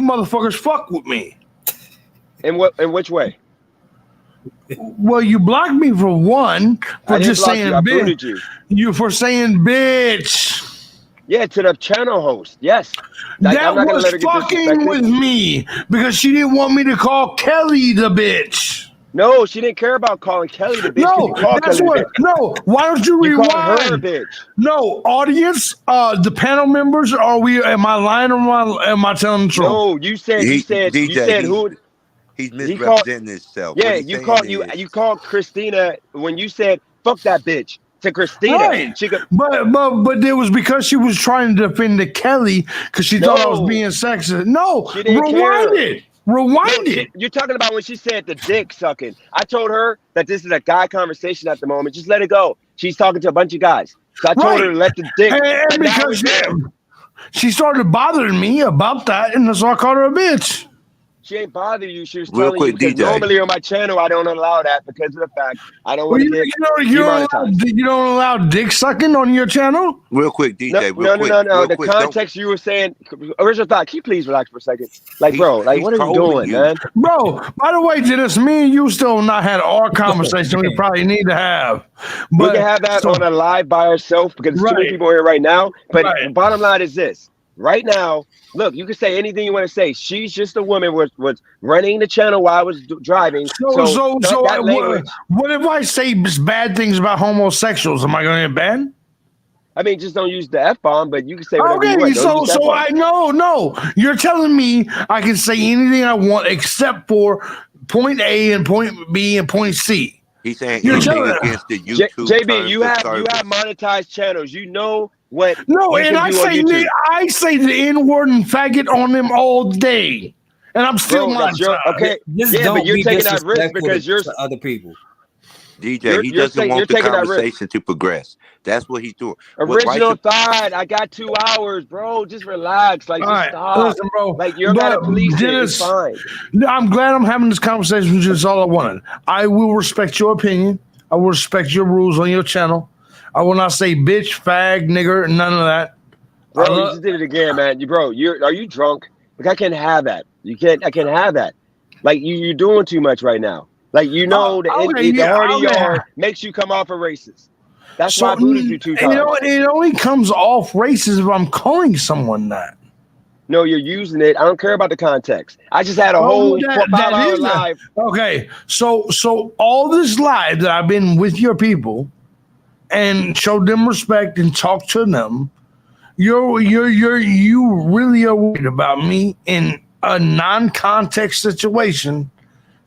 motherfuckers fuck with me. In which way? Well, you blocked me for one for just saying bitch. You for saying bitch. Yeah, to the channel host. Yes. That was fucking with me because she didn't want me to call Kelly the bitch. No, she didn't care about calling Kelly the bitch. No, why don't you rewind? Called her a bitch. No, audience, the panel members, am I lying or am I telling the truth? No, you said who? He's misrepresenting himself. Yeah, you called Christina when you said fuck that bitch to Christina. Right. But it was because she was trying to defend the Kelly because she thought I was being sexist. No, rewind it. You're talking about when she said the dick sucking. I told her that this is a guy conversation at the moment. Just let it go. She's talking to a bunch of guys. So I told her to let the dick. And because she started bothering me about that, and so I called her a bitch. She ain't bothering you. She was Real telling you quick, because DJ. normally on my channel I don't allow that because of the fact I don't Well, want to get demonetized. you don't allow dick sucking on your channel? Real quick, DJ. Real quick. No. Real The quick. context you were saying, original thought. Can you please relax for a second? Like, He- bro, like, he's what are you trolling doing, you. man? Bro, by the way, Dennis, me and you still not had our conversation we probably need to have. We But can have that so- on a live by ourselves because there's too many Right. people here right now. But Right. the bottom line is this: right now, look, you can say anything you want to say. She's just a woman was running the channel while I was driving. So that language. What if I say bad things about homosexuals? Am I going to get banned? I mean, just don't use the F-bomb, but you can say whatever you Okay, want. Don't use the so F-bomb. I no. You're telling me I can say anything I want except for point A and point B and point C. He's saying You're anything telling- against the YouTube JB, terms you of have service. monetized channels. You know what No, you and can I do on say YouTube. I say the N-word and faggot on them all day, and I'm still Bro, that's your monetized. okay. Just Yeah, don't but you're be taking that risk disrespectful because you're to other people. DJ, he doesn't want the conversation to progress. That's what he's doing. Original thought. I got 2 hours, bro. Just relax. Like, All just right, stop. listen, bro. Like, you don't gotta police it. It's fine. I'm glad I'm having this conversation with you. That's all I wanted. I will respect your opinion. I will respect your rules on your channel. I will not say bitch, fag, nigger, none of that. Bro, you just did it again, man. Are you drunk? Like, I can't have that. I can't have that. Like, you're doing too much right now. Like, you know, the harder you are makes you come off a racist. That's why I booted you 2 times. You know, it only comes off racist if I'm calling someone that. No, you're using it. I don't care about the context. I just had a whole 5-hour live. Okay, so all this live that I've been with your people and showed them respect and talked to them, you really are worried about me in a non-context situation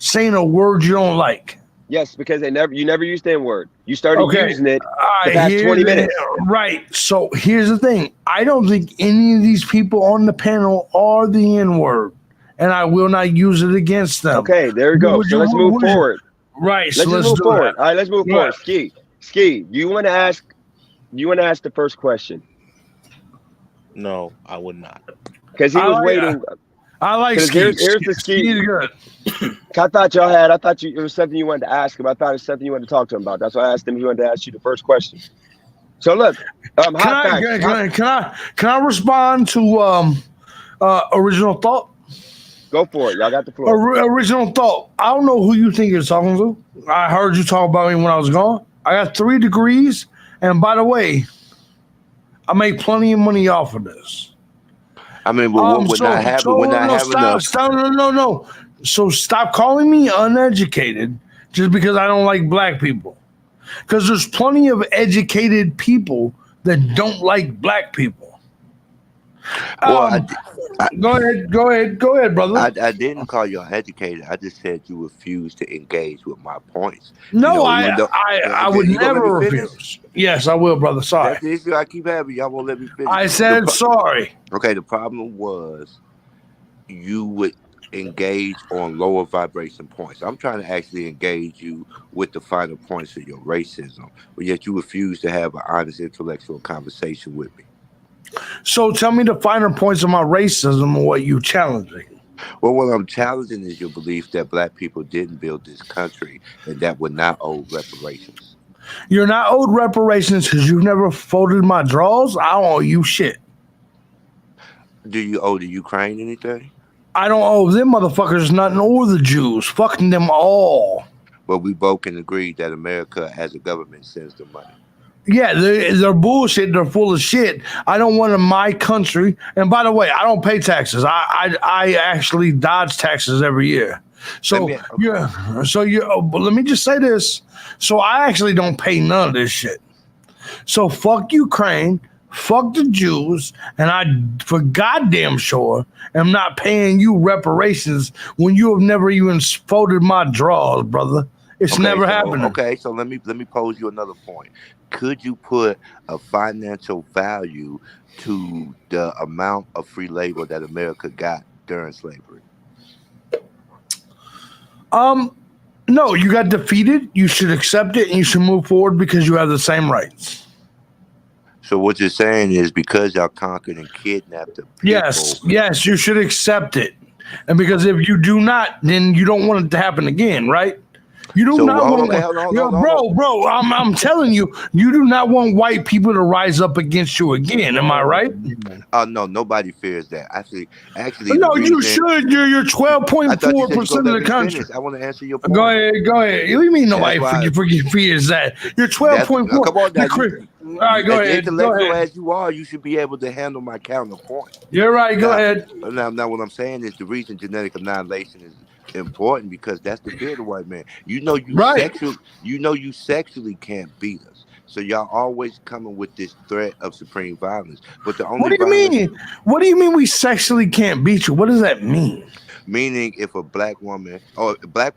saying a word you don't like. Yes, because you never used the N-word. You started using it the Right, past 20 minutes. Right. So here's the thing. I don't think any of these people on the panel are the N-word, and I will not use it against them. Okay, there we go. So let's move forward. Right. Let's so just move do forward. that. All right, let's move forward. Ski, you want to ask the first question? No, I would not. Because he was waiting. I like Ski. Here's the Ski. Ski's good. I thought it was something you wanted to ask him. I thought it was something you wanted to talk to him about. That's why I asked him. He wanted to ask you the first question. So look, Can I respond to original thought? Go for it. Y'all got the floor. Original thought. I don't know who you think you're talking to. I heard you talk about me when I was gone. I got 3 degrees, and by the way, I make plenty of money off of this. I mean, but we're not having enough. No. So stop calling me uneducated just because I don't like black people. Because there's plenty of educated people that don't like black people. Well, go ahead, brother. I didn't call you uneducated. I just said you refused to engage with my points. No, you know, I would never refuse. Yes, I will, brother. Sorry. That's the issue I keep having. Y'all won't let me finish. I said sorry. Okay, the problem was you would engage on lower vibration points. I'm trying to actually engage you with the finer points of your racism, but yet you refuse to have an honest intellectual conversation with me. So tell me the finer points of my racism and what you challenging. Well, what I'm challenging is your belief that black people didn't build this country and that we're not owed reparations. You're not owed reparations because you've never folded my drawers. I don't owe you shit. Do you owe the Ukraine anything? I don't owe them motherfuckers nothing or the Jews. Fucking them all. But we both can agree that America as a government sends the money. Yeah, they're bullshit. They're full of shit. I don't want in my country. And by the way, I don't pay taxes. I actually dodge taxes every year. So but let me just say this. So I actually don't pay none of this shit. So fuck Ukraine, fuck the Jews, and I for goddamn sure am not paying you reparations when you have never even folded my drawers, brother. It's never happening. Okay, so let me pose you another point. Could you put a financial value to the amount of free labor that America got during slavery? No, you got defeated. You should accept it and you should move forward because you have the same rights. So what you're saying is because y'all conquered and kidnapped the people. Yes, you should accept it. And because if you do not, then you don't want it to happen again, right? You do not want, bro. I'm telling you, you do not want white people to rise up against you again. Am I right? No, nobody fears that. Actually, no, you should. You're 12.4% of the country. I want to answer your point. Go ahead. What do you mean nobody fears that? You're 12.4. Come on, now. All right, go ahead. Intellectual as you are, you should be able to handle my counterpoint. You're right. Go ahead. Now, what I'm saying is the reason genetic annihilation is important because that's the fear of the white man. You know you sexually can't beat us. So y'all always coming with this threat of supreme violence. But the only What do you mean? What do you mean we sexually can't beat you? What does that mean? Meaning if a black woman or black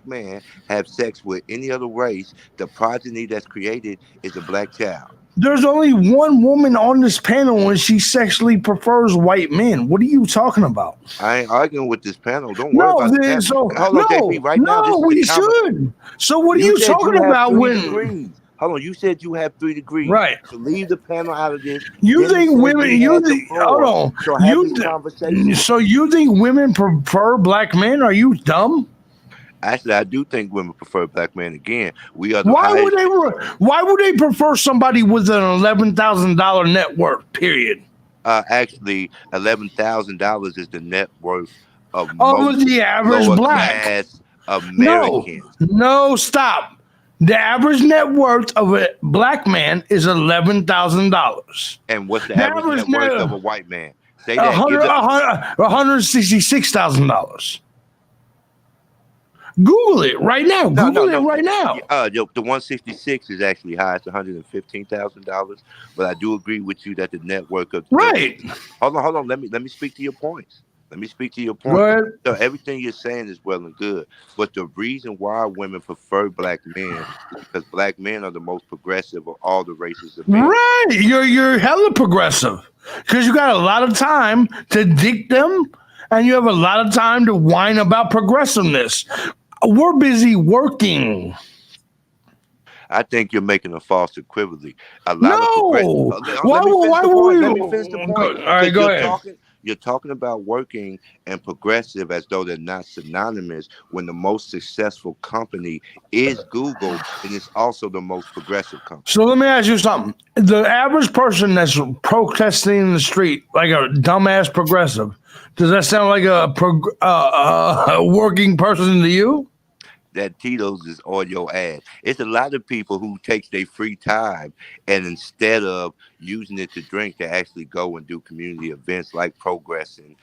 man have sex with any other race, the progeny that's created is a black child. There's only one woman on this panel and she sexually prefers white men. What are you talking about? I ain't arguing with this panel. Don't worry about that. Hold on, JP. Right now, we should. So what are you talking about when? Hold on, you said you have 3 degrees. Right. So leave the panel out of this. You think women? Hold on. So you think women prefer black men? Are you dumb? Actually, I do think women prefer black men. Again, we are. Why would they prefer somebody with an $11,000 net worth? Period. Actually, $11,000 is the net worth of the average black class Americans. No, stop. The average net worth of a black man is $11,000. And what's the average net worth of a white man? Say that. $166,000. Google it right now. Google it right now. The 166 is actually high. It's $115,000. But I do agree with you that the network of Hold on. Let me speak to your points. So everything you're saying is well and good, but the reason why women prefer black men is because black men are the most progressive of all the races of men. Right, you're hella progressive because you got a lot of time to dick them, and you have a lot of time to whine about progressiveness. We're busy working. I think you're making a false equivalency. Why would Let me finish the point. All right, go ahead. You're talking about working and progressive as though they're not synonymous when the most successful company is Google and it's also the most progressive company. So let me ask you something. The average person that's protesting in the street, like a dumbass progressive, does that sound like a working person to you? That Tito's is on your ass. It's a lot of people who take their free time and instead of using it to drink, they actually go and do community events like protesting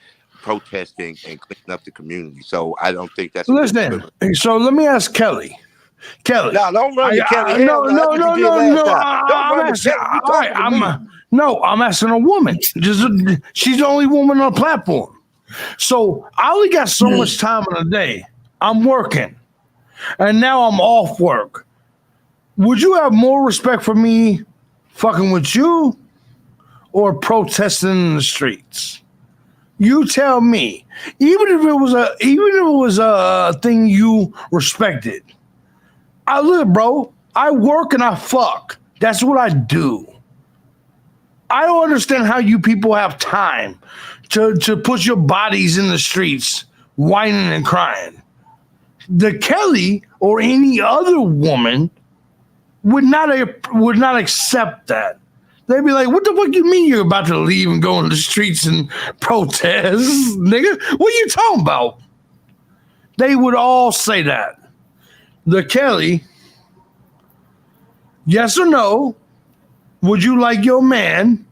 and cleaning up the community. So I don't think that's. Listen, so let me ask Kelly. No, don't run to Kelly. I'm asking a woman. She's the only woman on the platform. So I only got so much time in a day. I'm working. And now I'm off work. Would you have more respect for me fucking with you or protesting in the streets? You tell me. Even if it was a thing you respected. Look, bro, I work and I fuck. That's what I do. I don't understand how you people have time to put your bodies in the streets whining and crying. The Kelly or any other woman would not accept that. They'd be like, "What the fuck you mean you're about to leave and go in the streets and protest, nigga? What are you talking about?" They would all say that. The Kelly, yes or no? Would you like your man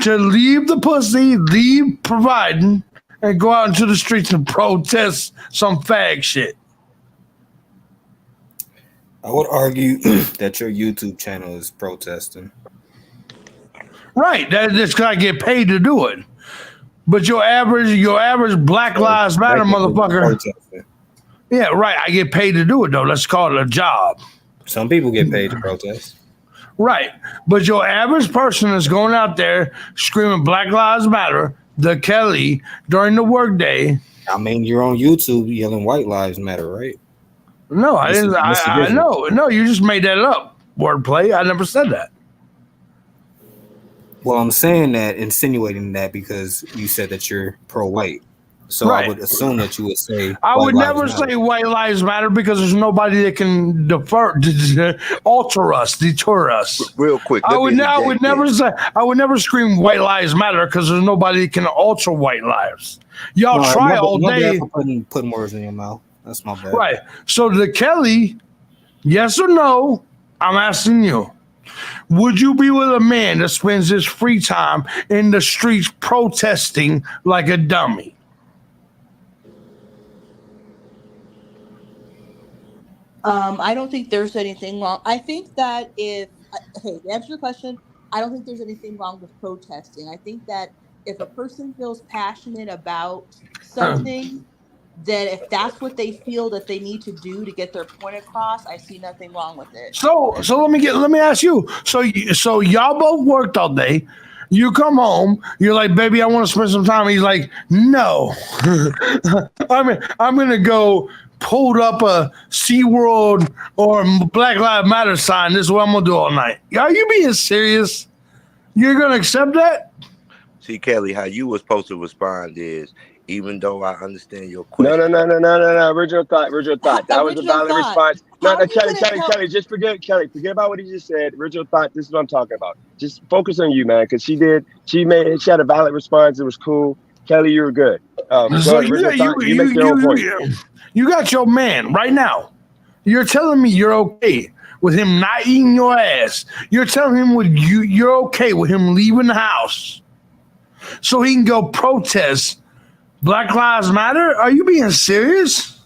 to leave the pussy, leave providing, and go out into the streets and protest some fag shit? I would argue that your YouTube channel is protesting. Right, that's because I get paid to do it. But your average Black Lives Matter motherfucker. Yeah, right. I get paid to do it though. Let's call it a job. Some people get paid to protest. Right, but your average person is going out there screaming Black Lives Matter, the Kelly during the workday. I mean, you're on YouTube yelling White Lives Matter, right? No, I didn't. No, you just made that up. Wordplay. I never said that. Well, I'm saying that, insinuating that because you said that you're pro-white. So I would assume that you would say I would never matter. say white lives matter because there's nobody that can deter us. Real quick, I would never scream white lives matter because there's nobody that can alter white lives. Y'all try all day. Putting words in your mouth. That's my bad. Right. So the Kelly, yes or no? I'm asking you. Would you be with a man that spends his free time in the streets protesting like a dummy? I don't think there's anything wrong. I think that to answer your question, I don't think there's anything wrong with protesting. I think that if a person feels passionate about something, then if that's what they feel that they need to do to get their point across, I see nothing wrong with it. So let me ask you. So y'all both worked all day. You come home, you're like, baby, I want to spend some time. He's like, no. I'm gonna go pulled up a SeaWorld or Black Lives Matter sign. This is what I'm gonna do all night. Are you being serious? You're gonna accept that? See, Kelly, how you were supposed to respond is, even though I understand your question. No. Original thought. That was a valid response. No, Kelly, just forget about what he just said. Original thought. This is what I'm talking about. Just focus on you, man, because she had a valid response. It was cool. Kelly, you were good. So you make your own point. You got your man right now. You're telling me you're okay with him not eating your ass. You're telling him you're okay with him leaving the house so he can go protest Black Lives Matter? Are you being serious?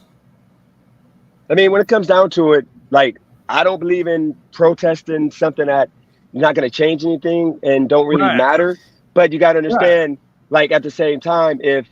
I mean, when it comes down to it, like, I don't believe in protesting something that not going to change anything and don't really matter. But you got to understand, like, at the same time, if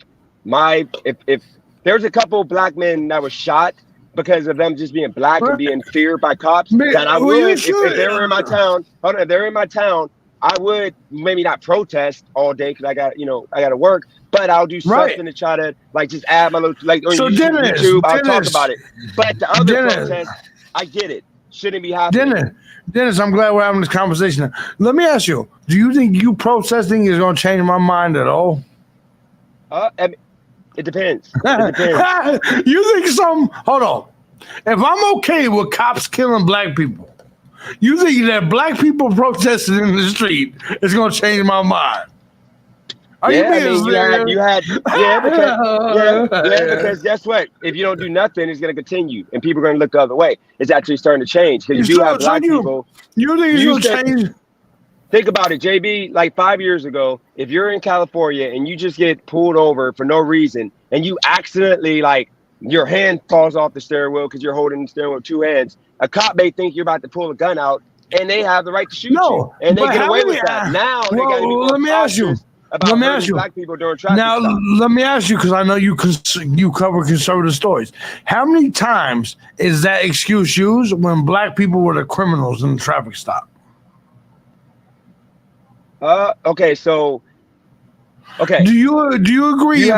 there's a couple black men that were shot because of them just being black and being feared by cops, that I would, if they were in my town, if they're in my town, I would maybe not protest all day because I got to work, but I'll do something to try to, like, just add my little, like, on YouTube, I'll talk about it. But the other protests, I get it. Shouldn't be happening. Dennis, I'm glad we're having this conversation. Let me ask you, do you think you protesting is going to change my mind at all? I mean, it depends. You think hold on. If I'm okay with cops killing black people, you think that black people protesting in the street is going to change my mind? Because guess what? If you don't do nothing, it's going to continue, and people are going to look the other way. It's actually starting to change because you do have black people. You think it's going to change? Think about it, JB. Like 5 years ago, if you're in California and you just get pulled over for no reason, and you accidentally, like, your hand falls off the steering wheel because you're holding the steering wheel with two hands, a cop may think you're about to pull a gun out, and they have the right to shoot you, and they get away with that. Now they got to be more cautious about hurting black people during traffic stops. Let me ask you, because I know you cover conservative stories. How many times is that excuse used when black people were the criminals in the traffic stop? Okay. Do you agree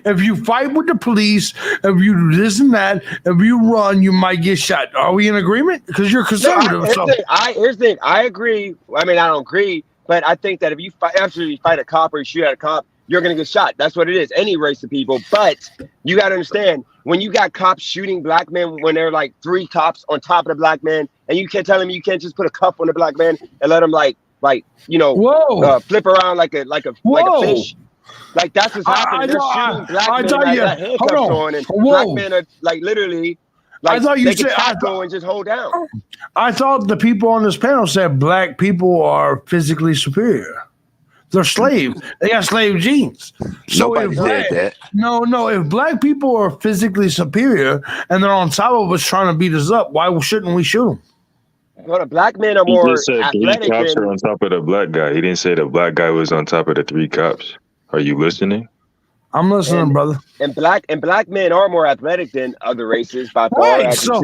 if you fight with the police, if you do this and that, if you run, you might get shot? Are we in agreement? Because you're conservative. Here's the thing. I agree. I mean, I don't agree, but I think that if you fight a cop or you shoot at a cop, you're gonna get shot. That's what it is. Any race of people. But you got to understand, when you got cops shooting black men, when they're like 3 cops on top of the black man, and you can't tell them you can't just put a cup on the black man and let him flip around like a fish. Like, that's what's happening. They're shooting black men that got handcuffs on, and black men are, like, literally, like, they can tackle and just hold down. I thought the people on this panel said black people are physically superior. They're slaves. They got slave genes. So Nobody said that. No. If black people are physically superior and they're on top of us trying to beat us up, why shouldn't we shoot them? Well, the black men are more athletic. 3 cops are on top of the black guy. He didn't say the black guy was on top of the 3 cops. Are you listening? I'm listening, brother. And black men are more athletic than other races by far. Right. So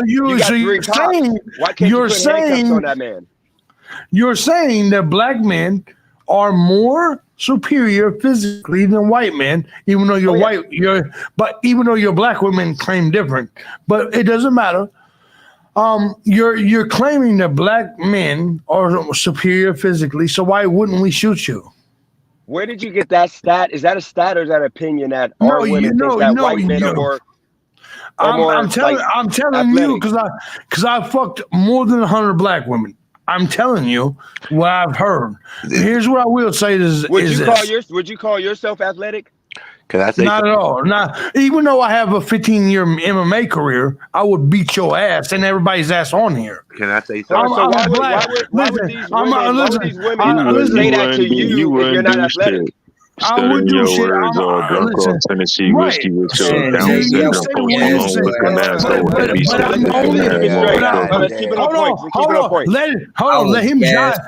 you're saying why can't you put handcuffs on that man? You're saying that black men are more superior physically than white men, even though you're white. Even though your black women claim different, but it doesn't matter. You're claiming that black men are superior physically, so why wouldn't we shoot you? Where did you get that stat? Is that a stat or is that an opinion that our women think that white men are more? I'm telling you athletic? because I fucked more than 100 black women. I'm telling you what I've heard. Here's what I will say: Would you call yourself athletic? Can I say Not something? at all. Not even though I have a 15-year MMA career, I would beat your ass and everybody's ass on here. Can I say something? So why would these women say that to you if you're not athletic? Stuttering your words all drunk off Tennessee whiskey with your Down syndrome post Malone looking ass old heavy set Hold on, let him jive.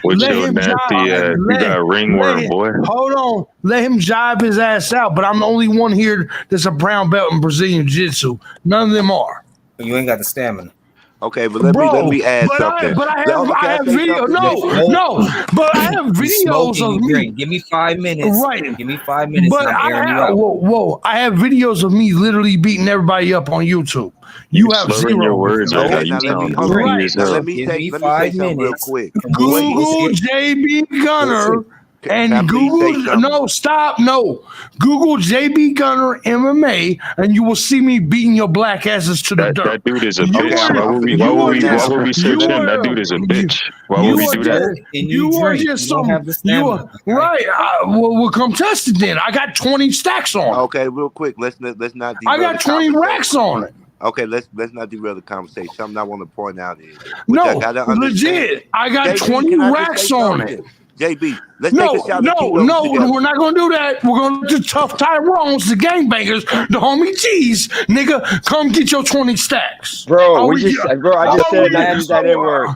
with your nasty ass. You got ringworm, boy. Hold on, let him jive his ass out. But I'm the only one here that's a brown belt in Brazilian Jiu-Jitsu. None of them are. You ain't got the stamina. Okay, but let me add something. I have video. But I have videos of me. Give me 5 minutes. Right. Give me 5 minutes. But I have videos of me literally beating everybody up on YouTube. You have zero. Your words right now. You sound right. Let me say something real quick. Google JB Gunner. And Google Google JB Gunner MMA, and you will see me beating your black asses to the dirt. That dude is a bitch. Why would we search him? That dude is a bitch. Why would we do that? You are just some. Right. We'll come test it then. I got 20 stacks on. Okay, real quick. Let's not. I got 20 racks on it. Okay, let's not derail the conversation. Something I want to point out is legit. I got 20 racks on it. JB, let's take a shot. No, we're not gonna do that. We're gonna do tough Tyrones, the gangbangers, the homie G's, nigga. Come get your 20 stacks, bro. I just said not use that N-word.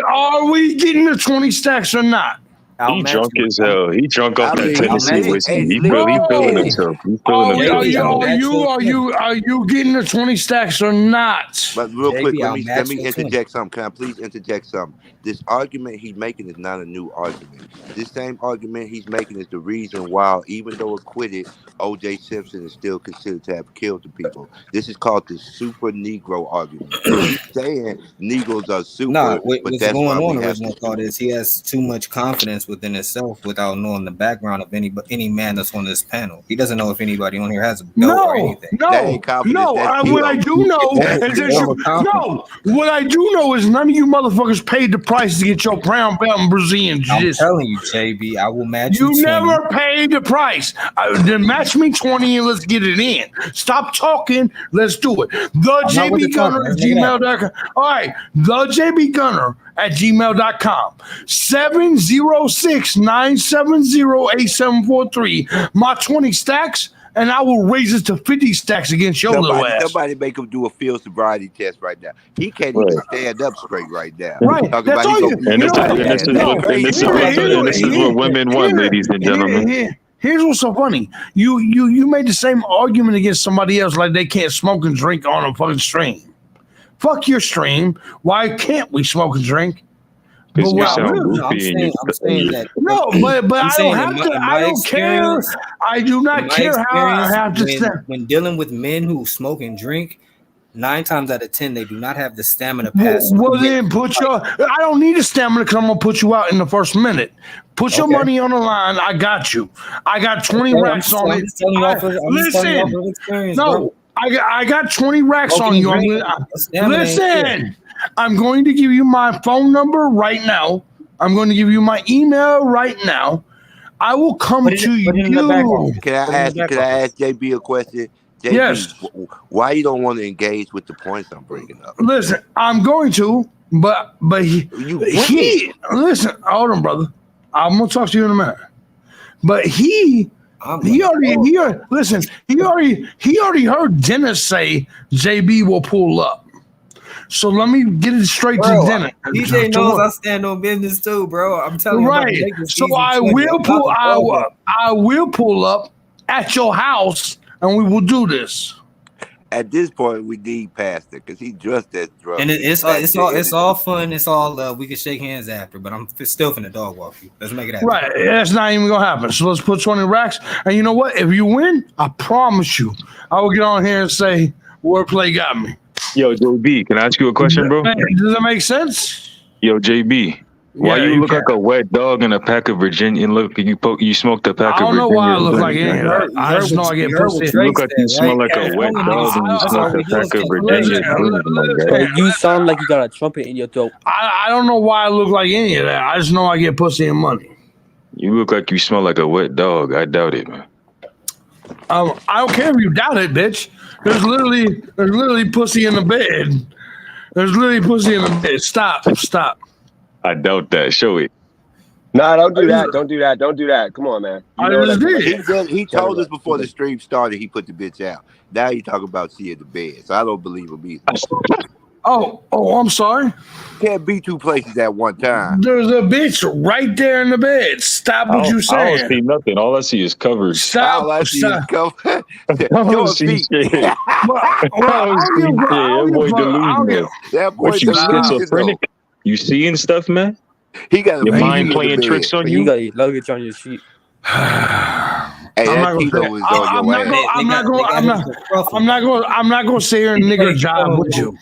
Are we getting the 20 stacks or not? He drunk as hell. He drunk off that Tennessee whiskey. He feeling himself. He's feeling himself. Are you getting the 20 stacks or not? But real quick, let me interject something. Can I please interject something? This argument he's making is not a new argument. This same argument he's making is the reason why, even though acquitted, O.J. Simpson is still considered to have killed the people. This is called the super Negro argument. He's saying Negroes are super, what's going on? Original thought is he has too much confidence within himself without knowing the background of any man that's on this panel. He doesn't know if anybody on here has a belt or anything. What I do know is none of you motherfuckers paid the price to get your brown belt in Brazilian Jiu-Jitsu. I'm telling you, JB, I will match you. You never paid the price. Then match me 20 and let's get it in. Stop talking. Let's do it. The JB Gunner at gmail.com. All right. The JB Gunner at gmail.com. 706-970-8743. My 20 stacks, and I will raise it to 50 stacks against your little ass. Somebody make him do a field sobriety test right now. He can't even stand up straight right now. Right. That's all you. And this is what women want, ladies and gentlemen. Here's what's so funny. You made the same argument against somebody else like they can't smoke and drink on a fucking stream. Fuck your stream. Why can't we smoke and drink? I'm saying that. No, but I don't have to. I don't care. I do not care how I have to stand. When dealing with men who smoke and drink, 9 times out of 10 they do not have the stamina pass. Well, then I don't need a stamina because I'm gonna put you out in the first minute. Put your money on the line. I got you. I got 20 racks on it. Listen, I got 20 racks on you. Listen, I'm going to give you my phone number right now. I'm going to give you my email right now. I will come to you. Can I ask JB a question? JB, yes. Why you don't want to engage with the points I'm bringing up? Listen, I'm going to, but he listen. Hold on, brother. I'm gonna talk to you in a minute. But he already heard Dennis say JB will pull up. So let me get it straight to Dennis. DJ knows I stand on business too, bro. I'm telling you. Right. So I will pull up at your house and we will do this. At this point, we need Pastor because he just as drunk. And it's all fun. It's all we can shake hands after, but I'm still finna dog walk you. Let's make it happen. Right, that's not even gonna happen. So let's put 20 racks. And you know what? If you win, I promise you, I will get on here and say, "Wordplay got me." Yo, JB, can I ask you a question, bro? Does that make sense? Yo, JB. Why Yeah, you look can. like a wet dog in a pack of Virginia? And look, you smoked a pack I of don't know Virginia. why I look like any of You that. I just know I get pussy. You look like you smell like a wet dog and you That's all smoked a we do is pack of get Virginia pleasure. Dreams, my guy. Bro, you sound like you got a trumpet in your throat. I don't know why I look like any of that. I just know I get pussy and money. You look like you smell like a wet dog. I doubt it, man. I don't care if you doubt it, bitch. There's literally pussy in the bed. There's literally pussy in the bed. Stop. I doubt that. Show it. Nah, don't do that. Don't do that. Don't do that. Come on, man. You know that He told us before the stream started he put the bitch out. Now you talk about she in the bed, so I don't believe him either. Oh, I'm sorry. Can't be two places at one time. There's a bitch right there in the bed. Stop what you I saying. don't see nothing. All I see is covered. Stop. All I see is covered. I don't see shit. That What, you schizophrenic? You seeing stuff, man? He got your mind playing tricks on you. You got your luggage on your sheet. Hey, that Tito is on your ass. I'm not gonna say your nigga job with you.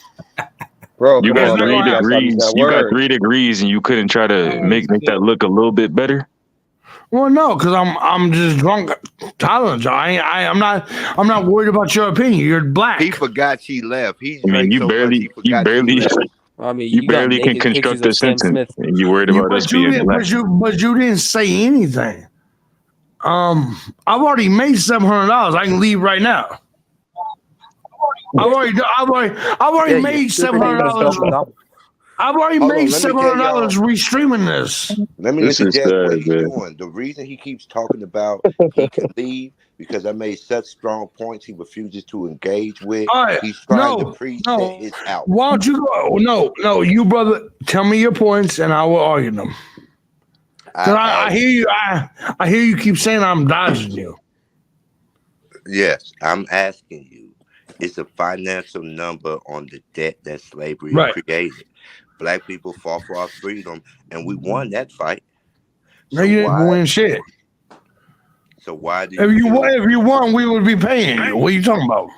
Bro, You got 3 degrees. You got 3 degrees, and you couldn't try to make that look a little bit better. Well, no, because I'm just drunk. I'm not worried about your opinion. You're black. He forgot she left. I mean, you barely can construct a sentence, and you worried about us being black. But you didn't say anything. I've already made $700. I can leave right now. I've already made $700. I've already made $700 restreaming this. Let me interject what he's doing. The reason he keeps talking about he can leave because I made such strong points he refuses to engage with. Right, he's trying to preset his out. Why don't you go? No, you brother, tell me your points and I will argue them. I hear you. I hear you keep saying I'm dodging you. Yes, I'm asking you. It's a financial number on the debt that slavery created. Black people fought for our freedom, and we won that fight. No, you didn't win shit. So why do if you won, we would be paying you. What are you talking about?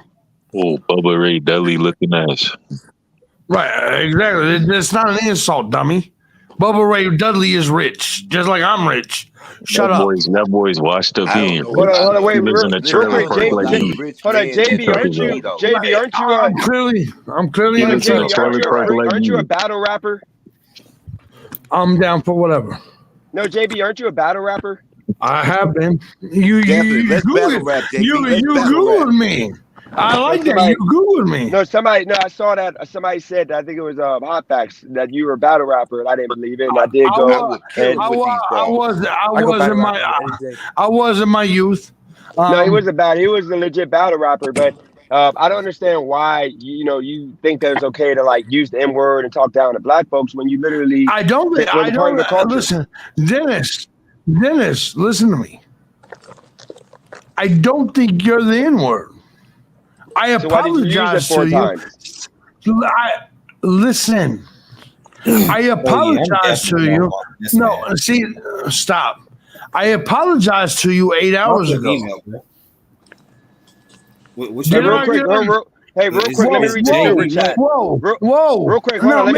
Oh, Bubba Ray Dudley looking ass. Right, exactly. That's not an insult, dummy. Bubba Ray Dudley is rich, just like I'm rich. Shut up. That boy's washed up. Hold on, wait, real quick, JB, I'm clearly in the trailer. Aren't you a battle rapper? I'm down for whatever. No, JB, aren't you a battle rapper? I have been. You Googled me. I like that. You Googled me. No, I saw that. Somebody said, I think it was Hot Facts, that you were a battle rapper, and I didn't believe it. And I did go. I was in my youth. No, he was a legit battle rapper, but I don't understand why you think that it's okay to like use the N-word and talk down to black folks when you literally. I don't. Listen, Dennis, listen to me. I don't think you're the N-word. I apologize to you. Listen. I apologize to you. No, see, stop. I apologized to you 8 hours ago. Real quick, let me read the super chat. Whoa. Real quick, hold on.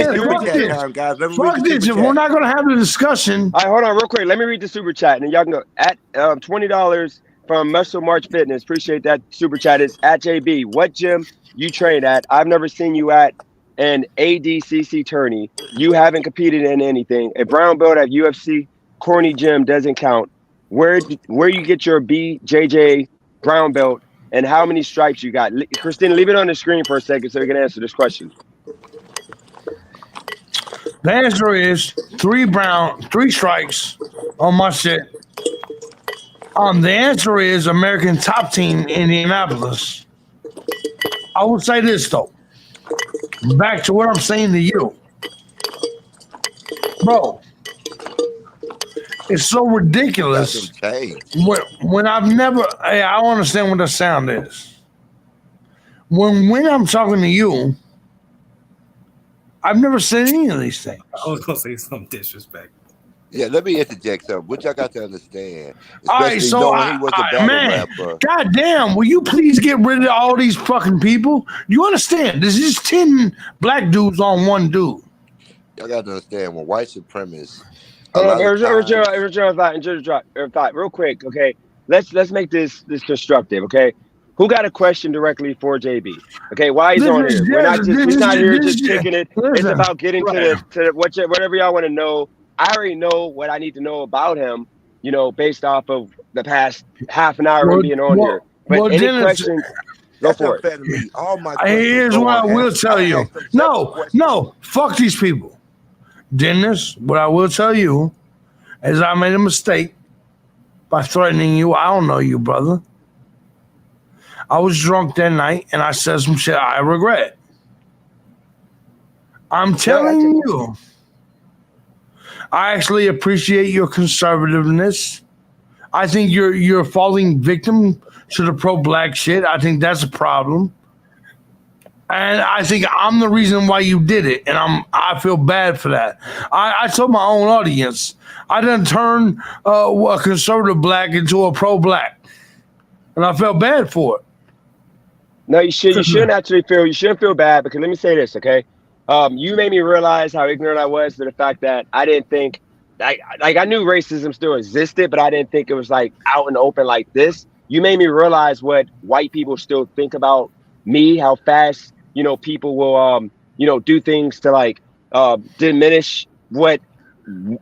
Fuck this. If we're not going to have the discussion. All right, hold on real quick. Let me read the super chat, and y'all can go at $20 from Muscle March Fitness. Appreciate that super chat. Is at JB. What gym you train at? I've never seen you at an ADCC tourney. You haven't competed in anything. A brown belt at UFC corny gym doesn't count. Where you get your BJJ brown belt and how many stripes you got? Christina, leave it on the screen for a second so we can answer this question. The answer is 3 strikes on my shit. The answer is American Top Team, Indianapolis. I will say this though. Back to what I'm saying to you, bro. It's so ridiculous. When I've never, I don't understand what the sound is. When I'm talking to you, I've never said any of these things. I was gonna say some disrespect. Yeah, let me interject something, which I got to understand. All right, so God damn, will you please get rid of all these fucking people? You understand? This is 10 black dudes on one dude. I got to understand when white supremacists. Hold on, original thought, real quick. Okay, let's make this constructive. Okay, who got a question directly for JB? Okay, why he's on here? We're not here just kicking it. It's about getting to whatever y'all want to know. I already know what I need to know about him. Based off of the past half an hour being on here. But any questions? Go for it. Me. All my here's what I will tell you. No, fuck these people. Dennis, what I will tell you is I made a mistake by threatening you. I don't know you, brother. I was drunk that night and I said some shit I regret. I'm telling you. I actually appreciate your conservativeness. I think you're falling victim to the pro-black shit. I think that's a problem. And I think I'm the reason why you did it, and I feel bad for that. I told my own audience, I done turned a conservative black into a pro-black, and I felt bad for it. No, you shouldn't actually feel. You shouldn't feel bad, because let me say this, okay? You made me realize how ignorant I was to the fact that I didn't think, I knew racism still existed, but I didn't think it was like out and open like this. You made me realize what white people still think about me, how fast people will do things to like diminish what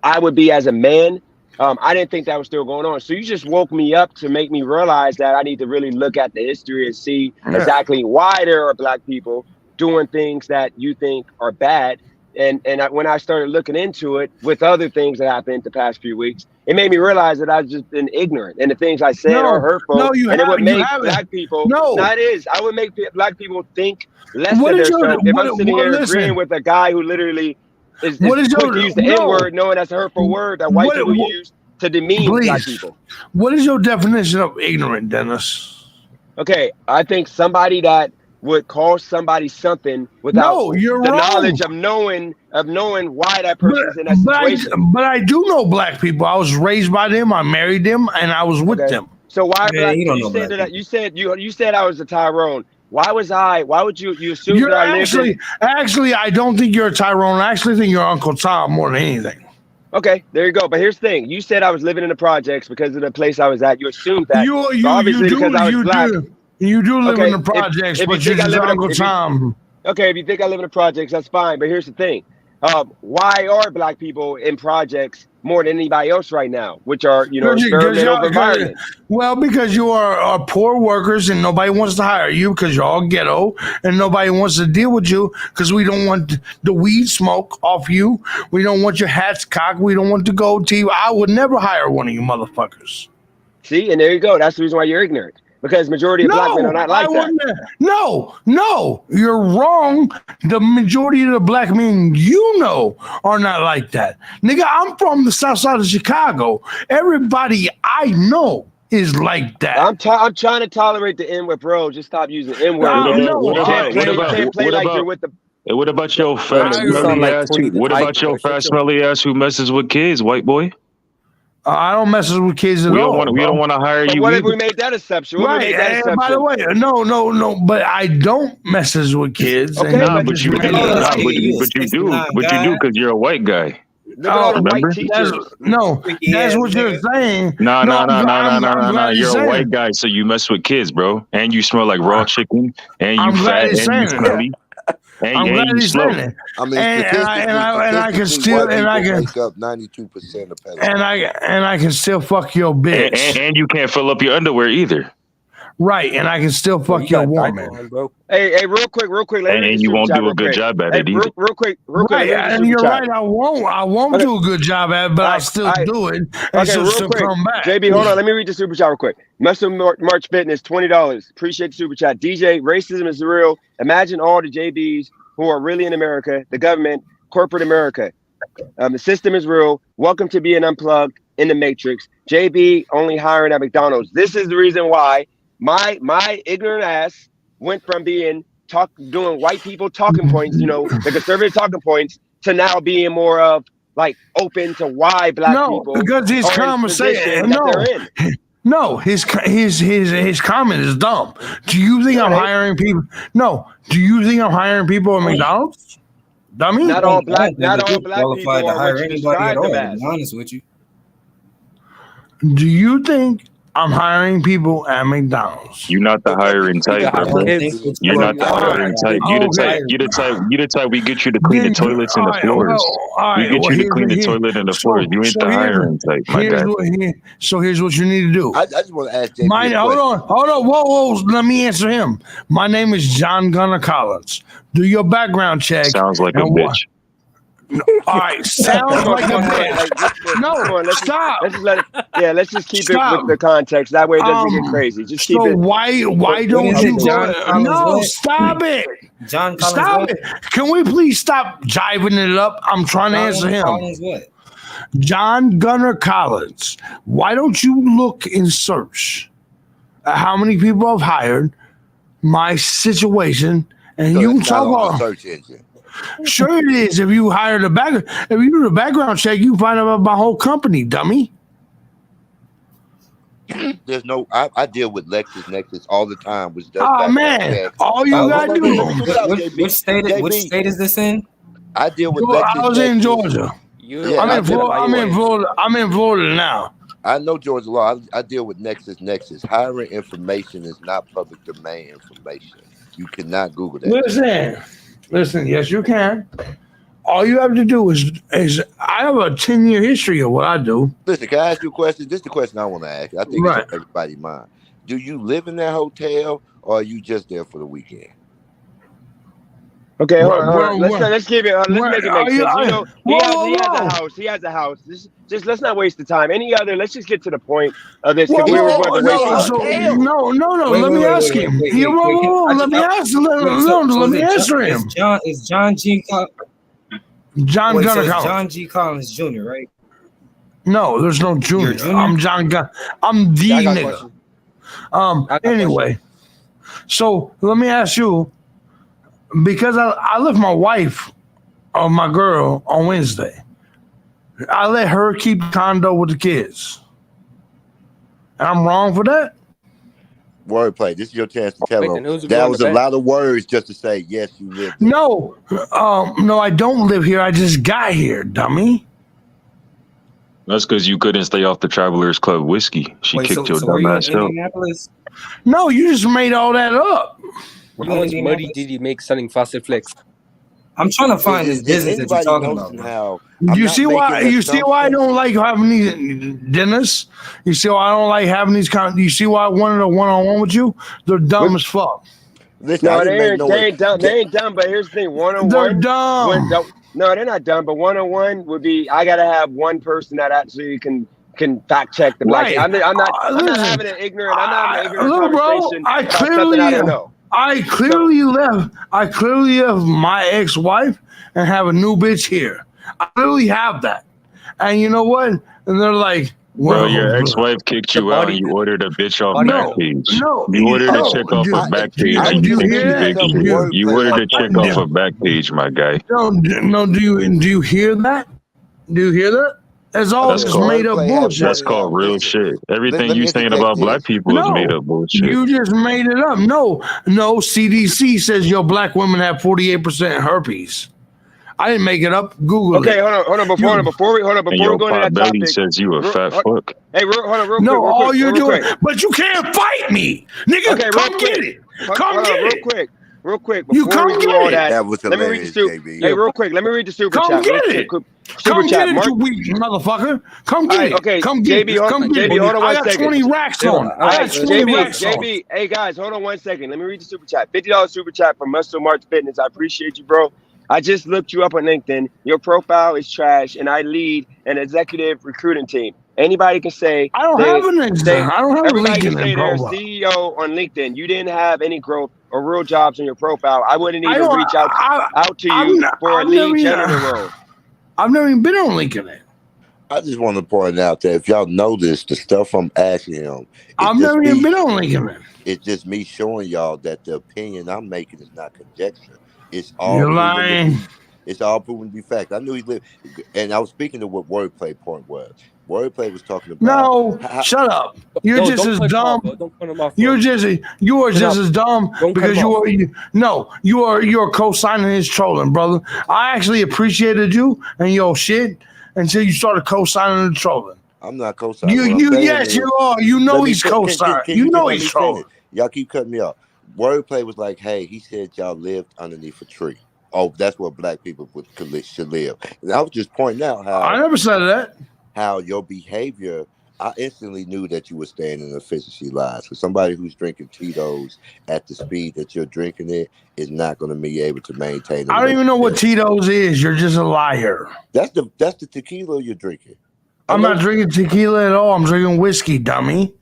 I would be as a man. I didn't think that was still going on. So you just woke me up to make me realize that I need to really look at the history and see exactly why there are black people doing things that you think are bad. And when I started looking into it with other things that happened the past few weeks, it made me realize that I've just been ignorant, and the things I said are hurtful. It would make black people. I would make black people think less of themselves. If I'm sitting here agreeing with a guy who literally is quick to use the N-word, knowing that's a hurtful word that white people use to demean black people. What is your definition of ignorant, Dennis? Okay, I think somebody that would call somebody something without knowledge of knowing why that person's in that situation. But I do know black people. I was raised by them. I married them, and I was with them. So why? You said I was a Tyrone. Why was I? Why would you assume you're that I actually? I don't think you're a Tyrone. I actually think you're Uncle Tom more than anything. Okay, there you go. But here's the thing: you said I was living in the projects because of the place I was at. You assumed that. Because I was black. You do live in the projects, but you're just Uncle Tom. Okay, if you think I live in the projects, that's fine. But here's the thing. Why are black people in projects more than anybody else right now, which are, experimental environments? Well, because you are poor workers and nobody wants to hire you because you're all ghetto, and nobody wants to deal with you because we don't want the weed smoke off you. We don't want your hats cocked. We don't want the goatee. I would never hire one of you motherfuckers. See, and there you go. That's the reason why you're ignorant. Because majority of black men are not like that. No, you're wrong. The majority of the black men are not like that. Nigga, I'm from the south side of Chicago. Everybody I know is like that. I'm trying to tolerate the N-word, bro. Just stop using the N-word. What about your fat smelly ass? What about your fat smelly ass who messes with kids, white boy? I don't mess with kids at all. We don't want to hire you. What if we made that exception? Right. And by the way, no. But I don't messes with kids. Okay, but you do because you're a white guy. Remember? That's what you're saying. No. You're a white guy, so you mess with kids, bro. And you smell like raw chicken. And you fat and you smelly. I'm glad he's saying it. I mean, I can still make up 92% of pedophiles. And I can still fuck your bitch. And you can't fill up your underwear either. Right, and I can still fuck your woman. Hey, real quick. And you won't do a good job at it either. Real quick. Right, and you're right. I won't do a good job at it, but I'll still do it. And so real quick. Come back. JB, hold on. Let me read the super chat real quick. Muscle March Fitness, $20. Appreciate the super chat. DJ, racism is real. Imagine all the JBs who are really in America, the government, corporate America. The system is real. Welcome to being unplugged in the matrix. JB only hiring at McDonald's. This is the reason why my ignorant ass went from doing white people talking points, the conservative talking points, to now being more of like open to why black people. Because his conversation. No, his comment is dumb. Do you think I'm hiring people? No. Do you think I'm hiring people at McDonald's? dummy. Not all black people qualified to are what hire you anybody describe at them all. To as. be honest with you, Do you think I'm hiring people at McDonald's? You're not the hiring type, I bro. don't think what You're you not the are hiring qualified type. to You the Okay. type. hire You the type. people. You the type. We get you to clean the Then, toilets and the all right, floors. well, all We right, get well, you to here's clean the here, toilet and the floors. You ain't so the here's hiring type, my here's guy. what here's what you need to do. I just want to ask JB Mine, a hold question. on, whoa, let me answer him. My name is John Gunnar Collins. Do your background check. Sounds like a and what? bitch. All right, sounds like a bitch. Like, No, come on, let's stop. just let it. Yeah, let's just keep it Stop. with the context. That way it doesn't get crazy. Just keep So it. why What don't is you it, go? John Collins? No, What? stop it. John Collins Stop what? it. Can we please stop jiving it up? I'm trying to answer him. Collins what? John Gunnar Collins. Why don't you look and search at how many people I've hired, my situation, and So you can it's not talk on the about. search engine. Sure it is. If you do the background check, you find out about my whole company, dummy. There's no. I deal with LexisNexis all the time, which does Oh background man, checks. all you gotta Let do. me get it out, JB. Which state JB, is this in? I deal with I was in LexisNexis. Georgia. Yeah, I'm I in deal Florida. I'm in Florida now. I know Georgia law. I deal with LexisNexis. Hiring information is not public domain information. You cannot Google that. Listen. Yes, you can. All you have to do is I have a 10-year history of what I do. Listen, can I ask you a question? This is the question I want to ask. I think Right. it's on everybody's mind. Do you live in that hotel or are you just there for the weekend? Okay, hold on. Let's keep it. Let's make it make sense. You know, he has a house. He has a house. Just let's not waste the time. Any other? Let's just get to the point of this. Because we were going to waste. No. Let me ask him. Let me ask. Let me answer him. Is John G. John Wait, Gunnar so it's Collins. John G. Collins Jr., right? No, there's no junior. I'm John Gunn. I'm the nigga. Anyway, so let me ask you, because I left my wife or my girl on Wednesday. I let her keep the condo with the kids. And I'm wrong for that? Wordplay. This is your chance to tell them. who's That going was to a bed? lot of words just to say, yes, you live there. No, I don't live here. I just got here, dummy. That's because you couldn't stay off the Travelers Club whiskey. She kicked your dumb ass out. Indianapolis? No, you just made all that up. How much money did you make selling Fossil Flex? I'm trying to find this business that you're talking about. How You see why I don't like having these dinners? You see why I don't like having these you see why I wanted a one-on-one with you? They're dumb as fuck. Listen, No, they ain't dumb. They ain't dumb. But here's the thing: one-on-one. They're dumb. No, they're not dumb. But one-on-one would be. I gotta have one person that actually can fact check the black. Right. I'm not Listen, having an ignorant. I'm not having an ignorant little bro, conversation about something I don't know. I clearly left my ex-wife and have a new bitch here. I clearly have that. And you know what? And they're like, Bro, your ex-wife kicked you out and you ordered a bitch off Backpage. You ordered a chick off of Backpage and you think she's big. You ordered a chick off of Backpage, my guy. No, do you hear that? Do you hear that? It's all just made up bullshit. That's called real shit. Everything you saying about black people is made up bullshit. You just made it up. No, CDC says your black women have 48% herpes. I didn't make it up. Google it. Okay, hold on. Before we go into that belly topic, says you a fat fuck. Hey, hold on, real quick. No, all you're real doing, quick. but you can't fight me, nigga. Okay, come get it. Come get it. Real quick. You Before come we do get all it. that, That was let me read the hilarious, super. JB. Hey, real quick. Let me read the super chat. Come get it. Super Come chat. get it, you weak motherfucker. Come get it. Okay, Come get JB, it. Come get JB, it. hold on I one got second. 20 racks on. I got 20 racks on. JB, hey guys, hold on 1 second. Let me read the super chat. $50 super chat from Muscle March Fitness. I appreciate you, bro. I just looked you up on LinkedIn. Your profile is trash, and I lead an executive recruiting team. Anybody can say I don't have an exam. I don't have a everybody can LinkedIn say they're profile. CEO on LinkedIn. You didn't have any growth or real jobs on your profile. I wouldn't even reach out to you for a lead janitor role. I've never even been on LinkedIn. I just want to point out that if y'all notice the stuff I'm asking him, I've never even been on LinkedIn. It's just me showing y'all that the opinion I'm making is not conjecture. It's all You're in lying. It's all proven to be fact. I knew he lived, and I was speaking to what wordplay point was. Wordplay was talking about. No, shut up. You're just as dumb. You're just as dumb because you're co-signing his trolling, brother. I actually appreciated you and your shit until you started co-signing the trolling. I'm not co-signing. Yes, you are. You know he's co-signing. You know he's trolling. Y'all keep cutting me off. Wordplay was like, hey, he said y'all lived underneath a tree. Oh, that's where black people should live. And I was just pointing out how I never said that. How your behavior, I instantly knew that you were staying in efficiency lies. For somebody who's drinking Tito's at the speed that you're drinking it is not going to be able to maintain. I don't even know what Tito's is. You're just a liar. That's the tequila you're drinking. I'm not drinking tequila at all. I'm drinking whiskey, dummy.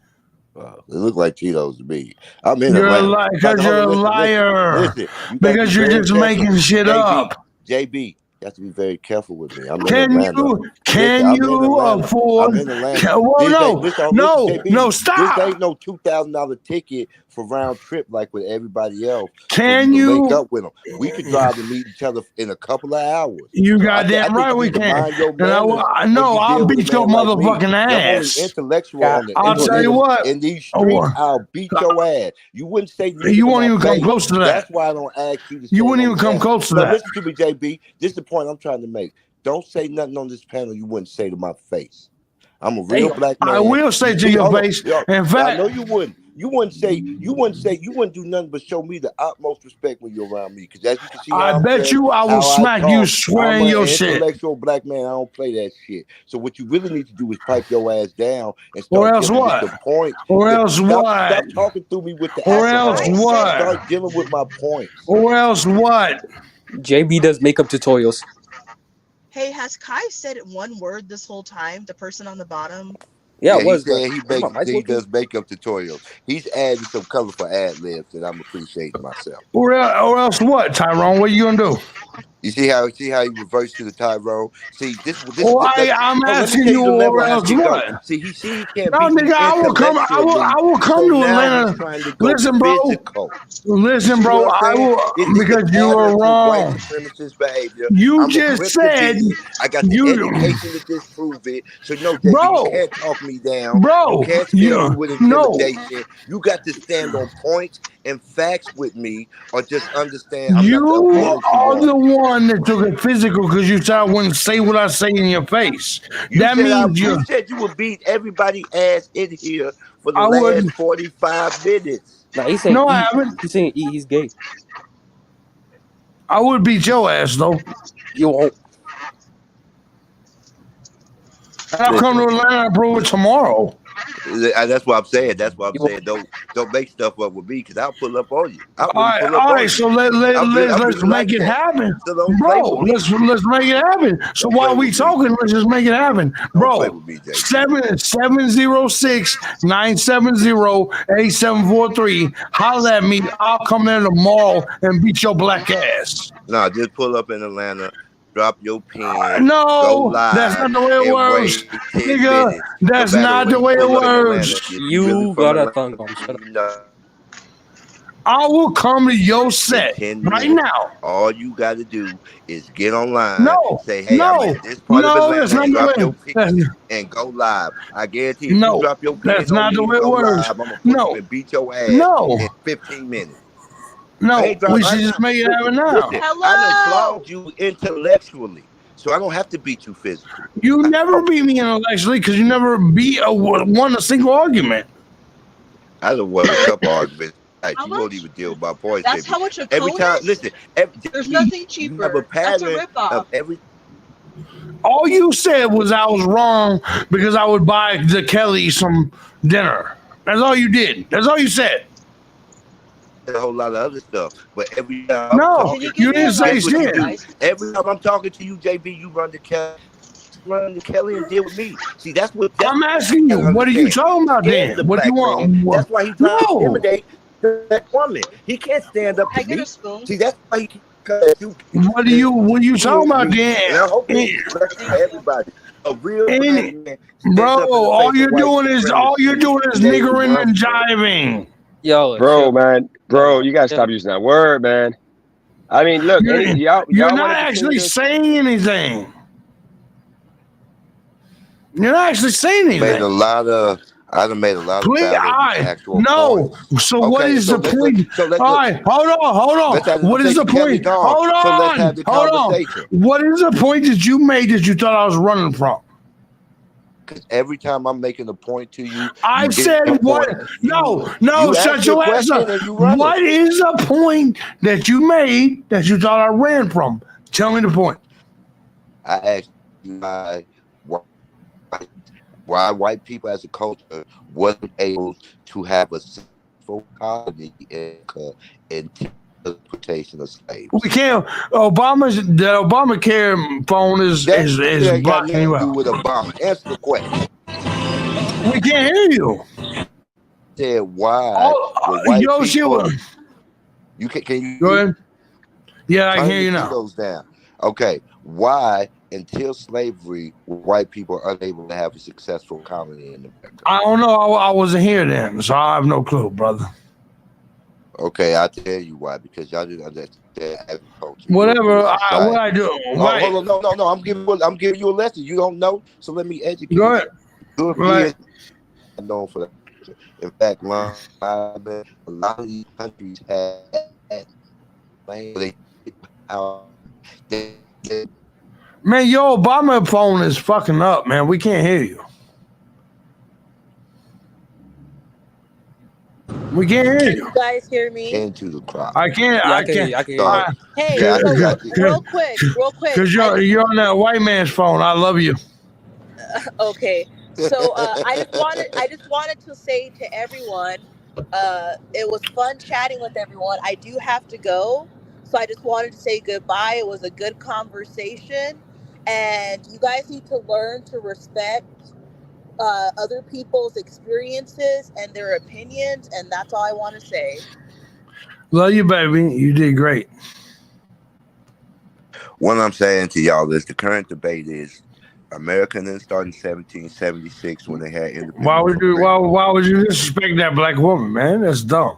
It looked like Tito's to me. I'm in You're Atlanta. a liar because you're a liar. Listen, because you're just making shit up. JB, you have to be very careful with me. I'm can in Atlanta. Can you afford? I'm in Atlanta. No, stop. This ain't no $2,000 ticket for round trip like with everybody else. Can you link up with them? We could drive and meet each other in a couple of hours. You goddamn right we can. And I'll beat your motherfucking ass. Intellectual. I'll tell you what. In these streets, I'll beat your ass. You wouldn't say. You won't even come close to that. That's why I don't ask you to. You wouldn't even come close to that. Listen to me, JB. This is the point I'm trying to make. Don't say nothing on this panel you wouldn't say to my face. I'm a real black man. I will say to your face. In fact, I know you wouldn't. You wouldn't do nothing but show me the utmost respect when you're around me. Because as you can see, I bet you I will smack you swearing your shit. Intellectual black man, I don't play that shit. So what you really need to do is pipe your ass down and or start else giving what? me the point. Or else what? Stop talking through me with the or else what? Start dealing with my points. Or else what? JB does makeup tutorials. Hey, has Kai said one word this whole time? The person on the bottom. Yeah, he said he does makeup tutorials. He's adding some colorful ad libs, and I'm appreciating myself. Or else what, Tyrone? What are you gonna do? You see how he reversed to the Tyrone? See this. I'm asking you, or else what? See, he can't. No, nigga, I will come to Atlanta. Listen, bro. Listen, bro. I will because you are wrong. You just said I got the education to disprove it. So no, bro, you can't talk me down. Bro, you can't speak with intimidation. You got to stand on points and facts with me, or just understand. You are the one that took it physical because you said I wouldn't say what I say in your face. You said you would beat everybody ass in here for the last 45 minutes. No, he's saying I haven't. He's saying he's gay. I would beat your ass though. You won't. I'll come to Atlanta and prove it tomorrow. That's what I'm saying. Don't make stuff up with me because I'll pull up on you. All right. So let's make it happen, bro. Let's make it happen. So while we talking, let's just make it happen, bro. 706-970-8743. Holler at me. I'll come there tomorrow and beat your black ass. Nah, just pull up in Atlanta. Drop your pen. No, that's not the way it works, nigga. That's not the way it works. You got a tongue on. Shut up. I will come to your set right now. All you got to do is get online. Say, hey, I'm at this part of Atlanta. Drop your pen and go live. I guarantee if you drop your pen, that's not the way it works. I'm gonna put you and beat your ass in 15 minutes. No, we should just make it happen now. Listen, I applaud you intellectually, so I don't have to beat you physically. You never beat me intellectually because you never won a single argument. I done won a couple arguments. You won't even deal with my points. That's baby. how much a every cone time. is? Listen, there's nothing cheaper. You have a pattern That's a ripoff. of every. All you said was I was wrong because I would buy the Kelly some dinner. That's all you did. That's all you said. A whole lot of other stuff, but every time you didn't say shit. Every time I'm talking to you, JB, you run to Kelly and deal with me. See, that's I'm asking you. What are you talking about then? What do you want? That's why he's trying to intimidate that woman. He can't stand up to me. See, that's why he. What are you talking about then? Everybody. A real bro, all you're doing is niggering and jiving. Yo, bro, you gotta stop using that word, man. I mean, look, You're y'all not want to actually continue this? saying anything. You're not actually saying Made anything. a lot of. I done made a lot of Please, valid, actual no. points. So what Okay, is so the point? let's All right, hold let's have on. the What is the conversation. Kelly point? gone, so let's have the Hold on. conversation. What is the point that you made that you thought I was running from? Because every time I'm making a point to you, I you get said a what? point. No, You shut ask me a your ass up. question and you run What it. is the point that you made that you thought I ran from? Tell me the point. I asked you why white people as a culture wasn't able to have a successful colony in interpretation of slaves. We can't. The Obamacare phone is That got blocking nothing you to do out. with Obama. Answer the question. We can't hear you. Said why were white Yoshi, people? You can you go ahead. Yeah, I can turn hear the you now. kilos down? Okay, why until slavery were white people unable to have a successful colony in America? I don't know. I wasn't here then, so I have no clue, brother. Okay, I'll tell you why. Because y'all didn't understand agriculture. Whatever. What society. I do? Oh, hold on, no. I'm giving you a lesson. You don't know, so let me educate Go ahead. you. Right. I'm known for that. In fact, a lot of these countries had land. Man, your Obama phone is fucking up, man. We can't hear you. We can't hear Can you. you guys hear me? Into the crop. I can't. Yeah, I can't. I can hear you. Hey, Yeah, so real quick. Because you're on that white man's phone. I love you. Okay, so I just wanted to say to everyone, it was fun chatting with everyone. I do have to go, so I just wanted to say goodbye. It was a good conversation, and you guys need to learn to respect other people's experiences and their opinions, and that's all I want to say. Love you, baby. You did great. What I'm saying to y'all is the current debate is America didn't start in 1776 when they had independence. Why would you disrespect that black woman, man? That's dumb.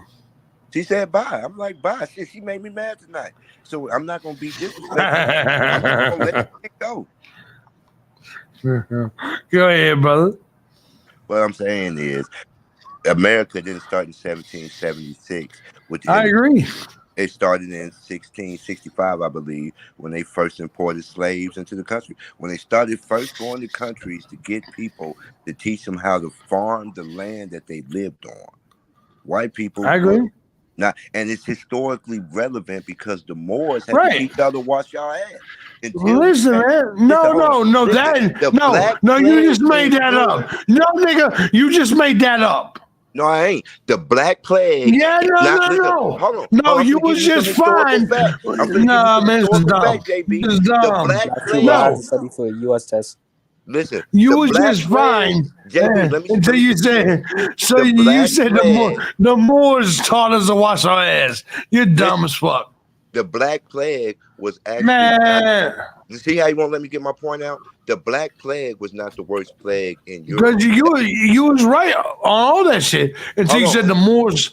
She said bye. I'm like, bye. She made me mad tonight. So I'm not gonna be disrespectful. I'm just gonna let it go. Go ahead, brother. What I'm saying is America didn't start in 1776 with the I agree. It started in 1665, I believe, when they first imported slaves into the country. When they started first going to countries to get people to teach them how to farm the land that they lived on. White people. I agree. And it's historically relevant because the Moors had Right. to teach y'all to wash y'all ass. Listen, man. No. You just made that up. No, nigga, you just made that up. No, I ain't. The Black Plague. Yeah, no. Hold on. No, you was just fine. Nah, man, it's dumb. It's dumb. Black people have to study for a U.S. test. Listen, you was just fine. Until you said, you said the Moors taught us to wash our ass. You're dumb as fuck. The Black Plague was actually. Man. You see how you won't let me get my point out? The Black Plague was not the worst plague in Europe. Because you was right on all that shit until you said the Moors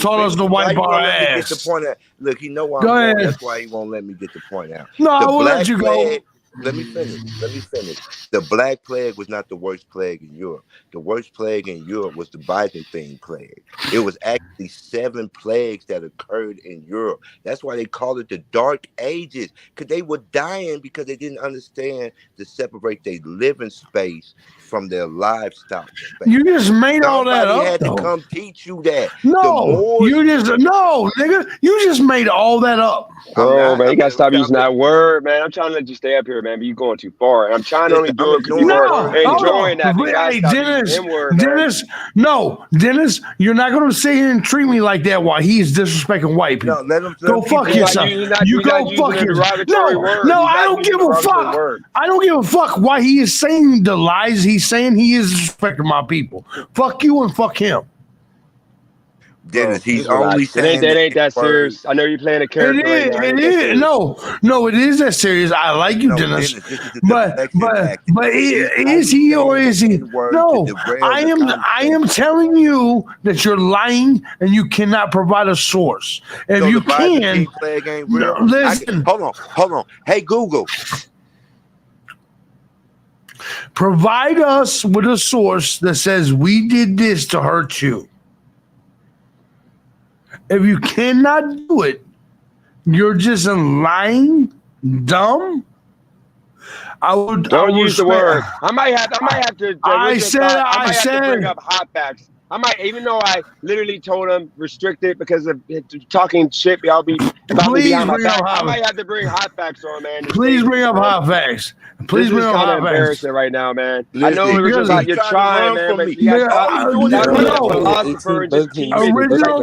taught us to wipe our ass. Get the point out. Look, he know why Go I'm ahead. going. That's why he won't let me get the point out. No, I the will Black let you Plague, go. Let me finish. The Black Plague was not the worst plague in Europe. The worst plague in Europe was the Byzantine plague. It was actually 7 plagues that occurred in Europe. That's why they call it the Dark Ages, because they were dying because they didn't understand to separate their living space from their livestock space. You just made all that up. Somebody had to come teach you that. No, nigga. You just made all that up. Bro, man, you gotta stop using that word, man. I'm trying to let you stay up here, man, but you're going too far. And I'm trying to only do it because you are enjoying that. But you gotta stop using the M-word, man. Dennis, you're not gonna sit here and treat me like that while he's disrespecting white people. No, let him go fuck yourself. You go fuck yourself. No, I don't give a fuck. I don't give a fuck why he is saying the lies he's saying. He is disrespecting my people. Fuck you and fuck him. Dennis, he's just only relax. It ain't saying the that N-word. serious. I know you're playing a character right now. It is. No, it is that serious. I like you, Dennis. Dennis, this is a But deflection tactic. is he or is he? No, I am telling you that you're lying and you cannot provide a source. If you can, listen. Hold on. Hey, Google. Provide us with a source that says we did this to hurt you. If you cannot do it, you're just lying, dumb. Don't use the word. I might have to. I said. Bring up hot facts. I might, even though I literally told him restrict it because of talking shit. Y'all be about me behind my back. I might have to bring hot facts on, man. Please bring up hot facts. Please bring up hot facts. Embarrassing right now, man. I know you're trying, man, but you got original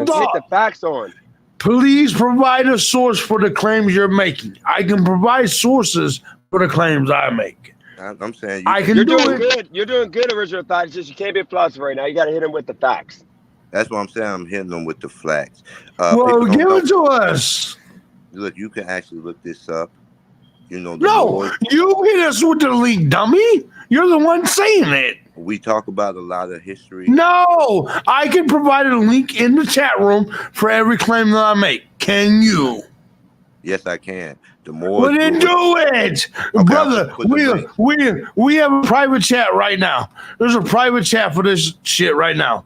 thought. Get the facts on. Please provide a source for the claims you're making. I can provide sources for the claims I make. I'm saying you're doing good. You're doing good, original thought. It's just you can't be a philosopher right now. You got to hit him with the facts. That's what I'm saying. I'm hitting them with the facts. Well, give it to us. Look, you can actually look this up. You know. You hit us with the link, dummy. You're the one saying it. We talk about a lot of history. No, I can provide a link in the chat room for every claim that I make. Can you? Yes, I can. The more. Well, then do it, brother. We have a private chat right now. There's a private chat for this shit right now.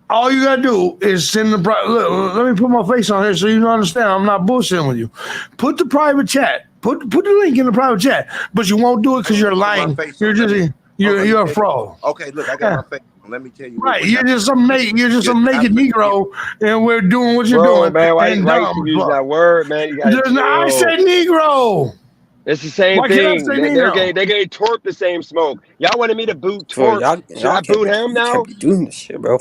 All you gotta do is send the look. Let me put my face on here so you understand. I'm not bullshitting with you. Put the private chat. Put the link in the private chat, but you won't do it because you're lying. You're just you're a fraud. Okay, look, I got my face. Let me tell you. Right, you're just some naked Negro, and we're doing what you're doing. Man, why you use that word, man? You I said Negro. It's the same thing. They gave Torp the same smoke. Y'all wanted me to boot Torp. Should I boot him now? Can't be doing this shit, bro.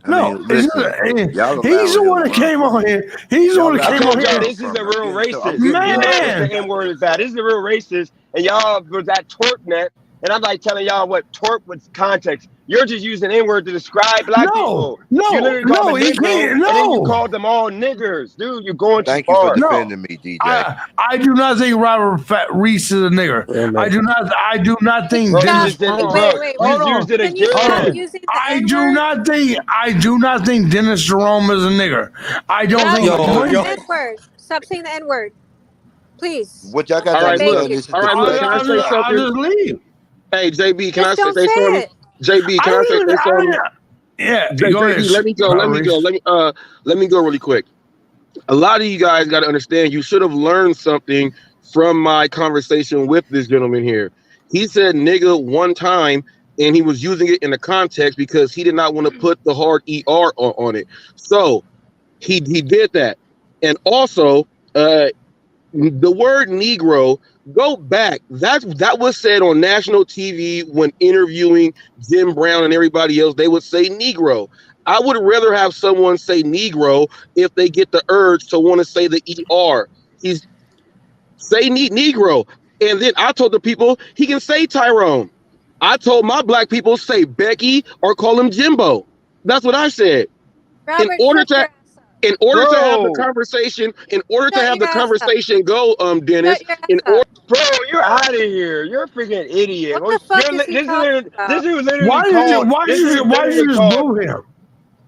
No, he's the one that came on here. He's the one that came on here. This is the real racist. Man, the N-word is bad. This is the real racist, and y'all was at Torp net. And I'm like telling y'all what Torp was context. You're just using N-word to describe black people. You literally called them Negro, and then you called them all niggers. Dude, you're going too far. Thank you for defending me, DJ. I do not think Robert Reese is a nigger. Yeah, I do not think Dennis. Wait. I do not think Dennis Jerome is a nigger. I don't think. N-word. Stop saying the N-word, please. What y'all got? All right, look. Can I say something? I'll just leave. Hey, JB, can I say something? JB, can I say something? Yeah, JB, let me go really quick. A lot of you guys got to understand, you should have learned something from my conversation with this gentleman here. He said nigga one time, and he was using it in the context because he did not want to put the hard ER on it. So he did that. And also, the word Negro, go back. That was said on national TV when interviewing Jim Brown and everybody else. They would say Negro. I would rather have someone say Negro if they get the urge to want to say the ER. He's say Negro. And then I told the people he can say Tyrone. I told my black people say Becky or call him Jimbo. That's what I said. Robert, in order to have the conversation, go, Dennis. Bro, you're out of here. You're a freaking idiot. What the fuck is he talking about? This dude literally why did you just boo him?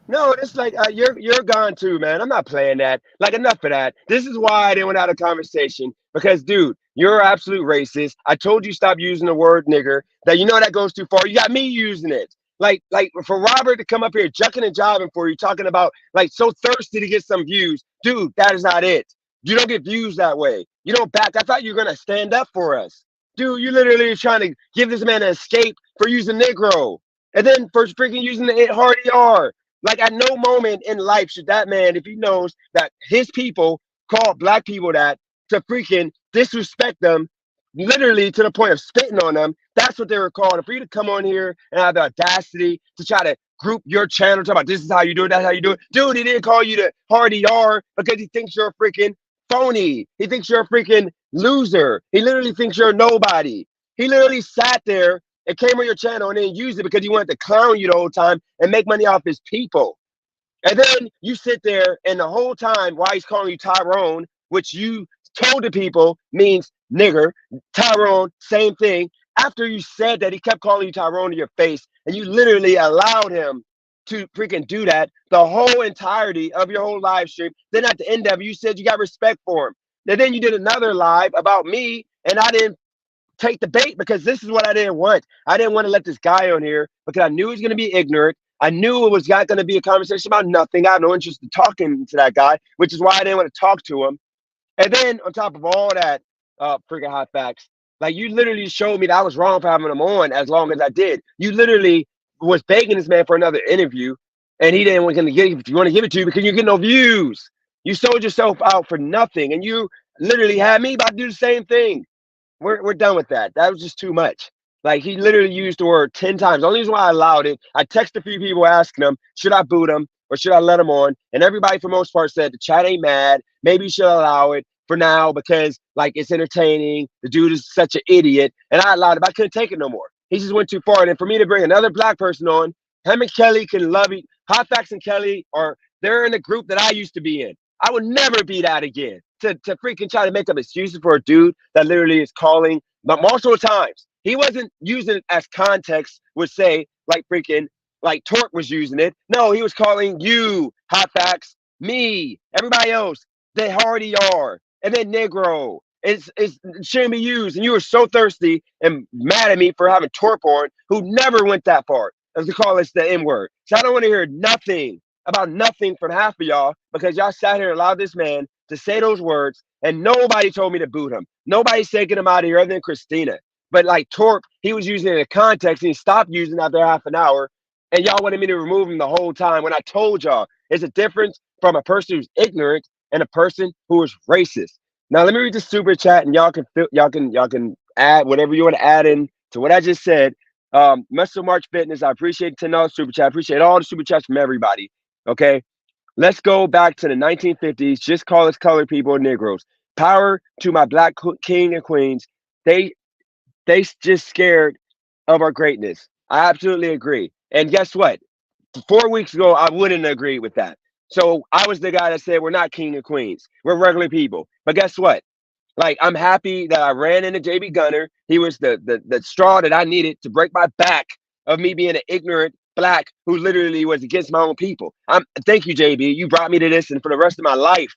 No, it's like you're gone too, man. I'm not playing that. Like, enough of that. This is why I didn't want out of conversation. Because, dude, you're an absolute racist. I told you stop using the word nigger. That that goes too far. You got me using it. Like for Robert to come up here jucking and jiving for you, talking about like so thirsty to get some views. Dude, that is not it. You don't get views that way. You don't back. I thought you were gonna stand up for us. Dude, you literally trying to give this man an escape for using Negro. And then for freaking using the hard ER. Like, at no moment in life should that man, if he knows that his people call black people that, to freaking disrespect them, literally to the point of spitting on them. That's what they were called. And for you to come on here and have the audacity to try to group your channel, talk about this is how you do it, that's how you do it. Dude, he didn't call you the hard ER because he thinks you're a freaking phony. He thinks you're a freaking loser. He literally thinks you're nobody. He literally sat there and came on your channel and then used it because he wanted to clown you the whole time and make money off his people. And then you sit there and the whole time while he's calling you Tyrone, which you told the people means nigger, Tyrone, same thing. After you said that, he kept calling you Tyrone to your face, and you literally allowed him to freaking do that the whole entirety of your whole live stream. Then at the end of it, you said you got respect for him. And then you did another live about me, and I didn't take the bait because this is what I didn't want. I didn't want to let this guy on here because I knew he was going to be ignorant. I knew it was not going to be a conversation about nothing. I had no interest in talking to that guy, which is why I didn't want to talk to him. And then on top of all that, freaking hot facts, like you literally showed me that I was wrong for having him on as long as I did. You literally was begging this man for another interview, and he didn't want to give it. You want to give it to you because you get no views. You sold yourself out for nothing, and you literally had me about to do the same thing. We're done with that. That was just too much. Like he literally used the word 10 times. The only reason why I allowed it, I texted a few people asking them, should I boot him or should I let him on? And everybody for the most part said the chat ain't mad. Maybe you should allow it for now because like it's entertaining. The dude is such an idiot. And I allowed it, but I couldn't take it no more. He just went too far. And for me to bring another black person on, him and Kelly can love it. Hot Facts and Kelly they're in the group that I used to be in. I would never be that again. To freaking try to make up excuses for a dude that literally is calling, but multiple times. He wasn't using it as context, would say, like freaking, like Torque was using it. No, he was calling you, Hot Facts, me, everybody else, they already are. And then Negro. It shouldn't be used. And you were so thirsty and mad at me for having Torque on, who never went that far as to call us the N word. So I don't want to hear nothing about nothing from half of y'all because y'all sat here and allowed this man to say those words, and nobody told me to boot him. Nobody said get him out of here other than Christina. But like Torque, he was using it in context and he stopped using it after half an hour. And y'all wanted me to remove him the whole time when I told y'all it's a difference from a person who's ignorant and a person who is racist. Now let me read the super chat and y'all can add whatever you want to add in to what I just said. Muscle March Fitness, I appreciate $10 super chat. I appreciate all the super chats from everybody. Okay. Let's go back to the 1950s. Just call us colored people or Negroes. Power to my black king and queens. They just scared of our greatness. I absolutely agree. And guess what? 4 weeks ago, I wouldn't agree with that. So I was the guy that said we're not king and queens. We're regular people. But guess what? Like I'm happy that I ran into JB Gunner. He was the straw that I needed to break my back of me being an ignorant black who literally was against my own people. Thank you, JB. You brought me to this, and for the rest of my life,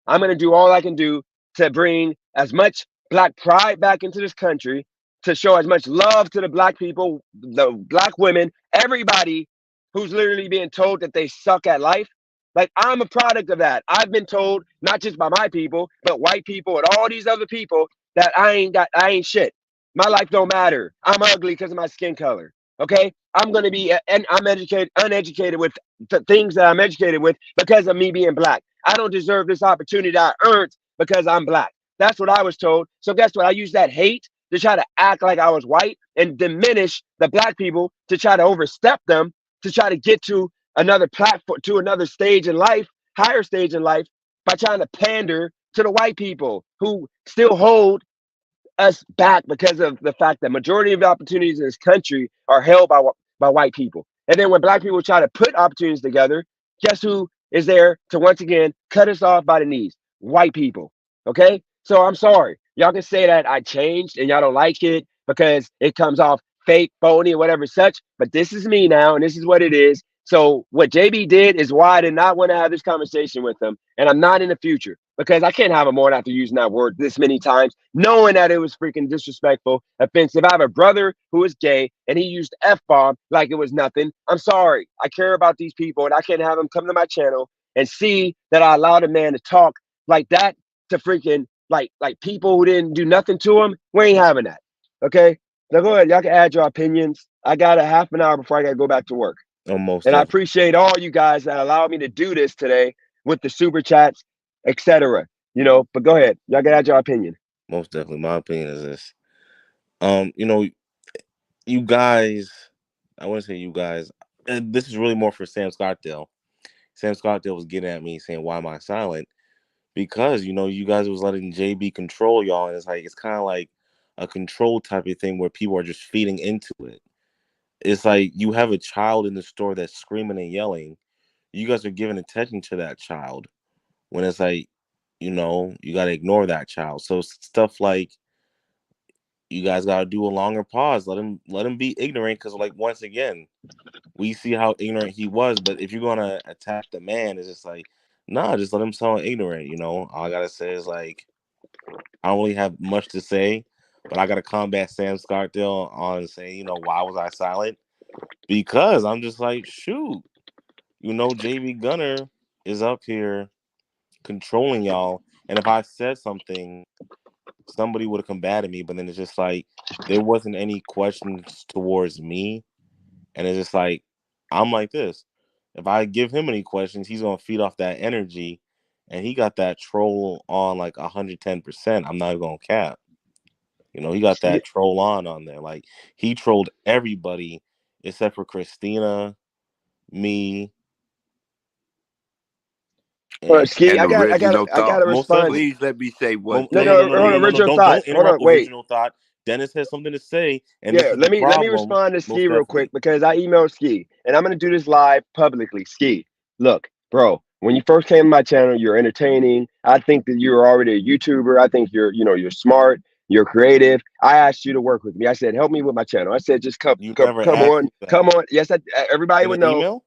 I'm gonna do all I can do to bring as much black pride back into this country, to show as much love to the black people, the black women, everybody who's literally being told that they suck at life. Like I'm a product of that. I've been told not just by my people, but white people and all these other people that I ain't shit. My life don't matter. I'm ugly because of my skin color. Okay, I'm gonna be and I'm uneducated with the things that I'm educated with because of me being black. I don't deserve this opportunity that I earned because I'm black. That's what I was told. So guess what? I use that hate to try to act like I was white and diminish the black people to try to overstep them to try to get to another platform, to another stage in life, higher stage in life, by trying to pander to the white people who still hold us back because of the fact that majority of the opportunities in this country are held by white people. And then when black people try to put opportunities together, guess who is there to once again cut us off by the knees? White people. Okay? So I'm sorry. Y'all can say that I changed and y'all don't like it because it comes off fake, phony, or whatever such. But this is me now, and this is what it is. So what JB did is why I did not want to have this conversation with him, and I'm not in the future because I can't have him on after using that word this many times, knowing that it was freaking disrespectful, offensive. I have a brother who is gay, and he used F-bomb like it was nothing. I'm sorry. I care about these people, and I can't have them come to my channel and see that I allowed a man to talk like that to freaking like people who didn't do nothing to him. We ain't having that. Okay? Now go ahead. Y'all can add your opinions. I got a half an hour before I got to go back to work. Almost. And I appreciate all you guys that allowed me to do this today with the super chats, etc. But go ahead. Y'all can add your opinion. Most definitely. My opinion is this. You guys, I want to say you guys, and this is really more for Sam Scottdale. Sam Scottdale was getting at me saying, why am I silent? Because, you guys was letting JB control y'all. And it's kind of like a control type of thing where people are just feeding into it. It's like you have a child in the store that's screaming and yelling. you guys are giving attention to that child when it's like, you know, you got to ignore that child. So stuff like, you guys got to do a longer pause. Let him be ignorant, because like, once again, we see how ignorant he was. But if you're gonna attack the man, it's just like, nah, just let him sound ignorant. You know, all I gotta say is like, I don't really have much to say, but I gotta combat Sam Scarthill on saying, you know, why was I silent? Because I'm just like, shoot, you know, JB Gunner is up here controlling y'all, and if I said something, somebody would have combated me. But then it's just like, there wasn't any questions towards me, and it's just like, I'm like this. If I give him any questions, he's gonna feed off that energy, and he got that troll on like 110%. I'm not gonna cap. You know, he got that troll on there. Like, he trolled everybody except for Christina, me, Ski, and I original gotta thought. respond. Please let me say one No, thing. hold on, Please. original thought. Don't Hold on, interrupt wait. original thought. Dennis has something to say, and this Yeah, is the let me problem. respond to Most Ski real quick definitely. because I emailed Ski and I'm gonna do this live publicly. Ski, look, bro, when you first came to my channel, you're entertaining. I think that you're already a YouTuber. I think you're smart, you're creative. I asked you to work with me. I said, help me with my channel. I said, just You never come asked me come that. on. Yes, everybody In would an know. email?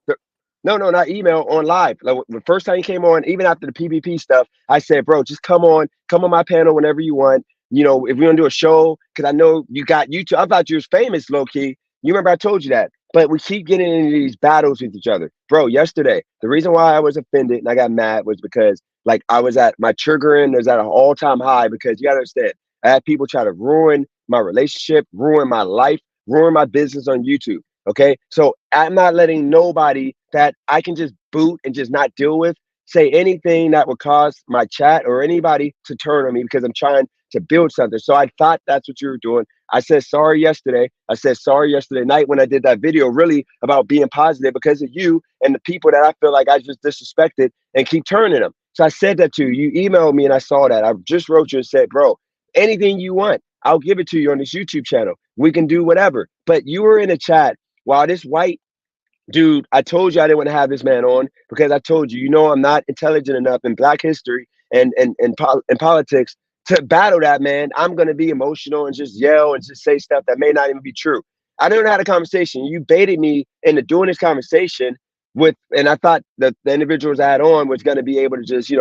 No, not email, on live. Like the first time you came on, even after the PvP stuff, I said, bro, just come on my panel whenever you want. You know, if we're gonna do a show, because I know you got YouTube. I thought you was famous, low key. You remember I told you that. But we keep getting into these battles with each other. Bro, yesterday, the reason why I was offended and I got mad was because like I was at my triggering was at an all-time high, because you gotta understand, I had people try to ruin my relationship, ruin my life, ruin my business on YouTube. Okay. So I'm not letting nobody that I can just boot and just not deal with say anything that would cause my chat or anybody to turn on me, because I'm trying to build something. So I thought that's what you were doing. I said sorry yesterday. I said sorry yesterday night when I did that video, really about being positive because of you and the people that I feel like I just disrespected and keep turning them. So I said that to you. You emailed me and I saw that. I just wrote you and said, bro, anything you want, I'll give it to you on this YouTube channel. We can do whatever. But you were in a chat while this white dude, I told you I didn't want to have this man on because I told you, you know, I'm not intelligent enough in Black history and politics to battle that man. I'm gonna be emotional and just yell and just say stuff that may not even be true. I didn't have a conversation. You baited me into doing this conversation with, and I thought that the individuals I had on was gonna be able to just,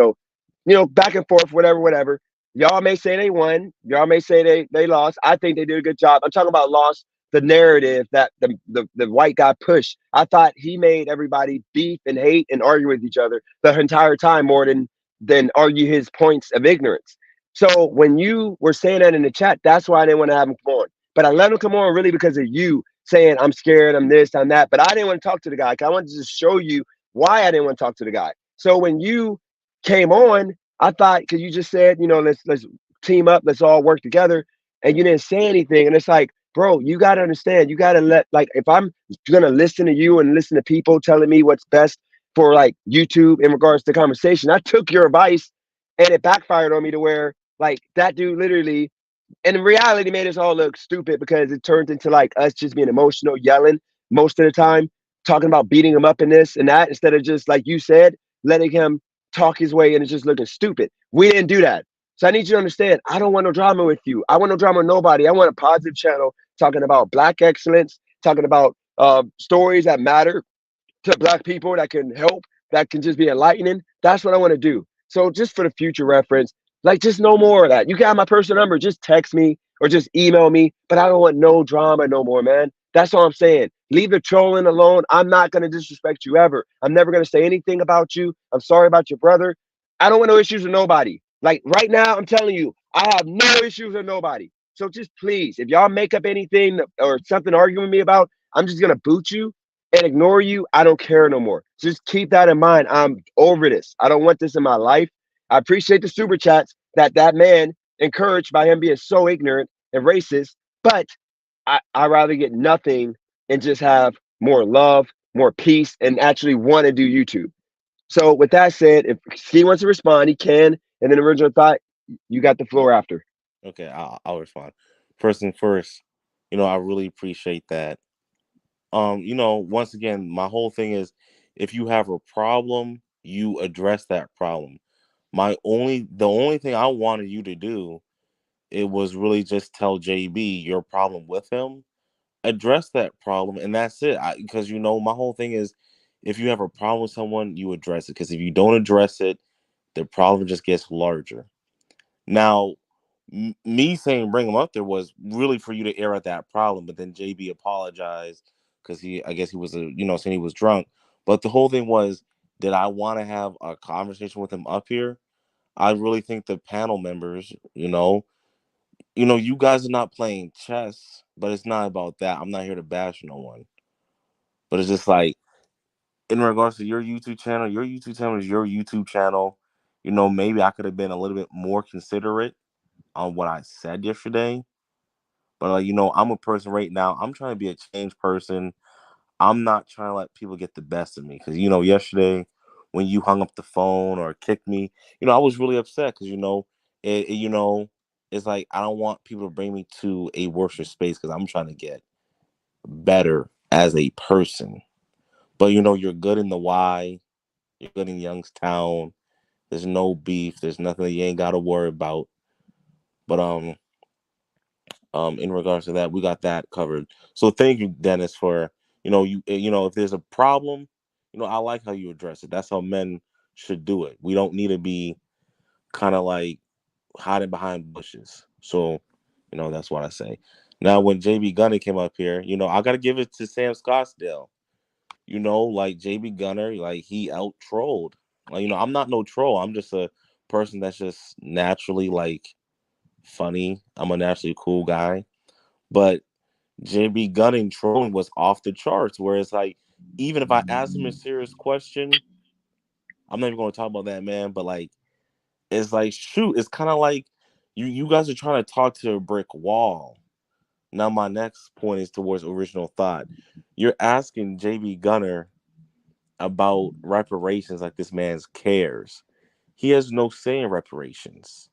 back and forth, whatever. Y'all may say they won. Y'all may say they lost. I think they did a good job. I'm talking about lost the narrative that the white guy pushed. I thought he made everybody beef and hate and argue with each other the entire time more than argue his points of ignorance. So when you were saying that in the chat, that's why I didn't want to have him come on. But I let him come on really because of you saying I'm scared, I'm this, I'm that. But I didn't want to talk to the guy. I wanted to just show you why I didn't want to talk to the guy. So when you came on, I thought because you just said, let's team up, let's all work together, and you didn't say anything. And it's like, bro, you gotta understand, you gotta let, like, if I'm gonna listen to you and listen to people telling me what's best for like YouTube in regards to conversation, I took your advice and it backfired on me to where like that dude literally, and in reality made us all look stupid because it turned into like us just being emotional, yelling most of the time, talking about beating him up in this and that, instead of just like you said, letting him talk his way and it's just looking stupid. We didn't do that. So I need you to understand, I don't want no drama with you. I want no drama with nobody. I want a positive channel talking about Black excellence, talking about stories that matter to Black people, that can help, that can just be enlightening. That's what I want to do. So just for the future reference, like, just no more of that. You got my personal number, just text me or just email me, but I don't want no drama no more, man. That's all I'm saying. Leave the trolling alone. I'm not going to disrespect you ever. I'm never going to say anything about you. I'm sorry about your brother. I don't want no issues with nobody. Like right now, I'm telling you, I have no issues with nobody. So just please, if y'all make up anything or something arguing with me about, I'm just going to boot you and ignore you. I don't care no more. Just keep that in mind. I'm over this. I don't want this in my life. I appreciate the super chats that man encouraged by him being so ignorant and racist, but I rather get nothing and just have more love, more peace, and actually want to do YouTube. So with that said, if he wants to respond, he can. And then original thought, you got the floor after. Okay, I'll respond. First and first, I really appreciate that. Once again, my whole thing is, if you have a problem, you address that problem. The only thing I wanted you to do, it was really just tell JB your problem with him, address that problem, and that's it. Because my whole thing is, if you have a problem with someone, you address it. Because if you don't address it, the problem just gets larger. Now, me saying bring him up there was really for you to air out that problem, but then JB apologized because I guess he was saying he was drunk. But the whole thing was, did I want to have a conversation with him up here? I really think the panel members, you guys are not playing chess, but it's not about that. I'm not here to bash no one, but it's just like, in regards to your YouTube channel is your YouTube channel. Maybe I could have been a little bit more considerate on what I said yesterday. But I'm a person right now. I'm trying to be a changed person. I'm not trying to let people get the best of me. Because yesterday when you hung up the phone or kicked me, I was really upset because it's like I don't want people to bring me to a worse space because I'm trying to get better as a person. But you're good in the Y. You're good in Youngstown. There's no beef. There's nothing that you ain't got to worry about. But in regards to that, we got that covered. So thank you, Dennis, for if there's a problem, I like how you address it. That's how men should do it. We don't need to be kind of like hiding behind bushes. So that's what I say. Now, when JB Gunner came up here, I got to give it to Sam Scottsdale. Like JB Gunner, like he out trolled. Like, I'm not no troll. I'm just a person that's just naturally like funny. I'm a naturally cool guy. But JB Gunning trolling was off the charts. Whereas, like, even if I ask him a serious question, I'm not even going to talk about that, man. But like, it's like, shoot, it's kind of like you guys are trying to talk to a brick wall. Now, my next point is towards original thought. You're asking JB Gunner about reparations like this man cares. He has no say in reparations.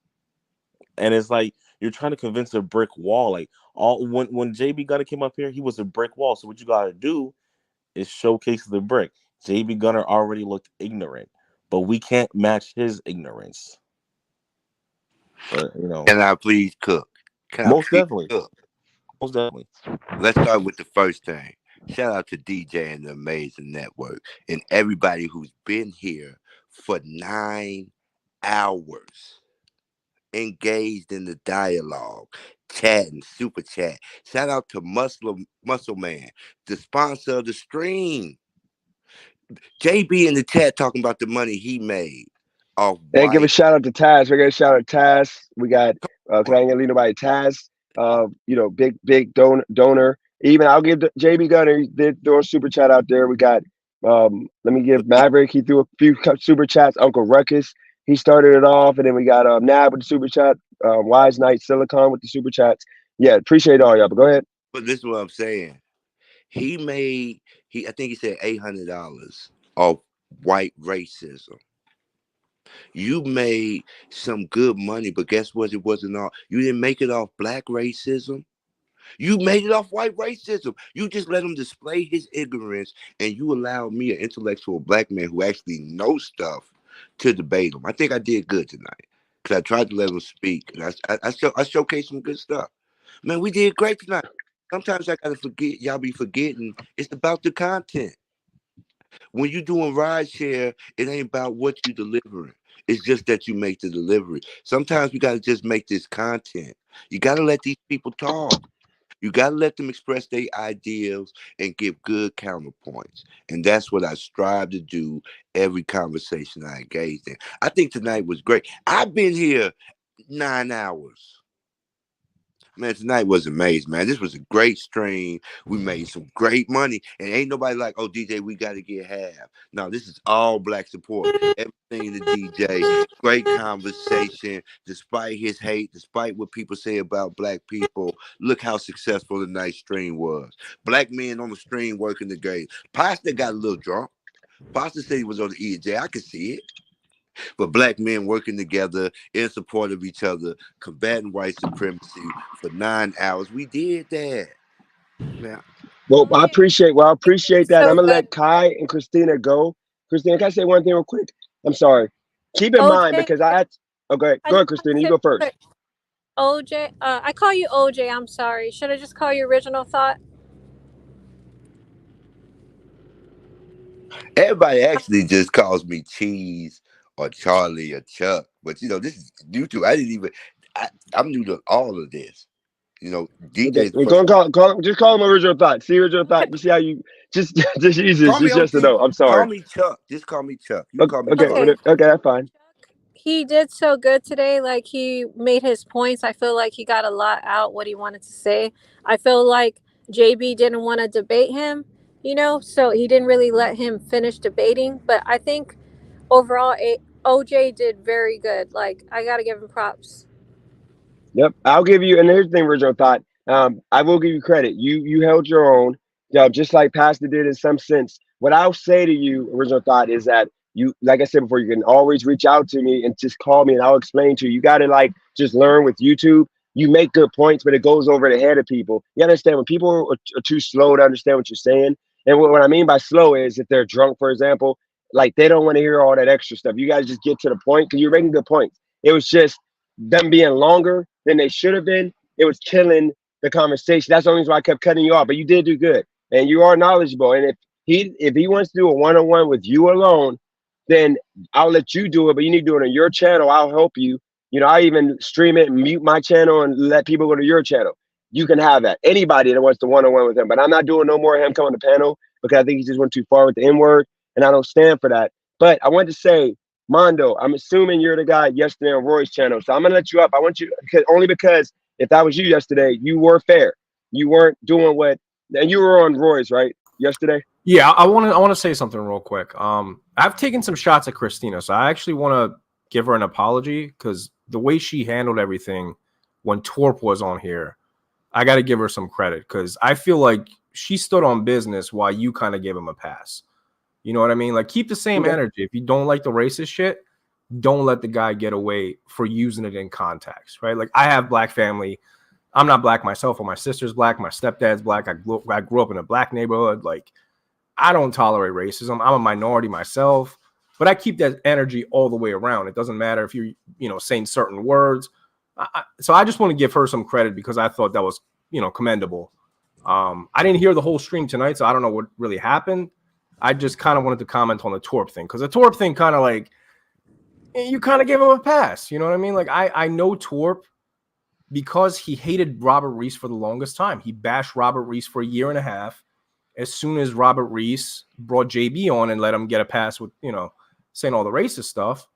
And it's like you're trying to convince a brick wall. Like when JB Gunner came up here, he was a brick wall. So what you gotta do is showcase the brick. JB Gunner already looked ignorant, but we can't match his ignorance. But Can I please cook? Can I most please definitely, cook? most definitely. Let's start with the first thing. Shout out to DJ and the Amazing Network and everybody who's been here for 9 hours, engaged in the dialogue, chatting, super chat. Shout out to Muscle Man, the sponsor of the stream. JB in the chat talking about the money he made off And give a white. shout out to Taz. We're gonna shout out Taz. We got can I ain't gonna leave nobody Taz. Big donor. Even I'll give JB Gunner. He did throw a super chat out there. We got let me give Maverick. He threw a few super chats. Uncle Ruckus. He started it off, and then we got Nab with the super chat. Wise Knight Silicon with the super chats. Yeah, appreciate all y'all. But go ahead. But this is what I'm saying. He I think he said $800 off white racism. You made some good money, but guess what? It wasn't all. You didn't make it off black racism. You made it off white racism. You just let him display his ignorance, and you allowed me, an intellectual black man who actually knows stuff, to debate him. I think I did good tonight because I tried to let him speak, and I showcased some good stuff. Man, we did great tonight. Sometimes I gotta forget. Y'all be forgetting. It's about the content. When you're doing ride share, it ain't about what you delivering. It's just that you make the delivery. Sometimes we gotta just make this content. You gotta let these people talk. You gotta let them express their ideals and give good counterpoints. And that's what I strive to do every conversation I engage in. I think tonight was great. I've been here 9 hours. Man, tonight was amazing, man. This was a great stream. We made some great money. And ain't nobody like, oh, DJ, we got to get half. No, this is all black support. Everything to DJ. Great conversation. Despite his hate, despite what people say about black people, look how successful the night stream was. Black men on the stream working the game. Pasta got a little drunk. Pasta said he was on the EJ. I could see it. But black men working together in support of each other, combating white supremacy for 9 hours. We did that. Man, Well, I appreciate that. I'm So gonna good. let Kai and Christina go. Christina, can I say one thing real quick? I'm sorry. Keep in mind OJ, because I had. Okay, I go just ahead, want to Christina. You say go real first. quick. OJ, I call you OJ. I'm sorry. Should I just call you original thought? Everybody actually just calls me Cheese or Charlie or Chuck, but this is new to. I didn't even. I'm new to all of this. Okay, DJ's we're first. going to just call him original thought. See original thought. You see how you just use this. Call me Just yes or OG. no. I'm Call sorry. me Chuck. Just call me Chuck. You Okay, call me okay, Charlie. okay, that's fine. He did so good today. Like, he made his points. I feel like he got a lot out what he wanted to say. I feel like JB didn't want to debate him, so he didn't really let him finish debating. But I think overall, OJ did very good. Like, I got to give him props. Yep, I'll give you. And here's the thing, original thought. I will give you credit. You held your own. Just like Pastor did in some sense. What I'll say to you, original thought, is that you, like I said before, you can always reach out to me and just call me, and I'll explain to you. You got to just learn with YouTube. You make good points, but it goes over the head of people. You understand when people are too slow to understand what you're saying. And what I mean by slow is if they're drunk, for example, like they don't want to hear all that extra stuff. You got to just get to the point because you're making good points. It was just them being longer than they should have been. It was killing the conversation. That's the only reason why I kept cutting you off. But you did do good, and you are knowledgeable. And if he wants to do a one-on-one with you alone, then I'll let you do it. But you need to do it on your channel. I'll help you. I even stream it and mute my channel and let people go to your channel. You can have that. Anybody that wants to one-on-one with him. But I'm not doing no more of him coming to panel because I think he just went too far with the N-word, and I don't stand for that. But I wanted to say, Mondo, I'm assuming you're the guy yesterday on Roy's channel. So I'm gonna let you up. I want you only because if that was you yesterday, you were fair. You weren't doing what, and you were on Roy's, right? Yesterday? Yeah, I want to say something real quick. I've taken some shots at Christina, so I actually want to give her an apology because the way she handled everything when Torp was on here, I got to give her some credit because I feel like she stood on business while you kind of gave him a pass. You know what I mean? Like, keep the same energy. If you don't like the racist shit, don't let the guy get away for using it in context, right? Like, I have black family. I'm not black myself, or my sister's black. My stepdad's black. I grew up in a black neighborhood. Like, I don't tolerate racism. I'm a minority myself, but I keep that energy all the way around. It doesn't matter if you're, saying certain words. So I just want to give her some credit because I thought that was, commendable. I didn't hear the whole stream tonight, so I don't know what really happened. I just kind of wanted to comment on the Torp thing because the Torp thing kind of like, you kind of gave him a pass. You know what I mean? Like, I know Torp because he hated Robert Reese for the longest time. He bashed Robert Reese for a year and a half. As soon as Robert Reese brought JB on and let him get a pass with, saying all the racist stuff,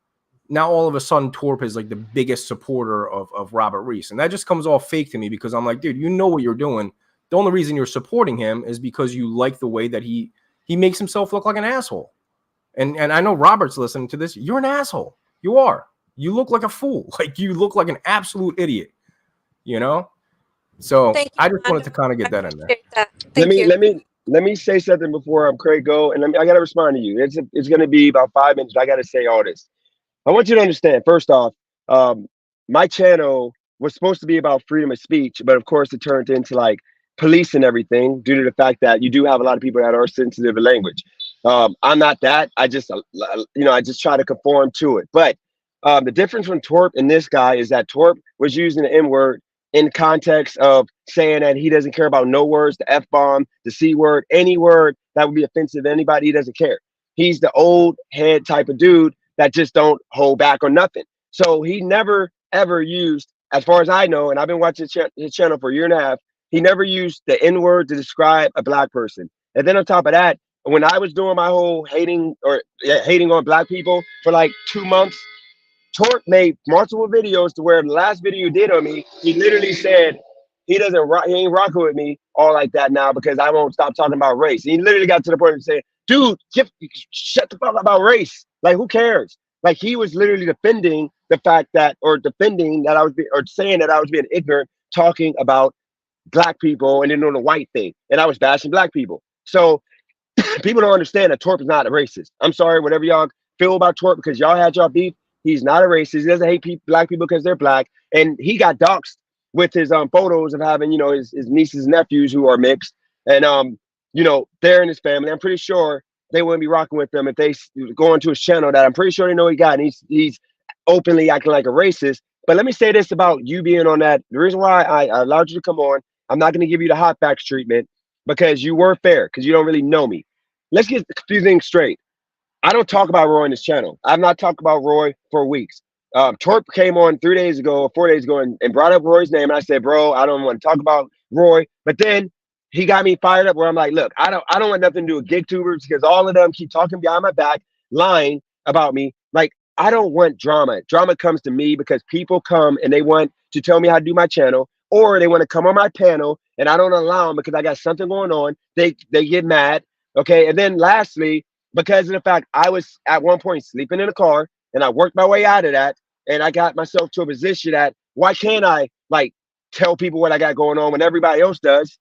now all of a sudden Torp is like the biggest supporter of Robert Reese. And that just comes all fake to me because I'm like, dude, you know what you're doing. The only reason you're supporting him is because you like the way that he makes himself look like an asshole. And I know Robert's listening to this. You're an asshole. You are. You look like a fool. Like, you look like an absolute idiot, So I just wanted to kind of get that in there. Let me say something before Craig go, and I gotta respond to you. It's gonna be about 5 minutes. I gotta say all this. I want you to understand. First off, my channel was supposed to be about freedom of speech, but of course it turned into like police and everything due to the fact that you do have a lot of people that are sensitive to language. I'm not that. I just try to conform to it. But the difference from Torp and this guy is that Torp was using the N-word in context of saying that he doesn't care about no words, the F-bomb, the C-word, any word that would be offensive to anybody. He doesn't care. He's the old head type of dude that just don't hold back on nothing. So he never, ever used, as far as I know, and I've been watching his channel for a year and a half, he never used the N-word to describe a black person. And then on top of that, when I was doing my whole hating on black people for like 2 months, Torp made multiple videos to where the last video he did on me, he literally said he ain't rocking with me all like that now because I won't stop talking about race. He literally got to the point of saying, dude, shut the fuck up about race. Like, who cares? Like, he was literally defending the fact that, or defending that saying that I was being ignorant, talking about black people and then doing the white thing. And I was bashing black people. So people don't understand that Torp is not a racist. I'm sorry, whatever y'all feel about Torp because y'all had y'all beef. He's not a racist. He doesn't hate black people because they're black. And he got doxxed with his photos of having, his nieces and nephews who are mixed. and you know, they're in his family. I'm pretty sure they wouldn't be rocking with him if they go into his channel that I'm pretty sure they know he got. And he's openly acting like a racist. But let me say this about you being on that. The reason why I allowed you to come on, I'm not going to give you the hot facts treatment because you were fair, because you don't really know me. Let's get a few things straight. I don't talk about Roy on this channel. I've not talked about Roy for weeks. Torp came on 3 days ago or 4 days ago and brought up Roy's name. And I said, bro, I don't want to talk about Roy. But then he got me fired up where I'm like, look, I don't want nothing to do with gig tubers because all of them keep talking behind my back, lying about me. Like, I don't want drama. Drama comes to me because people come and they want to tell me how to do my channel, or they want to come on my panel and I don't allow them because I got something going on. They get mad. Okay. And then lastly, because of the fact I was at one point sleeping in a car and I worked my way out of that and I got myself to a position that why can't I like tell people what I got going on when everybody else does?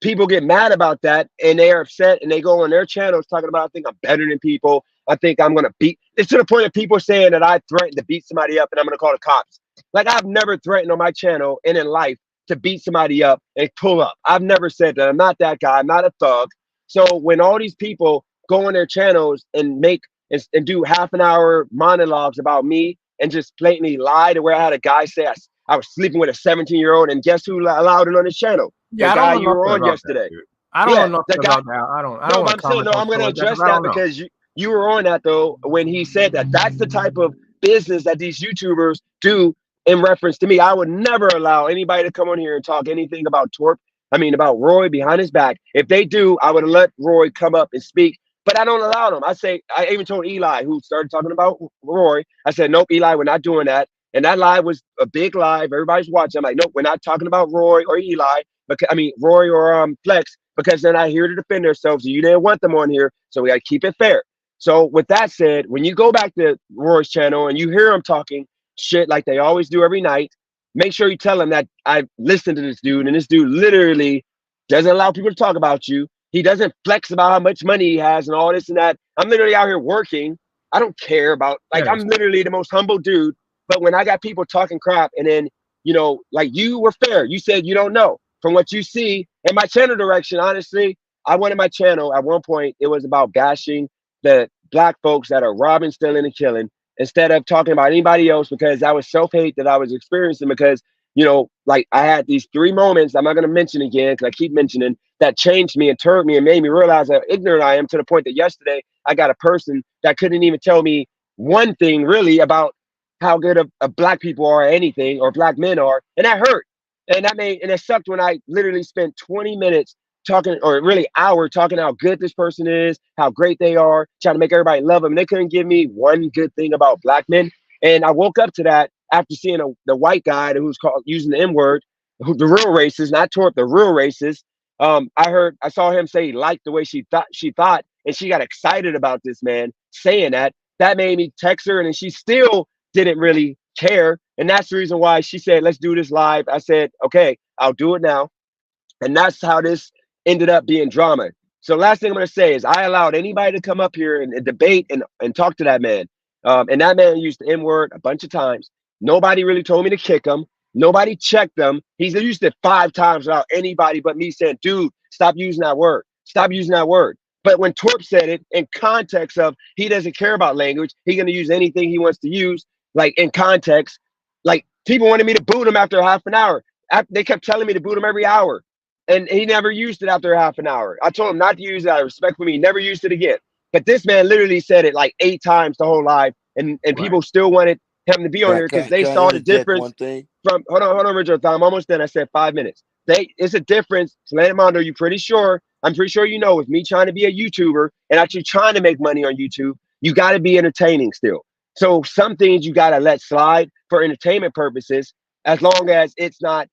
People get mad about that and they are upset and they go on their channels talking about I think I'm better than people. I think I'm gonna beat. It's to the point of people saying that I threatened to beat somebody up and I'm gonna call the cops. Like I've never threatened on my channel and in life to beat somebody up and pull up. I've never said that. I'm not that guy. I'm not a thug. So when all these people go on their channels and make and do half an hour monologues about me and just blatantly lie to where I had a guy say I was sleeping with a 17-year-old and guess who allowed it on his channel? Yeah, The I guy don't you know were nothing on about yesterday. that, dude. I don't Yeah, know the nothing guy. about that. I don't No, want but to I'm saying comment no. on I'm shit going to like that address because I that don't know. because you were on that though when he said that. That's the type of business that these YouTubers do in reference to me. I would never allow anybody to come on here and talk anything about Torp. I mean about Roy behind his back. If they do, I would let Roy come up and speak. But I don't allow them. I even told Eli, who started talking about Roy. I said, nope, Eli, we're not doing that. And that live was a big live. Everybody's watching. I'm like, nope, we're not talking about Roy or Eli. Because I mean Roy or Flex, because they're not here to defend themselves. You didn't want them on here, so we got to keep it fair. So with that said, when you go back to Roy's channel and you hear them talking shit like they always do every night, make sure you tell him that I listened to this dude, and this dude literally doesn't allow people to talk about you. He doesn't flex about how much money he has and all this and that. I'm literally out here working. I don't care about like Yeah, I'm literally the most humble dude. But when I got people talking crap, and then you know, like you were fair. You said you don't know from what you see in my channel direction. Honestly, I wanted my channel at one point. It was about bashing the black folks that are robbing, stealing, and killing instead of talking about anybody else because that was self-hate that I was experiencing because, you know, like I had these 3 moments I'm not going to mention again because I keep mentioning that changed me and turned me and made me realize how ignorant I am to the point that yesterday I got a person that couldn't even tell me one thing really about how good of black people are at anything or black men are. And that hurt. And it sucked when I literally spent 20 minutes talking, or really hour talking how good this person is, how great they are, trying to make everybody love them. And they couldn't give me one good thing about black men. And I woke up to that after seeing the white guy who's called using the N word, the real racist, not Torp, the real racist. I saw him say he liked the way she thought, and she got excited about this man saying that. That made me text her, and she still didn't really care. And that's the reason why she said, let's do this live. I said, okay, I'll do it now. And that's how this ended up being drama. So last thing I'm going to say is I allowed anybody to come up here and debate and talk to that man. And that man used the N word a bunch of times. Nobody really told me to kick him. Nobody checked him. He's used it 5 times without anybody but me saying, dude, stop using that word. Stop using that word. But when Torp said it in context of he doesn't care about language, he's going to use anything he wants to use, like in context, like people wanted me to boot him after half an hour. They kept telling me to boot him every hour. And he never used it after half an hour. I told him not to use it out of respect for me. He never used it again. But this man literally said it like 8 times the whole live. And people still wanted him to be on here because they Can I saw the interject difference one thing? from hold on, Richard. I'm almost done. I said 5 minutes. It's a difference. Landmondo, you pretty sure? I'm pretty sure you know with me trying to be a YouTuber and actually trying to make money on YouTube, you got to be entertaining still. So some things you got to let slide for entertainment purposes, as long as it's not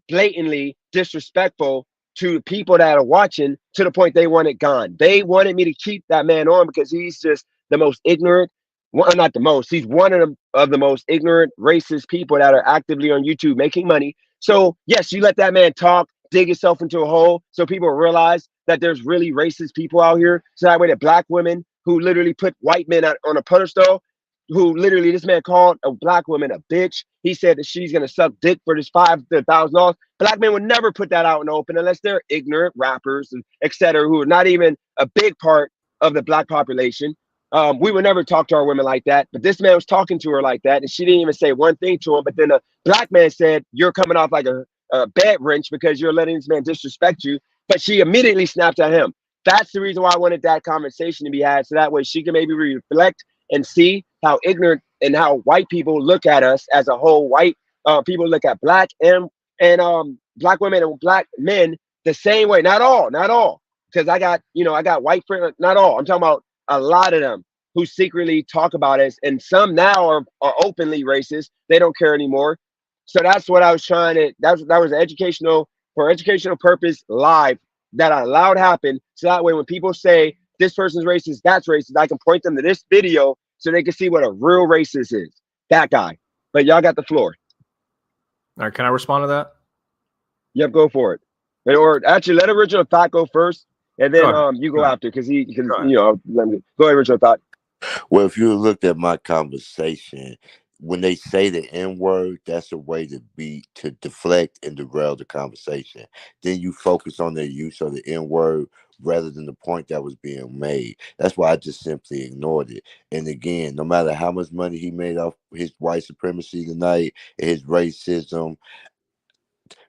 blatantly disrespectful to people that are watching to the point they want it gone. They wanted me to keep that man on because he's just the most ignorant. Well, not the most. He's one of the most ignorant, racist people that are actively on YouTube making money. So yes, you let that man talk, dig yourself into a hole, so people realize that there's really racist people out here. So that way, the black women who literally put white men on a pedestal, who literally this man called a black woman a bitch. He said that she's gonna suck dick for this $5,000. Black men would never put that out in the open unless they're ignorant rappers and et cetera, who are not even a big part of the black population. We would never talk to our women like that. But this man was talking to her like that, and she didn't even say one thing to him. But then a black man said, "You're coming off like a bad wrench because you're letting this man disrespect you." But she immediately snapped at him. That's the reason why I wanted that conversation to be had, so that way she can maybe reflect and see how ignorant and how white people look at us as a whole. White people look at black and black women and black men the same way. Not all, because I got white friends. Not all. I'm talking about a lot of them who secretly talk about us, and some now are openly racist. They don't care anymore. So that's what I was trying to. That was for educational purpose live that I allowed happen. So that way, when people say this person's racist, that's racist, I can point them to this video so they can see what a real racist is. That guy. But y'all got the floor. All right, can I respond to that? Yep, go for it. Or actually, let Original Thought go first, and then you go after, because let me go ahead, Original Thought. Well, if you looked at my conversation, when they say the N-word, that's a way to deflect and derail the conversation. Then you focus on the use of the N-word rather than the point that was being made. That's why I just simply ignored it. And again, no matter how much money he made off his white supremacy tonight, his racism,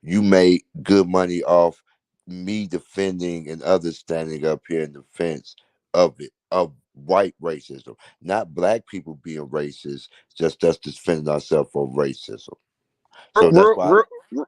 you made good money off me defending and others standing up here in defense of white racism, not black people being racist, just us defending ourselves from racism. So that's why.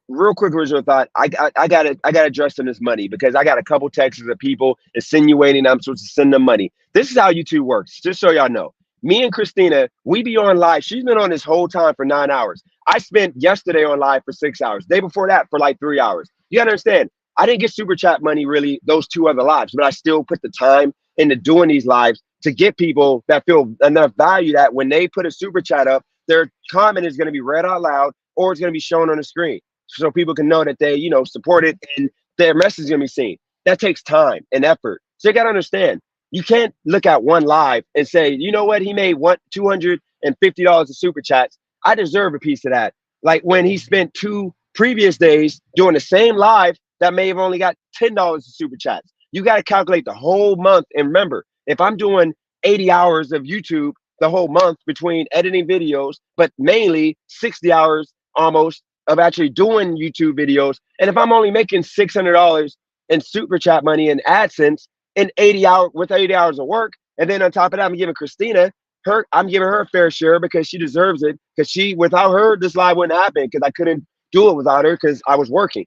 Real quick, Original Thought. I got to address on this money, because I got a couple texts of people insinuating I'm supposed to send them money. This is how YouTube works, just so y'all know. Me and Christina, we be on live. She's been on this whole time for 9 hours. I spent yesterday on live for 6 hours. Day before that for like 3 hours. You gotta understand, I didn't get super chat money really those 2 other lives, but I still put the time into doing these lives to get people that feel enough value that when they put a super chat up, their comment is going to be read out loud, or it's going to be shown on the screen, so people can know that they, support it, and their message is going to be seen. That takes time and effort. So you got to understand, you can't look at one live and say, you know what, he made $250 of super chats. I deserve a piece of that. Like when he spent 2 previous days doing the same live that may have only got $10 of super chats. You got to calculate the whole month. And remember, if I'm doing 80 hours of YouTube the whole month between editing videos, but mainly 60 hours almost of actually doing YouTube videos, and if I'm only making $600 in super chat money and AdSense in 80 hours of work, and then on top of that, I'm giving Christina I'm giving her a fair share because she deserves it. Because without her, this live wouldn't happen, because I couldn't do it without her because I was working.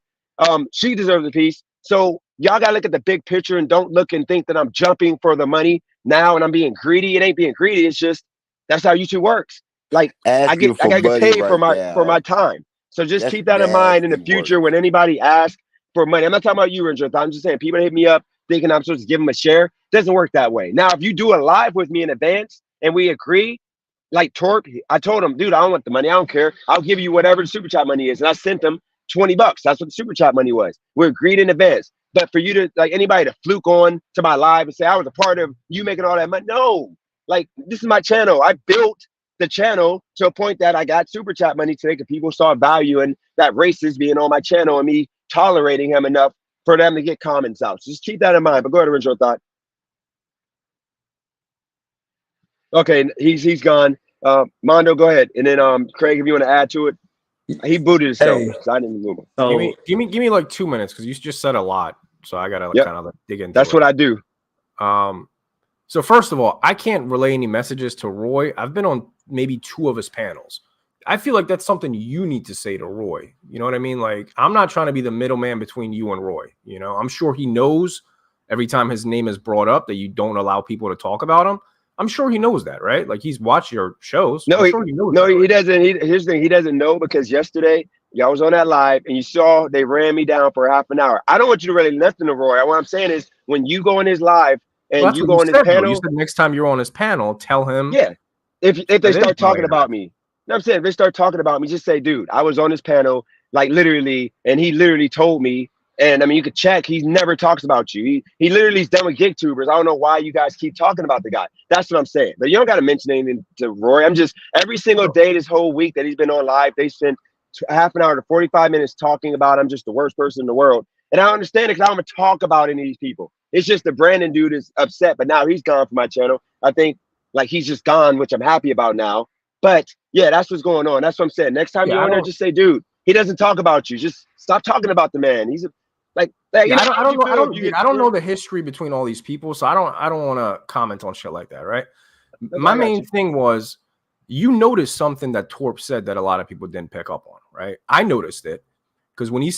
She deserves a piece. So y'all gotta look at the big picture and don't look and think that I'm jumping for the money now and I'm being greedy. It ain't being greedy. It's just that's how YouTube works. Like I gotta get paid for my time. So just keep that in mind in the future when anybody asks for money. I'm not talking about you, Richard. I'm just saying people hit me up thinking I'm supposed to give them a share. It doesn't work that way. Now, if you do a live with me in advance and we agree, like Torp, I told him, dude, I don't want the money. I don't care. I'll give you whatever the super chat money is. And I sent them $20. That's what the super chat money was. We agreed in advance. But for you to, like, anybody to fluke on to my live and say I was a part of you making all that money, no. Like, this is my channel. I built the channel to a point that I got super chat money today because people saw value in that racist being on my channel and me tolerating him enough for them to get comments out. So just keep that in mind. But go ahead, Original Thought. Okay, he's gone. Mondo, go ahead. And then Craig, if you want to add to it. He booted himself, so I didn't move him. So, give me like 2 minutes, because you just said a lot. So I gotta kind of dig into That's what I do. So first of all, I can't relay any messages to Roy. I've been on maybe 2 of his panels. I feel like that's something you need to say to Roy. You know what I mean? Like, I'm not trying to be the middleman between you and Roy. You know, I'm sure he knows every time his name is brought up that you don't allow people to talk about him. I'm sure he knows that, right? Like, he's watched your shows. No, I'm sure he knows no, that, right? he doesn't. Here's the thing. He doesn't know because yesterday y'all was on that live and you saw they ran me down for half an hour. I don't want you to really listen to Roy. What I'm saying is when you go on his live and you go on his panel. You said next time you're on his panel, tell him. Yeah. If they start talking about me. You know what I'm saying? If they start talking about me, just say, dude, I was on his panel, like literally, and he literally told me And I mean, you could check. He never talks about you. He literally is done with gig tubers. I don't know why you guys keep talking about the guy. That's what I'm saying. But you don't got to mention anything to Roy. I'm just every single day this whole week that he's been on live, they spent half an hour to 45 minutes talking about I'm just the worst person in the world. And I understand it because I don't talk about any of these people. It's just the Brandon dude is upset, but now he's gone from my channel. I think like he's just gone, which I'm happy about now. But yeah, that's what's going on. That's what I'm saying. Next time you're on there, just say, dude, he doesn't talk about you. Just stop talking about the man. He's a I don't know the history between all these people, so I don't want to comment on shit like that, right? My main thing was you noticed something that Torp said that a lot of people didn't pick up on, right? I noticed it because when he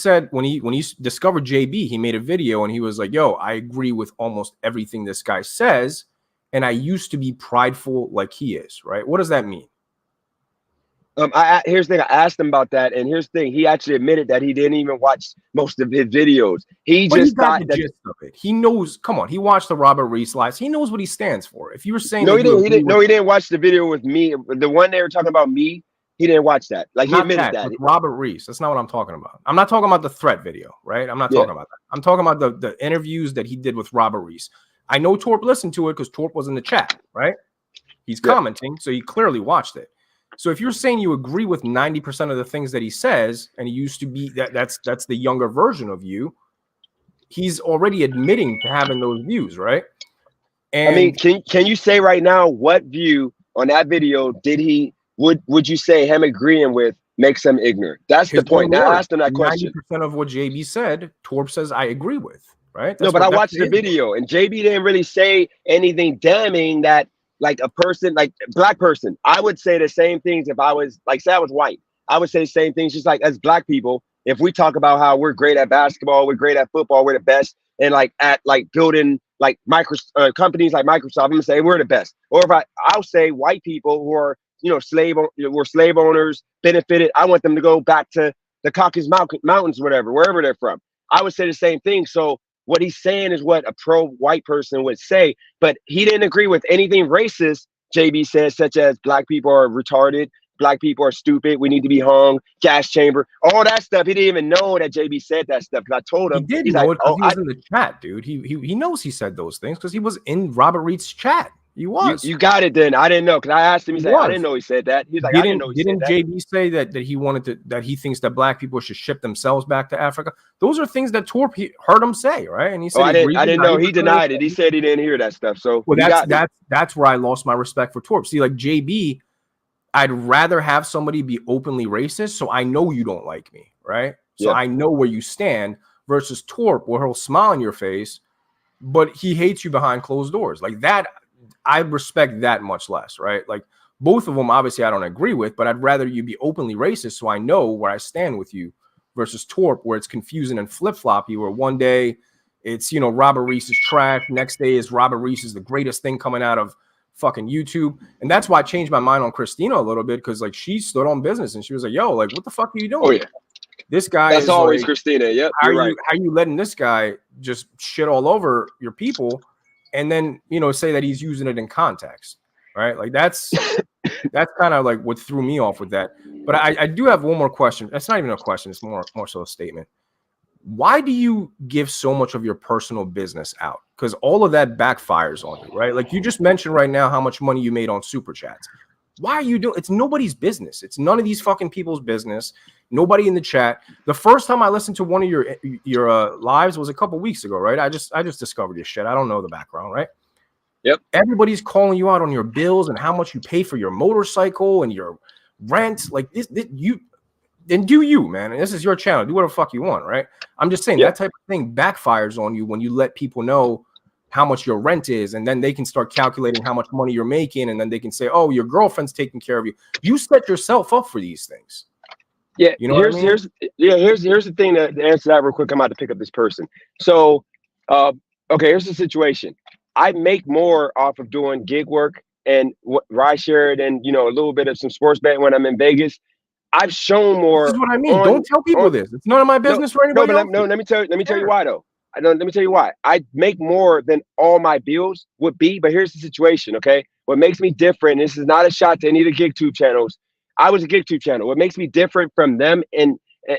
discovered JB, he made a video and he was like, "Yo, I agree with almost everything this guy says, and I used to be prideful like he is." Right? What does that mean? Here's the thing. I asked him about that, and here's the thing. He actually admitted that he didn't even watch most of his videos. He just got the gist of it. He knows. Come on, he watched the Robert Reese lives. He knows what he stands for. If you were saying he didn't watch the video with me. The one they were talking about me. He didn't watch that. Like he admitted that. Robert Reese. That's not what I'm talking about. I'm not talking about the threat video, right? I'm not talking about that. I'm talking about the interviews that he did with Robert Reese. I know Torp listened to it because Torp was in the chat, right? He's commenting, so he clearly watched it. So if you're saying you agree with 90% of the things that he says, and he used to be that's the younger version of you, he's already admitting to having those views, right? And I mean, can you say right now what view on that video would you say him agreeing with makes him ignorant? That's the point. Now I asked him that question. 90% of what JB said, Torp says I agree with, right? No, but I watched the video and JB didn't really say anything damning that like a person, like black person, I would say the same things if I was like, say I was white. I would say the same things just like as black people. If we talk about how we're great at basketball, we're great at football, we're the best, and like at like building like companies like Microsoft, I'm gonna say we're the best. Or if I'll say white people who are were slave owners, benefited. I want them to go back to the Caucasus Mountains, whatever, wherever they're from. I would say the same thing. So what he's saying is what a pro-white person would say, but he didn't agree with anything racist JB says, such as black people are retarded, black people are stupid, we need to be hung, gas chamber, all that stuff. He didn't even know that JB said that stuff because I told him. He did know it because he was in the chat, dude. He knows he said those things because he was in Robert Reed's chat. He was. You got it then. I didn't know because I asked him. He said, I didn't know he said that. He's like, I didn't know he said that. Didn't JB say that he wanted to, that he thinks that black people should ship themselves back to Africa? Those are things that Torp heard him say, right? And he said, I didn't know. He denied it. He said he didn't hear that stuff. So that's where I lost my respect for Torp. See, like JB, I'd rather have somebody be openly racist, so I know you don't like me, right? So I know where you stand, versus Torp, where he'll smile in your face, but he hates you behind closed doors. Like that, I respect that much less, right? Like both of them, obviously, I don't agree with, but I'd rather you be openly racist so I know where I stand with you, versus Torp, where it's confusing and flip-floppy, where one day it's, Robert Reese is trash, next day is Robert Reese is the greatest thing coming out of fucking YouTube. And that's why I changed my mind on Christina a little bit, because like she stood on business and she was like, yo, like what the fuck are you doing? Oh yeah, this guy that's is always like, Christina. Yep, how are you letting this guy just shit all over your people and then say that he's using it in context, right? Like that's kind of like what threw me off with that. But I do have one more question. That's not even a question, it's more so a statement. Why do you give so much of your personal business out? Because all of that backfires on you, right? Like you just mentioned right now how much money you made on super chats. Why are you doing? It's nobody's business. It's none of these fucking people's business. Nobody in the chat. The first time I listened to one of your lives was a couple weeks ago, right? I just discovered your shit. I don't know the background, right? Yep. Everybody's calling you out on your bills and how much you pay for your motorcycle and your rent. Like this you. Then do you, man. And this is your channel. Do whatever the fuck you want, right? I'm just saying that type of thing backfires on you when you let people know how much your rent is, and then they can start calculating how much money you're making, and then they can say, oh, your girlfriend's taking care of you. You set yourself up for these things. Yeah, here's the thing to answer that real quick. I'm about to pick up this person. So, okay, here's the situation. I make more off of doing gig work and ride share and a little bit of some sports betting when I'm in Vegas. I've shown more. This is what I mean. Don't tell people this. It's none of my business for anybody else. Let me tell you why though. Let me tell you why. I make more than all my bills would be, but here's the situation, okay? What makes me different, this is not a shot to any of the GigTube channels. I was a GigTube channel. What makes me different from them and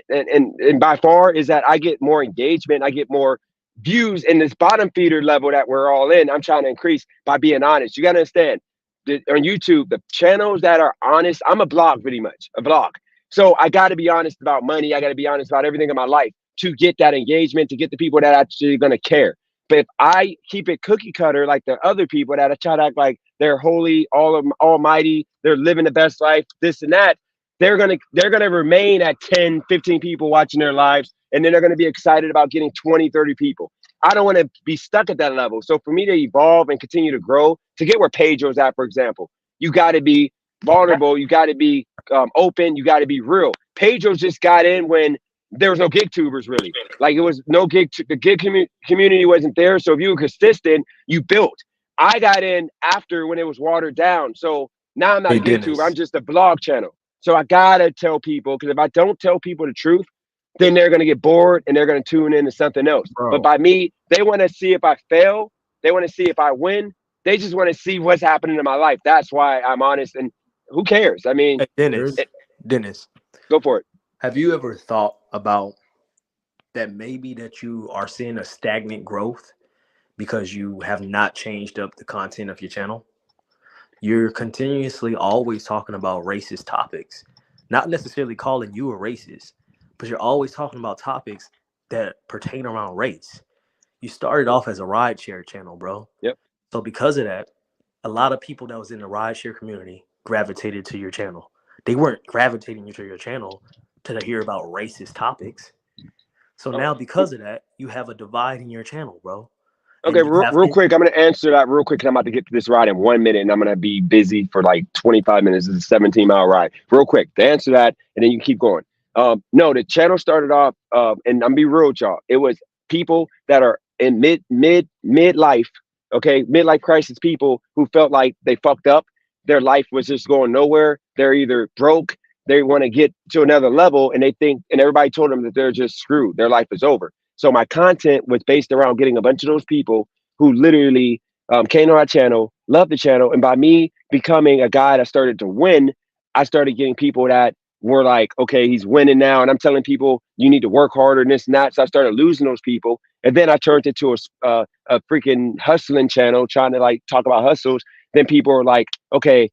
and by far is that I get more engagement, I get more views in this bottom feeder level that we're all in. I'm trying to increase by being honest. You got to understand on YouTube, the channels that are honest, I'm a blog pretty much, a blog. So I got to be honest about money. I got to be honest about everything in my life to get that engagement, to get the people that actually going to care. But if I keep it cookie cutter like the other people that I try to act like they're holy, almighty, they're living the best life, this and that, they're gonna remain at 10, 15 people watching their lives, and then they're gonna be excited about getting 20, 30 people. I don't want to be stuck at that level. So for me to evolve and continue to grow, to get where Pedro's at, for example, you got to be vulnerable, you got to be open, you got to be real. Pedro's just got in when there was no gig tubers really. Like it was no gig. The gig community wasn't there. So if you were consistent, you built. I got in after when it was watered down. So now I'm not Hey a gig tuber. I'm Dennis. just a blog channel. So I gotta tell people because if I don't tell people the truth, then they're gonna get bored and they're gonna tune in to something else. But Bro. by me, they want to see if I fail. They want to see if I win. They just want to see what's happening in my life. That's why I'm honest. And who cares? I mean, Hey Dennis. Dennis, go for it. have you ever thought about that maybe that you are seeing a stagnant growth because you have not changed up the content of your channel? You're continuously always talking about racist topics, not necessarily calling you a racist, but you're always talking about topics that pertain around race. You started off as a rideshare channel, bro. Yep. So because of that, a lot of people that was in the rideshare community gravitated to your channel. They weren't gravitating to your channel to hear about racist topics. So now because of that, you have a divide in your channel, bro. Okay, And you have real quick. I'm going to answer that real quick. I'm about to get to this ride in 1 minute, and I'm going to be busy for like 25 minutes. It's a 17-mile ride. Real quick, to answer that, and then you keep going. No, the channel started off, and I'm be real with y'all. It was people that are in midlife, okay, midlife crisis people who felt like they fucked up. Their life was just going nowhere. They're either broke, they want to get to another level, and they think, and everybody told them that they're just screwed. Their life is over. So my content was based around getting a bunch of those people who literally came to our channel, loved the channel, and by me becoming a guy that started to win, I started getting people that were like, okay, he's winning now, and I'm telling people you need to work harder and this and that. So I started losing those people, and then I turned into a freaking hustling channel, trying to like talk about hustles. Then people were like, okay,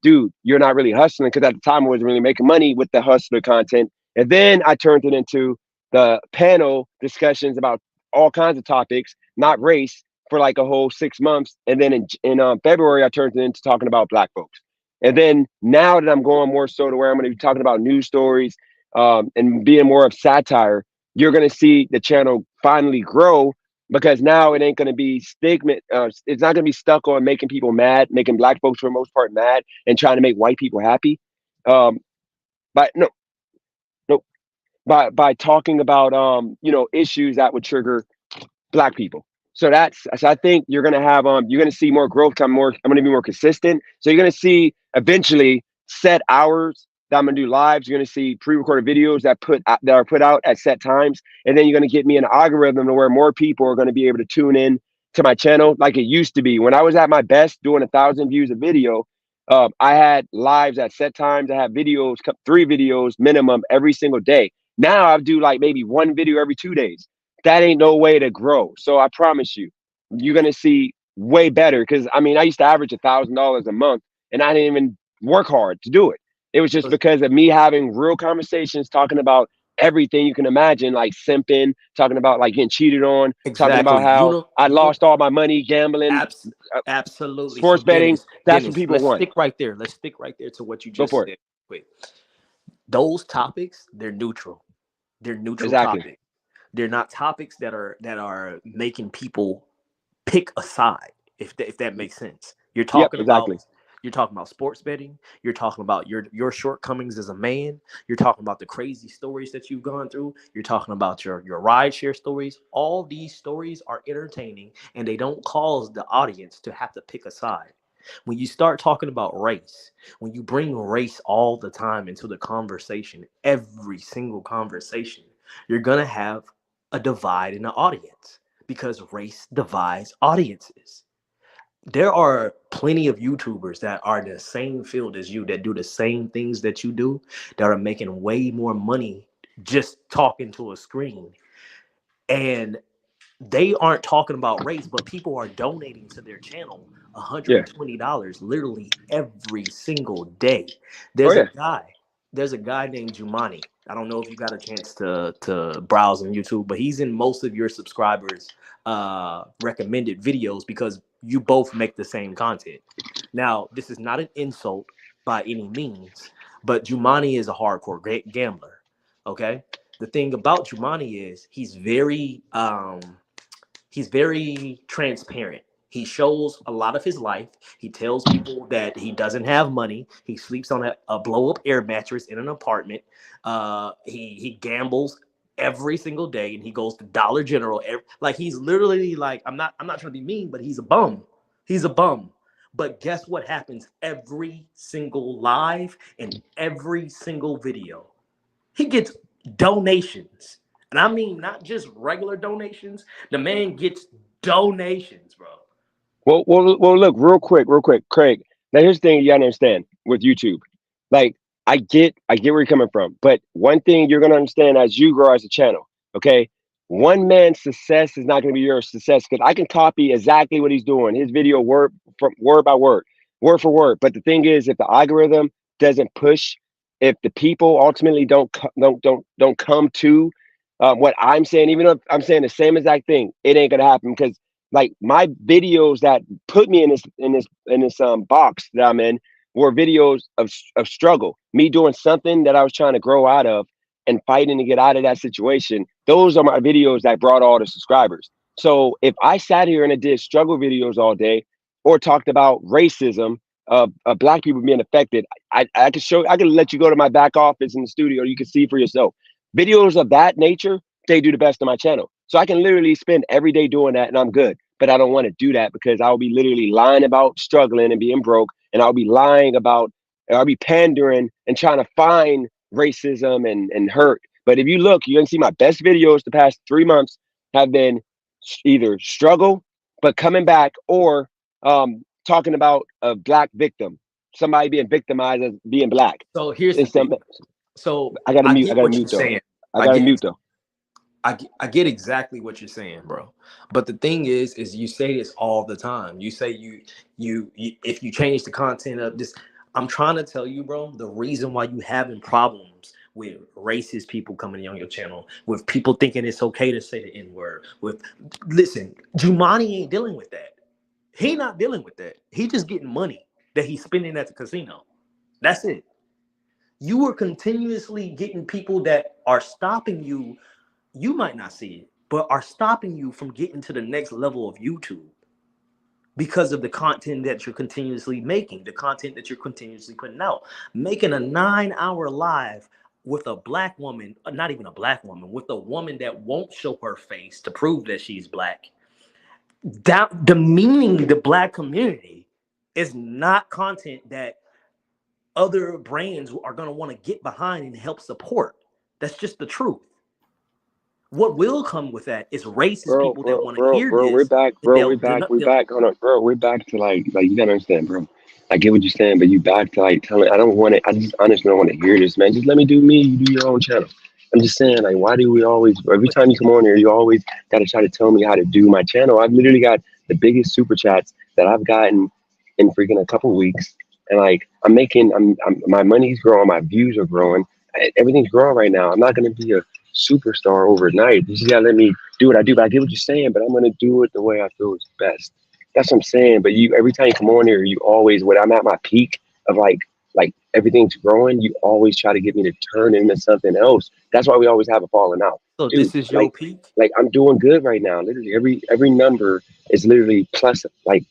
dude, you're not really hustling, because at the time I wasn't really making money with the hustler content. And then I turned it into the panel discussions about all kinds of topics, not race, for like a whole 6 months. And then in February, I turned it into talking about Black folks. And then now that I'm going more so to where I'm going to be talking about news stories and being more of satire, you're going to see the channel finally grow, because now it ain't going to be stigma. It's not going to be stuck on making people mad, making Black folks for the most part mad, and trying to make white people happy. But no, by talking about issues that would trigger Black people. So I think you're gonna have you're gonna see more growth come more. I'm gonna be more consistent. So you're gonna see eventually set hours that I'm gonna do lives. You're gonna see pre-recorded videos that are put out at set times, and then you're gonna get me an algorithm to where more people are gonna be able to tune in to my channel like it used to be. When I was at my best doing 1,000 views a video, I had lives at set times. I had videos, 3 videos minimum every single day. Now I do like maybe 1 video every 2 days. That ain't no way to grow. So I promise you, you're gonna see way better. Because I mean, I used to average $1,000 a month, and I didn't even work hard to do it. It was just because of me having real conversations, talking about everything you can imagine, like simping, talking about like getting cheated on, talking about exactly. how I lost all my money gambling, Absolutely. So sports betting. That's what Dennis, people let's want. stick right there. Let's stick right there to what you Go just for it. said. Wait. Those topics, they're neutral. They're neutral Exactly. topics. They're not topics that are making people pick a side, if that makes sense. You're Yep, talking exactly. about sports betting. You're talking about your shortcomings as a man. You're talking about the crazy stories that you've gone through. You're talking about your rideshare stories. All these stories are entertaining, and they don't cause the audience to have to pick a side. When you start talking about race, when you bring race all the time into the conversation, every single conversation, you're gonna have a divide in the audience, because race divides audiences. There are plenty of YouTubers that are in the same field as you, that do the same things that you do, that are making way more money just talking to a screen. And they aren't talking about race, but people are donating to their channel Yeah. $120 literally every single day. Oh There's a yeah. guy named Jumani. I don't know if you got a chance to browse on YouTube, but he's in most of your subscribers recommended videos because you both make the same content. Now, this is not an insult by any means, but Jumani is a hardcore gambler. Okay. The thing about Jumani is he's very transparent. He shows a lot of his life. He tells people that he doesn't have money. He sleeps on a blow up air mattress in an apartment. He gambles every single day, and he goes to Dollar General. Like he's literally like I'm not trying to be mean, but he's a bum. He's a bum. But guess what happens every single live and every single video? He gets donations. And I mean, not just regular donations. The man gets donations, bro. Well, look, real quick, Craig. Now here's the thing you gotta understand with YouTube. Like, I get where you're coming from, but one thing you're gonna understand as you grow as a channel, okay? One man's success is not gonna be your success because I can copy exactly what he's doing, his video word by word, word for word. But the thing is, if the algorithm doesn't push, if the people ultimately don't come to what I'm saying, even if I'm saying the same exact thing, it ain't gonna happen because like my videos that put me in this box that I'm in were videos of struggle, me doing something that I was trying to grow out of and fighting to get out of that situation. Those are my videos that brought all the subscribers. So if I sat here and I did struggle videos all day or talked about racism of black people being affected, I could let you go to my back office in the studio. You can see for yourself. Videos of that nature, they do the best on my channel. So I can literally spend every day doing that and I'm good. But I don't want to do that because I'll be literally lying about struggling and being broke. And I'll be I'll be pandering and trying to find racism and hurt. But if you look, you can see my best videos the past 3 months have been either struggle, but coming back or talking about a black victim, somebody being victimized as being black. So here's the thing. So I gotta mute. I get gotta what mute you're though. saying. I gotta mute though. I get exactly what you're saying, bro. But the thing is you say this all the time. You say you if you change the content of this, I'm trying to tell you, bro, the reason why you having problems with racist people coming on your channel, with people thinking it's okay to say the N-word, listen, Jumani ain't dealing with that. He not dealing with that. He just getting money that he's spending at the casino. That's it. You are continuously getting people that are stopping you. You might not see it, but are stopping you from getting to the next level of YouTube because of the content that you're continuously making, the content that you're continuously putting out. Making a 9-hour live with a black woman, not even a black woman, with a woman that won't show her face to prove that she's black. That demeaning the black community is not content that other brands are going to want to get behind and help support. That's just the truth. What will come with that is racist people that want to hear this. We're back, bro. We're back. Hold on, bro. We're back to like you gotta understand, bro. I get what you're saying, but you back to like telling. I don't want it. I just honestly don't want to hear this, man. Just let me do me. You do your own channel. I'm just saying, like, why do we always? Every time you come on here, you always gotta try to tell me how to do my channel. I've literally got the biggest super chats that I've gotten in freaking a couple weeks, and like my money's growing, my views are growing, everything's growing right now. I'm not gonna be a superstar overnight. You just gotta let me do what I do. But I get what you're saying, but I'm gonna do it the way I feel is best. That's what I'm saying. But you every time you come on here, you always when I'm at my peak of like everything's growing, you always try to get me to turn into something else. That's why we always have a falling out. So Dude, this is your peak? Like I'm doing good right now. Literally every number is literally plus like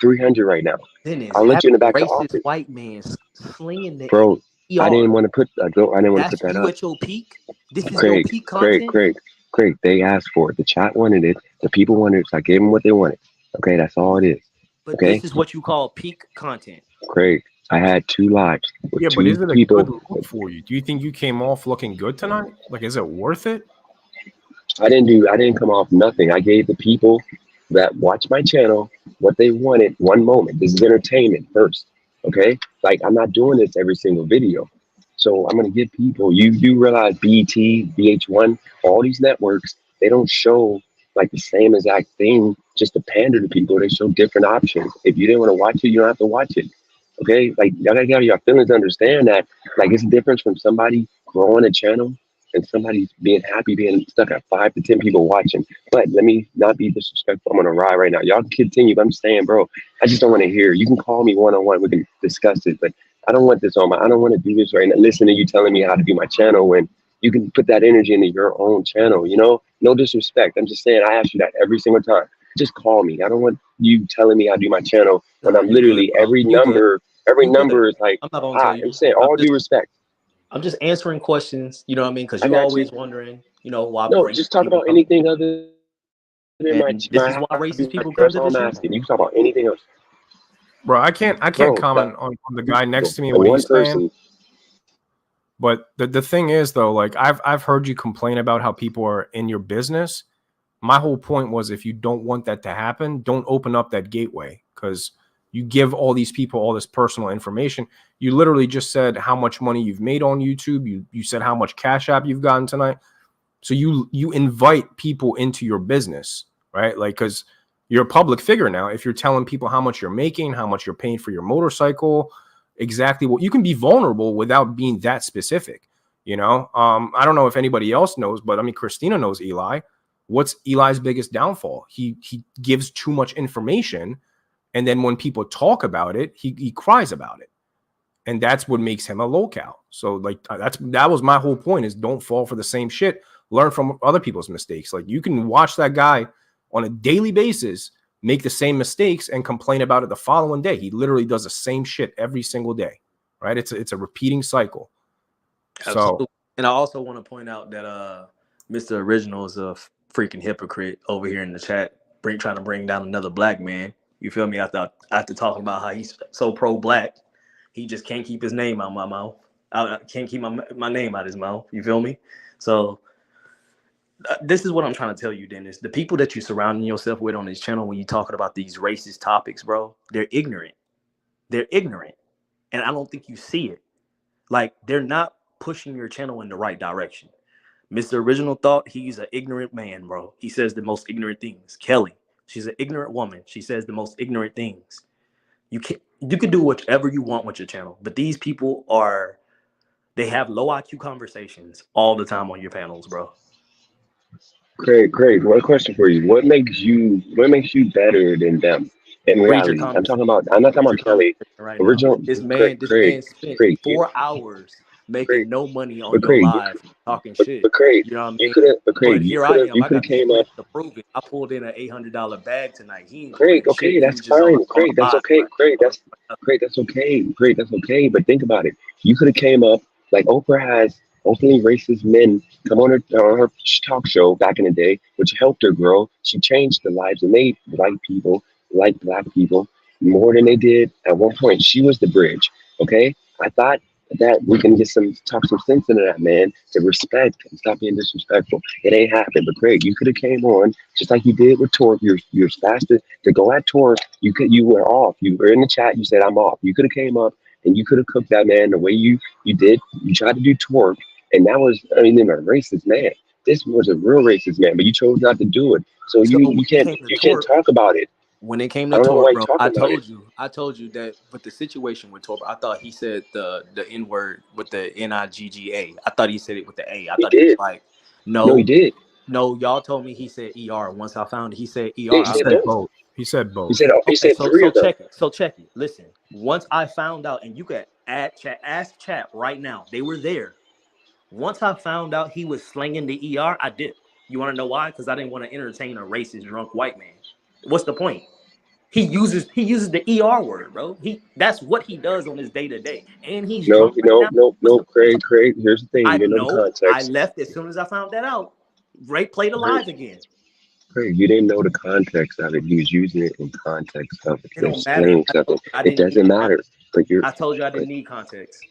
300 right now. Dennis, I'll let you in the back of the racist office. white man slinging the Bro, ER. I didn't want to put I didn't want to That's put that you up. at your peak? This is your Craig, peak content? Craig, they asked for it. The chat wanted it. The people wanted it. So I gave them what they wanted. Okay, that's all it is. But Okay, this is what you call peak content. Craig, I had 2 lives with Yeah, 2 but is it a people. good look for you? Do you think you came off looking good tonight? Like, is it worth it? I didn't come off nothing. I gave the people that watch my channel what they wanted one moment. This is entertainment first. Okay, like I'm not doing this every single video. So I'm gonna give people. You realize BET, VH1, all these networks, they don't show like the same exact thing just to pander to people. They show different options. If you didn't want to watch it, you don't have to watch it. Okay, like y'all gotta get your feelings to understand that. Like it's a difference from somebody growing a channel and somebody being happy being stuck at 5 to 10 people watching. But let me not be disrespectful. I'm gonna ride right now. Y'all can continue, but I'm saying, bro, I just don't want to hear. You can call me one on one. We can discuss it, but I don't want this on my. I don't want to do this right now. Listen to you telling me how to do my channel when you can put that energy into your own channel. You know, no disrespect. I'm just saying. I ask you that every single time. Just call me. I don't want you telling me how to do my channel when Nah, I'm you good, literally bro. You good. every You good. number is like. I'm not gonna tell I'm you. saying all due respect. I'm just answering questions. You know what I mean? Because I you got you. always wondering. You know why No, racist just talk people about come, anything other than and this is why my racist people come that's to all the I'm channel. asking. You can talk about anything else, Bro, I can't bro. comment on the guy next to me And what one he's saying. person. But the thing is though, like I've heard you complain about how people are in your business. My whole point was if you don't want that to happen, don't open up that gateway because you give all these people all this personal information. You literally just said how much money you've made on YouTube. You said how much Cash App you've gotten tonight. So you invite people into your business, right? Like, because you're a public figure now. If you're telling people how much you're making, how much you're paying for your motorcycle, exactly what you can be vulnerable without being that specific. You know, I don't know if anybody else knows, but I mean, Christina knows Eli. What's Eli's biggest downfall? He gives too much information, and then when people talk about it, he cries about it, and that's what makes him a local. So like that was my whole point: is don't fall for the same shit. Learn from other people's mistakes. Like you can watch that guy on a daily basis make the same mistakes and complain about it the following day. He literally does the same shit every single day, right? It's a repeating cycle. Absolutely. So, And I also want to point out that Mr. Original is a freaking hypocrite over here in the chat, trying to bring down another black man. You feel me? After talking about how he's so pro-black, he just can't keep his name out my mouth. I can't keep my name out his mouth. You feel me? So this is what I'm trying to tell you, Dennis. The people that you're surrounding yourself with on this channel when you're talking about these racist topics, bro, they're ignorant. They're ignorant. And I don't think you see it. Like, they're not pushing your channel in the right direction. Mr. Original Thought, he's an ignorant man, bro. He says the most ignorant things. Kelly, she's an ignorant woman. She says the most ignorant things. You can do whatever you want with your channel, but these people they have low IQ conversations all the time on your panels, bro. Great. One question for you. What makes you better than them in Read your reality? comments. I'm not talking Read your about Kelly. conversation right now. Original This Craig. man spent Craig. 4 hours making no money on But your Craig, live talking shit. Craig, You know what I you mean? could have but But Craig, here I am. you I could have got the came up. evidence to prove it. I pulled in an $800 bag tonight. He ain't pulling Craig, in shit. okay, He that's was just on fine. Craig, a that's live okay. right now. Craig, that's okay. Craig, that's okay. But think about it. You could have came up like Oprah has openly racist men come on her talk show back in the day, which helped her grow. She changed the lives of made white people, like black people, more than they did at one point. She was the bridge. Okay, I thought that we can get talk some sense into that man to respect and stop being disrespectful. It ain't happened. But Craig, you could have came on just like you did with Torque. You're faster to go at Torque. You were off. You were in the chat. You said I'm off. You could have came up and you could have cooked that man the way you did. You tried to do Torque, and that was a racist man. This was a real racist man, but you chose not to do it. So So when you it can't came to you can't Torque, talk about it. when it came I to don't know why Torque, you're bro, talking about it. I told you that. But the situation with Torque, I thought he said the N word with the NIGGA. I thought he said it with the A. I He thought he was did. like, No, he no, did. no. Y'all told me he said ER. Once I found it, he said Yeah, ER. he I he said said, said both. both. He said both. He okay, said so three of them. check it. So check it. Listen, once I found out, and you can ask chat right now. They were there. Once I found out he was slanging the ER, I did. You want to know why? Because I didn't want to entertain a racist drunk white man. What's the point? He uses the ER word, bro. That's what he does on his day to day, and he's No, drunk right now. What's the Craig. Here's the thing. I You didn't know the know I context. left as soon as I found that out. Ray played alive again. Craig, you didn't know the context of it. He was using it in context of it It to don't matter. explain something. I It didn't need doesn't matter. context. But I told you I didn't need context.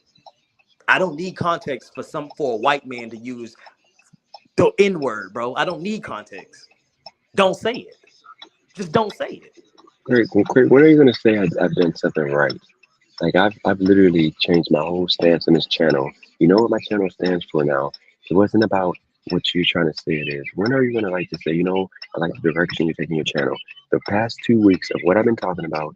I don't need context for a white man to use the N word, bro. I don't need context. Don't say it. Just don't say it. Craig, when are you gonna say I've done something right? Like I've literally changed my whole stance on this channel You know what my channel stands for now. It wasn't about what you're trying to say it is. When are you gonna like to say, you know, I like the direction you're taking your channel? The past 2 weeks of what I've been talking about,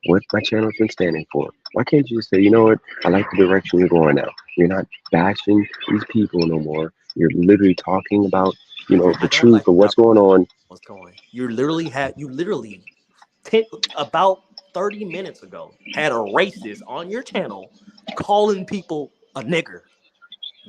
what my channel's been standing for. Why can't you just say, you know what, I like the direction you're going now. You're not bashing these people no more. You're literally talking about, you know, the I don't like truth of what's going on. what's going. You literally about 30 minutes ago had a racist on your channel calling people a nigger.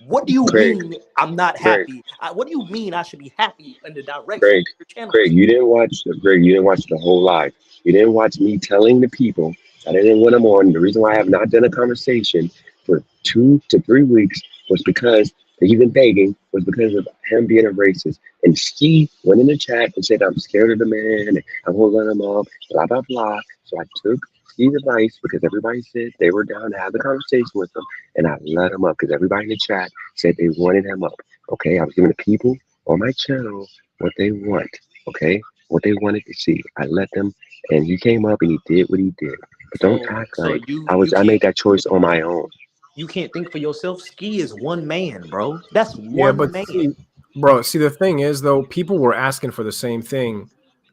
What do you Craig, mean I'm not Craig, happy? What do you mean I should be happy in the direction Craig, your channel Craig, is? you didn't watch Greg, you didn't watch the whole live. You didn't watch me telling the people that I didn't want them on. The reason why I have not done a conversation for 2 to 3 weeks was because he's been begging, was because of him being a racist. And Ski went in the chat and said, I'm scared of the man, and I won't let him up, blah, blah, blah. So I took Ski's advice because everybody said they were down to have the conversation with him, and I let him up because everybody in the chat said they wanted him up. Okay, I was giving the people on my channel what they want, okay? What they wanted to see. I let them, and he came up and he did what he did. But don't act So like you I made can't that choice on my own. you can't think for yourself. Ski is one man, bro. That's Yeah, one but man. see, bro, see the thing is though, people were asking for the same thing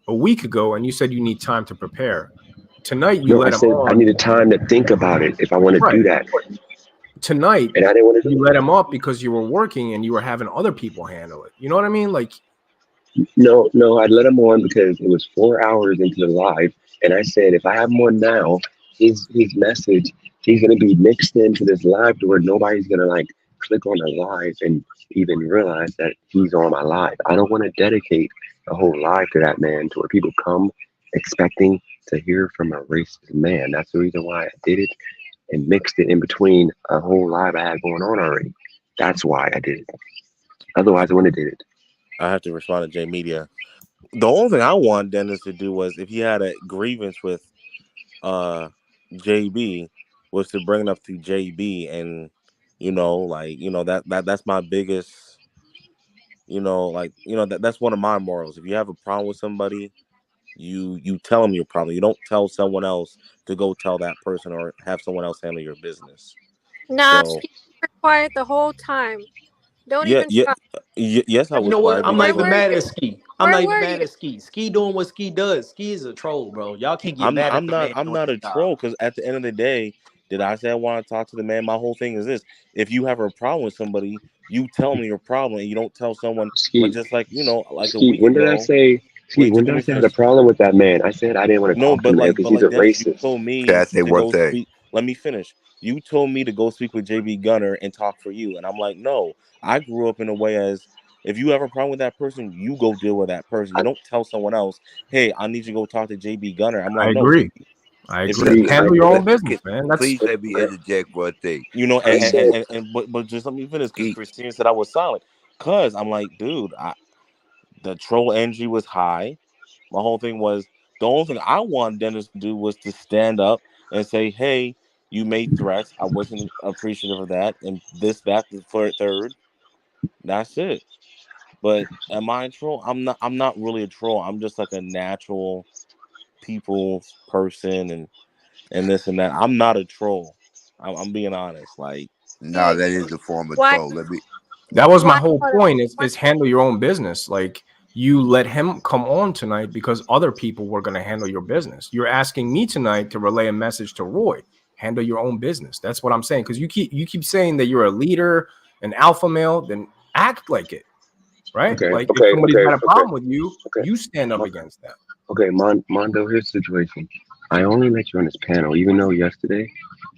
a week ago, and you said you need time to prepare. Tonight you No, I let him said I on, needed time to think about it if I want to right? do that. Tonight And I didn't want to you do let him up because you were working and you were having other people handle it. You know what I mean? Like, it. No, I let him on because it was 4 hours into the live. And I said, if I have him on now, his message, he's gonna be mixed into this live to where nobody's gonna like click on the live and even realize that he's on my live. I don't want to dedicate a whole live to that man to where people come expecting to hear from a racist man. That's the reason why I did it and mixed it in between a whole live I had going on already. That's why I did it. Otherwise, I wouldn't have did it. I have to respond to J Media. The only thing I want Dennis to do was if he had a grievance with uh JB was to bring it up to JB and that's my biggest that's one of my morals. If you have a problem with somebody, you tell them your problem. You don't tell someone else to go tell that person or have someone else handle your business. Nah, So Ski, you were quiet the whole time. Don't yeah, even yeah, try. yes, I You was know what? quiet I'm not Where because even were mad you? at Ski. I'm Where not even were mad you? at Ski. Ski doing what Ski does. Ski is a troll, bro. Y'all can't get I'm mad at I'm the not man I'm doing not his a job. troll because at the end of the day, did I say I want to talk to the man? My whole thing is this: if you have a problem with somebody, you tell them your problem, and you don't tell someone like Ski, just like a Ski, week when did I ago. say, Ski, Wait, when just did let I me say I had a finish. problem with that man? I said I didn't want to No, talk to but the man like because but he's like a Dennis, you racist. told Can I me say to one go thing? speak. Let me finish. You told me to go speak with JB Gunner and talk for you, and I'm like, no. I grew up in a way as if you have a problem with that person, you go deal with that person. You don't tell someone else, "Hey, I need you to go talk to JB Gunner." I'm I like, no. agree. I If agree. See, Handle your own business, man. That's Please let me interject one thing. I said, but just let me finish because Ski, Christina said I was silent. Cause I'm like, dude, the troll energy was high. My whole thing was the only thing I wanted Dennis to do was to stand up and say, "Hey, you made threats. I wasn't appreciative of that, and this, that, the third. That's it." But am I a troll? I'm not. I'm not really a troll. I'm just like a natural people's person, and this and that. I'm not a troll. I'm being honest. Like, no, Ski, that is a form of why? troll. Let me. That was my Why? whole Hold on. point Why? is handle your own business. Like you let him come on tonight because other people were going to handle your business. You're asking me tonight to relay a message to Roy. Handle your own business. That's what I'm saying. Because you keep saying that you're a leader, an alpha male, then act like it, right? okay, Like if okay, somebody's okay, got a okay, problem with you, okay, you stand up okay. against that. Okay, Mondo, here's the situation. I only let you on this panel, even though yesterday,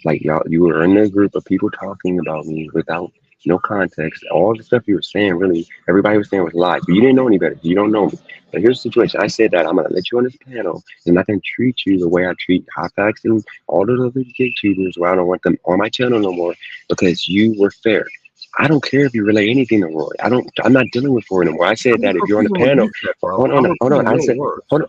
like y'all, you were in a group of people talking about me without no context. All the stuff you were saying, really, everybody was saying was lies. But you didn't know any better. You don't know me. But here's the situation. I said that I'm gonna let you on this panel, and I can treat you the way I treat Hot Facts and all the other YouTubers. Where I don't want them on my channel no more because you were fair. I don't care if you relay anything to Roy. I don't. I'm not dealing with Roy anymore. I said I'm just that if you're on the repeating what panel, you said, bro. hold I'm on, hold on. repeating I your said, words. hold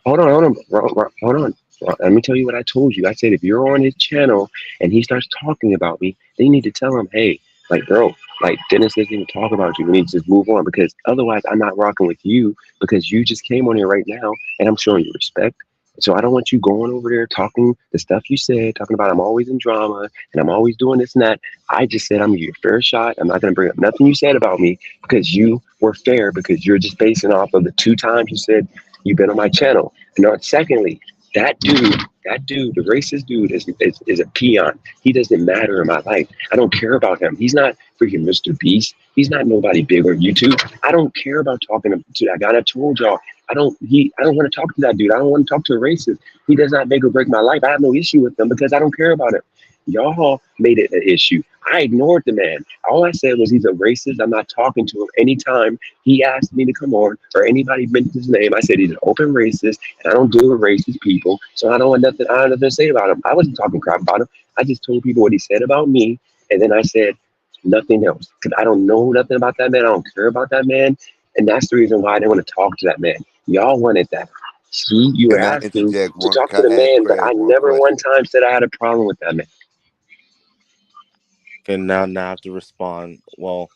on. Let me tell you what I told you. I said if you're on his channel and he starts talking about me, then you need to tell him, hey, like bro, like Dennis doesn't even talk about you. We need to just move on because otherwise I'm not rocking with you because you just came on here right now and I'm showing you respect So I don't want you going over there talking the stuff you said, talking about I'm always in drama and I'm always doing this and that. I just said I'm gonna give you a fair shot. I'm not gonna bring up nothing you said about me because you were fair because you're just basing off of the 2 times you said you've been on my channel. And secondly, that dude, the racist dude is a peon. He doesn't matter in my life. I don't care about him. He's not freaking Mr. Beast. He's not nobody big on YouTube. I don't care about talking to that guy. I told y'all I don't want to talk to that dude. I don't want to talk to a racist. He does not make or break my life. I have no issue with him because I don't care about him. Y'all made it an issue. I ignored the man. All I said was he's a racist. I'm not talking to him. Anytime he asked me to come on or anybody mentioned his name, I said he's an open racist and I don't deal with racist people. So I don't have nothing to say about him. I wasn't talking crap about him. I just told people what he said about me. And then I said nothing else because I don't know nothing about that man. I don't care about that man. And that's the reason why I didn't want to talk to that man. Y'all wanted that. See, you were Can I asking interject to one? talk to Can the I ask man, but Craig I one never one question? time said I had a problem with that man. Okay, now I have to respond. Well,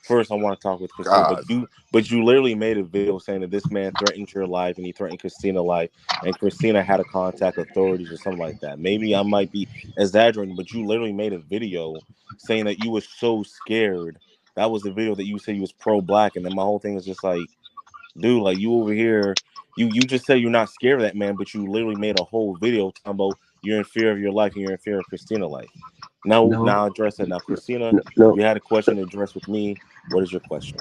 first I want to talk with Christina, God, but you literally made a video saying that this man threatened your life and he threatened Christina's life, and Christina had to contact authorities or something like that. Maybe I might be exaggerating, but you literally made a video saying that you were so scared. That was the video that you said you was pro-black, and then my whole thing is just like, dude, like you over here, you just said you're not scared of that man, but you literally made a whole video talking about you're in fear of your life and you're in fear of Christina's life. No, Now address that. Now, Christina, no, no, you had a question to address with me. What is your question?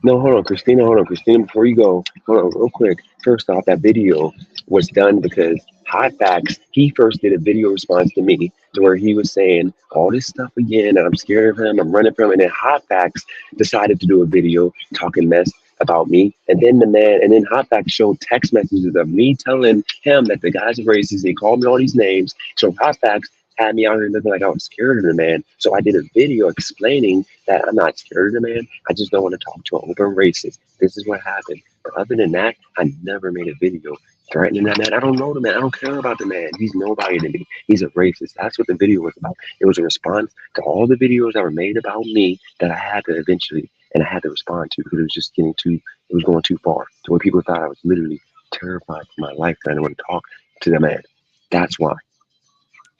no, hold on, Christina, hold on, Christina, before you go, hold on, real quick. First off, that video was done because Hot Facts, he first did a video response to me to where he was saying all this stuff again, and I'm scared of him, I'm running from him, and then Hot Facts decided to do a video talking mess about me, and then Hot Facts showed text messages of me telling him that the guy's a racist, he called me all these names, so Hot Facts had me out here looking like I was scared of the man, so I did a video explaining that I'm not scared of the man. I just don't want to talk to an open racist. This is what happened. But other than that, I never made a video threatening that man. I don't know the man. I don't care about the man. He's nobody to me. He's a racist. That's what the video was about. It was a response to all the videos that were made about me that I had to eventually and I had to respond to because it was just it was going too far to where people thought I was literally terrified for my life and I didn't want to talk to the man. That's why.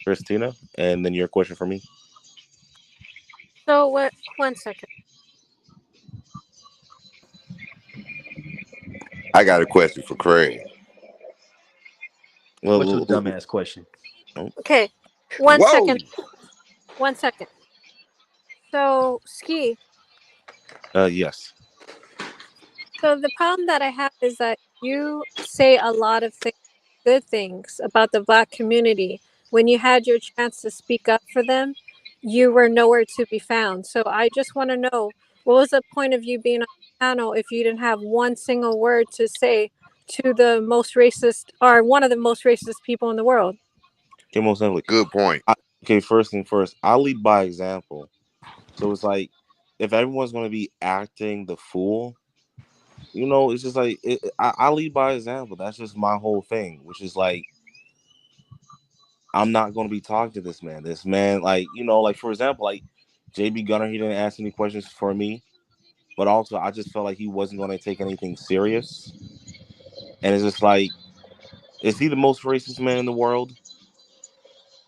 Christina, and then your question for me. So what? 1 second. I got a question for Craig. What's your dumbass question? Okay, one Whoa! second. 1 second. So Ski. Yes. So the problem that I have is that you say a lot of good things about the Black community. When you had your chance to speak up for them, you were nowhere to be found. So I just want to know, what was the point of you being on the panel if you didn't have one single word to say to the most racist or one of the most racist people in the world? Okay, most definitely. Good point. Okay, first thing first, I lead by example. So it's like, if everyone's going to be acting the fool, it's just like I lead by example. That's just my whole thing, which is like, I'm not going to be talking to this man. This man, like for example, like JB Gunner, he didn't ask any questions for me, but also I just felt like he wasn't going to take anything serious. And it's just like, is he the most racist man in the world?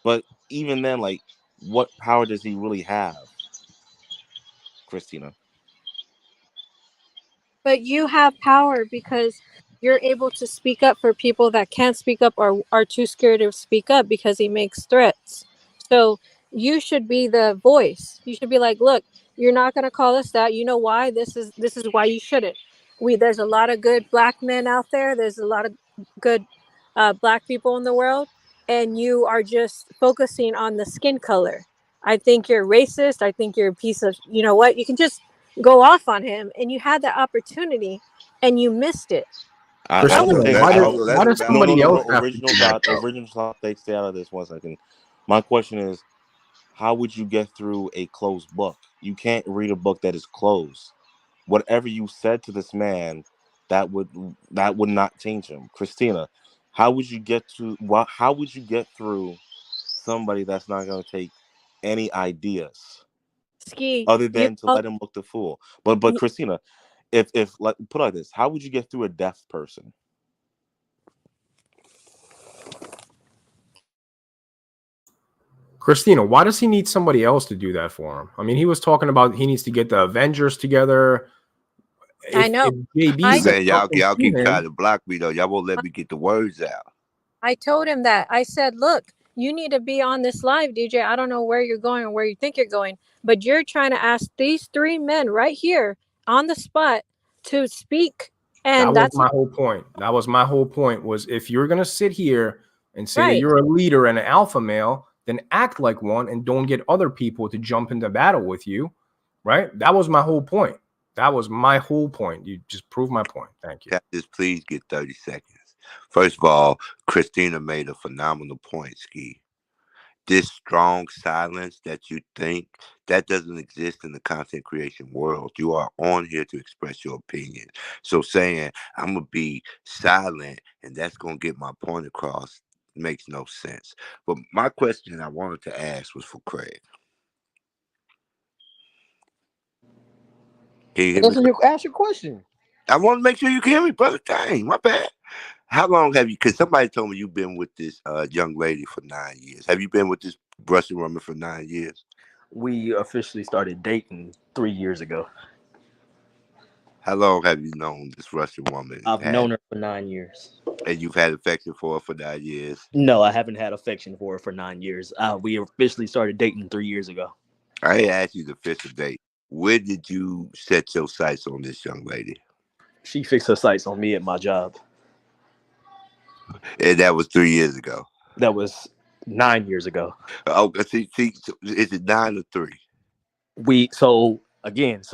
But even then, like, what power does he really have, Christina? But you have power because you're able to speak up for people that can't speak up or are too scared to speak up because he makes threats. So you should be the voice. You should be like, look, you're not going to call us that. You know why? This is why you shouldn't. There's a lot of good Black men out there. There's a lot of good Black people in the world, and you are just focusing on the skin color. I think you're racist. I think you're a piece of, you know what? You can just go off on him, and you had the opportunity and you missed it. That's the Christina, thing. why does No, somebody else have to Original do that thought. though? Original thought. Stay out of this 1 second. My question is, how would you get through a closed book? You can't read a book that is closed. Whatever you said to this man, that would not change him. Christina, how would you get through somebody that's not going to take any ideas Ski, other than to let him look the fool? But Christina, if like, put it like this, how would you get through a deaf person? Christina, why does he need somebody else to do that for him? I mean, he was talking about he needs to get the Avengers together. I know. Man, y'all keep trying to block me though. Y'all won't let me get the words out. I told him that. I said, look, you need to be on this live, DJ. I don't know where you're going or where you think you're going, but you're trying to ask these three men right here on the spot to speak. And that was my whole point. That was my whole point, was if you're going to sit here and say that you're a leader and an alpha male, then act like one and don't get other people to jump into battle with you, right? That was my whole point. That was my whole point. You just proved my point. Thank you. Just please get 30 seconds. First of all, Christina made a phenomenal point, Ski. This strong silence that you think, that doesn't exist in the content creation world. You are on here to express your opinion. So saying, I'm going to be silent and that's going to get my point across makes no sense. But my question I wanted to ask was for Craig. Can you hear me? Ask your question. I want to make sure you can hear me, brother. Dang, my bad. How long have you, because somebody told me you've been with this young lady for 9 years. Have you been with this Russian woman for 9 years? We officially started dating 3 years ago. How long have you known this Russian woman? I've known her for 9 years. And you've had affection for her for 9 years? No, I haven't had affection for her for 9 years. We officially started dating 3 years ago. I asked you the official date. Where did you set your sights on this young lady? She fixed her sights on me at my job. And that was 3 years ago. That was 9 years ago. Oh, see, is it 9 or 3? So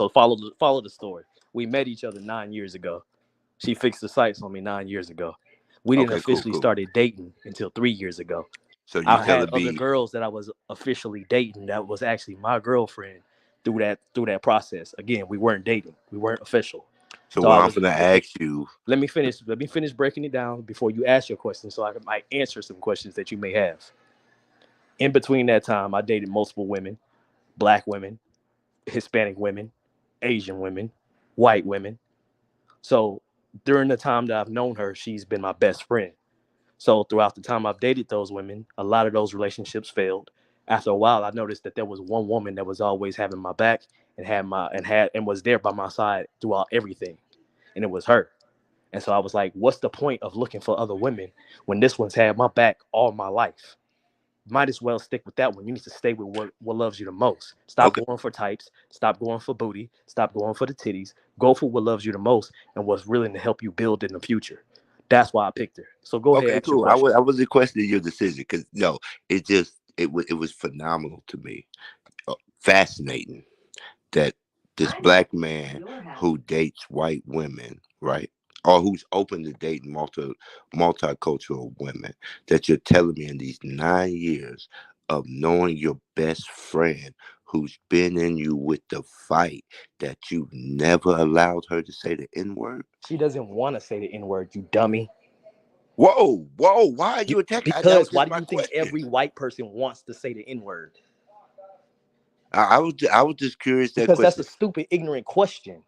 follow the story. We met each other 9 years ago. She fixed the sights on me 9 years ago. We didn't officially started dating until 3 years ago. So I had other girls that I was officially dating that was actually my girlfriend through that process. Again, we weren't dating. We weren't official. So what I'm gonna ask you. Let me finish breaking it down before you ask your question, so I might answer some questions that you may have. In between that time, I dated multiple women, Black women, Hispanic women, Asian women, white women. So during the time that I've known her, she's been my best friend. So throughout the time I've dated those women, a lot of those relationships failed. After a while, I noticed that there was one woman that was always having my back and was there by my side throughout everything, and it was her. And so I was like, what's the point of looking for other women when this one's had my back all my life? Might as well stick with that one. You need to stay with what loves you the most. Stop going for types. Stop going for booty. Stop going for the titties. Go for what loves you the most and what's willing to help you build in the future. That's why I picked her. So go ahead. Cool. I wasn't questioning your decision because it was phenomenal to me, fascinating that this Black man who dates white women, right, or who's open to dating multicultural women, that you're telling me in these 9 years of knowing your best friend who's been in you with the fight, that you've never allowed her to say the N-word? She doesn't want to say the N-word, you dummy. Whoa, why are you attacking? Because why do you think every white person wants to say the N-word? I was just curious. Because that's a stupid, ignorant question.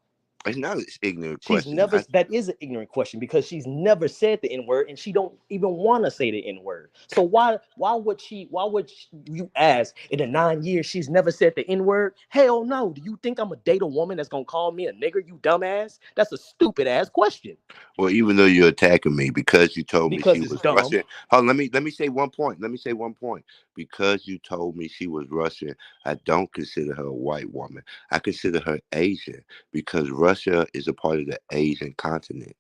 It's not an ignorant question. That is an ignorant question because she's never said the N-word and she don't even want to say the N-word. So why would you ask in the 9 years she's never said the N-word? Hell no. Do you think I'm gonna date a woman that's gonna call me a nigger, you dumbass? That's a stupid ass question. Well, even though you're attacking me because you told me she was dumb. Russian. Hold on, let me say one point. Because you told me she was Russian, I don't consider her a white woman. I consider her Asian because Russia is a part of the Asian continent.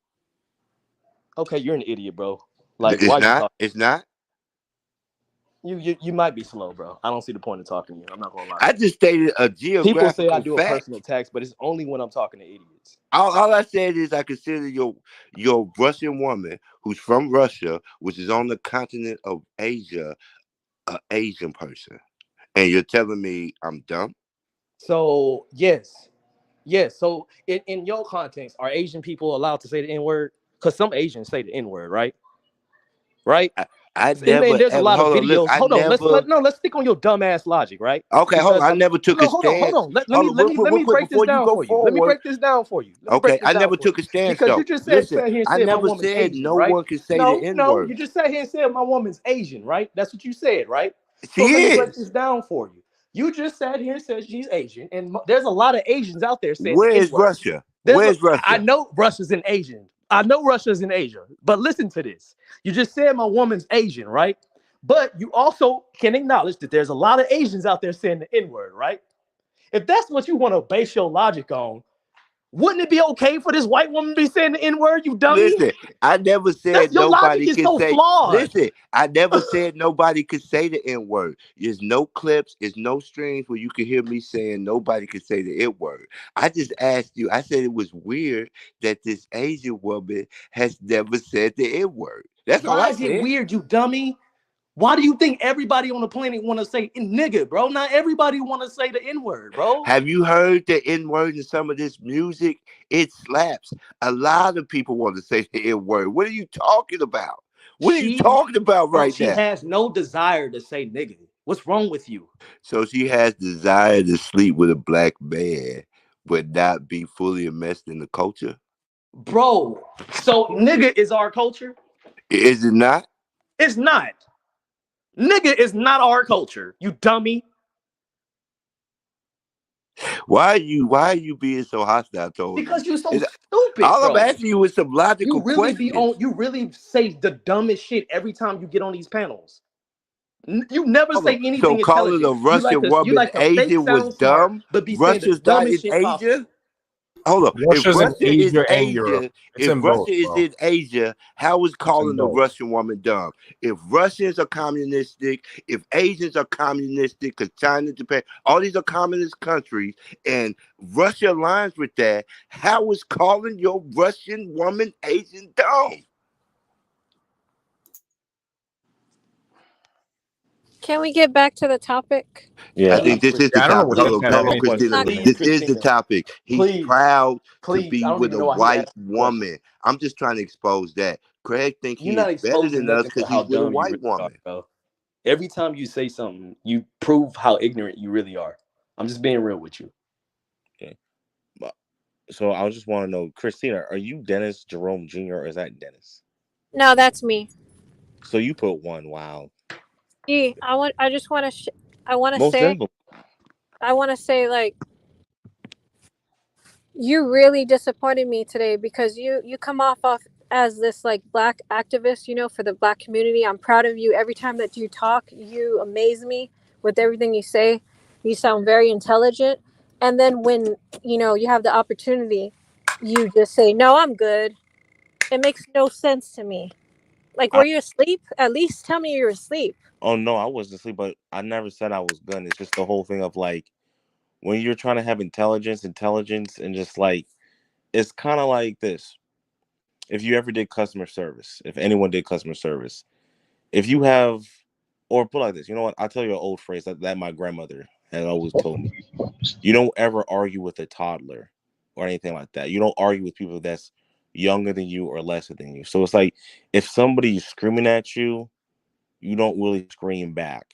Okay, you're an idiot, bro. Like, it's not. You might be slow, bro. I don't see the point of talking to you. I'm not gonna lie. I just stated a geographical People say I do fact. a personal tax, but it's only when I'm talking to idiots. All I said is I consider your Russian woman who's from Russia, which is on the continent of Asia, an Asian person, and you're telling me I'm dumb? So yes. So in your context, are Asian people allowed to say the N-word? Because some Asians say the N-word, right? Right. There's a lot of videos. Hold on. Let's stick on your dumbass logic, right? Okay, hold on. I never took a stance. Hold on. Let me break this down for you. Let me break this down for you. Okay, I never took a stance because you just said here and I said never my woman's said Asian, no right? one can say the N-word. No, you just sat here and said my woman's Asian, right? That's what you said, right? So let me She break is. this down for you. You just sat here and said she's Asian, and there's a lot of Asians out there saying the Where N is word. Russia? Where's I Russia? know Russia's in Asian. I know Russia's in Asia, but listen to this. You just said my woman's Asian, right? But you also can acknowledge that there's a lot of Asians out there saying the N word, right? If that's what you want to base your logic on, wouldn't it be okay for this white woman to be saying the N word, you dummy? Listen, I never That's said your logic nobody is could so say. flawed. Listen, I never said nobody could say the N word. There's no clips, there's no streams where you can hear me saying nobody could say the N word. I just asked you. I said it was weird that this Asian woman has never said the N word. That's all Why I is it said. weird, you dummy? Why do you think everybody on the planet want to say nigga, bro? Not everybody want to say the N word, bro. Have you heard the N word in some of this music? It slaps. A lot of people want to say the N word. What are you talking about? What are you She, talking about bro, right she now? has no desire to say nigga. What's wrong with you? So she has desire to sleep with a black man, but not be fully immersed in the culture. Bro, so nigga is our culture? Is it not? It's not. Nigga is not our culture, you dummy. Why are you being so hostile towards me? Because you're so Is stupid, all I'm bro. asking you is some logical questions. You really say the dumbest shit every time you get on these panels. You never Hold say on. So anything calling a intelligent. Russian You woman like to fake Asian was sound smart, dumb? but be saying the Russia's not dumbest in shit possible. Asia? Hold on. If Russia's in Russia is Asia and Europe. Asia, It's if in both, Russia is bro. in Asia, how is It's in calling a both. Russian woman dumb? If Russians are communistic, if Asians are communistic, because China, Japan, all these are communist countries, and Russia aligns with that, how is calling your Russian woman Asian dumb? Can we get back to the topic? I Yeah, think this is the Yeah, I don't know topic. what Hold this on, had hold on, anything to Christina. do with Please, This anything. is the Christina, topic. He's please, proud to please. be I don't with even a know why he white asked the question. woman. I'm just trying to expose that. Craig think You're he is not better exposing than us nothing because but how he's with a dumb you white really are, woman. bro. Every time you say something, you prove how ignorant you really are. I'm just being real with you. okay. So I just want to know, Christina, are you Dennis Jerome Jr. or is that Dennis? No, that's me. So you put one. Wow. I just want to. I want to Most say. definitely. I want to say like you really disappointed me today because you come off as this like black activist, for the black community. I'm proud of you. Every time that you talk, you amaze me with everything you say. You sound very intelligent. And then when, you have the opportunity, you just say, "No, I'm good." It makes no sense to me. Like, I, were you asleep? At least tell me you're asleep. oh no, I wasn't asleep, but I never said I was good. It's just the whole thing of like when you're trying to have intelligence, and just like it's kind of like this. If you ever did customer service, if anyone did customer service, if you have, or put it like this, you know what? I'll tell you an old phrase that my grandmother had always told me. You don't ever argue with a toddler or anything like that. You don't argue with people that's younger than you or lesser than you. So it's like if somebody is screaming at you, you don't really scream back.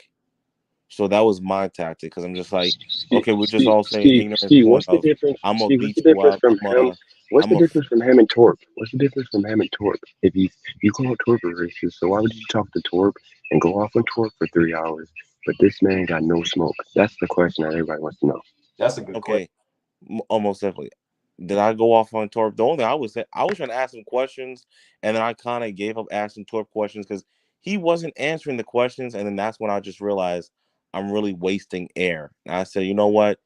So that was my tactic because I'm just like, okay, we're just all saying ignorance point What's the of difference? I'm gonna Steve, what's the beat you difference up. from him? What's I'm the a difference from him and Torp? What's the difference from him and Torp? If you call Torp a racist, so why would you talk to Torp and go off on Torp for 3 hours? But this man got no smoke. That's the question that everybody wants to know. That's a good question. okay. Almost definitely. Did I go off on Torp? The only thing I was saying, I was trying to ask him questions, and then I kind of gave up asking Torp questions because he wasn't answering the questions, and then that's when I just realized I'm really wasting air. And I said, you know what?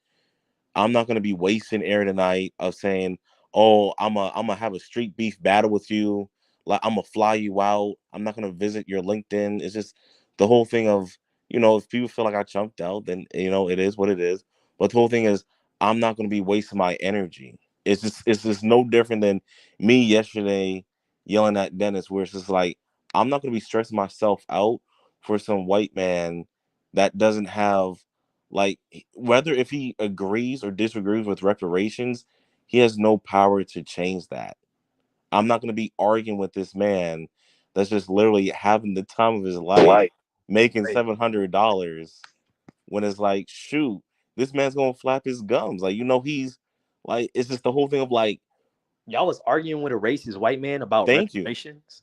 I'm not gonna be wasting air tonight of saying, "Oh, I'm gonna have a street beef battle with you. Like I'm gonna fly you out. I'm not gonna visit your LinkedIn." It's just the whole thing of if people feel like I chunked out, then it is what it is. But the whole thing is, I'm not gonna be wasting my energy. It's just no different than me yesterday yelling at Dennis, where it's just like I'm not gonna be stressing myself out for some white man that doesn't have like whether if he agrees or disagrees with reparations, he has no power to change that. I'm not going to be arguing with this man that's just literally having the time of his life, Like, making $700 when it's like, shoot, this man's going to flap his gums. Like, he's like, it's just the whole thing of like, Y'all was arguing with a racist white man about thank you. reparations.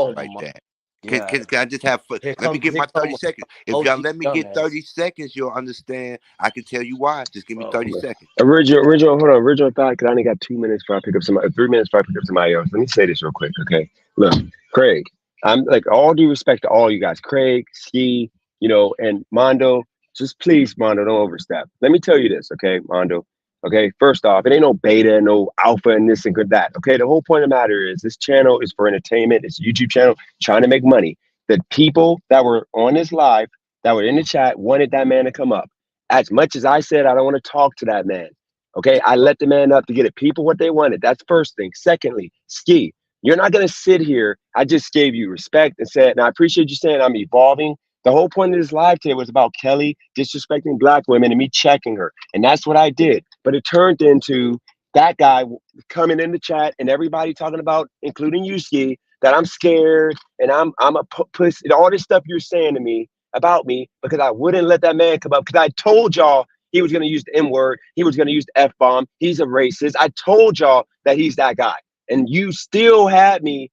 Oh like my. that. Yeah. Can I just have fun? Let me get my 30 seconds. If y'all let me get 30 seconds, you'll understand. I can tell you why. Just give me 30 seconds. Original, hold on. Original thought, because I only got 2 minutes before I pick up somebody, 3 minutes before I pick up somebody else. Let me say this real quick, okay? Look, Craig, I'm like, all due respect to all you guys, Craig, Ski, you know, and Mondo. Just please, Mondo, don't overstep. Let me tell you this, okay, Mondo. Okay, first off, it ain't no beta, no alpha, and this and good that. Okay, the whole point of the matter is this channel is for entertainment. It's a YouTube channel trying to make money. The people that were on this live, that were in the chat, wanted that man to come up. As much as I said, I don't want to talk to that man. Okay, I let the man up to get the people what they wanted. That's first thing. Secondly, Ski, you're not going to sit here. I just gave you respect and said, and I appreciate you saying I'm evolving. The whole point of this live today was about Kelly disrespecting black women and me checking her. And that's what I did. But it turned into that guy coming in the chat and everybody talking about, including you, Ski, that I'm scared and I'm a pussy. All this stuff you're saying to me about me because I wouldn't let that man come up because I told y'all he was going to use the N-word. He was going to use the F-bomb. He's a racist. I told y'all that he's that guy. And you still had me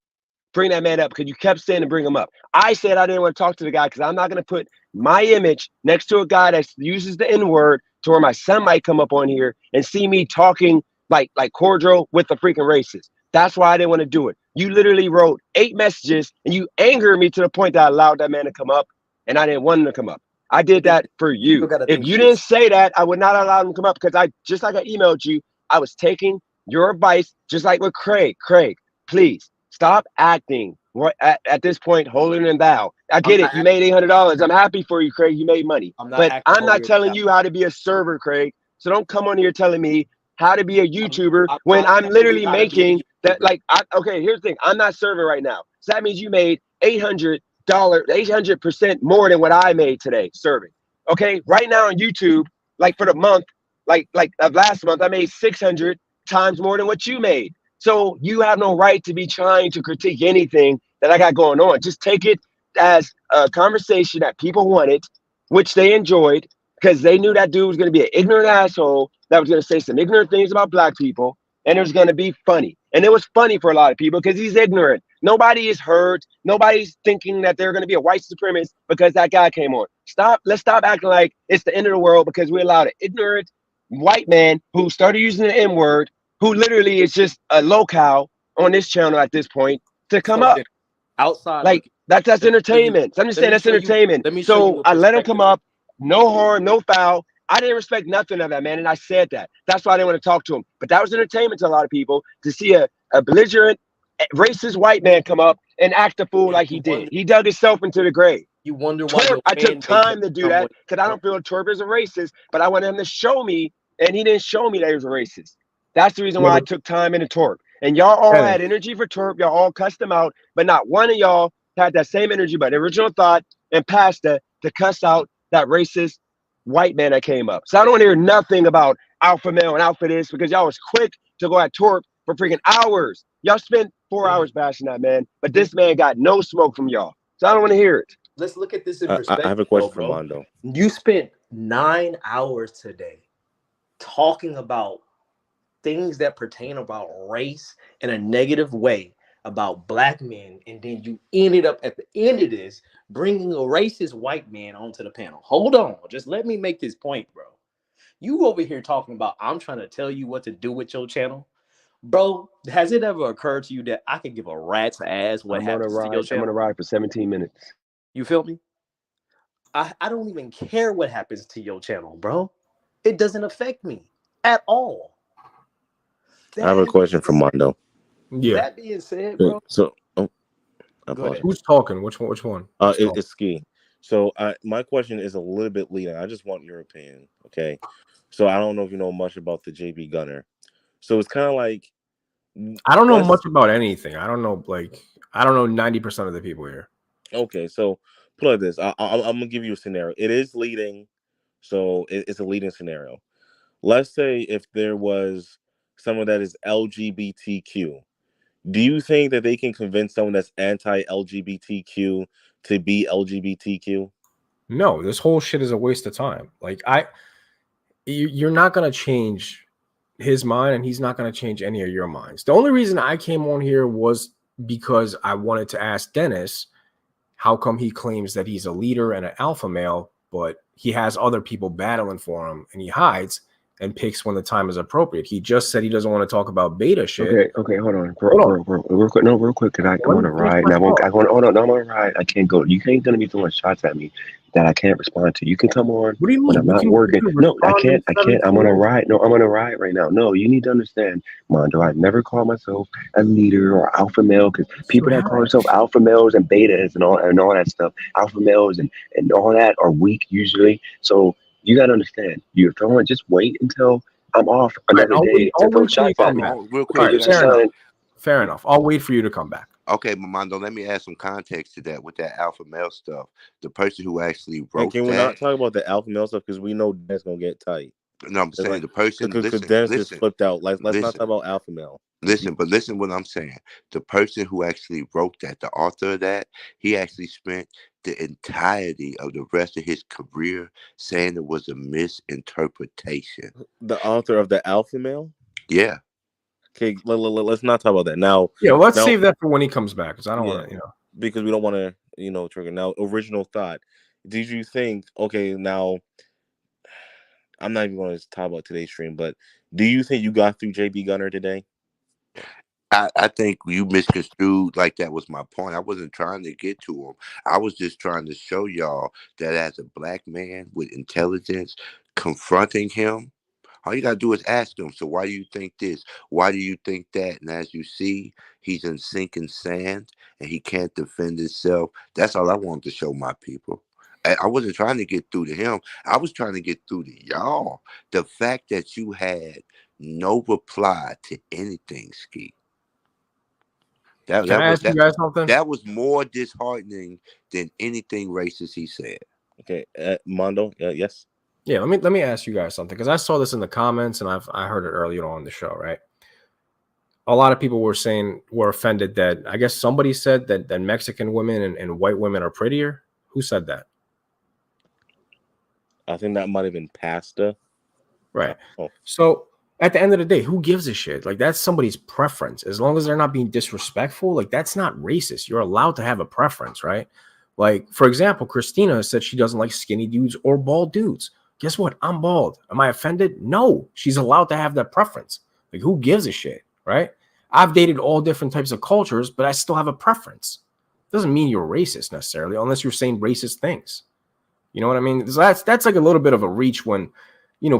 bring that man up because you kept saying to bring him up. I said I didn't want to talk to the guy because I'm not going to put my image next to a guy that uses the N-word to where my son might come up on here and see me talking like cordial with the freaking racist. That's why I didn't want to do it. You literally wrote 8 messages and you angered me to the point that I allowed that man to come up and I didn't want him to come up. I did that for you. If you didn't say that, I would not allow him to come up because I, just like I emailed you, I was taking your advice, just like with Craig. Craig, please stop acting at this point, holier than thou. I get it. You made $800. I'm happy for you, Craig. You made money. But I'm not telling you how to be a server, Craig. So don't come on here telling me how to be a YouTuber when I'm literally making that. Like, okay, here's the thing. I'm not serving right now. So that means you made $800, 800% more than what I made today serving. Okay, right now on YouTube, like for the month, like of last month, I made 600 times more than what you made. So you have no right to be trying to critique anything that I got going on. Just take it as a conversation that people wanted, which they enjoyed, because they knew that dude was going to be an ignorant asshole that was going to say some ignorant things about black people, and it was going to be funny. And it was funny for a lot of people because he's ignorant. Nobody is hurt. Nobody's thinking that they're going to be a white supremacist because that guy came on. Let's stop acting like it's the end of the world because we allowed an ignorant white man who started using the N-word, who literally is just a locale on this channel at this point, to come up. Outside, like that's entertainment. So I'm just saying that's entertainment. So I let him come up, no harm, no foul. I didn't respect nothing of that man, and I said that. That's why I didn't want to talk to him. But that was entertainment to a lot of people to see a belligerent, racist white man come up and act a fool like he did. He dug himself into the grave. You wonder why Torp, I took time to do that because I don't feel Torp is a racist, but I wanted him to show me, and he didn't show me that he was a racist. That's the reason why I took time into Torp. And y'all all had energy for Torp. Y'all all cussed him out, but not one of y'all had that same energy, but original thought and pasta to cuss out that racist white man that came up. So I don't want to hear nothing about alpha male and alpha this because y'all was quick to go at Torp for freaking hours. Y'all spent 4 hours bashing that man, but this man got no smoke from y'all. So I don't want to hear it. Let's look at this in perspective. I have a question for Mondo. You spent 9 hours today talking about things that pertain about race in a negative way about black men, and then you ended up at the end of this bringing a racist white man onto the panel. Hold on, just let me make this point, bro. You over here talking about I'm trying to tell you what to do with your channel. Bro, has it ever occurred to you that I could give a rat's ass what happens to your channel? I'm gonna ride for 17 minutes. You feel me? I don't even care what happens to your channel, bro. It doesn't affect me at all. I have a question for Mondo. Yeah. That being said, bro. So, who's talking? Which one? It's Ski. So, my question is a little bit leading. I just want your opinion, okay? So, I don't know if you know much about the JB Gunner. So, it's kind of like I don't know much about anything. I don't know 90% of the people here. Okay, so put it like this. I'm gonna give you a scenario. It is leading, so it's a leading scenario. Let's say if there was someone that is LGBTQ, do you think that they can convince someone that's anti-LGBTQ to be LGBTQ? No, this whole shit is a waste of time. Like you're not gonna change his mind, and he's not gonna change any of your minds. The only reason I came on here was because I wanted to ask Dennis, how come he claims that he's a leader and an alpha male, but he has other people battling for him and he hides? and picks when the time is appropriate. He just said he doesn't want to talk about beta shit. Okay, hold on, bro, real quick. No, real quick, because I'm on a ride, and I want, hold on, no, I'm on a ride. I can't go. You can't gonna be throwing shots at me that I can't respond to. You can come on what do you mean? when I'm not working. No, I can't. I'm on a ride. No, I'm on a ride right now. No, you need to understand, Mondo. I never call myself a leader or alpha male, because people that call themselves alpha males and betas and all that stuff, alpha males and all that are weak usually. So you gotta understand. You're throwing. Just wait until I'm off another day to throw shots at me. Real Because quick, your son. Fair enough. I'll wait for you to come back. Okay, Mondo, let me add some context to that with that alpha male stuff. The person who actually And wrote can we that. not talk about the alpha male stuff, because we know that's gonna get tight. No, I'm saying the person. Because Dennis just flipped out. Let's not talk about alpha male. Listen what I'm saying. The person who actually wrote that, the author of that, he actually spent the entirety of the rest of his career saying it was a misinterpretation. The author of the alpha male? Yeah. Okay, let's not talk about that now. Yeah, let's save that for when he comes back, because I don't want to, because we don't want to, trigger. Now, original thought. Did you think? Okay, now I'm not even going to talk about today's stream, but do you think you got through JB Gunner today? I think you misconstrued, like that was my point. I wasn't trying to get to him. I was just trying to show y'all that as a black man with intelligence, confronting him, all you got to do is ask him, so why do you think this? Why do you think that? And as you see, he's in sinking sand and he can't defend himself. That's all I wanted to show my people. I wasn't trying to get through to him. I was trying to get through to y'all. The fact that you had no reply to anything, Ski. Can I ask you guys something? That was more disheartening than anything racist he said. Okay, Mondo, yes. Yeah, let me ask you guys something, because I saw this in the comments and I heard it earlier on the show, right? A lot of people were offended that, I guess somebody said that Mexican women and white women are prettier. Who said that? I think that might have been Pasta. Right. So at the end of the day, who gives a shit? Like, that's somebody's preference. As long as they're not being disrespectful, like, that's not racist. You're allowed to have a preference, right? Like, for example, Christina said she doesn't like skinny dudes or bald dudes. Guess what? I'm bald. Am I offended? No. She's allowed to have that preference. Like, who gives a shit, right? I've dated all different types of cultures, but I still have a preference. Doesn't mean you're racist necessarily, unless you're saying racist things. You know what I mean? So that's like a little bit of a reach when,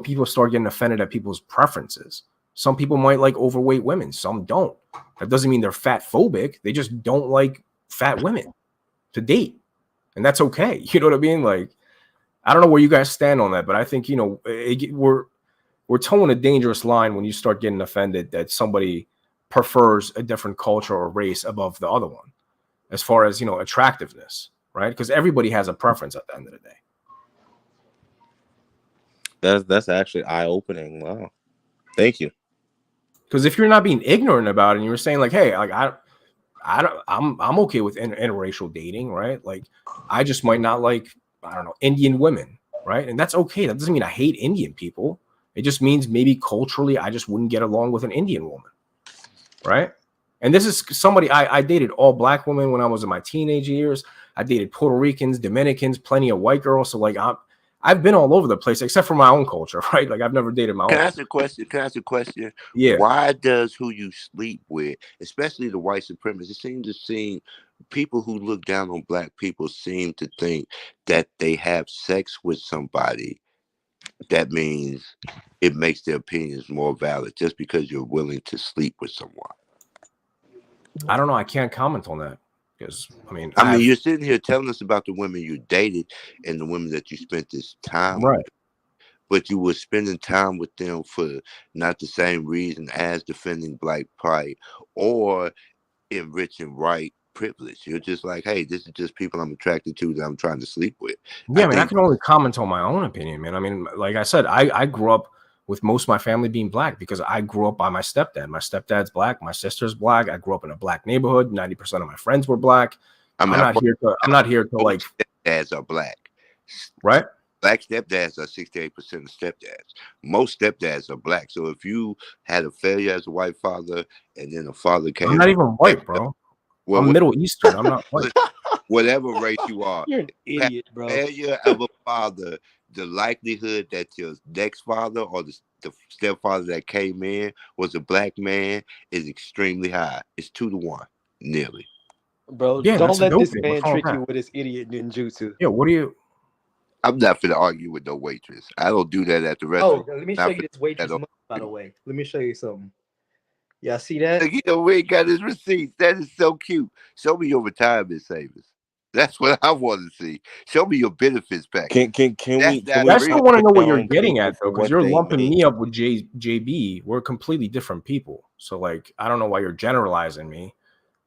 people start getting offended at people's preferences. Some people might like overweight women. Some don't. That doesn't mean they're fat phobic. They just don't like fat women to date. And that's okay. You know what I mean? Like, I don't know where you guys stand on that, but I think, we're towing a dangerous line when you start getting offended that somebody prefers a different culture or race above the other one, as far as, attractiveness, right? Because everybody has a preference at the end of the day. That's actually eye-opening. Wow. Thank you. Because if you're not being ignorant about it and you're saying like, hey, like I'm okay with interracial dating, right? Like, I just might not like, I don't know, Indian women, right? And that's okay. That doesn't mean I hate Indian people. It just means maybe culturally I just wouldn't get along with an Indian woman, right? And this is somebody I dated all black women when I was in my teenage years. I dated Puerto Ricans, Dominicans, plenty of white girls. So like I've been all over the place except for my own culture, right? Like, I've never dated my own. Can I ask a question? Yeah. Why does who you sleep with, especially the white supremacists, people who look down on black people seem to think that they have sex with somebody, that means it makes their opinions more valid just because you're willing to sleep with someone? I don't know. I can't comment on that. Because you're sitting here telling us about the women you dated and the women that you spent this time with, but you were spending time with them for not the same reason as defending black pride or enriching white privilege. You're just like, hey, this is just people I'm attracted to that I'm trying to sleep with. Yeah, I can only comment on my own opinion, man. I mean, like I said, I grew up with most of my family being black because I grew up by my stepdad. My stepdad's black. My sister's black. I grew up in a black neighborhood. 90% of my friends were black. I'm not here to like. Stepdads are black, right? Black stepdads are 68% of stepdads. Most stepdads are black. So if you had a failure as a white father and then a father came, I'm not even white, bro. Well, I'm Middle Eastern. I'm not white. Whatever race you are, You're an idiot, bro. Failure of a father the likelihood that your next father or the stepfather that came in was a black man is extremely high. It's 2-1, nearly. Bro, Yeah, don't that's a let dope this thing. man What's wrong with trick you that? with his idiot ninjutsu. Yeah, what do you? I'm not finna argue with no waitress. I don't do that at the Oh, restaurant. let me show Not you finna this do waitress that on money, by the you. way. Let me show you something. Y'all see that? Look, we ain't got his receipts. That is so cute. Show me your retirement savings. That's what I want to see. Show me your benefits package. Can That's we not I still real. want to put know what you're down getting people at though, for because what you're they lumping make? me up with JB. We're completely different people. So like, I don't know why you're generalizing me.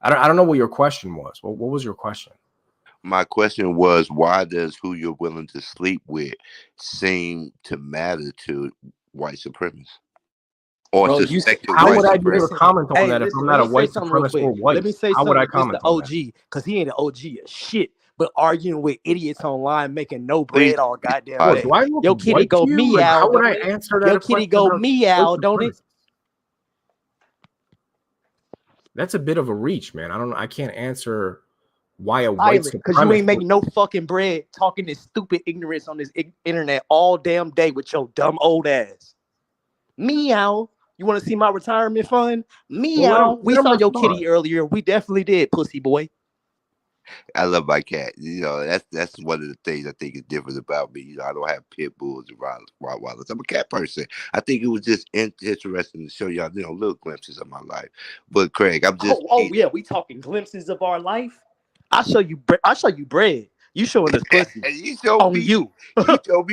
I don't know what your question was. What was your question? My question was, why does who you're willing to sleep with seem to matter to white supremacists or Bro, suspected How white would I be able to listen. supremacists? comment on Hey, that if I'm listen, let not a me say white something real supremacist or quick. white? Let me say How would something I to Mr. comment on that? OG, because he ain't an OG of shit, but arguing with idiots online, making no Please bread all goddamn Bro, body. day. do I look Your kitty white to go you? Like, meow, how would I don't it? answer that Your a kitty question go about white meow, don't it? supremacists? That's a bit of a reach, man. I can't answer why a white Silent, because you ain't supremacist would. making no fucking bread talking this stupid ignorance on this internet all damn day with your dumb old ass. Meow. You want to see my retirement fund? Well, Meow. We let him saw your respond. kitty earlier. We definitely did, pussy boy. I love my cat. That's one of the things I think is different about me. I don't have pit bulls and Rottweilers. I'm a cat person. I think it was just interesting to show y'all, little glimpses of my life. But Craig, I'm just Oh yeah, we talking glimpses of our life. I show you. I show you bread. You showing us pussy and you showed on me you.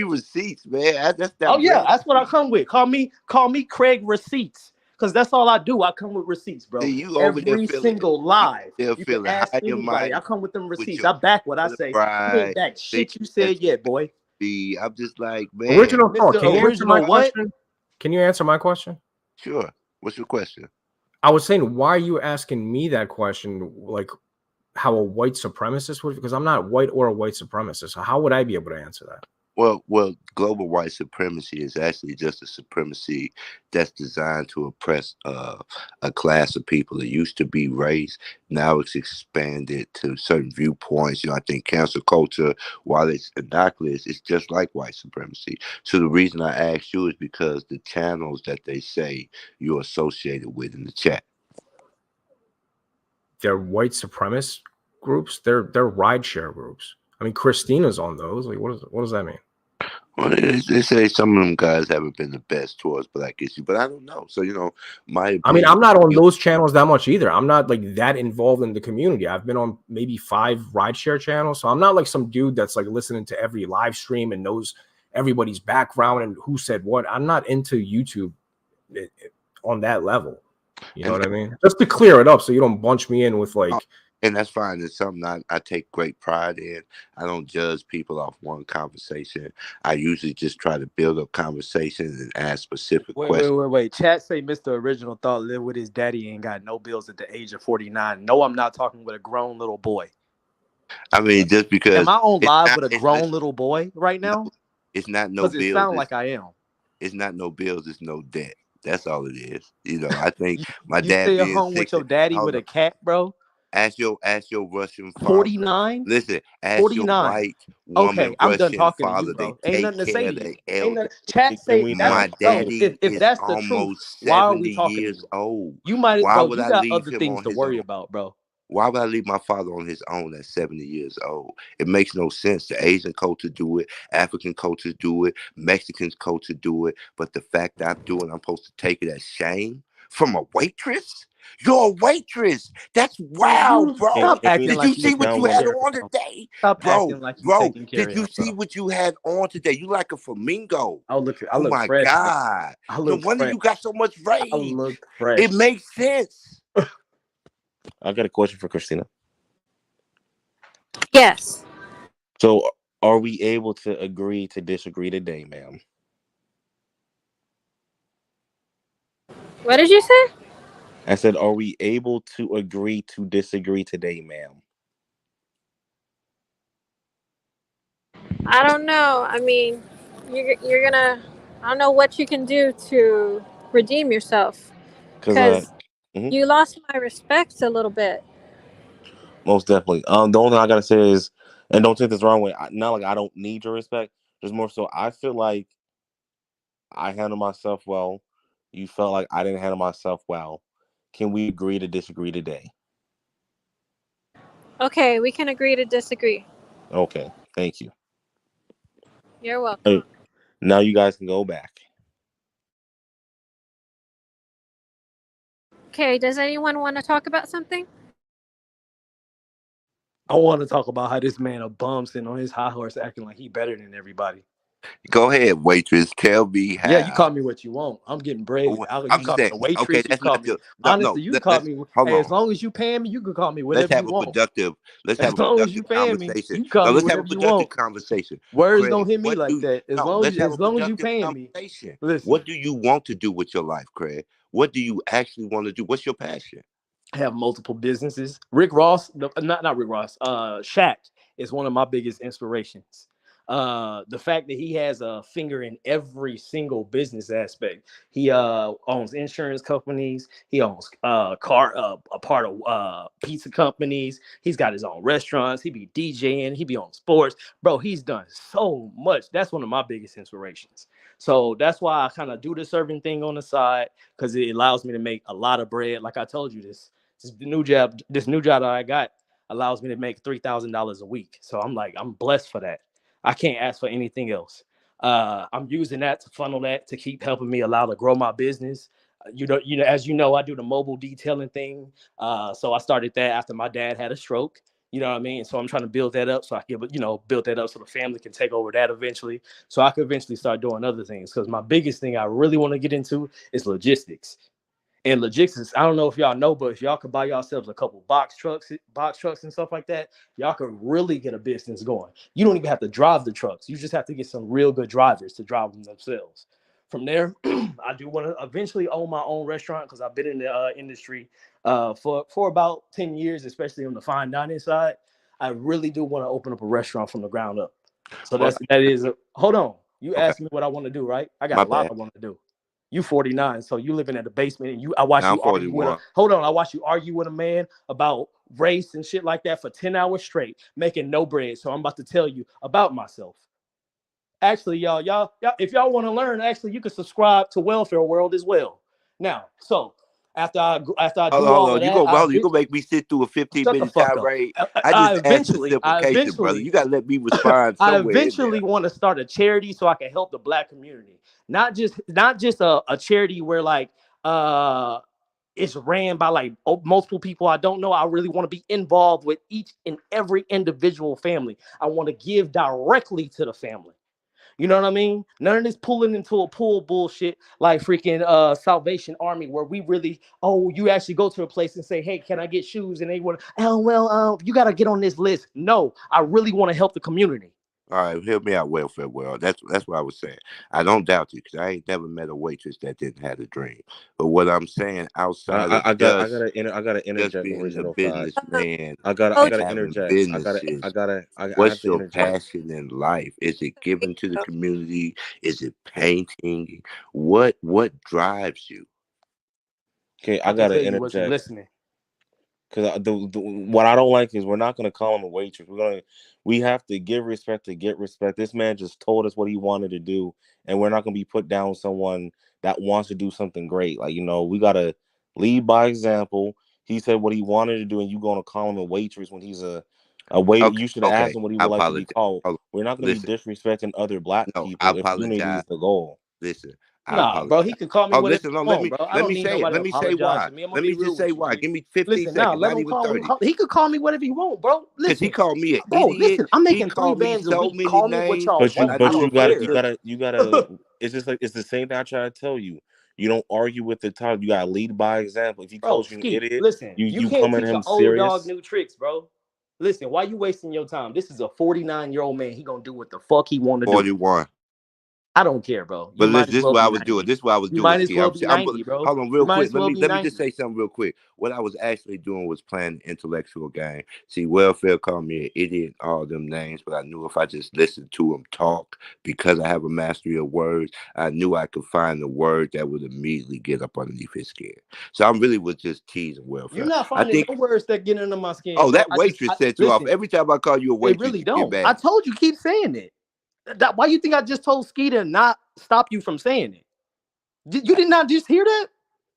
receipts, man. That's Oh not yeah, bread. that's what I come with. Call me Craig Receipts, because that's all I do. I come with receipts, bro. See, you over there Every feeling, single live. they're You can feeling ask high and anybody. I mighty come with them with receipts. your I back what I for the say. You ain't bride. back Think shit you that's said yet, boy. be. I'm just like, man. Original thought. Mr. Can you answer my Original, what? question? Can you answer my question? Sure. What's your question? I was saying, why are you asking me that question? Like, how a white supremacist would? Because I'm not white or a white supremacist. So how would I be able to answer that? Well, global white supremacy is actually just a supremacy that's designed to oppress a class of people. It used to be race. Now it's expanded to certain viewpoints. I think cancel culture, while it's innocuous, it's just like white supremacy. So the reason I asked you is because the channels that they say you're associated with in the chat. They're white supremacist groups. They're rideshare groups. I mean, Christina's on those. Like, what does that mean? Well, they say some of them guys haven't been the best towards black issues, but I don't know. So, my opinion. I mean, I'm not on those channels that much either. I'm not like that involved in the community. I've been on maybe 5 rideshare channels. So I'm not like some dude that's like listening to every live stream and knows everybody's background and who said what. I'm not into YouTube on that level. You know what I mean? Just to clear it up so you don't bunch me in with like. And that's fine. It's something I take great pride in. I don't judge people off one conversation. I usually just try to build up conversations and ask specific questions. Wait. Chat say Mr. Original Thought lived with his daddy and got no bills at the age of 49. No, I'm not talking with a grown little boy. I mean, just because. Am I on live with a it's grown little boy right now? No, it's not no Because it bills. sounds like I am. It's not no bills. It's no debt. That's all it is. I think my You dad stay at being home with 60. your daddy Hold with on. a cat, bro? Ask your Russian father. 49? Listen, ask 49. your white Okay, woman I'm done Russian talking to you, father. They bro. Ain't take nothing to say care to of their you. Ain't nothing. elders. Chat say that's My bro. daddy If is that's the truth, almost why are we 70 talking to years you? old. You might, Why bro. would You I got leave other him things on to his worry own? about, bro. Why would I leave my father on his own at 70 years old? It makes no sense. The Asian culture do it, African cultures do it, Mexican culture do it. But the fact that I'm supposed to take it as shame from a waitress? You're a waitress. That's wow, bro. Stop acting Did you like you see what you taking had care on of him. today? Stop Bro, acting like you taking care did of you him, see bro. what you had on today? You like a flamingo. I Oh look my fresh, bro. God. I No look wonder fresh. you got so much I rage. look fresh. It makes sense. I got a question for Christina. Yes. So, are we able to agree to disagree today, ma'am? What did you say? I said, are we able to agree to disagree today, ma'am? I don't know. I mean, you're gonna. I don't know what you can do to redeem yourself, Because because you lost my respect a little bit. most definitely. The only thing I gotta say is, and don't take this the wrong way. Not like I don't need your respect, There's more so I feel like I handle myself well. You felt like I didn't handle myself well. Can we agree to disagree today? Okay, we can agree to disagree. Okay, thank you. You're welcome. Hey, now you guys can go back. Okay, does anyone want to talk about something? I want to talk about how this man a bum sitting on his high horse acting like he better than everybody. Go ahead, waitress. Tell me how. Yeah, you call me what you want. I'm getting bread. You I'm can just call me saying. a waitress. Okay, You that's can call not me the. No, honestly. You can call let's me. hold Hey, as on. long as you paying me, you can call me Let's whatever have you a want. productive. Let's have As a long as you productive paying me, conversation. you can call No, me let's have a whatever you productive want. conversation. Words Craig, don't hit me what like do? that. As No, long let's have a as long as you productive paying me. conversation. Listen. What do you want to do with your life, Craig? What do you actually want to do? What's your passion? Have multiple businesses. Rick Ross, not Rick Ross. Shaq is one of my biggest inspirations. The fact that he has a finger in every single business aspect. He owns insurance companies. He owns a part of pizza companies. He's got his own restaurants. He be DJing. He be on sports. Bro, he's done so much. That's one of my biggest inspirations. So that's why I kind of do the serving thing on the side, because it allows me to make a lot of bread. Like I told you, this new job that I got allows me to make $3,000 a week. So I'm blessed for that. I can't ask for anything else. I'm using that to funnel that to keep helping me allow to grow my business. As you know, I do the mobile detailing thing. So I started that after my dad had a stroke. You know what I mean? So I'm trying to build that up so I can, build that up so the family can take over that eventually. So I could eventually start doing other things. Because my biggest thing I really want to get into is logistics. And logistics, I don't know if y'all know, but if y'all could buy yourselves a couple box trucks and stuff like that, y'all could really get a business going. You don't even have to drive the trucks. You just have to get some real good drivers to drive them themselves. From there, I do want to eventually own my own restaurant, because I've been in the industry for about 10 years, especially on the fine dining side. I really do want to open up a restaurant from the ground up. So hold on. You Okay. asked me what I want to do, right? I got My a lot bad. I want to do. You 49, so you living in the basement, and I watch Now you I'm argue with 41. I watch you argue with a man about race and shit like that for 10 hours straight, making no bread. So I'm about to tell you about myself. Actually, y'all, if y'all want to learn, actually, you can subscribe to Welfare World as well. Now, so after I do Hold all on. of that, You gonna make me sit through a shut the 15-minute fuck up. tirade? I just asked I reciprocation, brother. eventually You gotta let me respond I somewhere in there. eventually want to start a charity so I can help the Black community. Not just a charity where like it's ran by like multiple people I don't know. I really want to be involved with each and every individual family. I want to give directly to the family. You know what I mean? None of this pulling into a pool bullshit like freaking Salvation Army, where we really, you actually go to a place and say, hey, can I get shoes? And they want, you got to get on this list. No, I really want to help the community. All right, help me out, Welfare World. That's what I was saying. I don't doubt you, because I ain't never met a waitress that didn't have a dream. But what I'm saying, outside of I just gotta interject, being a original thought. businessman I and gotta having interject. businesses, I have what's to your interject. passion in life? Is it giving to the community? Is it painting? What drives you? Okay, I I can gotta tell you wasn't interject. listening. Because what I don't like is we're not gonna call him a waitress. We have to give respect to get respect. This man just told us what he wanted to do, and we're not gonna be put down with someone that wants to do something great. Like, we gotta lead by example. He said what he wanted to do, and you gonna call him a waitress when he's a waiter. Okay, You should ask him what he I would like to be apologize. called. Hold on. We're not gonna be Listen, disrespecting other Black no, I people if unity apologize. is the goal. Listen, I Nah, bro, apologize. he could call me Oh, whatever listen, he no, want, bro. I let don't me need say it. nobody to Let me say apologize why. to me. I'm gonna Let be me real just say with you, why. G. Give me 15 Listen, now seconds, let not him even call me. 30. He could call me whatever he want, bro. Because he Listen, called me an bro, idiot. listen. I'm He making three called me bands a so week. many Call me what names, y'all But but want. I I knew don't if I care. just you gotta. It's just like it's the same thing I try to tell you. You don't argue with the title. You gotta lead by example. If he Bro, calls you an Skeet, idiot, listen, you you can't come at teach an him old dog serious. new tricks, bro. Listen, why you wasting your time? This is a 49-year-old man. He gonna do what the fuck he want to do. 41. I don't care, bro. You But might listen, as this is well what I be was doing. 90. This is what I was You doing, might as Ski. well be 90, bro. Hold on You real might quick. as well be Let me just 90. say something real quick. What I was actually doing was playing an intellectual game. See, Welfare called me an idiot, all them names, but I knew if I just listened to him talk, because I have a mastery of words, I knew I could find the word that would immediately get up underneath his skin. So I really was just teasing Welfare. You're not I finding think, no words that get under my skin, oh, bro. that waitress set you off. Listen. Every time I call you a It waitress, really you get don't. I mad. told you, keep saying it. Why you think I just told Ski to not stop you from saying it? You did not just hear that?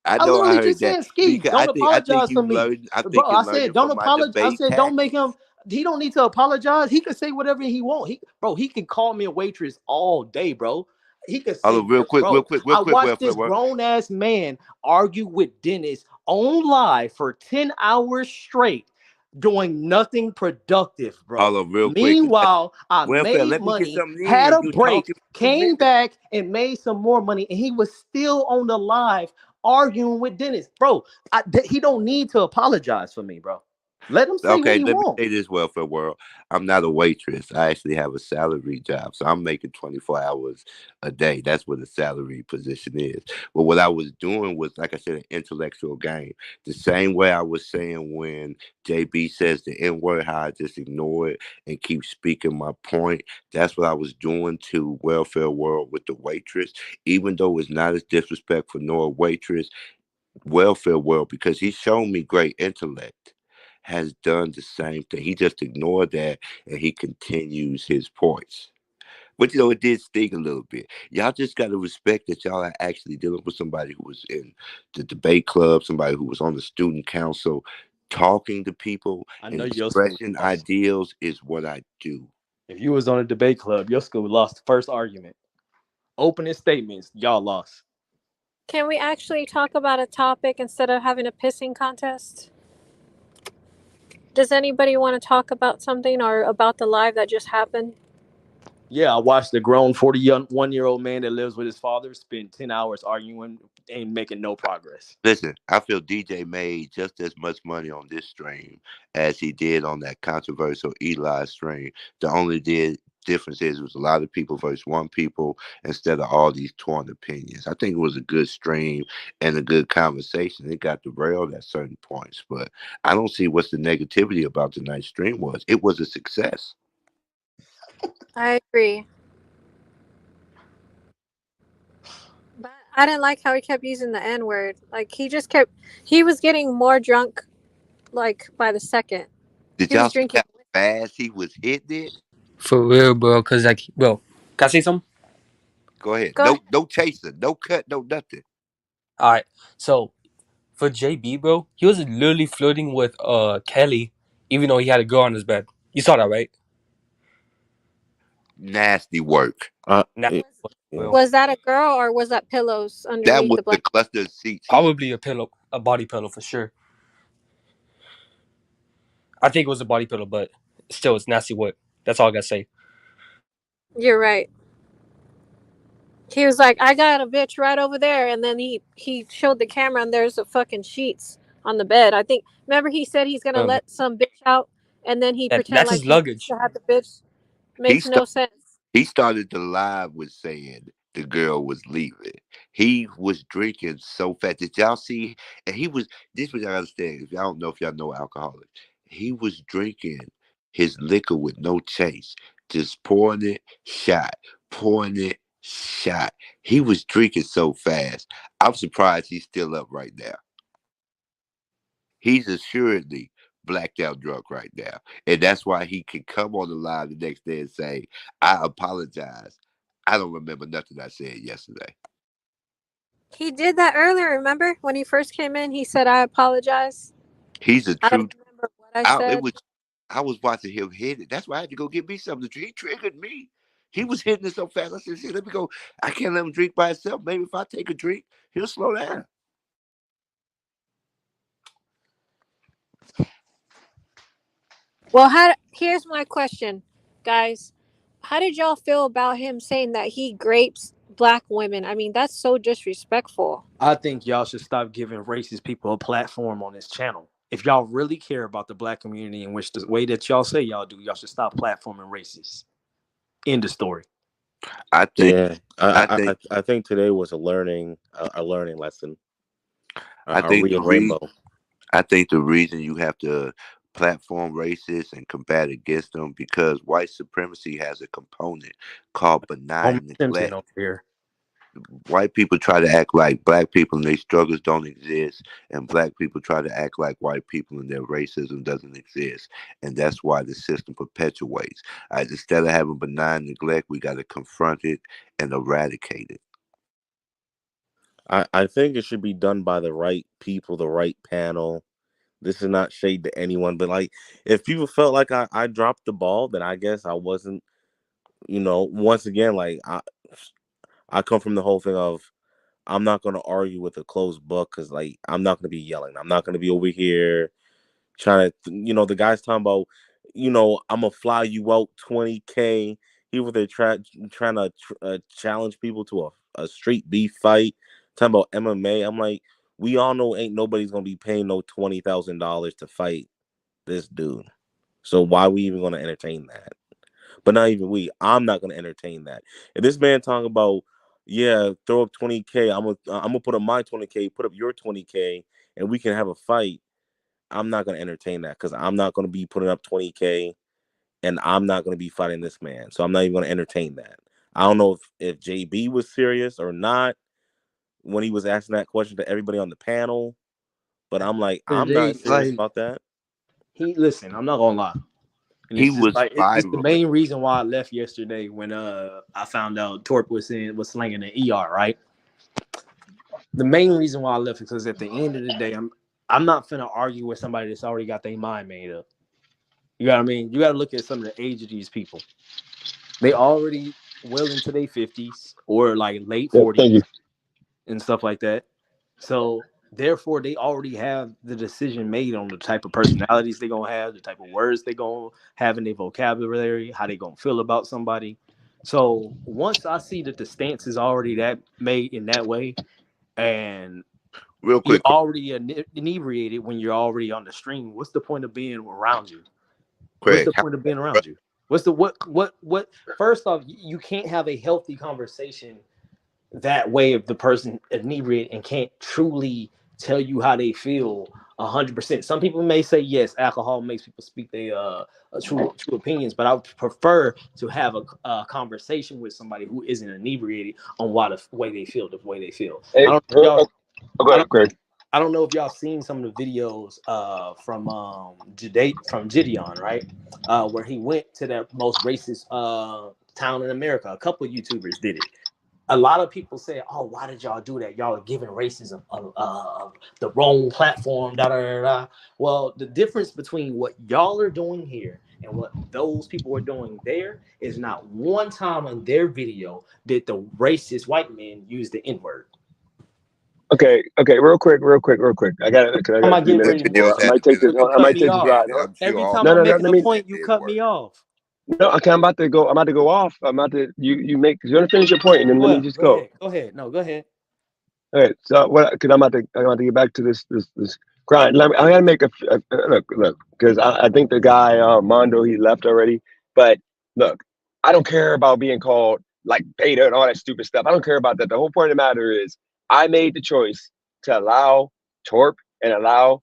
I I know I literally heard just that said, Ski, because don't I think apologize for you me. learned. I Bro, think you I learned said, it don't from my apologize. I debate said, don't make tactics. him, he don't need to apologize. He can say whatever he want. He can call me a waitress all day, bro. He can say, Hold on, real quick, bro, I watched welfare this work. grown-ass man argue with Dennis on live for 10 hours straight, doing nothing productive, bro. Hold on, real quick. Meanwhile, I Welfare, made let me get money, something had in. a You break, talking for 2 came minutes. back and made some more money, and he was still on the live arguing with Dennis, bro. He don't need to apologize for me, bro. Let him say what Okay, he let me wants. say this, welfare world. I'm not a waitress. I actually have a salary job, so I'm making 24 hours a day. That's what a salary position is. But what I was doing was, like I said, an intellectual game. The same way I was saying when JB says the N word, how I just ignore it and keep speaking my point. That's what I was doing to welfare world with the waitress, even though it's not as disrespectful nor a waitress. Welfare world, because he's shown me great intellect, has done the same thing. He just ignored that and he continues his points. But it did sting a little bit. Y'all just got to respect that y'all are actually dealing with somebody who was in the debate club, somebody who was on the student council. Talking to people I and know your school expressing lost. ideals is what I do. If you was on a debate club, your school lost the first argument. Opening statements, y'all lost. Can we actually talk about a topic instead of having a pissing contest? Does anybody want to talk about something or about the live that just happened? Yeah, I watched a grown 41-year-old man that lives with his father spend 10 hours arguing and making no progress. Listen, I feel DJ made just as much money on this stream as he did on that controversial Eli stream. The only difference is it was a lot of people versus one people instead of all these torn opinions. I think it was a good stream and a good conversation. It got derailed at certain points, but I don't see what's the negativity about tonight's stream was. It was a success. I agree. But I didn't like how he kept using the N word. Like he was getting more drunk like by the second. Did He y'all was see drinking. how fast he was hitting it? For real, bro. Cause like, bro, can I say something? Go ahead. Go ahead. No chaser, no cut, no nothing. All right. So for JB, bro, he was literally flirting with Kelly, even though he had a girl on his bed. You saw that, right? Nasty work. Now, Was that a girl or was that pillows That underneath was the the blanket? cluster of seats. probably a pillow, a body pillow for sure. I think it was a body pillow, but still, it's nasty work. That's all I gotta say. You're right. He was like, "I got a bitch right over there," and then he showed the camera, and there's a fucking sheets on the bed. I think. Remember, he said he's gonna let some bitch out, and then he pretend That's like his he used luggage. to have the bitch. He Makes no started. sense. He started the live with saying the girl was leaving. He was drinking so fast. Did y'all see? And he was. This was y'all understand. If y'all don't know if y'all know alcoholics, he was drinking his liquor with no chase, just pouring it, shot, pouring it, shot. He was drinking so fast. I'm surprised he's still up right now. He's assuredly blacked out drunk right now. And that's why he can come on the live the next day and say, I apologize. I don't remember nothing I said yesterday. He did that earlier. Remember when he first came in? He said, "I apologize." He's a I true. don't remember what I said. I was watching him hit it. That's why I had to go get me something to drink. He triggered me. He was hitting it so fast. I said, "Shit, let me go. I can't let him drink by himself. Maybe if I take a drink, he'll slow down." Well, here's my question, guys. How did y'all feel about him saying that he grapes black women? I mean, that's so disrespectful. I think y'all should stop giving racist people a platform on this channel. If y'all really care about the black community, in which the way that y'all say y'all do, y'all should stop platforming racists. End of story. I think. Yeah, I think. I think today was a learning lesson. I A think real rainbow. I think the reason you have to platform racists and combat against them because white supremacy has a component called benign Homer Simpson neglect. over here. white people try to act like black people and their struggles don't exist, and black people try to act like white people and their racism doesn't exist, and that's why the system perpetuates. Instead of having benign neglect, we got to confront it and eradicate it. I think it should be done by the right people, the right panel. This is not shade to anyone, but like, if people felt like I dropped the ball, then I guess I wasn't. Once again, like I come from the whole thing of I'm not going to argue with a closed book because like I'm not going to be yelling. I'm not going to be over here trying to. The guy's talking about. I'm gonna fly you out 20K. People they're trying to challenge people to a street beef fight. Talking about MMA. I'm like, we all know ain't nobody's gonna be paying no $20,000 to fight this dude. So why we even gonna entertain that? But not even we. I'm not gonna entertain that. If this man talking about, yeah, throw up 20K, I'm gonna put up my 20K, put up your 20K, and we can have a fight. I'm not gonna entertain that because I'm not gonna be putting up 20K, and I'm not gonna be fighting this man. So I'm not even gonna entertain that. I don't know if JB was serious or not when he was asking that question to everybody on the panel, but I'm like, I'm not serious about that. Listen, I'm not gonna lie. And He it's just was like it's the spiraling. main reason why I left yesterday when I found out Torp was slinging an ER, right? The main reason why I left is because at the end of the day, I'm not finna argue with somebody that's already got their mind made up. You know what I mean? You gotta look at some of the age of these people. They already well into their 50s or like late 40s and stuff like that. So therefore, they already have the decision made on the type of personalities they're gonna have, the type of words they're gonna have in their vocabulary, how they gonna feel about somebody. So once I see that the stance is already that made in that way, and real you're quick, already inebriated when you're already on the stream, what's the point of being around you? Craig, What's the point of being around you? What's the what? First off, you can't have a healthy conversation that way if the person inebriated and can't truly tell you how they feel 100%. Some people may say yes, alcohol makes people speak their true opinions, but I would prefer to have a conversation with somebody who isn't inebriated on why the way they feel, Hey, I don't know if y'all, go ahead, Craig. I don't know if y'all seen some of the videos from Gideon, right? Where he went to that most racist town in America. A couple of YouTubers did it. A lot of people say, "Oh, why did y'all do that? Y'all are giving racism the wrong platform." Da, da, da, da. Well, the difference between what y'all are doing here and what those people are doing there is not one time in their video did the racist white men use the N-word. Okay, real quick. I got it. I got 3 minutes. I might take this. I might take this ride. Every time I'm making a point, you cut me off. No, okay, I'm about to go off. I'm about to you make. You're gonna finish your point, and then let me just go. Go ahead. No, go ahead. All right. So what? Because I'm about to get back to this grind. I gotta make a look. Because I think the guy Mondo, he left already. But look, I don't care about being called like beta and all that stupid stuff. I don't care about that. The whole point of the matter is I made the choice to allow Torp and allow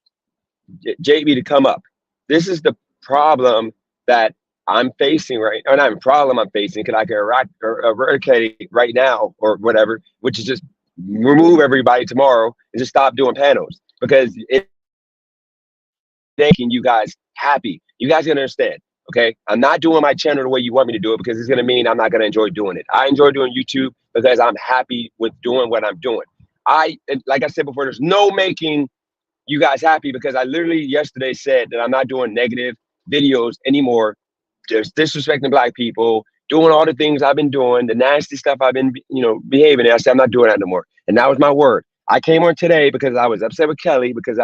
JB to come up. This is the problem that I'm facing right, or not a problem I'm facing, because I can eradicate it right now or whatever, which is just remove everybody tomorrow and just stop doing panels because it's making you guys happy. You guys gonna understand, okay? I'm not doing my channel the way you want me to do it because it's gonna mean I'm not gonna enjoy doing it. I enjoy doing YouTube because I'm happy with doing what I'm doing. Like I said before, there's no making you guys happy because I literally yesterday said that I'm not doing negative videos anymore, just disrespecting black people, doing all the things I've been doing, the nasty stuff I've been, behaving. And I said, I'm not doing that no more. And that was my word. I came on today because I was upset with Kelly because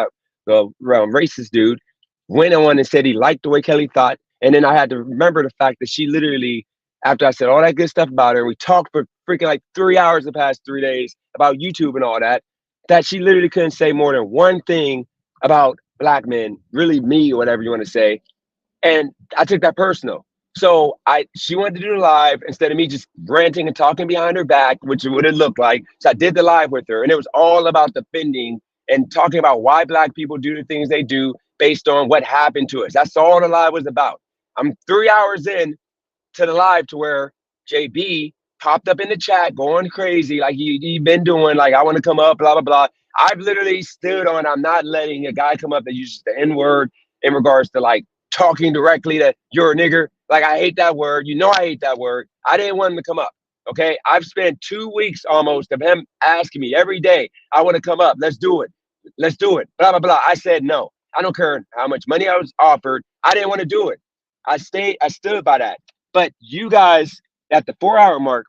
the racist dude went on and said he liked the way Kelly thought. And then I had to remember the fact that she literally, after I said all that good stuff about her, we talked for freaking like 3 hours the past 3 days about YouTube and all that, that she literally couldn't say more than one thing about black men, really me or whatever you want to say. And I took that personal. So she wanted to do the live instead of me just ranting and talking behind her back, which is what it looked like. So I did the live with her, and it was all about defending and talking about why black people do the things they do based on what happened to us. That's all the live was about. I'm 3 hours in to the live to where JB popped up in the chat going crazy like you been doing, like I want to come up, blah, blah, blah. I've literally stood on, I'm not letting a guy come up that uses the N-word in regards to like talking directly to you're a nigger. Like I hate that word. You know I hate that word. I didn't want him to come up. Okay. I've spent 2 weeks almost of him asking me every day, I want to come up. Let's do it. Let's do it. Blah, blah, blah. I said no. I don't care how much money I was offered. I didn't want to do it. I stood by that. But you guys at the 4-hour mark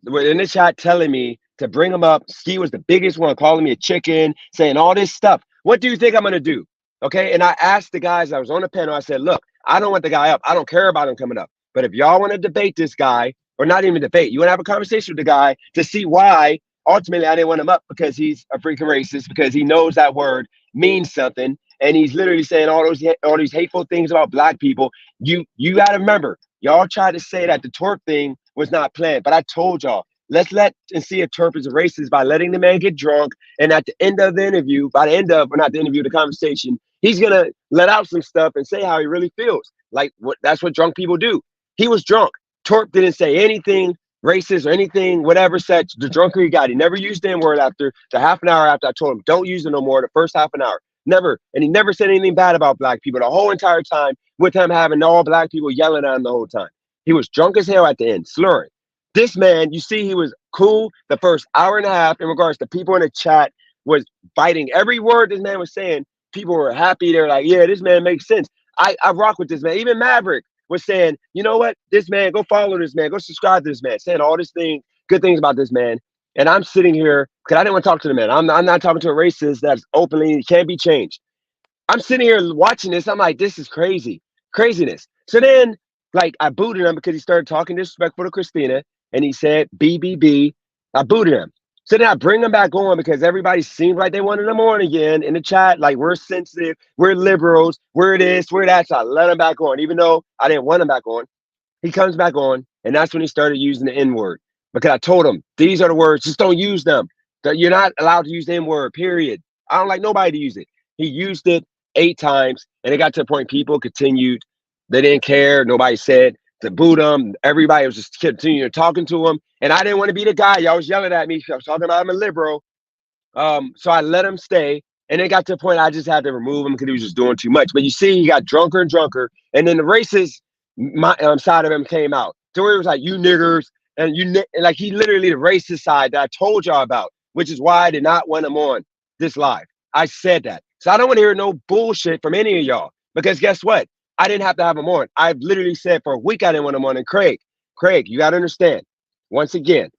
were in the chat telling me to bring him up. Ski was the biggest one, calling me a chicken, saying all this stuff. What do you think I'm going to do? Okay. And I asked the guys, I was on the panel. I said, look, I don't want the guy up. I don't care about him coming up. But if y'all want to debate this guy, or not even debate, you want to have a conversation with the guy to see why ultimately I didn't want him up, because he's a freaking racist, because he knows that word means something. And he's literally saying all these hateful things about black people. You got to remember, y'all tried to say that the twerk thing was not planned, but I told y'all, let's let and see if twerk is a racist by letting the man get drunk. And at the end of the interview, the conversation, he's going to let out some stuff and say how he really feels. Like that's what drunk people do. He was drunk. Twerk didn't say anything racist or anything, whatever such. The drunker he got, he never used the N-word after the half an hour after I told him, don't use it no more, the first half an hour. Never. And he never said anything bad about black people the whole entire time, with him having all black people yelling at him the whole time. He was drunk as hell at the end, slurring. This man, you see, he was cool the first hour and a half in regards to people in the chat was biting every word this man was saying. People were happy. They're like, yeah, this man makes sense. I rock with this man. Even Maverick was saying, you know what, this man, go follow this man, go subscribe to this man, saying all this thing, good things about this man. And I'm sitting here because I didn't want to talk to the man. I'm not talking to a racist that's openly can't be changed. I'm sitting here watching this. I'm like, this is craziness. So then, like, I booted him because he started talking disrespectful to Christina, and he said BBB. I booted him. So then I bring him back on because everybody seemed like they wanted him on again in the chat. Like, we're sensitive, we're liberals, we're this, we're that. So I let him back on, even though I didn't want him back on. He comes back on, and that's when he started using the N-word. Because I told him, these are the words, just don't use them. You're not allowed to use the N-word, period. I don't like nobody to use it. He used it 8 times, and it got to the point people continued. They didn't care. Nobody said to boot him. Everybody was just continuing talking to him. And I didn't want to be the guy. Y'all was yelling at me. I was talking about I'm a liberal. So I let him stay. And it got to the point I just had to remove him because he was just doing too much. But you see, he got drunker and drunker. And then the racist side of him came out. So it was like, you niggers. And like he literally the racist side that I told y'all about, which is why I did not want him on this live. I said that. So I don't want to hear no bullshit from any of y'all, because guess what? I didn't have to have him on. I've literally said for a week I didn't want him on. And Craig, you got to understand, once again,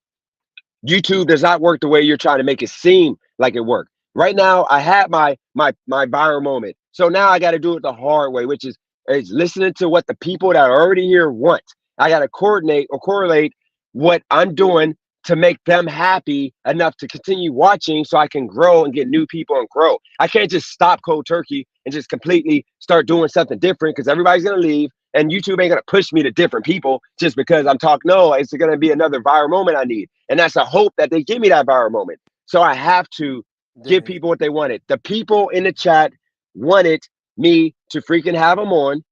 YouTube does not work the way you're trying to make it seem like it worked. Right now, I had my viral moment. So now I got to do it the hard way, which is listening to what the people that are already here want. I got to correlate what I'm doing to make them happy enough to continue watching so I can grow and get new people and grow. I can't just stop cold turkey and just completely start doing something different because everybody's going to leave and YouTube ain't going to push me to different people just because I'm talking. No, it's going to be another viral moment I need. And that's a hope that they give me that viral moment. So I have to give people what they wanted. The people in the chat wanted me to freaking have them on.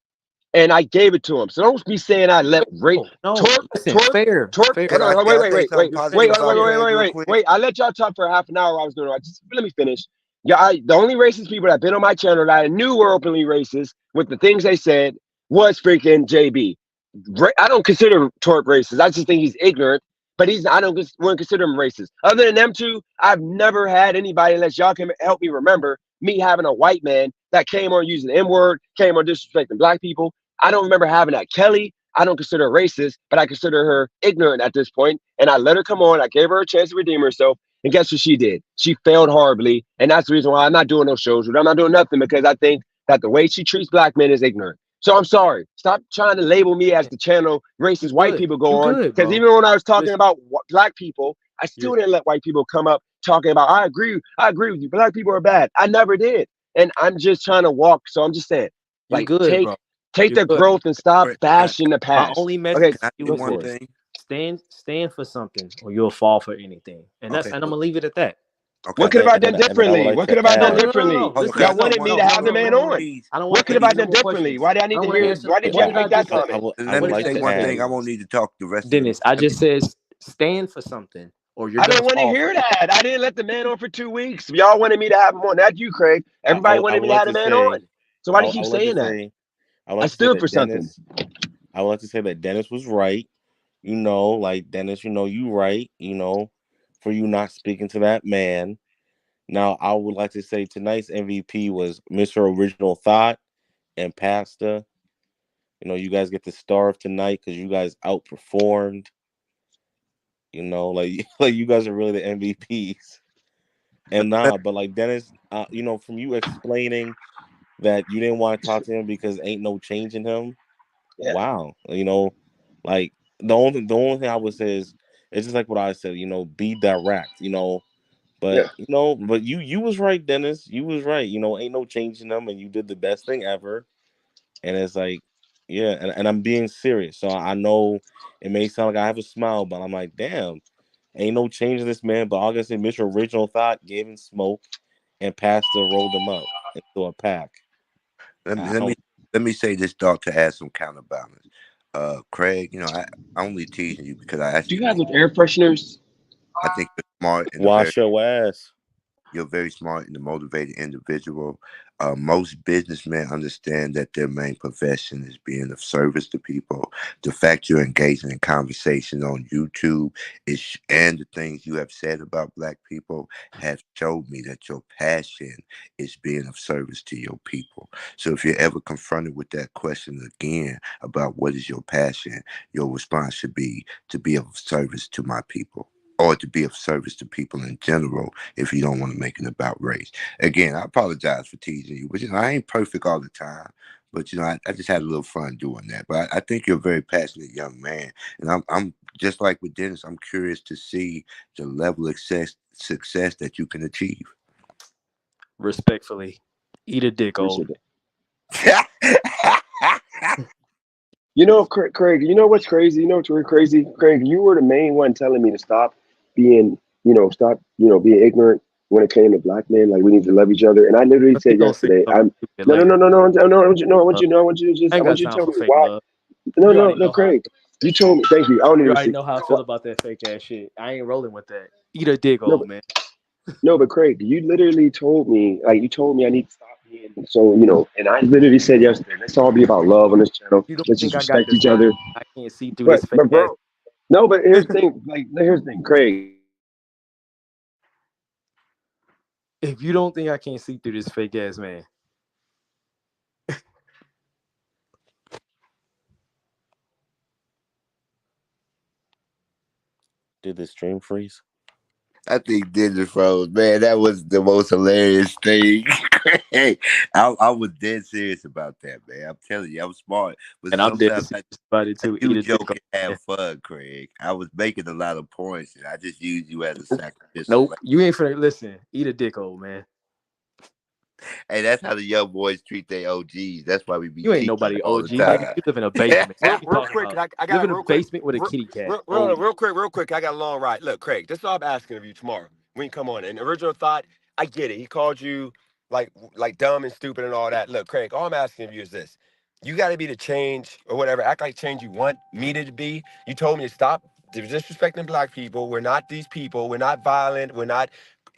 And I gave it to him. So don't be saying I let Ray fair. Wait. I let y'all talk for a half an hour. I was doing it. Just let me finish. Yeah, the only racist people that have been on my channel that I knew were openly racist with the things they said was freaking JB. I don't consider Torque racist. I just think he's ignorant. But wouldn't consider him racist. Other than them two, I've never had anybody, unless y'all can help me remember, me having a white man that came on using the N-word, came on disrespecting black people. I don't remember having that. Kelly, I don't consider her racist, but I consider her ignorant at this point. And I let her come on. I gave her a chance to redeem herself. And guess what she did? She failed horribly. And that's the reason why I'm not doing no shows with her. I'm not doing nothing because I think that the way she treats black men is ignorant. So I'm sorry. Stop trying to label me as the channel racist white people go on. Because even when I was talking about black people, I still didn't let white people come up talking about, I agree with you. Black people are bad. I never did. And I'm just trying to walk. So I'm just saying, like, take the growth and stop bashing the past. My only message one thing. Stand for something or you'll fall for anything. And that's and I'm gonna leave it at that. Okay, what could have I done differently? What could have I done differently? Y'all wanted me to have the man on. What could have I done differently? Why did I make that comment? Let me say one thing. I won't need to talk the rest Dennis, of I just said stand for something, or you're I gonna didn't want to fall for hear it. that. I didn't let the man on for 2 weeks. Y'all wanted me to have him on. That's you, Craig. Everybody I wanted would me to like have the to man say, on. So why do you I keep would like to saying that? say, I would I like to say stood that for something. I would like to say that Dennis was right. Like Dennis, you right. For you not speaking to that man. Now, I would like to say tonight's MVP was Mr. Original Thought and Pasta. You guys get the star of tonight because you guys outperformed. Like like you guys are really the MVPs. And but like Dennis, from you explaining that you didn't want to talk to him because ain't no change in him. Yeah. Wow. Like the only thing I would say is it's just like what I said. Be direct. Yeah. But you was right, Dennis. You was right. Ain't no change in them, and you did the best thing ever. And it's like, yeah, and I'm being serious. So I know it may sound like I have a smile, but I'm like, damn, ain't no change in this man. But like I said, Mr. Original Thought gave him smoke, and Pastor rolled him up into a pack. Let me I let me don't. let me say this thought to add some counterbalance. Craig, I'm only teasing you because I Do actually you have think those air fresheners? you're smart and Wash your ass. you're very smart and a motivated individual. Most businessmen understand that their main profession is being of service to people. The fact you're engaging in conversation on YouTube and the things you have said about Black people have showed me that your passion is being of service to your people. So if you're ever confronted with that question again about what is your passion, your response should be to be of service to my people, or to be of service to people in general, if you don't want to make it about race. Again, I apologize for teasing you, but I ain't perfect all the time. But I just had a little fun doing that. But I think you're a very passionate young man, and I'm just like with Dennis. I'm curious to see the level of success that you can achieve. Respectfully, eat a dick, old. Appreciate it. Craig, you know what's crazy? You know what's really crazy? Craig, you were the main one telling me to stop being, being ignorant when it came to Black men. Like we need to love each other. And I literally We said gonna say yesterday, something stupid no, no, no, later. no, no, no, no, no. I want Uh, you to know. I I ain't want got you to time tell for me fake why. love. No, You no, already no, know how. Craig. You told me. Thank you. I don't You even already see. know how I feel about that fake ass shit. I ain't rolling with that. Eat a dick, No, old man. no, but Craig, you literally told me, like, you told me I need to stop being so, and I literally said yesterday, let's all be about love on this channel. You don't Let's think just I got respect the each sense? other. I can't see through But, this fake but, ass. bro, no, but here's the thing. Like, here's the thing, Craig. If you don't think I can't see through this fake ass man, Did the stream freeze? I think Dennis froze. Man, that was the most hilarious thing. Hey, I was dead serious about that, man. I'm telling you, I'm smart. But and I'm dead sometimes serious about it I too. do Eat a dick, joke old and man. have fun, Craig. I was making a lot of points, and I just used you as a sacrificial Nope, lamb. you ain't finna listen. Eat a dick, old man. Hey, that's how the young boys treat their OGs. That's why we be You ain't teasing nobody them all the OG, nigga. time. You live in a basement. What you Real talking quick, about? I You live got in a real quick, basement with a kitty cat. Old. real quick. I got a long ride. Look, Craig, this is all I'm asking of you tomorrow. When you come on, and original thought, I get it. He called you like dumb and stupid and all that. Look, Craig, all I'm asking of you is this: you got to be the change or whatever. Act like change you want me to be. You told me to stop disrespecting Black people. We're not these people. We're not violent. We're not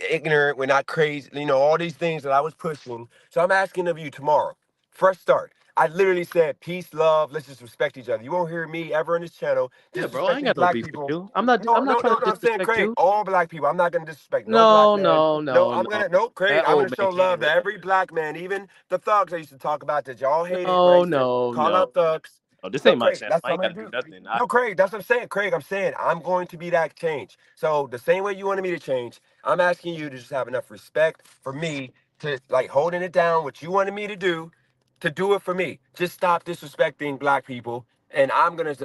ignorant. We're not crazy. All these things that I was pushing. So I'm asking of you tomorrow. Fresh start. I literally said peace, love. Let's just respect each other. You won't hear me ever on this channel Yeah, bro. I ain't disrespecting got no Black beef with people. you. I'm not. No, I'm not no, trying no, to no. I'm saying disrespect Craig, you. all Black people. I'm not gonna disrespect no Black No, man. no, No, no, I'm no. gonna no Craig. That I'm gonna old man show can't love to really. every Black man, even the thugs I used to talk about that y'all hated when I No, used to no, call no. out thugs. No, this No, ain't my Craig, channel. that's I what ain't I'm got to gonna do do. nothing. No, Craig, that's what I'm saying. Craig, I'm saying I'm going to be that change. So the same way you wanted me to change, I'm asking you to just have enough respect for me to like holding it down, what you wanted me to do it for me. Just stop disrespecting Black people. And I'm not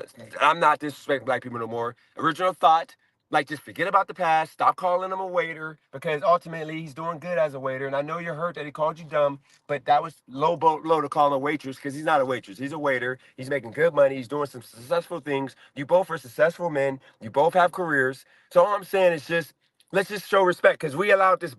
disrespecting Black people no more. Original thought, like just forget about the past. Stop calling him a waiter because ultimately he's doing good as a waiter. And I know you're hurt that he called you dumb, but that was low boat low to call him a waitress because he's not a waitress. He's a waiter. He's making good money. He's doing some successful things. You both are successful men. You both have careers. So all I'm saying is just let's just show respect because we allowed this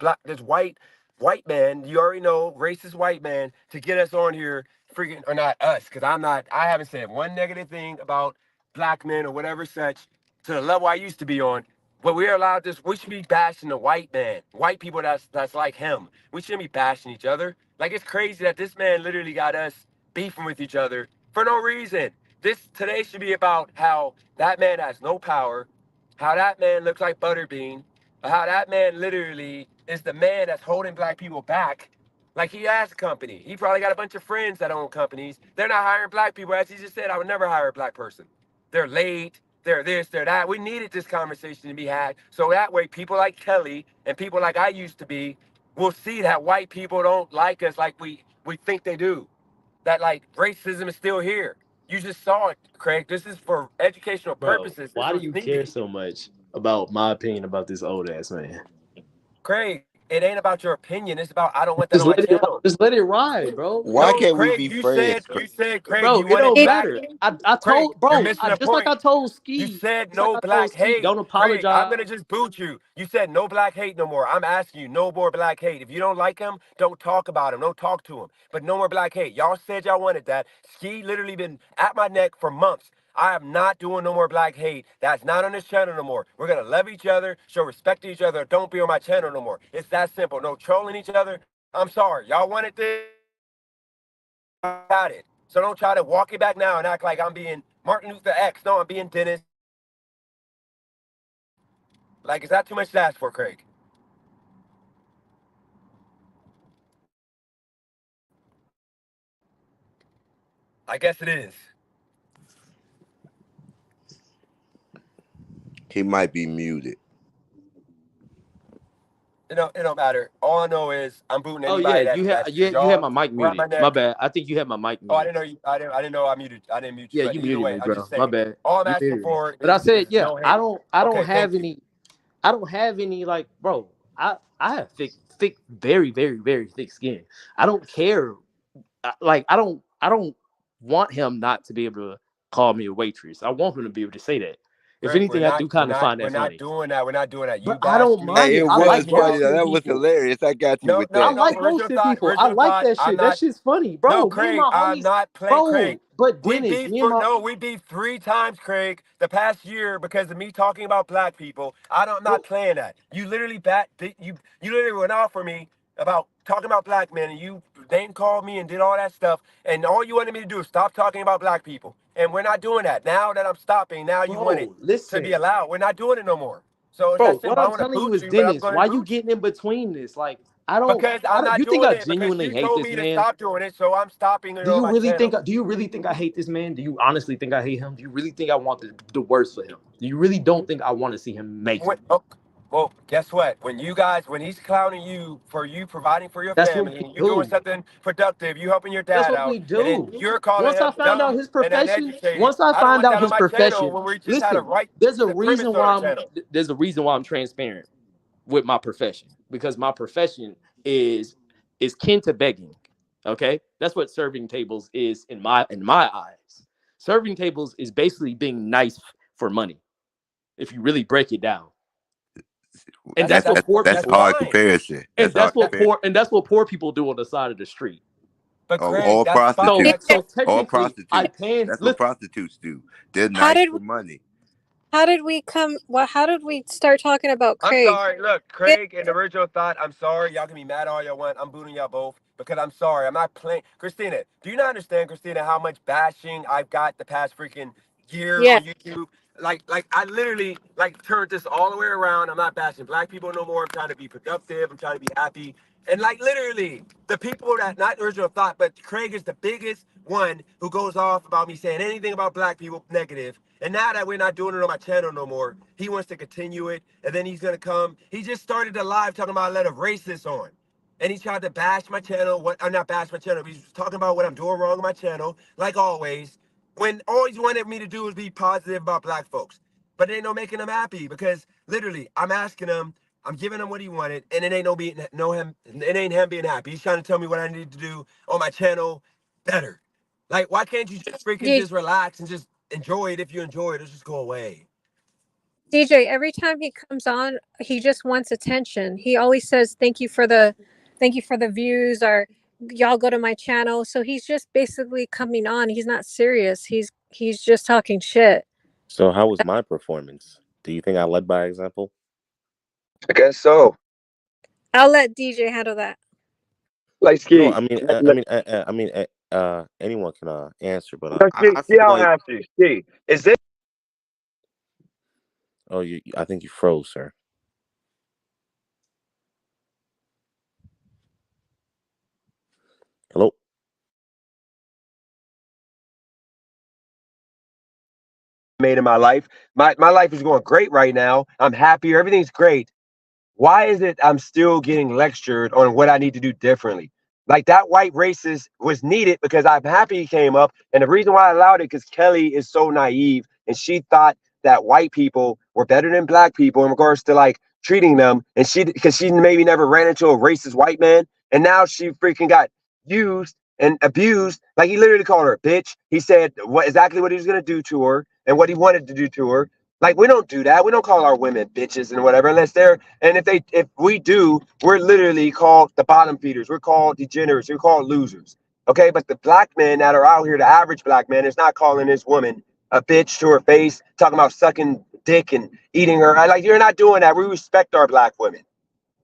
white man, you already know, racist white man, to get us on here, freaking, or not us, because I haven't said one negative thing about Black men or whatever such. to the level I used to be on. But we're allowed this. We should be bashing the white man, white people that's like him. We shouldn't be bashing each other. Like it's crazy that this man literally got us beefing with each other for no reason. This today should be about how that man has no power, how that man looks like Butterbean, how that man literally is the man that's holding black people back. Like he has a company. He probably got a bunch of friends that own companies. They're not hiring black people. As he just said, I would never hire a black person. They're late. They're this, they're that. We needed this conversation to be had. So that way people like Kelly and people like I used to be will see that white people don't like us like we think they do. That like racism is still here. You just saw it, Craig. This is for educational Bro, purposes. This why do was you care needed. so much about my opinion about this old ass man? Craig, it ain't about your opinion. It's about I don't want that on my channel. Just let it ride, bro. Why No, can't we Craig, be you friends? said, Craig, Bro, you it wanted don't black. matter. I Craig, told, you're bro, missing the just like point. I told You Ski, said just like no I told black Ski, hate. don't Craig, I'm apologize. gonna just boot you. You said no black hate no more. I'm asking you, no more black hate. If you don't like him, don't talk about him. Don't talk to him. But no more black hate. Y'all said y'all wanted that. Ski literally been at my neck for months. I am not doing no more black hate. That's not on this channel no more. We're gonna love each other, show respect to each other. Don't be on my channel no more. It's that simple. No trolling each other. I'm sorry. Y'all wanted this. Got it. So don't try to walk it back now and act like I'm being Martin Luther X. No, I'm being Dennis. Like, is that too much to ask for, Craig? I guess it is. He might be muted. It don't matter. All I know is I'm booting Oh yeah, anybody that's you had y'all my mic around my muted. My neck. bad. I think you had my mic Oh, I muted. didn't know you. I didn't know I muted. I didn't mute you. Yeah, But you either muted way, me, I'm just bro. My saying. bad. All I'm You asking muted me. for But I said, is yeah, no hate. I don't Okay, have thank you. any like, bro. I have thick, very, very, very thick skin. I don't care. Like I don't want him not to be able to call me a waitress. I want him to be able to say that. If Craig, anything, I do kind of find we're that not funny. doing that. We're not doing that. You But I don't bashed me. mind Hey, it. it I This was like funny. morning. Though. roasting That was people. hilarious. I got you No, with I no, that. no. like roasting people. I Original like thought. that I'm shit. That not. shit's funny, No, bro. Me and Craig, my I'm homies, not playing. Craig, bro. But we Dennis, beefed me and for my no. We beefed 3 times, Craig, the past year because of me talking about black people. I'm not playing that. You literally you literally went off for me about talking about black men, and you name called me and did all that stuff. And all you wanted me to do is stop talking about black people. And we're not doing that. Now that I'm stopping, now you want it bro. to be Listen, allowed. We're not doing it no more. So it's that bro. What simple. I I'm want to telling you boot is, you, but I'm Dennis, going to why you boot you. getting in between this? Like, Because I I'm don't. not You think doing I it because genuinely you hate told this me to man? stop doing it, so I'm stopping it Do on you my really think? channel. Do you really think I hate this man? Do you honestly think I hate him? Do you really think I want the worst for him? Do you really don't think I want to see him make it? Well, guess what? When he's clowning you for you providing for your That's what family we and you doing do. something productive, you helping your That's dad what out, we and then do. you're calling Once I him found out dumb his and profession, uneducated. once I I don't found want out that on his my channel profession, when we just had a listen, right there's a premise reason on why our channel. I'm transparent with my profession, because my profession is kin to begging. Okay, that's what serving tables is in my eyes. Serving tables is basically being nice for money, if you really break it down. And that's what poor That's people, hard comparison. and That's hard comparison. that's what poor people do on the side of the street. But Oh, Craig, all that's fine. prostitutes. So All technically, I prostitutes. pan. That's what Listen, prostitutes do. They're How nice did for money. how did we come? Well, how did we start talking about I'm Craig? sorry. Look, Craig and the original thought. I'm sorry. Y'all can be mad all y'all want. I'm booting y'all both because I'm sorry. I'm not playing. Christina, do you not understand, Christina, how much bashing I've got the past freaking year Yeah. on YouTube? Like I literally turned this all the way around. I'm not bashing black people no more. I'm trying to be productive. I'm trying to be happy. And like literally, the people that not original thought, but Craig is the biggest one who goes off about me saying anything about black people negative. And now that we're not doing it on my channel no more, he wants to continue it. And then he's gonna come. He just started a live talking about I let a racist on. And he tried to bash my channel. What I'm not bash my channel. He's talking about what I'm doing wrong on my channel, like always. When all he wanted me to do was be positive about black folks. But it ain't no making him happy because literally I'm asking him, I'm giving him what he wanted, and it ain't it ain't him being happy. He's trying to tell me what I need to do on my channel better. Like, why can't you just freaking D- just relax and just enjoy it? If you enjoy it, it'll just go away. DJ, every time he comes on, he just wants attention. He always says, thank you for the views," or "y'all go to my channel." So he's just basically coming on. He's not serious. He's just talking shit. So how was my performance? Do you think I led by example? I guess so. I'll let DJ handle that. Like No, Ski. anyone can answer, but No, I Ski, feel I'll like answer you. Ski, is this I think you froze, sir. Hello. made in my life? My life is going great right now. I'm happier. Everything's great. Why is it I'm still getting lectured on what I need to do differently? Like that white racist was needed because I'm happy he came up. And the reason why I allowed it because Kelly is so naive and she thought that white people were better than black people in regards to like treating them. And because she maybe never ran into a racist white man. And now she freaking got used and abused. Like he literally called her a bitch. He said exactly what he was going to do to her and what he wanted to do to her. Like we don't do that. We don't call our women bitches and whatever unless they're and if we do, we're literally called the bottom feeders. We're called degenerates. We're called losers. Okay, but the black men that are out here, the average black man, is not calling this woman a bitch to her face, talking about sucking dick and eating her. Like you're not doing that. We respect our black women.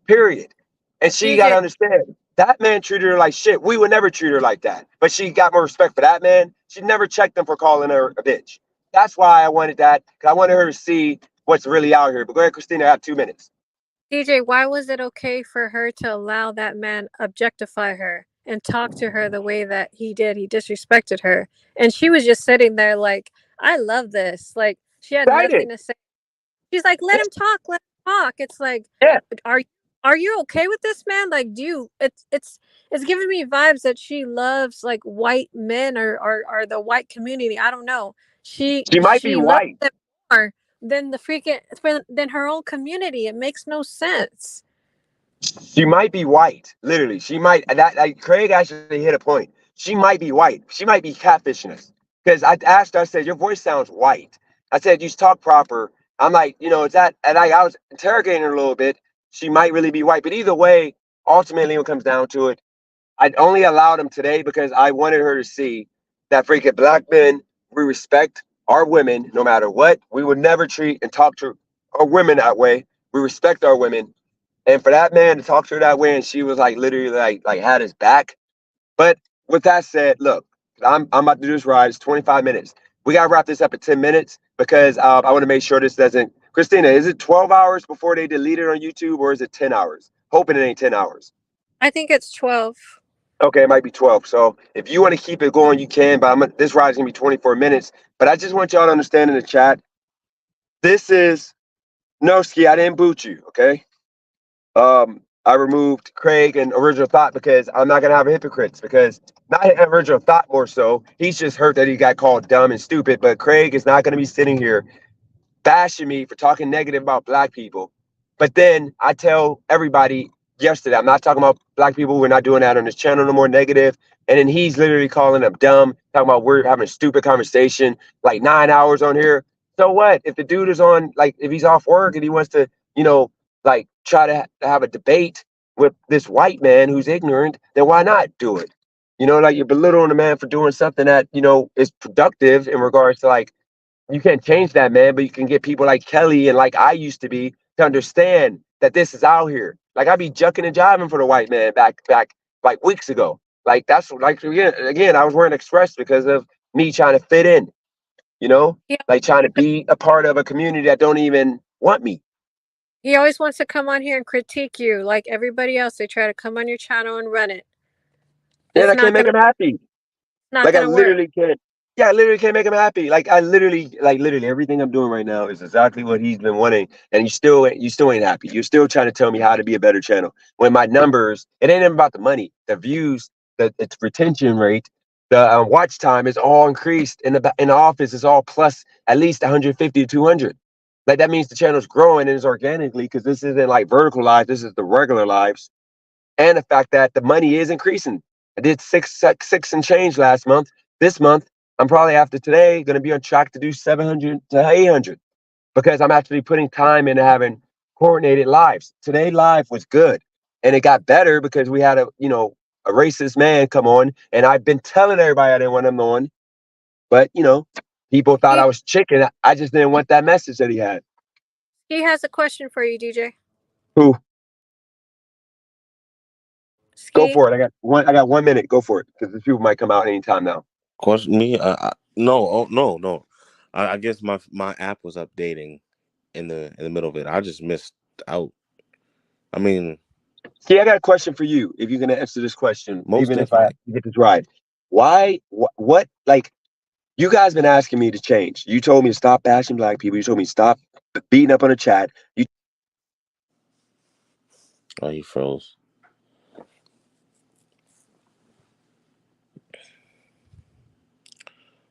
Period. And she got to DJ, understand that man treated her like shit. We would never treat her like that. But she got more respect for that man. She never checked him for calling her a bitch. That's why I wanted that, because I wanted her to see what's really out here. But go ahead, Christina, I have 2 minutes. DJ, why was it okay for her to allow that man objectify her and talk to her the way that he did? He disrespected her. And she was just sitting there like, I love this. Like she had Excited. nothing to say. She's like, let him talk, let him talk. It's like, Yeah. are you okay with this man? Like, do you it's giving me vibes that she loves like white men or the white community. I don't know. She might be She loves white. them more than the freaking than her own community. It makes no sense. She might be white. Literally. She might that like Craig actually hit a point. She might be white. She might be catfishing us. Because I asked her, I said, your voice sounds white. I said, you talk proper. I'm like, it's that and I was interrogating her a little bit. She might really be white. But either way, ultimately when it comes down to it, I only allowed him today because I wanted her to see that freaking black men, we respect our women no matter what. We would never treat and talk to our women that way. We respect our women. And for that man to talk to her that way and she was like literally like had his back. But with that said, look, I'm about to do this ride. It's 25 minutes. We gotta wrap this up at 10 minutes because I want to make sure this doesn't Christina, is it 12 hours before they delete it on YouTube or is it 10 hours? Hoping it ain't 10 hours. I think it's 12. Okay, it might be 12. So if you want to keep it going, you can. But this ride is gonna be 24 minutes. But I just want y'all to understand in the chat. This is no Ski. I didn't boot you. Okay. I removed Craig and Original Thought because I'm not gonna have hypocrites. Because not Original Thought more so. He's just hurt that he got called dumb and stupid. But Craig is not gonna be sitting here bashing me for talking negative about black people. But then I tell everybody yesterday, I'm not talking about black people. We're not doing that on this channel no more negative. And then he's literally calling them dumb, talking about we're having a stupid conversation, like 9 hours on here. So what? If the dude is on, like, if he's off work and he wants to, like try to have a debate with this white man who's ignorant, then why not do it? Like you're belittling a man for doing something that, is productive in regards to like, you can't change that, man, but you can get people like Kelly and like I used to be to understand that this is out here. Like I be jucking and jiving for the white man back like weeks ago. Like that's like again, I was wearing Express because of me trying to fit in, Yeah. like trying to be a part of a community that don't even want me. He always wants to come on here and critique you like everybody else. They try to come on your channel and run it. And It's I can't not make gonna him happy. not Like I gonna work. literally can't. Yeah, I literally can't make him happy. Like I literally everything I'm doing right now is exactly what he's been wanting, and you still ain't happy. You're still trying to tell me how to be a better channel. When my numbers, it ain't even about the money, the views, the its retention rate, the watch time is all increased in the office is all plus at least 150 to 200. Like that means the channel's growing and it's organically because this isn't like vertical lives. This is the regular lives and the fact that the money is increasing. I did six and change last month. This month, I'm probably after today going to be on track to do 700 to 800 because I'm actually putting time into having coordinated lives. Today live was good, and it got better because we had a racist man come on, and I've been telling everybody I didn't want him on, but People thought I was chicken. I just didn't want that message that he had. He has a question for you, DJ. Who? Go Ski. for it. I got 1 minute. Go for it, because the people might come out anytime now. Question me? No. Oh no. I guess my app was updating in the middle of it. I just missed out. I mean, see, I got a question for you. If you're gonna answer this question, most even definitely. if I get this right, why? What? Like, you guys been asking me to change. You told me to stop bashing black people. You told me to stop beating up on the chat. Oh, you froze.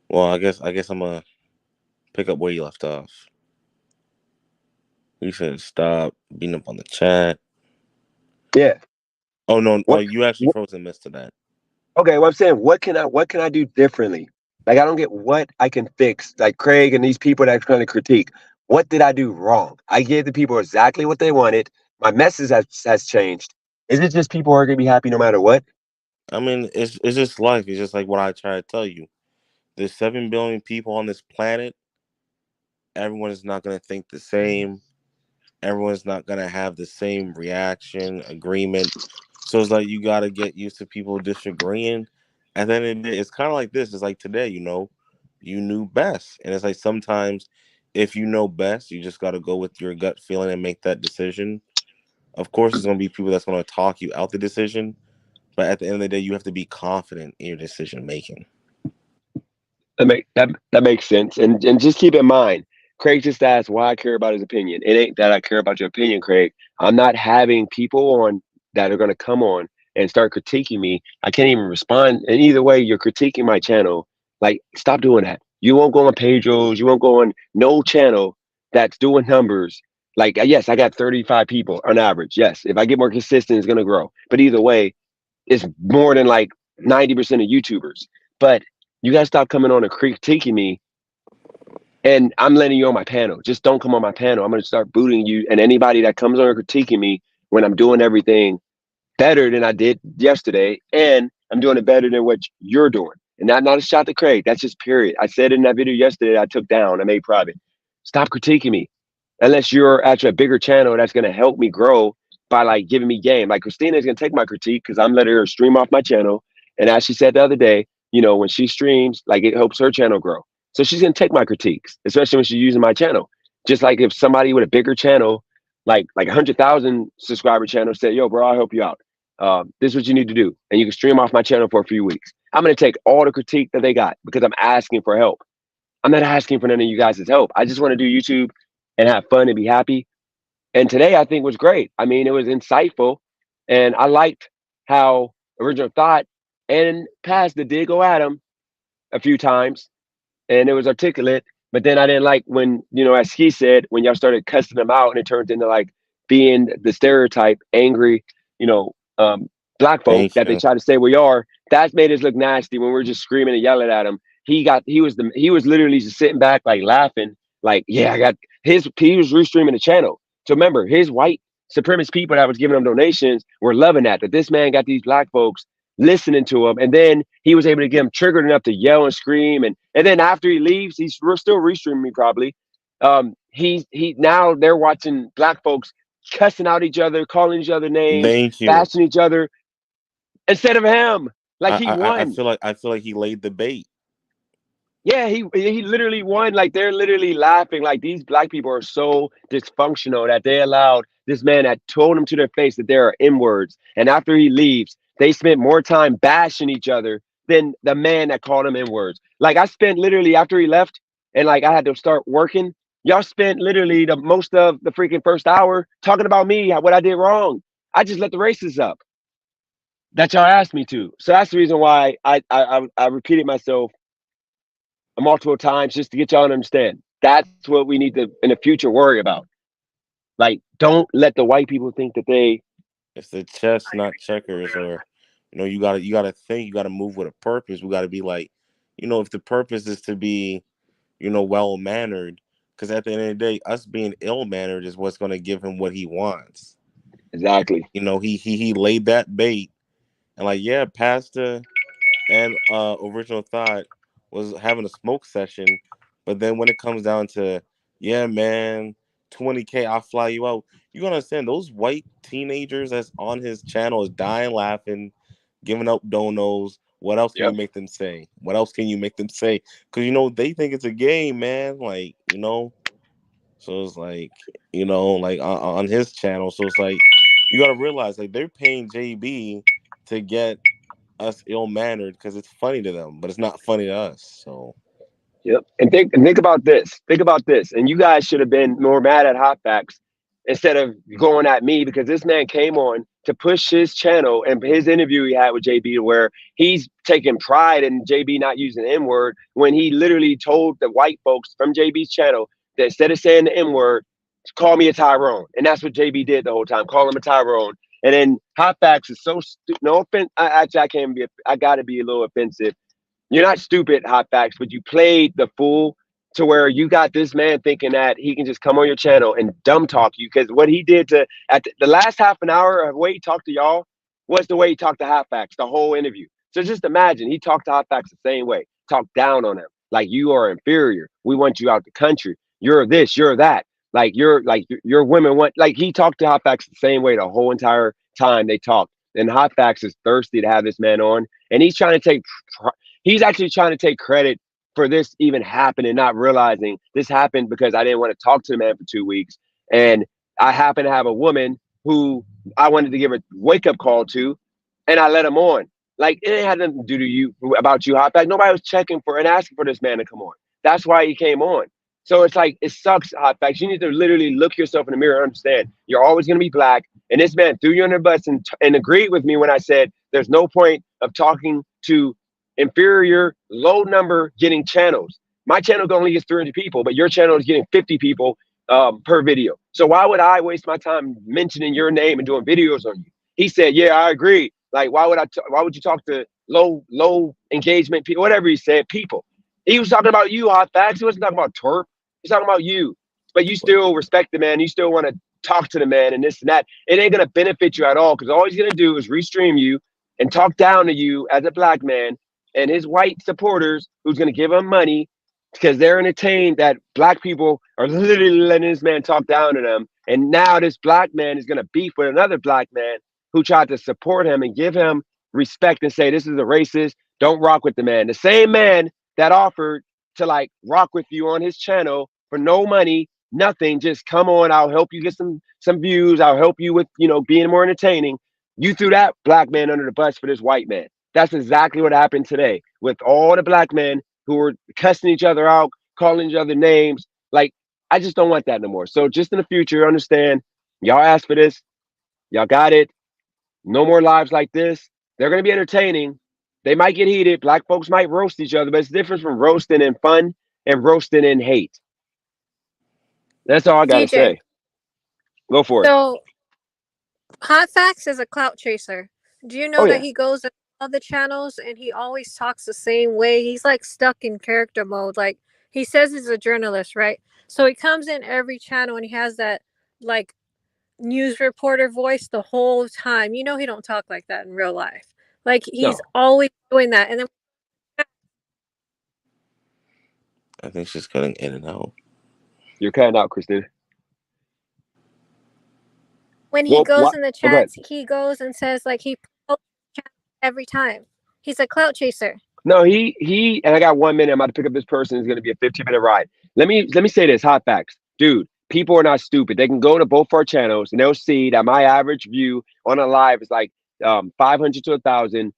Well, I guess I'm gonna pick up where you left off. You said stop beating up on the chat. Yeah. Oh no, What? you actually froze and missed to that. Okay, well, I'm saying, what can I do differently? Like, I don't get what I can fix. Like Craig and these people that are trying to critique. What did I do wrong? I gave the people exactly what they wanted. My message has changed. Is it just people are gonna be happy no matter what? I mean, it's just life. It's just like what I try to tell you. There's 7 billion people on this planet. Everyone is not gonna think the same. Everyone's not gonna have the same reaction, agreement. So it's like you gotta get used to people disagreeing. And then it's kind of like this. It's like today, you knew best, and it's like sometimes if you know best, you just gotta go with your gut feeling and make that decision. Of course, there's gonna be people that's gonna talk you out the decision, but at the end of the day, you have to be confident in your decision making. That makes sense. And just keep in mind, Craig just asked why I care about his opinion. It ain't that I care about your opinion, Craig. I'm not having people on that are gonna come on and start critiquing me. I can't even respond. And either way, you're critiquing my channel. Like, stop doing that. You won't go on Pedro's, you won't go on no channel that's doing numbers. Like, yes, I got 35 people on average. Yes. If I get more consistent, it's gonna grow. But either way, it's more than like 90% of YouTubers. But you guys stop coming on and critiquing me, and I'm letting you on my panel. Just don't come on my panel. I'm gonna start booting you and anybody that comes on and critiquing me when I'm doing everything better than I did yesterday, and I'm doing it better than what you're doing. And not a shot to Craig. That's just period. I said in that video yesterday I took down, I made private. Stop critiquing me. Unless you're actually a bigger channel that's gonna help me grow by like giving me game. Like Christina's gonna take my critique because I'm letting her stream off my channel. And as she said the other day, when she streams, like, it helps her channel grow. So she's gonna take my critiques, especially when she's using my channel. Just like if somebody with a bigger channel, like 100,000 subscriber channel, said, "Yo, bro, I'll help you out. This is what you need to do, and you can stream off my channel for a few weeks." I'm gonna take all the critique that they got because I'm asking for help. I'm not asking for none of you guys' help. I just want to do YouTube and have fun and be happy. And today I think was great. I mean, it was insightful, and I liked how Original Thought and Pastor did go at him a few times, and it was articulate. But then I didn't like when, as he said, when y'all started cussing them out, and it turned into like being the stereotype, angry, you know, um, black folk Thank that they you. try to say we are. That made us look nasty when we were just screaming and yelling at him. He was literally just sitting back, like, laughing, like, yeah, he was restreaming the channel. So remember, his white supremacist people that was giving him donations were loving that this man got these black folks listening to him, and then he was able to get him triggered enough to yell and scream, and then after he leaves, we're still restreaming me probably. He now they're watching black folks cussing out each other, calling each other names, Thank you. bashing each other instead of him. Like, he I won. feel like he laid the bait. Yeah, he literally won. Like, they're literally laughing. Like, these black people are so dysfunctional that they allowed this man that told them to their face that there are N-words. And after he leaves, they spent more time bashing each other than the man that called him N-words. Like, I spent literally after he left, and like I had to start working. Y'all spent literally the most of the freaking first hour talking about me, what I did wrong. I just let the races up that y'all asked me to. So that's the reason why I repeated myself multiple times, just to get y'all to understand. That's what we need to in the future worry about. Like, don't let the white people think that they. It's the chess, not checkers. Or, you gotta think. You gotta move with a purpose. We gotta be like, if the purpose is to be, well mannered. Because at the end of the day, us being ill mannered is what's gonna give him what he wants. Exactly. He laid that bait, and like, yeah, Pastor and Original Thought was having a smoke session, But then when it comes down to, yeah, man, 20K, I'll fly you out. You gotta understand those white teenagers that's on his channel is dying laughing, giving up donos. What else can you Yep. make them say? What else can you make them say? Because you know they think it's a game, man. Like, you know, so it's like, you know, like on his channel. So it's like you gotta realize like they're paying JB to get us ill mannered because it's funny to them, but it's not funny to us. So Yep. And think about this. Think about this. And you guys should have been more mad at Hotbacks instead of going at me, because this man came on to push his channel and his interview he had with JB, where he's taking pride in JB not using the N word, when he literally told the white folks from JB's channel that instead of saying the N word, call me a Tyrone. And that's what JB did the whole time, call him a Tyrone. And then Hotbacks is so no offense. I can't be. I got to be a little offensive. You're not stupid, Hotbacks, but you played the fool to where you got this man thinking that he can just come on your channel and dumb talk you. Because what he did to at the last half an hour of the way he talked to y'all was the way he talked to Hotbacks the whole interview. So just imagine he talked to Hotbacks the same way, talked down on him like you are inferior. We want you out the country. You're this, you're that. Like your women want. Like he talked to Hotbacks the same way the whole entire time they talked. And Hotbacks is thirsty to have this man on, and he's trying to take he's actually trying to take credit for this even happening, not realizing this happened because I didn't want to talk to the man for 2 weeks. And I happen to have a woman who I wanted to give a wake up call to, and I let him on. Like it had nothing to do to you about you, Hotback. Nobody was checking for and asking for this man to come on. That's why he came on. So it's like it sucks, Hotbacks. You need to literally look yourself in the mirror and understand you're always going to be black. And this man threw you under the bus and agreed with me when I said there's no point of talking to inferior, low number getting channels. My channel only gets 300 people, but your channel is getting 50 people per video. So why would I waste my time mentioning your name and doing videos on you? He said, "Yeah, I agree. Like, why would you talk to low engagement people? Whatever he said, people. He was talking about you, Hotbacks. He wasn't talking about twerp. He's talking about you. But you still respect the man. You still want to talk to the man and this and that. It ain't gonna benefit you at all because all he's gonna do is restream you and talk down to you as a black man and his white supporters who's going to give him money because they're entertained that black people are literally letting this man talk down to them. And now this black man is going to beef with another black man who tried to support him and give him respect and say, this is a racist. Don't rock with the man. The same man that offered to like rock with you on his channel for no money, nothing, just come on, I'll help you get some views. I'll help you with, being more entertaining. You threw that black man under the bus for this white man. That's exactly what happened today with all the black men who were cussing each other out, calling each other names. Like, I just don't want that no more. So just in the future, understand, y'all asked for this. Y'all got it. No more lives like this. They're going to be entertaining. They might get heated. Black folks might roast each other, but it's different from roasting in fun and roasting in hate. That's all I got to DJ. say. Go for it. So, Hot Facts is a clout chaser. Do you know Oh, that yeah. he goes on all the channels and he always talks the same way? He's like stuck in character mode. Like he says he's a journalist, right? So he comes in every channel and he has that like news reporter voice the whole time. You know he don't talk like that in real life. Like he's No. always doing that. And then I think she's cutting in and out. You're cutting out, Christina. when he goes in the Go ahead. chats, he goes and says like he promotes every time. He's a clout chaser. No, and I got 1 minute. I'm about to pick up this person. It's going to be a 15-minute ride. Let me say this, Hot Facts. Dude, people are not stupid. They can go to both our channels and they'll see that my average view on a live is like 500 to 1,000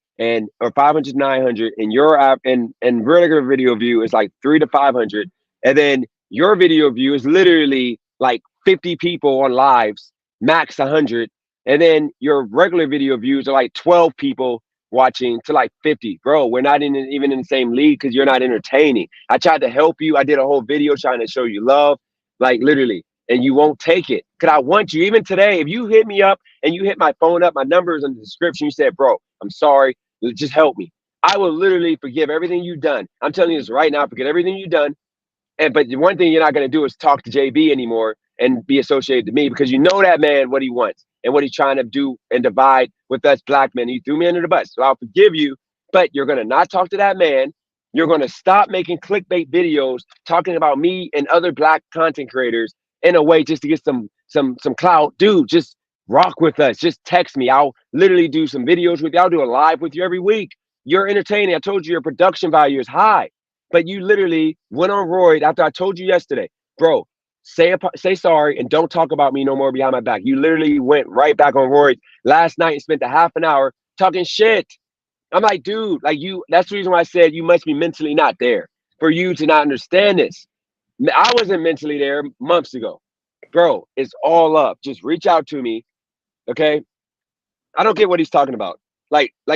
or 500 to 900, and your app and regular video view is like 300 to 500, and then your video view is literally like 50 people on lives, max 100, and then your regular video views are like 12 people watching to like 50. Bro, we're not even in the same league because you're not entertaining. I tried to help you. I did a whole video trying to show you love, like literally, and you won't take it because I want you. Even today, if you hit me up and you hit my phone up, my number is in the description. You said, bro, I'm sorry, just help me. I will literally forgive everything you've done. I'm telling you this right now, forget everything you've done. But the one thing you're not going to do is talk to JB anymore and be associated to me because you know that man, what he wants and what he's trying to do and divide with us black men. You threw me under the bus. So I'll forgive you, but you're going to not talk to that man. You're going to stop making clickbait videos talking about me and other black content creators in a way just to get some clout. Dude, just rock with us. Just text me. I'll literally do some videos with you. I'll do a live with you every week. You're entertaining. I told you your production value is high, but you literally went on Royd after I told you yesterday, bro. Say sorry and don't talk about me no more behind my back. You literally went right back on Royd last night and spent a half an hour talking shit. I'm like, dude, like you, that's the reason why I said you must be mentally not there for you to not understand this. I wasn't mentally there months ago. Bro, it's all up. Just reach out to me. Okay. I don't get what he's talking about.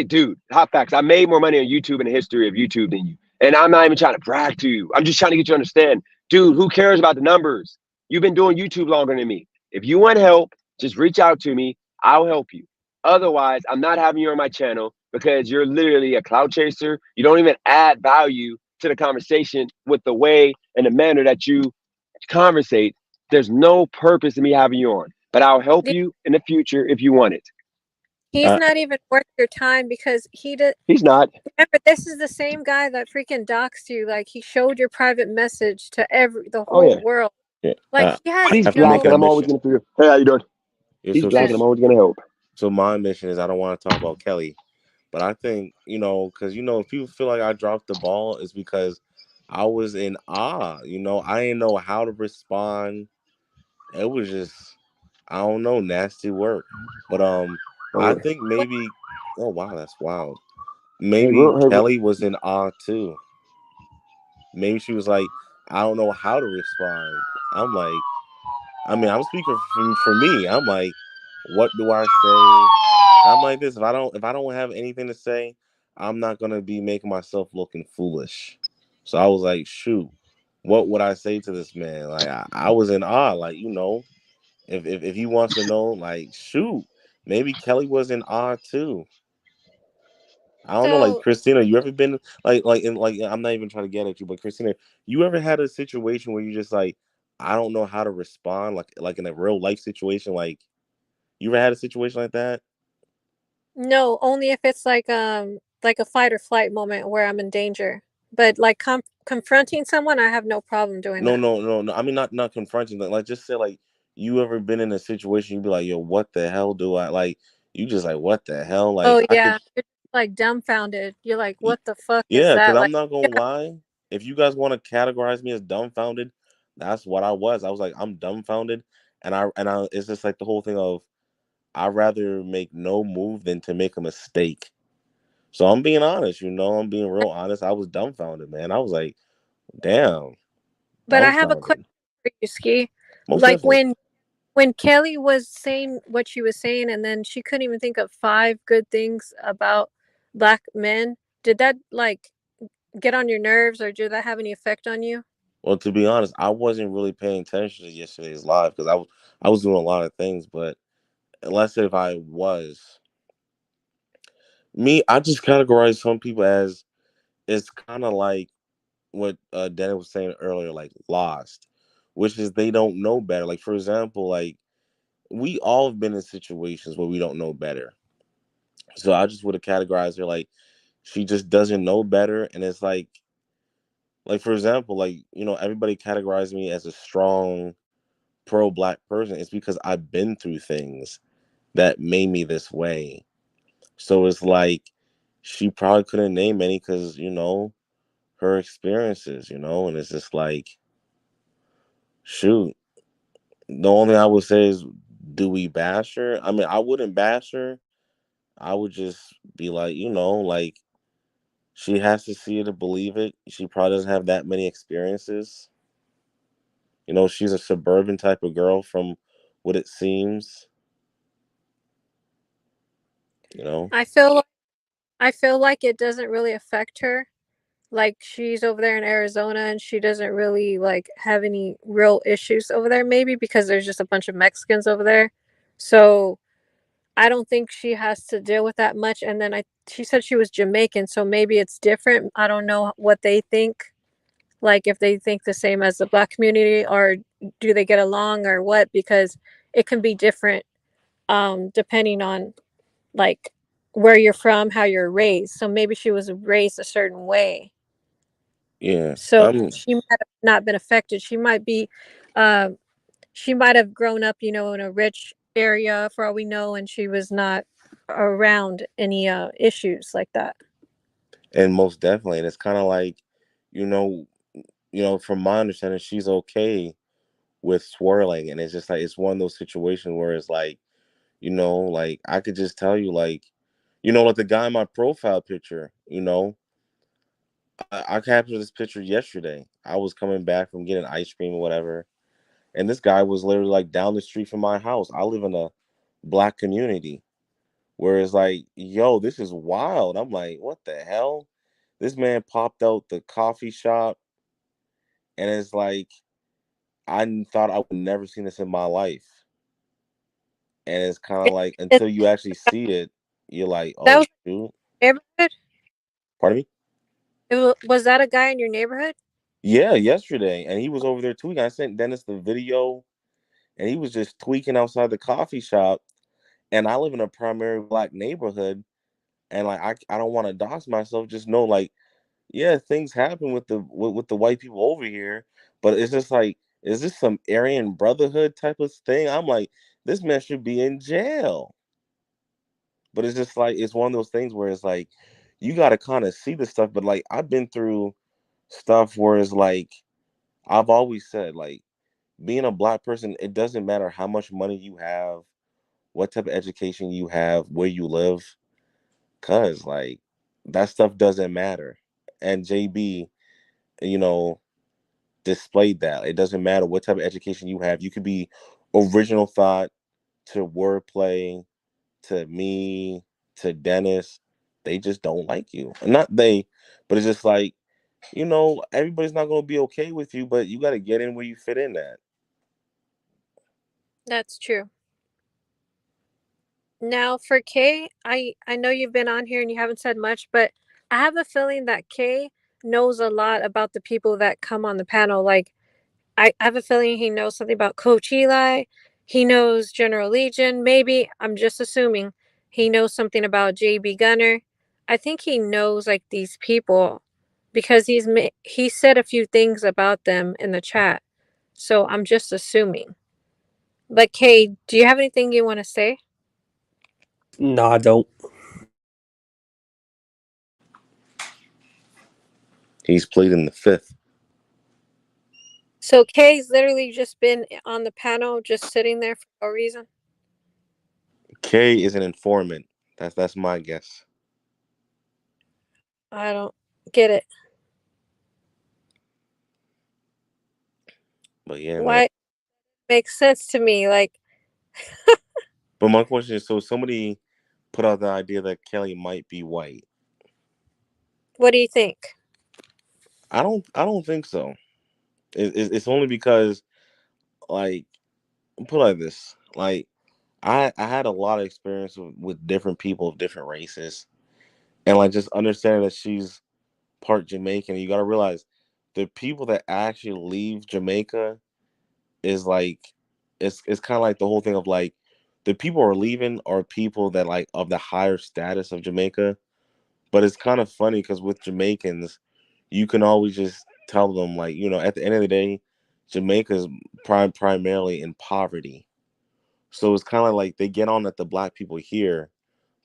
Dude, hot facts. I made more money on YouTube in the history of YouTube than you. And I'm not even trying to brag to you. I'm just trying to get you to understand. Dude, who cares about the numbers? You've been doing YouTube longer than me. If you want help, just reach out to me. I'll help you. Otherwise, I'm not having you on my channel because you're literally a cloud chaser. You don't even add value to the conversation with the way and the manner that you conversate. There's no purpose in me having you on. But I'll help you in the future if you want it. He's not even worth your time because he did. He's not. Remember, this is the same guy that freaking doxed you. Like he showed your private message to the Oh whole yeah. world. Yeah. Like he has He's I have to black, make and a I'm always mission. gonna figure. Hey, how you doing? Yeah, He's so black, and I'm always gonna help. So my mission is I don't want to talk about Kelly, but I think because if people feel like I dropped the ball, it's because I was in awe. I didn't know how to respond. It was just I don't know, nasty work. But I think maybe. Oh wow, that's wild. Maybe Kelly was in awe too. Maybe she was like, I don't know how to respond. I'm like, I'm speaking for me. I'm like, what do I say? I'm like this. If I don't have anything to say, I'm not gonna be making myself looking foolish. So I was like, shoot, what would I say to this man? Like I was in awe. Like if he wants to know, like shoot, maybe Kelly was in awe too. I don't know, like So Christina, you ever been like I'm not even trying to get at you, but Christina, you ever had a situation where you just like I don't know how to respond, like in a real life situation, like you ever had a situation like that? no, only if it's like a fight or flight moment where I'm in danger. But like confronting someone, I have no problem doing No, that. no, no, no. I mean not confronting them. Like just say like you ever been in a situation you be like, yo, what the hell do I like? You just like what the hell? Like Oh I could yeah, you're like dumbfounded. You're like, y- what the fuck is yeah, because that? I'm Like, not gonna yeah. lie. If you guys want to categorize me as dumbfounded, that's what I was. I was like, I'm dumbfounded. And I it's just like the whole thing of I'd rather make no move than to make a mistake. So I'm being honest, I'm being real honest. I was dumbfounded, man. I was like, damn, But I have a question dumbfounded. for you, Ski. Most Like definitely. when Kelly was saying what she was saying, and then she couldn't even think of 5 good things about black men. Did that like get on your nerves, or did that have any effect on you? Well, to be honest, I wasn't really paying attention to yesterday's live because I was doing a lot of things. But unless if I was me, I just categorize some people as it's kind of like what Dennis was saying earlier, like lost, which is they don't know better. Like for example, like we all have been in situations where we don't know better. So I just would have categorized her like she just doesn't know better, and it's like for example, like everybody categorized me as a strong pro black person. It's because I've been through things that made me this way. So it's like she probably couldn't name any because her experiences, and it's just like shoot. The only thing I would say is, do we bash her? I mean, I wouldn't bash her. I would just be like, like she has to see it to believe it. She probably doesn't have that many experiences. She's a suburban type of girl from what it seems. You know. I feel I feel like it doesn't really affect her. Like she's over there in Arizona and she doesn't really like have any real issues over there, maybe because there's just a bunch of Mexicans over there. So I don't think she has to deal with that much. And then she said she was Jamaican, so maybe it's different. I don't know what they think, like if they think the same as the black community, or do they get along or what, because it can be different depending on like where you're from, how you're raised. So maybe she was raised a certain way. Yeah, So she might have not been affected. Uh, she might have grown up, in a rich area for all we know, and she was not around any issues like that. and most definitely, and it's kind of like, you know, from my understanding, she's okay with swirling, and it's just like it's one of those situations where it's like, like I could just tell you, like, like the guy in my profile picture, I captured this picture yesterday. I was coming back from getting ice cream or whatever, and this guy was literally like down the street from my house. I live in a black community where it's like, yo, this is wild. I'm like, what the hell? This man popped out the coffee shop, and it's like thought I would never seen this in my life. And it's kind of like until you actually see it, you're like, That oh was shoot. neighborhood. Pardon me? Was that a guy in your neighborhood? Yeah, yesterday, and he was over there tweaking. I sent Dennis the video, and he was just tweaking outside the coffee shop. And I live in a primary black neighborhood, and like I don't want to dox myself. Just know, like, yeah, things happen with the white people over here, but it's just like, is this some Aryan Brotherhood type of thing? I'm like, this man should be in jail. But it's just like it's one of those things where it's like you got to kind of see the stuff. But like I've been through stuff where it's like I've always said, like, being a black person, it doesn't matter how much money you have, what type of education you have, where you live, cause like that stuff doesn't matter. And JB, you know, displayed that. It doesn't matter what type of education you have. You could be original thought to wordplay to me to Dennis. They just don't like you. Not they, but it's just like, everybody's not gonna be okay with you, but you gotta get in where you fit in at. That's true. Now for Kay, I know you've been on here and you haven't said much, but I have a feeling that Kay knows a lot about the people that come on the panel. Like I have a feeling he knows something about Coach Eli. He knows General Legion. Maybe I'm just assuming he knows something about JB Gunner. I think he knows like these people because he said a few things about them in the chat. So I'm just assuming. But Kay, do you have anything you want to say? No, I don't. He's pleading the fifth. So Kay's literally just been on the panel, just sitting there for no reason. Kay is an informant. That's my guess. I don't get it. But yeah, man. Why? Makes sense to me. Like, But my question is, so somebody put out the idea that Kelly might be white. what do you think? I don't think so. It's only because, like, put it like this, like I had a lot of experience with different people of different races, and like just understanding that she's part Jamaican. You got to realize the people that actually leave Jamaica is like it's kind of like the whole thing of like the people who are leaving are people that like of the higher status of Jamaica. But it's kind of funny because with Jamaicans, you can always just tell them, like, at the end of the day, Jamaica's primarily in poverty. So it's kind of like they get on at the black people here,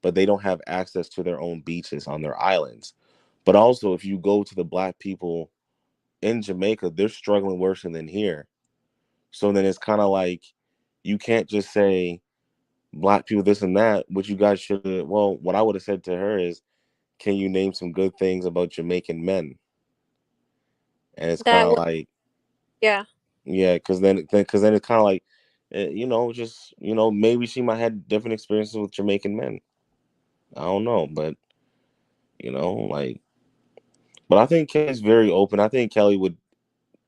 but they don't have access to their own beaches on their islands. But also, if you go to the black people in Jamaica, they're struggling worse than here. So then it's kind of like you can't just say black people this and that. What you guys should, well, what I would have said to her is, can you name some good things about Jamaican men? And it's kind That of would, like, yeah. yeah, because then it's kind of like, just maybe she might have different experiences with Jamaican men. I don't know, but like, but I think Kelly's very open. I think Kelly would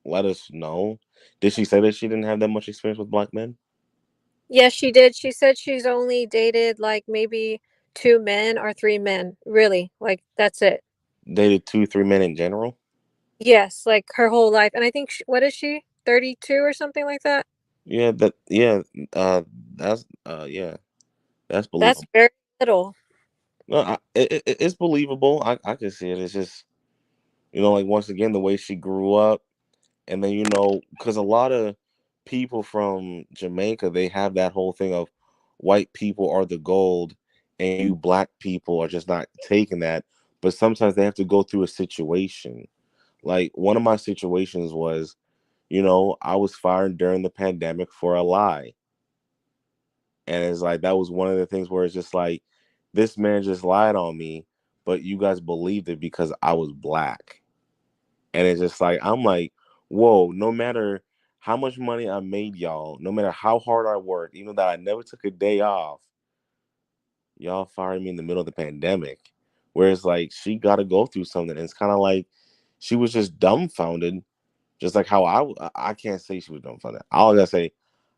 let us know. Did she say that she didn't have that much experience with black men? Yes, she did. She said she's only dated like maybe 2 men or 3 men. Really, like that's it. Dated 2, 3 men in general. Yes, like her whole life. And I think what is she? 32 or something like that. Yeah, that's yeah, that's That's believable. very little. No, it's believable. I can see it. It's just You know, like once again, the way she grew up, and then because a lot of people from Jamaica, they have that whole thing of white people are the gold, and you black people are just not taking that. But sometimes they have to go through a situation. Like one of my situations was, I was fired during the pandemic for a lie. And it's like that was one of the things where it's just like this man just lied on me, but you guys believed it because I was black. And it's just like I'm like, whoa, no matter how much money I made y'all, no matter how hard I worked, even that I never took a day off, y'all fired me in the middle of the pandemic. Whereas like she got to go through something. And it's kind of like she was just dumbfounded, just like how I can't say she was dumbfounded. All I gotta say,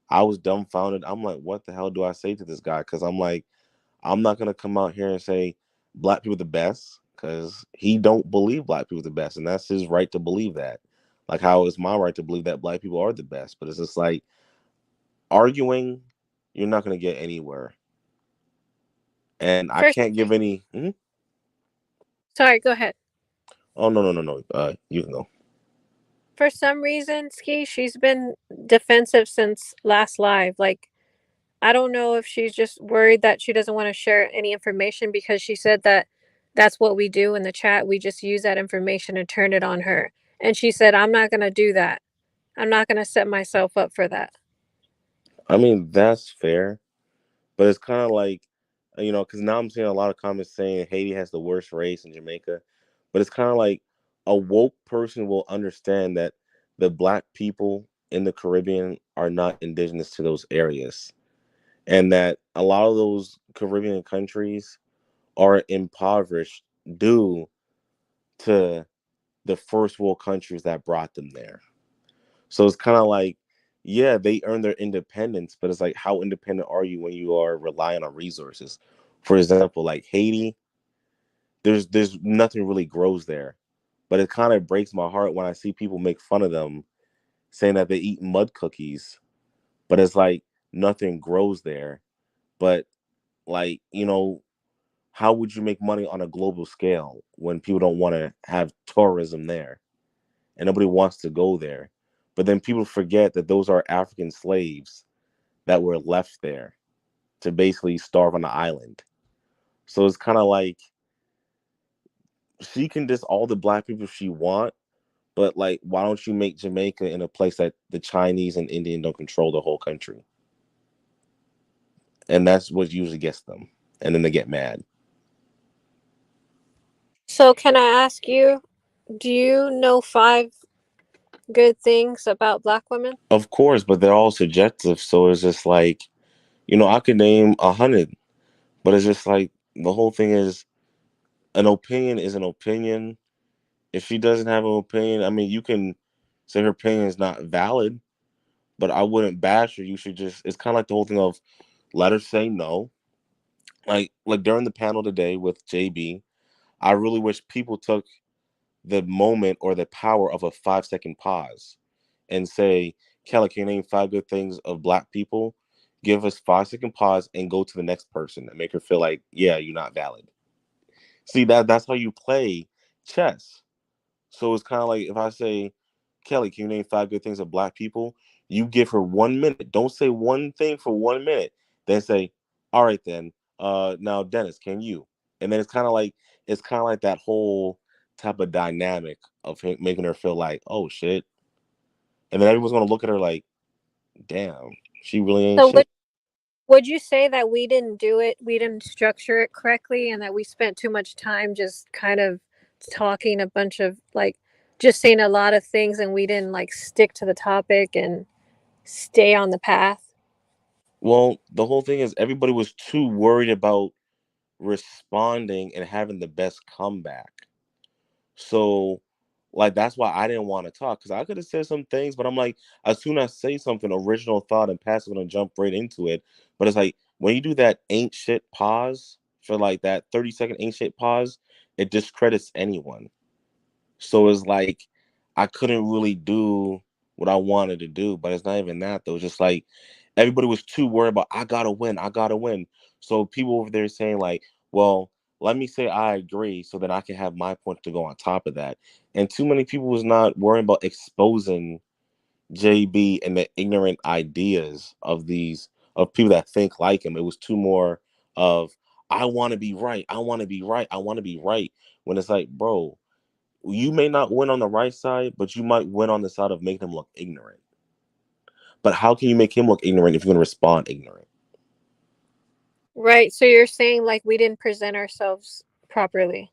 I was dumbfounded. I'm like, what the hell do I say to this guy? Because I'm like, I'm not gonna come out here and say black people the best because he don't believe black people the best, and that's his right to believe that. Like how it's my right to believe that black people are the best, but it's just like arguing, you're not gonna get anywhere. And I First, can't give any. sorry, go ahead. Oh no. You can go. For some reason, Ski, she's been defensive since last live. Like, I don't know if she's just worried that she doesn't want to share any information because she said that that's what we do in the chat. We just use that information and turn it on her. And she said, I'm not going to do that. I'm not going to set myself up for that. I mean, that's fair, but it's kind of like, because now I'm seeing a lot of comments saying Haiti has the worst race in Jamaica, but it's kind of like a woke person will understand that the black people in the Caribbean are not indigenous to those areas, and that a lot of those Caribbean countries are impoverished due to the first world countries that brought them there. So it's kind of like, yeah, they earn their independence, but it's like, how independent are you when you are relying on resources? For example, like Haiti, there's nothing really grows there, but it kind of breaks my heart when I see people make fun of them, saying that they eat mud cookies, but it's like nothing grows there. But like, how would you make money on a global scale when people don't want to have tourism there and nobody wants to go there? But then people forget that those are African slaves that were left there to basically starve on the island. So it's kind of like she can diss all the black people she want, but like, why don't you make Jamaica in a place that the Chinese and Indian don't control the whole country? And that's what usually gets them, and then they get mad. So, can I ask you, do you know 5 good things about black women? Of course, but they're all subjective. So it's just like, I could name 100, but it's just like the whole thing is an opinion is an opinion. If she doesn't have an opinion, I mean, you can say her opinion is not valid, but I wouldn't bash her. You should just, it's kind of like the whole thing of let her say no. Like during the panel today with JB, I really wish people took the moment or the power of a 5-second pause and say, Kelly, can you name 5 good things of black people? Give us 5-second pause and go to the next person and make her feel like, yeah, you're not valid. See, that's how you play chess. So it's kind of like if I say, Kelly, can you name 5 good things of black people? You give her 1 minute. Don't say one thing for 1 minute. Then say, all right, then. Now Dennis, can you? And then it's kind of like that whole type of dynamic of making her feel like, oh shit. And then everyone's gonna look at her like, damn, she really ain't So, shit. would you say that we didn't do it, we didn't structure it correctly, and that we spent too much time just kind of talking a bunch of just saying a lot of things and we didn't stick to the topic and stay on the path? Well, the whole thing is everybody was too worried about responding and having the best comeback. So, like, that's why I didn't want to talk because I could have said some things, but I'm like, as soon as I say something, original thought and Pat's gonna jump right into it. But it's like when you do that ain't shit pause for like that 30-second ain't shit pause, it discredits anyone. So it's like I couldn't really do what I wanted to do, but it's not even that though. It's just like everybody was too worried about I gotta win, I gotta win. So people over there saying like, well, let me say I agree so that I can have my point to go on top of that. And too many people was not worrying about exposing JB and the ignorant ideas of these of people that think like him. It was too more of I want to be right. I want to be right. I want to be right. When it's like, bro, you may not win on the right side, but you might win on the side of making him look ignorant. But how can you make him look ignorant if you're going to respond ignorant? Right. So you're saying like we didn't present ourselves properly.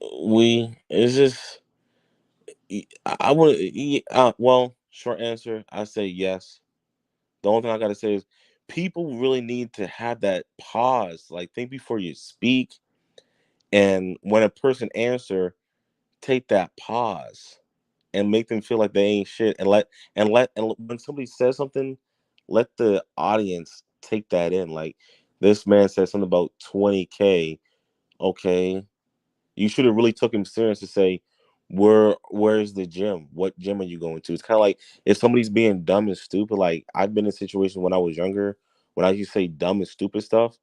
It's just, I would, well, short answer, I say yes. The only thing I got to say is people really need to have that pause, like think before you speak. And when a person answer, take that pause and make them feel like they ain't shit, and when somebody says something, let the audience take that in. Like this man said something about 20K. Okay, you should have really took him serious to say, where's the gym? What gym are you going to? It's kind of like if somebody's being dumb and stupid. Like I've been in situations when I was younger when I used to say dumb and stupid stuff,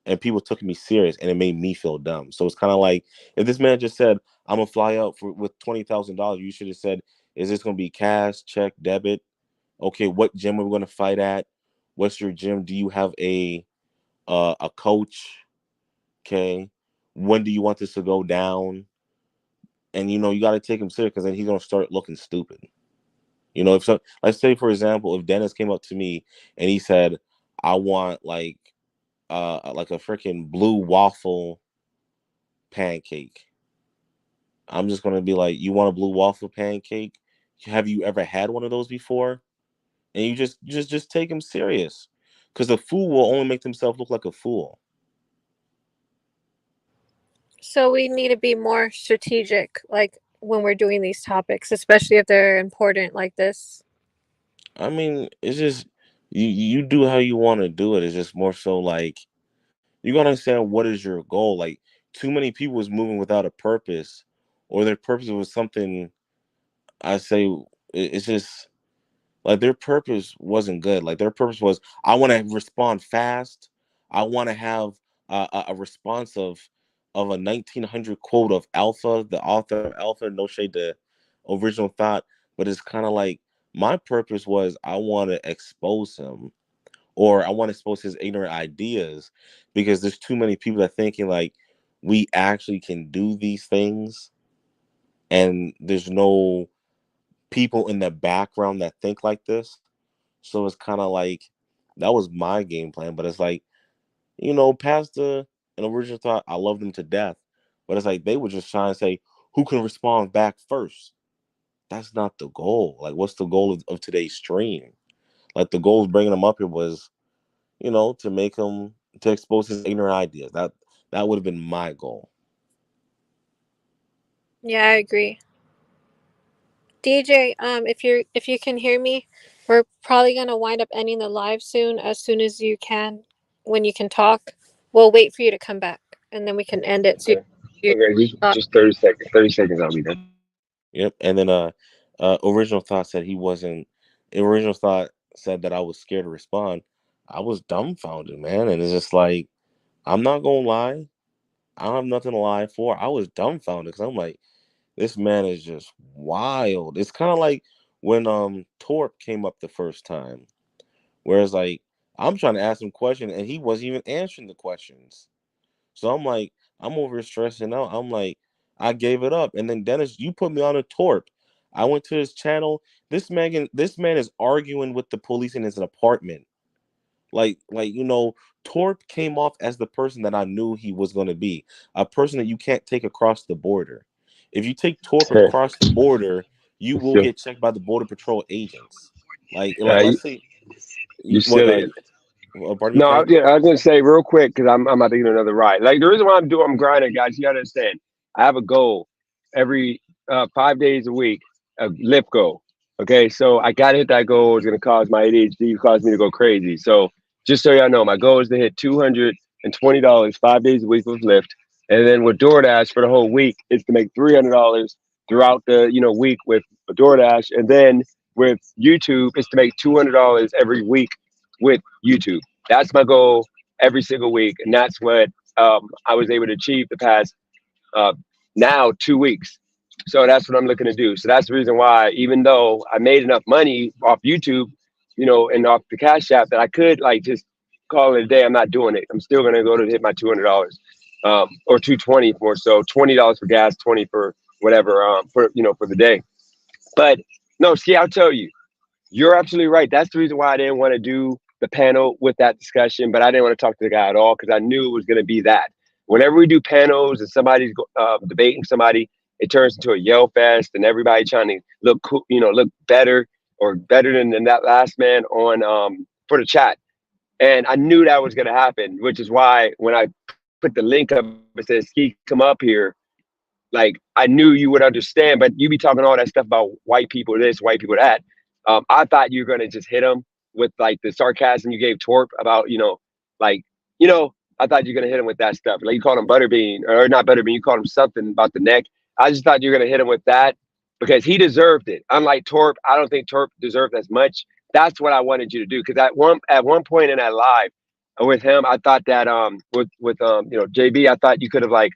and people took me serious, and it made me feel dumb. So it's kind of like if this man just said, "I'm gonna fly out with $20,000," you should have said, "Is this gonna be cash, check, debit? Okay, what gym are we gonna fight at? What's your gym? Do you have a coach? Okay, when do you want this to go down?" And you got to take him serious because then he's gonna start looking stupid. If so, let's say for example, if Dennis came up to me and he said, "I want like a freaking blue waffle pancake," I'm just gonna be like, "You want a blue waffle pancake? Have you ever had one of those before?" And you just take him serious, because the fool will only make themselves look like a fool. So we need to be more strategic, like when we're doing these topics, especially if they're important like this. I mean, it's just you do how you want to do it. It's just more so like you gotta understand what is your goal. Like too many people is moving without a purpose, or their purpose was something. I say it's just like their purpose wasn't good. Like their purpose was, I want to respond fast. I want to have a response of a 1900 quote of Alpha, the author of Alpha. No shade to original thought, but it's kind of like my purpose was I want to expose him, or I want to expose his ignorant ideas, because there's too many people that thinking like we actually can do these things, and there's no people in the background that think like this. So it's kind of like that was my game plan. But it's like, past an original thought, I love them to death. But it's like they were just trying to say who can respond back first. That's not the goal. Like, what's the goal of today's stream? Like, the goal of bringing them up here was, to make him to expose his ignorant ideas. That would have been my goal. Yeah, I agree. DJ, if you can hear me, we're probably gonna wind up ending the live soon. As soon as you can, when you can talk, we'll wait for you to come back, and then we can end it. So Okay, just 30 seconds. 30 seconds, I'll be done. Yep. And then original thought said he wasn't. Original thought said that I was scared to respond. I was dumbfounded, man. And it's just like, I'm not gonna lie, I don't have nothing to lie for. I was dumbfounded because I'm like, this man is just wild. It's kind of like when Torp came up the first time, whereas like I'm trying to ask him questions and he wasn't even answering the questions. So I'm like, I'm over stressing out. I'm like, I gave it up. And then Dennis, you put me on a Torp. I went to his channel. This man is arguing with the police in his apartment. Like Torp came off as the person that I knew he was going to be, a person that you can't take across the border. If you take Torp across the border, you will Still, get checked by the border patrol agents. Like let's say you what silly. pardon me, No, Frank? I was gonna say real quick because I'm about to get another ride. Like the reason why I'm grinding, guys. You gotta understand. I have a goal every 5 days a week, a lift goal. Okay, so I gotta hit that goal. It's gonna cause my ADHD, cause me to go crazy. So just so y'all know, my goal is to hit $220 5 days a week with Lyft, and then with DoorDash for the whole week is to make $300 throughout the week with DoorDash, and then with YouTube is to make $200 every week with YouTube. That's my goal every single week, and that's what I was able to achieve the past now 2 weeks. So that's what I'm looking to do. So that's the reason why, even though I made enough money off YouTube, and off the Cash App, that I could like just call it a day. I'm not doing it. I'm still gonna go to hit my $200, or 220 more. So $20 for gas, 20 for whatever, for the day. But no, see, I'll tell you. You're absolutely right. That's the reason why I didn't want to do the panel with that discussion, but I didn't want to talk to the guy at all because I knew it was going to be that. Whenever we do panels and somebody's debating somebody, it turns into a yell fest and everybody trying to look cool, look better or better than that last man on for the chat. And I knew that was going to happen, which is why when I put the link up, it says, "Ski, come up here." Like I knew you would understand, but you be talking all that stuff about white people this, white people that. I thought you were gonna just hit him with like the sarcasm you gave Torp about, like, I thought you were gonna hit him with that stuff. Like you called him Butterbean, or not Butterbean, you called him something about the neck. I just thought you were gonna hit him with that because he deserved it. Unlike Torp, I don't think Torp deserved as much. That's what I wanted you to do. Because at one point in that live with him, I thought that with JB, I thought you could have like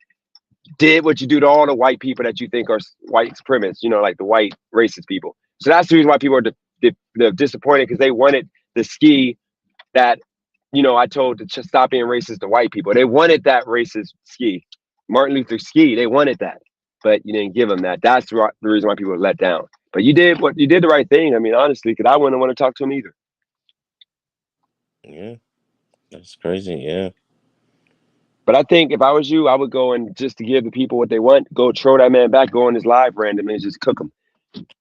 did what you do to all the white people that you think are white supremacists, like the white racist people. So that's the reason why people are they're disappointed because they wanted the ski that, I told to just stop being racist to white people. They wanted that racist ski, Martin Luther ski. They wanted that, but you didn't give them that. That's the reason why people were let down. But you did the right thing. I mean, honestly, because I wouldn't want to talk to him either. Yeah, that's crazy. Yeah. But I think if I was you, I would go and just to give the people what they want, go throw that man back, go on his live randomly and just cook him.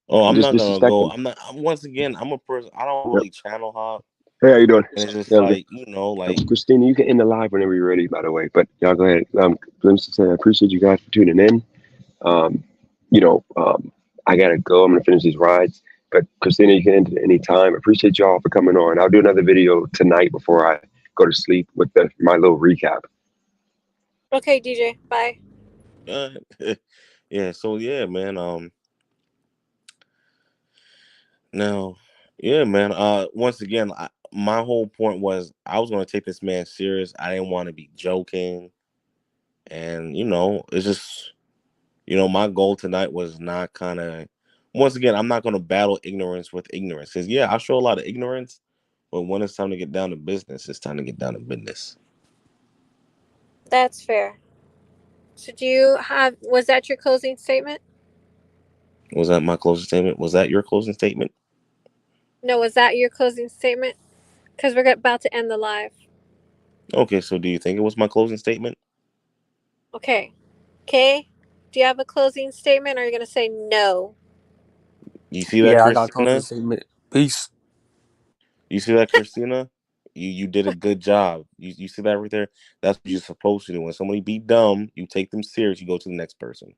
Oh, I'm Just not gonna disrespect go. him. I'm not. Once again, I'm a person. I don't Yep. really channel hop, Hey, how you doing? and it's just Yeah, like like Christina, you can end the live whenever you're ready, by the way. But y'all go ahead. Let me just say I appreciate you guys for tuning in. Um, I gotta go. I'm gonna finish these rides. But Christina, you can end at any time. Appreciate y'all for coming on. I'll do another video tonight before I go to sleep with my little recap. Okay, DJ. Bye. yeah. So yeah, man. Now, yeah, man. Once again, my whole point was I was gonna take this man serious. I didn't want to be joking, and it's just my goal tonight was not kind of. Once again, I'm not gonna battle ignorance with ignorance. Because yeah, I show a lot of ignorance, but when it's time to get down to business, it's time to get down to business. That's fair. So was that your closing statement? Was that my closing statement? Was that your closing statement? No, was that your closing statement? Because we're about to end the live. Okay, so do you think it was my closing statement? Okay. Okay. Do you have a closing statement or are you going to say no? You see that, Yeah, I got a closing Christina? statement. Peace. You see that, Christina? You did a good job. You see that right there? That's what you're supposed to do. When somebody be dumb, you take them serious. You go to the next person.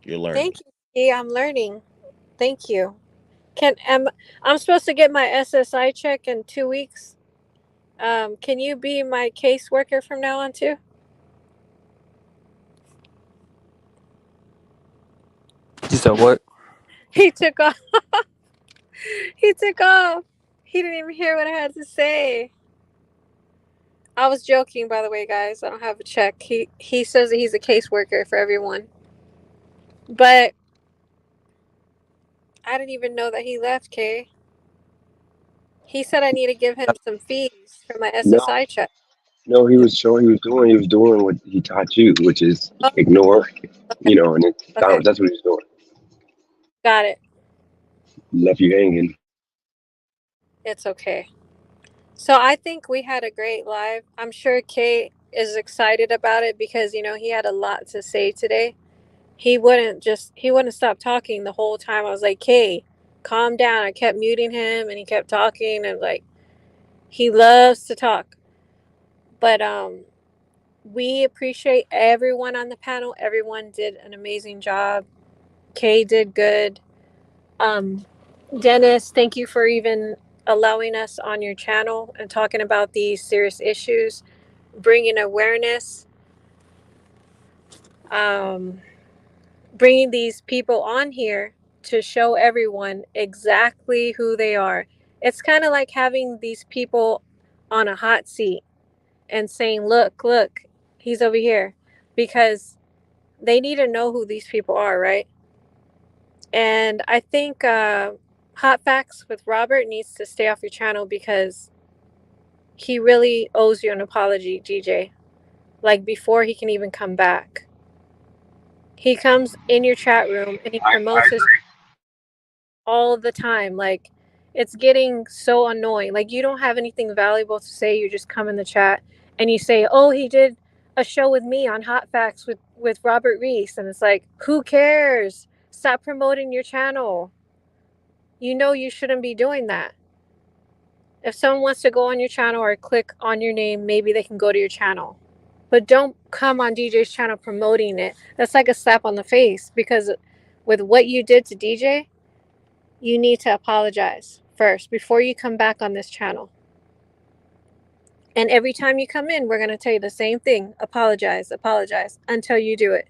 You're learning. Thank you. Yeah, I'm learning. Thank you. I'm supposed to get my SSI check in 2 weeks. Can you be my caseworker from now on too? You said what? He took off. He took off. He didn't even hear what I had to say. I was joking, by the way, guys. I don't have a check. He says that he's a caseworker for everyone. But I didn't even know that he left, Kay. He said I need to give him some fees for my No, SSI check. no, he was doing what he taught you, which is Oh, ignore, okay. and Okay. that's what he was doing. Got it. Left you hanging. It's okay. So I think we had a great live. I'm sure Kay is excited about it because, he had a lot to say today. He wouldn't stop talking the whole time. I was like, Kay, calm down. I kept muting him and he kept talking and he loves to talk. But we appreciate everyone on the panel. Everyone did an amazing job. Kay did good. Dennis, thank you for even allowing us on your channel and talking about these serious issues, bringing awareness, um, bringing these people on here to show everyone exactly who they are. It's kind of like having these people on a hot seat and saying, look, he's over here, because they need to know who these people are, right? And I think Hot Facts with Robert needs to stay off your channel, because he really owes you an apology, DJ. Like, before he can even come back. He comes in your chat room and he promotes his all the time. Like, it's getting so annoying. Like, you don't have anything valuable to say. You just come in the chat and you say, oh, he did a show with me on Hot Facts with Robert Reese. And it's like, who cares? Stop promoting your channel. You know you shouldn't be doing that. If someone wants to go on your channel or click on your name, maybe they can go to your channel. But don't come on DJ's channel promoting it. That's like a slap on the face, because with what you did to DJ, you need to apologize first before you come back on this channel. And every time you come in, we're going to tell you the same thing. Apologize until you do it.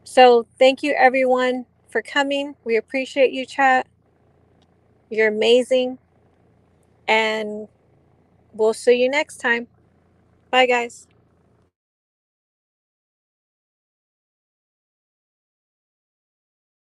So thank you, everyone, for coming. We appreciate you, chat. You're amazing. And we'll see you next time. Bye, guys.